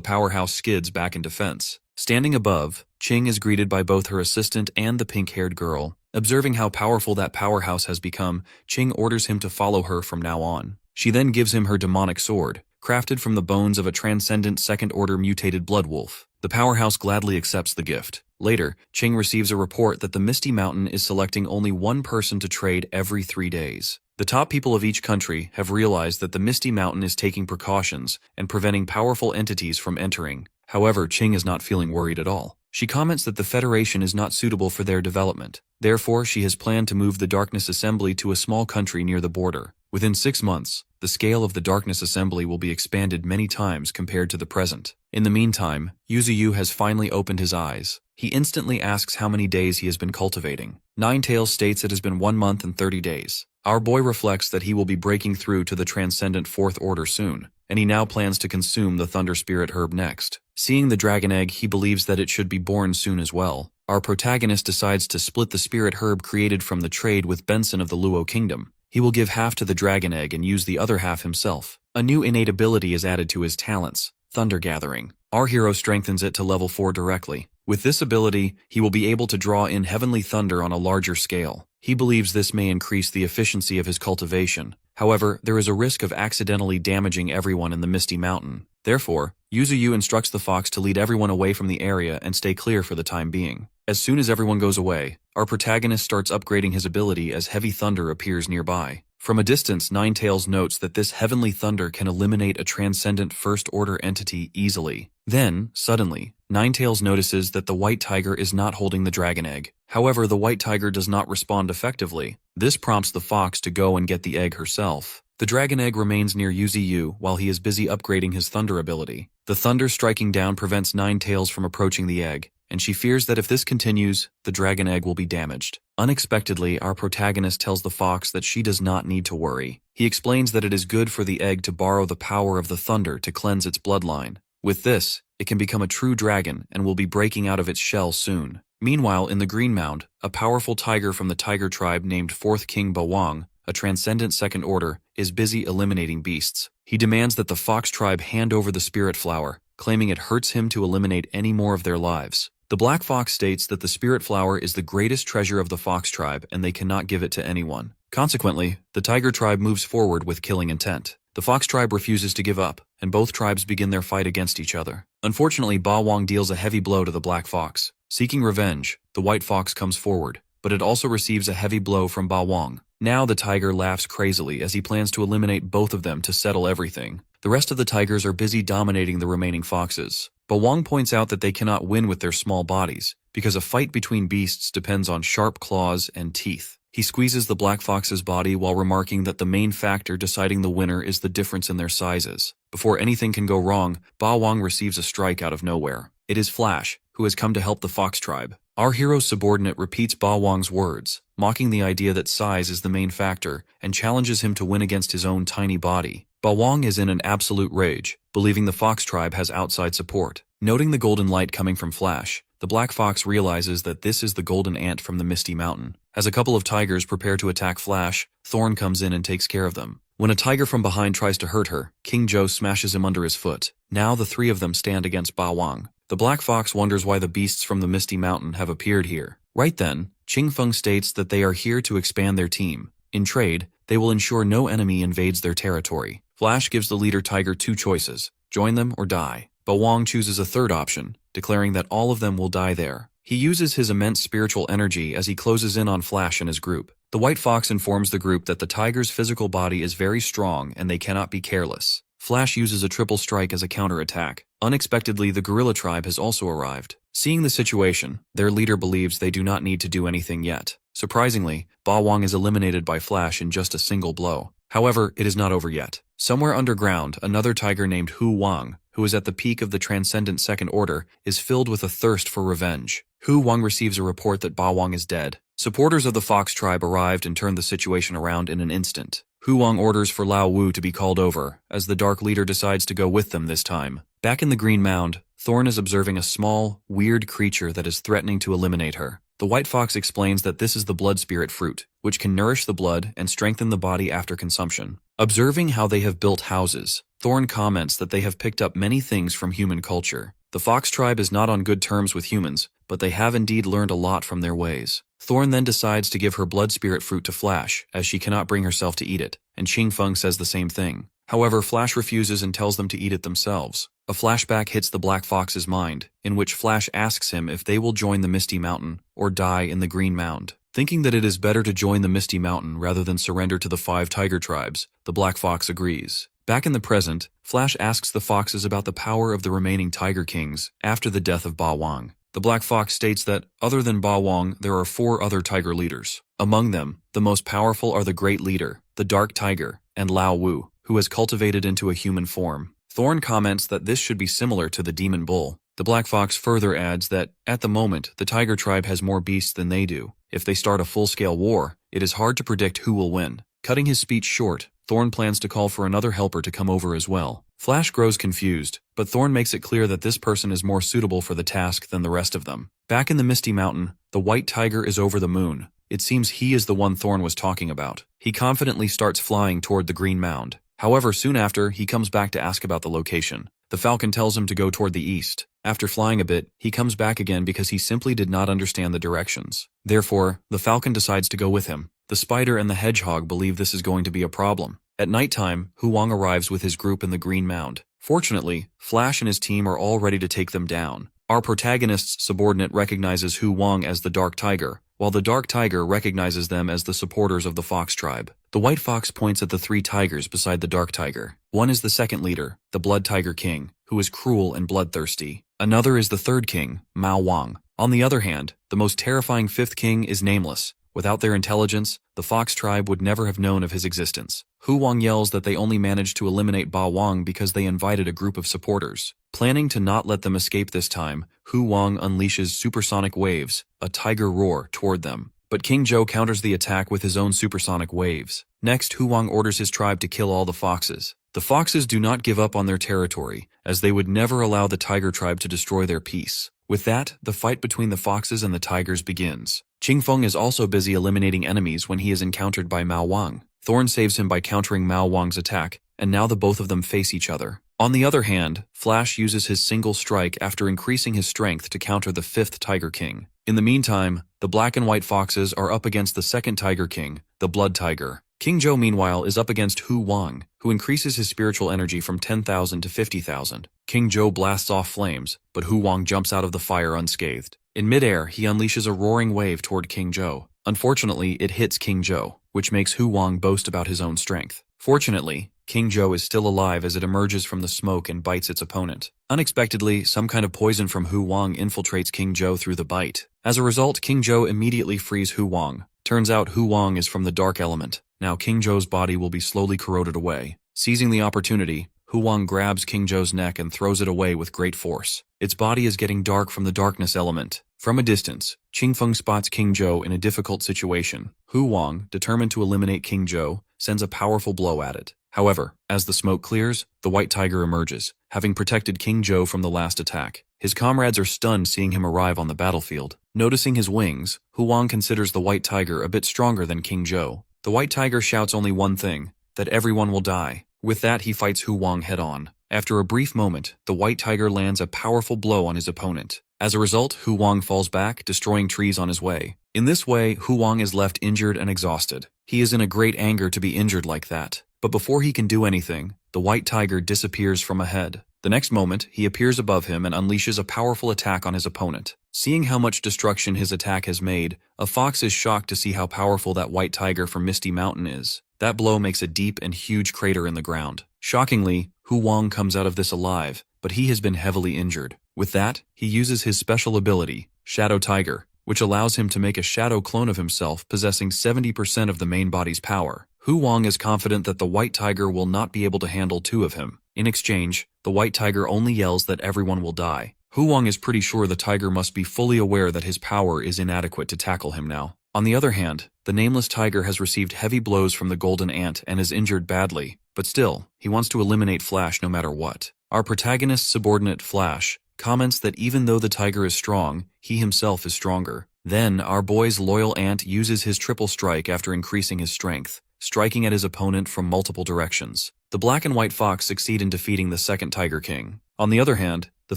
powerhouse skids back in defense. Standing above, Qing is greeted by both her assistant and the pink-haired girl. Observing how powerful that powerhouse has become, Qing orders him to follow her from now on. She then gives him her demonic sword, crafted from the bones of a transcendent second-order mutated blood wolf. The powerhouse gladly accepts the gift. Later, Qing receives a report that the Misty Mountain is selecting only one person to trade every 3 days. The top people of each country have realized that the Misty Mountain is taking precautions and preventing powerful entities from entering. However, Qing is not feeling worried at all. She comments that the Federation is not suitable for their development. Therefore, she has planned to move the Darkness Assembly to a small country near the border. Within 6 months, the scale of the Darkness Assembly will be expanded many times compared to the present. In the meantime, Yuzuyu has finally opened his eyes. He instantly asks how many days he has been cultivating. Ninetails states it has been 1 month and 30 days. Our boy reflects that he will be breaking through to the Transcendent Fourth Order soon, and he now plans to consume the Thunder Spirit Herb next. Seeing the dragon egg, he believes that it should be born soon as well. Our protagonist decides to split the spirit herb created from the trade with Benson of the Luo Kingdom. He will give half to the dragon egg and use the other half himself. A new innate ability is added to his talents, Thunder Gathering. Our hero strengthens it to level 4 directly. With this ability, he will be able to draw in heavenly thunder on a larger scale. He believes this may increase the efficiency of his cultivation. However, there is a risk of accidentally damaging everyone in the Misty Mountain. Therefore, Yuzuyu instructs the fox to lead everyone away from the area and stay clear for the time being. As soon as everyone goes away, our protagonist starts upgrading his ability as heavy thunder appears nearby. From a distance, Ninetails notes that this heavenly thunder can eliminate a transcendent first-order entity easily. Then, suddenly, Ninetails notices that the white tiger is not holding the dragon egg. However, the white tiger does not respond effectively. This prompts the fox to go and get the egg herself. The dragon egg remains near Yuzuyu while he is busy upgrading his thunder ability. The thunder striking down prevents Ninetails from approaching the egg, and she fears that if this continues, the dragon egg will be damaged. Unexpectedly, our protagonist tells the fox that she does not need to worry. He explains that it is good for the egg to borrow the power of the thunder to cleanse its bloodline. With this, it can become a true dragon and will be breaking out of its shell soon. Meanwhile, in the Green Mound, a powerful tiger from the tiger tribe named Fourth King Bawang, a transcendent second order, is busy eliminating beasts. He demands that the fox tribe hand over the spirit flower, claiming it hurts him to eliminate any more of their lives. The black fox states that the spirit flower is the greatest treasure of the fox tribe and they cannot give it to anyone. Consequently, the tiger tribe moves forward with killing intent. The fox tribe refuses to give up, and both tribes begin their fight against each other. Unfortunately, Bawang deals a heavy blow to the black fox. Seeking revenge, the white fox comes forward, but it also receives a heavy blow from Bawang. Now the tiger laughs crazily as he plans to eliminate both of them to settle everything. The rest of the tigers are busy dominating the remaining foxes. Bawang points out that they cannot win with their small bodies, because a fight between beasts depends on sharp claws and teeth. He squeezes the black fox's body while remarking that the main factor deciding the winner is the difference in their sizes. Before anything can go wrong, Bawang receives a strike out of nowhere. It is Flash, who has come to help the fox tribe. Our hero's subordinate repeats Bawang's words, mocking the idea that size is the main factor, and challenges him to win against his own tiny body. Bawang is in an absolute rage, believing the fox tribe has outside support. Noting the golden light coming from Flash, the black fox realizes that this is the golden ant from the Misty Mountain. As a couple of tigers prepare to attack Flash, Thorn comes in and takes care of them. When a tiger from behind tries to hurt her, King Joe smashes him under his foot. Now the three of them stand against Bawang. The black fox wonders why the beasts from the Misty Mountain have appeared here. Right then, Qing Feng states that they are here to expand their team. In trade, they will ensure no enemy invades their territory. Flash gives the leader tiger 2 choices: join them or die. Bawang chooses a third option, declaring that all of them will die there. He uses his immense spiritual energy as he closes in on Flash and his group. The White Fox informs the group that the tiger's physical body is very strong and they cannot be careless. Flash uses a triple strike as a counterattack. Unexpectedly, the gorilla tribe has also arrived. Seeing the situation, their leader believes they do not need to do anything yet. Surprisingly, Ba Wang is eliminated by Flash in just a single blow. However, it is not over yet. Somewhere underground, another tiger named Hu Wang, who is at the peak of the transcendent second order, is filled with a thirst for revenge. Hu Wang receives a report that Ba Wang is dead. Supporters of the Fox tribe arrived and turned the situation around in an instant. Hu Wang orders for Lao Wu to be called over, as the Dark Leader decides to go with them this time. Back in the Green Mound, Thorn is observing a small, weird creature that is threatening to eliminate her. The White Fox explains that this is the blood spirit fruit, which can nourish the blood and strengthen the body after consumption. Observing how they have built houses, Thorn comments that they have picked up many things from human culture. The Fox tribe is not on good terms with humans, but they have indeed learned a lot from their ways. Thorn then decides to give her blood spirit fruit to Flash, as she cannot bring herself to eat it, and Ching Feng says the same thing. However, Flash refuses and tells them to eat it themselves. A flashback hits the Black Fox's mind, in which Flash asks him if they will join the Misty Mountain or die in the Green Mound. Thinking that it is better to join the Misty Mountain rather than surrender to the 5 tiger tribes, the Black Fox agrees. Back in the present, Flash asks the Foxes about the power of the remaining Tiger Kings after the death of Ba Wang. The Black Fox states that, other than Ba Wang, there are 4 other tiger leaders. Among them, the most powerful are the Great Leader, the Dark Tiger, and Lao Wu, who has cultivated into a human form. Thorn comments that this should be similar to the Demon Bull. The Black Fox further adds that, at the moment, the Tiger tribe has more beasts than they do. If they start a full-scale war, it is hard to predict who will win. Cutting his speech short, Thorn plans to call for another helper to come over as well. Flash grows confused, but Thorn makes it clear that this person is more suitable for the task than the rest of them. Back in the Misty Mountain, the White Tiger is over the moon. It seems he is the one Thorn was talking about. He confidently starts flying toward the Green Mound. However, soon after, he comes back to ask about the location. The Falcon tells him to go toward the east. After flying a bit, he comes back again because he simply did not understand the directions. Therefore, the Falcon decides to go with him. The Spider and the Hedgehog believe this is going to be a problem. At nighttime, Hu Wang arrives with his group in the Green Mound. Fortunately, Flash and his team are all ready to take them down. Our protagonist's subordinate recognizes Hu Wang as the Dark Tiger, while the Dark Tiger recognizes them as the supporters of the Fox tribe. The White Fox points at the 3 tigers beside the Dark Tiger. One is the second leader, the Blood Tiger King, who is cruel and bloodthirsty. Another is the third king, Mao Wang. On the other hand, the most terrifying 5th king is nameless. Without their intelligence, the Fox tribe would never have known of his existence. Hu Wang yells that they only managed to eliminate Ba Wang because they invited a group of supporters. Planning to not let them escape this time, Hu Wang unleashes supersonic waves, a tiger roar, toward them. But King Zhou counters the attack with his own supersonic waves. Next, Hu Wang orders his tribe to kill all the foxes. The foxes do not give up on their territory, as they would never allow the tiger tribe to destroy their peace. With that, the fight between the foxes and the tigers begins. Ching Feng is also busy eliminating enemies when he is encountered by Mao Wang. Thorn saves him by countering Mao Wang's attack, and now the both of them face each other. On the other hand, Flash uses his single strike after increasing his strength to counter the 5th Tiger King. In the meantime, the Black and White Foxes are up against the 2nd Tiger King, the Blood Tiger. King Zhou, meanwhile, is up against Hu Wang, who increases his spiritual energy from 10,000 to 50,000. King Zhou blasts off flames, but Hu Wang jumps out of the fire unscathed. In midair, he unleashes a roaring wave toward King Zhou. Unfortunately, it hits King Zhou, which makes Hu Wang boast about his own strength. Fortunately, King Zhou is still alive as it emerges from the smoke and bites its opponent. Unexpectedly, some kind of poison from Hu Wang infiltrates King Zhou through the bite. As a result, King Zhou immediately frees Hu Wang. Turns out Hu Wang is from the dark element. Now King Zhou's body will be slowly corroded away. Seizing the opportunity, Hu Wang grabs King Zhou's neck and throws it away with great force. Its body is getting dark from the darkness element. From a distance, Ching Feng spots King Zhou in a difficult situation. Hu Wang, determined to eliminate King Zhou, sends a powerful blow at it. However, as the smoke clears, the White Tiger emerges, having protected King Zhou from the last attack. His comrades are stunned seeing him arrive on the battlefield. Noticing his wings, Hu Wang considers the White Tiger a bit stronger than King Zhou. The White Tiger shouts only one thing, that everyone will die. With that, he fights Hu Wang head-on. After a brief moment, the White Tiger lands a powerful blow on his opponent. As a result, Hu Wang falls back, destroying trees on his way. In this way, Hu Wang is left injured and exhausted. He is in a great anger to be injured like that. But before he can do anything, the White Tiger disappears from ahead. The next moment, he appears above him and unleashes a powerful attack on his opponent. Seeing how much destruction his attack has made, a fox is shocked to see how powerful that white tiger from Misty Mountain is. That blow makes a deep and huge crater in the ground. Shockingly, Hu Wang comes out of this alive, but he has been heavily injured. With that, he uses his special ability, Shadow Tiger, which allows him to make a shadow clone of himself possessing 70% of the main body's power. Hu Wang is confident that the white tiger will not be able to handle two of him. In exchange, the white tiger only yells that everyone will die. Hu Wang is pretty sure the tiger must be fully aware that his power is inadequate to tackle him now. On the other hand, the nameless tiger has received heavy blows from the golden ant and is injured badly, but still, he wants to eliminate Flash no matter what. Our protagonist's subordinate, Flash, comments that even though the tiger is strong, he himself is stronger. Then, our boy's loyal ant uses his triple strike after increasing his strength, striking at his opponent from multiple directions. The black and white fox succeed in defeating the second Tiger King. On the other hand, the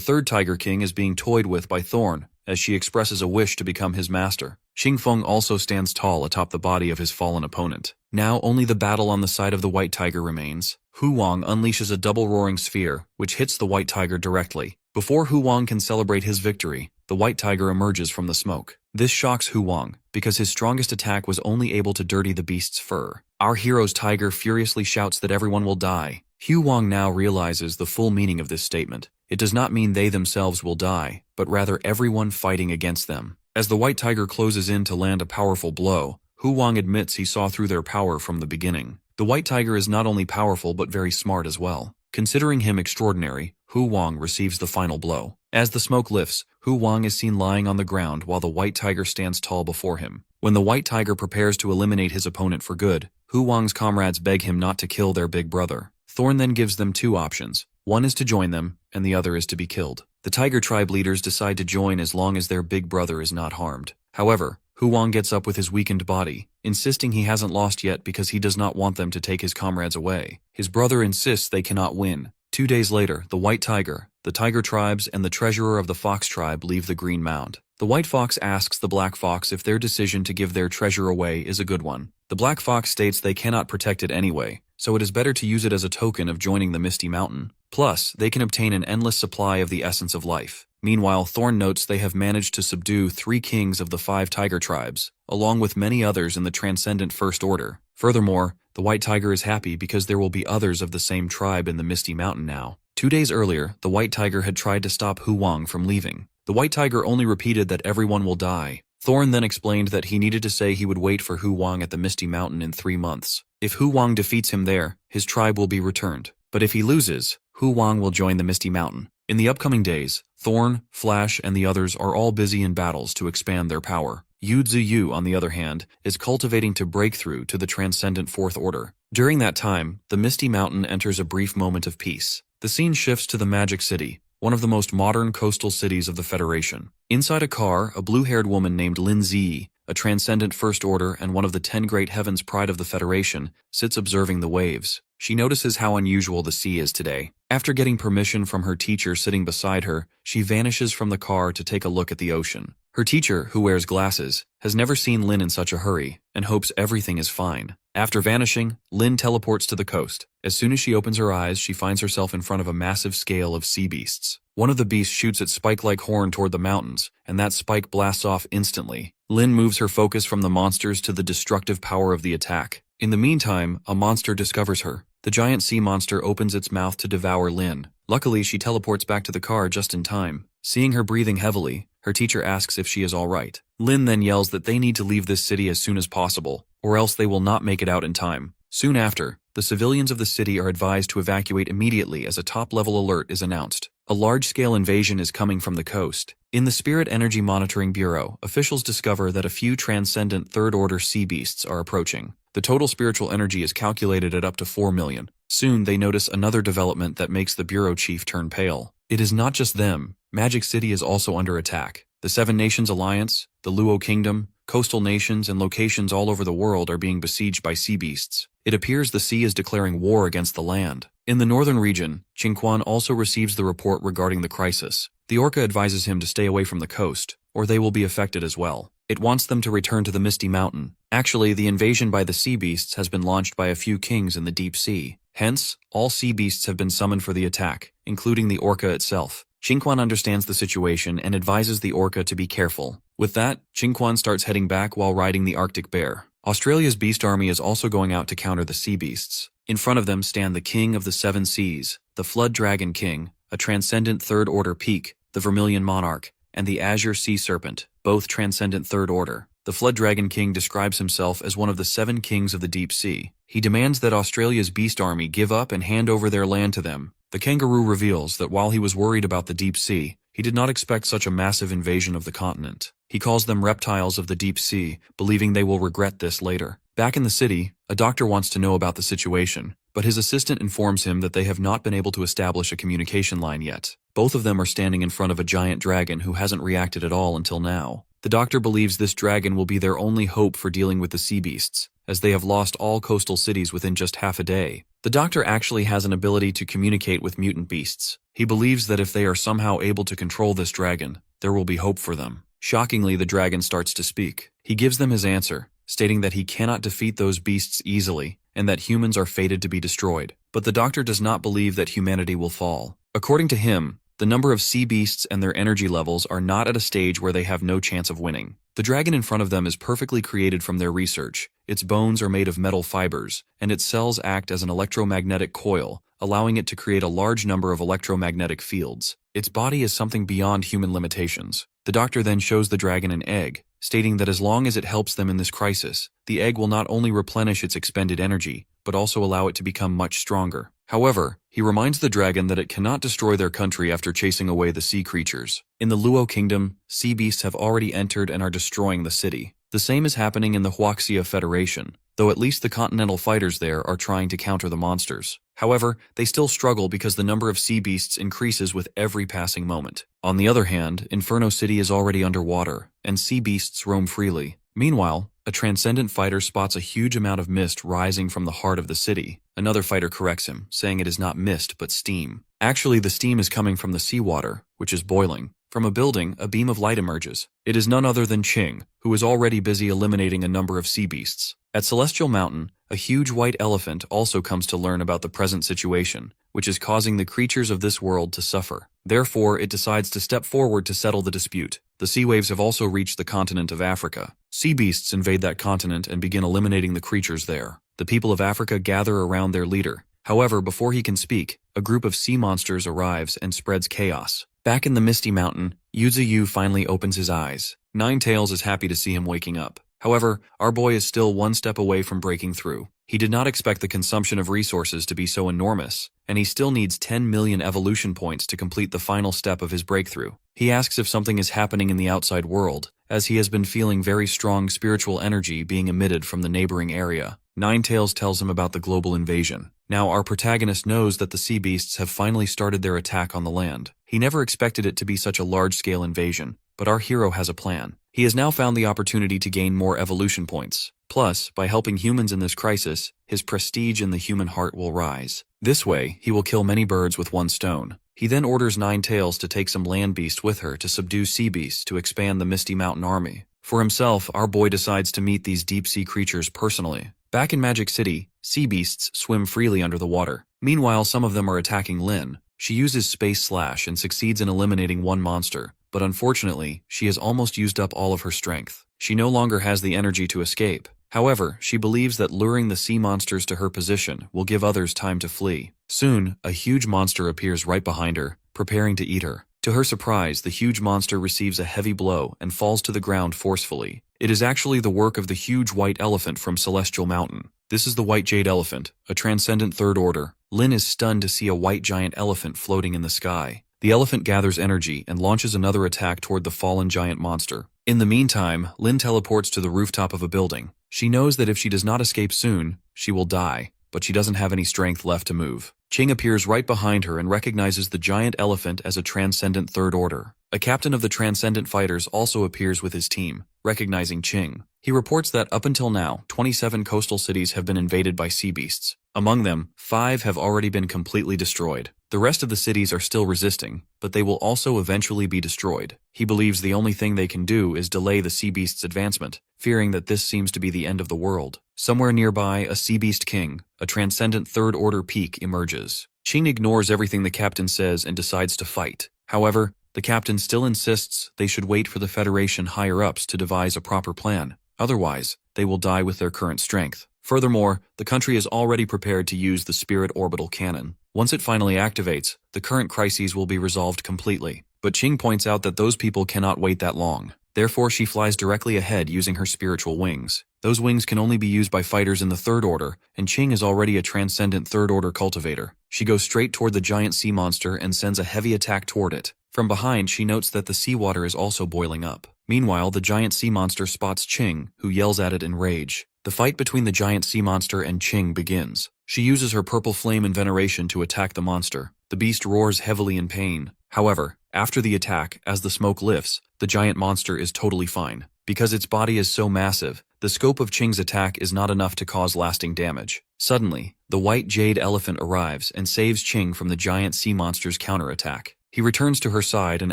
third Tiger King is being toyed with by Thorn, as she expresses a wish to become his master. Xingfeng also stands tall atop the body of his fallen opponent. Now only the battle on the side of the white tiger remains. Hu Wang unleashes a double roaring sphere, which hits the white tiger directly. Before Hu Wang can celebrate his victory, the white tiger emerges from the smoke. This shocks Hu Wang, because his strongest attack was only able to dirty the beast's fur. Our hero's tiger furiously shouts that everyone will die. Hu Wang now realizes the full meaning of this statement. It does not mean they themselves will die, but rather everyone fighting against them. As the white tiger closes in to land a powerful blow, Hu Wang admits he saw through their power from the beginning. The white tiger is not only powerful but very smart as well. Considering him extraordinary, Hu Wang receives the final blow. As the smoke lifts, Hu Wang is seen lying on the ground while the white tiger stands tall before him. When the white tiger prepares to eliminate his opponent for good, Hu Wang's comrades beg him not to kill their big brother. Thorn then gives them two options. One is to join them, and the other is to be killed. The tiger tribe leaders decide to join as long as their big brother is not harmed. However, Hu Wang gets up with his weakened body, insisting he hasn't lost yet because he does not want them to take his comrades away. His brother insists they cannot win. 2 days later, the white tiger, the tiger tribes, and the treasurer of the fox tribe leave the Green Mound. The white fox asks the black fox if their decision to give their treasure away is a good one. The black fox states they cannot protect it anyway, so it is better to use it as a token of joining the Misty Mountain. Plus, they can obtain an endless supply of the essence of life. Meanwhile, Thorn notes they have managed to subdue 3 kings of the 5 tiger tribes, along with many others in the transcendent First Order. Furthermore, the white tiger is happy because there will be others of the same tribe in the Misty Mountain now. 2 days earlier, the white tiger had tried to stop Hu Wang from leaving. The white tiger only repeated that everyone will die. Thorn then explained that he needed to say he would wait for Hu Wang at the Misty Mountain in 3 months. If Hu Wang defeats him there, his tribe will be returned. But if he loses, Hu Wang will join the Misty Mountain. In the upcoming days, Thorn, Flash, and the others are all busy in battles to expand their power. Yu Ziyu, on the other hand, is cultivating to break through to the transcendent Fourth Order. During that time, the Misty Mountain enters a brief moment of peace. The scene shifts to the Magic City, one of the most modern coastal cities of the Federation. Inside a car, a blue-haired woman named Lin Ziyi, a transcendent First Order and one of the 10 Great Heavens pride of the Federation, sits observing the waves. She notices how unusual the sea is today. After getting permission from her teacher sitting beside her, she vanishes from the car to take a look at the ocean. Her teacher, who wears glasses, has never seen Lin in such a hurry and hopes everything is fine. After vanishing, Lin teleports to the coast. As soon as she opens her eyes, she finds herself in front of a massive scale of sea beasts. One of the beasts shoots its spike-like horn toward the mountains, and that spike blasts off instantly. Lin moves her focus from the monsters to the destructive power of the attack. In the meantime, a monster discovers her. The giant sea monster opens its mouth to devour Lin. Luckily, she teleports back to the car just in time. Seeing her breathing heavily, her teacher asks if she is all right. Lin then yells that they need to leave this city as soon as possible, or else they will not make it out in time. Soon after, the civilians of the city are advised to evacuate immediately as a top-level alert is announced. A large-scale invasion is coming from the coast. In the Spirit Energy Monitoring Bureau, officials discover that a few transcendent third-order sea beasts are approaching. The total spiritual energy is calculated at up to 4 million. Soon, they notice another development that makes the bureau chief turn pale. It is not just them. Magic City is also under attack. The Seven Nations Alliance, the Luo Kingdom, coastal nations, and locations all over the world are being besieged by sea beasts. It appears the sea is declaring war against the land. In the northern region, Qingquan also receives the report regarding the crisis. The orca advises him to stay away from the coast, or they will be affected as well. It wants them to return to the Misty Mountain. Actually, the invasion by the sea beasts has been launched by a few kings in the deep sea. Hence, all sea beasts have been summoned for the attack, including the orca itself. Qingquan understands the situation and advises the orca to be careful. With that, Qingquan starts heading back while riding the Arctic bear. Australia's beast army is also going out to counter the sea beasts. In front of them stand the King of the Seven Seas, the Flood Dragon King, a transcendent Third Order Peak, the Vermilion Monarch, and the Azure Sea Serpent, both transcendent Third Order. The Flood Dragon King describes himself as one of the 7 kings of the deep sea. He demands that Australia's beast army give up and hand over their land to them. The kangaroo reveals that while he was worried about the deep sea, he did not expect such a massive invasion of the continent. He calls them reptiles of the deep sea, believing they will regret this later. Back in the city, a doctor wants to know about the situation, but his assistant informs him that they have not been able to establish a communication line yet. Both of them are standing in front of a giant dragon who hasn't reacted at all until now. The doctor believes this dragon will be their only hope for dealing with the sea beasts, as they have lost all coastal cities within just half a day. The doctor actually has an ability to communicate with mutant beasts. He believes that if they are somehow able to control this dragon, there will be hope for them. Shockingly, the dragon starts to speak. He gives them his answer, stating that he cannot defeat those beasts easily, and that humans are fated to be destroyed. But the doctor does not believe that humanity will fall. According to him, the number of sea beasts and their energy levels are not at a stage where they have no chance of winning. The dragon in front of them is perfectly created from their research. Its bones are made of metal fibers, and its cells act as an electromagnetic coil, allowing it to create a large number of electromagnetic fields. Its body is something beyond human limitations. The doctor then shows the dragon an egg, stating that as long as it helps them in this crisis, the egg will not only replenish its expended energy, but also allow it to become much stronger. However, he reminds the dragon that it cannot destroy their country after chasing away the sea creatures. In the Luo Kingdom, sea beasts have already entered and are destroying the city. The same is happening in the Huaxia Federation, though at least the continental fighters there are trying to counter the monsters. However, they still struggle because the number of sea beasts increases with every passing moment. On the other hand, Inferno City is already underwater, and sea beasts roam freely. Meanwhile, a transcendent fighter spots a huge amount of mist rising from the heart of the city. Another fighter corrects him, saying it is not mist but steam. Actually, the steam is coming from the seawater, which is boiling. From a building, a beam of light emerges. It is none other than Qing, who is already busy eliminating a number of sea beasts. At Celestial Mountain, a huge white elephant also comes to learn about the present situation, which is causing the creatures of this world to suffer. Therefore, it decides to step forward to settle the dispute. The sea waves have also reached the continent of Africa. Sea beasts invade that continent and begin eliminating the creatures there. The people of Africa gather around their leader. However, before he can speak, a group of sea monsters arrives and spreads chaos. Back in the Misty Mountain, Yuzu finally opens his eyes. Ninetails is happy to see him waking up. However, our boy is still one step away from breaking through. He did not expect the consumption of resources to be so enormous, and he still needs 10 million evolution points to complete the final step of his breakthrough. He asks if something is happening in the outside world, as he has been feeling very strong spiritual energy being emitted from the neighboring area. Ninetails tells him about the global invasion. Now our protagonist knows that the sea beasts have finally started their attack on the land. He never expected it to be such a large-scale invasion, but our hero has a plan. He has now found the opportunity to gain more evolution points. Plus, by helping humans in this crisis, his prestige in the human heart will rise. This way, he will kill many birds with one stone. He then orders Ninetails to take some land beast with her to subdue sea beasts to expand the Misty Mountain army. For himself, our boy decides to meet these deep-sea creatures personally. Back in Magic City, sea beasts swim freely under the water. Meanwhile, some of them are attacking Lin. She uses Space Slash and succeeds in eliminating one monster, but unfortunately, she has almost used up all of her strength. She no longer has the energy to escape. However, she believes that luring the sea monsters to her position will give others time to flee. Soon, a huge monster appears right behind her, preparing to eat her. To her surprise, the huge monster receives a heavy blow and falls to the ground forcefully. It is actually the work of the huge white elephant from Celestial Mountain. This is the white jade elephant, a transcendent third order. Lin is stunned to see a white giant elephant floating in the sky. The elephant gathers energy and launches another attack toward the fallen giant monster. In the meantime, Lin teleports to the rooftop of a building. She knows that if she does not escape soon, she will die, but she doesn't have any strength left to move. Qing appears right behind her and recognizes the giant elephant as a transcendent third order. A captain of the transcendent fighters also appears with his team, recognizing Qing. He reports that up until now, 27 coastal cities have been invaded by sea beasts. Among them, 5 have already been completely destroyed. The rest of the cities are still resisting, but they will also eventually be destroyed. He believes the only thing they can do is delay the sea beast's advancement, fearing that this seems to be the end of the world. Somewhere nearby, a sea beast king, a transcendent third-order peak, emerges. Qing ignores everything the captain says and decides to fight. However, the captain still insists they should wait for the Federation higher-ups to devise a proper plan. Otherwise, they will die with their current strength. Furthermore, the country is already prepared to use the Spirit Orbital Cannon. Once it finally activates, the current crises will be resolved completely. But Qing points out that those people cannot wait that long. Therefore, she flies directly ahead using her spiritual wings. Those wings can only be used by fighters in the Third Order, and Qing is already a transcendent Third Order cultivator. She goes straight toward the giant sea monster and sends a heavy attack toward it. From behind, she notes that the seawater is also boiling up. Meanwhile, the giant sea monster spots Qing, who yells at it in rage. The fight between the giant sea monster and Qing begins. She uses her purple flame and veneration to attack the monster. The beast roars heavily in pain. However, after the attack, as the smoke lifts, the giant monster is totally fine. Because its body is so massive, the scope of Qing's attack is not enough to cause lasting damage. Suddenly, the white jade elephant arrives and saves Qing from the giant sea monster's counterattack. He returns to her side and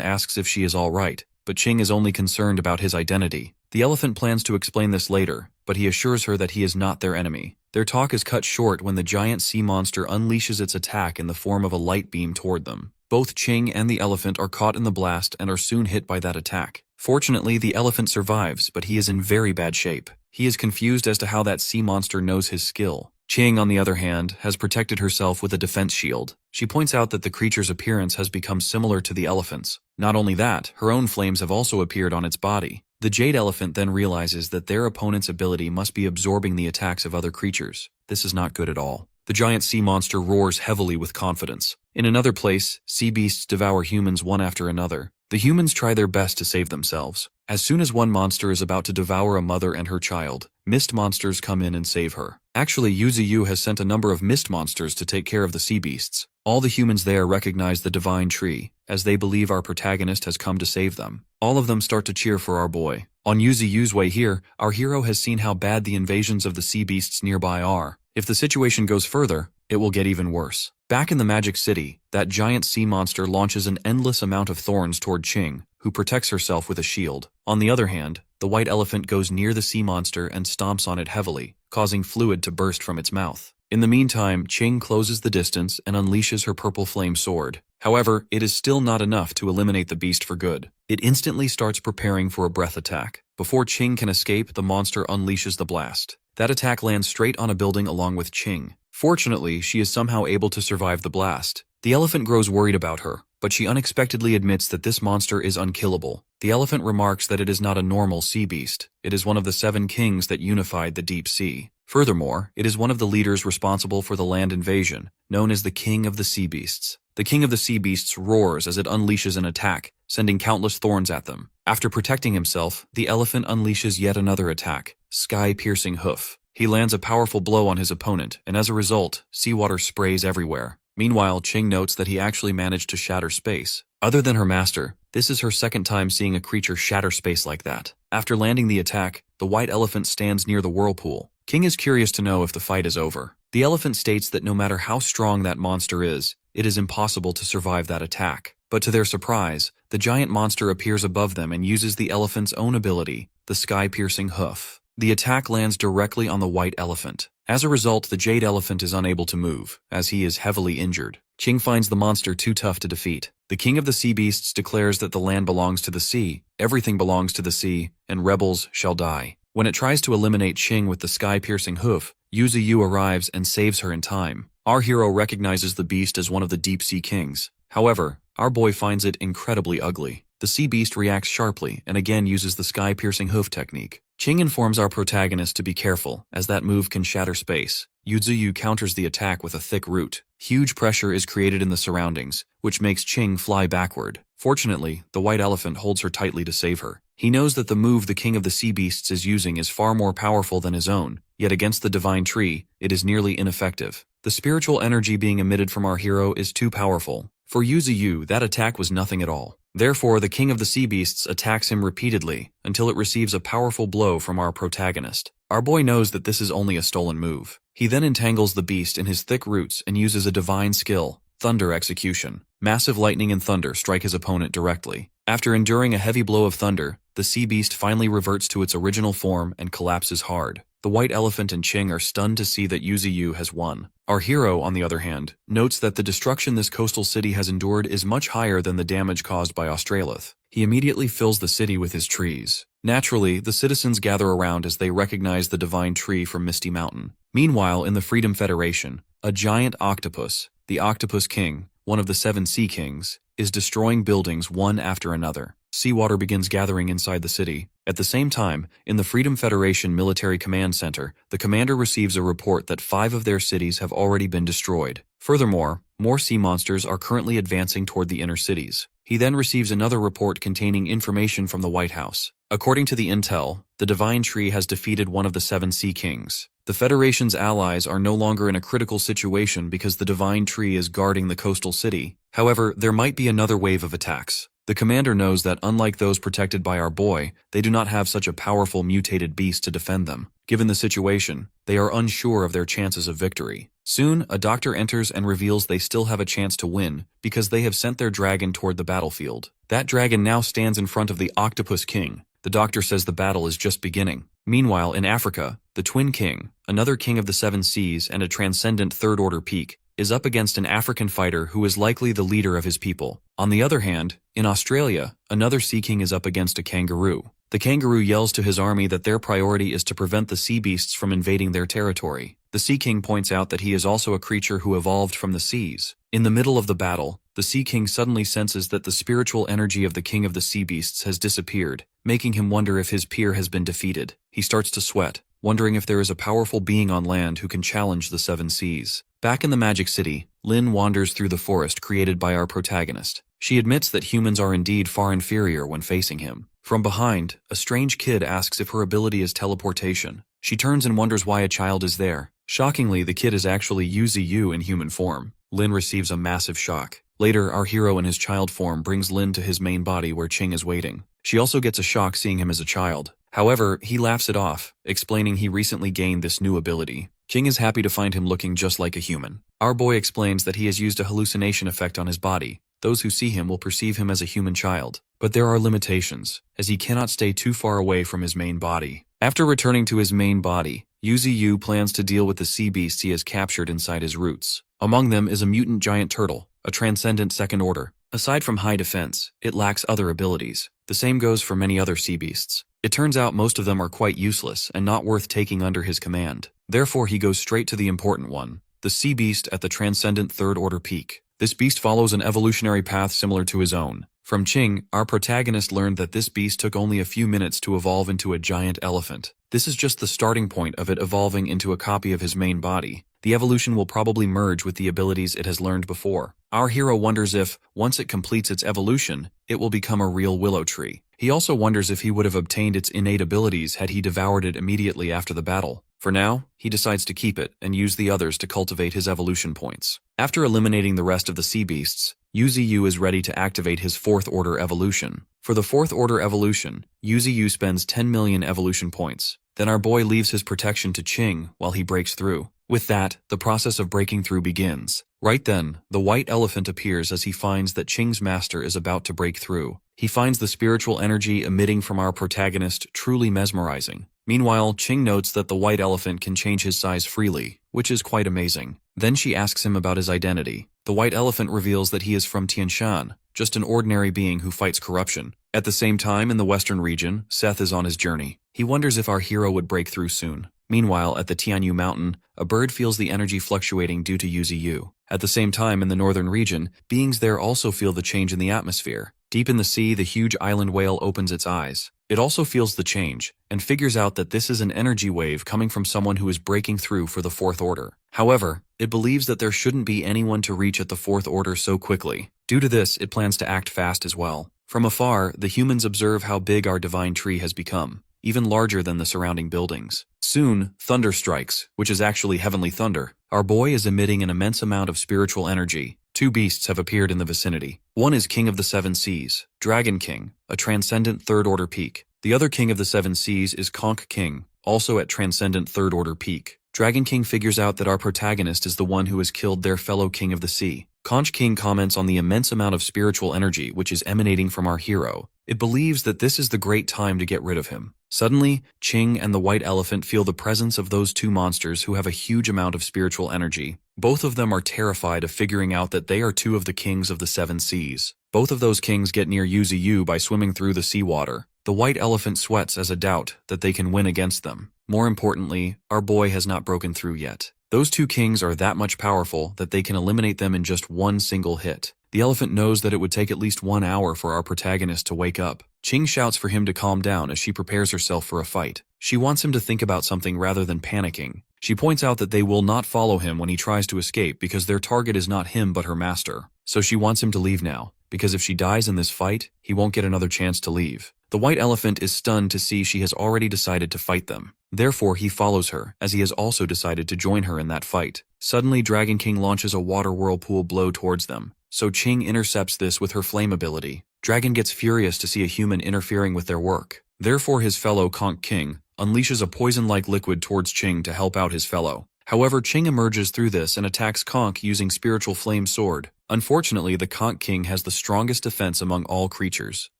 asks if she is all right, but Qing is only concerned about his identity. The elephant plans to explain this later, but he assures her that he is not their enemy. Their talk is cut short when the giant sea monster unleashes its attack in the form of a light beam toward them. Both Qing and the elephant are caught in the blast and are soon hit by that attack. Fortunately, the elephant survives, but he is in very bad shape. He is confused as to how that sea monster knows his skill. Qing, on the other hand, has protected herself with a defense shield. She points out that the creature's appearance has become similar to the elephant's. Not only that, her own flames have also appeared on its body. The jade elephant then realizes that their opponent's ability must be absorbing the attacks of other creatures. This is not good at all. The giant sea monster roars heavily with confidence. In another place, sea beasts devour humans one after another. The humans try their best to save themselves. As soon as one monster is about to devour a mother and her child, mist monsters come in and save her. Actually, Yuziyu has sent a number of mist monsters to take care of the sea beasts. All the humans there recognize the divine tree, as they believe our protagonist has come to save them. All of them start to cheer for our boy. On Yuziyu's way here, our hero has seen how bad the invasions of the sea beasts nearby are. If the situation goes further, it will get even worse. Back in the Magic City, that giant sea monster launches an endless amount of thorns toward Qing, who protects herself with a shield. On the other hand, the white elephant goes near the sea monster and stomps on it heavily, causing fluid to burst from its mouth. In the meantime, Qing closes the distance and unleashes her purple flame sword. However, it is still not enough to eliminate the beast for good. It instantly starts preparing for a breath attack. Before Qing can escape, the monster unleashes the blast. That attack lands straight on a building along with Qing. Fortunately, she is somehow able to survive the blast. The elephant grows worried about her, but she unexpectedly admits that this monster is unkillable. The elephant remarks that it is not a normal sea beast. It is one of the 7 kings that unified the deep sea. Furthermore, it is one of the leaders responsible for the land invasion, known as the King of the Sea Beasts. The King of the Sea Beasts roars as it unleashes an attack, sending countless thorns at them. After protecting himself, the elephant unleashes yet another attack, Sky-Piercing Hoof. He lands a powerful blow on his opponent, and as a result, seawater sprays everywhere. Meanwhile, Qing notes that he actually managed to shatter space. Other than her master, this is her second time seeing a creature shatter space like that. After landing the attack, the white elephant stands near the whirlpool. Qing is curious to know if the fight is over. The elephant states that no matter how strong that monster is, it is impossible to survive that attack. But to their surprise, the giant monster appears above them and uses the elephant's own ability, the Sky-Piercing Hoof. The attack lands directly on the white elephant. As a result, the jade elephant is unable to move, as he is heavily injured. Qing finds the monster too tough to defeat. The King of the Sea Beasts declares that the land belongs to the sea, everything belongs to the sea, and rebels shall die. When it tries to eliminate Qing with the Sky-Piercing Hoof, Yuziyu arrives and saves her in time. Our hero recognizes the beast as one of the deep sea kings. However, our boy finds it incredibly ugly. The sea beast reacts sharply and again uses the Sky-Piercing Hoof technique. Qing informs our protagonist to be careful, as that move can shatter space. Yuziyu counters the attack with a thick root. Huge pressure is created in the surroundings, which makes Qing fly backward. Fortunately, the white elephant holds her tightly to save her. He knows that the move the King of the Sea Beasts is using is far more powerful than his own, yet against the divine tree, it is nearly ineffective. The spiritual energy being emitted from our hero is too powerful. For Yuziyu, that attack was nothing at all. Therefore, the king of the sea beasts attacks him repeatedly until it receives a powerful blow from our protagonist. Our boy knows that this is only a stolen move. He then entangles the beast in his thick roots and uses a divine skill, thunder execution. Massive lightning and thunder strike his opponent directly. After enduring a heavy blow of thunder, the sea beast finally reverts to its original form and collapses hard. The white elephant and Ching are stunned to see that Yuzi has won. Our hero, on the other hand, notes that the destruction this coastal city has endured is much higher than the damage caused by Australith. He immediately fills the city with his trees. Naturally, the citizens gather around as they recognize the divine tree from Misty Mountain. Meanwhile, in the Freedom Federation, a giant octopus, the Octopus King, one of the 7 Sea Kings, is destroying buildings one after another. Seawater begins gathering inside the city. At the same time, in the Freedom Federation Military Command Center, the commander receives a report that 5 of their cities have already been destroyed. Furthermore, more sea monsters are currently advancing toward the inner cities. He then receives another report containing information from the White House. According to the intel, the Divine Tree has defeated one of the 7 Sea Kings. The Federation's allies are no longer in a critical situation because the Divine Tree is guarding the coastal city. However, there might be another wave of attacks. The commander knows that unlike those protected by our boy, they do not have such a powerful mutated beast to defend them. Given the situation, they are unsure of their chances of victory. Soon, a doctor enters and reveals they still have a chance to win because they have sent their dragon toward the battlefield. That dragon now stands in front of the Octopus King. The doctor says the battle is just beginning. Meanwhile, in Africa, the Twin King, another king of the 7 seas and a transcendent third-order peak, is up against an African fighter who is likely the leader of his people. On the other hand, in Australia, another sea king is up against a kangaroo. The kangaroo yells to his army that their priority is to prevent the sea beasts from invading their territory. The sea king points out that he is also a creature who evolved from the seas. In the middle of the battle, the sea king suddenly senses that the spiritual energy of the king of the sea beasts has disappeared, making him wonder if his peer has been defeated. He starts to sweat, wondering if there is a powerful being on land who can challenge the 7 seas. Back in the Magic City, Lin wanders through the forest created by our protagonist. She admits that humans are indeed far inferior when facing him. From behind, a strange kid asks if her ability is teleportation. She turns and wonders why a child is there. Shockingly, the kid is actually Yuzi in human form. Lin receives a massive shock. Later, our hero in his child form brings Lin to his main body where Ching is waiting. She also gets a shock seeing him as a child. However, he laughs it off, explaining he recently gained this new ability. Ching is happy to find him looking just like a human. Our boy explains that he has used a hallucination effect on his body. Those who see him will perceive him as a human child. But there are limitations, as he cannot stay too far away from his main body. After returning to his main body, Yuzi plans to deal with the sea beasts he has captured inside his roots. Among them is a mutant giant turtle, a transcendent second order. Aside from high defense, it lacks other abilities. The same goes for many other sea beasts. It turns out most of them are quite useless and not worth taking under his command. Therefore, he goes straight to the important one, the sea beast at the transcendent third order peak. This beast follows an evolutionary path similar to his own. From Ching, our protagonist learned that this beast took only a few minutes to evolve into a giant elephant. This is just the starting point of it evolving into a copy of his main body. The evolution will probably merge with the abilities it has learned before. Our hero wonders if, once it completes its evolution, it will become a real willow tree. He also wonders if he would have obtained its innate abilities had he devoured it immediately after the battle. For now, he decides to keep it and use the others to cultivate his evolution points. After eliminating the rest of the sea beasts, Yuzi is ready to activate his 4th order evolution. For the 4th order evolution, Yuzi spends 10 million evolution points. Then our boy leaves his protection to Ching while he breaks through. With that, the process of breaking through begins. Right then, the white elephant appears as he finds that Ching's master is about to break through. He finds the spiritual energy emitting from our protagonist truly mesmerizing. Meanwhile, Ching notes that the white elephant can change his size freely, which is quite amazing. Then she asks him about his identity. The white elephant reveals that he is from Tianshan, just an ordinary being who fights corruption. At the same time, in the western region, Seth is on his journey. He wonders if our hero would break through soon. Meanwhile, at the Tianyu mountain, a bird feels the energy fluctuating due to Yuzi. At the same time, in the northern region, beings there also feel the change in the atmosphere. Deep in the sea, the huge island whale opens its eyes. It also feels the change, and figures out that this is an energy wave coming from someone who is breaking through for the 4th order. However, it believes that there shouldn't be anyone to reach at the 4th order so quickly. Due to this, it plans to act fast as well. From afar, the humans observe how big our divine tree has become, even larger than the surrounding buildings. Soon, thunder strikes, which is actually heavenly thunder. Our boy is emitting an immense amount of spiritual energy. two beasts have appeared in the vicinity. One is King of the Seven Seas, Dragon King, a transcendent third-order peak. The other King of the Seven Seas is Conch King, also at transcendent third-order peak. Dragon King figures out that our protagonist is the one who has killed their fellow King of the Sea. Conch King comments on the immense amount of spiritual energy which is emanating from our hero. It believes that this is the great time to get rid of him. Suddenly, Ching and the white elephant feel the presence of those two monsters who have a huge amount of spiritual energy. Both of them are terrified of figuring out that they are two of the kings of the seven seas. Both of those kings get near Yuzi by swimming through the seawater. The white elephant sweats as a doubt that they can win against them. More importantly, our boy has not broken through yet. Those two kings are that much powerful that they can eliminate them in just one single hit. The elephant knows that it would take at least 1 hour for our protagonist to wake up. Ching shouts for him to calm down as she prepares herself for a fight. She wants him to think about something rather than panicking. She points out that they will not follow him when he tries to escape because their target is not him but her master. So she wants him to leave now, because if she dies in this fight, he won't get another chance to leave. The white elephant is stunned to see she has already decided to fight them. Therefore, he follows her, as he has also decided to join her in that fight. Suddenly, Dragon King launches a water whirlpool blow towards them, so Ching intercepts this with her flame ability. Dragon gets furious to see a human interfering with their work. Therefore, his fellow Conch King unleashes a poison-like liquid towards Ching to help out his fellow. However, Ching emerges through this and attacks Conch using Spiritual Flame Sword. Unfortunately, the Conch King has the strongest defense among all creatures.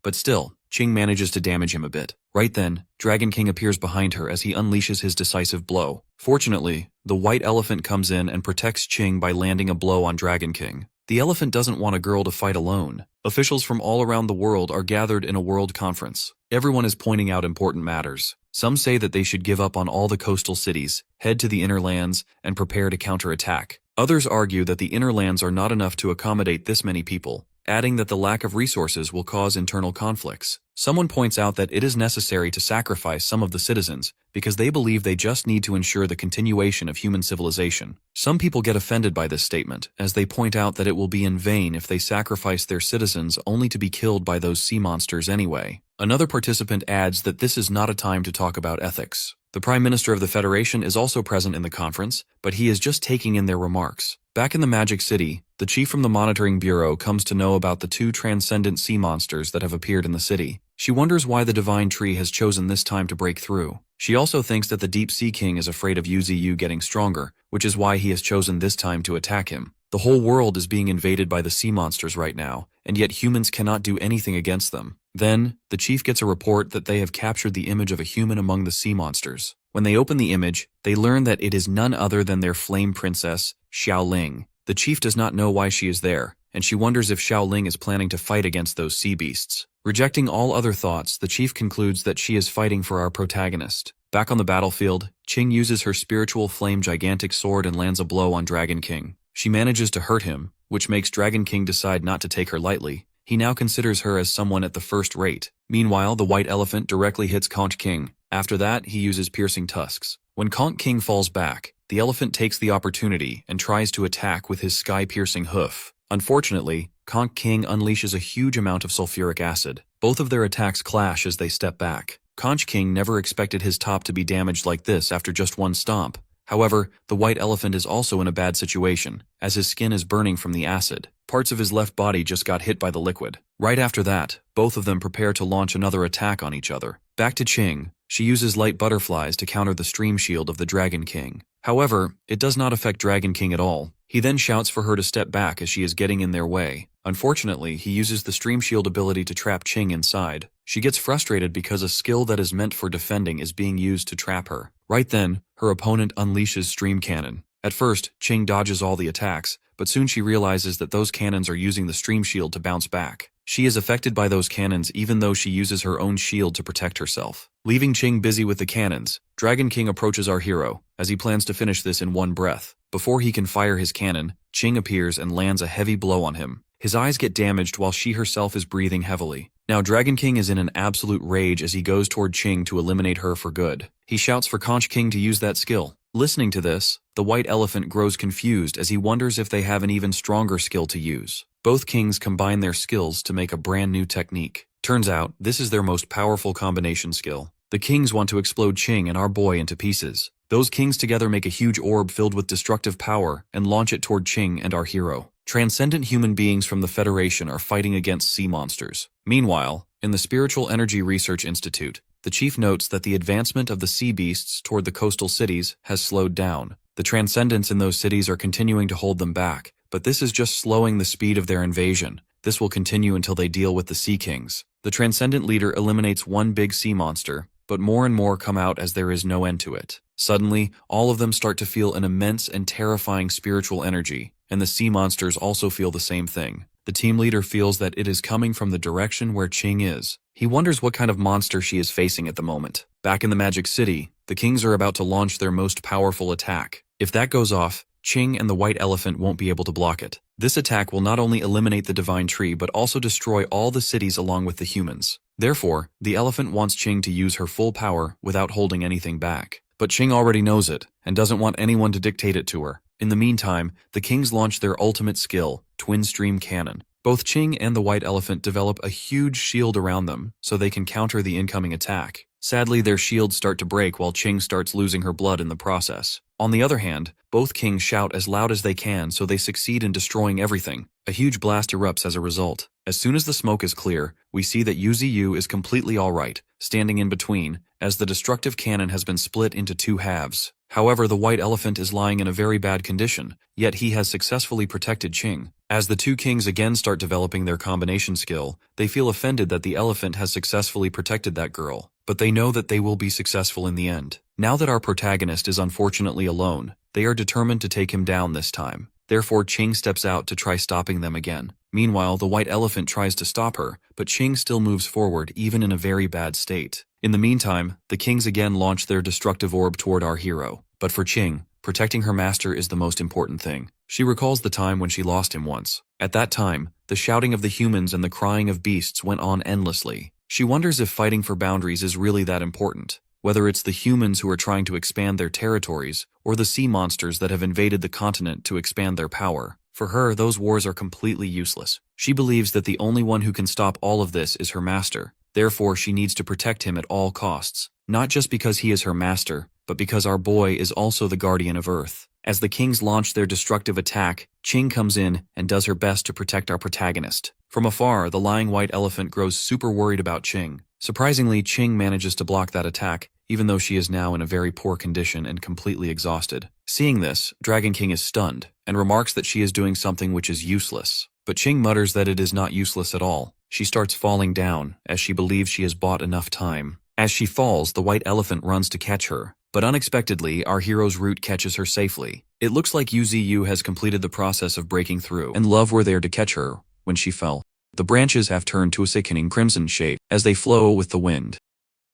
But still, Ching manages to damage him a bit. Right then, Dragon King appears behind her as he unleashes his decisive blow. Fortunately, the white elephant comes in and protects Ching by landing a blow on Dragon King. The elephant doesn't want a girl to fight alone. Officials from all around the world are gathered in a world conference. Everyone is pointing out important matters. Some say that they should give up on all the coastal cities, head to the inner lands, and prepare to counterattack. Others argue that the inner lands are not enough to accommodate this many people, adding that the lack of resources will cause internal conflicts. Someone points out that it is necessary to sacrifice some of the citizens because they believe they just need to ensure the continuation of human civilization. Some people get offended by this statement, as they point out that it will be in vain if they sacrifice their citizens only to be killed by those sea monsters anyway. Another participant adds that this is not a time to talk about ethics. The Prime Minister of the Federation is also present in the conference, but he is just taking in their remarks. Back in the Magic City, the chief from the Monitoring Bureau comes to know about the two transcendent sea monsters that have appeared in the city. She wonders why the Divine Tree has chosen this time to break through. She also thinks that the Deep Sea King is afraid of Yuzi getting stronger, which is why he has chosen this time to attack him. The whole world is being invaded by the sea monsters right now, and yet humans cannot do anything against them. Then, the chief gets a report that they have captured the image of a human among the sea monsters. When they open the image, they learn that it is none other than their flame princess, Xiaoling. The chief does not know why she is there, and she wonders if Xiaoling is planning to fight against those sea beasts. Rejecting all other thoughts, the chief concludes that she is fighting for our protagonist. Back on the battlefield, Ching uses her spiritual flame gigantic sword and lands a blow on Dragon King. She manages to hurt him, which makes Dragon King decide not to take her lightly. He now considers her as someone at the first rate. Meanwhile, the white elephant directly hits Conch King. After that, he uses piercing tusks. When Conch King falls back, the elephant takes the opportunity and tries to attack with his sky-piercing hoof. Unfortunately, Conch King unleashes a huge amount of sulfuric acid. Both of their attacks clash as they step back. Conch King never expected his top to be damaged like this after just one stomp. However, the white elephant is also in a bad situation, as his skin is burning from the acid. Parts of his left body just got hit by the liquid. Right after that, both of them prepare to launch another attack on each other. Back to Ching. She uses light butterflies to counter the stream shield of the Dragon King. However, it does not affect Dragon King at all. He then shouts for her to step back as she is getting in their way. Unfortunately, he uses the stream shield ability to trap Ching inside. She gets frustrated because a skill that is meant for defending is being used to trap her. Right then, her opponent unleashes Stream Cannon. At first, Ching dodges all the attacks, but soon she realizes that those cannons are using the stream shield to bounce back. She is affected by those cannons even though she uses her own shield to protect herself. Leaving Ching busy with the cannons, Dragon King approaches our hero, as he plans to finish this in one breath. Before he can fire his cannon, Ching appears and lands a heavy blow on him. His eyes get damaged while she herself is breathing heavily. Now Dragon King is in an absolute rage as he goes toward Ching to eliminate her for good. He shouts for Conch King to use that skill. Listening to this, the white elephant grows confused as he wonders if they have an even stronger skill to use. Both kings combine their skills to make a brand new technique. Turns out, this is their most powerful combination skill. The kings want to explode Ching and our boy into pieces. Those kings together make a huge orb filled with destructive power and launch it toward Ching and our hero. Transcendent human beings from the Federation are fighting against sea monsters. Meanwhile, in the Spiritual Energy Research Institute, the chief notes that the advancement of the sea beasts toward the coastal cities has slowed down. The transcendents in those cities are continuing to hold them back, but this is just slowing the speed of their invasion. This will continue until they deal with the Sea Kings. The transcendent leader eliminates one big sea monster, but more and more come out as there is no end to it. Suddenly, all of them start to feel an immense and terrifying spiritual energy, and the sea monsters also feel the same thing. The team leader feels that it is coming from the direction where Ching is. He wonders what kind of monster she is facing at the moment. Back in the Magic City, the Kings are about to launch their most powerful attack. If that goes off, Ching and the White Elephant won't be able to block it. This attack will not only eliminate the Divine Tree but also destroy all the cities along with the humans. Therefore, the elephant wants Ching to use her full power without holding anything back. But Ching already knows it, and doesn't want anyone to dictate it to her. In the meantime, the Kings launch their ultimate skill, Twin Stream Cannon. Both Ching and the White Elephant develop a huge shield around them so they can counter the incoming attack. Sadly, their shields start to break while Ching starts losing her blood in the process. On the other hand, both Kings shout as loud as they can so they succeed in destroying everything. A huge blast erupts as a result. As soon as the smoke is clear, we see that Yuzi is completely alright, standing in between, as the destructive cannon has been split into two halves. However, the White Elephant is lying in a very bad condition, yet he has successfully protected Ching. As the two Kings again start developing their combination skill, they feel offended that the elephant has successfully protected that girl, but they know that they will be successful in the end. Now that our protagonist is unfortunately alone, they are determined to take him down this time. Therefore, Ching steps out to try stopping them again. Meanwhile, the White Elephant tries to stop her, but Ching still moves forward even in a very bad state. In the meantime, the Kings again launch their destructive orb toward our hero. But for Ching, protecting her master is the most important thing. She recalls the time when she lost him once. At that time, the shouting of the humans and the crying of beasts went on endlessly. She wonders if fighting for boundaries is really that important, whether it's the humans who are trying to expand their territories, or the sea monsters that have invaded the continent to expand their power. For her, those wars are completely useless. She believes that the only one who can stop all of this is her master. Therefore, she needs to protect him at all costs, not just because he is her master, but because our boy is also the guardian of Earth. As the Kings launch their destructive attack, Ching comes in and does her best to protect our protagonist. From afar, the lying White Elephant grows super worried about Ching. Surprisingly, Ching manages to block that attack, even though she is now in a very poor condition and completely exhausted. Seeing this, Dragon King is stunned, and remarks that she is doing something which is useless. But Ching mutters that it is not useless at all. She starts falling down, as she believes she has bought enough time. As she falls, the White Elephant runs to catch her. But unexpectedly, our hero's root catches her safely. It looks like Yuzi has completed the process of breaking through, and Love were there to catch her when she fell. The branches have turned to a sickening crimson shade as they flow with the wind.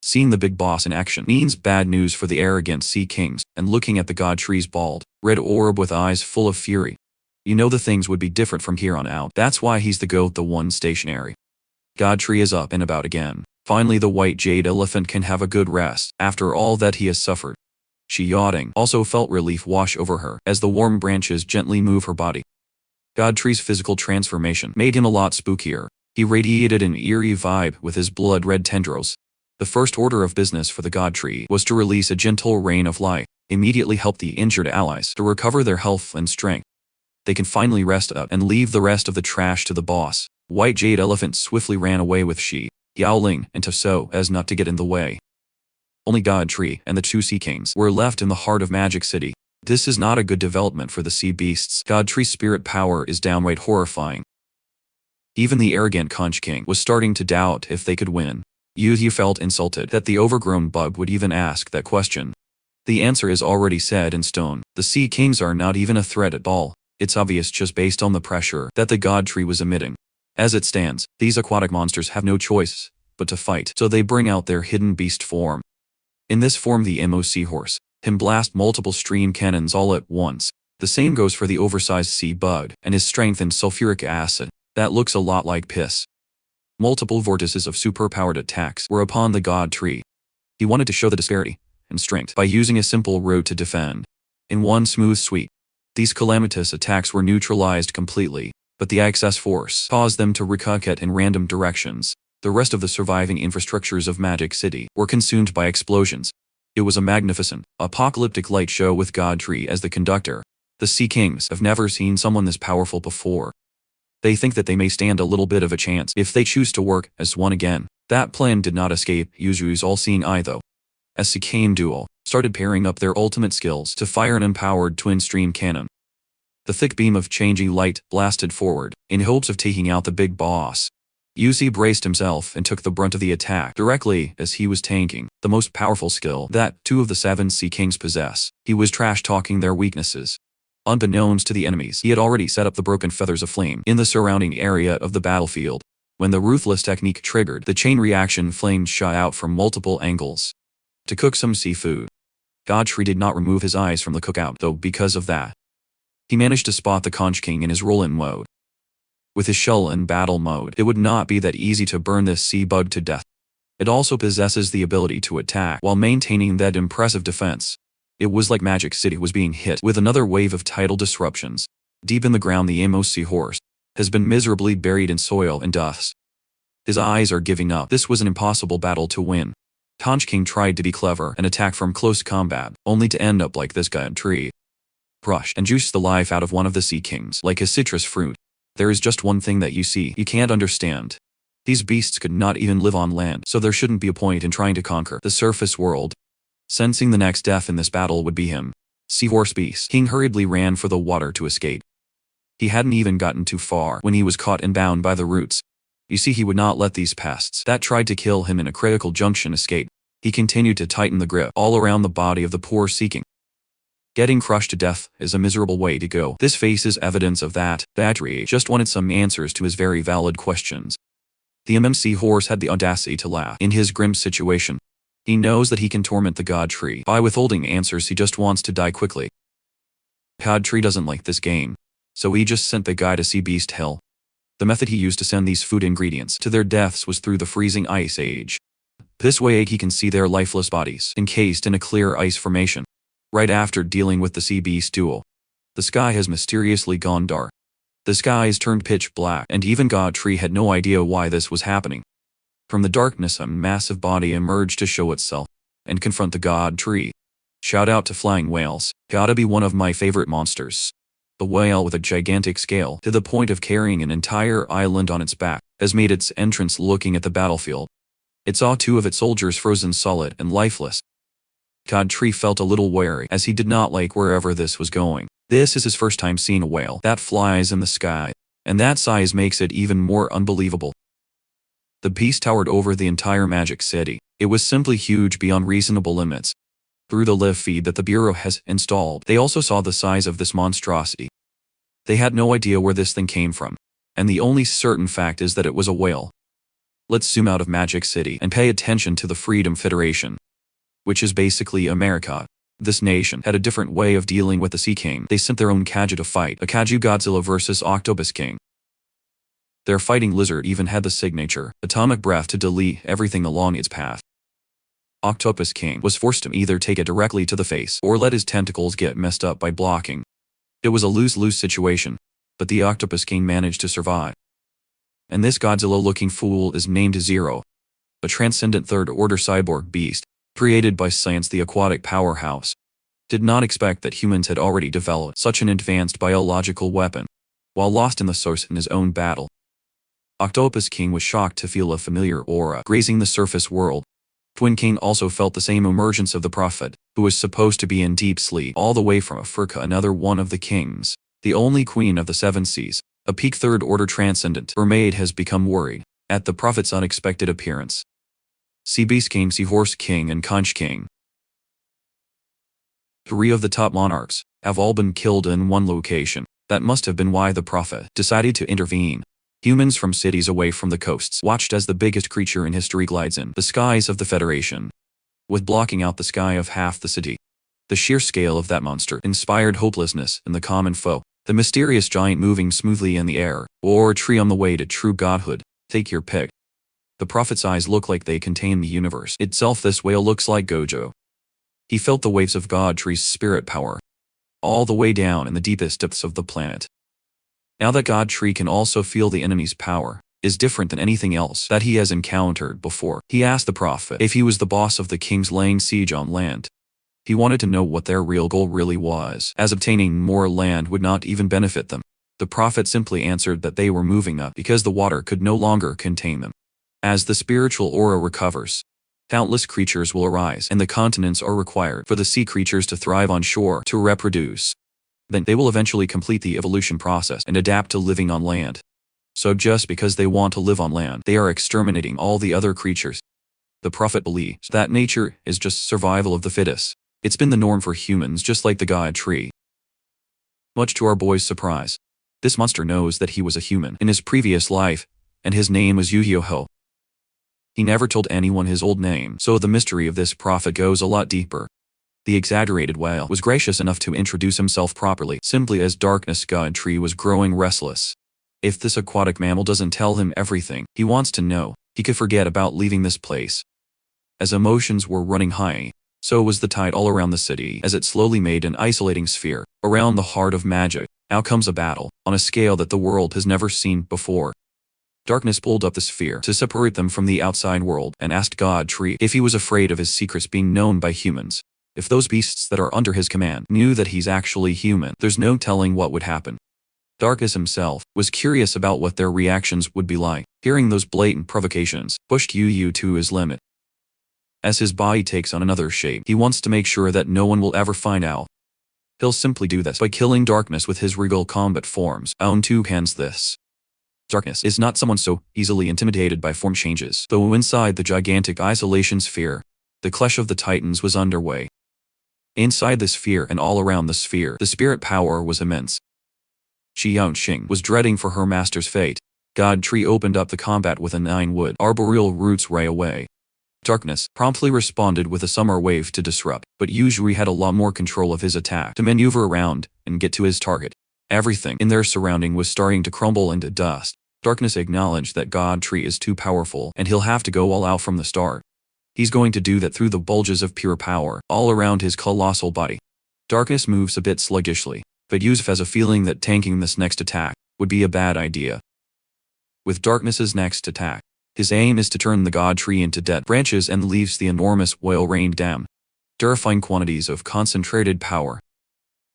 Seeing the big boss in action means bad news for the arrogant Sea Kings, and looking at the God Tree's bald, red orb with eyes full of fury. You know the things would be different from here on out. That's why he's the goat, the one stationary. God Tree is up and about again. Finally, the white jade elephant can have a good rest after all that he has suffered. She, yawning, also felt relief wash over her as the warm branches gently move her body. God Tree's physical transformation made him a lot spookier. He radiated an eerie vibe with his blood-red tendrils. The first order of business for the God Tree was to release a gentle rain of light, immediately help the injured allies to recover their health and strength. They can finally rest up and leave the rest of the trash to the boss. White Jade Elephant swiftly ran away with she, Yaoling, and so as not to get in the way. Only God Tree and the two Sea Kings were left in the heart of Magic City. This is not a good development for the sea beasts. God Tree's spirit power is downright horrifying. Even the arrogant Conch King was starting to doubt if they could win. Yuzi felt insulted that the overgrown bug would even ask that question. The answer is already set in stone. The Sea Kings are not even a threat at all. It's obvious just based on the pressure that the God Tree was emitting. As it stands, these aquatic monsters have no choice but to fight, so they bring out their hidden beast form. In this form, the Mo seahorse can blast multiple stream cannons all at once. The same goes for the oversized sea bug and his strength in sulfuric acid. That looks a lot like piss. Multiple vortices of superpowered attacks were upon the God Tree. He wanted to show the disparity in strength by using a simple route to defend. In one smooth sweep, these calamitous attacks were neutralized completely, but the excess force caused them to recocket in random directions. The rest of the surviving infrastructures of Magic City were consumed by explosions. It was a magnificent, apocalyptic light show with God Tree as the conductor. The Sea Kings have never seen someone this powerful before. They think that they may stand a little bit of a chance if they choose to work as one again. That plan did not escape Yuzu's all-seeing eye though. As Sea King duo started pairing up their ultimate skills to fire an empowered twin-stream cannon. The thick beam of changing light blasted forward, in hopes of taking out the big boss. Yuzi braced himself and took the brunt of the attack directly as he was tanking, the most powerful skill that 2 of the 7 Sea Kings possess. He was trash-talking their weaknesses. Unbeknownst to the enemies, he had already set up the broken feathers of flame in the surrounding area of the battlefield. When the ruthless technique triggered, the chain reaction flames shot out from multiple angles. To cook some seafood. Godfrey did not remove his eyes from the cookout, though, because of that. He managed to spot the Conch King in his roll-in mode. With his shell in battle mode, it would not be that easy to burn this sea bug to death. It also possesses the ability to attack while maintaining that impressive defense. It was like Magic City was being hit with another wave of tidal disruptions. Deep in the ground, the Amos seahorse has been miserably buried in soil and dust. His eyes are giving up. This was an impossible battle to win. Conch King tried to be clever and attack from close combat, only to end up like this guy tree. Crushed and juiced the life out of one of the Sea Kings like a citrus fruit. There is just one thing that you can't understand. These beasts could not even live on land, so there shouldn't be a point in trying to conquer the surface world. Sensing the next death in this battle would be him, Seahorse Beast King hurriedly ran for the water to escape. He hadn't even gotten too far when he was caught and bound by the roots. You see, he would not let these pests that tried to kill him in a critical junction escape. He continued to tighten the grip all around the body of the poor Sea King. Getting crushed to death is a miserable way to go. This faces evidence of that. Battery just wanted some answers to his very valid questions. The MMC horse had the audacity to laugh in his grim situation. He knows that he can torment the God Tree by withholding answers. He just wants to die quickly. God Tree doesn't like this game, so he just sent the guy to Sea Beast Hell. The method he used to send these food ingredients to their deaths was through the freezing ice age. This way he can see their lifeless bodies encased in a clear ice formation. Right after dealing with the Sea Beast duel, the sky has mysteriously gone dark. The skies turned pitch black, and even God Tree had no idea why this was happening. From the darkness, a massive body emerged to show itself and confront the God Tree. Shout out to flying whales, gotta be one of my favorite monsters. The whale, with a gigantic scale to the point of carrying an entire island on its back, has made its entrance looking at the battlefield. It saw 2 of its soldiers frozen solid and lifeless. God Tree felt a little wary, as he did not like wherever this was going. This is his first time seeing a whale that flies in the sky, and that size makes it even more unbelievable. The beast towered over the entire Magic City. It was simply huge beyond reasonable limits. Through the live feed that the Bureau has installed, they also saw the size of this monstrosity. They had no idea where this thing came from, and the only certain fact is that it was a whale. Let's zoom out of Magic City and pay attention to the Freedom Federation, which is basically America. This nation had a different way of dealing with the Sea King. They sent their own Kaiju to fight, a Kaiju Godzilla versus Octopus King. Their fighting lizard even had the signature atomic breath to delete everything along its path. Octopus King was forced to either take it directly to the face or let his tentacles get messed up by blocking. It was a lose-lose situation, but the Octopus King managed to survive. And this Godzilla-looking fool is named Zero, a transcendent third-order cyborg beast, created by science, the aquatic powerhouse. Did not expect that humans had already developed such an advanced biological weapon, while lost in the source in his own battle. Octopus King was shocked to feel a familiar aura grazing the surface world. Twin King also felt the same emergence of the Prophet, who was supposed to be in deep sleep all the way from Africa. Another one of the kings, the only queen of the 7 seas, a peak third-order transcendent mermaid, has become worried at the Prophet's unexpected appearance. Sea Beast King, Seahorse King, and Conch King, 3 of the top monarchs, have all been killed in one location. That must have been why the Prophet decided to intervene. Humans from cities away from the coasts watched as the biggest creature in history glides in the skies of the Federation, with blocking out the sky of half the city. The sheer scale of that monster inspired hopelessness in the common foe. The mysterious giant moving smoothly in the air, or a tree on the way to true godhood. Take your pick. The Prophet's eyes look like they contain the universe itself. This whale looks like Gojo. He felt the waves of God Tree's spirit power, all the way down in the deepest depths of the planet. Now that God Tree can also feel the enemy's power, is different than anything else that he has encountered before. He asked the Prophet if he was the boss of the kings laying siege on land. He wanted to know what their real goal really was, as obtaining more land would not even benefit them. The prophet simply answered that they were moving up because the water could no longer contain them. As the spiritual aura recovers, countless creatures will arise, and the continents are required for the sea creatures to thrive on shore to reproduce. Then they will eventually complete the evolution process and adapt to living on land. So just because they want to live on land, they are exterminating all the other creatures. The prophet believes that nature is just survival of the fittest. It's been the norm for humans, just like the god tree. Much to our boy's surprise, this monster knows that he was a human in his previous life, and his name was Yu-Ho. He never told anyone his old name, so the mystery of this prophet goes a lot deeper. The exaggerated whale was gracious enough to introduce himself properly, simply as Darkness God Tree was growing restless. If this aquatic mammal doesn't tell him everything he wants to know, he could forget about leaving this place. As emotions were running high, so was the tide all around the city as it slowly made an isolating sphere around the heart of magic. Out comes a battle, on a scale that the world has never seen before. Darkness pulled up the sphere to separate them from the outside world and asked God Tree if he was afraid of his secrets being known by humans. If those beasts that are under his command knew that he's actually human, there's no telling what would happen. Darkness himself was curious about what their reactions would be like. Hearing those blatant provocations pushed Yu to his limit. As his body takes on another shape, he wants to make sure that no one will ever find out. He'll simply do this by killing Darkness with his regal combat forms. Own two hands this. Darkness is not someone so easily intimidated by form changes, though inside the gigantic isolation sphere, the clash of the titans was underway. Inside the sphere and all around the sphere, the spirit power was immense. Xiaoxing was dreading for her master's fate. God Tree opened up the combat with a 9-wood arboreal roots ray away. Darkness promptly responded with a summer wave to disrupt, but Yuzhui had a lot more control of his attack to maneuver around and get to his target. Everything in their surrounding was starting to crumble into dust. Darkness acknowledged that God Tree is too powerful and he'll have to go all out from the start. He's going to do that through the bulges of pure power all around his colossal body. Darkness moves a bit sluggishly, but Yusuf has a feeling that tanking this next attack would be a bad idea. With Darkness's next attack, his aim is to turn the God Tree into dead branches and leaves the enormous whale rain down. Terrifying quantities of concentrated power.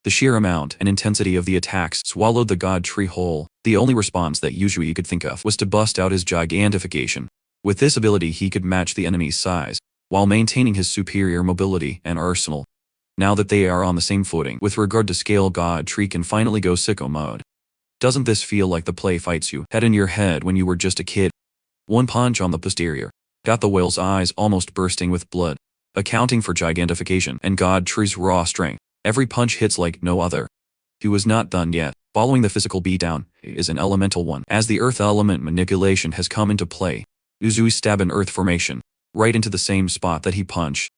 The sheer amount and intensity of the attacks swallowed the God Tree whole. The only response that Yuzhui could think of was to bust out his gigantification. With this ability he could match the enemy's size, while maintaining his superior mobility and arsenal. Now that they are on the same footing with regard to scale, God Tree can finally go sicko mode. Doesn't this feel like the play fights you had in your head when you were just a kid? One punch on the posterior got the whale's eyes almost bursting with blood. Accounting for gigantification and God Tree's raw strength, every punch hits like no other. He was not done yet. Following the physical beatdown is an elemental one, as the earth element manipulation has come into play. Uzui stabbed an earth formation right into the same spot that he punched.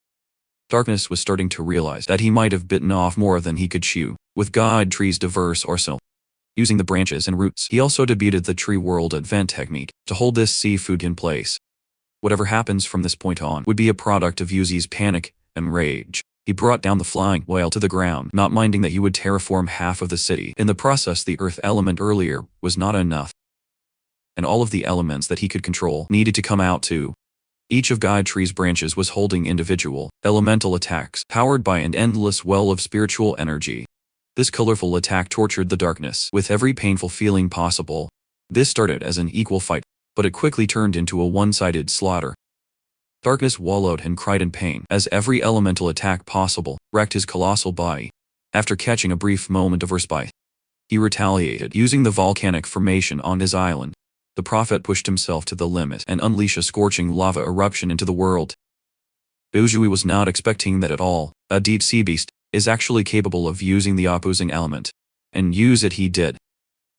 Darkness was starting to realize that he might have bitten off more than he could chew. With God Tree's diverse arsenal, using the branches and roots, he also debuted the Tree World Advent technique to hold this seafood in place. Whatever happens from this point on would be a product of Yuzi's panic and rage. He brought down the flying whale to the ground, not minding that he would terraform half of the city. In the process, the earth element earlier was not enough, and all of the elements that he could control needed to come out too. Each of God Tree's branches was holding individual, elemental attacks, powered by an endless well of spiritual energy. This colorful attack tortured the darkness with every painful feeling possible. This started as an equal fight, but it quickly turned into a one-sided slaughter. Darkness wallowed and cried in pain as every elemental attack possible wrecked his colossal body. After catching a brief moment of respite, he retaliated using the volcanic formation on his island. The prophet pushed himself to the limit and unleashed a scorching lava eruption into the world. Uzui was not expecting that at all. A deep-sea beast is actually capable of using the opposing element, and use it he did.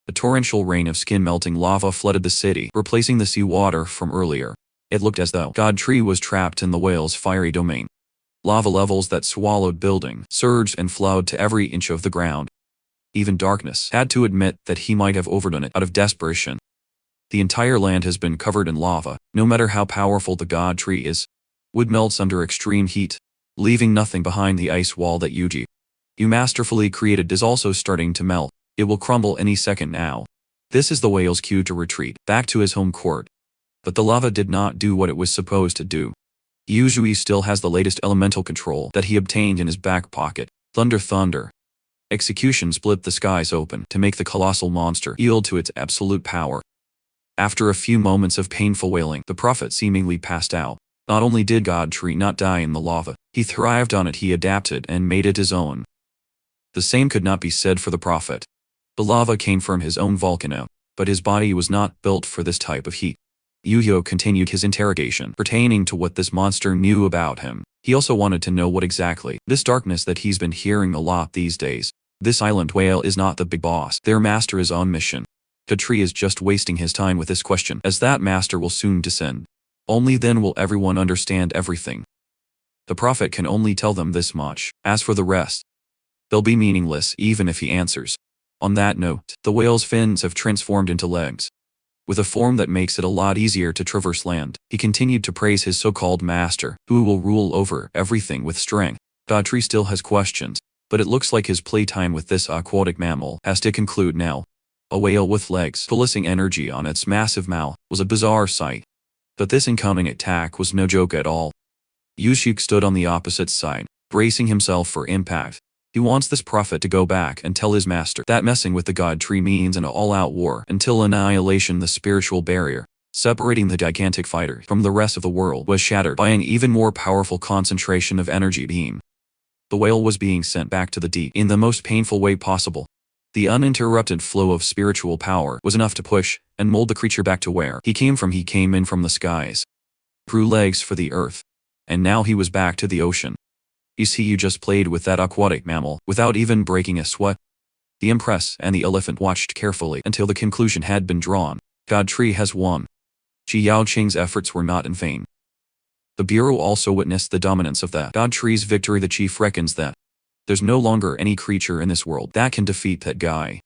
A torrential rain of skin-melting lava flooded the city, replacing the seawater from earlier. It looked as though God Tree was trapped in the whale's fiery domain. Lava levels that swallowed buildings surged and flowed to every inch of the ground. Even Darkness had to admit that he might have overdone it out of desperation. The entire land has been covered in lava. No matter how powerful the God Tree is, wood melts under extreme heat, leaving nothing behind. The ice wall that you masterfully created is also starting to melt. It will crumble any second now. This is the whale's cue to retreat back to his home court. But the lava did not do what it was supposed to do. Yuzui still has the latest elemental control that he obtained in his back pocket. Thunder. Execution split the skies open to make the colossal monster yield to its absolute power. After a few moments of painful wailing, the prophet seemingly passed out. Not only did God Tree not die in the lava, he thrived on it. He adapted and made it his own. The same could not be said for the prophet. The lava came from his own volcano, but his body was not built for this type of heat. Yuhyo continued his interrogation pertaining to what this monster knew about him. He also wanted to know what exactly this darkness that he's been hearing a lot these days. This island whale is not the big boss. Their master is on mission. Katri is just wasting his time with this question, as that master will soon descend. Only then will everyone understand everything. The prophet can only tell them this much. As for the rest, they'll be meaningless even if he answers. On that note, the whale's fins have transformed into legs. With a form that makes it a lot easier to traverse land, he continued to praise his so-called master, who will rule over everything with strength. Godtree still has questions, but it looks like his playtime with this aquatic mammal has to conclude now. A whale with legs pulsing energy on its massive mouth was a bizarre sight. But this incoming attack was no joke at all. Yushik stood on the opposite side, bracing himself for impact. He wants this prophet to go back and tell his master that messing with the god tree means an all-out war until annihilation. The spiritual barrier separating the gigantic fighter from the rest of the world was shattered by an even more powerful concentration of energy beam. The whale was being sent back to the deep in the most painful way possible. The uninterrupted flow of spiritual power was enough to push and mold the creature back to where he came from. He came in from the skies, grew legs for the earth, and now he was back to the ocean. You see, you just played with that aquatic mammal without even breaking a sweat. The Empress and the elephant watched carefully until the conclusion had been drawn. God Tree has won. Ji Yaoqing's efforts were not in vain. The Bureau also witnessed the dominance of that God Tree's victory. The chief reckons that there's no longer any creature in this world that can defeat that guy.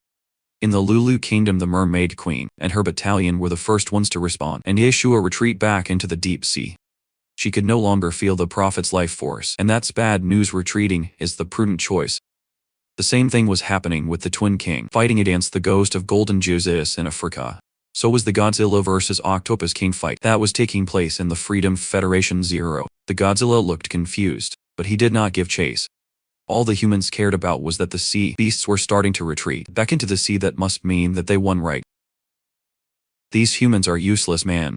In the Lulu Kingdom, the Mermaid Queen and her battalion were the first ones to respond and issue a retreat back into the deep sea. She could no longer feel the prophet's life force, and that's bad news. Retreating is the prudent choice. The same thing was happening with the Twin King fighting against the ghost of Golden Jesus in Africa. So was the Godzilla vs. Octopus King fight that was taking place in the Freedom Federation Zero. The Godzilla looked confused, but he did not give chase. All the humans cared about was that the sea beasts were starting to retreat back into the sea. That must mean that they won, right? These humans are useless, man.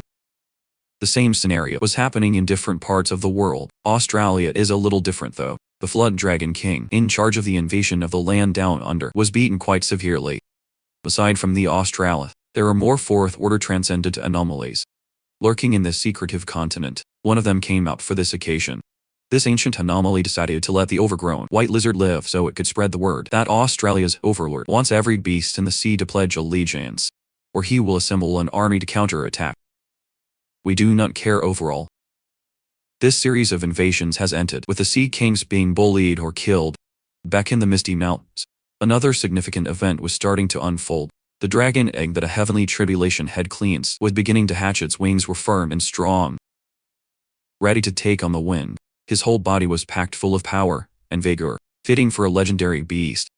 The same scenario was happening in different parts of the world. Australia is a little different though. The Flood Dragon King, in charge of the invasion of the land down under, was beaten quite severely. Aside from the Australith, there are more fourth-order transcendent anomalies lurking in this secretive continent. One of them came out for this occasion. This ancient anomaly decided to let the overgrown white lizard live so it could spread the word that Australia's overlord wants every beast in the sea to pledge allegiance, or he will assemble an army to counterattack. We do not care overall. This series of invasions has ended with the Sea Kings being bullied or killed. Back in the Misty Mountains, another significant event was starting to unfold. The dragon egg that a heavenly tribulation had cleansed was beginning to hatch. Its wings were firm and strong, ready to take on the wind. His whole body was packed full of power and vigor, fitting for a legendary beast.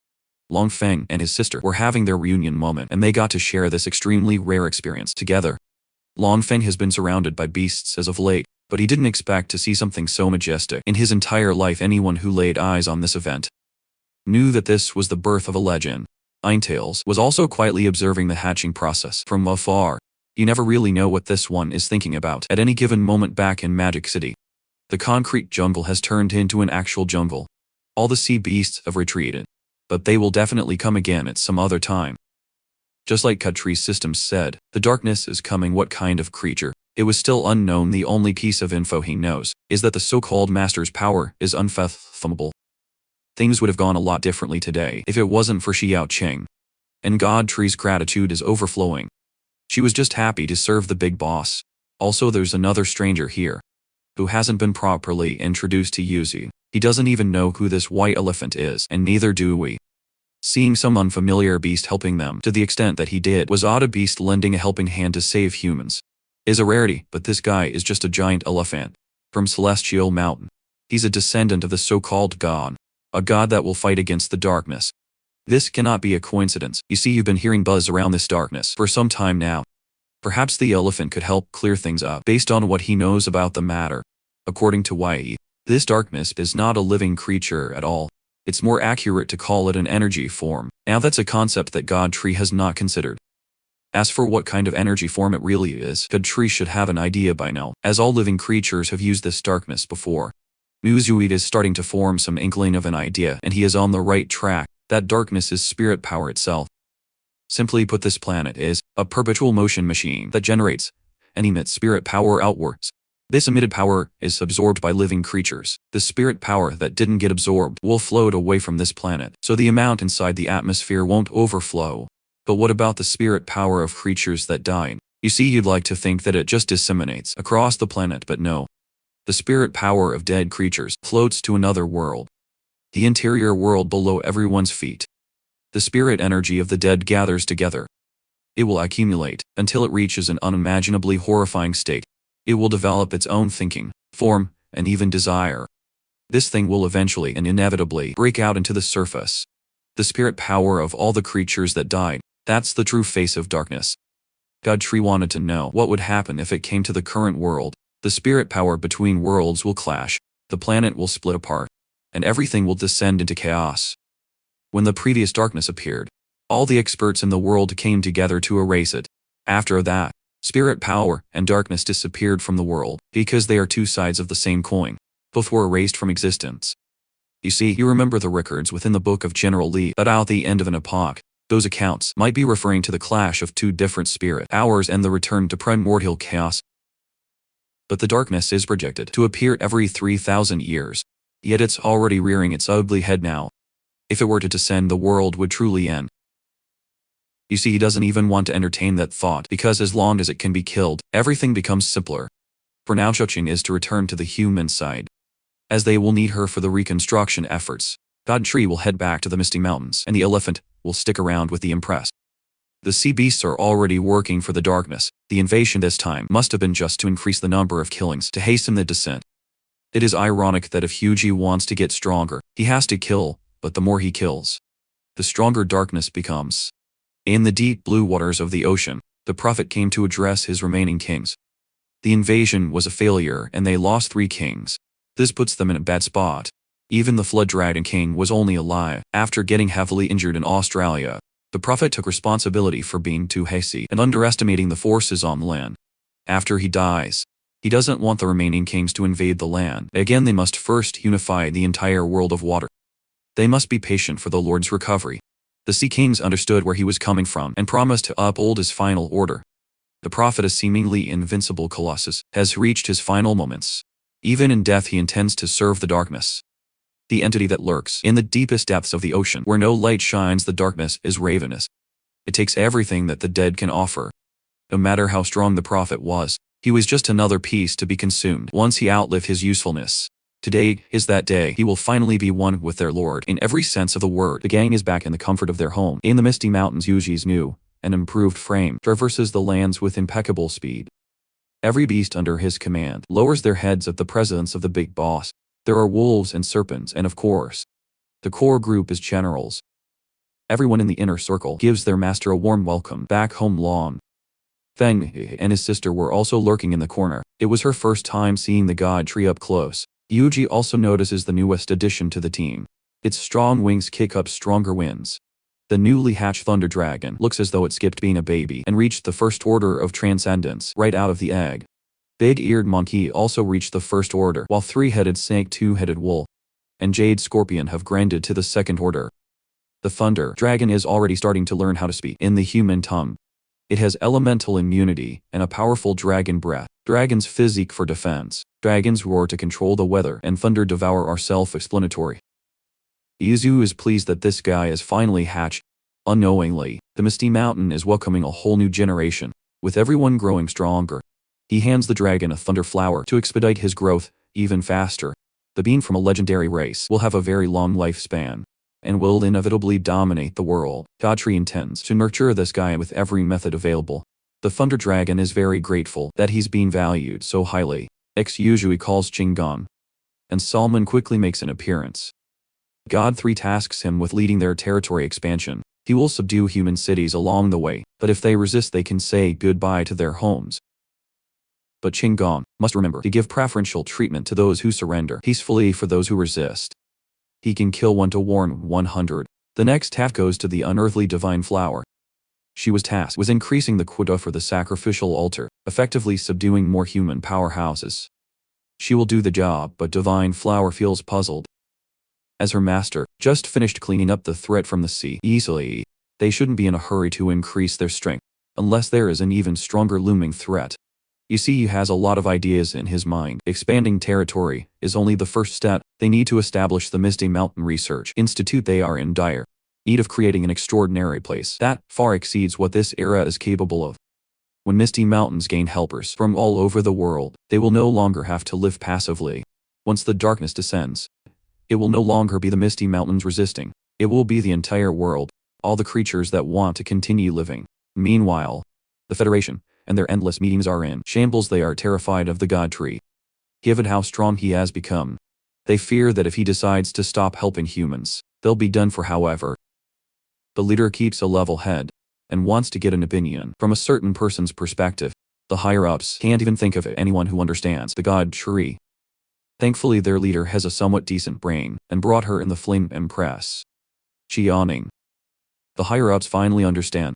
Long Feng and his sister were having their reunion moment, and they got to share this extremely rare experience together. Long Feng has been surrounded by beasts as of late, but he didn't expect to see something so majestic in his entire life. Anyone who laid eyes on this event knew that this was the birth of a legend. Eintails was also quietly observing the hatching process from afar. You never really know what this one is thinking about at any given moment. Back in Magic City, the concrete jungle has turned into an actual jungle. All the sea beasts have retreated, but they will definitely come again at some other time. Just like Kutree's systems said, the darkness is coming. What kind of creature? It was still unknown. The only piece of info he knows is that the so-called master's power is unfathomable. Things would have gone a lot differently today if it wasn't for Shi Yaoqing. And God Tree's gratitude is overflowing. She was just happy to serve the big boss. Also, there's another stranger here who hasn't been properly introduced to Yuzi. He doesn't even know who this white elephant is, and neither do we. Seeing some unfamiliar beast helping them to the extent that he did was odd. A beast lending a helping hand to save humans is a rarity, but this guy is just a giant elephant from Celestial Mountain. He's a descendant of the so-called god, a god that will fight against the darkness. This cannot be a coincidence. You see, you've been hearing buzz around this darkness for some time now. Perhaps the elephant could help clear things up based on what he knows about the matter. According to Ye, this darkness is not a living creature at all. It's more accurate to call it an energy form. Now that's a concept that God Tree has not considered. As for what kind of energy form it really is, God Tree should have an idea by now, as all living creatures have used this darkness before. Muzuid is starting to form some inkling of an idea, and he is on the right track. That darkness is spirit power itself. Simply put, this planet is a perpetual motion machine that generates and emits spirit power outwards. This emitted power is absorbed by living creatures. The spirit power that didn't get absorbed will float away from this planet, so the amount inside the atmosphere won't overflow. But what about the spirit power of creatures that died? You see, you'd like to think that it just disseminates across the planet, but no. The spirit power of dead creatures floats to another world. The interior world below everyone's feet. The spirit energy of the dead gathers together. It will accumulate until it reaches an unimaginably horrifying state. It will develop its own thinking, form, and even desire. This thing will eventually and inevitably break out into the surface. The spirit power of all the creatures that died, that's the true face of darkness. God Tree wanted to know what would happen if it came to the current world. The spirit power between worlds will clash, the planet will split apart, and everything will descend into chaos. When the previous darkness appeared, all the experts in the world came together to erase it. After that, spirit power and darkness disappeared from the world, because they are two sides of the same coin. Both were erased from existence. You see, you remember the records within the book of General Lee that out the end of an epoch, those accounts might be referring to the clash of two different spirit powers and the return to primordial chaos. But the darkness is projected to appear every 3,000 years. Yet it's already rearing its ugly head now. If it were to descend, the world would truly end. You see, he doesn't even want to entertain that thought, because as long as it can be killed, everything becomes simpler. For now, Chuching is to return to the human side, as they will need her for the reconstruction efforts. God Tree will head back to the Misty Mountains, and the elephant will stick around with the Impress. The sea beasts are already working for the darkness. The invasion this time must have been just to increase the number of killings to hasten the descent. It is ironic that if Huji wants to get stronger, he has to kill, but the more he kills, the stronger darkness becomes. In the deep blue waters of the ocean, the prophet came to address his remaining kings. The invasion was a failure and they lost 3 kings. This puts them in a bad spot. Even the Flood Dragon King was only alive after getting heavily injured in Australia. The prophet took responsibility for being too hasty and underestimating the forces on land. After he dies, he doesn't want the remaining kings to invade the land. Again, they must first unify the entire world of water. They must be patient for the Lord's recovery. The Sea Kings understood where he was coming from and promised to uphold his final order. The prophet, a seemingly invincible colossus, has reached his final moments. Even in death he intends to serve the darkness. The entity that lurks in the deepest depths of the ocean where no light shines, the darkness is ravenous. It takes everything that the dead can offer. No matter how strong the prophet was, he was just another piece to be consumed once he outlived his usefulness. Today is that day. He will finally be one with their Lord in every sense of the word. The gang is back in the comfort of their home in the Misty Mountains. Yuji's new and improved frame traverses the lands with impeccable speed. Every beast under his command lowers their heads at the presence of the big boss. There are wolves and serpents, and of course, the core group is generals. Everyone in the inner circle gives their master a warm welcome back home lawn. Feng and his sister were also lurking in the corner. It was her first time seeing the God Tree up close. Yuji also notices the newest addition to the team. Its strong wings kick up stronger winds. The newly hatched Thunder Dragon looks as though it skipped being a baby and reached the first order of transcendence right out of the egg. Big-eared Monkey also reached the first order, while 3-headed Snake, 2-headed Wolf, and Jade Scorpion have grinded to the second order. The Thunder Dragon is already starting to learn how to speak in the human tongue. It has elemental immunity and a powerful dragon breath. Dragon's physique for defense, Dragon's roar to control the weather, and Thunder Devour are self-explanatory. Izu is pleased that this guy is finally hatched. Unknowingly, the Misty Mountain is welcoming a whole new generation, with everyone growing stronger. He hands the dragon a thunder flower to expedite his growth even faster. The being from a legendary race will have a very long lifespan and will inevitably dominate the world. God Tree intends to nurture this guy with every method available. The Thunder Dragon is very grateful that he's being valued so highly. X usually calls Chinggong, and Salmon quickly makes an appearance. God 3 tasks him with leading their territory expansion. He will subdue human cities along the way, but if they resist they can say goodbye to their homes. But Qinggong must remember to give preferential treatment to those who surrender peacefully for those who resist. He can kill 1 to warn 100. The next task goes to the unearthly divine flower. She was tasked with increasing the quota for the sacrificial altar, effectively subduing more human powerhouses. She will do the job, but Divine Flower feels puzzled. As her master just finished cleaning up the threat from the sea easily, they shouldn't be in a hurry to increase their strength, unless there is an even stronger looming threat. You see, he has a lot of ideas in his mind. Expanding territory is only the first step. They need to establish the Misty Mountain Research Institute. They are in dire need of creating an extraordinary place that far exceeds what this era is capable of. When Misty Mountains gain helpers from all over the world, they will no longer have to live passively. Once the darkness descends, it will no longer be the Misty Mountains resisting. It will be the entire world, all the creatures that want to continue living. Meanwhile, the Federation and their endless meetings are in shambles. They are terrified of the God Tree. Given how strong he has become, they fear that if he decides to stop helping humans, they'll be done for. However, the leader keeps a level head and wants to get an opinion from a certain person's perspective. The higher-ups can't even think of anyone who understands the God Tree. Thankfully, their leader has a somewhat decent brain and brought her in the Flame Empress. Qianing. The higher-ups finally understand.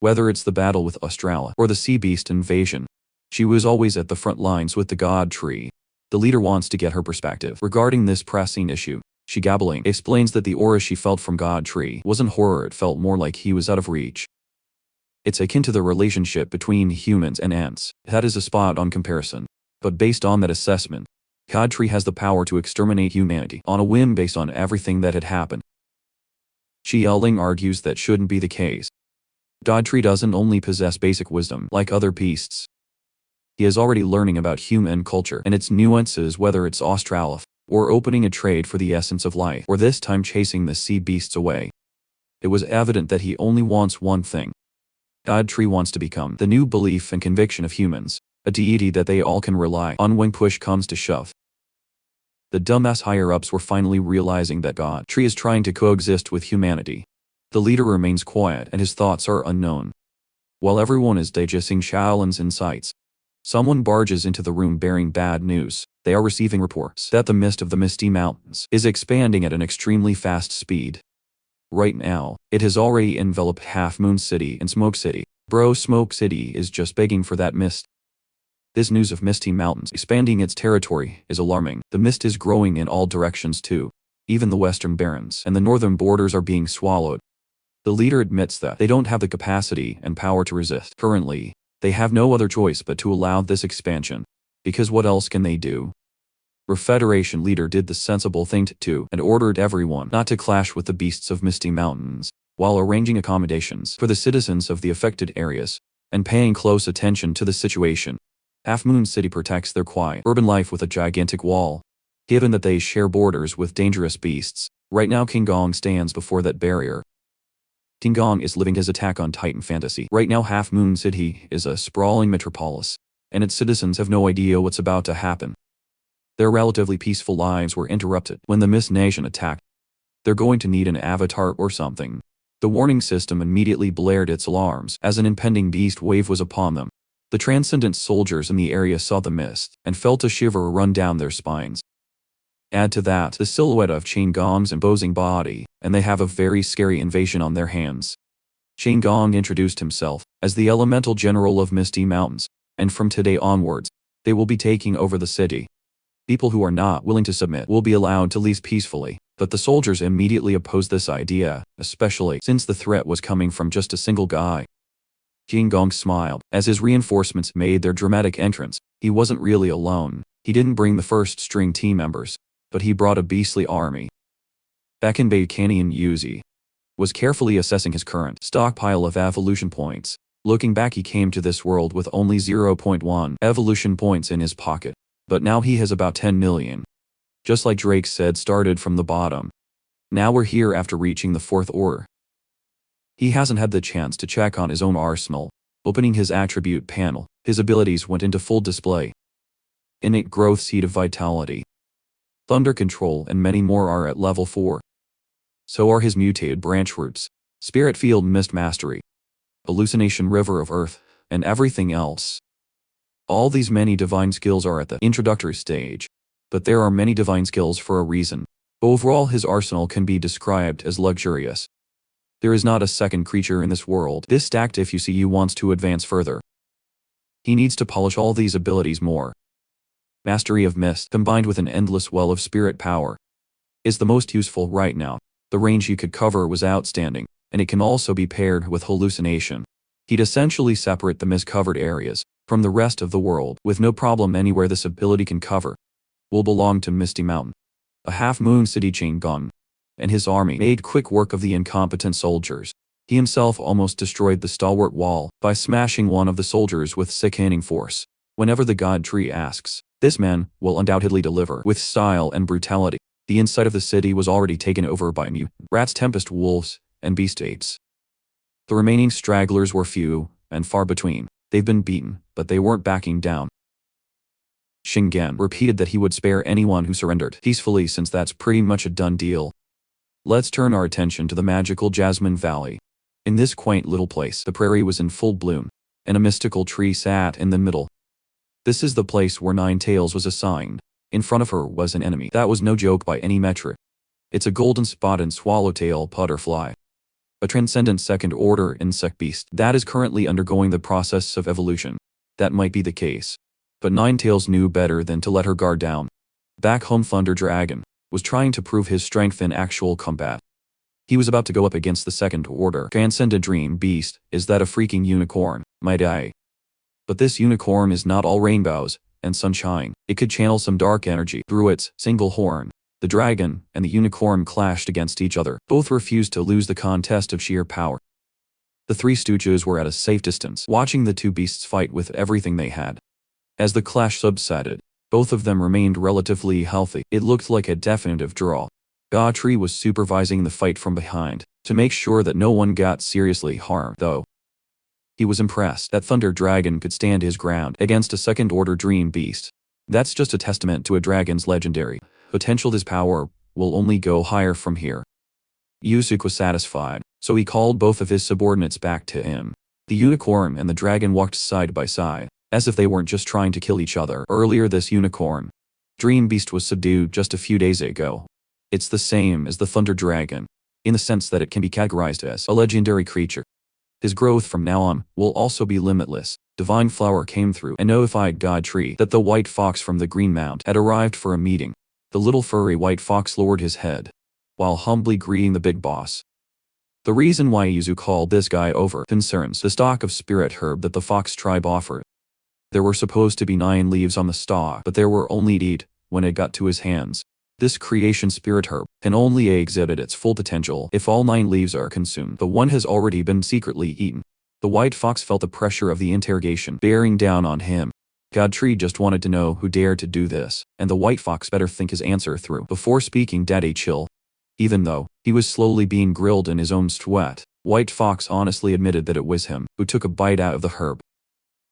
Whether it's the battle with Australia or the sea beast invasion, she was always at the front lines with the God Tree. The leader wants to get her perspective regarding this pressing issue. She gabbling explains that the aura she felt from God Tree wasn't horror, it felt more like he was out of reach. It's akin to the relationship between humans and ants. That is a spot on comparison. But based on that assessment, God Tree has the power to exterminate humanity on a whim based on everything that had happened. Xia Ling argues that shouldn't be the case. God Tree doesn't only possess basic wisdom like other beasts. He is already learning about human culture and its nuances, whether it's Australia or opening a trade for the essence of life, or this time chasing the sea beasts away. It was evident that he only wants one thing. God Tree wants to become the new belief and conviction of humans, a deity that they all can rely on when push comes to shove. The dumbass higher-ups were finally realizing that God Tree is trying to coexist with humanity. The leader remains quiet and his thoughts are unknown. While everyone is digesting Shaolin's insights, someone barges into the room bearing bad news. They are receiving reports that the mist of the Misty Mountains is expanding at an extremely fast speed. Right now, it has already enveloped Half Moon City and Smoke City. Bro, Smoke City is just begging for that mist. This news of Misty Mountains expanding its territory is alarming. The mist is growing in all directions too. Even the western barrens and the northern borders are being swallowed. The leader admits that they don't have the capacity and power to resist. Currently, they have no other choice but to allow this expansion. Because what else can they do? The Federation leader did the sensible thing too and ordered everyone not to clash with the beasts of Misty Mountains, while arranging accommodations for the citizens of the affected areas and paying close attention to the situation. Half Moon City protects their quiet urban life with a gigantic wall. Given that they share borders with dangerous beasts, right now Qinggong stands before that barrier. Qinggong is living his Attack on Titan fantasy. Right now Half Moon City is a sprawling metropolis, and its citizens have no idea what's about to happen. Their relatively peaceful lives were interrupted when the Mist Nation attacked. They're going to need an avatar or something. The warning system immediately blared its alarms as an impending beast wave was upon them. The transcendent soldiers in the area saw the mist and felt a shiver run down their spines. Add to that the silhouette of Qinggong's imposing body, and they have a very scary invasion on their hands. Qinggong introduced himself as the elemental general of Misty Mountains, and from today onwards, they will be taking over the city. People who are not willing to submit will be allowed to leave peacefully, but the soldiers immediately opposed this idea, especially since the threat was coming from just a single guy. Qinggong smiled as his reinforcements made their dramatic entrance. He wasn't really alone. He didn't bring the first-string team members, but he brought a beastly army. Back in Bay Canyon, Yuzi was carefully assessing his current stockpile of evolution points. Looking back, he came to this world with only 0.1 evolution points in his pocket. But now he has about 10 million. Just like Drake said, started from the bottom. Now we're here after reaching the 4th ore. He hasn't had the chance to check on his own arsenal. Opening his attribute panel, his abilities went into full display. Innate growth, Seed of Vitality, Thunder Control, and many more are at level 4. So are his mutated branch roots, Spirit Field, Mist Mastery, Hallucination, River of Earth, and everything else. All these many divine skills are at the introductory stage. But there are many divine skills for a reason. Overall, his arsenal can be described as luxurious. There is not a second creature in this world this stacked if you wants to advance further. He needs to polish all these abilities more. Mastery of Mist, combined with an endless well of spirit power, is the most useful right now. The range you could cover was outstanding, and it can also be paired with Hallucination. He'd essentially separate the mist-covered areas from the rest of the world with no problem. Anywhere this ability can cover will belong to Misty Mountain. A half-moon city chain gun, and his army made quick work of the incompetent soldiers. He himself almost destroyed the stalwart wall by smashing one of the soldiers with sickening force. Whenever the God Tree asks, this man will undoubtedly deliver with style and brutality. The inside of the city was already taken over by mutant rats, tempest wolves, and beast apes. The remaining stragglers were few and far between. They've been beaten, but they weren't backing down. Shingen repeated that he would spare anyone who surrendered peacefully, since that's pretty much a done deal. Let's turn our attention to the magical Jasmine Valley. In this quaint little place, the prairie was in full bloom, and a mystical tree sat in the middle. This is the place where Ninetales was assigned. In front of her was an enemy that was no joke by any metric. It's a golden spotted swallowtail butterfly, a transcendent second-order insect beast that is currently undergoing the process of evolution. That might be the case, but Ninetales knew better than to let her guard down. Back home, Thunder Dragon was trying to prove his strength in actual combat. He was about to go up against the second-order transcendent dream beast. Is that a freaking unicorn, might I? But this unicorn is not all rainbows and sunshine. It could channel some dark energy through its single horn. The dragon and the unicorn clashed against each other. Both refused to lose the contest of sheer power. The three stooges were at a safe distance, watching the two beasts fight with everything they had. As the clash subsided, both of them remained relatively healthy. It looked like a definitive draw. Gautry was supervising the fight from behind to make sure that no one got seriously harmed, though. He was impressed that Thunder Dragon could stand his ground against a second-order dream beast. That's just a testament to a dragon's legendary potential. His power will only go higher from here. Yusuke was satisfied, so he called both of his subordinates back to him. The unicorn and the dragon walked side by side, as if they weren't just trying to kill each other. Earlier, this unicorn dream beast was subdued just a few days ago. It's the same as the Thunder Dragon, in the sense that it can be categorized as a legendary creature. His growth from now on will also be limitless. Divine Flower came through and notified Godtree that the white fox from the Green Mount had arrived for a meeting. The little furry white fox lowered his head, while humbly greeting the big boss. The reason why Yuzu called this guy over concerns the stalk of spirit herb that the fox tribe offered. There were supposed to be 9 leaves on the stalk, but there were only 8 when it got to his hands. This creation spirit herb can only exhibit its full potential if all 9 leaves are consumed. The one has already been secretly eaten. The white fox felt the pressure of the interrogation bearing down on him. Godtree just wanted to know who dared to do this, and the white fox better think his answer through before speaking. Daddy chill. Even though he was slowly being grilled in his own sweat, White Fox honestly admitted that it was him who took a bite out of the herb.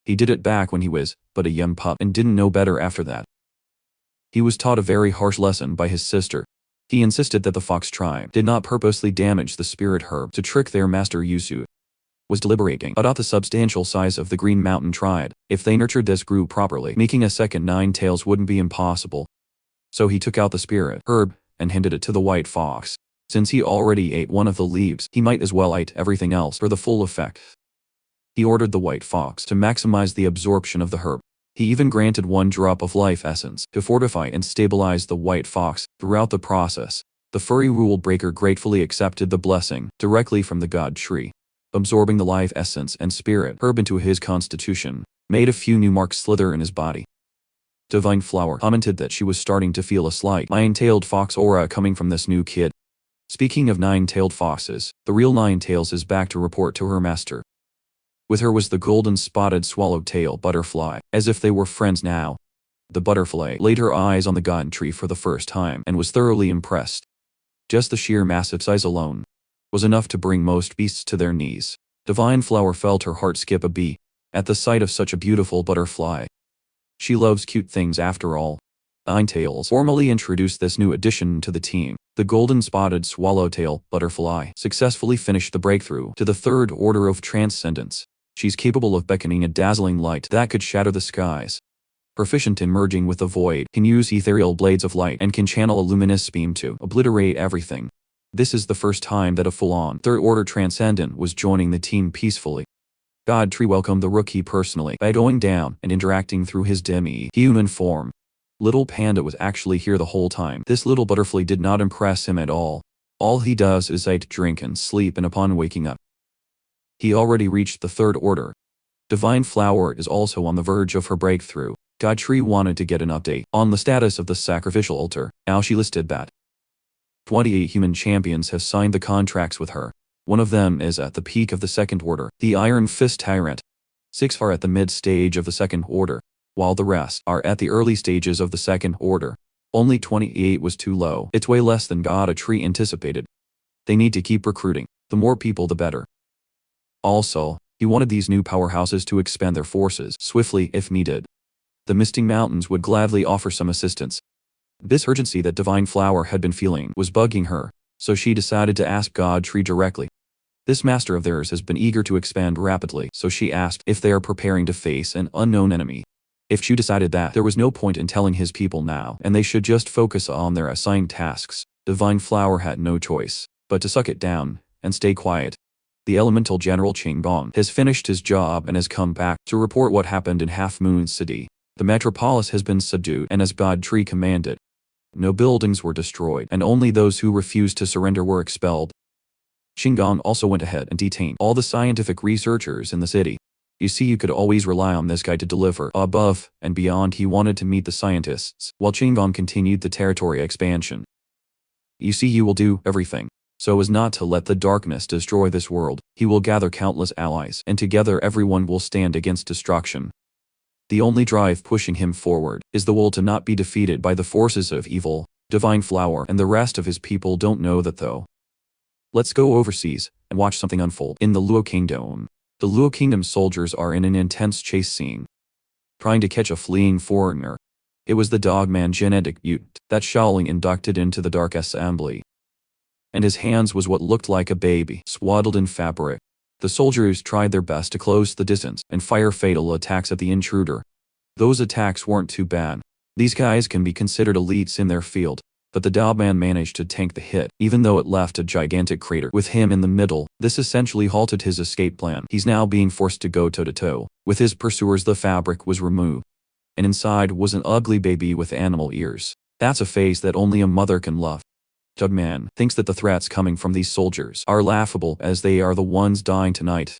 He did it back when he was but a young pup and didn't know better after that. He was taught a very harsh lesson by his sister. He insisted that the fox tribe did not purposely damage the spirit herb to trick their master. Yusu was deliberating about the substantial size of the Green Mountain tribe. If they nurtured this group properly, making a second Ninetales wouldn't be impossible. So he took out the spirit herb and handed it to the white fox. Since he already ate one of the leaves, he might as well eat everything else for the full effect. He ordered the white fox to maximize the absorption of the herb. He even granted 1 drop of life essence to fortify and stabilize the white fox throughout the process. The furry rule breaker gratefully accepted the blessing directly from the god tree. Absorbing the life essence and spirit herb into his constitution made a few new marks slither in his body. Divine Flower commented that she was starting to feel a slight 9-tailed fox aura coming from this new kid. Speaking of 9-tailed foxes, the real Ninetales is back to report to her master. With her was the golden spotted swallowtail butterfly, as if they were friends now. The butterfly laid her eyes on the god tree for the first time and was thoroughly impressed. Just the sheer massive size alone was enough to bring most beasts to their knees. Divine Flower felt her heart skip a beat at the sight of such a beautiful butterfly. She loves cute things after all. Ninetales formally introduced this new addition to the team. The golden spotted swallowtail butterfly successfully finished the breakthrough to the 3rd order of transcendence. She's capable of beckoning a dazzling light that could shatter the skies. Proficient in merging with the void, can use ethereal blades of light and can channel a luminous beam to obliterate everything. This is the first time that a full-on third-order transcendent was joining the team peacefully. Godtree welcomed the rookie personally by going down and interacting through his demi-human form. Little Panda was actually here the whole time. This little butterfly did not impress him at all. All he does is eat, drink, and sleep, and upon waking up, he already reached the third order. Divine Flower is also on the verge of her breakthrough. Godtree wanted to get an update on the status of the sacrificial altar. Now she listed that 28 human champions have signed the contracts with her. One of them is at the peak of the second order, the Iron Fist Tyrant. 6 are at the mid-stage of the second order, while the rest are at the early stages of the second order. Only 28 was too low. It's way less than Godtree anticipated. They need to keep recruiting. The more people, the better. Also, he wanted these new powerhouses to expand their forces swiftly if needed. The Misting Mountains would gladly offer some assistance. This urgency that Divine Flower had been feeling was bugging her, so she decided to ask Godtree directly. This master of theirs has been eager to expand rapidly, so she asked if they are preparing to face an unknown enemy. If Chu decided that there was no point in telling his people now and they should just focus on their assigned tasks, Divine Flower had no choice but to suck it down and stay quiet. The Elemental General Qingbong has finished his job and has come back to report what happened in Half Moon City. The metropolis has been subdued and as Godtree commanded. No buildings were destroyed and only those who refused to surrender were expelled. Qingbong also went ahead and detained all the scientific researchers in the city. You see, you could always rely on this guy to deliver. Above and beyond, he wanted to meet the scientists, while Qingbong continued the territory expansion. You see, you will do everything so as not to let the darkness destroy this world. He will gather countless allies, and together everyone will stand against destruction. The only drive pushing him forward is the will to not be defeated by the forces of evil. Divine Flower and the rest of his people don't know that though. Let's go overseas and watch something unfold in the Luo Kingdom. The Luo Kingdom soldiers are in an intense chase scene, trying to catch a fleeing foreigner. It was the Dogman genetic mutant that Shaoling inducted into the Dark Assembly. And his hands was what looked like a baby, swaddled in fabric. The soldiers tried their best to close the distance and fire fatal attacks at the intruder. Those attacks weren't too bad. These guys can be considered elites in their field, but the Dogman managed to tank the hit, even though it left a gigantic crater with him in the middle. This essentially halted his escape plan. He's now being forced to go toe-to-toe with his pursuers. The fabric was removed, and inside was an ugly baby with animal ears. That's a face that only a mother can love. Dogman thinks that the threats coming from these soldiers are laughable as they are the ones dying tonight.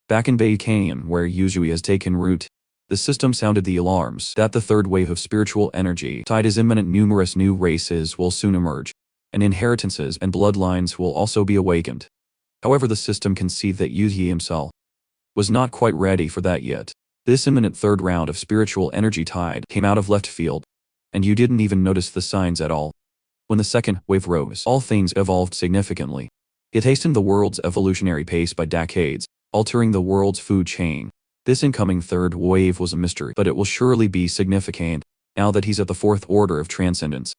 Back in Beijing, where Yuzhui has taken root, the system sounded the alarms that the third wave of spiritual energy tide is imminent. Numerous new races will soon emerge, and inheritances and bloodlines will also be awakened. However, the system conceived that Yuzhui himself was not quite ready for that yet. This imminent third round of spiritual energy tide came out of left field, and you didn't even notice the signs at all. When the second wave rose, all things evolved significantly. It hastened the world's evolutionary pace by decades, altering the world's food chain. This incoming third wave was a mystery, but it will surely be significant now that he's at the fourth order of transcendence.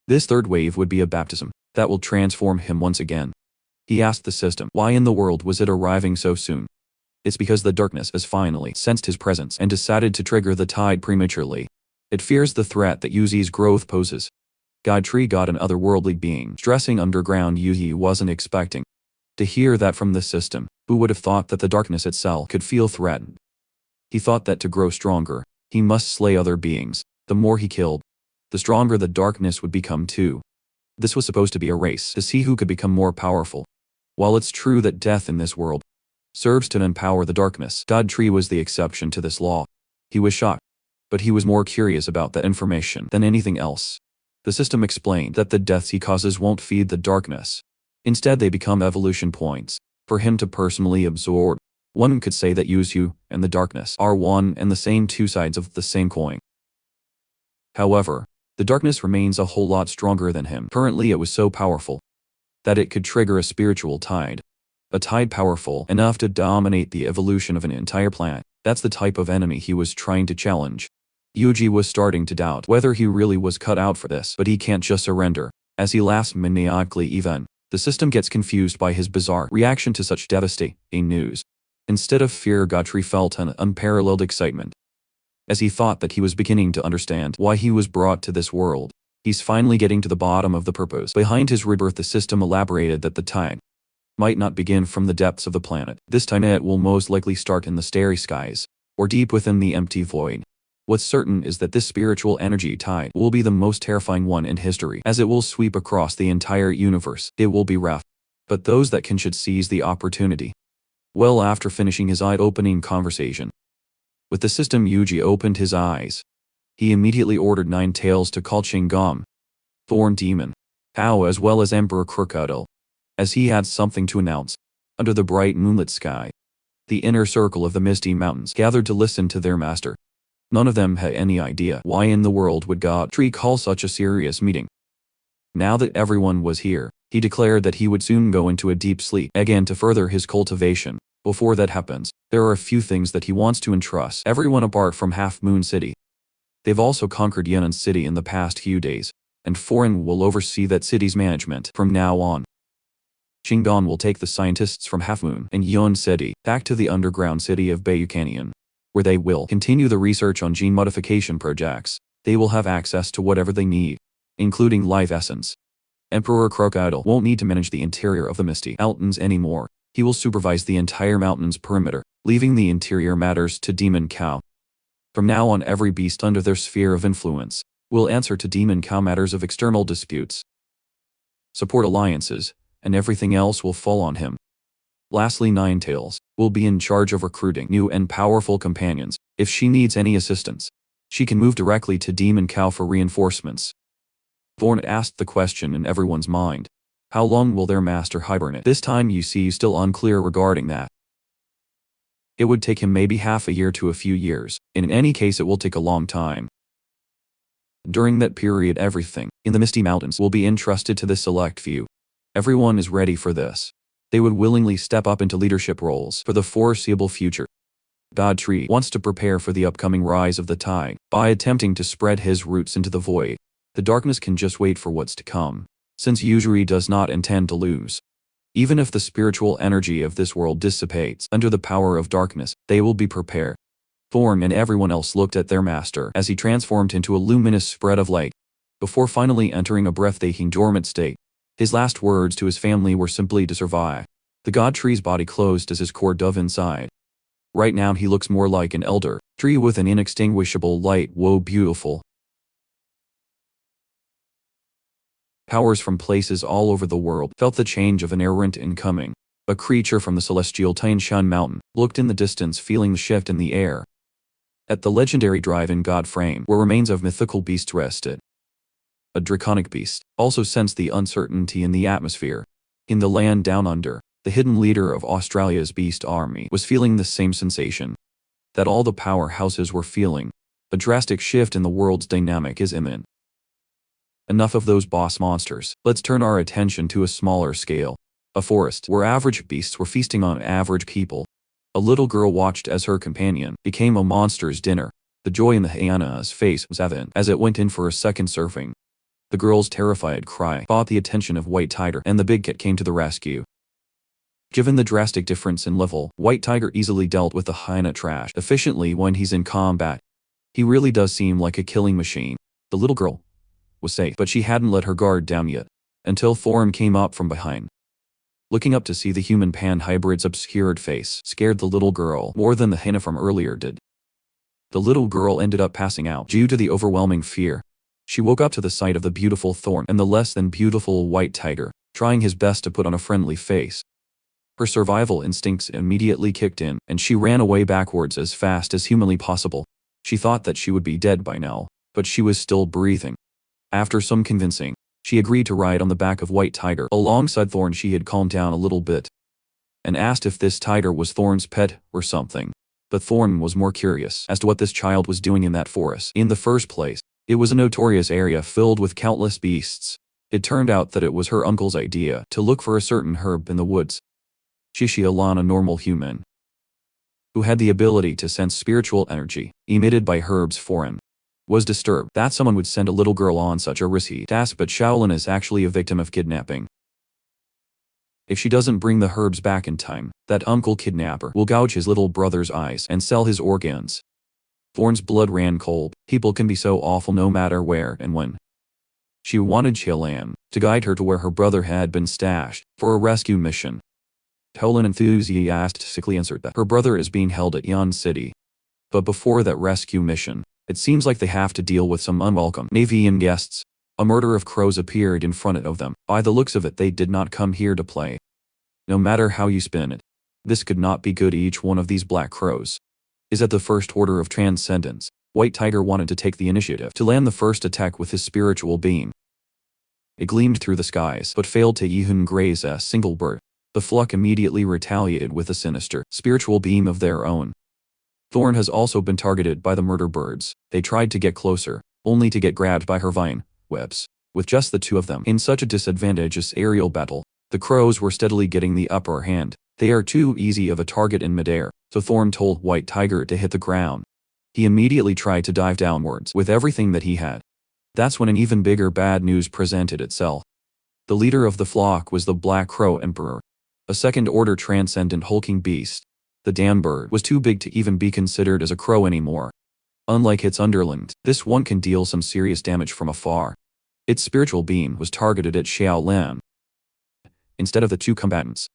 This third wave would be a baptism that will transform him once again. He asked the system, why in the world was it arriving so soon? It's because the darkness has finally sensed his presence and decided to trigger the tide prematurely. It fears the threat that Yuzi's growth poses. Godtree got an otherworldly being stressing underground Yuzi wasn't expecting to hear that from the system. Who would have thought that the darkness itself could feel threatened? He thought that to grow stronger, he must slay other beings. The more he killed, the stronger the darkness would become too. This was supposed to be a race to see who could become more powerful. While it's true that death in this world serves to empower the darkness, Godtree was the exception to this law. He was shocked, but he was more curious about that information than anything else. The system explained that the deaths he causes won't feed the darkness. Instead, they become evolution points for him to personally absorb. One could say that Yuzhu and the darkness are one and the same, two sides of the same coin. However, the darkness remains a whole lot stronger than him. Currently, it was so powerful that it could trigger a spiritual tide. A tide powerful enough to dominate the evolution of an entire planet. That's the type of enemy he was trying to challenge. Yuji was starting to doubt whether he really was cut out for this, but he can't just surrender. As he laughs maniacally even, the system gets confused by his bizarre reaction to such devastating news. Instead of fear, Godfrey felt an unparalleled excitement. As he thought that he was beginning to understand why he was brought to this world, he's finally getting to the bottom of the purpose behind his rebirth. The system elaborated that the tide might not begin from the depths of the planet. This time it will most likely start in the starry skies, or deep within the empty void. What's certain is that this spiritual energy tide will be the most terrifying one in history, as it will sweep across the entire universe. It will be rough, but those that can should seize the opportunity. Well, after finishing his eye-opening conversation with the system, Yuji opened his eyes. He immediately ordered 9 tails to call Chingam, Thorn Demon, Hao, as well as Emperor Crocodile, as he had something to announce. Under the bright moonlit sky, the inner circle of the Misty Mountains gathered to listen to their master. None of them had any idea why in the world would Godfrey call such a serious meeting. Now that everyone was here, he declared that he would soon go into a deep sleep again to further his cultivation. Before that happens, there are a few things that he wants to entrust everyone apart from Half Moon City. They've also conquered Yan'an City in the past few days, and Foreign will oversee that city's management from now on. Shingon will take the scientists from Half Moon and Yan'an City back to the underground city of Bayou, where they will continue the research on gene modification projects. They will have access to whatever they need, including life essence. Emperor Crocodile won't need to manage the interior of the Misty Mountains anymore. He will supervise the entire mountain's perimeter, leaving the interior matters to Demon Cow. From now on, every beast under their sphere of influence will answer to Demon Cow matters of external disputes, support alliances, and everything else will fall on him. Lastly, Ninetails will be in charge of recruiting new and powerful companions. If she needs any assistance, she can move directly to Demon Cow for reinforcements. Thorn asked the question in everyone's mind. How long will their master hibernate? This time you see still unclear regarding that. It would take him maybe half a year to a few years. In any case, it will take a long time. During that period, everything in the Misty Mountains will be entrusted to the select few. Everyone is ready for this. They would willingly step up into leadership roles for the foreseeable future. Godfrey wants to prepare for the upcoming rise of the tide by attempting to spread his roots into the void. The darkness can just wait for what's to come, since Yuzuri does not intend to lose. Even if the spiritual energy of this world dissipates under the power of darkness, they will be prepared. Thorn and everyone else looked at their master as he transformed into a luminous spread of light, before finally entering a breathtaking dormant state. His last words to his family were simply to survive. The god tree's body closed as his core dove inside. Right now he looks more like an elder tree with an inextinguishable light. Whoa, beautiful. Powers from places all over the world felt the change of an errant incoming. A creature from the celestial Tianshan mountain looked in the distance, feeling the shift in the air. At the legendary drive-in god frame where remains of mythical beasts rested. A draconic beast also sensed the uncertainty in the atmosphere. In the land down under, the hidden leader of Australia's beast army was feeling the same sensation that all the powerhouses were feeling. A drastic shift in the world's dynamic is imminent. Enough of those boss monsters. Let's turn our attention to a smaller scale. A forest where average beasts were feasting on average people. A little girl watched as her companion became a monster's dinner. The joy in the hyena's face was evident as it went in for a second surfing. The girl's terrified cry caught the attention of White Tiger, and the big cat came to the rescue. Given the drastic difference in level, White Tiger easily dealt with the hyena trash efficiently when he's in combat. He really does seem like a killing machine. The little girl was safe, but she hadn't let her guard down yet, until Thorm came up from behind. Looking up to see the human pan-hybrid's obscured face scared the little girl more than the hyena from earlier did. The little girl ended up passing out due to the overwhelming fear. She woke up to the sight of the beautiful Thorn and the less than beautiful White Tiger, trying his best to put on a friendly face. Her survival instincts immediately kicked in, and she ran away backwards as fast as humanly possible. She thought that she would be dead by now, but she was still breathing. After some convincing, she agreed to ride on the back of White Tiger alongside Thorn. She had calmed down a little bit and asked if this tiger was Thorn's pet or something. But Thorn was more curious as to what this child was doing in that forest in the first place. It was a notorious area filled with countless beasts. It turned out that it was her uncle's idea to look for a certain herb in the woods. Shishialan, a normal human who had the ability to sense spiritual energy emitted by herbs foreign, was disturbed that someone would send a little girl on such a risky task, but Shaolin is actually a victim of kidnapping. If she doesn't bring the herbs back in time, that uncle kidnapper will gouge his little brother's eyes and sell his organs. Thorn's blood ran cold. People can be so awful no matter where and when. She wanted Chilan to guide her to where her brother had been stashed for a rescue mission. Tolan enthusiastically answered that her brother is being held at Yan City. But before that rescue mission, it seems like they have to deal with some unwelcome Navian guests. A murder of crows appeared in front of them. By the looks of it, they did not come here to play. No matter how you spin it, this could not be good. Each one of these black crows is at the first order of transcendence. White Tiger wanted to take the initiative to land the first attack with his spiritual beam. It gleamed through the skies, but failed to even graze a single bird. The flock immediately retaliated with a sinister spiritual beam of their own. Thorn has also been targeted by the murder birds. They tried to get closer, only to get grabbed by her vine webs. With just the two of them in such a disadvantageous aerial battle, the crows were steadily getting the upper hand. They are too easy of a target in midair, so Thorn told White Tiger to hit the ground. He immediately tried to dive downwards with everything that he had. That's when an even bigger bad news presented itself. The leader of the flock was the Black Crow Emperor, a second-order transcendent hulking beast. The damn bird was too big to even be considered as a crow anymore. Unlike its underling, this one can deal some serious damage from afar. Its spiritual beam was targeted at Xiaolan instead of the two combatants.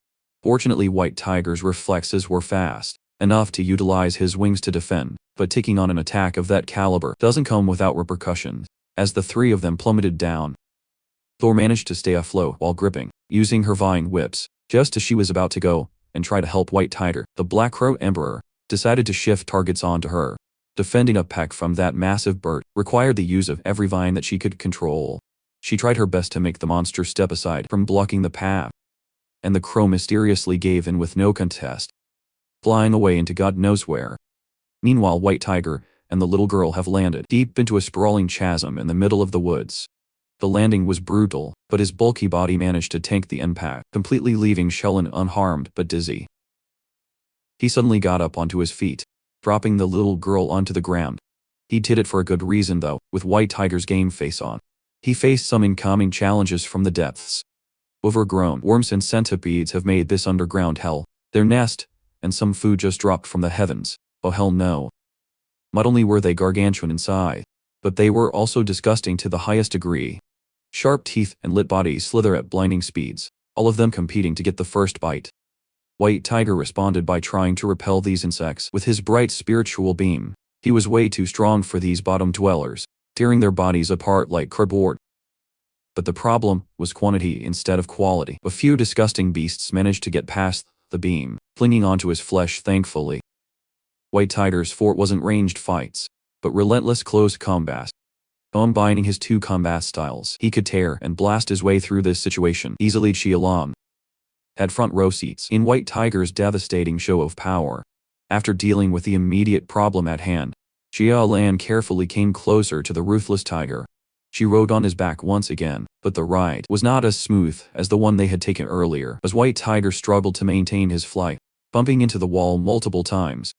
Fortunately, White Tiger's reflexes were fast enough to utilize his wings to defend, but taking on an attack of that caliber doesn't come without repercussions. As the three of them plummeted down, Thor managed to stay afloat while gripping, using her vine whips. Just as she was about to go and try to help White Tiger, the Black Crow Emperor decided to shift targets onto her. Defending a peck from that massive bird required the use of every vine that she could control. She tried her best to make the monster step aside from blocking the path, and the crow mysteriously gave in with no contest, flying away into God knows where. Meanwhile, White Tiger and the little girl have landed deep into a sprawling chasm in the middle of the woods. The landing was brutal, but his bulky body managed to tank the impact, completely leaving Shellen unharmed but dizzy. He suddenly got up onto his feet, dropping the little girl onto the ground. He did it for a good reason though, with White Tiger's game face on. He faced some incoming challenges from the depths. Overgrown worms and centipedes have made this underground hell their nest, and some food just dropped from the heavens. Oh hell no. Not only were they gargantuan in size, but they were also disgusting to the highest degree. Sharp teeth and lit bodies slither at blinding speeds, all of them competing to get the first bite. White Tiger responded by trying to repel these insects with his bright spiritual beam. He was way too strong for these bottom dwellers, tearing their bodies apart like cardboard. But the problem was quantity instead of quality. A few disgusting beasts managed to get past the beam, clinging onto his flesh thankfully. White Tiger's fort wasn't ranged fights, but relentless close combat. Combining his two combat styles, he could tear and blast his way through this situation easily. Xiaolan had front row seats in White Tiger's devastating show of power. After dealing with the immediate problem at hand, Xiaolan carefully came closer to the ruthless tiger. She rode on his back once again, but the ride was not as smooth as the one they had taken earlier, as White Tiger struggled to maintain his flight, bumping into the wall multiple times.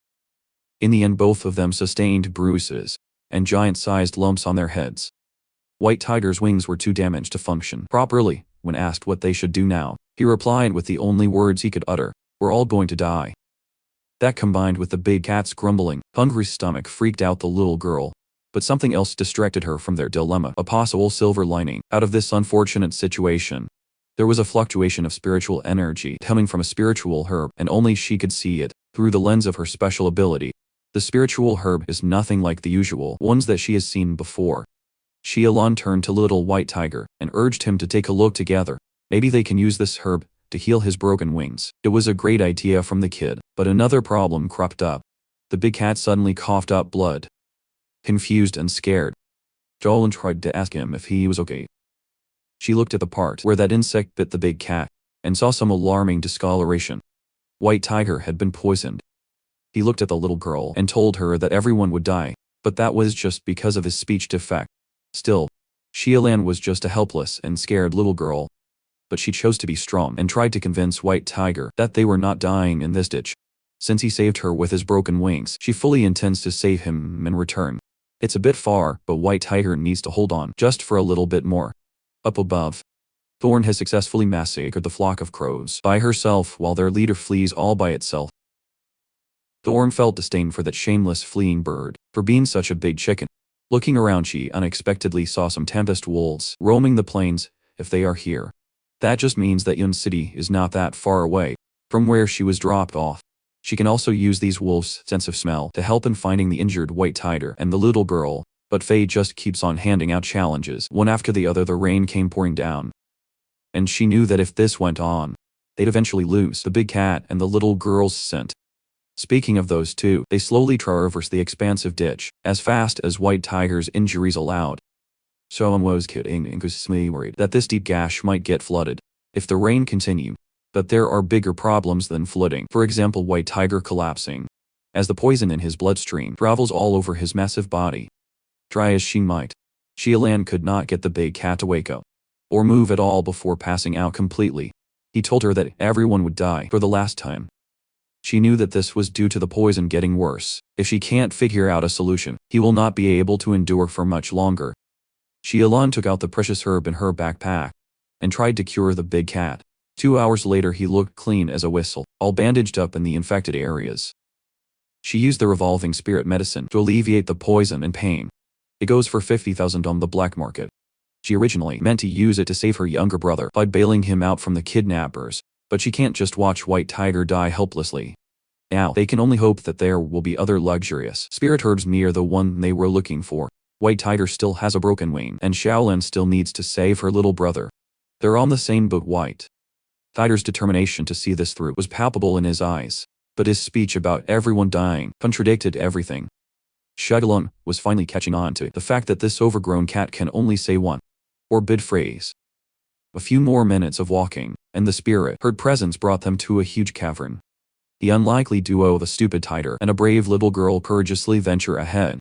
In the end, both of them sustained bruises and giant-sized lumps on their heads. White Tiger's wings were too damaged to function properly. When asked what they should do now, he replied with the only words he could utter, "We're all going to die." That combined with the big cat's grumbling, hungry stomach freaked out the little girl. But something else distracted her from their dilemma, a possible silver lining out of this unfortunate situation. There was a fluctuation of spiritual energy coming from a spiritual herb, and only she could see it through the lens of her special ability. The spiritual herb is nothing like the usual ones that she has seen before. Xiaolan turned to little White Tiger and urged him to take a look together. Maybe they can use this herb to heal his broken wings. It was a great idea from the kid, but another problem cropped up. The big cat suddenly coughed up blood. Confused and scared, Xiaolan tried to ask him if he was okay. She looked at the part where that insect bit the big cat and saw some alarming discoloration. White Tiger had been poisoned. He looked at the little girl and told her that everyone would die, but that was just because of his speech defect. Still, Xiaolan was just a helpless and scared little girl. But she chose to be strong and tried to convince White Tiger that they were not dying in this ditch. Since he saved her with his broken wings, she fully intends to save him in return. It's a bit far, but White Tiger needs to hold on just for a little bit more. Up above, Thorn has successfully massacred the flock of crows by herself while their leader flees all by itself. Thorn felt disdain for that shameless fleeing bird, for being such a big chicken. Looking around, she unexpectedly saw some tempest wolves roaming the plains. If they are here, that just means that Yun City is not that far away from where she was dropped off. She can also use these wolves' sense of smell to help in finding the injured white tiger and the little girl, but Faye just keeps on handing out challenges one after the other. The rain came pouring down, and she knew that if this went on, they'd eventually lose the big cat and the little girl's scent. Speaking of those two, they slowly traversed the expansive ditch, as fast as White Tiger's injuries allowed. Someone was kidding and was worried that this deep gash might get flooded if the rain continued. But there are bigger problems than flooding. For example, White Tiger collapsing, as the poison in his bloodstream travels all over his massive body. Try as she might, Xiaolan could not get the big cat to wake up or move at all before passing out completely. He told her that everyone would die for the last time. She knew that this was due to the poison getting worse. If she can't figure out a solution, he will not be able to endure for much longer. Xiaolan took out the precious herb in her backpack and tried to cure the big cat. 2 hours later, he looked clean as a whistle, all bandaged up in the infected areas. She used the revolving spirit medicine to alleviate the poison and pain. It goes for 50,000 on the black market. She originally meant to use it to save her younger brother by bailing him out from the kidnappers, but she can't just watch White Tiger die helplessly. Now, they can only hope that there will be other luxurious spirit herbs near the one they were looking for. White Tiger still has a broken wing, and Xiaolan still needs to save her little brother. They're on the same boat. White Tiger's determination to see this through was palpable in his eyes, but his speech about everyone dying contradicted everything. Xiaolan was finally catching on to the fact that this overgrown cat can only say one forbid phrase. A few more minutes of walking, and the spirit herd presence brought them to a huge cavern. The unlikely duo, the stupid tiger and a brave little girl, courageously venture ahead.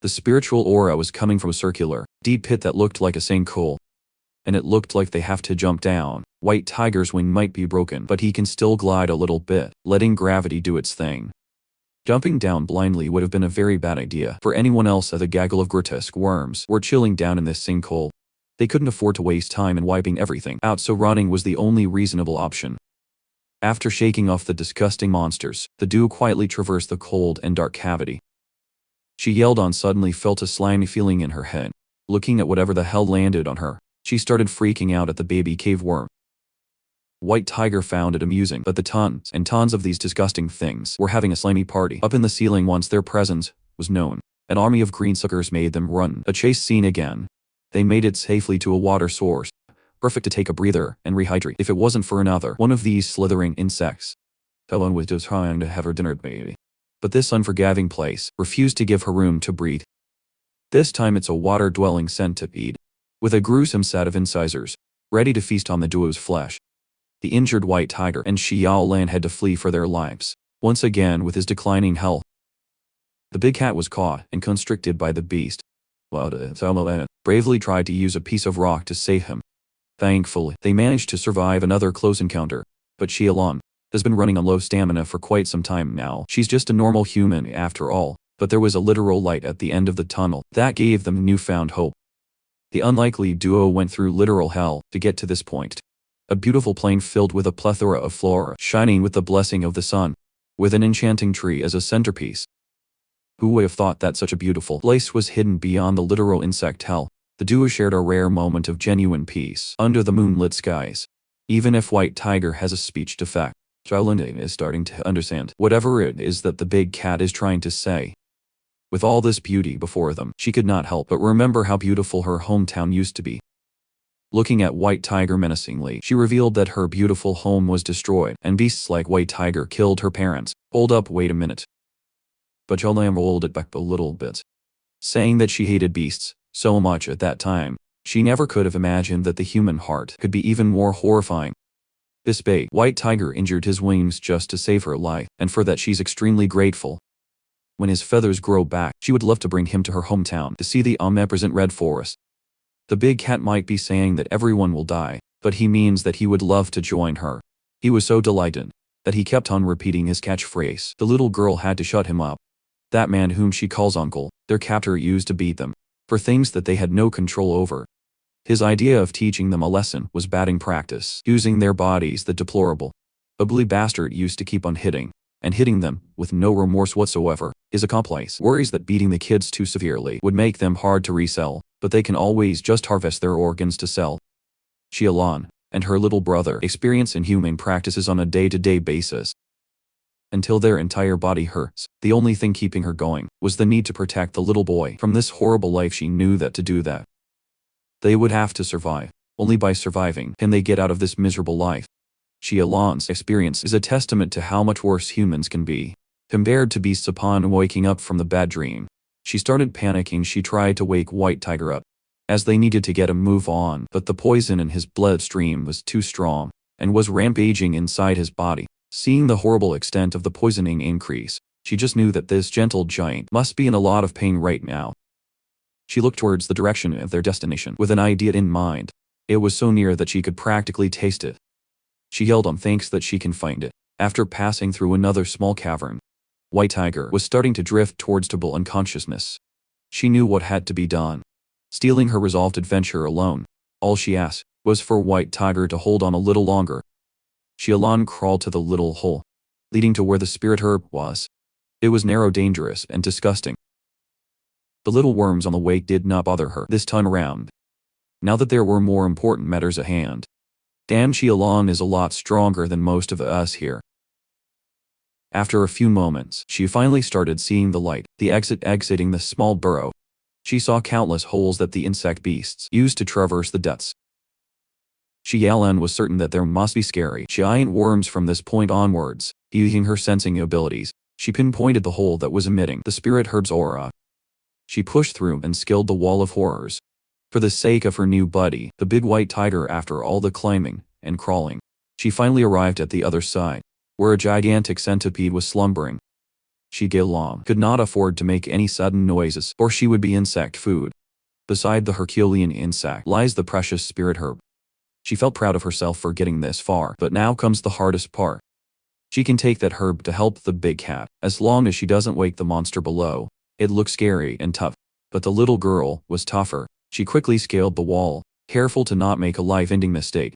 The spiritual aura was coming from a circular, deep pit that looked like a sinkhole, and it looked like they have to jump down. White Tiger's wing might be broken, but he can still glide a little bit, letting gravity do its thing. Jumping down blindly would have been a very bad idea for anyone else, as a gaggle of grotesque worms were chilling down in this sinkhole. They couldn't afford to waste time in wiping everything out, so running was the only reasonable option. After shaking off the disgusting monsters, the duo quietly traversed the cold and dark cavity. She yelled on, suddenly felt a slimy feeling in her head. Looking at whatever the hell landed on her, she started freaking out at the baby cave worm. White Tiger found it amusing, but the tons and tons of these disgusting things were having a slimy party up in the ceiling once their presence was known. An army of greensuckers made them run a chase scene again. They made it safely to a water source, perfect to take a breather and rehydrate if it wasn't for another one of these slithering insects. Xiaolan was just trying to have her dinner, baby. But this unforgiving place refused to give her room to breathe. This time it's a water-dwelling centipede, with a gruesome set of incisors, ready to feast on the duo's flesh. The injured White Tiger and Xiaolan had to flee for their lives, once again with his declining health. The big cat was caught and constricted by the beast. Xiaolan bravely tried to use a piece of rock to save him. Thankfully, they managed to survive another close encounter, but Xiaolan has been running on low stamina for quite some time now. She's just a normal human after all, but there was a literal light at the end of the tunnel that gave them newfound hope. The unlikely duo went through literal hell to get to this point. A beautiful plain filled with a plethora of flora, shining with the blessing of the sun, with an enchanting tree as a centerpiece. Who would have thought that such a beautiful place was hidden beyond the literal insect hell? The duo shared a rare moment of genuine peace under the moonlit skies. Even if White Tiger has a speech defect, Xiaolan is starting to understand whatever it is that the big cat is trying to say. With all this beauty before them, she could not help but remember how beautiful her hometown used to be. Looking at White Tiger menacingly, she revealed that her beautiful home was destroyed, and beasts like White Tiger killed her parents. Hold up, wait a minute. But Xiaolan rolled it back a little bit, saying that she hated beasts so much at that time. She never could have imagined that the human heart could be even more horrifying. This big White Tiger injured his wings just to save her life, and for that she's extremely grateful. When his feathers grow back, she would love to bring him to her hometown to see the omnipresent red forest. The big cat might be saying that everyone will die, but he means that he would love to join her. He was so delighted that he kept on repeating his catchphrase. The little girl had to shut him up. That man whom she calls uncle, their captor, used to beat them for things that they had no control over. His idea of teaching them a lesson was batting practice, using their bodies. The deplorable, ugly bastard used to keep on hitting, and hitting them, with no remorse whatsoever. His accomplice worries that beating the kids too severely would make them hard to resell, but they can always just harvest their organs to sell. Xiaolan and her little brother experience inhumane practices on a day-to-day basis. Until their entire body hurts, the only thing keeping her going was the need to protect the little boy from this horrible life. She knew that to do that, they would have to survive. Only by surviving can they get out of this miserable life. Xiaolan's experience is a testament to how much worse humans can be compared to beasts. Upon waking up from the bad dream, she started panicking. She tried to wake White Tiger up, as they needed to get a move on, but the poison in his bloodstream was too strong and was rampaging inside his body. Seeing the horrible extent of the poisoning increase, she just knew that this gentle giant must be in a lot of pain right now. She looked towards the direction of their destination with an idea in mind. It was so near that she could practically taste it. She yelled on thanks that she can find it. After passing through another small cavern, White Tiger was starting to drift towards total unconsciousness. She knew what had to be done. Stealing her resolved adventure alone, all she asked was for White Tiger to hold on a little longer. Xiaolan crawled to the little hole leading to where the spirit herb was. It was narrow, dangerous, and disgusting. The little worms on the way did not bother her this time around, now that there were more important matters at hand. Damn, Xiaolan is a lot stronger than most of us here. After a few moments, she finally started seeing the light, the exit exiting the small burrow. She saw countless holes that the insect beasts used to traverse the depths. Xiaolan was certain that there must be scary giant worms from this point onwards. Using her sensing abilities, she pinpointed the hole that was emitting the spirit herb's aura. She pushed through and scaled the wall of horrors. For the sake of her new buddy, the big white tiger, after all the climbing and crawling, she finally arrived at the other side, where a gigantic centipede was slumbering. Xiaolan could not afford to make any sudden noises, or she would be insect food. Beside the Herculean insect lies the precious spirit herb. She felt proud of herself for getting this far, but now comes the hardest part. She can take that herb to help the big cat, as long as she doesn't wake the monster below. It looked scary and tough, but the little girl was tougher. She quickly scaled the wall, careful to not make a life-ending mistake.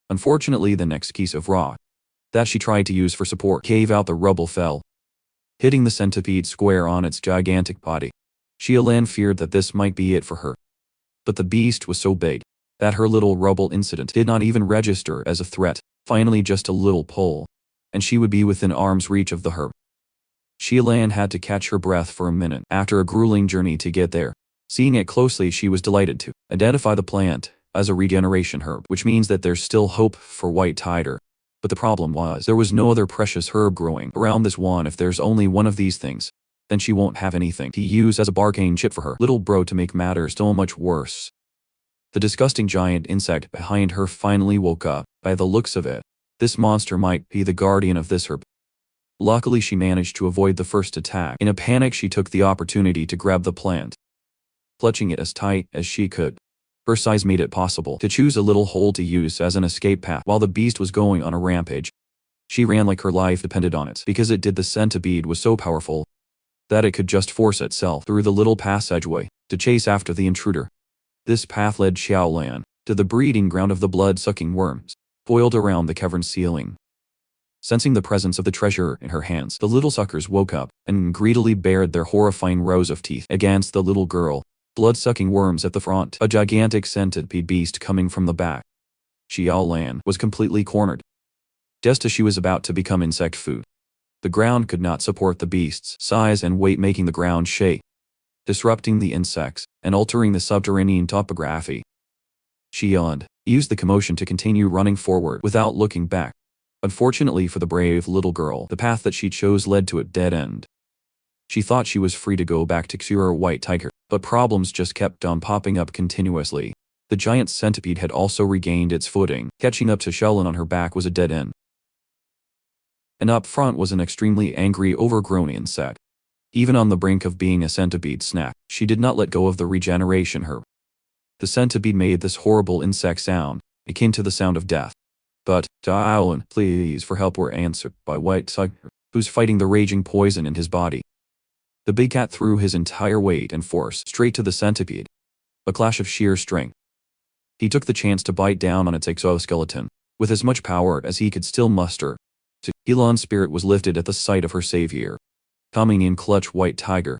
Unfortunately, the next piece of rock that she tried to use for support cave out. The rubble fell, hitting the centipede square on its gigantic body. Xiaolan feared that this might be it for her. But the beast was so big that her little rubble incident did not even register as a threat. Finally, just a little pull, and she would be within arm's reach of the herb. Xiaolan had to catch her breath for a minute after a grueling journey to get there. Seeing it closely, she was delighted to identify the plant as a regeneration herb, which means that there's still hope for White Tiger. But the problem was, there was no other precious herb growing around this one. If there's only one of these things, then she won't have anything to use as a bargain chip for her little bro. To make matters so much worse, the disgusting giant insect behind her finally woke up. By the looks of it, this monster might be the guardian of this herb. Luckily, she managed to avoid the first attack. In a panic, she took the opportunity to grab the plant, clutching it as tight as she could. Her size made it possible to choose a little hole to use as an escape path while the beast was going on a rampage. She ran like her life depended on it, because it did. The centipede was so powerful that it could just force itself through the little passageway to chase after the intruder. This path led Xiaolan to the breeding ground of the blood-sucking worms, coiled around the cavern ceiling. Sensing the presence of the treasure in her hands, the little suckers woke up and greedily bared their horrifying rows of teeth against the little girl. Blood-sucking worms at the front, a gigantic centipede beast coming from the back. Xiaolan was completely cornered, just as she was about to become insect food. The ground could not support the beast's size and weight, making the ground shake, disrupting the insects and altering the subterranean topography. Xiaolan used the commotion to continue running forward without looking back. Unfortunately for the brave little girl, the path that she chose led to a dead end. She thought she was free to go back to cure White Tiger, but problems just kept on popping up continuously. The giant centipede had also regained its footing. Catching up to Xiaolan on her back was a dead end. And up front was an extremely angry, overgrown insect. Even on the brink of being a centipede snack, she did not let go of the regeneration herb. The centipede made this horrible insect sound, akin to the sound of death. But Xiaolan, pleas for help were answered by White Tiger, who's fighting the raging poison in his body. The big cat threw his entire weight and force straight to the centipede. A clash of sheer strength. He took the chance to bite down on its exoskeleton, with as much power as he could still muster. Helan's spirit was lifted at the sight of her savior. Coming in clutch, White Tiger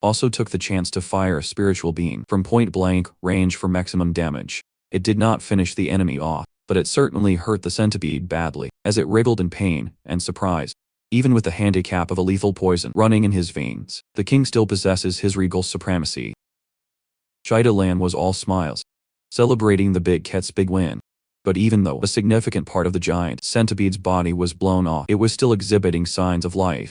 also took the chance to fire a spiritual beam from point-blank range for maximum damage. It did not finish the enemy off, but it certainly hurt the centipede badly, as it wriggled in pain and surprise. Even with the handicap of a lethal poison running in his veins, the king still possesses his regal supremacy. Chidalan was all smiles, celebrating the big cat's big win. But even though a significant part of the giant centipede's body was blown off, it was still exhibiting signs of life.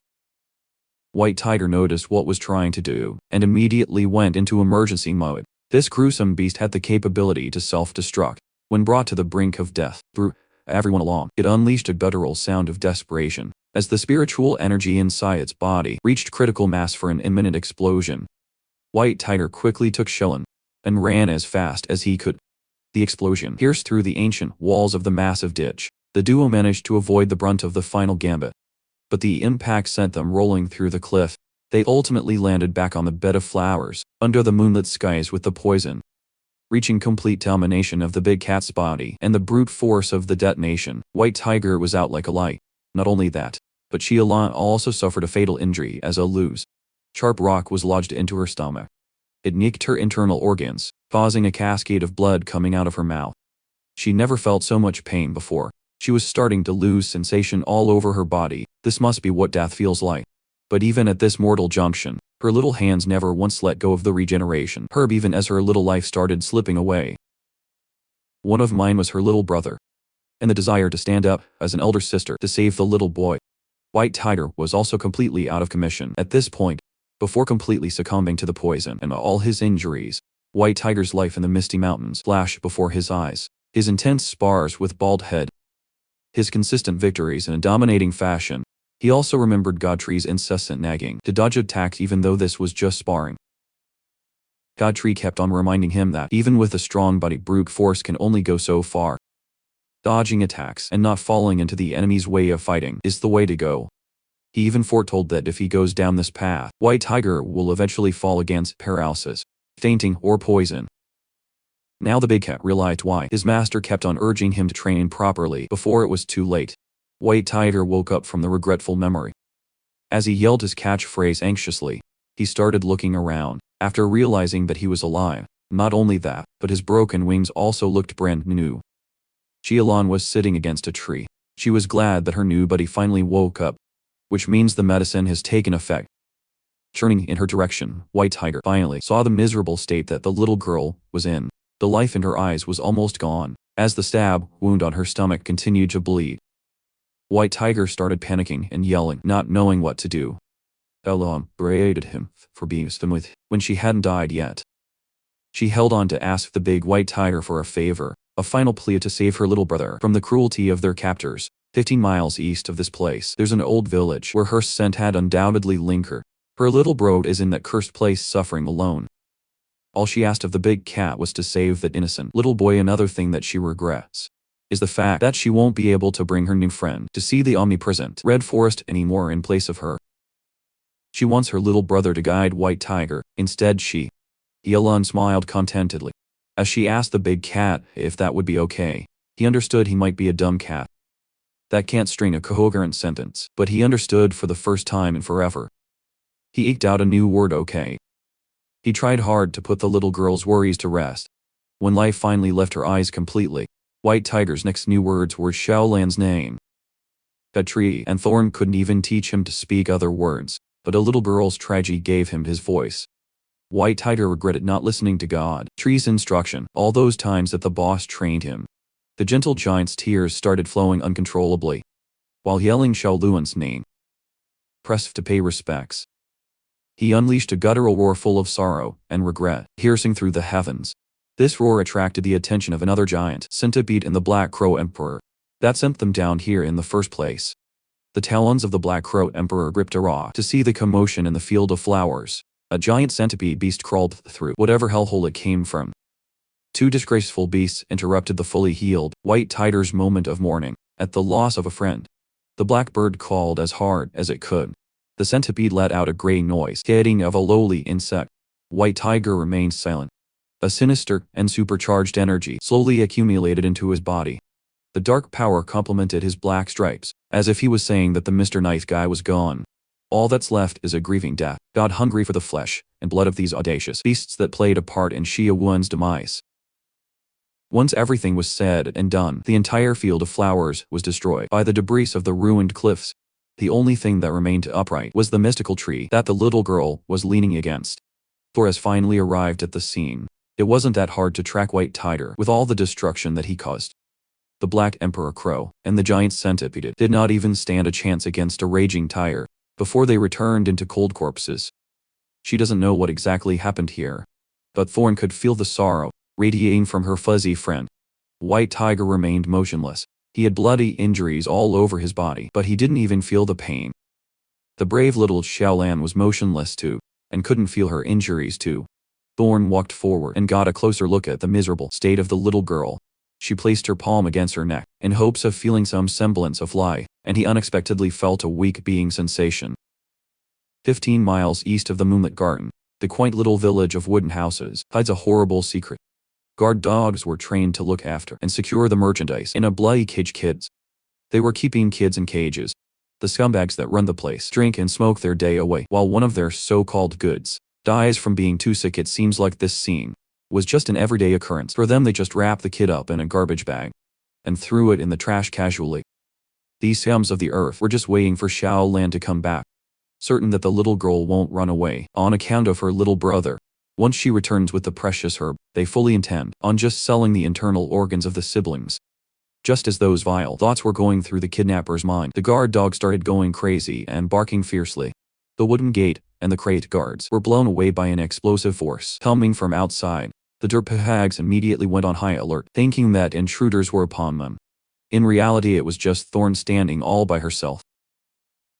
White Tiger noticed what was trying to do, and immediately went into emergency mode. This gruesome beast had the capability to self-destruct. When brought to the brink of death, through everyone along, it unleashed a guttural sound of desperation, as the spiritual energy inside its body reached critical mass for an imminent explosion. White Tiger quickly took Shellen, and ran as fast as he could. The explosion pierced through the ancient walls of the massive ditch. The duo managed to avoid the brunt of the final gambit, but the impact sent them rolling through the cliff. They ultimately landed back on the bed of flowers, under the moonlit skies with the poison. Reaching complete domination of the big cat's body and the brute force of the detonation, White Tiger was out like a light. Not only that, but Chialan also suffered a fatal injury as a loose, sharp rock was lodged into her stomach. It nicked her internal organs, causing a cascade of blood coming out of her mouth. She never felt so much pain before. She was starting to lose sensation all over her body. This must be what death feels like. But even at this mortal junction, her little hands never once let go of the regeneration herb, even as her little life started slipping away. One of mine was her little brother, and the desire to stand up as an elder sister to save the little boy. White Tiger was also completely out of commission at this point. Before completely succumbing to the poison and all his injuries, White Tiger's life in the Misty Mountains flashed before his eyes. His intense spars with bald head, his consistent victories in a dominating fashion. He also remembered Godfrey's incessant nagging to dodge attacks, even though this was just sparring. Godfrey kept on reminding him that even with a strong body, brute force can only go so far. Dodging attacks and not falling into the enemy's way of fighting is the way to go. He even foretold that if he goes down this path, White Tiger will eventually fall against paralysis, fainting, or poison. Now the big cat realized why his master kept on urging him to train properly before it was too late. White Tiger woke up from the regretful memory. As he yelled his catchphrase anxiously, he started looking around, after realizing that he was alive. Not only that, but his broken wings also looked brand new. Chialan was sitting against a tree. She was glad that her new buddy finally woke up, which means the medicine has taken effect. Turning in her direction, White Tiger finally saw the miserable state that the little girl was in. The life in her eyes was almost gone, as the stab wound on her stomach continued to bleed. White Tiger started panicking and yelling, not knowing what to do. Elan berated him for being stubborn with when she hadn't died yet. She held on to ask the big White Tiger for a favor, a final plea to save her little brother from the cruelty of their captors. 15 miles east of this place, there's an old village where her scent had undoubtedly lingered. Her little bro is in that cursed place suffering alone. All she asked of the big cat was to save that innocent little boy. Another thing that she regrets is the fact that she won't be able to bring her new friend to see the omnipresent Red Forest anymore in place of her. She wants her little brother to guide White Tiger. Instead Yelan smiled contentedly as she asked the big cat if that would be okay. He understood he might be a dumb cat that can't string a coherent sentence, but he understood for the first time in forever. He eked out a new word, okay. He tried hard to put the little girl's worries to rest. When life finally left her eyes completely, White Tiger's next new words were Xiaolan's name. A tree and thorn couldn't even teach him to speak other words, but a little girl's tragedy gave him his voice. White Tiger regretted not listening to God Tree's instruction all those times that the boss trained him. The gentle giant's tears started flowing uncontrollably, while yelling Xiaoluan's name. Pressed to pay respects, he unleashed a guttural roar full of sorrow and regret, piercing through the heavens. This roar attracted the attention of another giant centipede and the Black Crow Emperor. That sent them down here in the first place. The talons of the Black Crow Emperor gripped a rock to see the commotion in the field of flowers. A giant centipede beast crawled through whatever hellhole it came from. Two disgraceful beasts interrupted the fully healed White Tiger's moment of mourning at the loss of a friend. The blackbird called as hard as it could. The centipede let out a graying noise, hitting of a lowly insect. White Tiger remained silent. A sinister and supercharged energy slowly accumulated into his body. The dark power complemented his black stripes, as if he was saying that the Mr. Nice Guy was gone. All that's left is a grieving death, God hungry for the flesh and blood of these audacious beasts that played a part in Xia Wen's demise. Once everything was said and done, the entire field of flowers was destroyed by the debris of the ruined cliffs. The only thing that remained upright was the mystical tree that the little girl was leaning against. Thor has finally arrived at the scene. It wasn't that hard to track White Tiger with all the destruction that he caused. The Black Emperor Crow and the giant centipede did not even stand a chance against a raging tiger before they returned into cold corpses. She doesn't know what exactly happened here, but Thorn could feel the sorrow radiating from her fuzzy friend. White Tiger remained motionless. He had bloody injuries all over his body, but he didn't even feel the pain. The brave little Xiaolan was motionless too, and couldn't feel her injuries too. Thorn walked forward and got a closer look at the miserable state of the little girl. She placed her palm against her neck, in hopes of feeling some semblance of life, and he unexpectedly felt a weak being sensation. 15 miles east of the Moonlit Garden, the quaint little village of wooden houses hides a horrible secret. Guard dogs were trained to look after and secure the merchandise in a bloody cage kids. They were keeping kids in cages. The scumbags that run the place drink and smoke their day away while one of their so-called goods dies from being too sick. It seems like this scene was just an everyday occurrence. For them, they just wrapped the kid up in a garbage bag and threw it in the trash casually. These scums of the earth were just waiting for Xiaolan to come back, certain that the little girl won't run away on account of her little brother. Once she returns with the precious herb, they fully intend on just selling the internal organs of the siblings. Just as those vile thoughts were going through the kidnapper's mind, the guard dog started going crazy and barking fiercely. The wooden gate and the crate guards were blown away by an explosive force coming from outside. The dirtbags immediately went on high alert, thinking that intruders were upon them. In reality, it was just Thorn standing all by herself.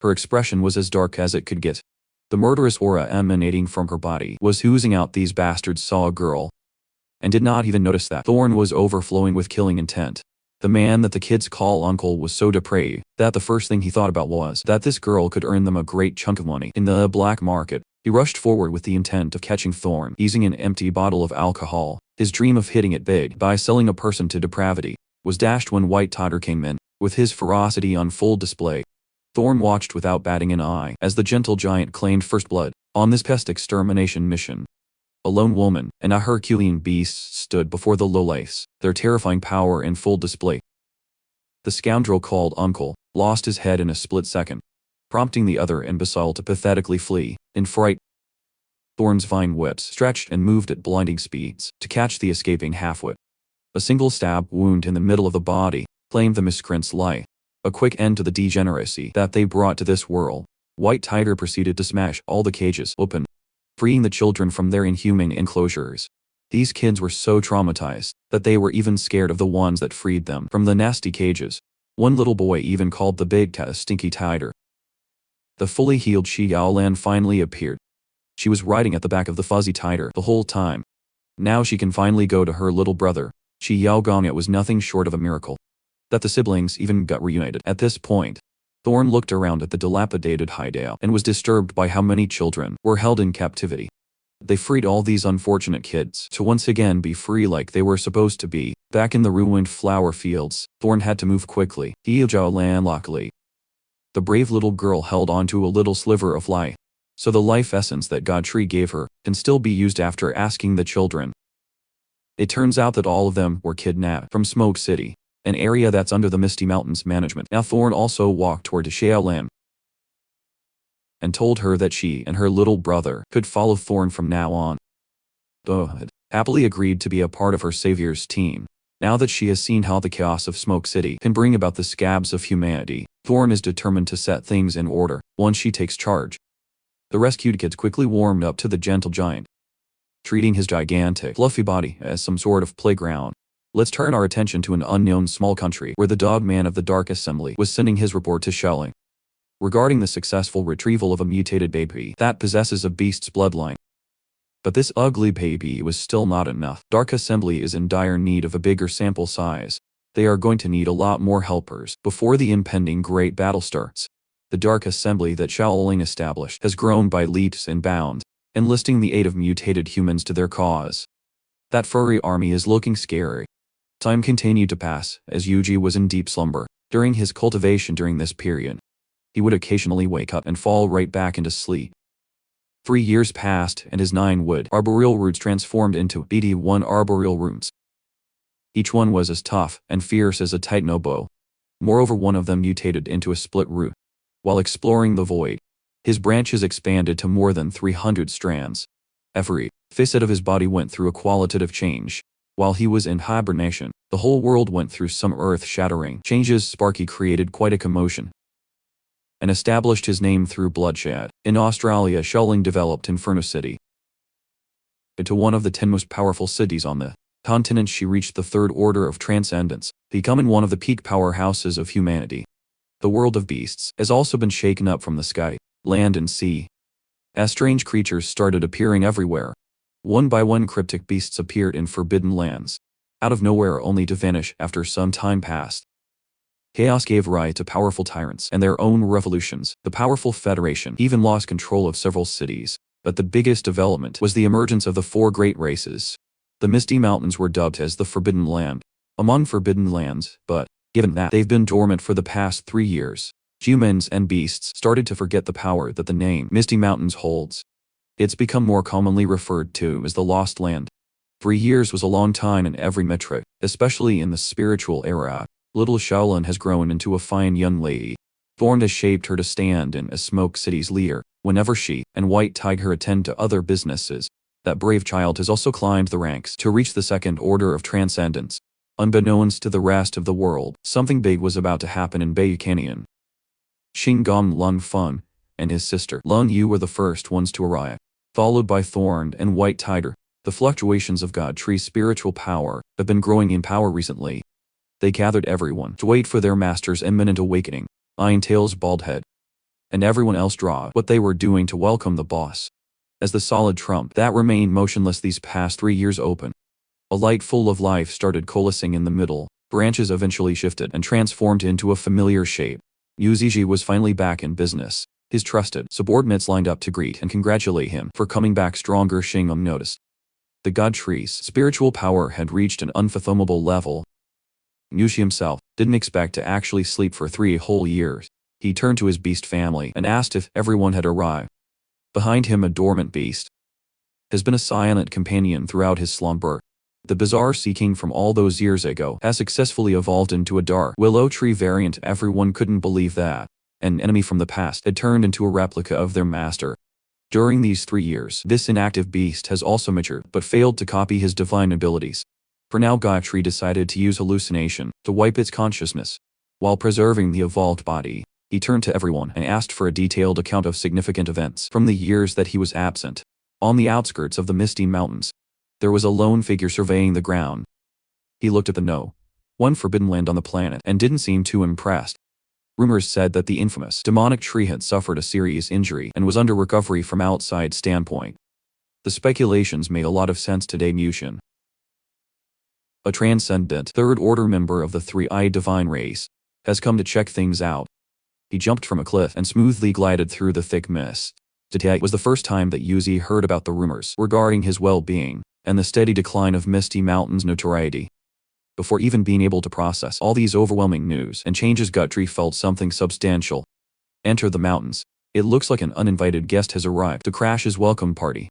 Her expression was as dark as it could get. The murderous aura emanating from her body was oozing out. These bastards saw a girl and did not even notice that Thorn was overflowing with killing intent. The man that the kids call uncle was so depraved that the first thing he thought about was that this girl could earn them a great chunk of money in the black market. He rushed forward with the intent of catching Thorn using an empty bottle of alcohol. His dream of hitting it big by selling a person to depravity was dashed when White Tiger came in, with his ferocity on full display. Thorn watched without batting an eye as the gentle giant claimed first blood on this pest extermination mission. A lone woman and a Herculean beast stood before the lowlifes, their terrifying power in full display. The scoundrel called Uncle lost his head in a split second, prompting the other imbecile to pathetically flee in fright. Thorn's vine whips stretched and moved at blinding speeds to catch the escaping halfwit. A single stab wound in the middle of the body claimed the miscreants' life. A quick end to the degeneracy that they brought to this world. White Tiger proceeded to smash all the cages open, freeing the children from their inhuman enclosures. These kids were so traumatized that they were even scared of the ones that freed them from the nasty cages. One little boy even called the big cat a stinky tiger. The fully healed Xiaolan finally appeared. She was riding at the back of the fuzzy tiger the whole time. Now she can finally go to her little brother, Xiaogong. It was nothing short of a miracle that the siblings even got reunited. At this point, Thorn looked around at the dilapidated hideout and was disturbed by how many children were held in captivity. They freed all these unfortunate kids to once again be free like they were supposed to be. Back in the ruined flower fields, Thorn had to move quickly. Xiaolan luckily. The brave little girl held on to a little sliver of life, so the life essence that Godtree gave her can still be used after asking the children. It turns out that all of them were kidnapped from Smoke City, an area that's under the Misty Mountains management. Now Thorn also walked toward Xiaolan and told her that she and her little brother could follow Thorn from now on. Had happily agreed to be a part of her savior's team. Now that she has seen how the chaos of Smoke City can bring about the scabs of humanity, Thorn is determined to set things in order once she takes charge. The rescued kids quickly warmed up to the gentle giant, treating his gigantic, fluffy body as some sort of playground. Let's turn our attention to an unknown small country where the dog man of the Dark Assembly was sending his report to Shelling regarding the successful retrieval of a mutated baby that possesses a beast's bloodline. But this ugly baby was still not enough. Dark Assembly is in dire need of a bigger sample size. They are going to need a lot more helpers before the impending great battle starts. The Dark Assembly that Shaoling established has grown by leaps and bounds, enlisting the aid of mutated humans to their cause. That furry army is looking scary. Time continued to pass, as Yuji was in deep slumber. During his cultivation during this period, he would occasionally wake up and fall right back into sleep. 3 years passed, and his 9 wood arboreal roots transformed into BD1 arboreal roots. Each one was as tough and fierce as a titanobo. Moreover, one of them mutated into a split root. While exploring the void, his branches expanded to more than 300 strands. Every facet of his body went through a qualitative change. While he was in hibernation, the whole world went through some earth-shattering changes. Sparky created quite a commotion and established his name through bloodshed. In Australia, Shelling developed Inferno City into one of the 10 most powerful cities on the continent. She reached the third order of transcendence, becoming one of the peak powerhouses of humanity. The world of beasts has also been shaken up from the sky, land and sea. As strange creatures started appearing everywhere. One by one, cryptic beasts appeared in forbidden lands, out of nowhere, only to vanish after some time passed. Chaos gave rise to powerful tyrants and their own revolutions. The powerful Federation even lost control of several cities. But the biggest development was the emergence of the 4 great races. The Misty Mountains were dubbed as the Forbidden Land, among forbidden lands, but given that they've been dormant for the past 3 years, humans and beasts started to forget the power that the name Misty Mountains holds. It's become more commonly referred to as the Lost Land. 3 years was a long time in every metric, especially in the spiritual era. Little Shaolin has grown into a fine young lady. Thorn has shaped her to stand in a Smoke City's leader, whenever she and White Tiger attend to other businesses. That brave child has also climbed the ranks to reach the second order of transcendence. Unbeknownst to the rest of the world, something big was about to happen in Bayou Canyon. Shingon Lung Feng and his sister Lung Yu were the first ones to arrive, followed by Thorn and White Tiger. The fluctuations of God Tree's spiritual power have been growing in power recently. They gathered everyone to wait for their master's imminent awakening. Iron Tail's bald head and everyone else dropped what they were doing to welcome the boss. As the solid trump that remained motionless these past 3 years opened, a light full of life started coalescing in the middle. Branches eventually shifted and transformed into a familiar shape. Yuziji was finally back in business. His trusted subordinates lined up to greet and congratulate him for coming back stronger. Shingon noticed the God Tree's spiritual power had reached an unfathomable level. Yushi himself didn't expect to actually sleep for 3 whole years. He turned to his beast family and asked if everyone had arrived. Behind him, a dormant beast has been a silent companion throughout his slumber. The bizarre sea king from all those years ago has successfully evolved into a dark willow tree variant. Everyone couldn't believe that an enemy from the past had turned into a replica of their master. During these 3 years, this inactive beast has also matured but failed to copy his divine abilities. For now, Gayatri decided to use hallucination to wipe its consciousness. While preserving the evolved body, he turned to everyone and asked for a detailed account of significant events from the years that he was absent. On the outskirts of the Misty Mountains, there was a lone figure surveying the ground. He looked at the one forbidden land on the planet and didn't seem too impressed. Rumors said that the infamous demonic tree had suffered a serious injury and was under recovery from outside standpoint. The speculations made a lot of sense today. Mushin, a transcendent third-order member of the three-eyed divine race, has come to check things out. He jumped from a cliff and smoothly glided through the thick mist. Today was the first time that Yuzi heard about the rumors regarding his well-being and the steady decline of Misty Mountain's notoriety. Before even being able to process all these overwhelming news and changes, Guthrie felt something substantial enter the mountains. It looks like an uninvited guest has arrived to crash his welcome party.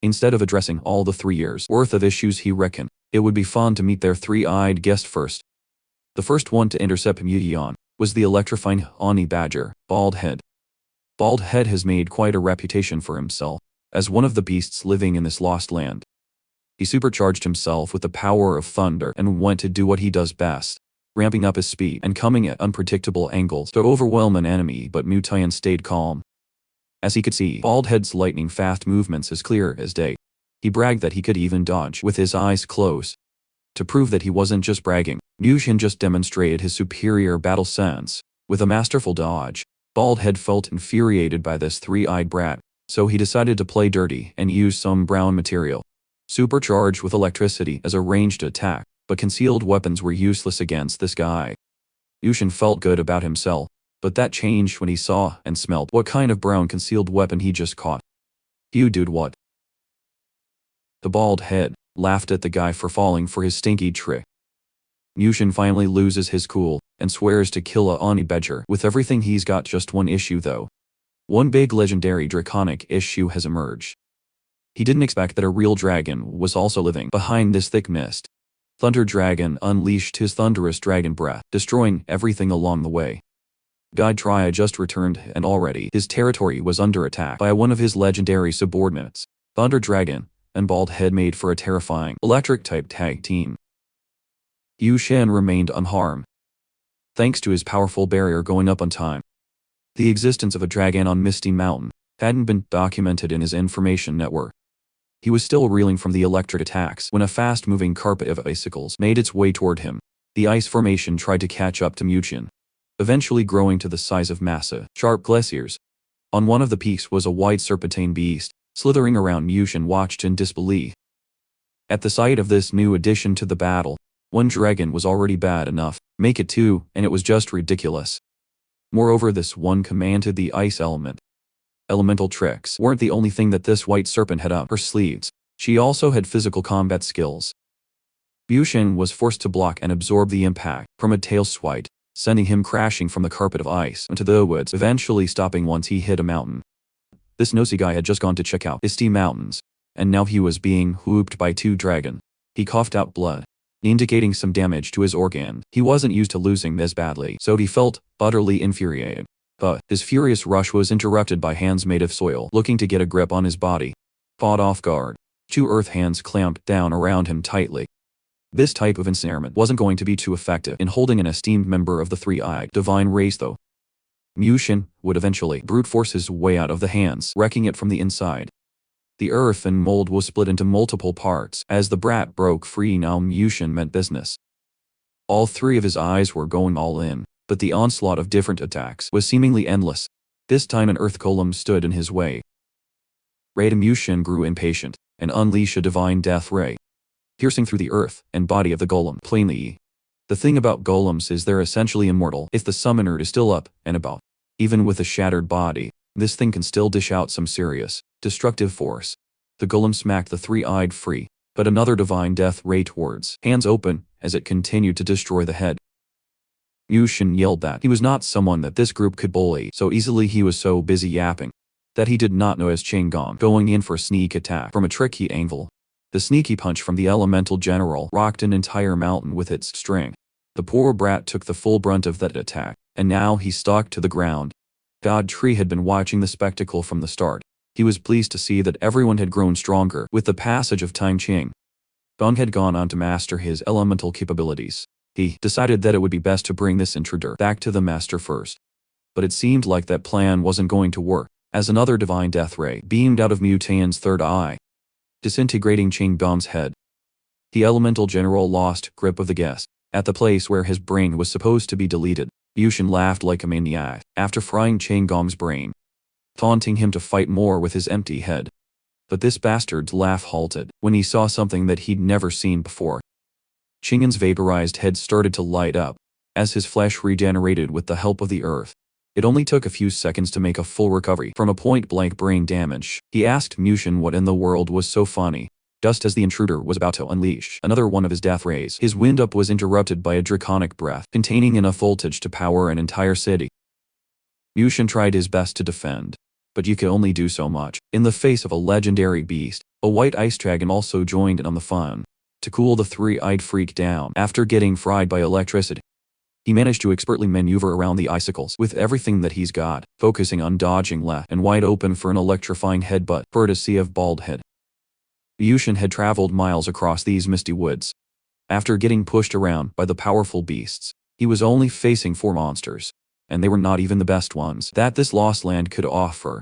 Instead of addressing all the 3 years' worth of issues, he reckoned it would be fun to meet their three-eyed guest first. The first one to intercept Muyon was the electrifying Honey Badger, Bald Head. Bald Head has made quite a reputation for himself as one of the beasts living in this lost land. He supercharged himself with the power of thunder and went to do what he does best, ramping up his speed and coming at unpredictable angles to overwhelm an enemy. But Mutayan stayed calm. As he could see, Bald Head's lightning-fast movements as clear as day. He bragged that he could even dodge with his eyes closed. To prove that he wasn't just bragging, Yushin just demonstrated his superior battle sense. With a masterful dodge, Bald Head felt infuriated by this three-eyed brat, so he decided to play dirty and use some brown material, supercharged with electricity, as a ranged attack, but concealed weapons were useless against this guy. Yushin felt good about himself, but that changed when he saw and smelled what kind of brown concealed weapon he just caught. You did what? The Bald Head laughed at the guy for falling for his stinky trick. Mushin finally loses his cool and swears to kill a Oni Badger with everything he's got. Just one issue though. One big legendary draconic issue has emerged. He didn't expect that a real dragon was also living behind this thick mist. Thunder Dragon unleashed his thunderous dragon breath, destroying everything along the way. God Tria just returned and already his territory was under attack by one of his legendary subordinates. Thunder Dragon and Bald Head made for a terrifying electric-type tag team. Yu Shen remained unharmed, thanks to his powerful barrier going up on time. The existence of a dragon on Misty Mountain hadn't been documented in his information network. He was still reeling from the electric attacks when a fast-moving carpet of icicles made its way toward him. The ice formation tried to catch up to Mushin, eventually growing to the size of massive, sharp glaciers. On one of the peaks was a white serpentine beast. Slithering around, Mushin watched in disbelief. At the sight of this new addition to the battle, one dragon was already bad enough, make it two, and it was just ridiculous. Moreover, this one commanded the ice element. Elemental tricks weren't the only thing that this white serpent had up her sleeves. She also had physical combat skills. Mushin was forced to block and absorb the impact from a tail swipe, sending him crashing from the carpet of ice into the woods, eventually stopping once he hit a mountain. This nosy guy had just gone to check out Misty Mountains, and now he was being whooped by two dragons. He coughed out blood, indicating some damage to his organ. He wasn't used to losing this badly, so he felt utterly infuriated. But his furious rush was interrupted by hands made of soil looking to get a grip on his body. Caught off guard, two earth hands clamped down around him tightly. This type of ensnarement wasn't going to be too effective in holding an esteemed member of the three-eyed divine race though. Mushin would eventually brute force his way out of the hands, wrecking it from the inside. The earth and mold was split into multiple parts as the brat broke free. Now Mushin meant business. All three of his eyes were going all in, but the onslaught of different attacks was seemingly endless. This time an earth golem stood in his way. Mushin grew impatient and unleashed a divine death ray, piercing through the earth and body of the golem plainly. The thing about golems is they're essentially immortal if the summoner is still up and about. Even with a shattered body, this thing can still dish out some serious, destructive force. The golem smacked the three-eyed free, but another divine death ray towards, hands open, as it continued to destroy the head. Mushin yelled that he was not someone that this group could bully so easily. He was so busy yapping that he did not notice Chinggong going in for a sneak attack from a tricky angle. The sneaky punch from the elemental general rocked an entire mountain with its string. The poor brat took the full brunt of that attack, and now he stalked to the ground. God Tree had been watching the spectacle from the start. He was pleased to see that everyone had grown stronger with the passage of time. Chinggong had gone on to master his elemental capabilities. He decided that it would be best to bring this intruder back to the master first. But it seemed like that plan wasn't going to work, as another divine death ray beamed out of Mutane's third eye, disintegrating Chinggong's head. The elemental general lost grip of the guest at the place where his brain was supposed to be deleted. Mushin laughed like a maniac after frying Chinggong's brain, taunting him to fight more with his empty head. But this bastard's laugh halted when he saw something that he'd never seen before. Chinggong's vaporized head started to light up as his flesh regenerated with the help of the earth. It only took a few seconds to make a full recovery from a point-blank brain damage. He asked Mushin what in the world was so funny. Just as the intruder was about to unleash another one of his death rays, his wind-up was interrupted by a draconic breath containing enough voltage to power an entire city. Mushin tried his best to defend, but you could only do so much. In the face of a legendary beast, a white ice dragon also joined in on the fun. To cool the three-eyed freak down after getting fried by electricity, he managed to expertly maneuver around the icicles with everything that he's got, focusing on dodging left and wide open for an electrifying headbutt, courtesy of Bald Head. Mushin had traveled miles across these misty woods. After getting pushed around by the powerful beasts, he was only facing 4 monsters, and they were not even the best ones that this lost land could offer.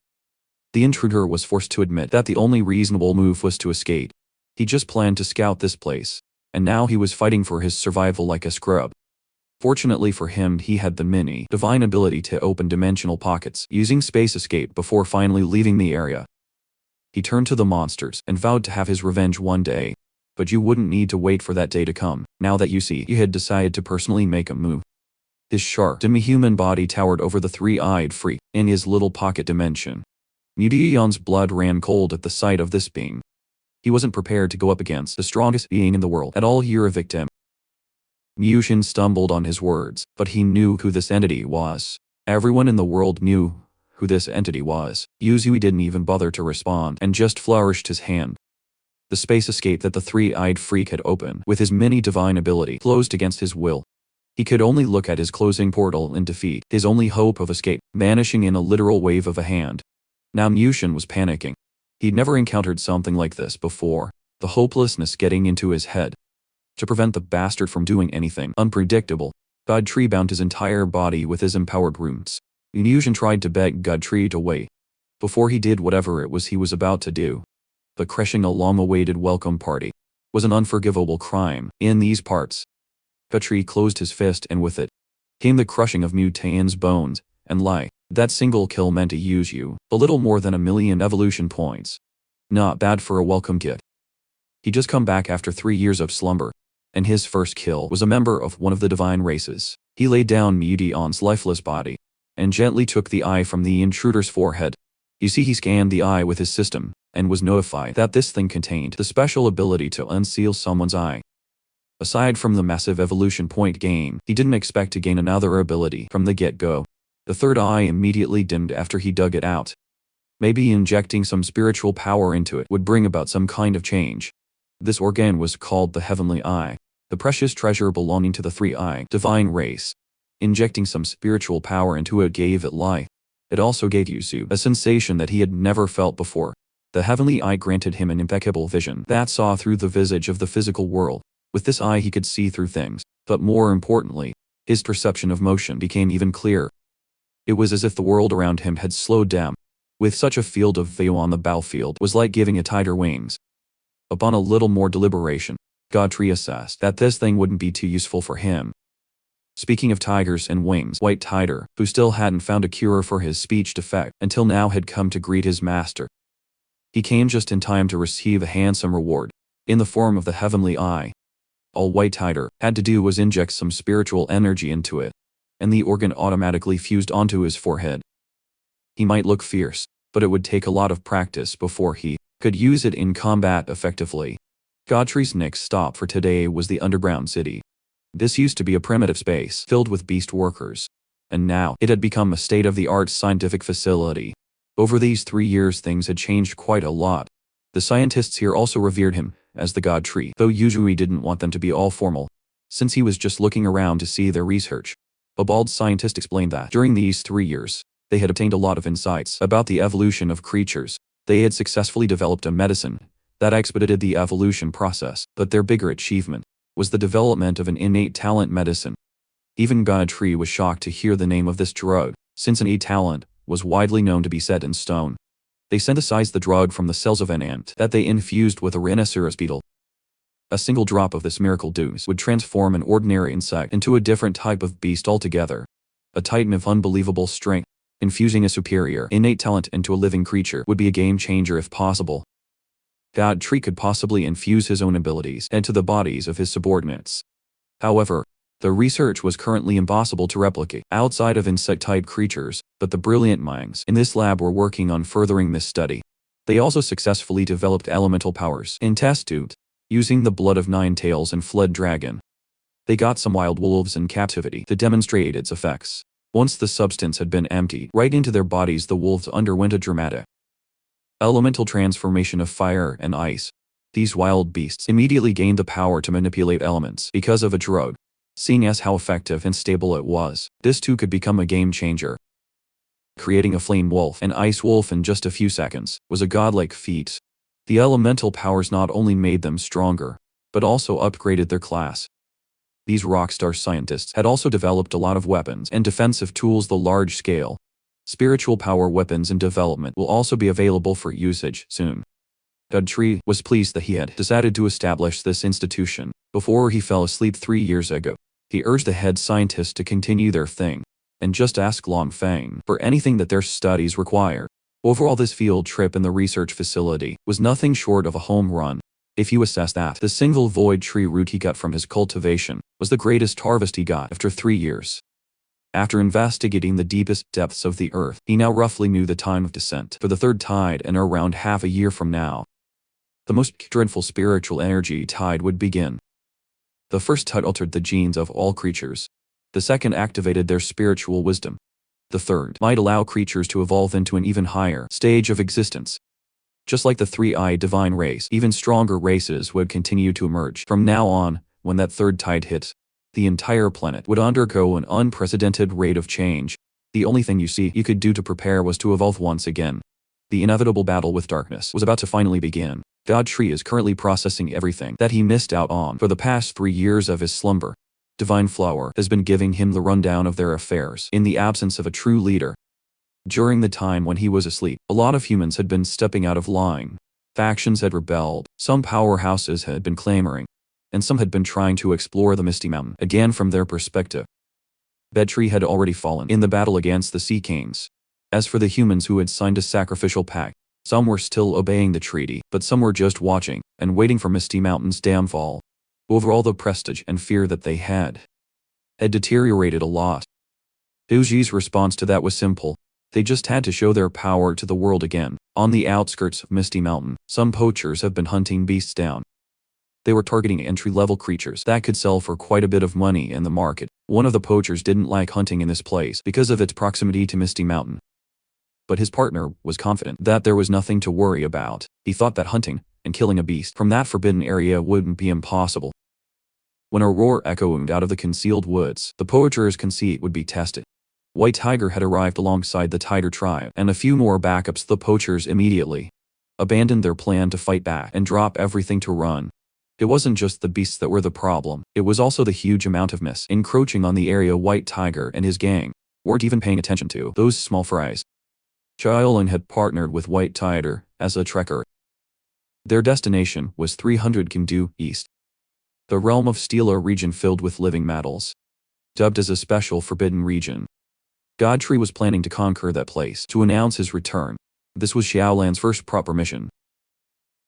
The intruder was forced to admit that the only reasonable move was to escape. He just planned to scout this place, and now he was fighting for his survival like a scrub. Fortunately for him, he had the divine ability to open dimensional pockets using space escape before finally leaving the area. He turned to the monsters and vowed to have his revenge one day. But you wouldn't need to wait for that day to come, now that you see he had decided to personally make a move. His sharp, demi-human body towered over the three-eyed freak in his little pocket dimension. Mudion's blood ran cold at the sight of this being. He wasn't prepared to go up against the strongest being in the world at all. You're a victim. Mushin stumbled on his words, but he knew who this entity was. Everyone in the world knew who this entity was. Yuzui didn't even bother to respond and just flourished his hand. The space escape that the three-eyed freak had opened with his mini-divine ability closed against his will. He could only look at his closing portal in defeat, his only hope of escape, vanishing in a literal wave of a hand. Now Mushin was panicking. He'd never encountered something like this before, the hopelessness getting into his head. To prevent the bastard from doing anything unpredictable, Godtree bound his entire body with his empowered runes. Mushin tried to beg Godtree to wait. Before he did whatever it was he was about to do. But crashing a long-awaited welcome party was an unforgivable crime in these parts. Godtree closed his fist, and with it came the crushing of Mutane's bones, and that single kill meant to use you a little more than 1,000,000 evolution points. Not bad for a welcome kit. He'd just come back after 3 years of slumber, and his first kill was a member of one of the divine races. He laid down Mutane's lifeless body and gently took the eye from the intruder's forehead. You see, he scanned the eye with his system and was notified that this thing contained the special ability to unseal someone's eye. Aside from the massive evolution point gain, he didn't expect to gain another ability from the get-go. The third eye immediately dimmed after he dug it out. Maybe injecting some spiritual power into it would bring about some kind of change. This organ was called the Heavenly Eye, the precious treasure belonging to the three-eyed divine race. Injecting some spiritual power into it gave it life. It also gave Yuzu a sensation that he had never felt before. The Heavenly Eye granted him an impeccable vision that saw through the visage of the physical world. With this eye he could see through things, but more importantly, his perception of motion became even clearer. It was as if the world around him had slowed down. With such a field of view on the battlefield was like giving a tiger wings. Upon a little more deliberation, Godtree assessed that this thing wouldn't be too useful for him. Speaking of tigers and wings, White Tiger, who still hadn't found a cure for his speech defect until now, had come to greet his master. He came just in time to receive a handsome reward, in the form of the Heavenly Eye. All White Tiger had to do was inject some spiritual energy into it, and the organ automatically fused onto his forehead. He might look fierce, but it would take a lot of practice before he could use it in combat effectively. Godtree's next stop for today was the underground city. This used to be a primitive space filled with beast workers, and now it had become a state-of-the-art scientific facility. Over these 3 years things had changed quite a lot. The scientists here also revered him as the Godtree, though Yuzui didn't want them to be all formal, since he was just looking around to see their research. A bald scientist explained that during these 3 years, they had obtained a lot of insights about the evolution of creatures. They had successfully developed a medicine that expedited the evolution process, but their bigger achievement was the development of an innate talent medicine. Even Godtree was shocked to hear the name of this drug, since innate talent was widely known to be set in stone. They synthesized the drug from the cells of an ant that they infused with a rhinoceros beetle. A single drop of this miracle dose would transform an ordinary insect into a different type of beast altogether. A titan of unbelievable strength. Infusing a superior innate talent into a living creature would be a game changer if possible. Godtree could possibly infuse his own abilities into the bodies of his subordinates. However, the research was currently impossible to replicate outside of insect-type creatures, but the brilliant minds in this lab were working on furthering this study. They also successfully developed elemental powers in test tubes, using the blood of Ninetails and Fled Dragon. They got some wild wolves in captivity to demonstrate its effects. Once the substance had been emptied right into their bodies, the wolves underwent a dramatic elemental transformation of fire and ice. These wild beasts immediately gained the power to manipulate elements because of a drug. Seeing as how effective and stable it was, this too could become a game changer. Creating a flame wolf and ice wolf in just a few seconds was a godlike feat. The elemental powers not only made them stronger, but also upgraded their class. These rockstar scientists had also developed a lot of weapons and defensive tools. The large-scale spiritual power weapons in development will also be available for usage soon. Godtree was pleased that he had decided to establish this institution before he fell asleep 3 years ago. He urged the head scientists to continue their thing and just ask Long Feng for anything that their studies required. Overall, this field trip in the research facility was nothing short of a home run. If you assess that, the single void tree root he got from his cultivation was the greatest harvest he got after 3 years. After investigating the deepest depths of the earth, he now roughly knew the time of descent for the third tide and around half a year from now. the most dreadful spiritual energy tide would begin. The first tide altered the genes of all creatures. The second activated their spiritual wisdom. The third might allow creatures to evolve into an even higher stage of existence. Just like the three-eyed divine race, even stronger races would continue to emerge. From now on, when that third tide hit, the entire planet would undergo an unprecedented rate of change. The only thing you could do to prepare was to evolve once again. The inevitable battle with darkness was about to finally begin. God Tree is currently processing everything that he missed out on for the past 3 years of his slumber. Divine Flower has been giving him the rundown of their affairs in the absence of a true leader. During the time when he was asleep, a lot of humans had been stepping out of line. Factions had rebelled, some powerhouses had been clamoring, and some had been trying to explore the Misty Mountain again from their perspective. Bedtree had already fallen in the battle against the Sea Kings. As for the humans who had signed a sacrificial pact, some were still obeying the treaty, but some were just watching and waiting for Misty Mountain's downfall. Overall, the prestige and fear that they had deteriorated a lot. Uji's response to that was simple. They just had to show their power to the world again. On the outskirts of Misty Mountain, some poachers have been hunting beasts down. They were targeting entry-level creatures that could sell for quite a bit of money in the market. One of the poachers didn't like hunting in this place because of its proximity to Misty Mountain. But his partner was confident that there was nothing to worry about. He thought that hunting and killing a beast from that forbidden area wouldn't be impossible. When a roar echoed out of the concealed woods, the poacher's conceit would be tested. White Tiger had arrived alongside the Tiger tribe and a few more backups. The poachers immediately abandoned their plan to fight back and drop everything to run. It wasn't just the beasts that were the problem, it was also the huge amount of mist encroaching on the area. White Tiger and his gang weren't even paying attention to those small fries. Xiaolin had partnered with White Tiger as a trekker. Their destination was 300 km due east. The realm of Steel, a region filled with living metals. Dubbed as a special forbidden region. Godtree was planning to conquer that place to announce his return. This was Xiaolan's first proper mission.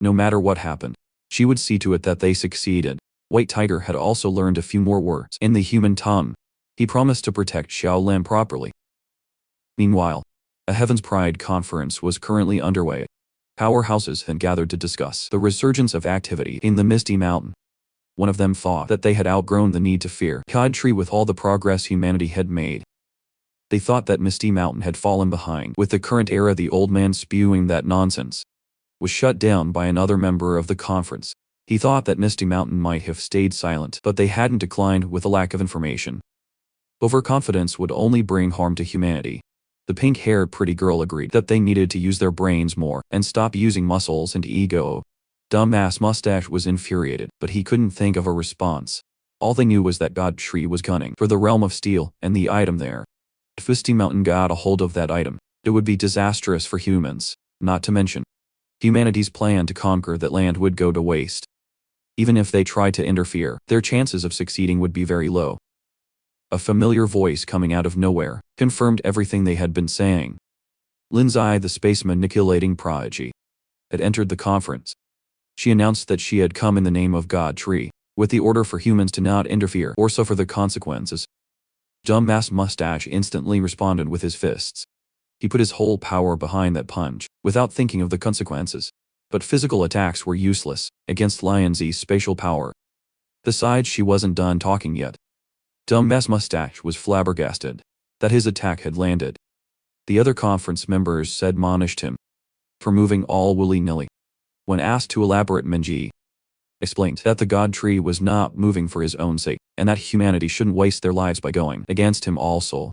No matter what happened, she would see to it that they succeeded. White Tiger had also learned a few more words in the human tongue. He promised to protect Xiaolan properly. Meanwhile, a Heaven's Pride conference was currently underway. Powerhouses had gathered to discuss the resurgence of activity in the Misty Mountain. One of them thought that they had outgrown the need to fear Godtree with all the progress humanity had made. They thought that Misty Mountain had fallen behind with the current era. The old man, spewing that nonsense, was shut down by another member of the conference. He thought that Misty Mountain might have stayed silent, but they hadn't declined with a lack of information. Overconfidence would only bring harm to humanity. The pink-haired pretty girl agreed that they needed to use their brains more and stop using muscles and ego. Dumbass Mustache was infuriated, but he couldn't think of a response. All they knew was that Godtree was gunning for the realm of Steel and the item there. If Misty Mountain got a hold of that item, it would be disastrous for humans, not to mention humanity's plan to conquer that land would go to waste. Even if they tried to interfere, their chances of succeeding would be very low. A familiar voice coming out of nowhere confirmed everything they had been saying. Lindsay, the space manipulating prodigy, had entered the conference. She announced that she had come in the name of Godtree, with the order for humans to not interfere or suffer the consequences. Dumbass Mustache instantly responded with his fists. He put his whole power behind that punch, without thinking of the consequences. But physical attacks were useless against Lion's spatial power. Besides, she wasn't done talking yet. Dumbass Mustache was flabbergasted that his attack had landed. The other conference members admonished him for moving all willy-nilly. When asked to elaborate, Minji explained that the Godtree was not moving for his own sake, and that humanity shouldn't waste their lives by going against him also.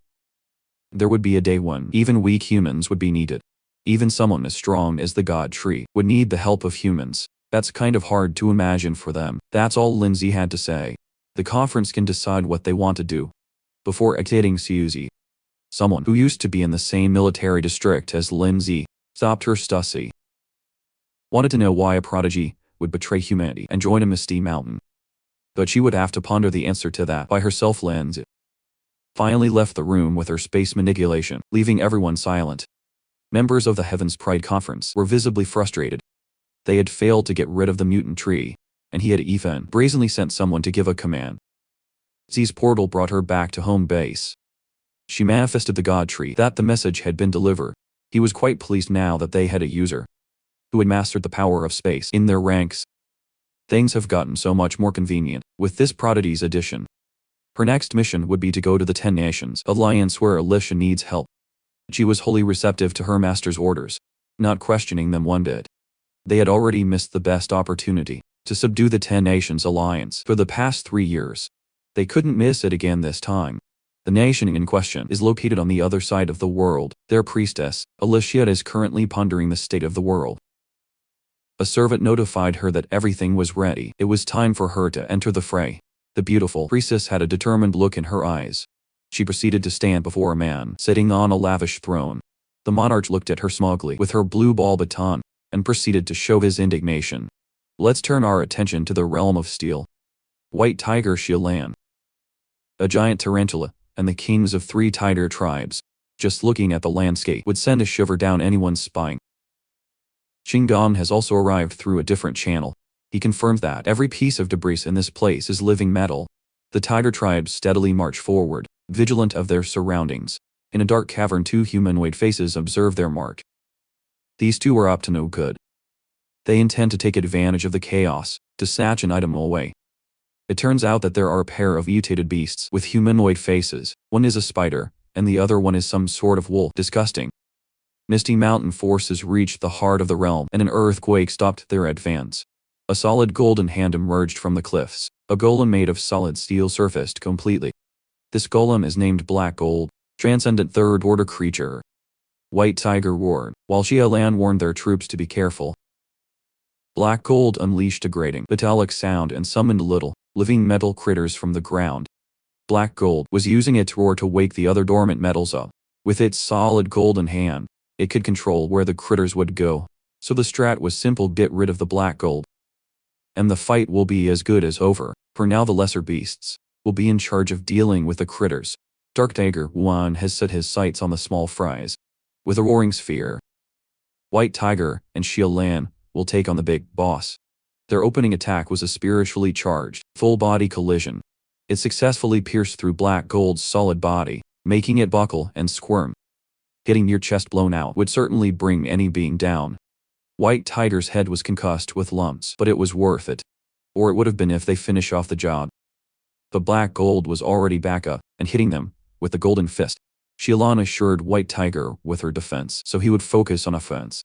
There would be a day when even weak humans would be needed. Even someone as strong as the Godtree would need the help of humans. That's kind of hard to imagine for them. That's all Lindsay had to say. The conference can decide what they want to do. Before exiting Suzy, someone who used to be in the same military district as Lindsay stopped her. Stussy wanted to know why a prodigy would betray humanity and join a Misty Mountain. But she would have to ponder the answer to that by herself. Lindsay finally left the room with her space manipulation, leaving everyone silent. Members of the Heaven's Pride Conference were visibly frustrated. They had failed to get rid of the mutant tree, and he had even brazenly sent someone to give a command. Z's portal brought her back to home base. She manifested the Godtree that the message had been delivered. He was quite pleased now that they had a user. who had mastered the power of space in their ranks. Things have gotten so much more convenient with this prodigy's addition. Her next mission would be to go to the 10 Nations Alliance where Alicia needs help. She was wholly receptive to her master's orders, not questioning them one bit. They had already missed the best opportunity to subdue the 10 Nations Alliance for the past 3 years. They couldn't miss it again this time. The nation in question is located on the other side of the world. Their priestess, Alicia, is currently pondering the state of the world. A servant notified her that everything was ready. It was time for her to enter the fray. The beautiful priestess had a determined look in her eyes. She proceeded to stand before a man sitting on a lavish throne. The monarch looked at her smugly with her blue ball baton and proceeded to show his indignation. Let's turn our attention to the realm of steel. White Tiger Xiaolan, a giant tarantula, and the kings of 3 tiger tribes. Just looking at the landscape would send a shiver down anyone's spine. Shingon has also arrived through a different channel. He confirms that every piece of debris in this place is living metal. The tiger tribes steadily march forward, vigilant of their surroundings. In a dark cavern, 2 humanoid faces observe their mark. These 2 are up to no good. They intend to take advantage of the chaos to snatch an item away. It turns out that there are a pair of mutated beasts with humanoid faces. One is a spider, and the other one is some sort of wolf. Disgusting. Misty Mountain forces reached the heart of the realm, and an earthquake stopped their advance. A solid golden hand emerged from the cliffs. A golem made of solid steel surfaced completely. This golem is named Black Gold, transcendent 3rd order creature. White Tiger roared, while Xiaolan warned their troops to be careful. Black Gold unleashed a grating metallic sound and summoned little, living metal critters from the ground. Black Gold was using its roar to wake the other dormant metals up. With its solid golden hand, it could control where the critters would go. So the strat was simple: get rid of the Black Gold, and the fight will be as good as over. For now the lesser beasts will be in charge of dealing with the critters. Dark Tiger Wuan has set his sights on the small fries. With a roaring sphere, White Tiger and Xiaolan will take on the big boss. Their opening attack was a spiritually charged, full-body collision. It successfully pierced through Black Gold's solid body, making it buckle and squirm. Getting your chest blown out would certainly bring any being down. White Tiger's head was concussed with lumps, but it was worth it. Or it would have been if they finish off the job. But Black Gold was already back up and hitting them with the golden fist. Xiaolan assured White Tiger with her defense, so he would focus on offense.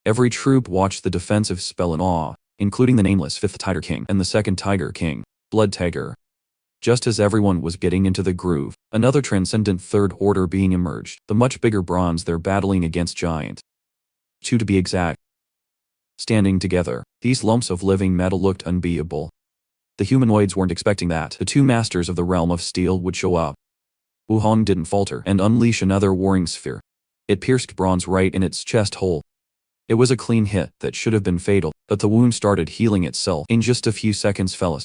Every troop watched the defensive spell in awe, including the nameless 5th Tiger King and the 2nd Tiger King, Blood Tiger. Just as everyone was getting into the groove, another transcendent 3rd order being emerged, the much bigger bronze they're battling against giant. 2 to be exact. Standing together, these lumps of living metal looked unbeatable. The humanoids weren't expecting that the 2 masters of the realm of steel would show up. Wuhan didn't falter and unleash another warring sphere. It pierced bronze right in its chest hole. It was a clean hit that should have been fatal, but the wound started healing itself in just a few seconds, fellas.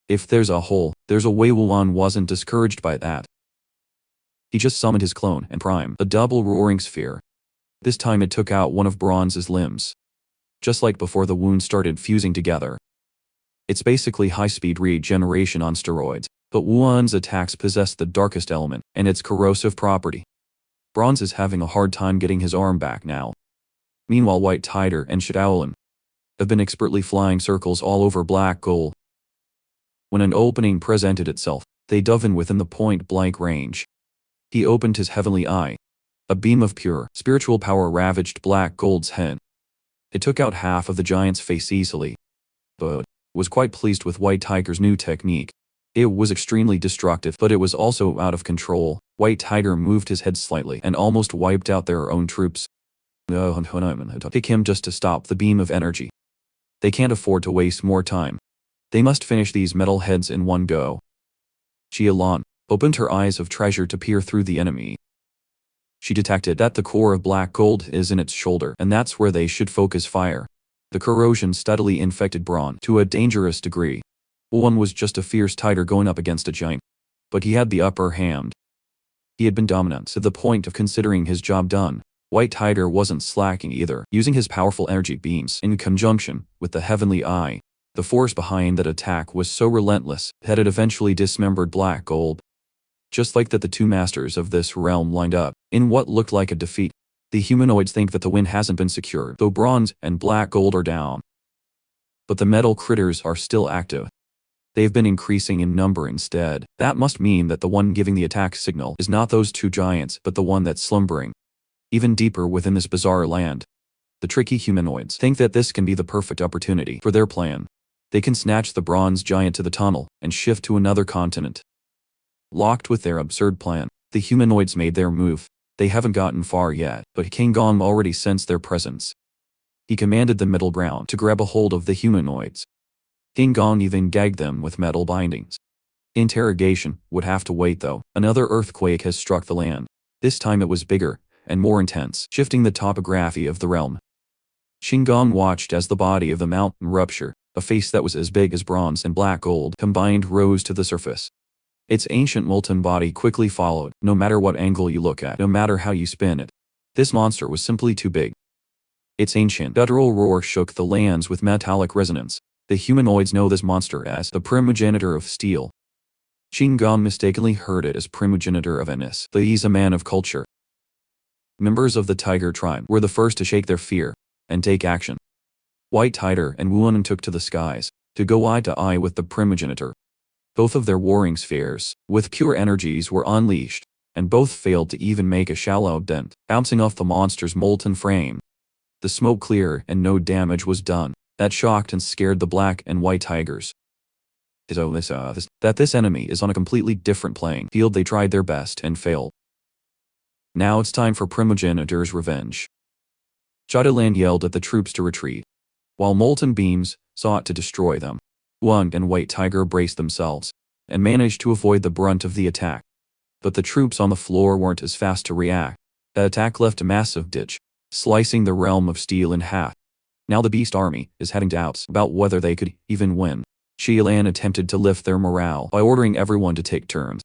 If there's a hole, there's a way. Wuhan wasn't discouraged by that. He just summoned his clone and prime, a double roaring sphere. This time it took out one of Bronze's limbs. Just like before, the wound started fusing together. It's basically high-speed regeneration on steroids, but Wuhan's attacks possessed the darkest element and its corrosive property. Bronze is having a hard time getting his arm back now. Meanwhile, White Tiger and Xiaolan have been expertly flying circles all over Black Gold. When an opening presented itself, they dove in within the point-blank range. He opened his heavenly eye. A beam of pure, spiritual power ravaged Black Gold's head. It took out half of the giant's face easily, but was quite pleased with White Tiger's new technique. It was extremely destructive, but it was also out of control. White Tiger moved his head slightly and almost wiped out their own troops. Pick him just to stop the beam of energy. They can't afford to waste more time. They must finish these metal heads in one go. Xiaolan opened her eyes of treasure to peer through the enemy. She detected that the core of Black Gold is in its shoulder, and that's where they should focus fire. The corrosion steadily infected Brawn to a dangerous degree. One was just a fierce tiger going up against a giant, but he had the upper hand. He had been dominant to the point of considering his job done. White Tiger wasn't slacking either, using his powerful energy beams in conjunction with the heavenly eye. The force behind that attack was so relentless that it eventually dismembered Black Gold. Just like that, the 2 masters of this realm lined up in what looked like a defeat. The humanoids think that the wind hasn't been secured, though bronze and black gold are down. But the metal critters are still active. They've been increasing in number instead. That must mean that the one giving the attack signal is not those two giants, but the one that's slumbering even deeper within this bizarre land. The tricky humanoids think that this can be the perfect opportunity for their plan. They can snatch the bronze giant to the tunnel and shift to another continent. Locked with their absurd plan, the humanoids made their move. They haven't gotten far yet, but King Gong already sensed their presence. He commanded the middle ground to grab a hold of the humanoids. King Gong even gagged them with metal bindings. Interrogation would have to wait though. Another earthquake has struck the land. This time it was bigger and more intense, shifting the topography of the realm. King Gong watched as the body of the mountain rupture. A face that was as big as bronze and black gold combined rose to the surface. Its ancient molten body quickly followed, no matter what angle you look at, no matter how you spin it. This monster was simply too big. Its ancient, guttural roar shook the lands with metallic resonance. The humanoids know this monster as the primogenitor of steel. King Gong mistakenly heard it as primogenitor of Ennis, but he's a man of culture. Members of the Tiger tribe were the first to shake their fear and take action. White Tiger and Wuan took to the skies to go eye to eye with the primogenitor. Both of their warring spheres, with pure energies, were unleashed, and both failed to even make a shallow dent, bouncing off the monster's molten frame. The smoke cleared and no damage was done. That shocked and scared the black and white tigers. This enemy is on a completely different playing field. They tried their best and failed. Now it's time for primogenitor's revenge. Shadowland yelled at the troops to retreat, while molten beams sought to destroy them. Wuan and White Tiger braced themselves and managed to avoid the brunt of the attack. But the troops on the floor weren't as fast to react. The attack left a massive ditch, slicing the realm of steel in half. Now the Beast Army is having doubts about whether they could even win. Xialan attempted to lift their morale by ordering everyone to take turns,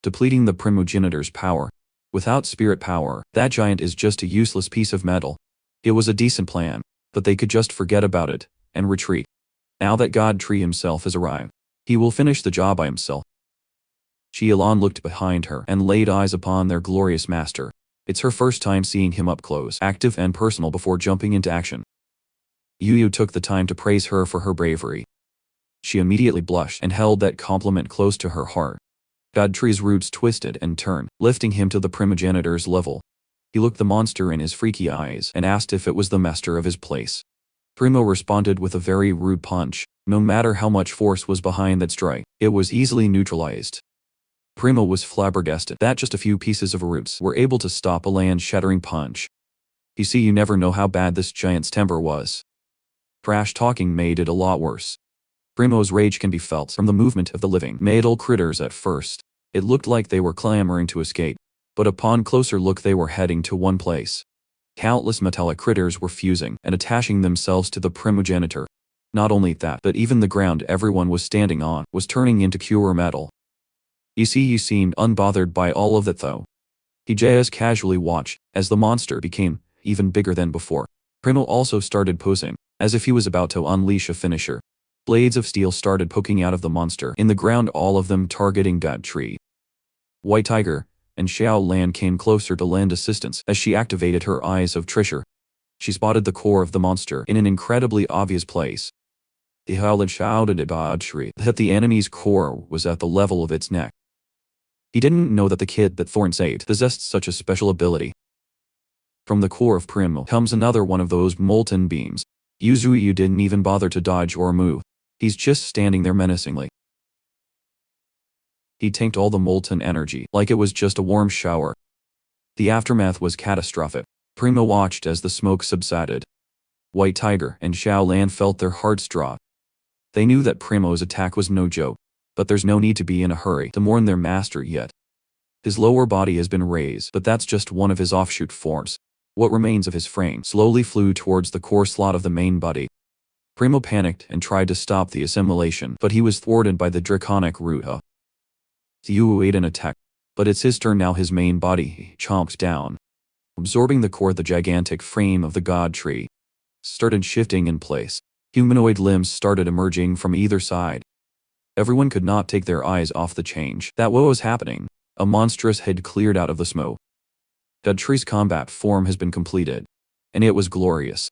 depleting the primogenitor's power. Without spirit power, that giant is just a useless piece of metal. It was a decent plan, but they could just forget about it and retreat. Now that God Tree himself has arrived, he will finish the job by himself. Xialan looked behind her and laid eyes upon their glorious master. It's her first time seeing him up close, active and personal before jumping into action. Yu took the time to praise her for her bravery. She immediately blushed and held that compliment close to her heart. Godtree's roots twisted and turned, lifting him to the primogenitor's level. He looked the monster in his freaky eyes and asked if it was the master of his place. Primo responded with a very rude punch. No matter how much force was behind that strike, it was easily neutralized. Primo was flabbergasted that just a few pieces of roots were able to stop a land-shattering punch. You see, you never know how bad this giant's temper was. Trash talking made it a lot worse. Primo's rage can be felt from the movement of the living metal critters at first. It looked like they were clamoring to escape, but upon closer look they were heading to one place. Countless metallic critters were fusing and attaching themselves to the primogenitor. Not only that, but even the ground everyone was standing on was turning into pure metal. You seemed unbothered by all of that though. He just casually watched as the monster became even bigger than before. Primo also started posing, as if he was about to unleash a finisher. Blades of steel started poking out of the monster in the ground, all of them targeting that tree. White Tiger and Xiaolan came closer to lend assistance as she activated her eyes of treasure. She spotted the core of the monster in an incredibly obvious place. The Howlin shouted at Godtree that the enemy's core was at the level of its neck. He didn't know that the kid that Thorn saved possessed such a special ability. From the core of Primo comes another one of those molten beams. Yuzuyu didn't even bother to dodge or move. He's just standing there menacingly. He tanked all the molten energy like it was just a warm shower. The aftermath was catastrophic. Primo watched as the smoke subsided. White Tiger and Xiaolan felt their hearts drop. They knew that Primo's attack was no joke, but there's no need to be in a hurry to mourn their master yet. His lower body has been raised, but that's just one of his offshoot forms. What remains of his frame slowly flew towards the core slot of the main body. Primo panicked and tried to stop the assimilation, but he was thwarted by the draconic Ruha. Yu ate an attack, but it's his turn now. His main body chomped down, absorbing the core. The gigantic frame of the god tree started shifting in place. Humanoid limbs started emerging from either side. Everyone could not take their eyes off the change. That what was happening. A monstrous head cleared out of the smoke. God Tree's combat form has been completed, and it was glorious.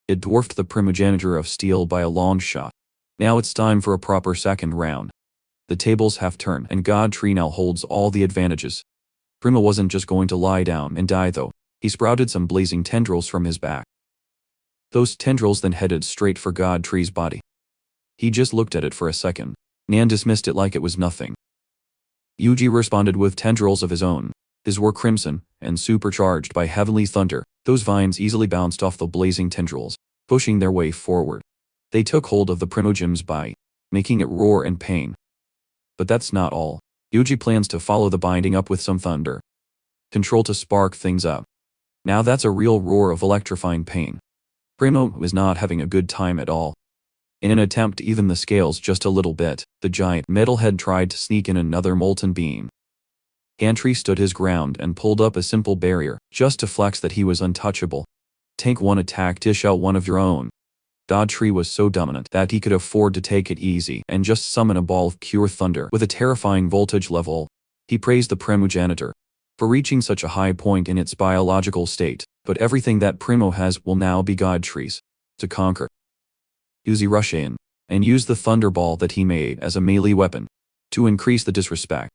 It dwarfed the primogeniture of steel by a long shot. Now it's time for a proper second round. The tables have turned, and God Tree now holds all the advantages. Primo wasn't just going to lie down and die though. He sprouted some blazing tendrils from his back. Those tendrils then headed straight for God Tree's body. He just looked at it for a second, and dismissed it like it was nothing. Yuji responded with tendrils of his own. His were crimson, and supercharged by heavenly thunder. Those vines easily bounced off the blazing tendrils, pushing their way forward. They took hold of the Primogem's body, making it roar in pain. But that's not all. Yuji plans to follow the binding up with some thunder. Control to spark things up. Now that's a real roar of electrifying pain. Primo was not having a good time at all. In an attempt to even the scales just a little bit, the giant metal head tried to sneak in another molten beam. Gantry stood his ground and pulled up a simple barrier, just to flex that he was untouchable. Take one attack, dish out one of your own. God Tree was so dominant that he could afford to take it easy and just summon a ball of pure thunder with a terrifying voltage level. He praised the primogenitor for reaching such a high point in its biological state, but everything that Primo has will now be God Tree's to conquer. Yuji rushed in and used the thunderball that he made as a melee weapon to increase the disrespect.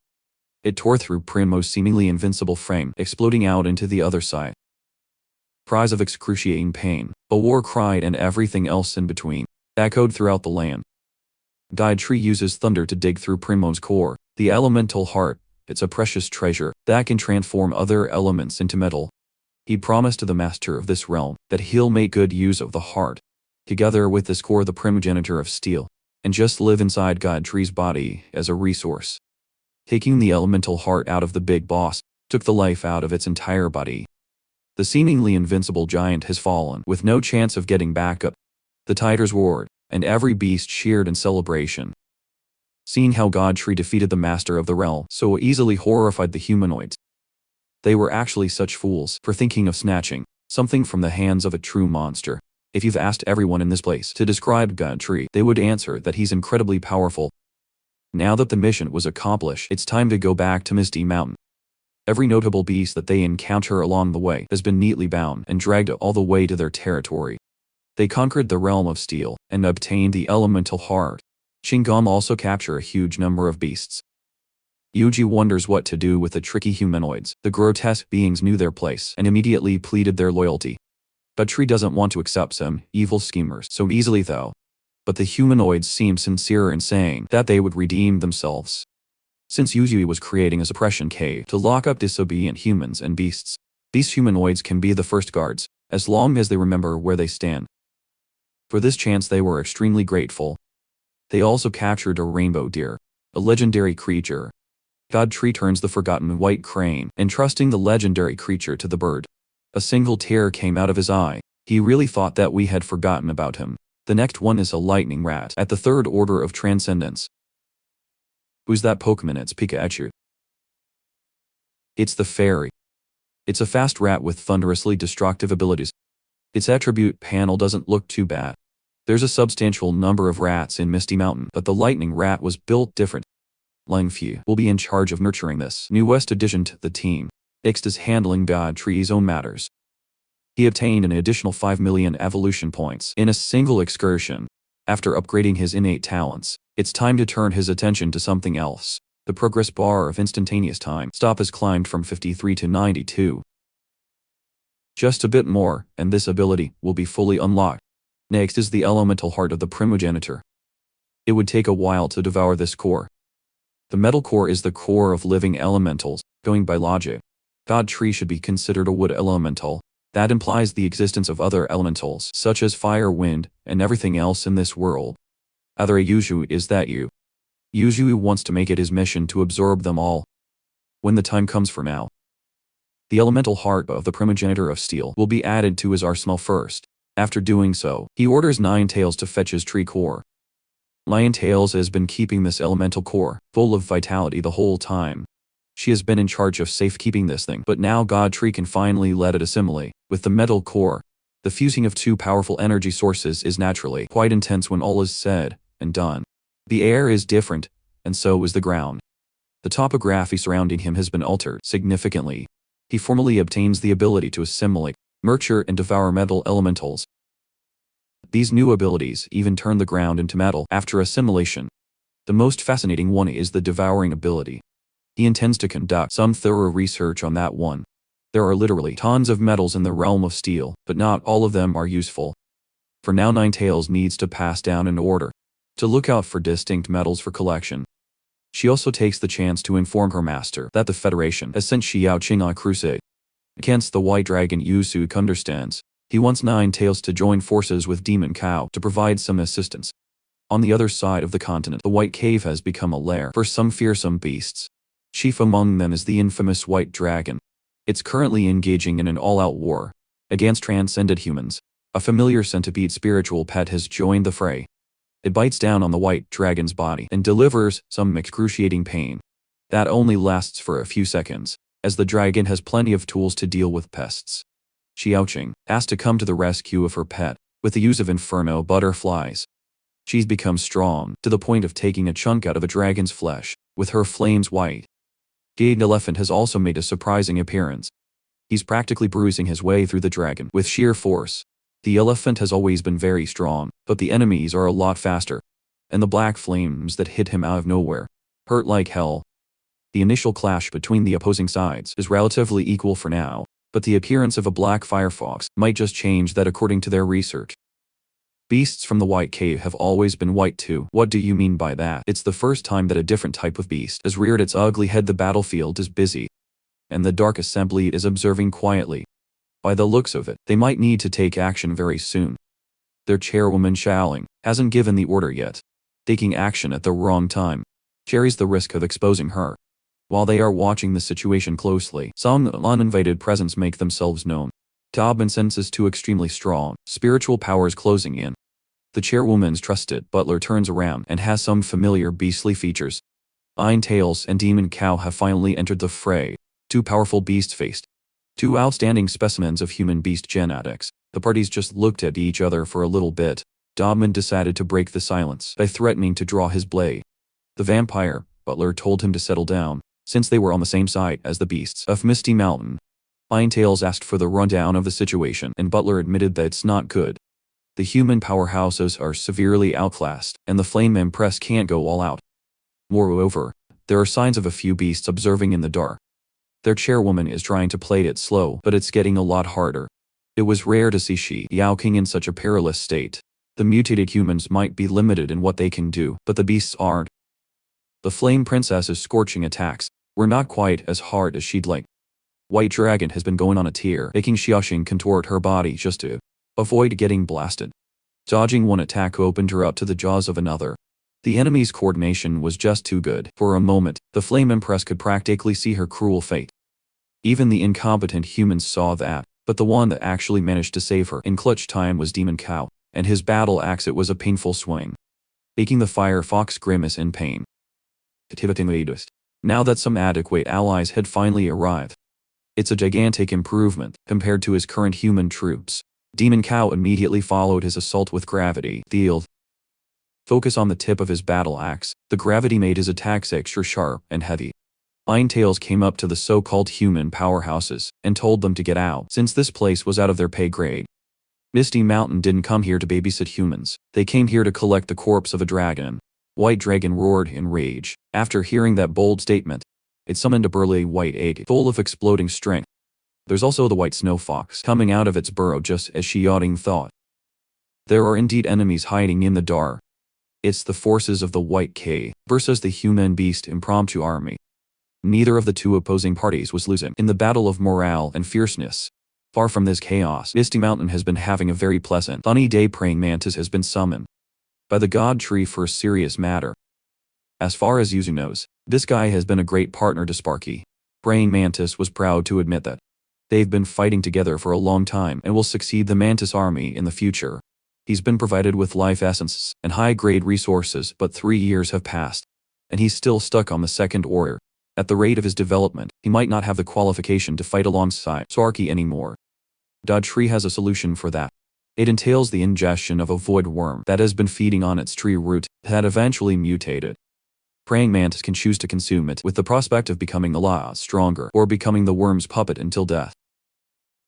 It tore through Primo's seemingly invincible frame, exploding out into the other side. Cries of excruciating pain, a war cry and everything else in between, echoed throughout the land. God Tree uses thunder to dig through Primo's core, the elemental heart. It's a precious treasure that can transform other elements into metal. He promised to the master of this realm that he'll make good use of the heart, together with this core, the primogenitor of steel, and just live inside God Tree's body as a resource. Taking the elemental heart out of the big boss took the life out of its entire body. The seemingly invincible giant has fallen with no chance of getting back up. The tigers roared, and every beast cheered in celebration. Seeing how God Tree defeated the master of the realm so easily horrified the humanoids. They were actually such fools for thinking of snatching something from the hands of a true monster. If you've asked everyone in this place to describe God Tree, they would answer that he's incredibly powerful. Now that the mission was accomplished, it's time to go back to Misty Mountain. Every notable beast that they encounter along the way has been neatly bound and dragged all the way to their territory. They conquered the realm of steel and obtained the elemental heart. Shinigami also capture a huge number of beasts. Yuji wonders what to do with the tricky humanoids. The grotesque beings knew their place and immediately pleaded their loyalty. God Tree doesn't want to accept some evil schemers so easily though. But the humanoids seem sincere in saying that they would redeem themselves. Since Yuji was creating a suppression cave to lock up disobedient humans and beasts, these humanoids can be the first guards, as long as they remember where they stand. For this chance they were extremely grateful. They also captured a rainbow deer, a legendary creature. God Tree turns the forgotten white crane, entrusting the legendary creature to the bird. A single tear came out of his eye. He really thought that we had forgotten about him. The next one is a lightning rat at the third order of transcendence. Who's that Pokemon? It's Pikachu. It's the fairy. It's a fast rat with thunderously destructive abilities. Its attribute panel doesn't look too bad. There's a substantial number of rats in Misty Mountain, but the lightning rat was built different. Lingfu will be in charge of nurturing this newest addition to the team. Next is handling God Tree's own matters. He obtained an additional 5 million evolution points in a single excursion. After upgrading his innate talents, it's time to turn his attention to something else. The progress bar of instantaneous time stop has climbed from 53 to 92. Just a bit more, and this ability will be fully unlocked. Next is the elemental heart of the primogenitor. It would take a while to devour this core. The metal core is the core of living elementals, going by logic. God Tree should be considered a wood elemental. That implies the existence of other elementals, such as fire, wind, and everything else in this world. Either Yuji is that you. Yuji wants to make it his mission to absorb them all. When the time comes for now. The elemental heart of the primogenitor of steel will be added to his arsenal first. After doing so, he orders Nine Tails to fetch his tree core. Nine Tails has been keeping this elemental core full of vitality the whole time. She has been in charge of safekeeping this thing, but now God Tree can finally let it assimilate with the metal core. The fusing of two powerful energy sources is naturally quite intense when all is said and done. The air is different, and so is the ground. The topography surrounding him has been altered significantly. He formally obtains the ability to assimilate, nurture, and devour metal elementals. These new abilities even turn the ground into metal after assimilation. The most fascinating one is the devouring ability. He intends to conduct some thorough research on that one. There are literally tons of metals in the realm of steel, but not all of them are useful. For now, Ninetales needs to pass down an order to look out for distinct metals for collection. She also takes the chance to inform her master that the Federation has sent Xiao Qing on a crusade against the White Dragon. Yusuk understands. He wants Ninetales to join forces with Demon Cow to provide some assistance. On the other side of the continent, the White Cave has become a lair for some fearsome beasts. Chief among them is the infamous White Dragon. It's currently engaging in an all-out war against transcended humans. A familiar centipede spiritual pet has joined the fray. It bites down on the White Dragon's body and delivers some excruciating pain. That only lasts for a few seconds, as the dragon has plenty of tools to deal with pests. Xiaoqing has to come to the rescue of her pet with the use of inferno butterflies. She's become strong to the point of taking a chunk out of a dragon's flesh with her flames white. Gate Elephant has also made a surprising appearance. He's practically bruising his way through the dragon with sheer force. The elephant has always been very strong, but the enemies are a lot faster, and the black flames that hit him out of nowhere hurt like hell. The initial clash between the opposing sides is relatively equal for now, but the appearance of a black firefox might just change that according to their research. Beasts from the White Cave have always been white too. What do you mean by that? It's the first time that a different type of beast has reared its ugly head. The battlefield is busy, and the Dark Assembly is observing quietly. By the looks of it, they might need to take action very soon. Their chairwoman Xiaoling hasn't given the order yet. Taking action at the wrong time carries the risk of exposing her. While they are watching the situation closely, some uninvited presence make themselves known. Tobin senses two extremely strong spiritual powers closing in. The chairwoman's trusted butler turns around and has some familiar beastly features. Ninetales and Demon Cow have finally entered the fray. Two powerful beasts faced two outstanding specimens of human-beast genetics. The parties just looked at each other for a little bit. Dobman decided to break the silence by threatening to draw his blade. The vampire butler told him to settle down, since they were on the same side as the beasts of Misty Mountain. Ninetales asked for the rundown of the situation, and Butler admitted that it's not good. The human powerhouses are severely outclassed, and the Flame Empress can't go all out. Moreover, there are signs of a few beasts observing in the dark. Their chairwoman is trying to play it slow, but it's getting a lot harder. It was rare to see Xiaoqing in such a perilous state. The mutated humans might be limited in what they can do, but the beasts aren't. The Flame Princess's scorching attacks were not quite as hard as she'd like. White Dragon has been going on a tear, making Xiaoqing contort her body just to avoid getting blasted. Dodging one attack opened her up to the jaws of another. The enemy's coordination was just too good. For a moment, the Flame Empress could practically see her cruel fate. Even the incompetent humans saw that, but the one that actually managed to save her in clutch time was Demon Cow, and his battle axe it was a painful swing, making the Firefox grimace in pain. Now that some adequate allies had finally arrived, it's a gigantic improvement compared to his current human troops. Demon Cow immediately followed his assault with gravity field. Focus on the tip of his battle axe. The gravity made his attacks extra sharp and heavy. Ninetales came up to the so-called human powerhouses and told them to get out, since this place was out of their pay grade. Misty Mountain didn't come here to babysit humans. They came here to collect the corpse of a dragon. White Dragon roared in rage. After hearing that bold statement, it summoned a burly white egg full of exploding strength. There's also the white snow fox coming out of its burrow, just as Xiaoqing thought. There are indeed enemies hiding in the dark. It's the forces of the White Cave versus the human beast impromptu army. Neither of the two opposing parties was losing in the battle of morale and fierceness. Far from this chaos, Misty Mountain has been having a very pleasant, sunny day. Praying Mantis has been summoned by the God Tree for a serious matter. As far as Yuzu knows, this guy has been a great partner to Sparky. Praying Mantis was proud to admit that. They've been fighting together for a long time and will succeed the Mantis army in the future. He's been provided with life essence and high-grade resources, but 3 years have passed, and he's still stuck on the second order. At the rate of his development, he might not have the qualification to fight alongside Sparky anymore. God Tree has a solution for that. It entails the ingestion of a void worm that has been feeding on its tree root that eventually mutated. Praying mantis can choose to consume it with the prospect of becoming a lot stronger or becoming the worm's puppet until death.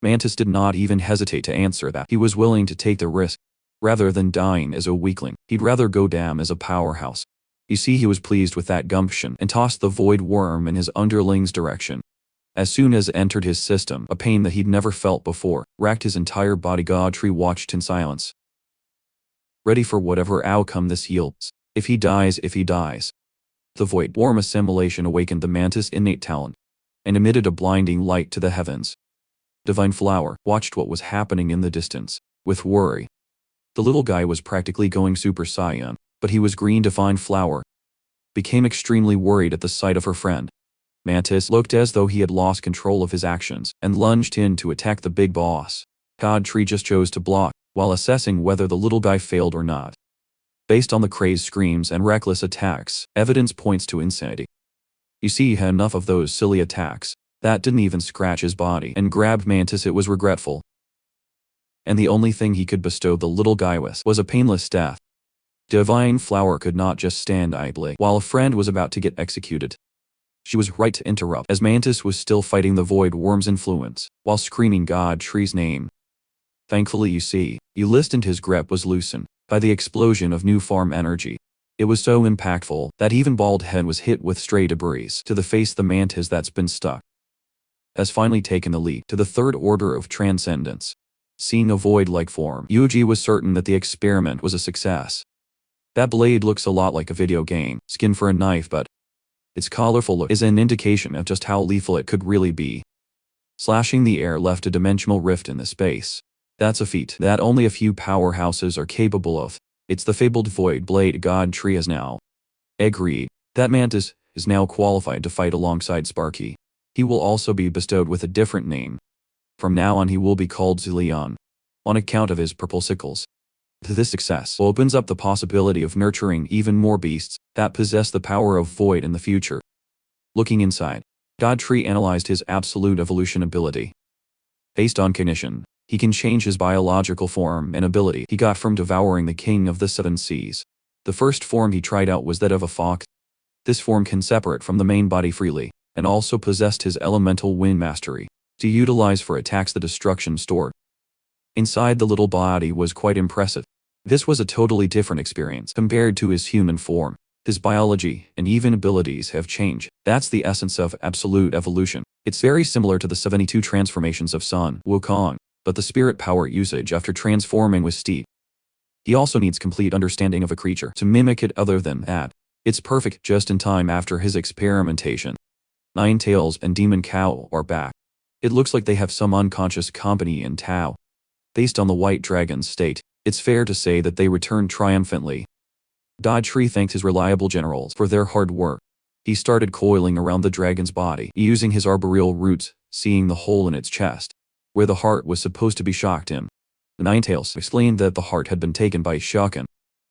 Mantis did not even hesitate to answer that he was willing to take the risk. Rather than dying as a weakling, he'd rather go down as a powerhouse. You see, he was pleased with that gumption and tossed the void worm in his underling's direction. As soon as it entered his system, a pain that he'd never felt before racked his entire body. Godfrey watched in silence, ready for whatever outcome this yields. If he dies. The void worm assimilation awakened the mantis' innate talent and emitted a blinding light to the heavens. Divine Flower watched what was happening in the distance with worry. The little guy was practically going Super Saiyan, but he was green. Divine Flower became extremely worried at the sight of her friend. Mantis looked as though he had lost control of his actions and lunged in to attack the big boss. Godfrey just chose to block, while assessing whether the little guy failed or not. Based on the crazed screams and reckless attacks, evidence points to insanity. You see, he had enough of those silly attacks that didn't even scratch his body and grabbed Mantis. It was regretful. And the only thing he could bestow the little guy with was a painless death. Divine Flower could not just stand idly while a friend was about to get executed. She was right to interrupt, as Mantis was still fighting the void worm's influence, while screaming Godfrey's name. Thankfully, you see, you listened. His grip was loosened by the explosion of new farm energy. It was so impactful that even bald head was hit with stray debris to the face. The mantis that's been stuck has finally taken the leap to the third order of transcendence. Seeing a void-like form, Yuji was certain that the experiment was a success. That blade looks a lot like a video game skin for a knife, but its colorful look is an indication of just how lethal it could really be. Slashing the air left a dimensional rift in the space. That's a feat that only a few powerhouses are capable of. It's the fabled Void Blade Godfrey has now agreed that Mantis is now qualified to fight alongside Sparky. He will also be bestowed with a different name. From now on he will be called Zulian, on account of his purple sickles. This success opens up the possibility of nurturing even more beasts that possess the power of Void in the future. Looking inside, Godfrey analyzed his absolute evolution ability. Based on cognition, he can change his biological form and ability he got from devouring the King of the Seven Seas. The first form he tried out was that of a fox. This form can separate from the main body freely, and also possessed his elemental wind mastery to utilize for attacks. The destruction stored inside the little body was quite impressive. This was a totally different experience compared to his human form. His biology and even abilities have changed. That's the essence of absolute evolution. It's very similar to the 72 transformations of Sun Wukong, but the spirit power usage after transforming was steep. He also needs complete understanding of a creature to mimic it. Other than that, it's perfect. Just in time after his experimentation, Nine Tails and Demon Cow are back. It looks like they have some unconscious company in Tao. Based on the White Dragon's state, it's fair to say that they returned triumphantly. Godfrey thanked his reliable generals for their hard work. He started coiling around the dragon's body, using his arboreal roots, seeing the hole in its chest, where the heart was supposed to be, shocked him. Ninetails explained that the heart had been taken by Shokin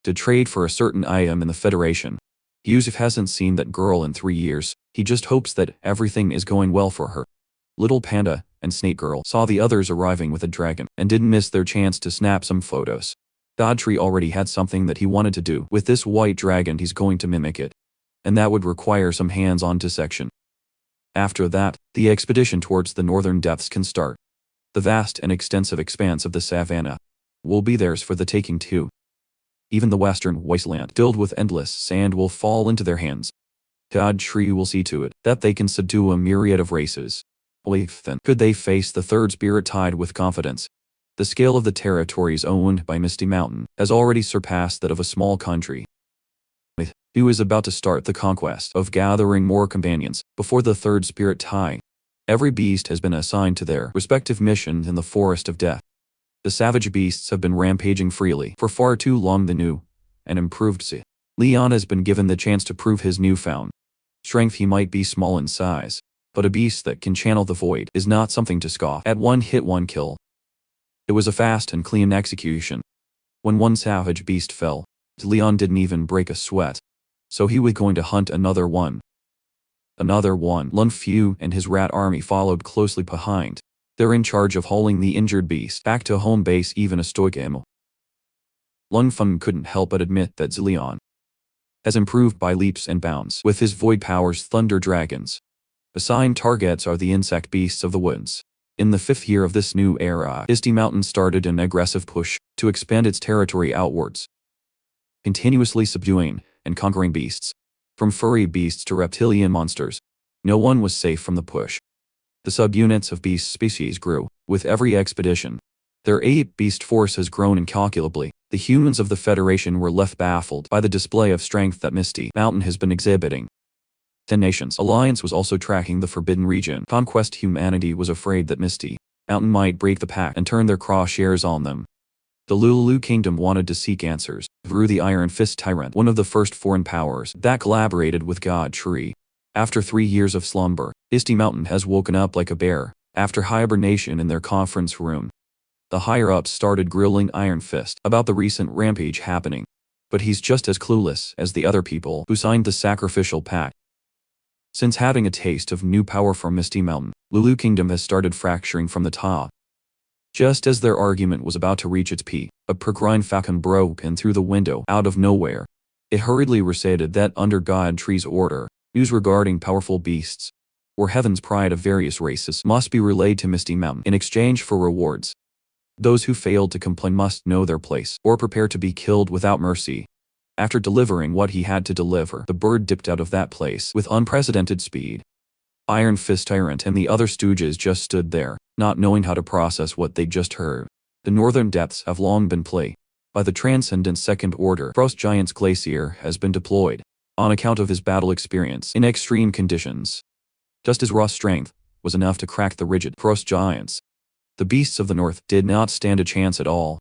to trade for a certain item in the Federation. Yusuf hasn't seen that girl in 3 years. He just hopes that everything is going well for her. Little Panda and Snake Girl saw the others arriving with a dragon and didn't miss their chance to snap some photos. Godfrey already had something that he wanted to do with this white dragon. He's going to mimic it, and that would require some hands-on dissection. After that, the expedition towards the northern depths can start. The vast and extensive expanse of the savannah will be theirs for the taking too. Even the western wasteland filled with endless sand will fall into their hands. Godfrey will see to it that they can subdue a myriad of races. Only then could they face the third spirit tide with confidence. The scale of the territories owned by Misty Mountain has already surpassed that of a small country. He was about to start the conquest of gathering more companions before the third spirit tide. Every beast has been assigned to their respective missions in the Forest of Death. The savage beasts have been rampaging freely for far too long. The new and improved Leon has been given the chance to prove his newfound strength. He might be small in size, but a beast that can channel the void is not something to scoff at. One hit, one kill. It was a fast and clean execution. When one savage beast fell, Leon didn't even break a sweat. So he was going to hunt another one. Lun Fu and his rat army followed closely behind. They're in charge of hauling the injured beast back to home base. Even a stoic Emo Lun Feng couldn't help but admit that Leon has improved by leaps and bounds with his void powers thunder dragons. Assigned targets are the insect beasts of the woods. In the 5th year of this new era, Misty Mountain started an aggressive push to expand its territory outwards, continuously subduing and conquering beasts. From furry beasts to reptilian monsters, no one was safe from the push. The subunits of beast species grew with every expedition. Their ape beast force has grown incalculably. The humans of the Federation were left baffled by the display of strength that Misty Mountain has been exhibiting. 10 Nations Alliance was also tracking the Forbidden Region conquest. Humanity was afraid that Misty Mountain might break the pact and turn their crosshairs on them. The Lulu Kingdom wanted to seek answers through the Iron Fist Tyrant, one of the first foreign powers that collaborated with God Tree. After 3 years of slumber, Misty Mountain has woken up like a bear after hibernation in their conference room. The higher-ups started grilling Iron Fist about the recent rampage happening, but he's just as clueless as the other people who signed the sacrificial pact. Since having a taste of new power from Misty Mountain, Lulu Kingdom has started fracturing from the top. Just as their argument was about to reach its peak, a peregrine falcon broke in through the window out of nowhere. It hurriedly recited that under God Tree's order, news regarding powerful beasts, or heaven's pride of various races, must be relayed to Misty Mountain in exchange for rewards. Those who failed to complain must know their place or prepare to be killed without mercy. After delivering what he had to deliver, the bird dipped out of that place with unprecedented speed. Iron Fist Tyrant and the other stooges just stood there, not knowing how to process what they'd just heard. The northern depths have long been plagued by the transcendent Second Order. Frost Giant's Glacier has been deployed on account of his battle experience in extreme conditions. Just his raw strength was enough to crack the rigid Frost Giants. The beasts of the north did not stand a chance at all.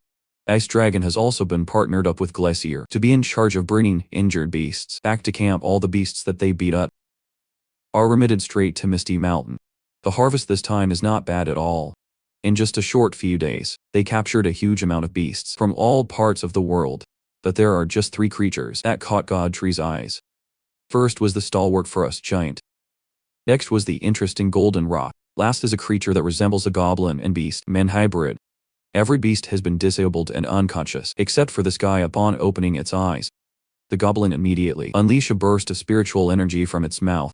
Ice Dragon has also been partnered up with Glacier to be in charge of bringing injured beasts back to camp. All the beasts that they beat up are remitted straight to Misty Mountain. The harvest this time is not bad at all. In just a short few days, they captured a huge amount of beasts from all parts of the world. But there are just 3 creatures that caught God Tree's eyes. First was the stalwart Frost Giant. Next was the interesting Golden Rock. Last is a creature that resembles a goblin and beast-man hybrid. Every beast has been disabled and unconscious, except for this guy. Upon opening its eyes, the goblin immediately unleashed a burst of spiritual energy from its mouth.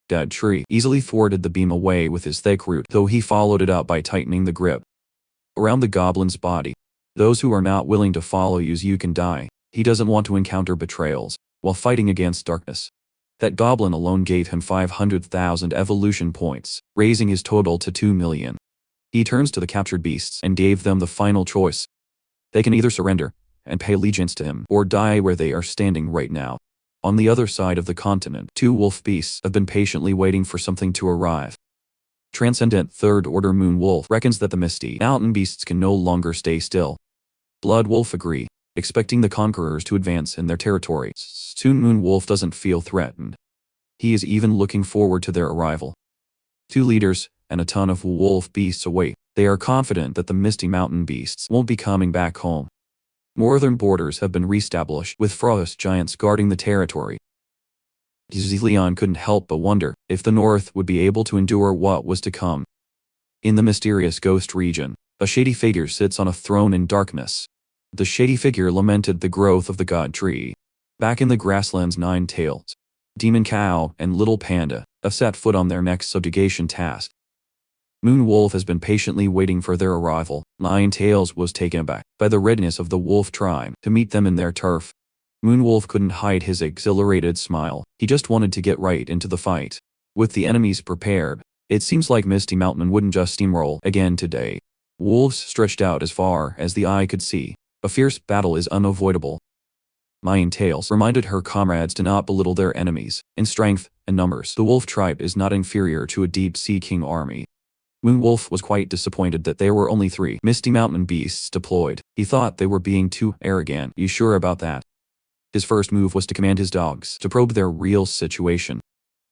God Tree easily thwarted the beam away with his thick root, though he followed it up by tightening the grip around the goblin's body. Those who are not willing to follow you can die. He doesn't want to encounter betrayals while fighting against darkness. That goblin alone gave him 500,000 evolution points, raising his total to 2 million. He turns to the captured beasts and gave them the final choice. They can either surrender and pay allegiance to him, or die where they are standing right now. On the other side of the continent, 2 wolf beasts have been patiently waiting for something to arrive. Transcendent Third Order Moon Wolf reckons that the Misty Mountain beasts can no longer stay still. Blood Wolf agree, expecting the conquerors to advance in their territory. Soon Moon Wolf doesn't feel threatened. He is even looking forward to their arrival. 2 leaders and a ton of wolf beasts await. They are confident that the Misty Mountain beasts won't be coming back home. Northern borders have been reestablished with frost giants guarding the territory. Leon couldn't help but wonder if the north would be able to endure what was to come. In the mysterious ghost region, a shady figure sits on a throne in darkness. The shady figure lamented the growth of the God Tree. Back in the grasslands, 9 tails, Demon Cow and Little Panda have set foot on their next subjugation task. Moon Wolf has been patiently waiting for their arrival. 9 Tails was taken aback by the readiness of the wolf tribe to meet them in their turf. Moon Wolf couldn't hide his exhilarated smile. He just wanted to get right into the fight. With the enemies prepared, it seems like Misty Mountain wouldn't just steamroll again today. Wolves stretched out as far as the eye could see. A fierce battle is unavoidable. 9 Tails reminded her comrades to not belittle their enemies. In strength and numbers, the wolf tribe is not inferior to a deep-sea king army. Moon Wolf was quite disappointed that there were only 3 Misty Mountain beasts deployed. He thought they were being too arrogant. You sure about that? His first move was to command his dogs to probe their real situation.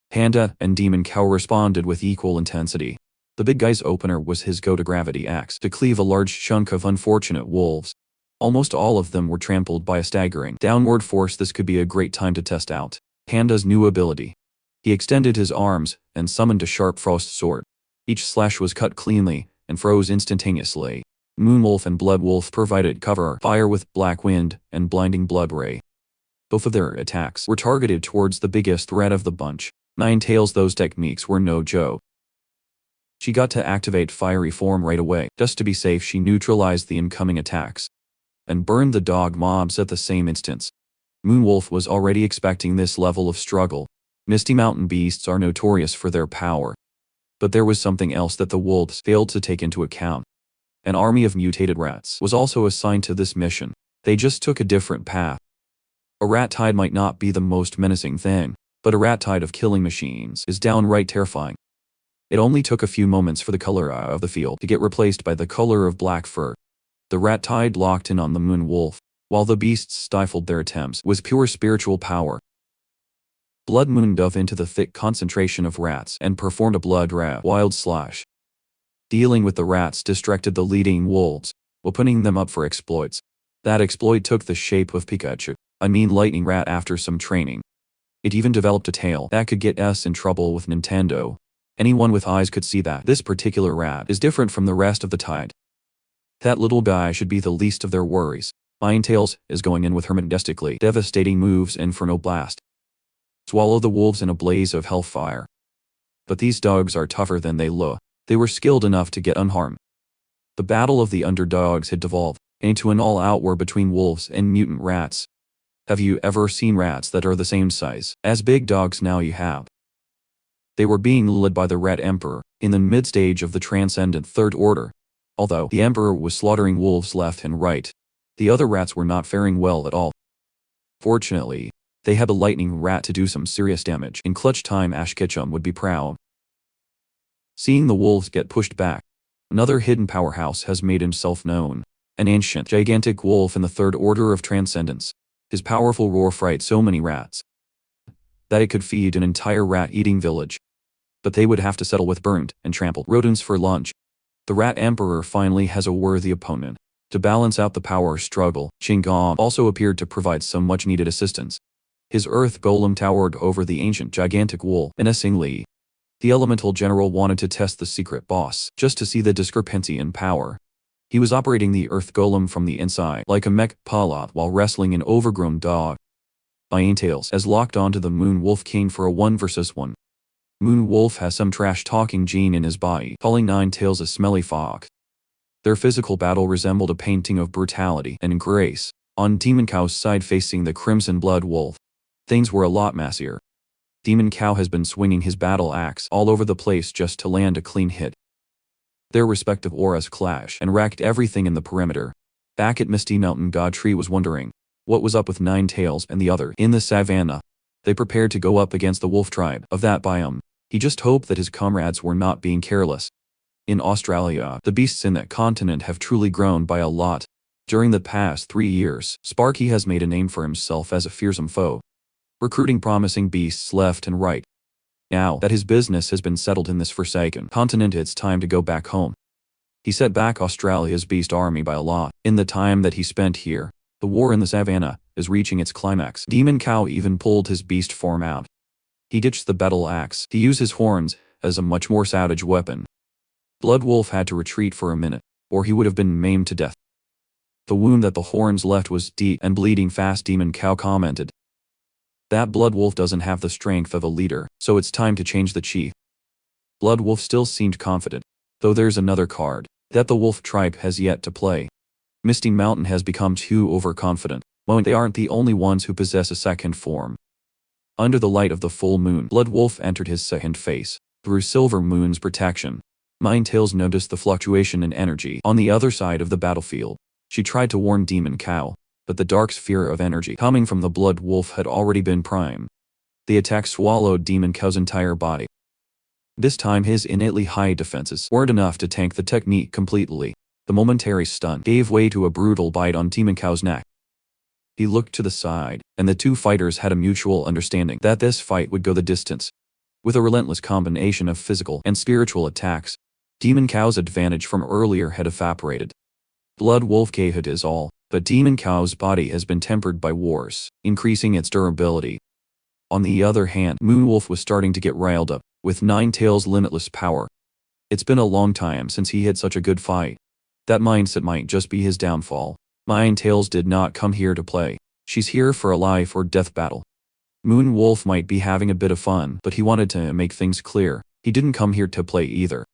Panda and Demon Cow responded with equal intensity. The big guy's opener was his go-to-gravity axe to cleave a large chunk of unfortunate wolves. Almost all of them were trampled by a staggering downward force. This could be a great time to test out Panda's new ability. He extended his arms and summoned a sharp frost sword. Each slash was cut cleanly and froze instantaneously. Moon Wolf and Blood Wolf provided cover fire with Black Wind and Blinding Blood Ray. Both of their attacks were targeted towards the biggest threat of the bunch. Ninetales, those techniques were no joke. She got to activate fiery form right away. Just to be safe, she neutralized the incoming attacks and burned the dog mobs at the same instance. Moonwolf was already expecting this level of struggle. Misty Mountain beasts are notorious for their power. But there was something else that the wolves failed to take into account. An army of mutated rats was also assigned to this mission. They just took a different path. A rat tide might not be the most menacing thing, but a rat tide of killing machines is downright terrifying. It only took a few moments for the color of the field to get replaced by the color of black fur. The rat tide locked in on the moon wolf, while the beasts stifled their attempts with pure spiritual power. Blood Moon dove into the thick concentration of rats and performed a blood rat wild slash. Dealing with the rats distracted the leading wolves, opening them up for exploits. That exploit took the shape of Pikachu, a mean lightning rat after some training. It even developed a tail that could get us in trouble with Nintendo. Anyone with eyes could see that this particular rat is different from the rest of the tide. That little guy should be the least of their worries. Ninetales is going in with her majestically devastating moves Inferno Blast. Swallow the wolves in a blaze of hellfire. But these dogs are tougher than they look. They were skilled enough to get unharmed. The battle of the underdogs had devolved into an all-out war between wolves and mutant rats. Have you ever seen rats that are the same size as big dogs? Now you have. They were being led by the Rat Emperor, in the mid-stage of the Transcendent Third Order. Although the Emperor was slaughtering wolves left and right, the other rats were not faring well at all. Fortunately, they had a lightning rat to do some serious damage. In clutch time, Ash Ketchum would be proud. Seeing the wolves get pushed back, another hidden powerhouse has made himself known. An ancient, gigantic wolf in the Third Order of Transcendence. His powerful roar frightened so many rats that it could feed an entire rat-eating village. But they would have to settle with burned and trampled rodents for lunch. The Rat Emperor finally has a worthy opponent. To balance out the power struggle, Qingong also appeared to provide some much-needed assistance. His earth golem towered over the ancient gigantic wolf menacingly. The elemental general wanted to test the secret boss, just to see the discrepancy in power. He was operating the earth golem from the inside like a mech pilot while wrestling an overgrown dog. Ninetales has locked onto the Moon Wolf King for a 1-versus-1. Moon Wolf has some trash-talking gene in his body, calling Ninetales a smelly fox. Their physical battle resembled a painting of brutality and grace. On Demon Cow's side facing the Crimson Blood Wolf, things were a lot messier. Demon Cow has been swinging his battle axe all over the place just to land a clean hit. Their respective auras clashed and wrecked everything in the perimeter. Back at Misty Mountain, Godtree was wondering what was up with Ninetales and the other in the savannah. They prepared to go up against the wolf tribe of that biome. He just hoped that his comrades were not being careless. In Australia, the beasts in that continent have truly grown by a lot. During the past 3 years, Sparky has made a name for himself as a fearsome foe, recruiting promising beasts left and right. Now that his business has been settled in this forsaken continent, it's time to go back home. He set back Australia's beast army by a lot. In the time that he spent here, the war in the savannah is reaching its climax. Demon Cow even pulled his beast form out. He ditched the battle axe to use his horns as a much more savage weapon. Blood Wolf had to retreat for a minute, or he would have been maimed to death. The wound that the horns left was deep and bleeding fast. Demon Cow commented. That Blood Wolf doesn't have the strength of a leader, so it's time to change the chief. Blood Wolf still seemed confident, though there's another card that the wolf tribe has yet to play. Misty Mountain has become too overconfident. Well, they aren't the only ones who possess a second form. Under the light of the full moon, Blood Wolf entered his second phase, through Silver Moon's protection. Ninetales noticed the fluctuation in energy on the other side of the battlefield. She tried to warn Demon Cow, but the dark sphere of energy coming from the Blood Wolf had already been primed. The attack swallowed Demon Cow's entire body. This time his innately high defenses weren't enough to tank the technique completely. The momentary stun gave way to a brutal bite on Demon Cow's neck. He looked to the side, and the two fighters had a mutual understanding that this fight would go the distance. With a relentless combination of physical and spiritual attacks, Demon Cow's advantage from earlier had evaporated. Blood Wolf gave it his all, but Demon Cow's body has been tempered by wars, increasing its durability. On the other hand, Moonwolf was starting to get riled up, with Ninetales' limitless power. It's been a long time since he had such a good fight. That mindset might just be his downfall. Ninetales did not come here to play. She's here for a life or death battle. Moon Wolf might be having a bit of fun, but he wanted to make things clear. He didn't come here to play either.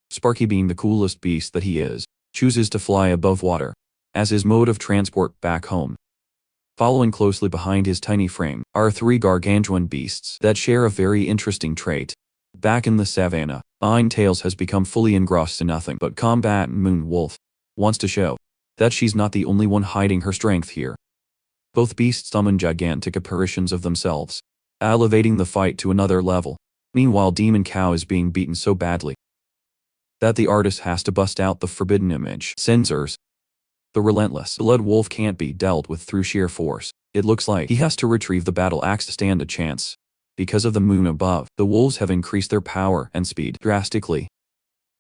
Sparky, being the coolest beast that he is, chooses to fly above water as his mode of transport back home. Following closely behind his tiny frame are 3 gargantuan beasts that share a very interesting trait. Back in the savannah, Ninetales has become fully engrossed in nothing but combat. Moon Wolf wants to show that she's not the only one hiding her strength here. Both beasts summon gigantic apparitions of themselves, elevating the fight to another level. Meanwhile, Demon Cow is being beaten so badly that the artist has to bust out the forbidden image sensors. The relentless Blood Wolf can't be dealt with through sheer force. It looks like he has to retrieve the battle axe to stand a chance. Because of the moon above, the wolves have increased their power and speed drastically.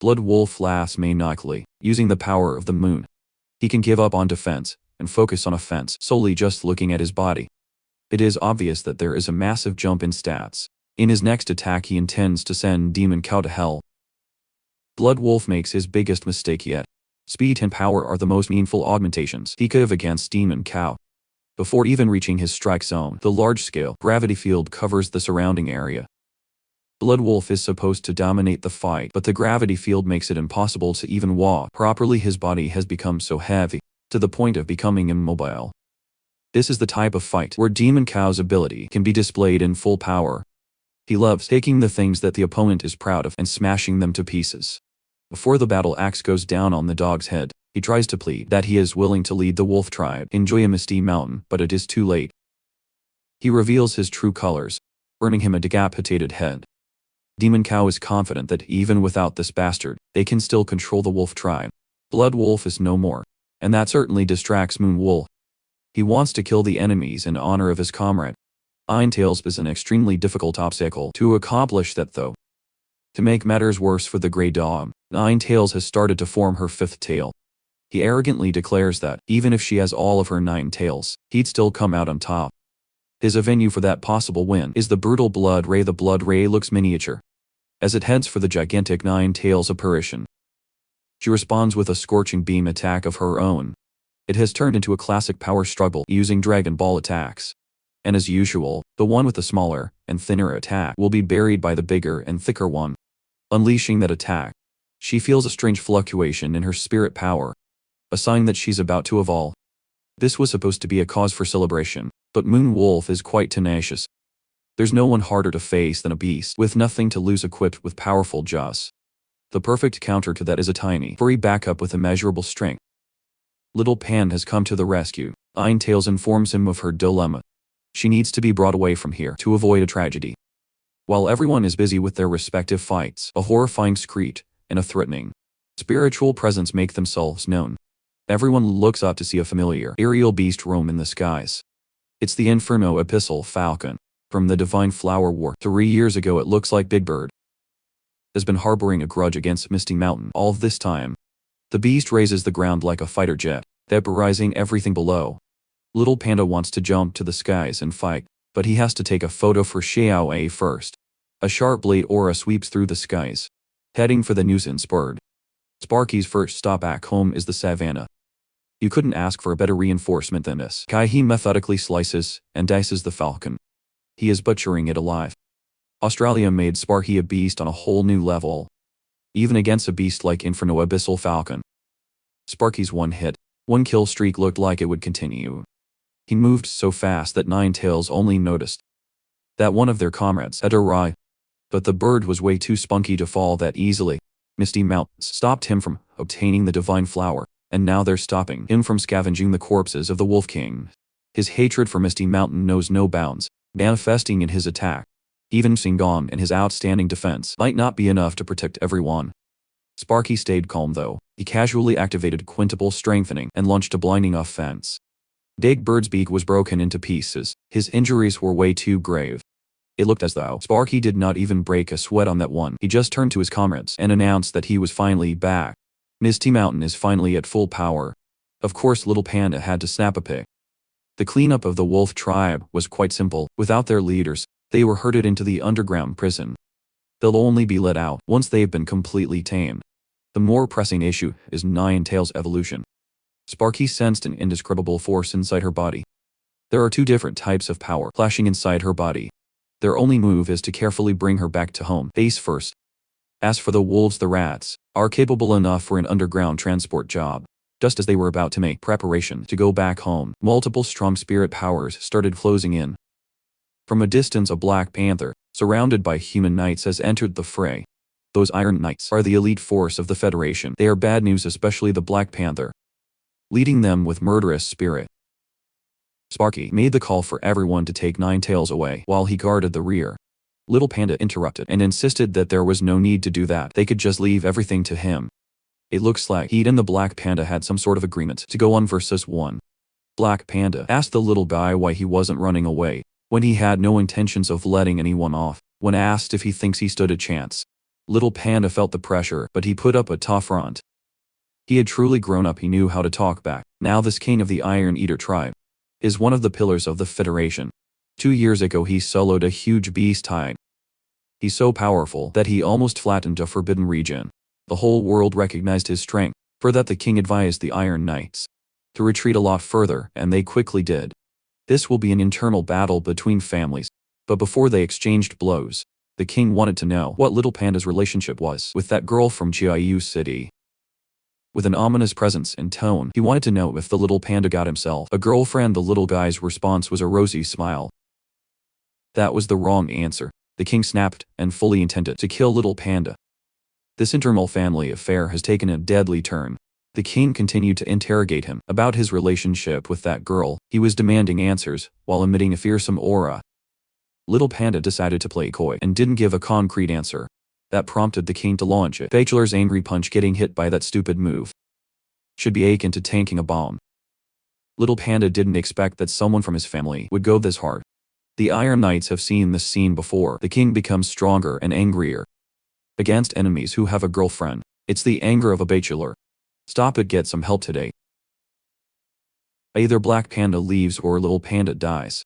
Blood Wolf laughs maniacally, using the power of the moon. He can give up on defense and focus on offense solely just looking at his body. It is obvious that there is a massive jump in stats. In his next attack, he intends to send Demon Cow to hell. Blood Wolf makes his biggest mistake yet. Speed and power are the most meaningful augmentations he could have against Demon Cow. Before even reaching his strike zone, the large-scale gravity field covers the surrounding area. Blood Wolf is supposed to dominate the fight, but the gravity field makes it impossible to even walk properly. His body has become so heavy, to the point of becoming immobile. This is the type of fight where Demon Cow's ability can be displayed in full power. He loves taking the things that the opponent is proud of and smashing them to pieces. Before the battle axe goes down on the dog's head, he tries to plead that he is willing to lead the wolf tribe into a misty mountain, but it is too late. He reveals his true colors, earning him a decapitated head. Demon Cow is confident that even without this bastard, they can still control the wolf tribe. Blood Wolf is no more, and that certainly distracts Moon Wolf. He wants to kill the enemies in honor of his comrade. Ninetales is an extremely difficult obstacle to accomplish that, though. To make matters worse for the Grey Dog, Ninetales has started to form her 5th tail. He arrogantly declares that, even if she has all of her 9 tails, he'd still come out on top. His avenue for that possible win is the brutal Blood Ray. The Blood Ray looks miniature as it heads for the gigantic Ninetales apparition. She responds with a scorching beam attack of her own. It has turned into a classic power struggle using Dragon Ball attacks. And as usual, the one with the smaller and thinner attack will be buried by the bigger and thicker one. Unleashing that attack, she feels a strange fluctuation in her spirit power, a sign that she's about to evolve. This was supposed to be a cause for celebration, but Moon Wolf is quite tenacious. There's no one harder to face than a beast with nothing to lose equipped with powerful jaws. The perfect counter to that is a tiny, furry backup with immeasurable strength. Little Pan has come to the rescue. Ninetales informs him of her dilemma. She needs to be brought away from here to avoid a tragedy. While everyone is busy with their respective fights, a horrifying screech and a threatening spiritual presence make themselves known. Everyone looks up to see a familiar aerial beast roam in the skies. It's the Inferno Abyssal Falcon. From the Divine Flower War 3 years ago, it looks like Big Bird has been harboring a grudge against Misty Mountain all this time. The beast raises the ground like a fighter jet, vaporizing everything below. Little Panda wants to jump to the skies and fight, but he has to take a photo for Xiao A first. A sharp blade aura sweeps through the skies, heading for the nuisance bird. Sparky's first stop back home is the savannah. You couldn't ask for a better reinforcement than this. He methodically slices and dices the falcon. He is butchering it alive. Australia made Sparky a beast on a whole new level. Even against a beast like Inferno Abyssal Falcon, Sparky's one kill streak looked like it would continue. He moved so fast that Ninetales only noticed that one of their comrades had arrived. But the bird was way too spunky to fall that easily. Misty Mountains stopped him from obtaining the Divine Flower, and now they're stopping him from scavenging the corpses of the Wolf King. His hatred for Misty Mountain knows no bounds, manifesting in his attack. Even Singong and his outstanding defense might not be enough to protect everyone. Sparky stayed calm though. He casually activated Quintuple Strengthening and launched a blinding offense. Big Bird's beak was broken into pieces. His injuries were way too grave. It looked as though Sparky did not even break a sweat on that one. He just turned to his comrades and announced that he was finally back. Misty Mountain is finally at full power. Of course, Little Panda had to snap a pic. The cleanup of the wolf tribe was quite simple. Without their leaders, they were herded into the underground prison. They'll only be let out once they've been completely tamed. The more pressing issue is Ninetales' evolution. Sparky sensed an indescribable force inside her body. There are two different types of power clashing inside her body. Their only move is to carefully bring her back to home, face first. As for the wolves, the rats are capable enough for an underground transport job. Just as they were about to make preparation to go back home, multiple strong spirit powers started closing in. From a distance, a Black Panther, surrounded by human knights, has entered the fray. Those Iron Knights are the elite force of the Federation. They are bad news, especially the Black Panther, leading them with murderous spirit. Sparky made the call for everyone to take Nine Tails away while he guarded the rear. Little Panda interrupted and insisted that there was no need to do that. They could just leave everything to him. It looks like he and the Black Panda had some sort of agreement to go 1-versus-1. Black Panda asked the little guy why he wasn't running away, when he had no intentions of letting anyone off. When asked if he thinks he stood a chance, Little Panda felt the pressure, but he put up a tough front. He had truly grown up. He knew how to talk back. Now this king of the Iron Eater tribe is one of the pillars of the Federation. 2 years ago he soloed a huge beast hide. He's so powerful that he almost flattened a forbidden region. The whole world recognized his strength. For that the king advised the Iron Knights to retreat a lot further, and they quickly did. This will be an internal battle between families. But before they exchanged blows, the king wanted to know what Little Panda's relationship was with that girl from Jiayu City. With an ominous presence and tone, he wanted to know if the Little Panda got himself a girlfriend. The little guy's response was a rosy smile. That was the wrong answer. The king snapped and fully intended to kill Little Panda. This internal family affair has taken a deadly turn. The king continued to interrogate him about his relationship with that girl. He was demanding answers while emitting a fearsome aura. Little Panda decided to play coy and didn't give a concrete answer. That prompted the king to launch a bachelor's angry punch. Getting hit by that stupid move should be akin to tanking a bomb. Little Panda didn't expect that someone from his family would go this hard. The Iron Knights have seen this scene before. The king becomes stronger and angrier against enemies who have a girlfriend. It's the anger of a bachelor. Stop it, get some help today. Either Black Panda leaves or Little Panda dies.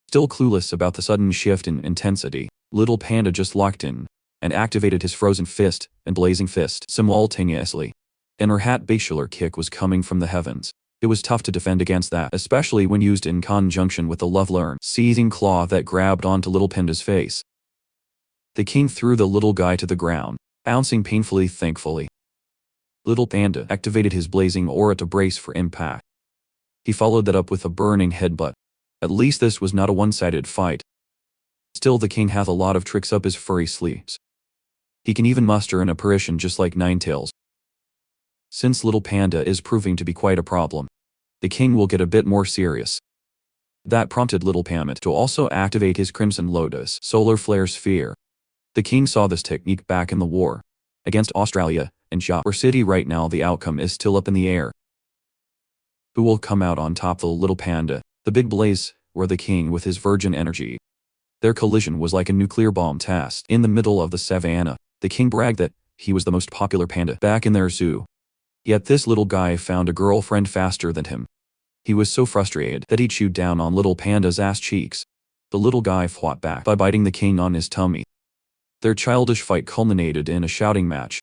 Still clueless about the sudden shift in intensity, Little Panda just locked in and activated his frozen fist and blazing fist simultaneously. And her hat bachelor kick was coming from the heavens. It was tough to defend against that, especially when used in conjunction with the love-learn seizing claw that grabbed onto Little Panda's face. The king threw the little guy to the ground, bouncing painfully. Thankfully, Little Panda activated his blazing aura to brace for impact. He followed that up with a burning headbutt. At least this was not a one-sided fight. Still, the king has a lot of tricks up his furry sleeves. He can even muster an apparition just like Nine Tails. Since Little Panda is proving to be quite a problem, the king will get a bit more serious. That prompted Little Panda to also activate his Crimson Lotus solar flare sphere. The king saw this technique back in the war against Australia and Johor City. Right now the outcome is still up in the air. Who will come out on top? The Little Panda, the big blaze, or the king with his virgin energy? Their collision was like a nuclear bomb test in the middle of the savannah. The king bragged that he was the most popular panda back in their zoo. Yet this little guy found a girlfriend faster than him. He was so frustrated that he chewed down on Little Panda's ass cheeks. The little guy fought back by biting the king on his tummy. Their childish fight culminated in a shouting match.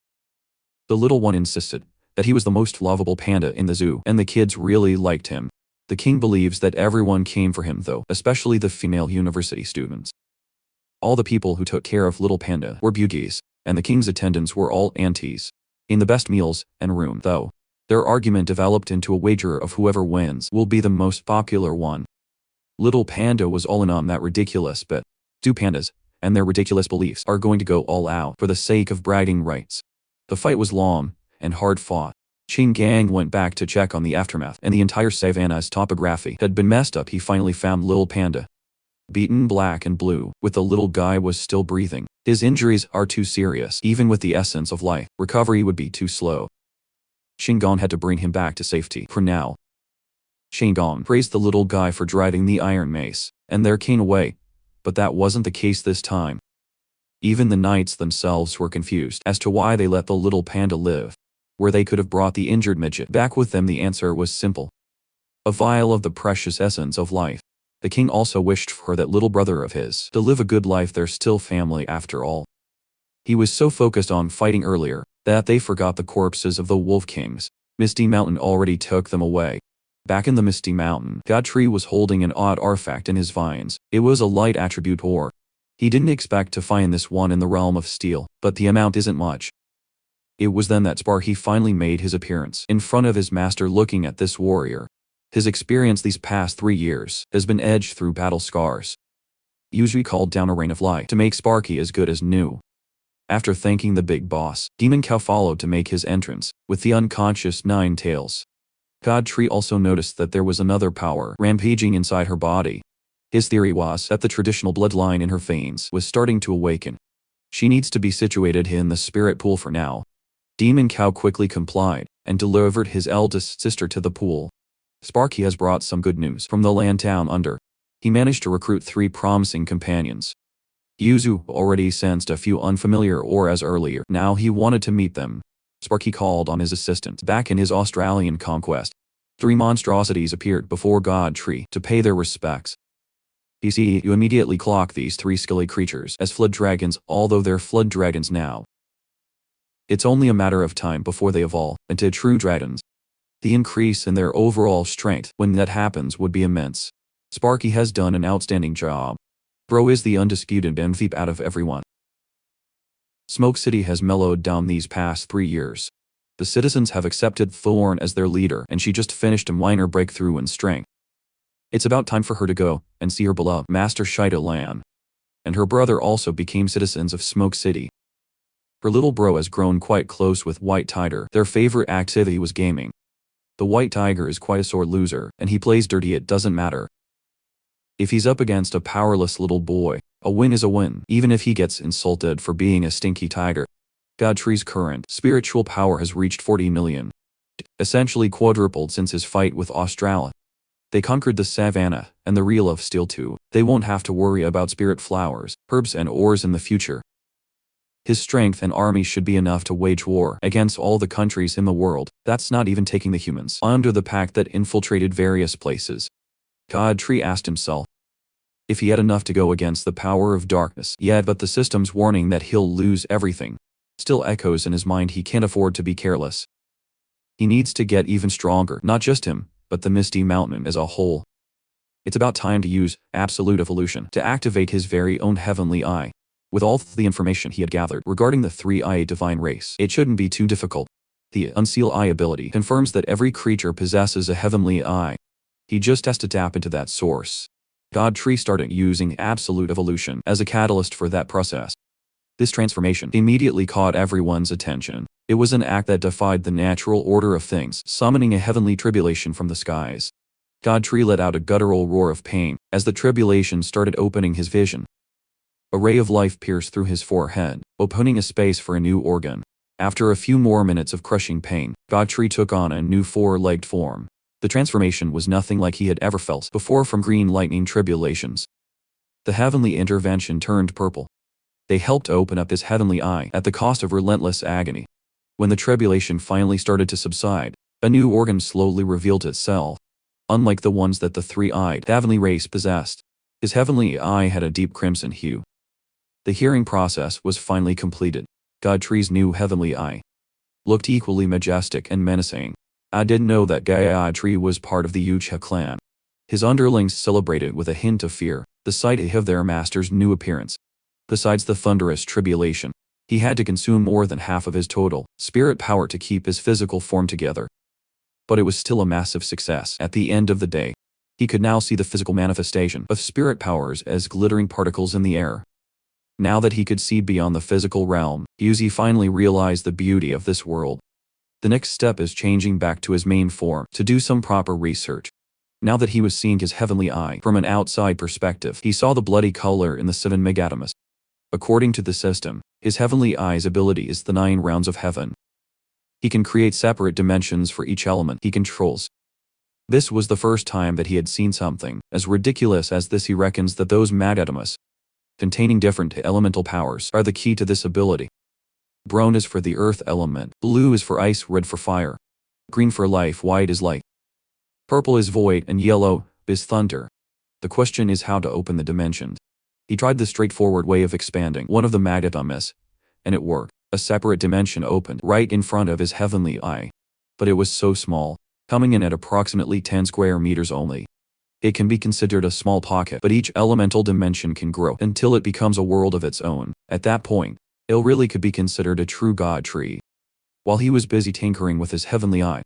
The little one insisted that he was the most lovable panda in the zoo, and the kids really liked him. The king believes that everyone came for him though, especially the female university students. All the people who took care of Little Panda were beauties, and the king's attendants were all aunties. In the best meals and room though, their argument developed into a wager of whoever wins will be the most popular one. Little Panda was all in on that ridiculous bet. Two pandas and their ridiculous beliefs are going to go all out for the sake of bragging rights. The fight was long and hard fought. Ching Gang went back to check on the aftermath, and the entire savannah's topography had been messed up. He finally found Little Panda, beaten black and blue, with the little guy was still breathing. His injuries are too serious. Even with the essence of life, recovery would be too slow. Shingon had to bring him back to safety for now. Shingon praised the little guy for driving the iron mace and their cane away, but that wasn't the case this time. Even the knights themselves were confused as to why they let the little panda live, where they could have brought the injured midget back with them. The answer was simple: a vial of the precious essence of life. The king also wished for that little brother of his to live a good life. They're still family after all. He was so focused on fighting earlier that they forgot the corpses of the wolf kings. Misty Mountain already took them away. Back in the Misty Mountain, Godtree was holding an odd artifact in his vines. It was a light attribute ore. He didn't expect to find this one in the realm of steel, but the amount isn't much. It was then that Sparky finally made his appearance, in front of his master looking at this warrior. His experience these past 3 years has been edged through battle scars. Yuzu called down a rain of light to make Sparky as good as new. After thanking the big boss, Demon Cow followed to make his entrance, with the unconscious Nine Tails. Godtree also noticed that there was another power rampaging inside her body. His theory was that the traditional bloodline in her veins was starting to awaken. She needs to be situated in the spirit pool for now. Demon Cow quickly complied, and delivered his eldest sister to the pool. Sparky has brought some good news from the land down under. He managed to recruit 3 promising companions. Yuzu already sensed a few unfamiliar auras earlier. Now he wanted to meet them. Sparky called on his assistants back in his Australian conquest. 3 monstrosities appeared before Godtree to pay their respects. You immediately clock these 3 skilly creatures as flood dragons, although they're flood dragons now. It's only a matter of time before they evolve into true dragons. The increase in their overall strength when that happens would be immense. Sparky has done an outstanding job. Bro is the undisputed MVP out of everyone. Smoke City has mellowed down these past 3 years. The citizens have accepted Thorn as their leader, and she just finished a minor breakthrough in strength. It's about time for her to go and see her beloved Master Shida Lan. And her brother also became citizens of Smoke City. Her little bro has grown quite close with White Tiger. Their favorite activity was gaming. The White Tiger is quite a sore loser, and he plays dirty. It doesn't matter. If he's up against a powerless little boy, a win is a win, even if he gets insulted for being a stinky tiger. Godtree's current spiritual power has reached 40 million. Essentially quadrupled since his fight with Australia. They conquered the savannah and the Reel of Steel too. They won't have to worry about spirit flowers, herbs and ores in the future. His strength and army should be enough to wage war against all the countries in the world. That's not even taking the humans under the pact that infiltrated various places. Godtree asked himself if he had enough to go against the power of darkness yet, but the system's warning that he'll lose everything still echoes in his mind. He can't afford to be careless. He needs to get even stronger, not just him, but the Misty Mountain as a whole. It's about time to use absolute evolution to activate his very own heavenly eye. With all the information he had gathered regarding the 3-eye divine race, it shouldn't be too difficult. The Unseal Eye ability confirms that every creature possesses a heavenly eye. He just has to tap into that source. Godtree started using absolute evolution as a catalyst for that process. This transformation immediately caught everyone's attention. It was an act that defied the natural order of things, summoning a heavenly tribulation from the skies. Godtree let out a guttural roar of pain as the tribulation started opening his vision. A ray of life pierced through his forehead, opening a space for a new organ. After a few more minutes of crushing pain, Godtree took on a new 4-legged form. The transformation was nothing like he had ever felt before from green lightning tribulations. The heavenly intervention turned purple. They helped open up his heavenly eye at the cost of relentless agony. When the tribulation finally started to subside, a new organ slowly revealed itself. Unlike the ones that the 3-eyed heavenly race possessed, his heavenly eye had a deep crimson hue. The hearing process was finally completed. Godtree's new heavenly eye looked equally majestic and menacing. I didn't know that Godtree was part of the Uchiha clan. His underlings celebrated with a hint of fear, the sight of their master's new appearance. Besides the thunderous tribulation, he had to consume more than half of his total spirit power to keep his physical form together. But it was still a massive success at the end of the day. He could now see the physical manifestation of spirit powers as glittering particles in the air. Now that he could see beyond the physical realm, Yuzi finally realized the beauty of this world. The next step is changing back to his main form to do some proper research. Now that he was seeing his heavenly eye from an outside perspective, he saw the bloody color in the 7 megatoms. According to the system, his heavenly eye's ability is the 9 rounds of heaven. He can create separate dimensions for each element he controls. This was the first time that he had seen something as ridiculous as this. He reckons that those megatoms, containing different elemental powers, are the key to this ability. Brown is for the earth element, blue is for ice, red for fire, green for life, white is light, purple is void, and yellow is thunder. The question is how to open the dimensions. He tried the straightforward way of expanding one of the megatoms, and it worked. A separate dimension opened right in front of his heavenly eye. But it was so small. coming in at approximately 10 square meters only. It can be considered a small pocket, but each elemental dimension can grow until it becomes a world of its own. At that point, it really could be considered a true god tree. While he was busy tinkering with his heavenly eye,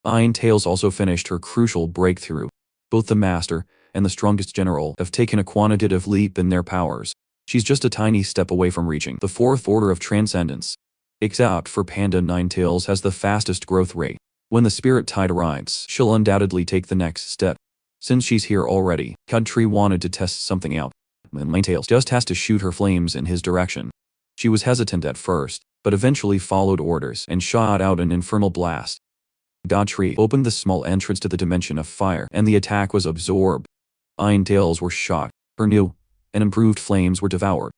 Nine Tails also finished her crucial breakthrough. Both the Master and the strongest general have taken a quantitative leap in their powers. She's just a tiny step away from reaching the fourth order of transcendence. Except for Panda, Nine Tails has the fastest growth rate. When the spirit tide arrives, she'll undoubtedly take the next step. Since she's here already, God Tree wanted to test something out, and Nine Tails just has to shoot her flames in his direction. She was hesitant at first, but eventually followed orders and shot out an infernal blast. God Tree opened the small entrance to the dimension of fire, and the attack was absorbed. Nine Tails were shocked. Her new and improved flames were devoured.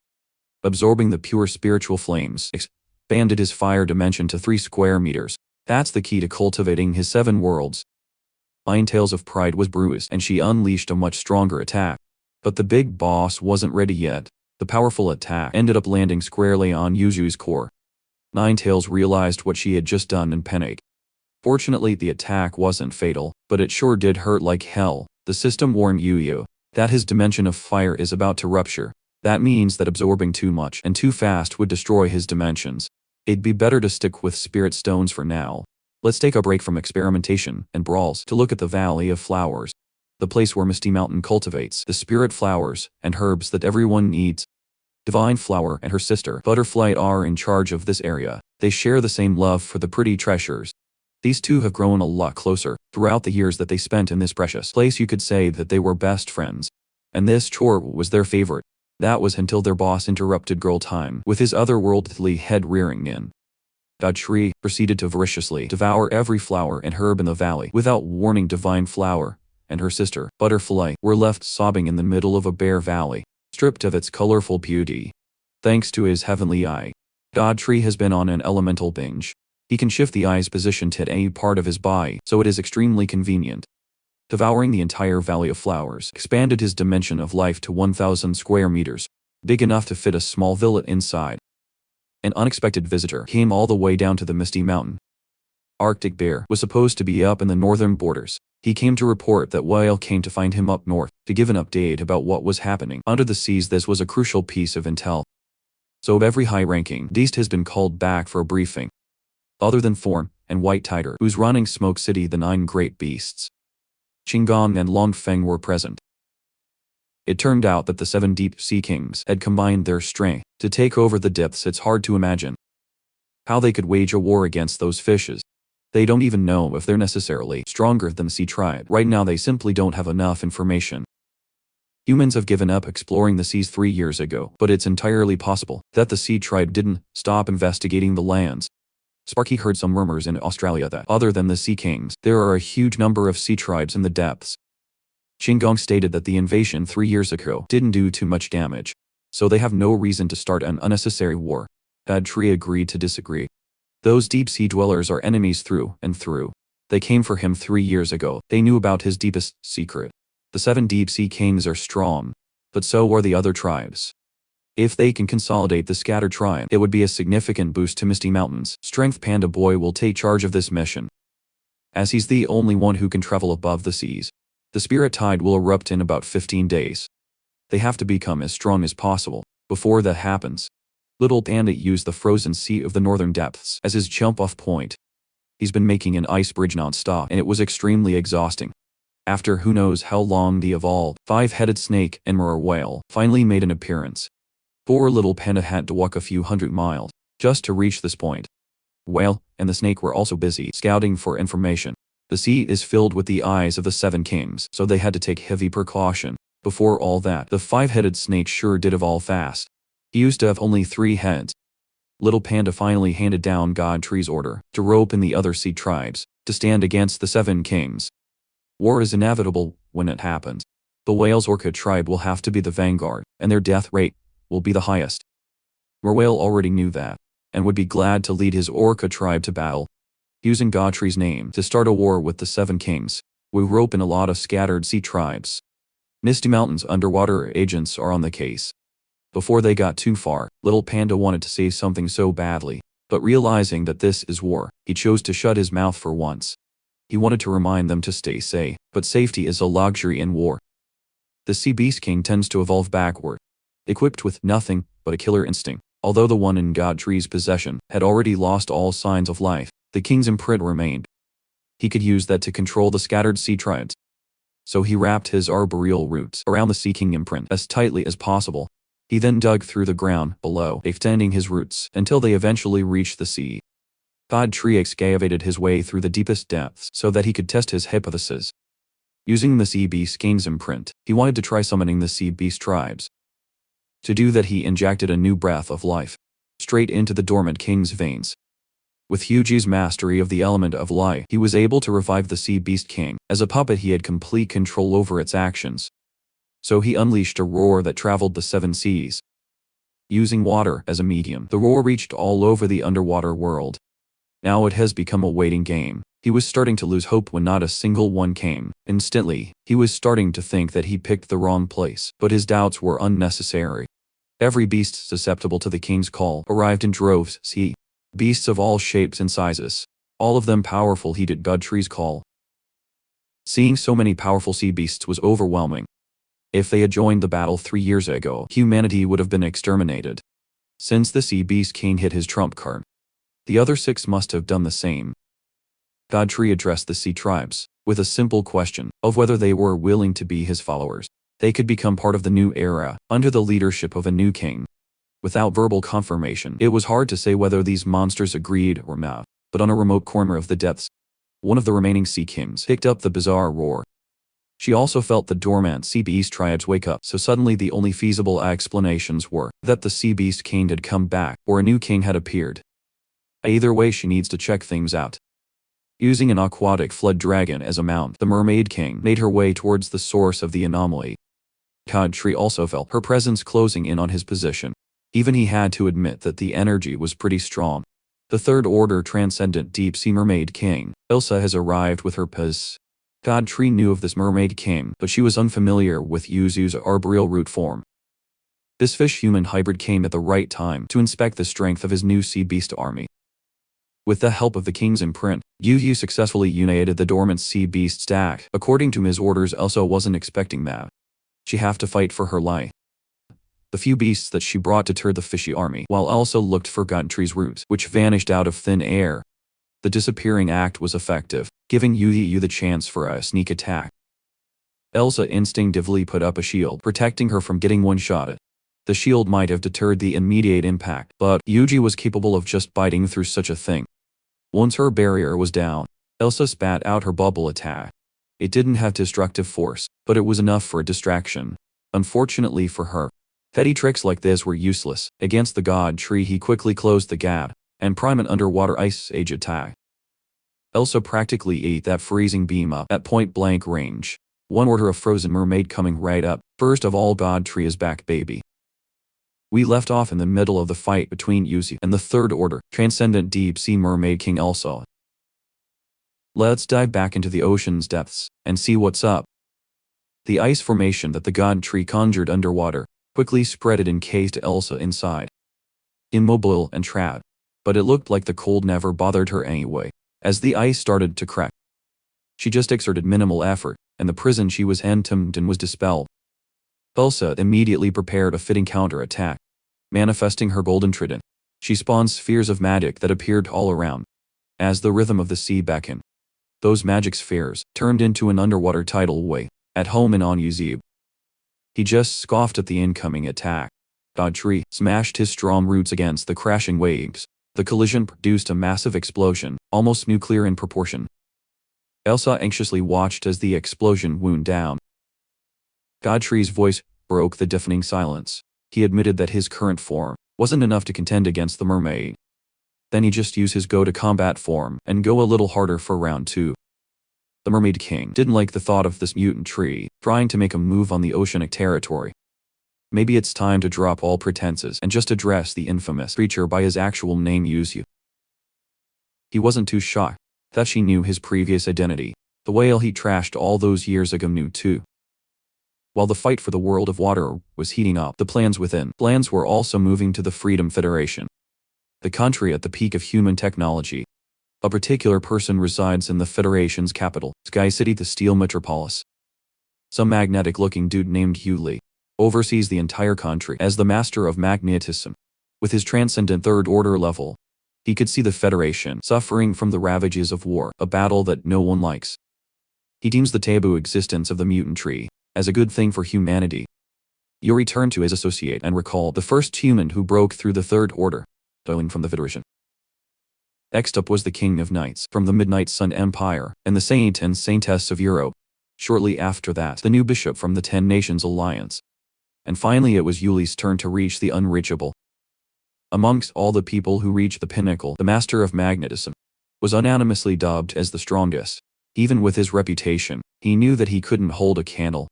Absorbing the pure spiritual flames expanded his fire dimension to 3 square meters. That's the key to cultivating his 7 worlds. Nine Tails of Pride was bruised, and she unleashed a much stronger attack. But the big boss wasn't ready yet. The powerful attack ended up landing squarely on Yuzu's core. Nine Tails realized what she had just done and panicked. Fortunately, the attack wasn't fatal, but it sure did hurt like hell. The system warned Yuyu that his dimension of fire is about to rupture. That means that absorbing too much and too fast would destroy his dimensions. It'd be better to stick with spirit stones for now. Let's take a break from experimentation and brawls to look at the Valley of Flowers, the place where Misty Mountain cultivates the spirit flowers and herbs that everyone needs. Divine Flower and her sister Butterfly are in charge of this area. They share the same love for the pretty treasures. These two have grown a lot closer throughout the years that they spent in this precious place. You could say that they were best friends. And this chore was their favorite. That was until their boss interrupted girl time with his otherworldly head rearing in. God Tree proceeded to voraciously devour every flower and herb in the valley. Without warning, Divine Flower and her sister Butterfly were left sobbing in the middle of a bare valley, stripped of its colorful beauty. Thanks to his heavenly eye, God Tree has been on an elemental binge. He can shift the eye's position to any part of his body, so it is extremely convenient. Devouring the entire Valley of Flowers expanded his dimension of life to 1,000 square meters, big enough to fit a small villa inside. An unexpected visitor came all the way down to the Misty Mountain. Arctic Bear was supposed to be up in the northern borders. He came to report that Whale came to find him up north to give an update about what was happening under the seas. This was a crucial piece of intel. So every high-ranking beast has been called back for a briefing. Other than Thorn and White Tiger, who's running Smoke City, the 9 great beasts, Qinggong and Longfeng were present. It turned out that the 7 deep sea kings had combined their strength to take over the depths. It's hard to imagine how they could wage a war against those fishes. They don't even know if they're necessarily stronger than the sea tribe. Right now they simply don't have enough information. Humans have given up exploring the seas 3 years ago, but it's entirely possible that the sea tribe didn't stop investigating the lands. Sparky heard some rumors in Australia that, other than the Sea Kings, there are a huge number of sea tribes in the depths. Qinggong stated that the invasion 3 years ago didn't do too much damage, so they have no reason to start an unnecessary war. God Tree agreed to disagree. Those deep-sea dwellers are enemies through and through. They came for him 3 years ago. They knew about his deepest secret. The 7 deep-sea kings are strong, but so are the other tribes. If they can consolidate the scattered tribe, it would be a significant boost to Misty Mountain's strength. Panda Boy will take charge of this mission, as he's the only one who can travel above the seas. The spirit tide will erupt in about 15 days. They have to become as strong as possible before that happens. Little Panda used the frozen sea of the northern depths as his jump-off point. He's been making an ice bridge non-stop, and it was extremely exhausting. After who knows how long, the evolved 5-headed snake and Mirror Whale finally made an appearance. Poor little Panda had to walk a few hundred miles just to reach this point. Whale and the snake were also busy scouting for information. The sea is filled with the eyes of the 7 kings, so they had to take heavy precaution. Before all that, the 5-headed snake sure did evolve fast. He used to have only 3 heads. Little Panda finally handed down God Tree's order to rope in the other sea tribes to stand against the 7 kings. War is inevitable when it happens. The Whale's Orca tribe will have to be the vanguard, and their death rate will be the highest. Merwhale already knew that, and would be glad to lead his Orca tribe to battle, using God Tree's name to start a war with the 7 kings. We rope in a lot of scattered sea tribes. Misty Mountain's underwater agents are on the case. Before they got too far, Little Panda wanted to say something so badly, but realizing that this is war, he chose to shut his mouth for once. He wanted to remind them to stay safe, but safety is a luxury in war. The Sea Beast King tends to evolve backward, equipped with nothing but a killer instinct. Although the one in Godfrey's possession had already lost all signs of life, the king's imprint remained. He could use that to control the scattered sea tribes. So he wrapped his arboreal roots around the Sea King imprint as tightly as possible. He then dug through the ground below, extending his roots until they eventually reached the sea. Godfrey excavated his way through the deepest depths so that he could test his hypothesis. Using the Sea Beast King's imprint, he wanted to try summoning the Sea Beast tribes. To do that, he injected a new breath of life straight into the dormant king's veins. With Yuji's mastery of the element of life, he was able to revive the Sea Beast King. As a puppet, he had complete control over its actions. So he unleashed a roar that traveled the 7 seas. Using water as a medium, the roar reached all over the underwater world. Now it has become a waiting game. He was starting to lose hope when not a single one came. Instantly, he was starting to think that he picked the wrong place, but his doubts were unnecessary. Every beast susceptible to the king's call arrived in droves. Beasts of all shapes and sizes. All of them powerful heeded Godfrey's call. Seeing so many powerful sea beasts was overwhelming. If they had joined the battle 3 years ago, humanity would have been exterminated. Since the Sea Beast King hit his trump card, the other 6 must have done the same. Godfrey addressed the sea tribes with a simple question of whether they were willing to be his followers. They could become part of the new era under the leadership of a new king. Without verbal confirmation, it was hard to say whether these monsters agreed or not. But on a remote corner of the depths, one of the remaining sea kings picked up the bizarre roar. She also felt the dormant Sea Beast tribes wake up, so suddenly the only feasible explanations were that the Sea Beast King had come back or a new king had appeared. Either way, she needs to check things out. Using an aquatic flood dragon as a mount, the Mermaid King made her way towards the source of the anomaly. Godfrey also felt her presence closing in on his position. Even he had to admit that the energy was pretty strong. The Third Order Transcendent Deep Sea Mermaid King, Elsa, has arrived with her Paz. Godfrey knew of this Mermaid King, but she was unfamiliar with Yuzu's arboreal root form. This fish-human hybrid came at the right time to inspect the strength of his new sea beast army. With the help of the king's imprint, Yuzu successfully united the dormant sea beast stack. According to his orders, Elsa wasn't expecting that. She'd have to fight for her life. The few beasts that she brought deterred the fishy army, while Elsa looked for Godfrey's roots, which vanished out of thin air. The disappearing act was effective, giving Yuzu the chance for a sneak attack. Elsa instinctively put up a shield, protecting her from getting one-shotted. The shield might have deterred the immediate impact, but Yuji was capable of just biting through such a thing. Once her barrier was down, Elsa spat out her bubble attack. It didn't have destructive force, but it was enough for a distraction. Unfortunately for her, petty tricks like this were useless. Against the god tree, he quickly closed the gap and prime an underwater ice age attack. Elsa practically ate that freezing beam up at point-blank range. One order of frozen mermaid coming right up. First of all, Godfrey is back, baby. We left off in the middle of the fight between Yuzu and the Third Order Transcendent Deep Sea Mermaid King Elsa. Let's dive back into the ocean's depths and see what's up. The ice formation that the god tree conjured underwater quickly spread and encased Elsa inside. Immobile and trapped, but it looked like the cold never bothered her anyway. As the ice started to crack, she just exerted minimal effort, and the prison she was entombed in was dispelled. Elsa immediately prepared a fitting counter-attack. Manifesting her golden trident, she spawned spheres of magic that appeared all around. As the rhythm of the sea beckoned, those magic spheres turned into an underwater tidal wave, at home and on Yuzu. He just scoffed at the incoming attack. Godfrey smashed his strong roots against the crashing waves. The collision produced a massive explosion, almost nuclear in proportion. Elsa anxiously watched as the explosion wound down. Godfrey's voice broke the deafening silence. He admitted that his current form wasn't enough to contend against the mermaid. Then he just used his go-to-combat form and go a little harder for round 2. The Mermaid King didn't like the thought of this mutant tree trying to make a move on the oceanic territory. Maybe it's time to drop all pretenses and just address the infamous creature by his actual name, Yuzu. He wasn't too shocked that she knew his previous identity. The whale he trashed all those years ago knew too. While the fight for the world of water was heating up, the plans were also moving to the Freedom Federation, the country at the peak of human technology. A particular person resides in the Federation's capital, Sky City, the Steel Metropolis. Some magnetic-looking dude named Yuli oversees the entire country as the master of magnetism. With his transcendent third-order level, he could see the Federation suffering from the ravages of war, a battle that no one likes. He deems the taboo existence of the mutant tree as a good thing for humanity. Yuri turned to his associate and recalled the first human who broke through the Third Order, hailing from the Federation. Next up was the King of Knights from the Midnight Sun Empire and the Saint and Saintess of Europe. Shortly after that, the new bishop from the Ten Nations Alliance. And finally it was Yuli's turn to reach the unreachable. Amongst all the people who reached the pinnacle, the master of magnetism was unanimously dubbed as the strongest. Even with his reputation, he knew that he couldn't hold a candle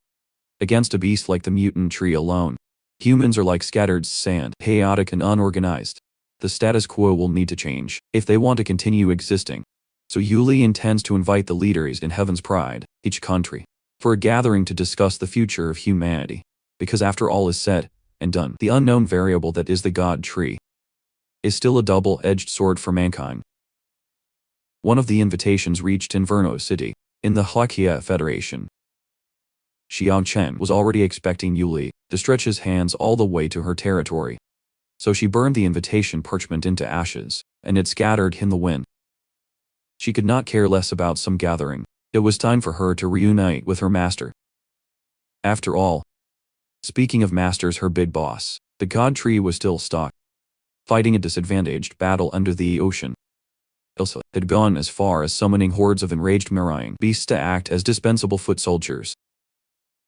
against a beast like the mutant tree alone. Humans are like scattered sand, chaotic and unorganized. The status quo will need to change if they want to continue existing. So Yuli intends to invite the leaders in Heaven's Pride, each country, for a gathering to discuss the future of humanity. Because after all is said and done, the unknown variable that is the God Tree is still a double-edged sword for mankind. One of the invitations reached Inverno City, in the Huakia Federation. Xiao Chen was already expecting Yuli to stretch his hands all the way to her territory. So she burned the invitation parchment into ashes, and it scattered in the wind. She could not care less about some gathering. It was time for her to reunite with her master. After all, speaking of masters, her big boss, the God Tree, was still stuck, fighting a disadvantaged battle under the ocean. Ilsa had gone as far as summoning hordes of enraged marine beasts to act as dispensable foot soldiers.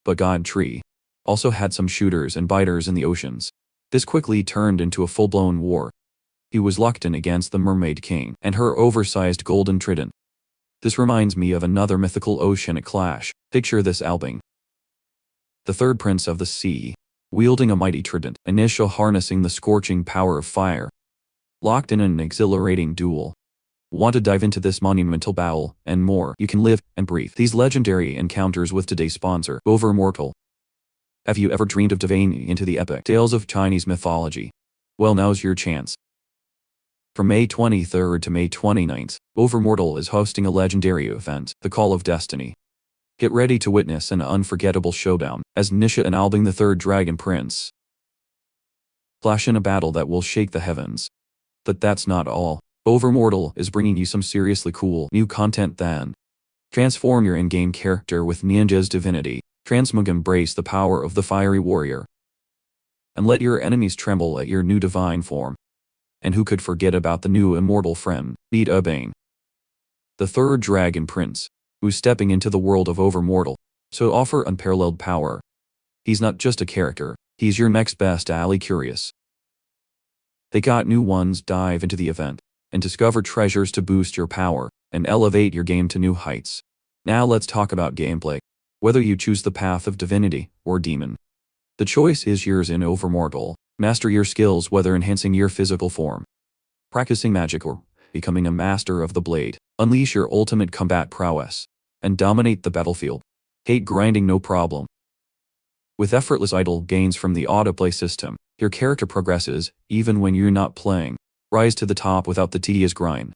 But God Tree also had some shooters and biters in the oceans. This quickly turned into a full-blown war. He was locked in against the Mermaid King and her oversized golden trident. This reminds me of another mythical oceanic clash. Picture this: Albing, the third prince of the sea, wielding a mighty trident, Anisha harnessing the scorching power of fire, locked in an exhilarating duel. Want to dive into this monumental battle and more? You can live and breathe these legendary encounters with today's sponsor, Overmortal. Have you ever dreamed of diving into the epic tales of Chinese mythology? Well, now's your chance. From May 23rd to May 29th, Overmortal is hosting a legendary event, the Call of Destiny. Get ready to witness an unforgettable showdown as Nisha and Albing, the third Dragon Prince, clash in a battle that will shake the heavens. But that's not all. Overmortal is bringing you some seriously cool new content then. Transform your in-game character with Ninja's Divinity, transmog, embrace the power of the fiery warrior, and let your enemies tremble at your new divine form. And who could forget about the new immortal friend, Beat Ubane, the third Dragon Prince, who's stepping into the world of Overmortal to offer unparalleled power. He's not just a character, he's your next best ally. Curious? They got new ones. Dive into the event and discover treasures to boost your power and elevate your game to new heights. Now let's talk about gameplay. Whether you choose the path of divinity or demon, the choice is yours in Overmortal. Master your skills, whether enhancing your physical form, practicing magic, or becoming a master of the blade. Unleash your ultimate combat prowess and dominate the battlefield. Hate grinding? No problem. With effortless idle gains from the autoplay system, your character progresses even when you're not playing. Rise to the top without the tedious grind.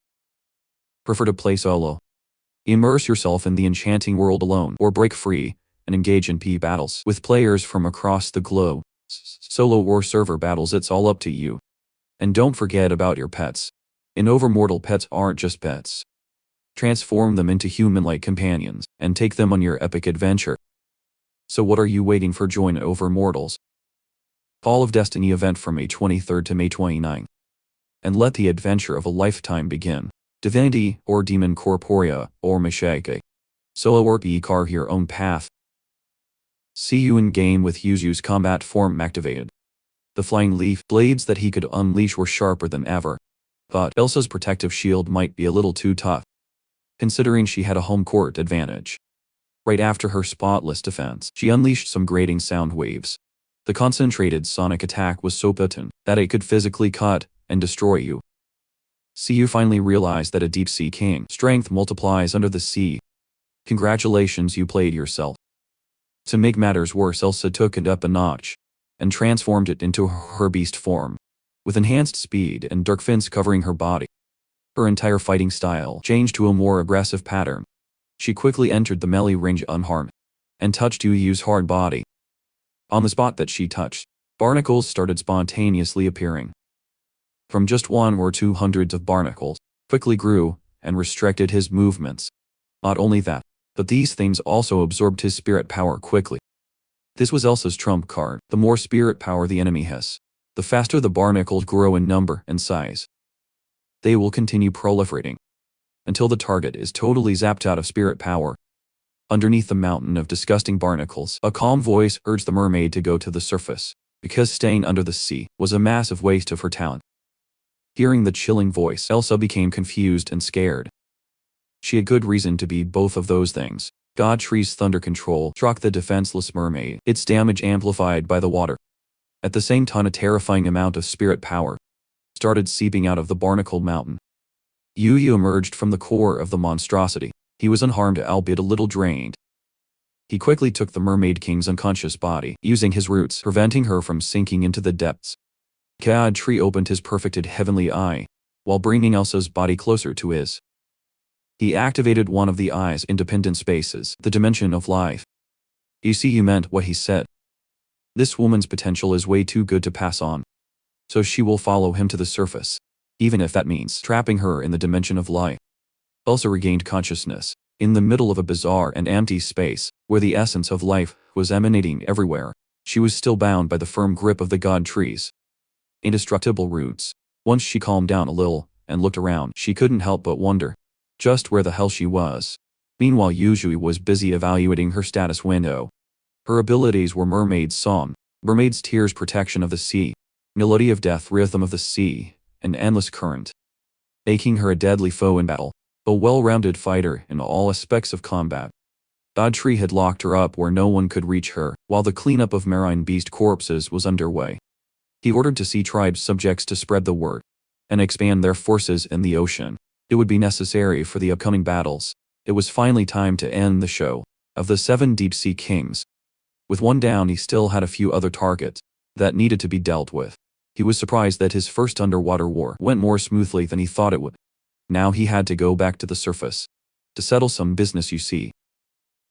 Prefer to play solo? Immerse yourself in the enchanting world alone, or break free and engage in PvP battles with players from across the globe. Solo or server battles, it's all up to you. And don't forget about your pets. In Overmortal, pets aren't just pets. Transform them into human-like companions and take them on your epic adventure. So what are you waiting for? Join Overmortal's Call of Destiny event from May 23rd to May 29th. And let the adventure of a lifetime begin. Divinity or Demon Corporea or Mishake. Solo or PvP, carve your own path. See you in game with Yuzu's combat form activated. The flying leaf blades that he could unleash were sharper than ever. But Elsa's protective shield might be a little too tough, considering she had a home court advantage. Right after her spotless defense, she unleashed some grating sound waves. The concentrated sonic attack was so potent that it could physically cut and destroy you. See, you finally realized that a deep-sea king strength multiplies under the sea. Congratulations, you played yourself. To make matters worse, Elsa took it up a notch and transformed it into her beast form, with enhanced speed and dark fins covering her body. Her entire fighting style changed to a more aggressive pattern. She quickly entered the melee range unharmed and touched Yu Yu's hard body. On the spot that she touched, barnacles started spontaneously appearing. From just 1 or 2 hundreds of barnacles, quickly grew and restricted his movements. Not only that, but these things also absorbed his spirit power quickly. This was Elsa's trump card. The more spirit power the enemy has, the faster the barnacles grow in number and size. They will continue proliferating until the target is totally zapped out of spirit power. Underneath the mountain of disgusting barnacles, a calm voice urged the mermaid to go to the surface, because staying under the sea was a massive waste of her talent. Hearing the chilling voice, Elsa became confused and scared. She had good reason to be both of those things. God Tree's thunder control struck the defenseless mermaid, its damage amplified by the water. At the same time, a terrifying amount of spirit power started seeping out of the barnacle mountain. Yu Yu emerged from the core of the monstrosity. He was unharmed, albeit a little drained. He quickly took the Mermaid King's unconscious body, using his roots, preventing her from sinking into the depths. God Tree opened his perfected heavenly eye, while bringing Elsa's body closer to his. He activated one of the eye's independent spaces, the dimension of life. You see, you meant what he said. This woman's potential is way too good to pass on. So she will follow him to the surface, even if that means trapping her in the dimension of life. Elsa regained consciousness, in the middle of a bizarre and empty space, where the essence of life was emanating everywhere. She was still bound by the firm grip of the God Tree's indestructible roots. Once she calmed down a little and looked around, she couldn't help but wonder just where the hell she was. Meanwhile, Yuzui was busy evaluating her status window. Her abilities were Mermaid's Song, Mermaid's Tears, Protection of the Sea, Melody of Death, Rhythm of the Sea, and Endless Current, making her a deadly foe in battle, a well-rounded fighter in all aspects of combat. God Tree had locked her up where no one could reach her, while the cleanup of marine beast corpses was underway. He ordered the sea tribe's subjects to spread the word and expand their forces in the ocean. It would be necessary for the upcoming battles. It was finally time to end the show of the 7 deep-sea kings. With one down, he still had a few other targets that needed to be dealt with. He was surprised that his first underwater war went more smoothly than he thought it would. Now he had to go back to the surface to settle some business, you see.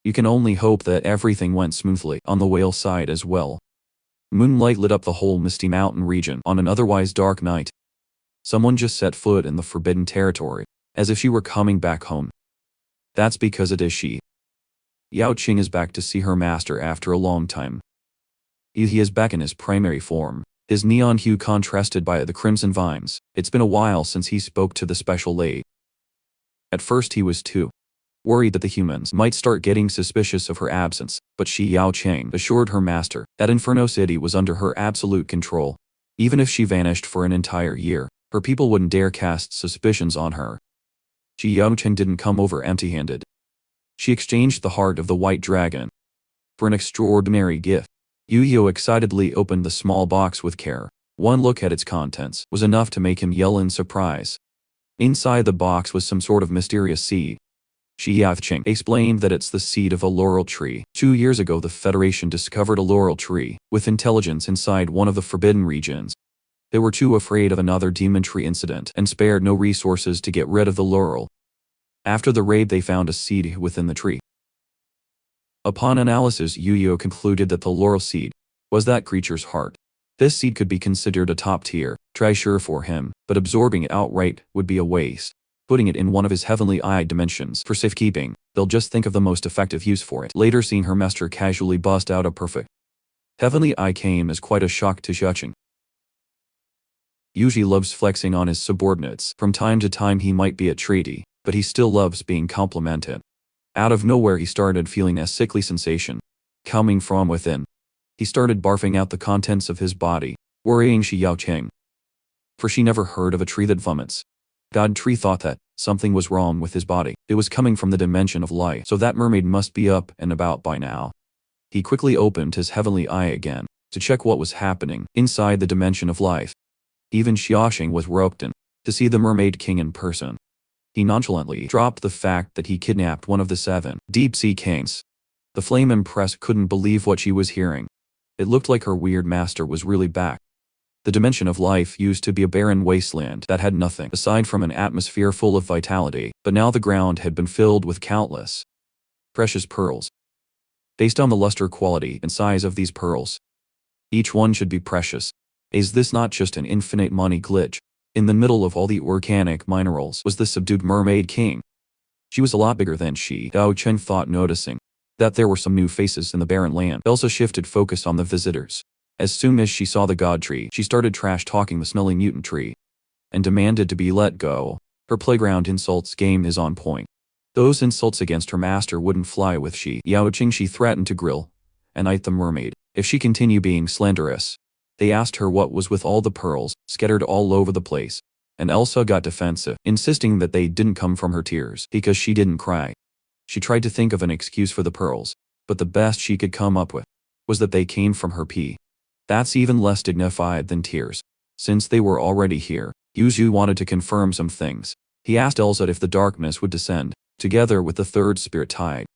You can only hope that everything went smoothly on the whale side as well. Moonlight lit up the whole misty mountain region on an otherwise dark night. Someone just set foot in the forbidden territory, as if she were coming back home. That's because it is she. Yao Qing is back to see her master after a long time. He is back in his primary form, his neon hue contrasted by the crimson vines. It's been a while since he spoke to the special lady. At first he was too worried that the humans might start getting suspicious of her absence, but she, Yao Qing, assured her master that Inferno City was under her absolute control. Even if she vanished for an entire year, her people wouldn't dare cast suspicions on her. Yao Qing didn't come over empty-handed. She exchanged the heart of the white dragon for an extraordinary gift. Yu Yu excitedly opened the small box with care. One look at its contents was enough to make him yell in surprise. Inside the box was some sort of mysterious seed. Yao Qing explained that it's the seed of a laurel tree. 2 years ago, the Federation discovered a laurel tree with intelligence inside one of the forbidden regions. They were too afraid of another demon tree incident and spared no resources to get rid of the laurel. After the raid, they found a seed within the tree. Upon analysis, Yu Yu concluded that the laurel seed was that creature's heart. This seed could be considered a top-tier treasure for him, but absorbing it outright would be a waste. Putting it in one of his heavenly eye dimensions for safekeeping, they'll just think of the most effective use for it. Later, seeing her master casually bust out a perfect heavenly eye came as quite a shock to Yao Qing. Yuji loves flexing on his subordinates. From time to time he might be a treaty, but he still loves being complimented. Out of nowhere he started feeling a sickly sensation coming from within. He started barfing out the contents of his body, worrying Yao Qing. For she never heard of a tree that vomits. God Tree thought that something was wrong with his body. It was coming from the dimension of light, so that mermaid must be up and about by now. He quickly opened his heavenly eye again to check what was happening inside the dimension of life. Even Xiaoxing was reluctant to see the Mermaid King in person. He nonchalantly dropped the fact that he kidnapped one of the 7 deep-sea kings. The Flame Empress couldn't believe what she was hearing. It looked like her weird master was really back. The dimension of life used to be a barren wasteland that had nothing aside from an atmosphere full of vitality, but now the ground had been filled with countless precious pearls. Based on the luster, quality, and size of these pearls, each one should be precious. Is this not just an infinite money glitch? In the middle of all the organic minerals was the subdued mermaid king. She was a lot bigger than Dao Chen thought, noticing that there were some new faces in the barren land. Elsa shifted focus on the visitors. As soon as she saw the god tree, she started trash-talking the smelly mutant tree and demanded to be let go. Her playground insults game is on point. Those insults against her master wouldn't fly with Yao Qing. She threatened to grill and eat the mermaid if she continued being slanderous. They asked her what was with all the pearls scattered all over the place, and Elsa got defensive, insisting that they didn't come from her tears because she didn't cry. She tried to think of an excuse for the pearls, but the best she could come up with was that they came from her pee. That's even less dignified than tears. Since they were already here, Yuzu wanted to confirm some things. He asked Elsa if the darkness would descend, together with the third spirit tide.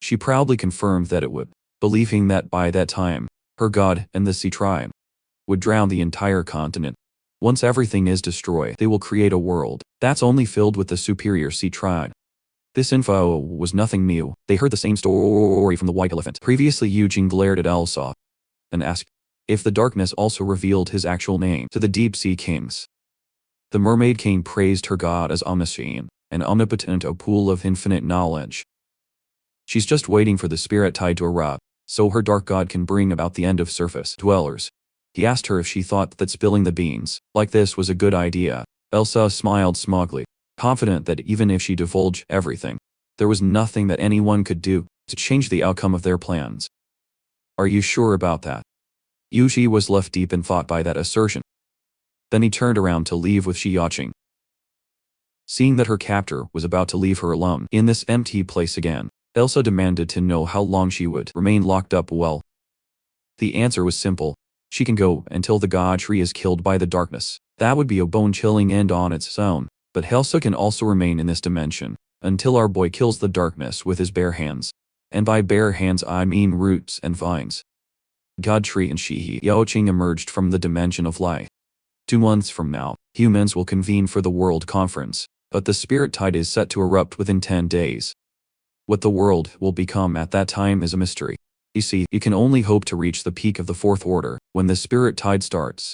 She proudly confirmed that it would, believing that by that time, her god and the sea tribe would drown the entire continent. Once everything is destroyed, they will create a world that's only filled with the superior sea tribe. This info was nothing new. They heard the same story from the white elephant. Previously, Eugene glared at Elsa and asked if the darkness also revealed his actual name to the deep sea kings. The mermaid king praised her god as omniscient and omnipotent, a pool of infinite knowledge. She's just waiting for the spirit tide to erupt, so her dark god can bring about the end of surface dwellers. He asked her if she thought that spilling the beans like this was a good idea. Elsa smiled smugly, confident that even if she divulged everything, there was nothing that anyone could do to change the outcome of their plans. Are you sure about that? Yuji was left deep in thought by that assertion. Then he turned around to leave with Xiaoqing. Seeing that her captor was about to leave her alone in this empty place again, Elsa demanded to know how long she would remain locked up. Well, the answer was simple. She can go until the god tree is killed by the darkness. That would be a bone-chilling end on its own, but Elsa can also remain in this dimension until our boy kills the darkness with his bare hands. And by bare hands I mean roots and vines. God Tree and Xiaoqing emerged from the dimension of light. 2 months from now, humans will convene for the World Conference, but the spirit tide is set to erupt within 10 days. What the world will become at that time is a mystery. You see, you can only hope to reach the peak of the fourth order when the spirit tide starts.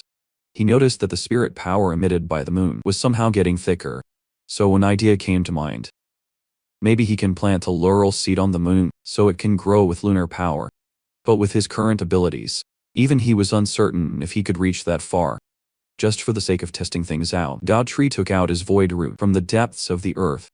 He noticed that the spirit power emitted by the moon was somehow getting thicker, so an idea came to mind. Maybe he can plant a laurel seed on the moon so it can grow with lunar power. But with his current abilities, even he was uncertain if he could reach that far. Just for the sake of testing things out, God Tree took out his void root from the depths of the earth.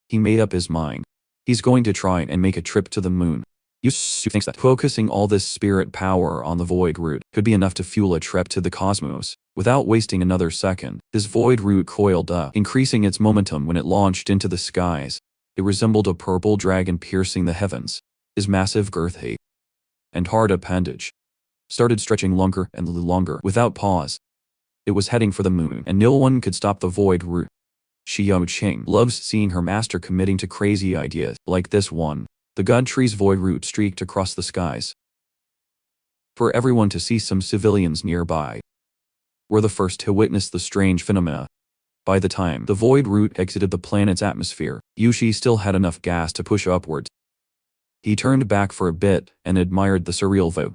He made up his mind. He's going to try and make a trip to the moon. Yusu thinks that focusing all this spirit power on the void root could be enough to fuel a trip to the cosmos. Without wasting another second, his void root coiled up, increasing its momentum when it launched into the skies. It resembled a purple dragon piercing the heavens. His massive girth and hard appendage started stretching longer and longer without pause. It was heading for the moon, and no one could stop the void root. Xiaoqing loves seeing her master committing to crazy ideas like this one. The god tree's void root streaked across the skies. For everyone to see, some civilians nearby were the first to witness the strange phenomena. By the time the void root exited the planet's atmosphere, Yushi still had enough gas to push upwards. He turned back for a bit and admired the surreal view.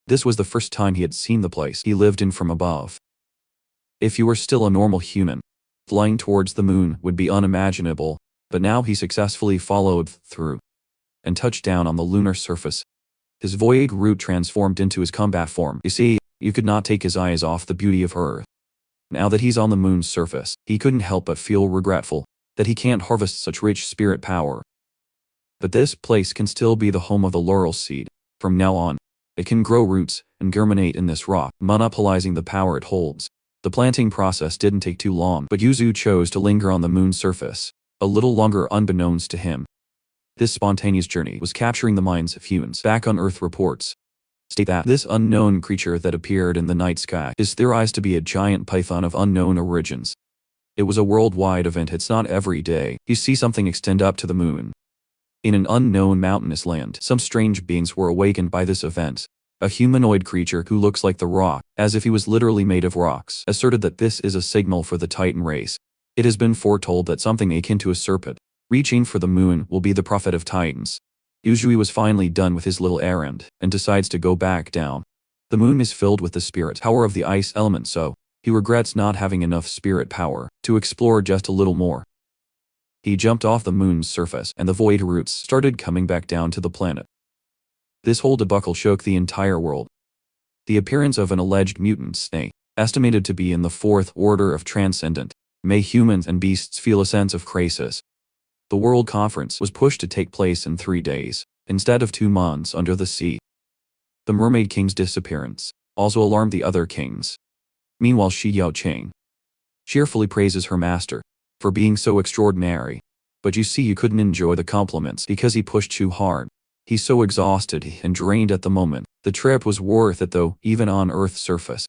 This was the first time he had seen the place he lived in from above. If you were still a normal human, flying towards the moon would be unimaginable, but now he successfully followed through and touched down on the lunar surface. His void root transformed into his combat form. You see, you could not take his eyes off the beauty of Earth. Now that he's on the moon's surface, he couldn't help but feel regretful that he can't harvest such rich spirit power. But this place can still be the home of the laurel seed. From now on, it can grow roots and germinate in this rock, monopolizing the power it holds. The planting process didn't take too long, but Yuzu chose to linger on the moon's surface, a little longer unbeknownst to him. This spontaneous journey was capturing the minds of humans. Back on Earth, reports state that this unknown creature that appeared in the night sky is theorized to be a giant python of unknown origins. It was a worldwide event. It's not every day you see something extend up to the moon. In an unknown mountainous land, some strange beings were awakened by this event. A humanoid creature who looks like the Rock, as if he was literally made of rocks, asserted that this is a signal for the Titan race. It has been foretold that something akin to a serpent, reaching for the moon, will be the prophet of Titans. Yuzui was finally done with his little errand, and decides to go back down. The moon is filled with the spirit power of the ice element, so he regrets not having enough spirit power to explore just a little more. He jumped off the moon's surface, and the void roots started coming back down to the planet. This whole debacle shook the entire world. The appearance of an alleged mutant snake, estimated to be in the fourth order of transcendent, made humans and beasts feel a sense of crisis. The World Conference was pushed to take place in 3 days, instead of 2 months under the sea. The Mermaid King's disappearance also alarmed the other kings. Meanwhile, Shi Yaocheng cheerfully praises her master for being so extraordinary. But you see, you couldn't enjoy the compliments because he pushed too hard. He's so exhausted and drained at the moment. The trip was worth it though, even on Earth's surface.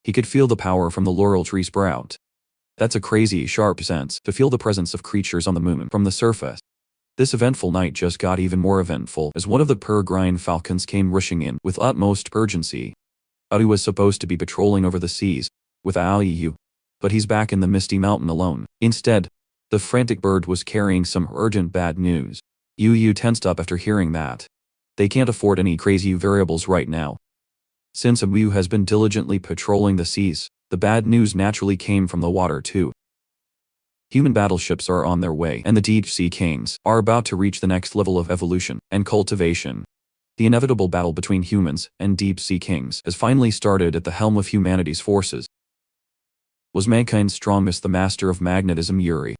He could feel the power from the laurel tree sprout. That's a crazy sharp sense to feel the presence of creatures on the moon from the surface. This eventful night just got even more eventful as one of the peregrine falcons came rushing in with utmost urgency. Aru was supposed to be patrolling over the seas with Yu, but he's back in the misty mountain alone. Instead, the frantic bird was carrying some urgent bad news. Yu tensed up after hearing that. They can't afford any crazy variables right now. Since Amu has been diligently patrolling the seas, the bad news naturally came from the water too. Human battleships are on their way, and the deep sea kings are about to reach the next level of evolution and cultivation. The inevitable battle between humans and deep sea kings has finally started at the helm of humanity's forces. Was mankind's strongest the master of magnetism, Yuri?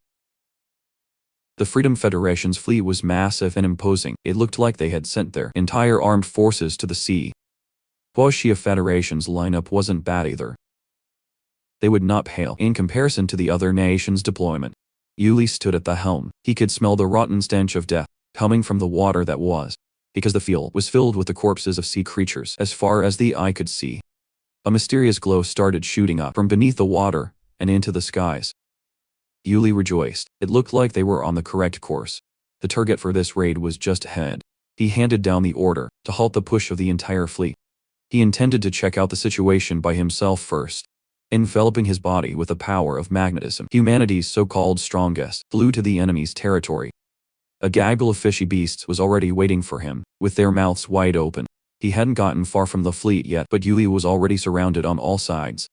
The Freedom Federation's fleet was massive and imposing. It looked like they had sent their entire armed forces to the sea. Huaxia Federation's lineup wasn't bad either. They would not pale in comparison to the other nations' deployment. Yuli stood at the helm. He could smell the rotten stench of death coming from the water that was, because the field was filled with the corpses of sea creatures as far as the eye could see. A mysterious glow started shooting up from beneath the water and into the skies. Yuli rejoiced. It looked like they were on the correct course. The target for this raid was just ahead. He handed down the order to halt the push of the entire fleet. He intended to check out the situation by himself first. Enveloping his body with the power of magnetism, humanity's so-called strongest flew to the enemy's territory. A gaggle of fishy beasts was already waiting for him, with their mouths wide open. He hadn't gotten far from the fleet yet, but Yuli was already surrounded on all sides.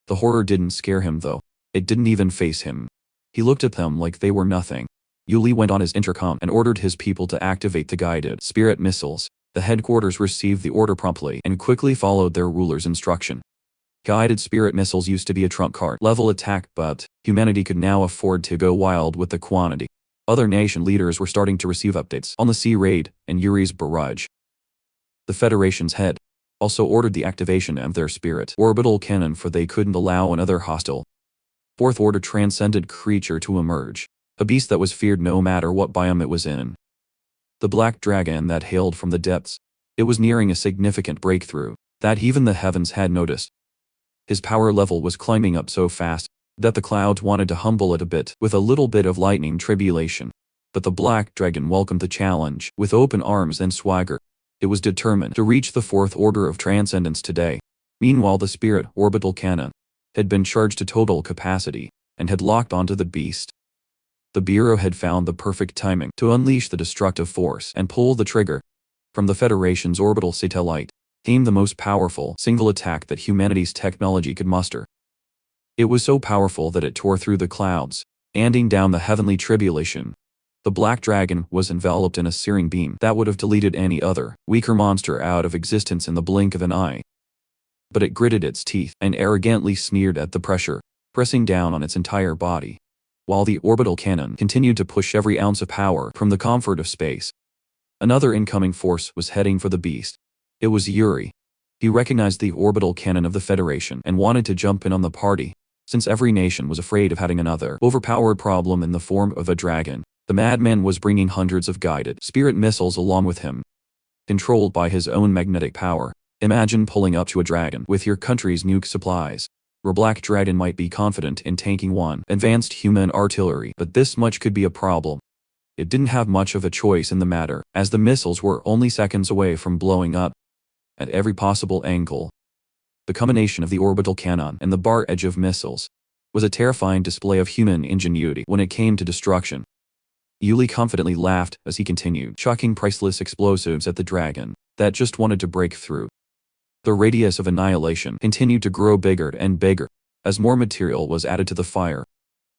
The horror didn't scare him though. It didn't even faze him. He looked at them like they were nothing. Yuli went on his intercom and ordered his people to activate the guided spirit missiles. The headquarters received the order promptly and quickly followed their ruler's instruction. Guided spirit missiles used to be a trump card level attack, but humanity could now afford to go wild with the quantity. Other nation leaders were starting to receive updates on the sea raid and Yuri's barrage. The Federation's head also ordered the activation of their spirit orbital cannon, for they couldn't allow another hostile fourth order transcendent creature to emerge, a beast that was feared no matter what biome it was in. The black dragon that hailed from the depths. It was nearing a significant breakthrough that even the heavens had noticed. His power level was climbing up so fast that the clouds wanted to humble it a bit with a little bit of lightning tribulation. But the black dragon welcomed the challenge with open arms and swagger. It was determined to reach the fourth order of transcendence today. Meanwhile, the spirit orbital cannon had been charged to total capacity and had locked onto the beast. The Bureau had found the perfect timing to unleash the destructive force and pull the trigger. From the Federation's orbital satellite came the most powerful single attack that humanity's technology could muster. It was so powerful that it tore through the clouds, handing down the heavenly tribulation. The black dragon was enveloped in a searing beam that would have deleted any other, weaker monster out of existence in the blink of an eye. But it gritted its teeth and arrogantly sneered at the pressure, pressing down on its entire body. While the orbital cannon continued to push every ounce of power from the comfort of space. Another incoming force was heading for the beast. It was Yuri. He recognized the orbital cannon of the Federation and wanted to jump in on the party. Since every nation was afraid of having another overpowered problem in the form of a dragon, the madman was bringing hundreds of guided spirit missiles along with him. Controlled by his own magnetic power. Imagine pulling up to a dragon with your country's nuke supplies. Your black dragon might be confident in tanking one advanced human artillery, but this much could be a problem. It didn't have much of a choice in the matter, as the missiles were only seconds away from blowing up. at every possible angle. The combination of the orbital cannon and the barrage of missiles was a terrifying display of human ingenuity when it came to destruction. Yuli confidently laughed as he continued chucking priceless explosives at the dragon that just wanted to break through. The radius of annihilation continued to grow bigger and bigger as more material was added to the fire.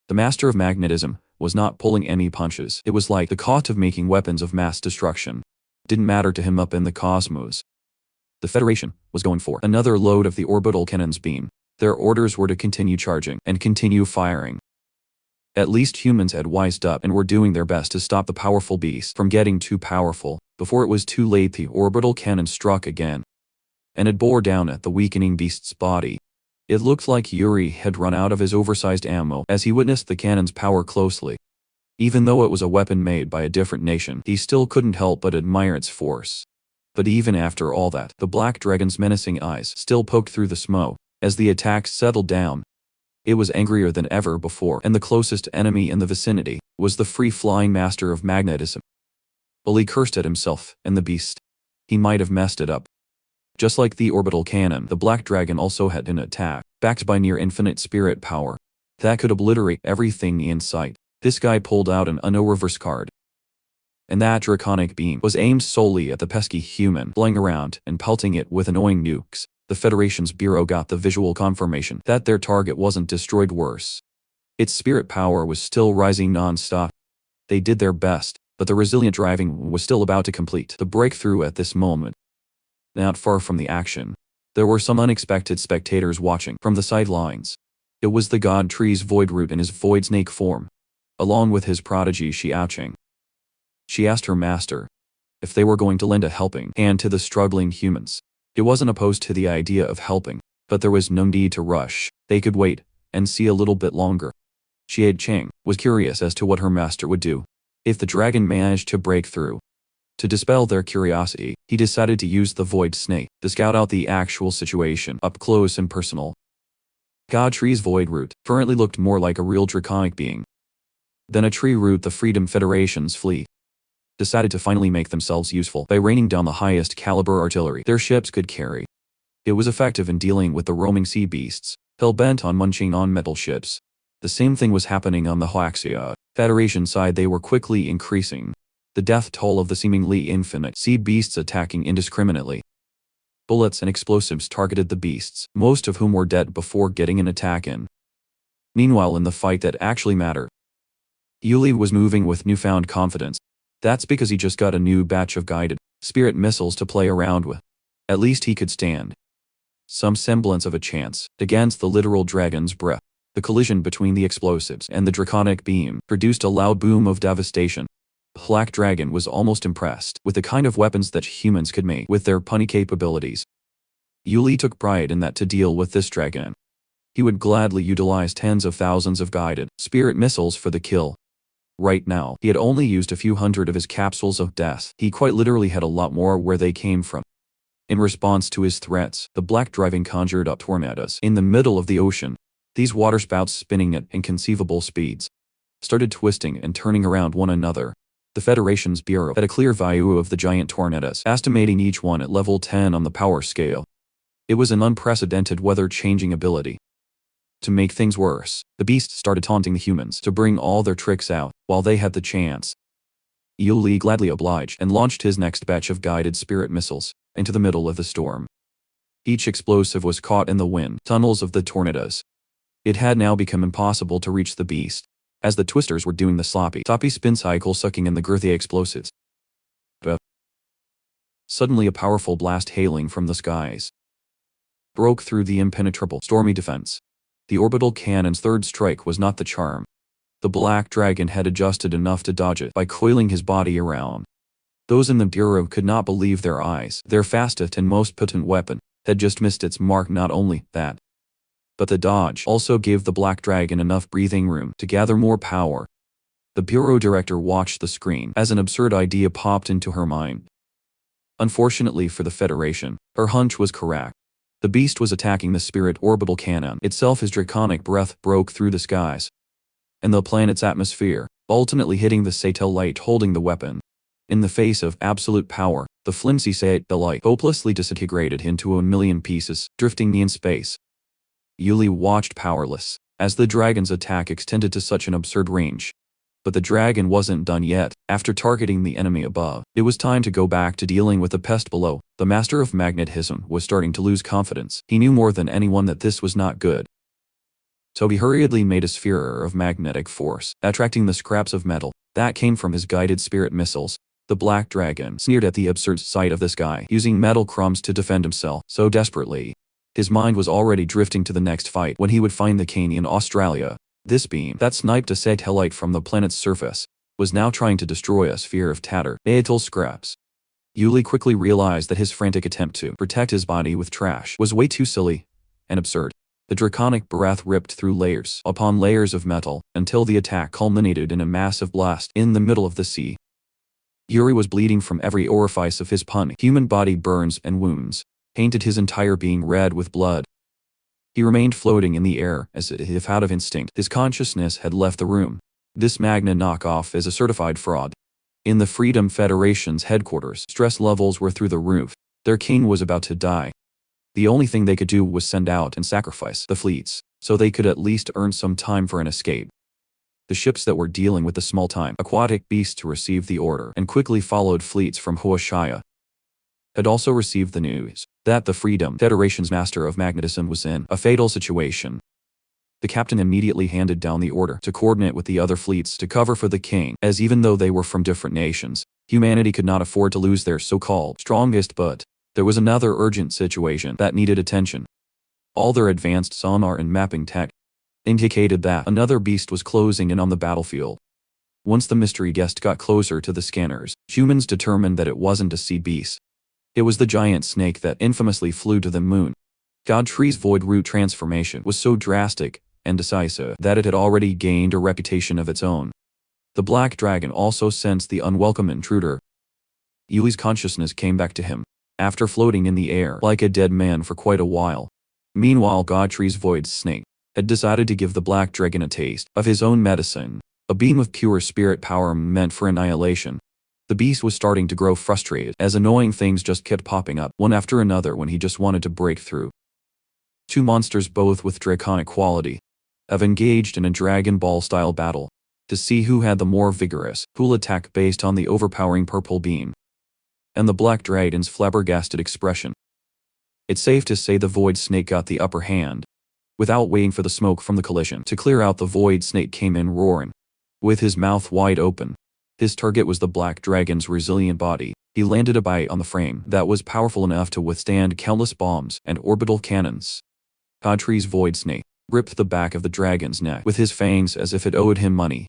The master of magnetism was not pulling any punches. It was like the cost of making weapons of mass destruction didn't matter to him up in the cosmos. The Federation was going for another load of the orbital cannon's beam. Their orders were to continue charging and continue firing. At least humans had wised up and were doing their best to stop the powerful beast from getting too powerful. Before it was too late, the orbital cannon struck again, and it bore down at the weakening beast's body. It looked like Yuri had run out of his oversized ammo as he witnessed the cannon's power closely. Even though it was a weapon made by a different nation, he still couldn't help but admire its force. But even after all that, the black dragon's menacing eyes still poked through the smoke as the attack settled down. It was angrier than ever before, and the closest enemy in the vicinity was the free-flying master of magnetism. Bully cursed at himself and the beast. He might have messed it up. Just like the orbital cannon, the black dragon also had an attack, backed by near-infinite spirit power, that could obliterate everything in sight. This guy pulled out an unknown reverse card, and that draconic beam was aimed solely at the pesky human, flying around and pelting it with annoying nukes. The Federation's bureau got the visual confirmation that their target wasn't destroyed worse. Its spirit power was still rising non-stop. They did their best, but the resilient driving was still about to complete the breakthrough at this moment. Not far from the action, there were some unexpected spectators watching from the sidelines. It was the god tree's void root in his void snake form, along with his prodigy Xiaoqing. She asked her master if they were going to lend a helping hand to the struggling humans. It wasn't opposed to the idea of helping, but there was no need to rush. They could wait and see a little bit longer. Xiaoqing was curious as to what her master would do if the dragon managed to break through. To dispel their curiosity, he decided to use the void snake to scout out the actual situation up close and personal. God Tree's void root currently looked more like a real draconic being than a tree root. The Freedom Federation's fleet decided to finally make themselves useful by raining down the highest caliber artillery their ships could carry. It was effective in dealing with the roaming sea beasts, hell-bent on munching on metal ships. The same thing was happening on the Hoaxia Federation side. They were quickly increasing the death toll of the seemingly infinite sea beasts attacking indiscriminately. Bullets and explosives targeted the beasts, most of whom were dead before getting an attack in. Meanwhile, in the fight that actually mattered, Yuli was moving with newfound confidence. That's because he just got a new batch of guided spirit missiles to play around with. At least he could stand some semblance of a chance against the literal dragon's breath. The collision between the explosives and the draconic beam produced a loud boom of devastation. Black Dragon was almost impressed with the kind of weapons that humans could make with their punny capabilities. Yuli took pride in that. To deal with this dragon, he would gladly utilize tens of thousands of guided spirit missiles for the kill. Right now, he had only used a few hundred of his capsules of death. He quite literally had a lot more where they came from. In response to his threats, the black dragon conjured up tornadoes in the middle of the ocean. These waterspouts, spinning at inconceivable speeds, started twisting and turning around one another. The Federation's bureau had a clear view of the giant tornadoes, estimating each one at level 10 on the power scale. It was an unprecedented weather-changing ability. To make things worse, the beasts started taunting the humans to bring all their tricks out while they had the chance. Yuli gladly obliged and launched his next batch of guided spirit missiles into the middle of the storm. Each explosive was caught in the wind tunnels of the tornadoes. It had now become impossible to reach the beast, as the twisters were doing the sloppy spin cycle, sucking in the girthy explosives. But suddenly a powerful blast hailing from the skies broke through the impenetrable stormy defense. The orbital cannon's third strike was not the charm. The black dragon had adjusted enough to dodge it by coiling his body around. Those in the bureau could not believe their eyes. Their fastest and most potent weapon had just missed its mark. Not only that, but the dodge also gave the black dragon enough breathing room to gather more power. The bureau director watched the screen as an absurd idea popped into her mind. Unfortunately for the Federation, her hunch was correct. The beast was attacking the spirit orbital cannon itself. His draconic breath broke through the skies and the planet's atmosphere, ultimately hitting the satellite holding the weapon. In the face of absolute power, the flimsy satellite hopelessly disintegrated into a million pieces, drifting in space. Yuli watched powerless, as the dragon's attack extended to such an absurd range. But the dragon wasn't done yet. After targeting the enemy above, it was time to go back to dealing with the pest below. The master of magnetism was starting to lose confidence. He knew more than anyone that this was not good. So he hurriedly made a sphere of magnetic force, attracting the scraps of metal that came from his guided spirit missiles. The black dragon sneered at the absurd sight of this guy using metal crumbs to defend himself so desperately. His mind was already drifting to the next fight when he would find the cane in Australia. This beam that sniped a satellite from the planet's surface was now trying to destroy a sphere of metal scraps. Yuli quickly realized that his frantic attempt to protect his body with trash was way too silly and absurd. The draconic breath ripped through layers upon layers of metal until the attack culminated in a massive blast in the middle of the sea. Yuri was bleeding from every orifice of his human body. Burns and wounds painted his entire being red with blood. He remained floating in the air as if out of instinct. His consciousness had left the room. This Magna knockoff is a certified fraud. In the Freedom Federation's headquarters, stress levels were through the roof. Their king was about to die. The only thing they could do was send out and sacrifice the fleets, so they could at least earn some time for an escape. The ships that were dealing with the small-time aquatic beasts received the order and quickly followed fleets from Hoshaya. Had also received the news that the Freedom Federation's master of magnetism was in a fatal situation. The captain immediately handed down the order to coordinate with the other fleets to cover for the king, as even though they were from different nations, humanity could not afford to lose their so-called strongest. But there was another urgent situation that needed attention. All their advanced sonar and mapping tech indicated that another beast was closing in on the battlefield. Once the mystery guest got closer to the scanners, humans determined that it wasn't a sea beast. It was the giant snake that infamously flew to the moon. Godfrey's void root transformation was so drastic and decisive that it had already gained a reputation of its own. The black dragon also sensed the unwelcome intruder. Yuli's consciousness came back to him, after floating in the air like a dead man for quite a while. Meanwhile, Godfrey's void snake had decided to give the black dragon a taste of his own medicine, a beam of pure spirit power meant for annihilation. The beast was starting to grow frustrated as annoying things just kept popping up one after another when he just wanted to break through. Two monsters, both with draconic quality, have engaged in a Dragon Ball-style battle to see who had the more vigorous, cool attack based on the overpowering purple beam and the black dragon's flabbergasted expression. It's safe to say the void snake got the upper hand. Without waiting for the smoke from the collision to clear out, the void snake came in roaring, with his mouth wide open. His target was the black dragon's resilient body. He landed a bite on the frame that was powerful enough to withstand countless bombs and orbital cannons. Godfrey's void snake ripped the back of the dragon's neck with his fangs as if it owed him money.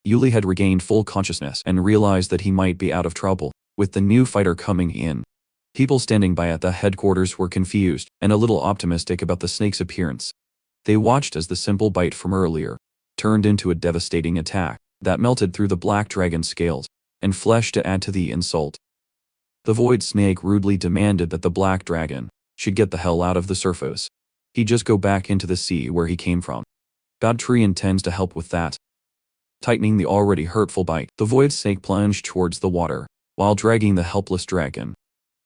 Yuli had regained full consciousness and realized that he might be out of trouble with the new fighter coming in. People standing by at the headquarters were confused and a little optimistic about the snake's appearance. They watched as the simple bite from earlier turned into a devastating attack that melted through the black dragon's scales and flesh to add to the insult. The void snake rudely demanded that the black dragon should get the hell out of the surface. He'd just go back into the sea where he came from. Godfrey intends to help with that. Tightening the already hurtful bite, the void snake plunged towards the water, while dragging the helpless dragon.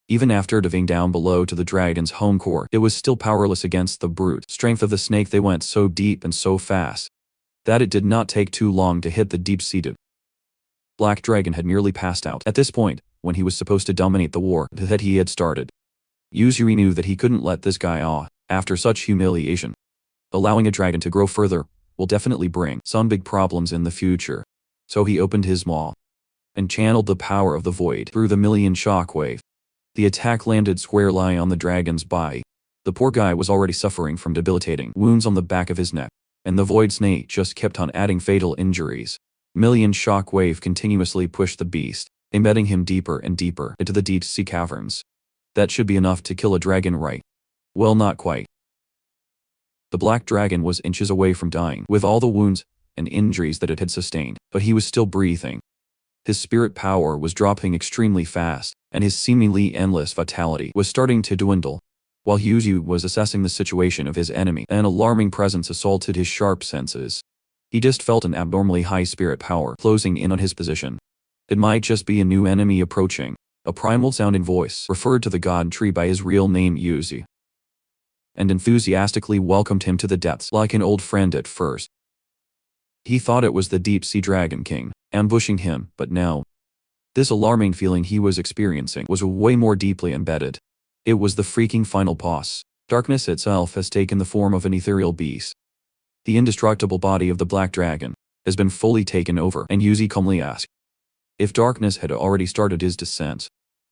Even after diving down below to the dragon's home core, it was still powerless against the brute strength of the snake. They went so deep and so fast that it did not take too long to hit the deep-seated. Black Dragon had nearly passed out at this point, when he was supposed to dominate the war that he had started. Yuzuri knew that he couldn't let this guy off after such humiliation. Allowing a dragon to grow further will definitely bring some big problems in the future. So he opened his maw and channeled the power of the void through the million shockwave. The attack landed squarely on the dragon's body. The poor guy was already suffering from debilitating wounds on the back of his neck, and the void snake just kept on adding fatal injuries. Million shockwave continuously pushed the beast, embedding him deeper and deeper into the deep sea caverns. That should be enough to kill a dragon, right? Well, not quite. The black dragon was inches away from dying with all the wounds and injuries that it had sustained, but he was still breathing. His spirit power was dropping extremely fast, and his seemingly endless vitality was starting to dwindle. While Yuzu was assessing the situation of his enemy, an alarming presence assaulted his sharp senses. He just felt an abnormally high spirit power closing in on his position. It might just be a new enemy approaching. A primal-sounding voice referred to the god tree by his real name Yuzi, and enthusiastically welcomed him to the depths like an old friend at first. He thought it was the deep-sea dragon king, ambushing him, but no. This alarming feeling he was experiencing was way more deeply embedded. It was the freaking final boss. Darkness itself has taken the form of an ethereal beast. The indestructible body of the black dragon has been fully taken over, and Yuzi calmly asked if Darkness had already started his descent.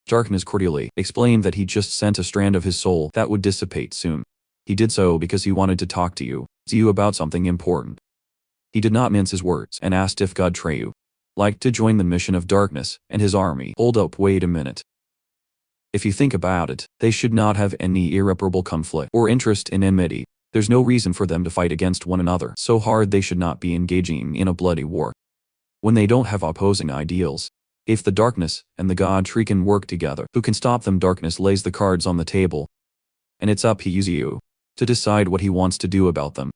Darkness cordially explained that he just sent a strand of his soul that would dissipate soon. He did so because he wanted to talk to you about something important. He did not mince his words and asked if God Treyu liked to join the mission of Darkness and his army. Hold up, wait a minute. If you think about it, they should not have any irreparable conflict or interest in enmity. There's no reason for them to fight against one another so hard. They should not be engaging in a bloody war when they don't have opposing ideals. If the Darkness and the God Tree can work together, who can stop them? Darkness lays the cards on the table, and it's up to you to decide what he wants to do about them.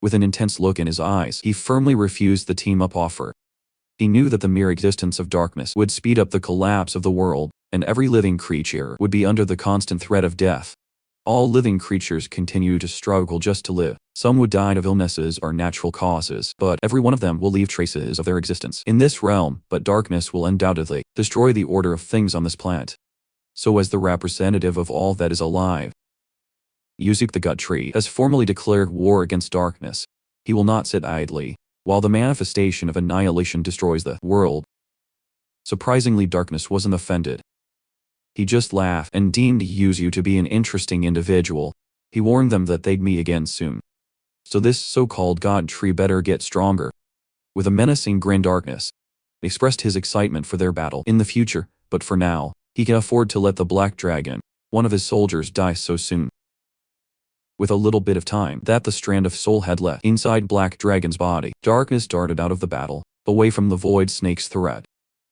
With an intense look in his eyes, he firmly refused the team-up offer. He knew that the mere existence of Darkness would speed up the collapse of the world, and every living creature would be under the constant threat of death. All living creatures continue to struggle just to live. Some would die of illnesses or natural causes, but every one of them will leave traces of their existence in this realm. But Darkness will undoubtedly destroy the order of things on this planet. So as the representative of all that is alive, Yuzi the God Tree has formally declared war against Darkness. He will not sit idly while the manifestation of annihilation destroys the world. Surprisingly, Darkness wasn't offended. He just laughed and deemed Yuzu to be an interesting individual. He warned them that they'd meet again soon. So this so-called God Tree better get stronger. With a menacing grin, Darkness expressed his excitement for their battle in the future, but for now, he can afford to let the Black Dragon, one of his soldiers, die so soon. With a little bit of time that the strand of soul had left inside Black Dragon's body, Darkness darted out of the battle, away from the Void Snake's threat.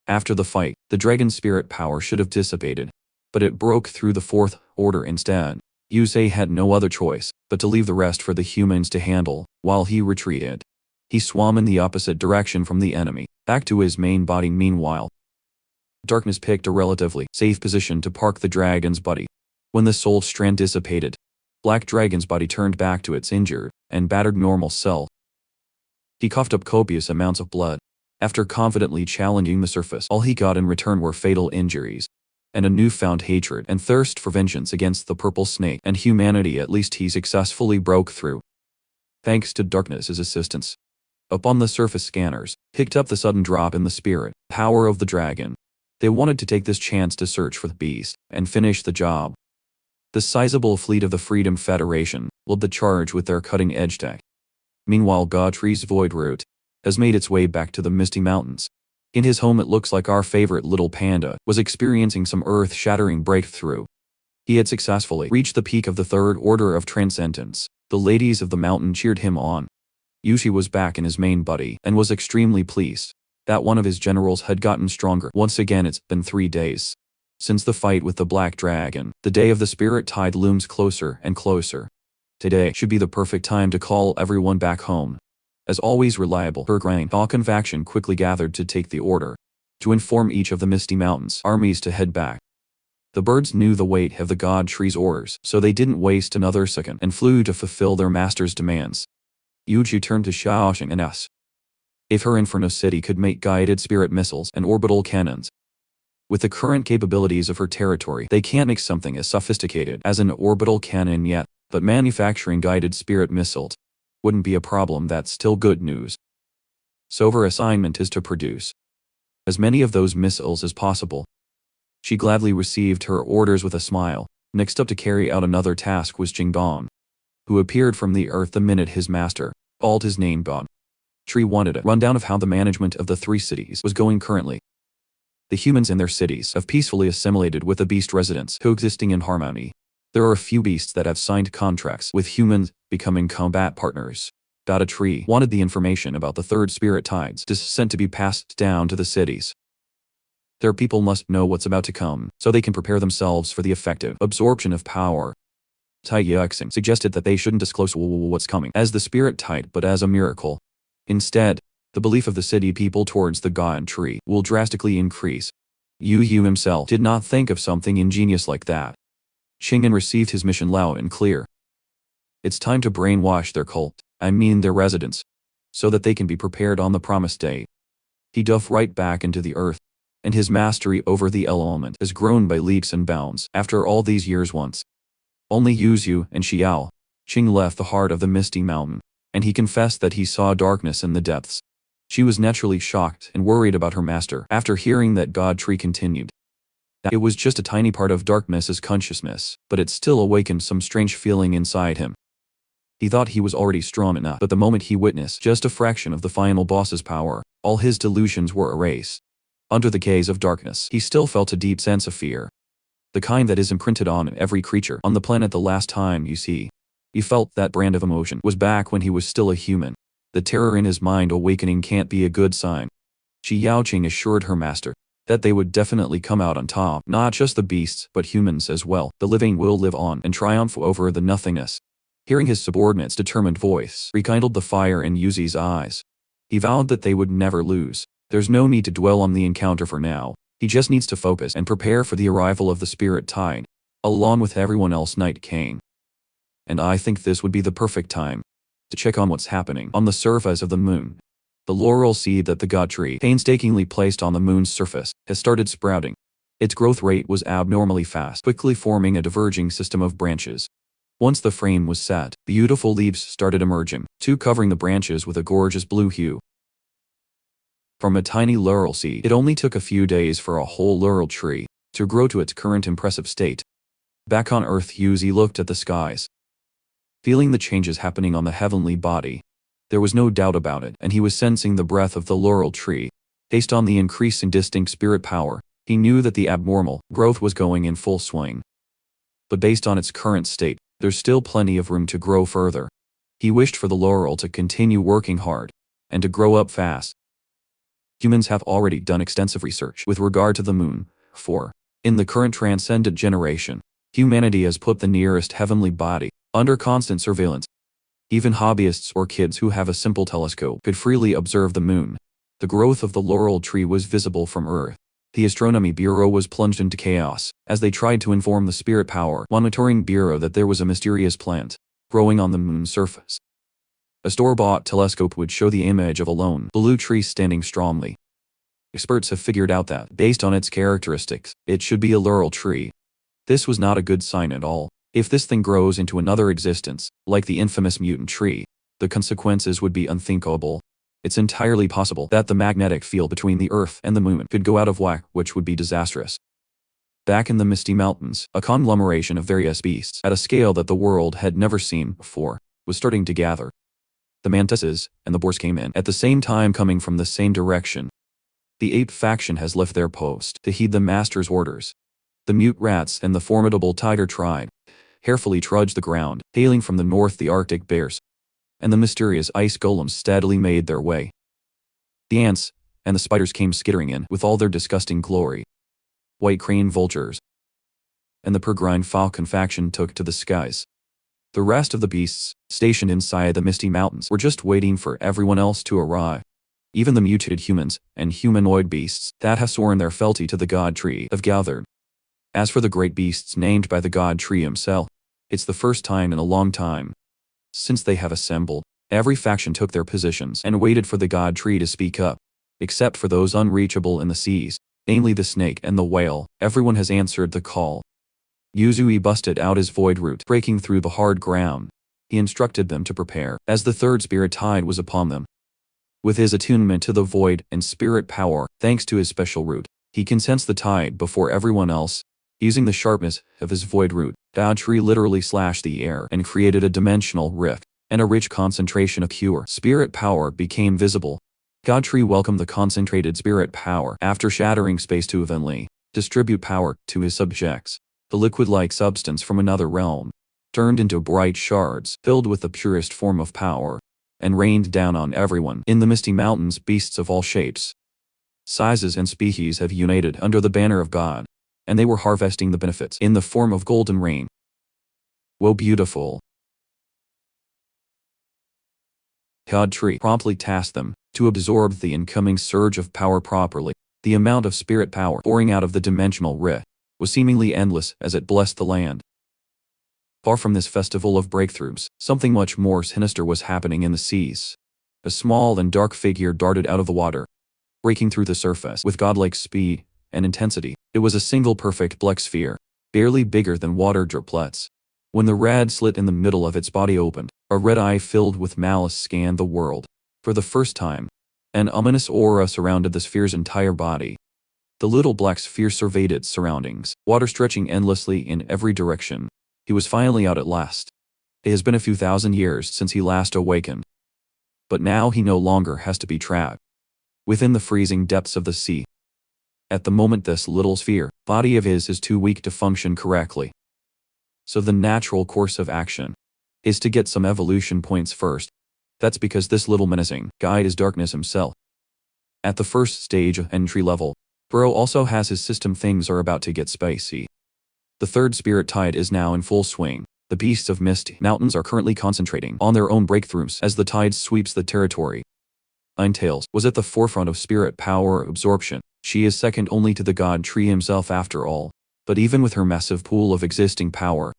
After the fight, the dragon's spirit power should have dissipated, but it broke through the Fourth Order instead. Yusei had no other choice but to leave the rest for the humans to handle. While he retreated, he swam in the opposite direction from the enemy, back to his main body. Meanwhile, Darkness picked a relatively safe position to park the dragon's body. When the soul strand dissipated, Black Dragon's body turned back to its injured and battered normal self. He coughed up copious amounts of blood. After confidently challenging the surface, all he got in return were fatal injuries and a newfound hatred and thirst for vengeance against the Purple Snake and humanity. At least he successfully broke through, thanks to Darkness's assistance. Upon the surface, scanners picked up the sudden drop in the spirit power of the dragon. They wanted to take this chance to search for the beast and finish the job. The sizable fleet of the Freedom Federation led the charge with their cutting-edge tech. Meanwhile, God Tree's Void Route has made its way back to the Misty Mountains. In his home, it looks like our favorite little panda was experiencing some earth-shattering breakthrough. He had successfully reached the peak of the Third Order of Transcendence. The ladies of the mountain cheered him on. Yushi was back in his main body and was extremely pleased that one of his generals had gotten stronger. Once again, it's been 3 days since the fight with the Black Dragon. The day of the Spirit Tide looms closer and closer. Today should be the perfect time to call everyone back home. As always reliable, her grain Falcon faction quickly gathered to take the order to inform each of the Misty Mountains armies to head back. The birds knew the weight of the God Tree's orders, so they didn't waste another second and flew to fulfill their master's demands. Yuji turned to Xiaoxing and asked if her Inferno City could make guided spirit missiles and orbital cannons. With the current capabilities of her territory, they can't make something as sophisticated as an orbital cannon yet, but manufacturing guided spirit missiles wouldn't be a problem. That's still good news. So her assignment is to produce as many of those missiles as possible. She gladly received her orders with a smile. Next up to carry out another task was Jingdong, who appeared from the earth the minute his master called his name. God Tree wanted a rundown of how the management of the 3 cities was going currently. The humans in their cities have peacefully assimilated with the beast residents, coexisting in harmony. There are a few beasts that have signed contracts with humans, becoming combat partners. A Tree wanted the information about the Third Spirit Tide's descent to be passed down to the cities. Their people must know what's about to come, so they can prepare themselves for the effective absorption of power. Tai Yuxing suggested that they shouldn't disclose what's coming as the Spirit Tide, but as a miracle. Instead, the belief of the city people towards the God tree will drastically increase. Yu himself did not think of something ingenious like that. Qing'an received his mission loud and clear. It's time to brainwash their cult, their residents, so that they can be prepared on the promised day. He dove right back into the earth, and his mastery over the element has grown by leaps and bounds after all these years once. Only Yuzu and Xiao Qing left the heart of the Misty Mountain, and he confessed that he saw darkness in the depths. She was naturally shocked and worried about her master after hearing that God tree continued. It was just a tiny part of darkness's consciousness, but it still awakened some strange feeling inside him. He thought he was already strong enough, but the moment he witnessed just a fraction of the final boss's power, all his delusions were erased. Under the gaze of darkness, he still felt a deep sense of fear. The kind that is imprinted on every creature on the planet the last time you see. He felt that brand of emotion was back when he was still a human. The terror in his mind awakening can't be a good sign. Xiaoqing assured her master that they would definitely come out on top, not just the beasts but humans as well. The living will live on and triumph over the nothingness. Hearing his subordinate's determined voice rekindled the fire in Yuzi's eyes. He vowed that they would never lose. There's no need to dwell on the encounter for now. He just needs to focus and prepare for the arrival of the spirit tide, along with everyone else Night King. And I think this would be the perfect time to check on what's happening on the surface of the moon. The laurel seed that the God tree painstakingly placed on the moon's surface has started sprouting. Its growth rate was abnormally fast, quickly forming a diverging system of branches. Once the frame was set, beautiful leaves started emerging, covering the branches with a gorgeous blue hue. From a tiny laurel seed, it only took a few days for a whole laurel tree to grow to its current impressive state. Back on Earth, Yuzi looked at the skies, feeling the changes happening on the heavenly body. There was no doubt about it, and he was sensing the breath of the laurel tree. Based on the increase in distinct spirit power, he knew that the abnormal growth was going in full swing. But based on its current state, there's still plenty of room to grow further. He wished for the laurel to continue working hard and to grow up fast. Humans have already done extensive research with regard to the moon, for, in the current transcendent generation, humanity has put the nearest heavenly body under constant surveillance. Even hobbyists or kids who have a simple telescope could freely observe the moon. The growth of the laurel tree was visible from Earth. The Astronomy Bureau was plunged into chaos as they tried to inform the Spirit Power Monitoring Bureau that there was a mysterious plant growing on the moon's surface. A store-bought telescope would show the image of a lone blue tree standing strongly. Experts have figured out that, based on its characteristics, it should be a laurel tree. This was not a good sign at all. If this thing grows into another existence, like the infamous mutant tree, the consequences would be unthinkable. It's entirely possible that the magnetic field between the Earth and the moon could go out of whack, which would be disastrous. Back in the Misty Mountains, a conglomeration of various beasts at a scale that the world had never seen before was starting to gather. The mantises and the boars came in at the same time, coming from the same direction. The ape faction has left their post to heed the master's orders. The mute rats and the formidable tiger tribe carefully trudged the ground, hailing from the north the Arctic bears, and the mysterious ice golems steadily made their way. The ants and the spiders came skittering in with all their disgusting glory. White crane vultures and the peregrine falcon faction took to the skies. The rest of the beasts, stationed inside the Misty Mountains, were just waiting for everyone else to arrive. Even the mutated humans and humanoid beasts that have sworn their fealty to the God Tree have gathered. As for the great beasts named by the God Tree himself, it's the first time in a long time since they have assembled. Every faction took their positions and waited for the God Tree to speak up. Except for those unreachable in the seas, namely the snake and the whale, everyone has answered the call. Yuzui busted out his void root, breaking through the hard ground. He instructed them to prepare, as the third spirit tide was upon them. With his attunement to the void and spirit power, thanks to his special root, he can sense the tide before everyone else. Using the sharpness of his void root, God Tree literally slashed the air and created a dimensional rift, and a rich concentration of pure spirit power became visible. God Tree welcomed the concentrated spirit power after shattering space to evenly distribute power to his subjects. The liquid-like substance from another realm turned into bright shards filled with the purest form of power, and rained down on everyone in the Misty Mountains. Beasts of all shapes, sizes and species have united under the banner of God, and they were harvesting the benefits in the form of golden rain. Woe beautiful! God Tree promptly tasked them to absorb the incoming surge of power properly. The amount of spirit power pouring out of the dimensional rift was seemingly endless as it blessed the land. Far from this festival of breakthroughs, something much more sinister was happening in the seas. A small and dark figure darted out of the water, breaking through the surface with godlike speed and intensity. It was a single perfect black sphere, barely bigger than water droplets. When the red slit in the middle of its body opened, a red eye filled with malice scanned the world. For the first time, an ominous aura surrounded the sphere's entire body. The little black sphere surveyed its surroundings, water stretching endlessly in every direction. He was finally out at last. It has been a few thousand years since he last awakened. But now he no longer has to be trapped within the freezing depths of the sea. At the moment, this little sphere body of his is too weak to function correctly. So the natural course of action is to get some evolution points first. That's because this little menacing guide is darkness himself. At the first stage of entry level, Bro also has his system. Things are about to get spicy. The third spirit tide is now in full swing. The beasts of Misty Mountains are currently concentrating on their own breakthroughs as the tide sweeps the territory. Ninetales was at the forefront of spirit power absorption. She is second only to the god tree himself after all. But even with her massive pool of existing power,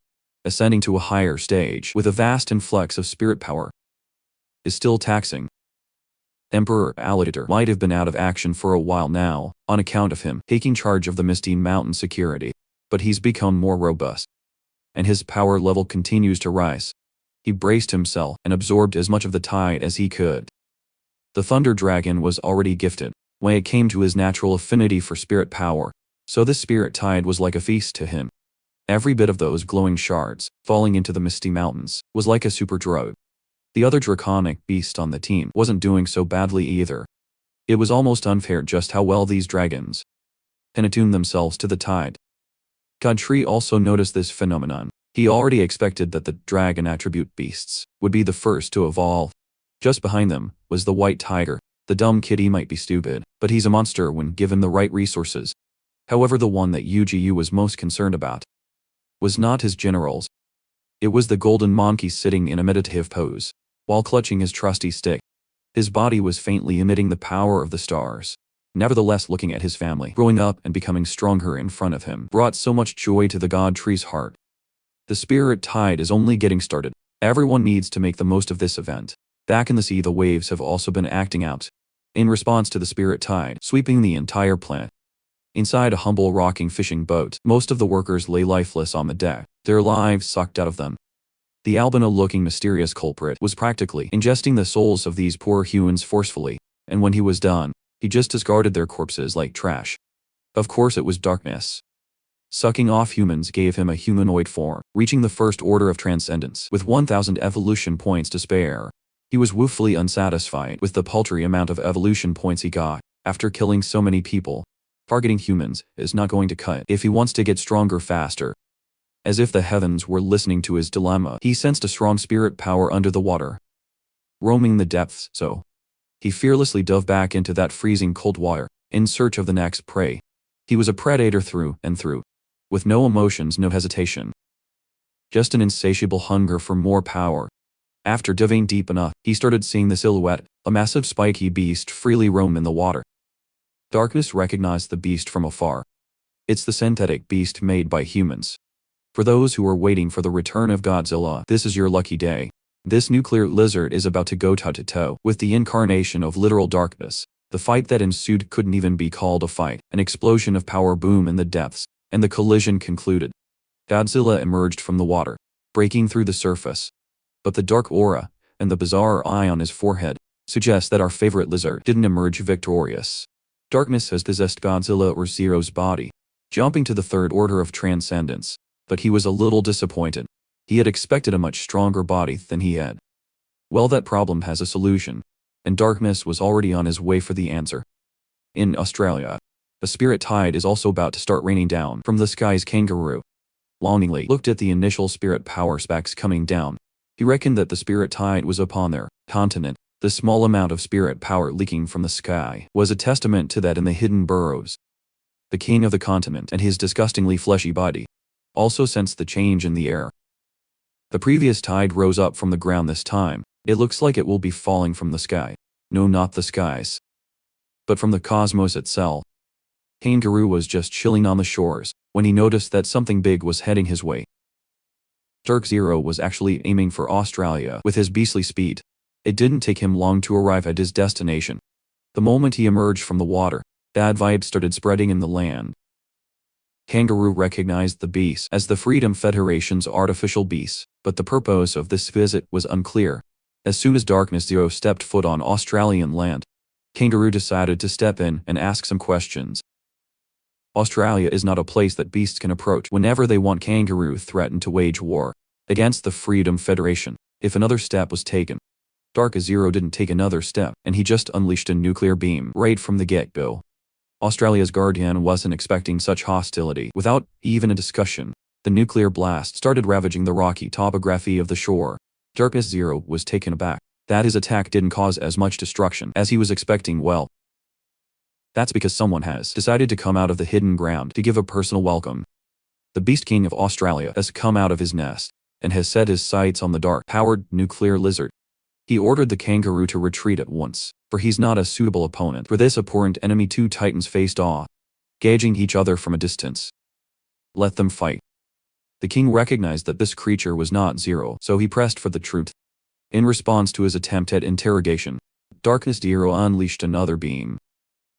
ascending to a higher stage with a vast influx of spirit power is still taxing. Emperor Alligator might have been out of action for a while now, on account of him taking charge of the Misty Mountain security, but he's become more robust, and his power level continues to rise. He braced himself and absorbed as much of the tide as he could. The Thunder Dragon was already gifted when it came to his natural affinity for spirit power, so this spirit tide was like a feast to him. Every bit of those glowing shards falling into the Misty Mountains was like a super drug. The other draconic beast on the team wasn't doing so badly either. It was almost unfair just how well these dragons can attune themselves to the tide. God Tree also noticed this phenomenon. He already expected that the dragon attribute beasts would be the first to evolve. Just behind them was the white tiger. The dumb kitty might be stupid, but he's a monster when given the right resources. However, the one that UGU was most concerned about was not his generals. It was the golden monkey sitting in a meditative pose, while clutching his trusty stick. His body was faintly emitting the power of the stars. Nevertheless, looking at his family growing up and becoming stronger in front of him brought so much joy to the god tree's heart. The spirit tide is only getting started. Everyone needs to make the most of this event. Back in the sea, the waves have also been acting out in response to the spirit tide sweeping the entire planet. Inside a humble rocking fishing boat, most of the workers lay lifeless on the deck, their lives sucked out of them. The albino-looking mysterious culprit was practically ingesting the souls of these poor humans forcefully, and when he was done, he just discarded their corpses like trash. Of course it was darkness. Sucking off humans gave him a humanoid form, reaching the first order of transcendence with 1,000 evolution points to spare. He was woefully unsatisfied with the paltry amount of evolution points he got after killing so many people. Targeting humans is not going to cut if he wants to get stronger faster. As if the heavens were listening to his dilemma, he sensed a strong spirit power under the water, roaming the depths, so he fearlessly dove back into that freezing cold water, in search of the next prey. He was a predator through and through, with no emotions, no hesitation. Just an insatiable hunger for more power. After diving deep enough, he started seeing the silhouette, a massive spiky beast freely roam in the water. Darkness recognized the beast from afar. It's the synthetic beast made by humans. For those who are waiting for the return of Godzilla, this is your lucky day. This nuclear lizard is about to go toe-to-toe with the incarnation of literal darkness. The fight that ensued couldn't even be called a fight. An explosion of power boom in the depths, and the collision concluded. Godzilla emerged from the water, breaking through the surface. But the dark aura, and the bizarre eye on his forehead, suggest that our favorite lizard didn't emerge victorious. Darkness has possessed Godzilla or Zero's body, jumping to the third order of transcendence. But he was a little disappointed. He had expected a much stronger body than he had. Well, that problem has a solution, and Darkness was already on his way for the answer. In Australia, a spirit tide is also about to start raining down from the sky's kangaroo. Longingly looked at the initial spirit power specs coming down. He reckoned that the spirit tide was upon their continent. The small amount of spirit power leaking from the sky was a testament to that in the hidden burrows. The king of the continent and his disgustingly fleshy body also sensed the change in the air. The previous tide rose up from the ground this time. It looks like it will be falling from the sky. No, not the skies, but from the cosmos itself. Kangaroo was just chilling on the shores when he noticed that something big was heading his way. Dark Zero was actually aiming for Australia with his beastly speed. It didn't take him long to arrive at his destination. The moment he emerged from the water, bad vibes started spreading in the land. Kangaroo recognized the beast as the Freedom Federation's artificial beast, but the purpose of this visit was unclear. As soon as Darkness Zero stepped foot on Australian land, Kangaroo decided to step in and ask some questions. Australia is not a place that beasts can approach whenever they want. Kangaroo threatened to wage war against the Freedom Federation if another step was taken. Dark Zero didn't take another step, and he just unleashed a nuclear beam right from the get-go. Australia's guardian wasn't expecting such hostility. Without even a discussion, the nuclear blast started ravaging the rocky topography of the shore. Dark Zero was taken aback that his attack didn't cause as much destruction as he was expecting. Well, that's because someone has decided to come out of the hidden ground to give a personal welcome. The Beast King of Australia has come out of his nest and has set his sights on the dark-powered nuclear lizard. He ordered the kangaroo to retreat at once, for he's not a suitable opponent for this abhorrent enemy. Two titans faced off, gauging each other from a distance. Let them fight. The king recognized that this creature was not Zero, so he pressed for the truth. In response to his attempt at interrogation, Darkness Zero unleashed another beam.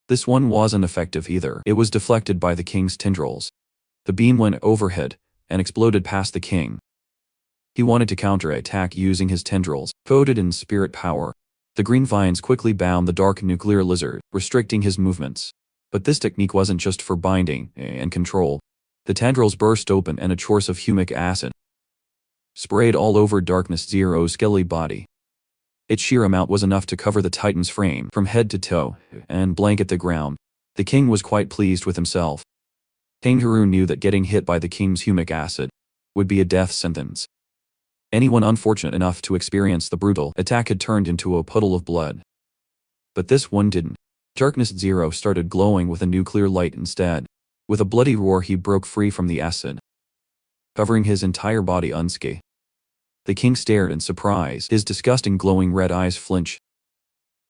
This one wasn't effective either. It was deflected by the king's tendrils. The beam went overhead and exploded past the king. He wanted to counterattack using his tendrils, coated in spirit power. The green vines quickly bound the dark nuclear lizard, restricting his movements. But this technique wasn't just for binding and control. The tendrils burst open and a choice of humic acid sprayed all over Darkness Zero's scaly body. Its sheer amount was enough to cover the Titan's frame from head to toe and blanket the ground. The king was quite pleased with himself. Kangaroo knew that getting hit by the king's humic acid would be a death sentence. Anyone unfortunate enough to experience the brutal attack had turned into a puddle of blood. But this one didn't. Darkness Zero started glowing with a nuclear light instead. With a bloody roar, he broke free from the acid, covering his entire body unscathed. The king stared in surprise, his disgusting glowing red eyes flinch.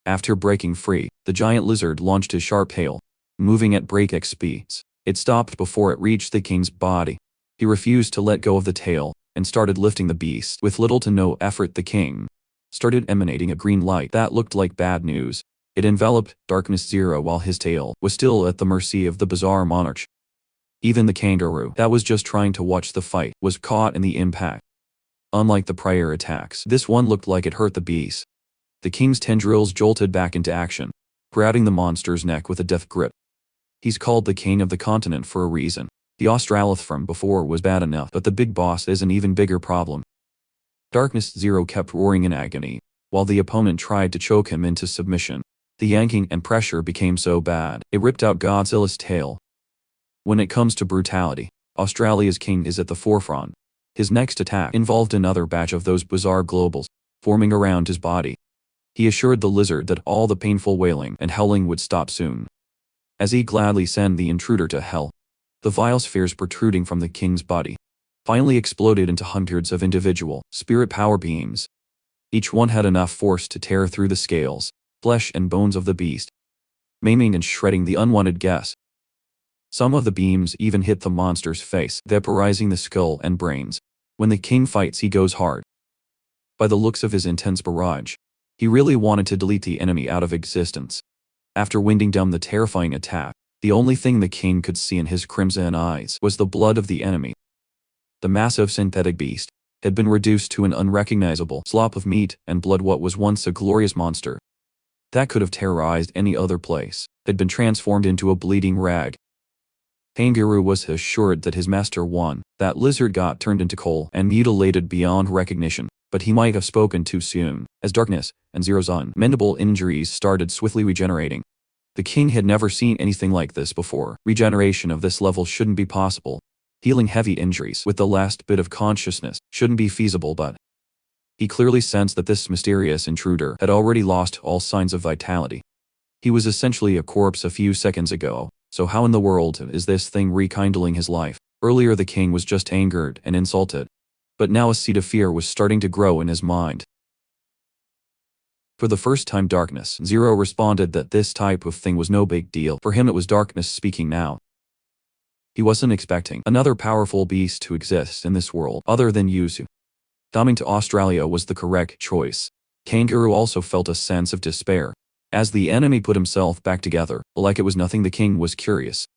After breaking free, the giant lizard launched his sharp tail, moving at breakneck speeds. It stopped before it reached the king's body. He refused to let go of the tail and started lifting the beast. With little to no effort, the king started emanating a green light that looked like bad news. It enveloped Darkness Zero while his tail was still at the mercy of the bizarre monarch. Even the kangaroo that was just trying to watch the fight was caught in the impact. Unlike the prior attacks, this one looked like it hurt the beast. The king's tendrils jolted back into action, grabbing the monster's neck with a death grip. He's called the king of the continent for a reason. The Australith from before was bad enough, but the big boss is an even bigger problem. Darkness Zero kept roaring in agony, while the opponent tried to choke him into submission. The yanking and pressure became so bad, it ripped out Godzilla's tail. When it comes to brutality, Australia's king is at the forefront. His next attack involved another batch of those bizarre globals, forming around his body. He assured the lizard that all the painful wailing and howling would stop soon, as he gladly sent the intruder to hell. The vile spheres protruding from the king's body finally exploded into hundreds of individual spirit power beams. Each one had enough force to tear through the scales, flesh and bones of the beast, maiming and shredding the unwanted guest. Some of the beams even hit the monster's face, vaporizing the skull and brains. When the king fights, he goes hard. By the looks of his intense barrage, he really wanted to delete the enemy out of existence. After winding down the terrifying attack, the only thing the king could see in his crimson eyes was the blood of the enemy. The massive synthetic beast had been reduced to an unrecognizable slop of meat and blood. What was once a glorious monster that could have terrorized any other place had been transformed into a bleeding rag. Kangaroo was assured that his master won. That lizard got turned into coal and mutilated beyond recognition, but he might have spoken too soon, as Darkness and Zero's unmendable injuries started swiftly regenerating. The king had never seen anything like this before. Regeneration of this level shouldn't be possible. Healing heavy injuries with the last bit of consciousness shouldn't be feasible, but he clearly sensed that this mysterious intruder had already lost all signs of vitality. He was essentially a corpse a few seconds ago. So how in the world is this thing rekindling his life? Earlier the king was just angered and insulted, but now a seed of fear was starting to grow in his mind. For the first time, Darkness Zero responded that this type of thing was no big deal. For him, it was Darkness speaking now. He wasn't expecting another powerful beast to exist in this world other than Yuzu. Coming to Australia was the correct choice. Kangaroo also felt a sense of despair. As the enemy put himself back together, like it was nothing, the king was curious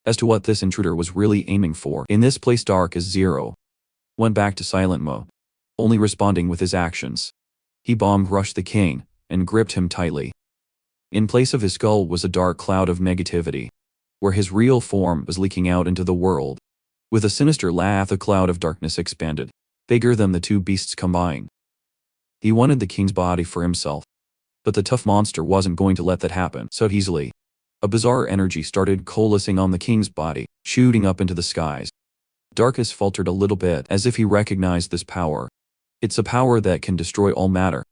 as to what this intruder was really aiming for. In this place, Dark as Zero went back to silent mode, only responding with his actions. He bomb-rushed the king and gripped him tightly. In place of his skull was a dark cloud of negativity, where his real form was leaking out into the world. With a sinister laugh, the cloud of darkness expanded, bigger than the two beasts combined. He wanted the king's body for himself, but the tough monster wasn't going to let that happen so easily. A bizarre energy started coalescing on the king's body, shooting up into the skies. Darkness faltered a little bit as if he recognized this power. It's a power that can destroy all matter.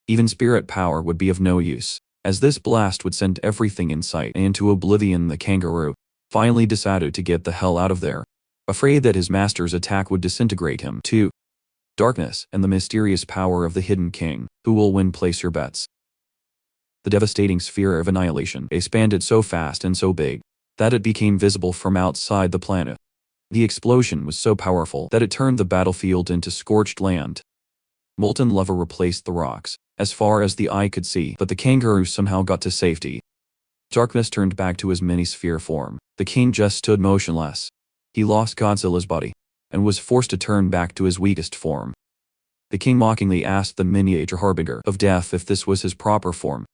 Even spirit power would be of no use, as this blast would send everything in sight into oblivion. The kangaroo finally decided to get the hell out of there, afraid that his master's attack would disintegrate him too. Darkness and the mysterious power of the hidden king. Who will win? Place your bets. The devastating sphere of annihilation expanded so fast and so big that it became visible from outside the planet. The explosion was so powerful that it turned the battlefield into scorched land. Molten lava replaced the rocks, as far as the eye could see, but the kangaroo somehow got to safety. Darkness turned back to his mini-sphere form. The king just stood motionless. He lost Godzilla's body, and was forced to turn back to his weakest form. The king mockingly asked the miniature harbinger of death if this was his proper form.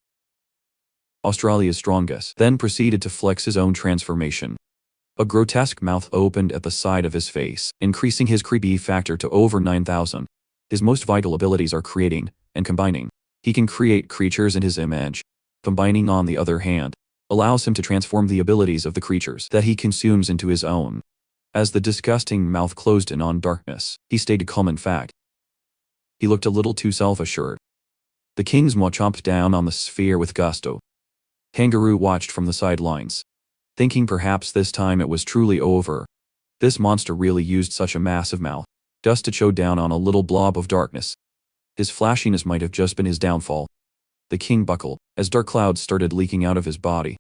Australia's strongest then proceeded to flex his own transformation. A grotesque mouth opened at the side of his face, increasing his creepy factor to over 9,000. His most vital abilities are creating and combining. He can create creatures in his image. Combining, on the other hand, allows him to transform the abilities of the creatures that he consumes into his own. As the disgusting mouth closed in on Darkness, he stayed calm. In fact, he looked a little too self-assured. The king's maw chomped down on the sphere with gusto. Kangaroo watched from the sidelines, thinking perhaps this time it was truly over. This monster really used such a massive mouth just to chow down on a little blob of darkness. His flashiness might have just been his downfall. The king buckled as dark clouds started leaking out of his body.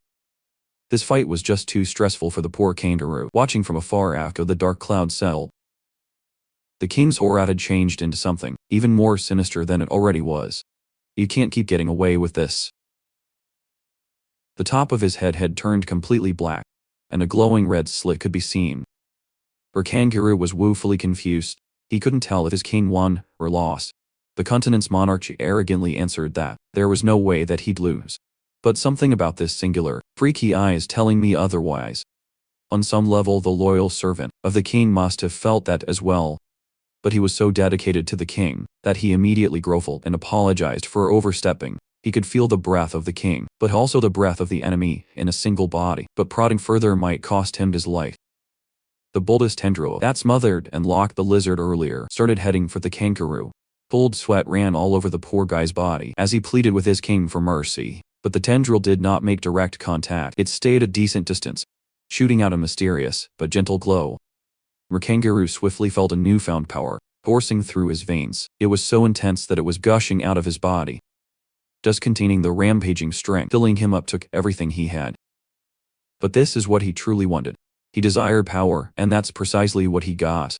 This fight was just too stressful for the poor kangaroo, watching from afar after the dark cloud settled. The king's aura had changed into something even more sinister than it already was. You can't keep getting away with this. The top of his head had turned completely black, and a glowing red slit could be seen. Her kangaroo was woefully confused. He couldn't tell if his king won or lost. The continent's monarch arrogantly answered that there was no way that he'd lose. But something about this singular, freaky eye is telling me otherwise. On some level, the loyal servant of the king must have felt that as well. But he was so dedicated to the king that he immediately groveled and apologized for overstepping. He could feel the breath of the king, but also the breath of the enemy in a single body. But prodding further might cost him his life. The boldest tendril that smothered and locked the lizard earlier started heading for the kangaroo. Cold sweat ran all over the poor guy's body as he pleaded with his king for mercy. But the tendril did not make direct contact. It stayed a decent distance, shooting out a mysterious but gentle glow. The kangaroo swiftly felt a newfound power coursing through his veins. It was so intense that it was gushing out of his body, just containing the rampaging strength. Filling him up took everything he had. But this is what he truly wanted. He desired power, and that's precisely what he got.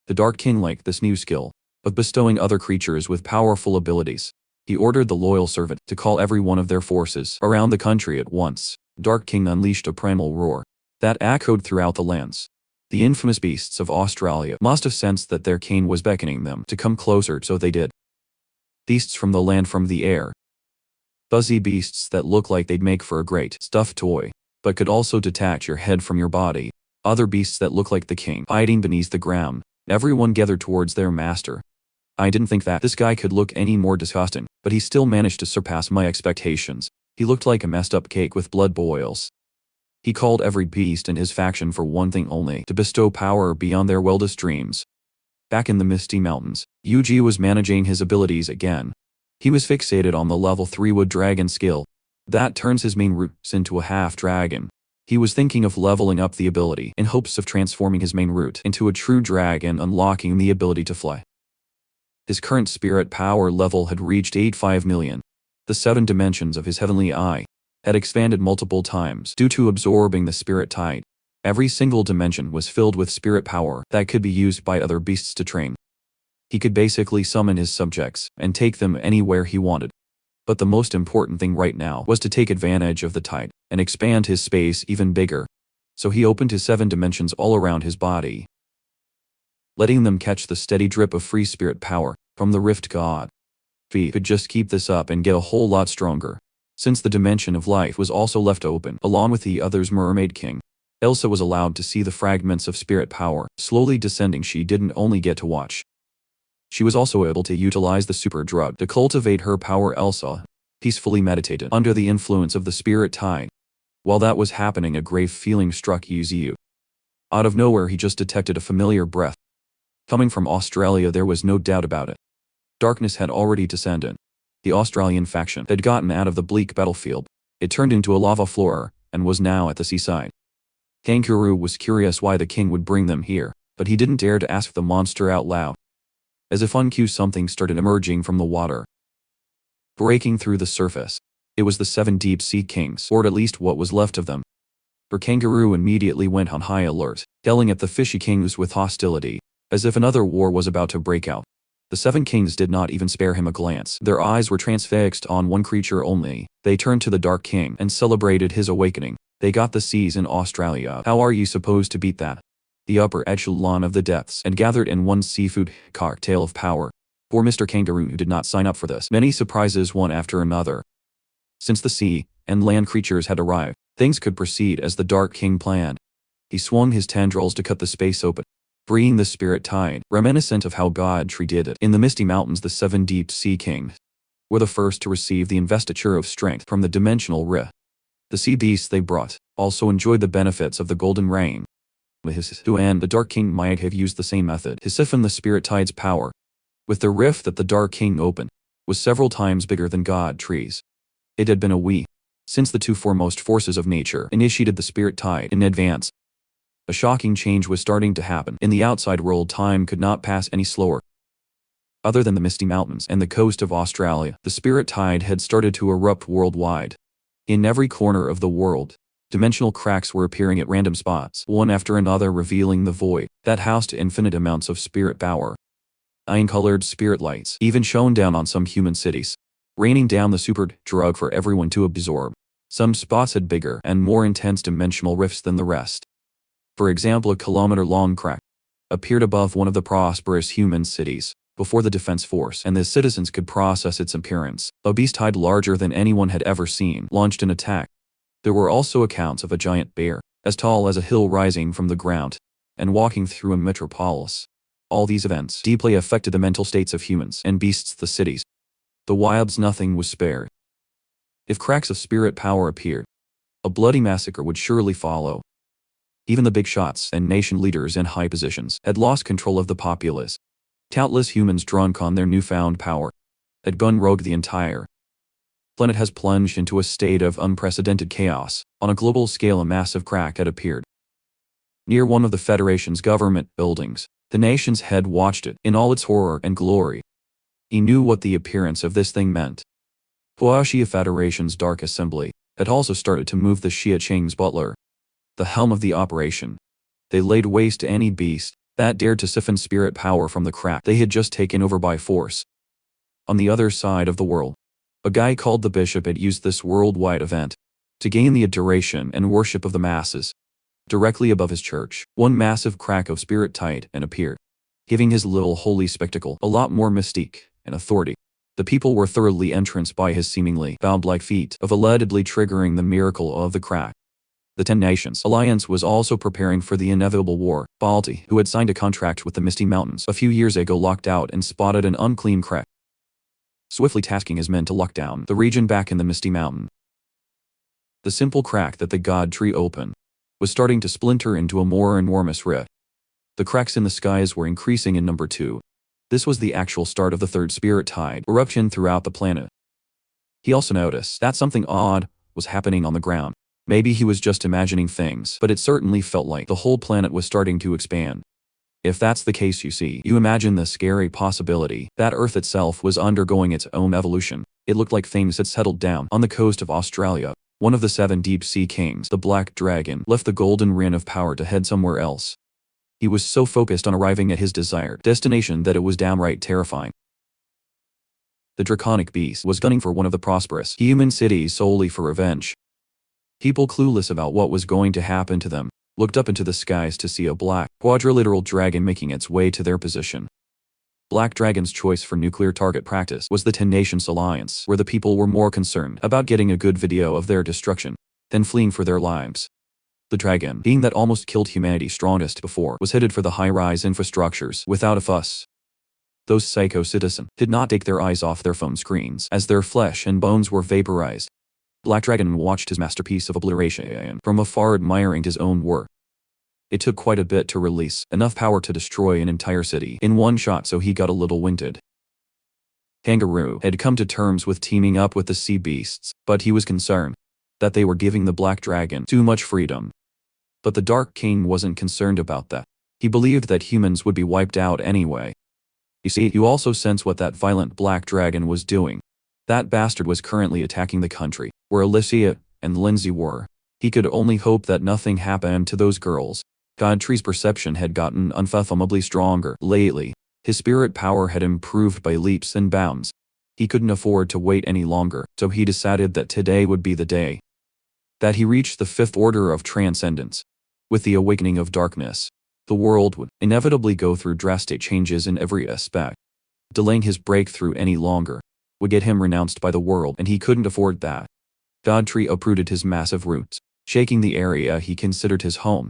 The Dark King liked this new skill of bestowing other creatures with powerful abilities. He ordered the loyal servant to call every one of their forces around the country at once. Dark King unleashed a primal roar that echoed throughout the lands. The infamous beasts of Australia must have sensed that their king was beckoning them to come closer, so they did. Beasts from the land, from the air. Fuzzy beasts that look like they'd make for a great stuffed toy, but could also detach your head from your body. Other beasts that look like the king hiding beneath the ground. Everyone gathered towards their master. I didn't think that this guy could look any more disgusting, but he still managed to surpass my expectations. He looked like a messed up cake with blood boils. He called every beast in his faction for one thing only: to bestow power beyond their wildest dreams. Back in the Misty Mountains, Yuji was managing his abilities again. He was fixated on the level 3 wood dragon skill. That turns his main roots into a half-dragon. He was thinking of leveling up the ability in hopes of transforming his main root into a true dragon, unlocking the ability to fly. His current spirit power level had reached 85 million. The 7 dimensions of his heavenly eye had expanded multiple times due to absorbing the spirit tide. Every single dimension was filled with spirit power that could be used by other beasts to train. He could basically summon his subjects and take them anywhere he wanted. But the most important thing right now was to take advantage of the tide and expand his space even bigger. So he opened his 7 dimensions all around his body, letting them catch the steady drip of free spirit power from the Rift God. He could just keep this up and get a whole lot stronger. Since the dimension of life was also left open, along with the other's Mermaid King, Elsa was allowed to see the fragments of spirit power slowly descending. She didn't only get to watch. She was also able to utilize the super drug to cultivate her power. Elsa peacefully meditated under the influence of the spirit tide. While that was happening, a grave feeling struck Yuzu. Out of nowhere, he just detected a familiar breath. Coming from Australia, there was no doubt about it. Darkness had already descended. The Australian faction had gotten out of the bleak battlefield. It turned into a lava floor and was now at the seaside. Kangaroo was curious why the king would bring them here, but he didn't dare to ask the monster out loud. As if on cue, something started emerging from the water, breaking through the surface. It was the 7 deep sea kings, or at least what was left of them. For Kangaroo immediately went on high alert, yelling at the fishy kings with hostility, as if another war was about to break out. The 7 kings did not even spare him a glance. Their eyes were transfixed on one creature only. They turned to the Dark King and celebrated his awakening. They got the seas in Australia. How are you supposed to beat that? The upper echelon of the depths, and gathered in one seafood cocktail of power. Poor Mr. Kangaroo did not sign up for this. Many surprises one after another. Since the sea and land creatures had arrived, things could proceed as the Dark King planned. He swung his tendrils to cut the space open, freeing the spirit tide, reminiscent of how God Tree did it. In the Misty Mountains, the 7 deep sea kings were the first to receive the investiture of strength from the dimensional rift. The sea beasts they brought also enjoyed the benefits of the golden rain. The Dark King might have used the same method to siphon the spirit tide's power. With the rift that the Dark King opened was several times bigger than God Tree's. It had been a week since the 2 foremost forces of nature initiated the spirit tide in advance. A shocking change was starting to happen. In the outside world, time could not pass any slower. Other than the Misty Mountains and the coast of Australia, the spirit tide had started to erupt worldwide. In every corner of the world, dimensional cracks were appearing at random spots, one after another, revealing the void that housed infinite amounts of spirit power. Iron-colored spirit lights even shone down on some human cities, raining down the super drug for everyone to absorb. Some spots had bigger and more intense dimensional rifts than the rest. For example, a kilometer-long crack appeared above one of the prosperous human cities. Before the defense force and the citizens could process its appearance, a beast tide larger than anyone had ever seen launched an attack. There were also accounts of a giant bear, as tall as a hill, rising from the ground and walking through a metropolis. All these events deeply affected the mental states of humans and beasts. The cities, the wilds, nothing was spared. If cracks of spirit power appeared, a bloody massacre would surely follow. Even the big shots and nation leaders in high positions had lost control of the populace. Countless humans, drunk on their newfound power, had gone rogue. The entire planet has plunged into a state of unprecedented chaos. On a global scale, a massive crack had appeared near one of the Federation's government buildings. The nation's head watched it in all its horror and glory. He knew what the appearance of this thing meant. Huaxia Federation's Dark Assembly had also started to move the Xia Qing's butler, the helm of the operation. They laid waste to any beast that dared to siphon spirit power from the crack they had just taken over by force. On the other side of the world, a guy called the Bishop had used this worldwide event to gain the adoration and worship of the masses. Directly above his church, one massive crack of spirit tide and appeared, giving his little holy spectacle a lot more mystique and authority. The people were thoroughly entranced by his seemingly bound-like feat of allegedly triggering the miracle of the crack. The 10 Nations Alliance was also preparing for the inevitable war. Balti, who had signed a contract with the Misty Mountains a few years ago, locked out and spotted an unclean crack, swiftly tasking his men to lock down the region back in the Misty Mountain. The simple crack that the God Tree opened was starting to splinter into a more enormous rift. The cracks in the skies were increasing in number too. This was the actual start of the third spirit tide eruption throughout the planet. He also noticed that something odd was happening on the ground. Maybe he was just imagining things, but it certainly felt like the whole planet was starting to expand. If that's the case, you imagine the scary possibility that Earth itself was undergoing its own evolution. It looked like things had settled down on the coast of Australia. One of the 7 deep-sea kings, the Black Dragon, left the golden ring of power to head somewhere else. He was so focused on arriving at his desired destination that it was downright terrifying. The draconic beast was gunning for one of the prosperous human cities solely for revenge. People clueless about what was going to happen to them looked up into the skies to see a black, quadrilateral dragon making its way to their position. Black Dragon's choice for nuclear target practice was the 10 Nations Alliance, where the people were more concerned about getting a good video of their destruction than fleeing for their lives. The dragon, being that almost killed humanity's strongest before, was headed for the high-rise infrastructures without a fuss. Those psycho citizens did not take their eyes off their phone screens as their flesh and bones were vaporized. Black Dragon watched his masterpiece of obliteration from afar, admiring his own work. It took quite a bit to release enough power to destroy an entire city in one shot, so he got a little winded. Kangaroo had come to terms with teaming up with the sea beasts, but he was concerned that they were giving the Black Dragon too much freedom. But the Dark King wasn't concerned about that. He believed that humans would be wiped out anyway. You also sense what that violent Black Dragon was doing. That bastard was currently attacking the country where Alicia and Lindsay were. He could only hope that nothing happened to those girls. Godfrey's perception had gotten unfathomably stronger lately. His spirit power had improved by leaps and bounds. He couldn't afford to wait any longer, so he decided that today would be the day that he reached the 5th order of transcendence. With the awakening of darkness, the world would inevitably go through drastic changes in every aspect. Delaying his breakthrough any longer would get him renounced by the world, and he couldn't afford that. Godfrey uprooted his massive roots, shaking the area he considered his home.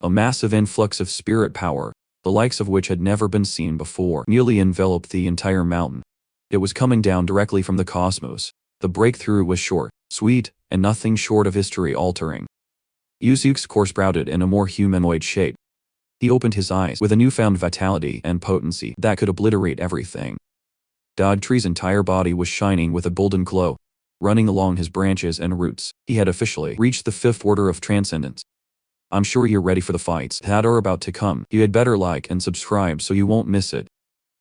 A massive influx of spirit power, the likes of which had never been seen before, nearly enveloped the entire mountain. It was coming down directly from the cosmos. The breakthrough was short, sweet, and nothing short of history-altering. Yusuk's core sprouted in a more humanoid shape. He opened his eyes with a newfound vitality and potency that could obliterate everything. Godfrey's entire body was shining with a golden glow. Running along his branches and roots, he had officially reached the 5th order of transcendence. I'm sure you're ready for the fights that are about to come. You had better like and subscribe so you won't miss it.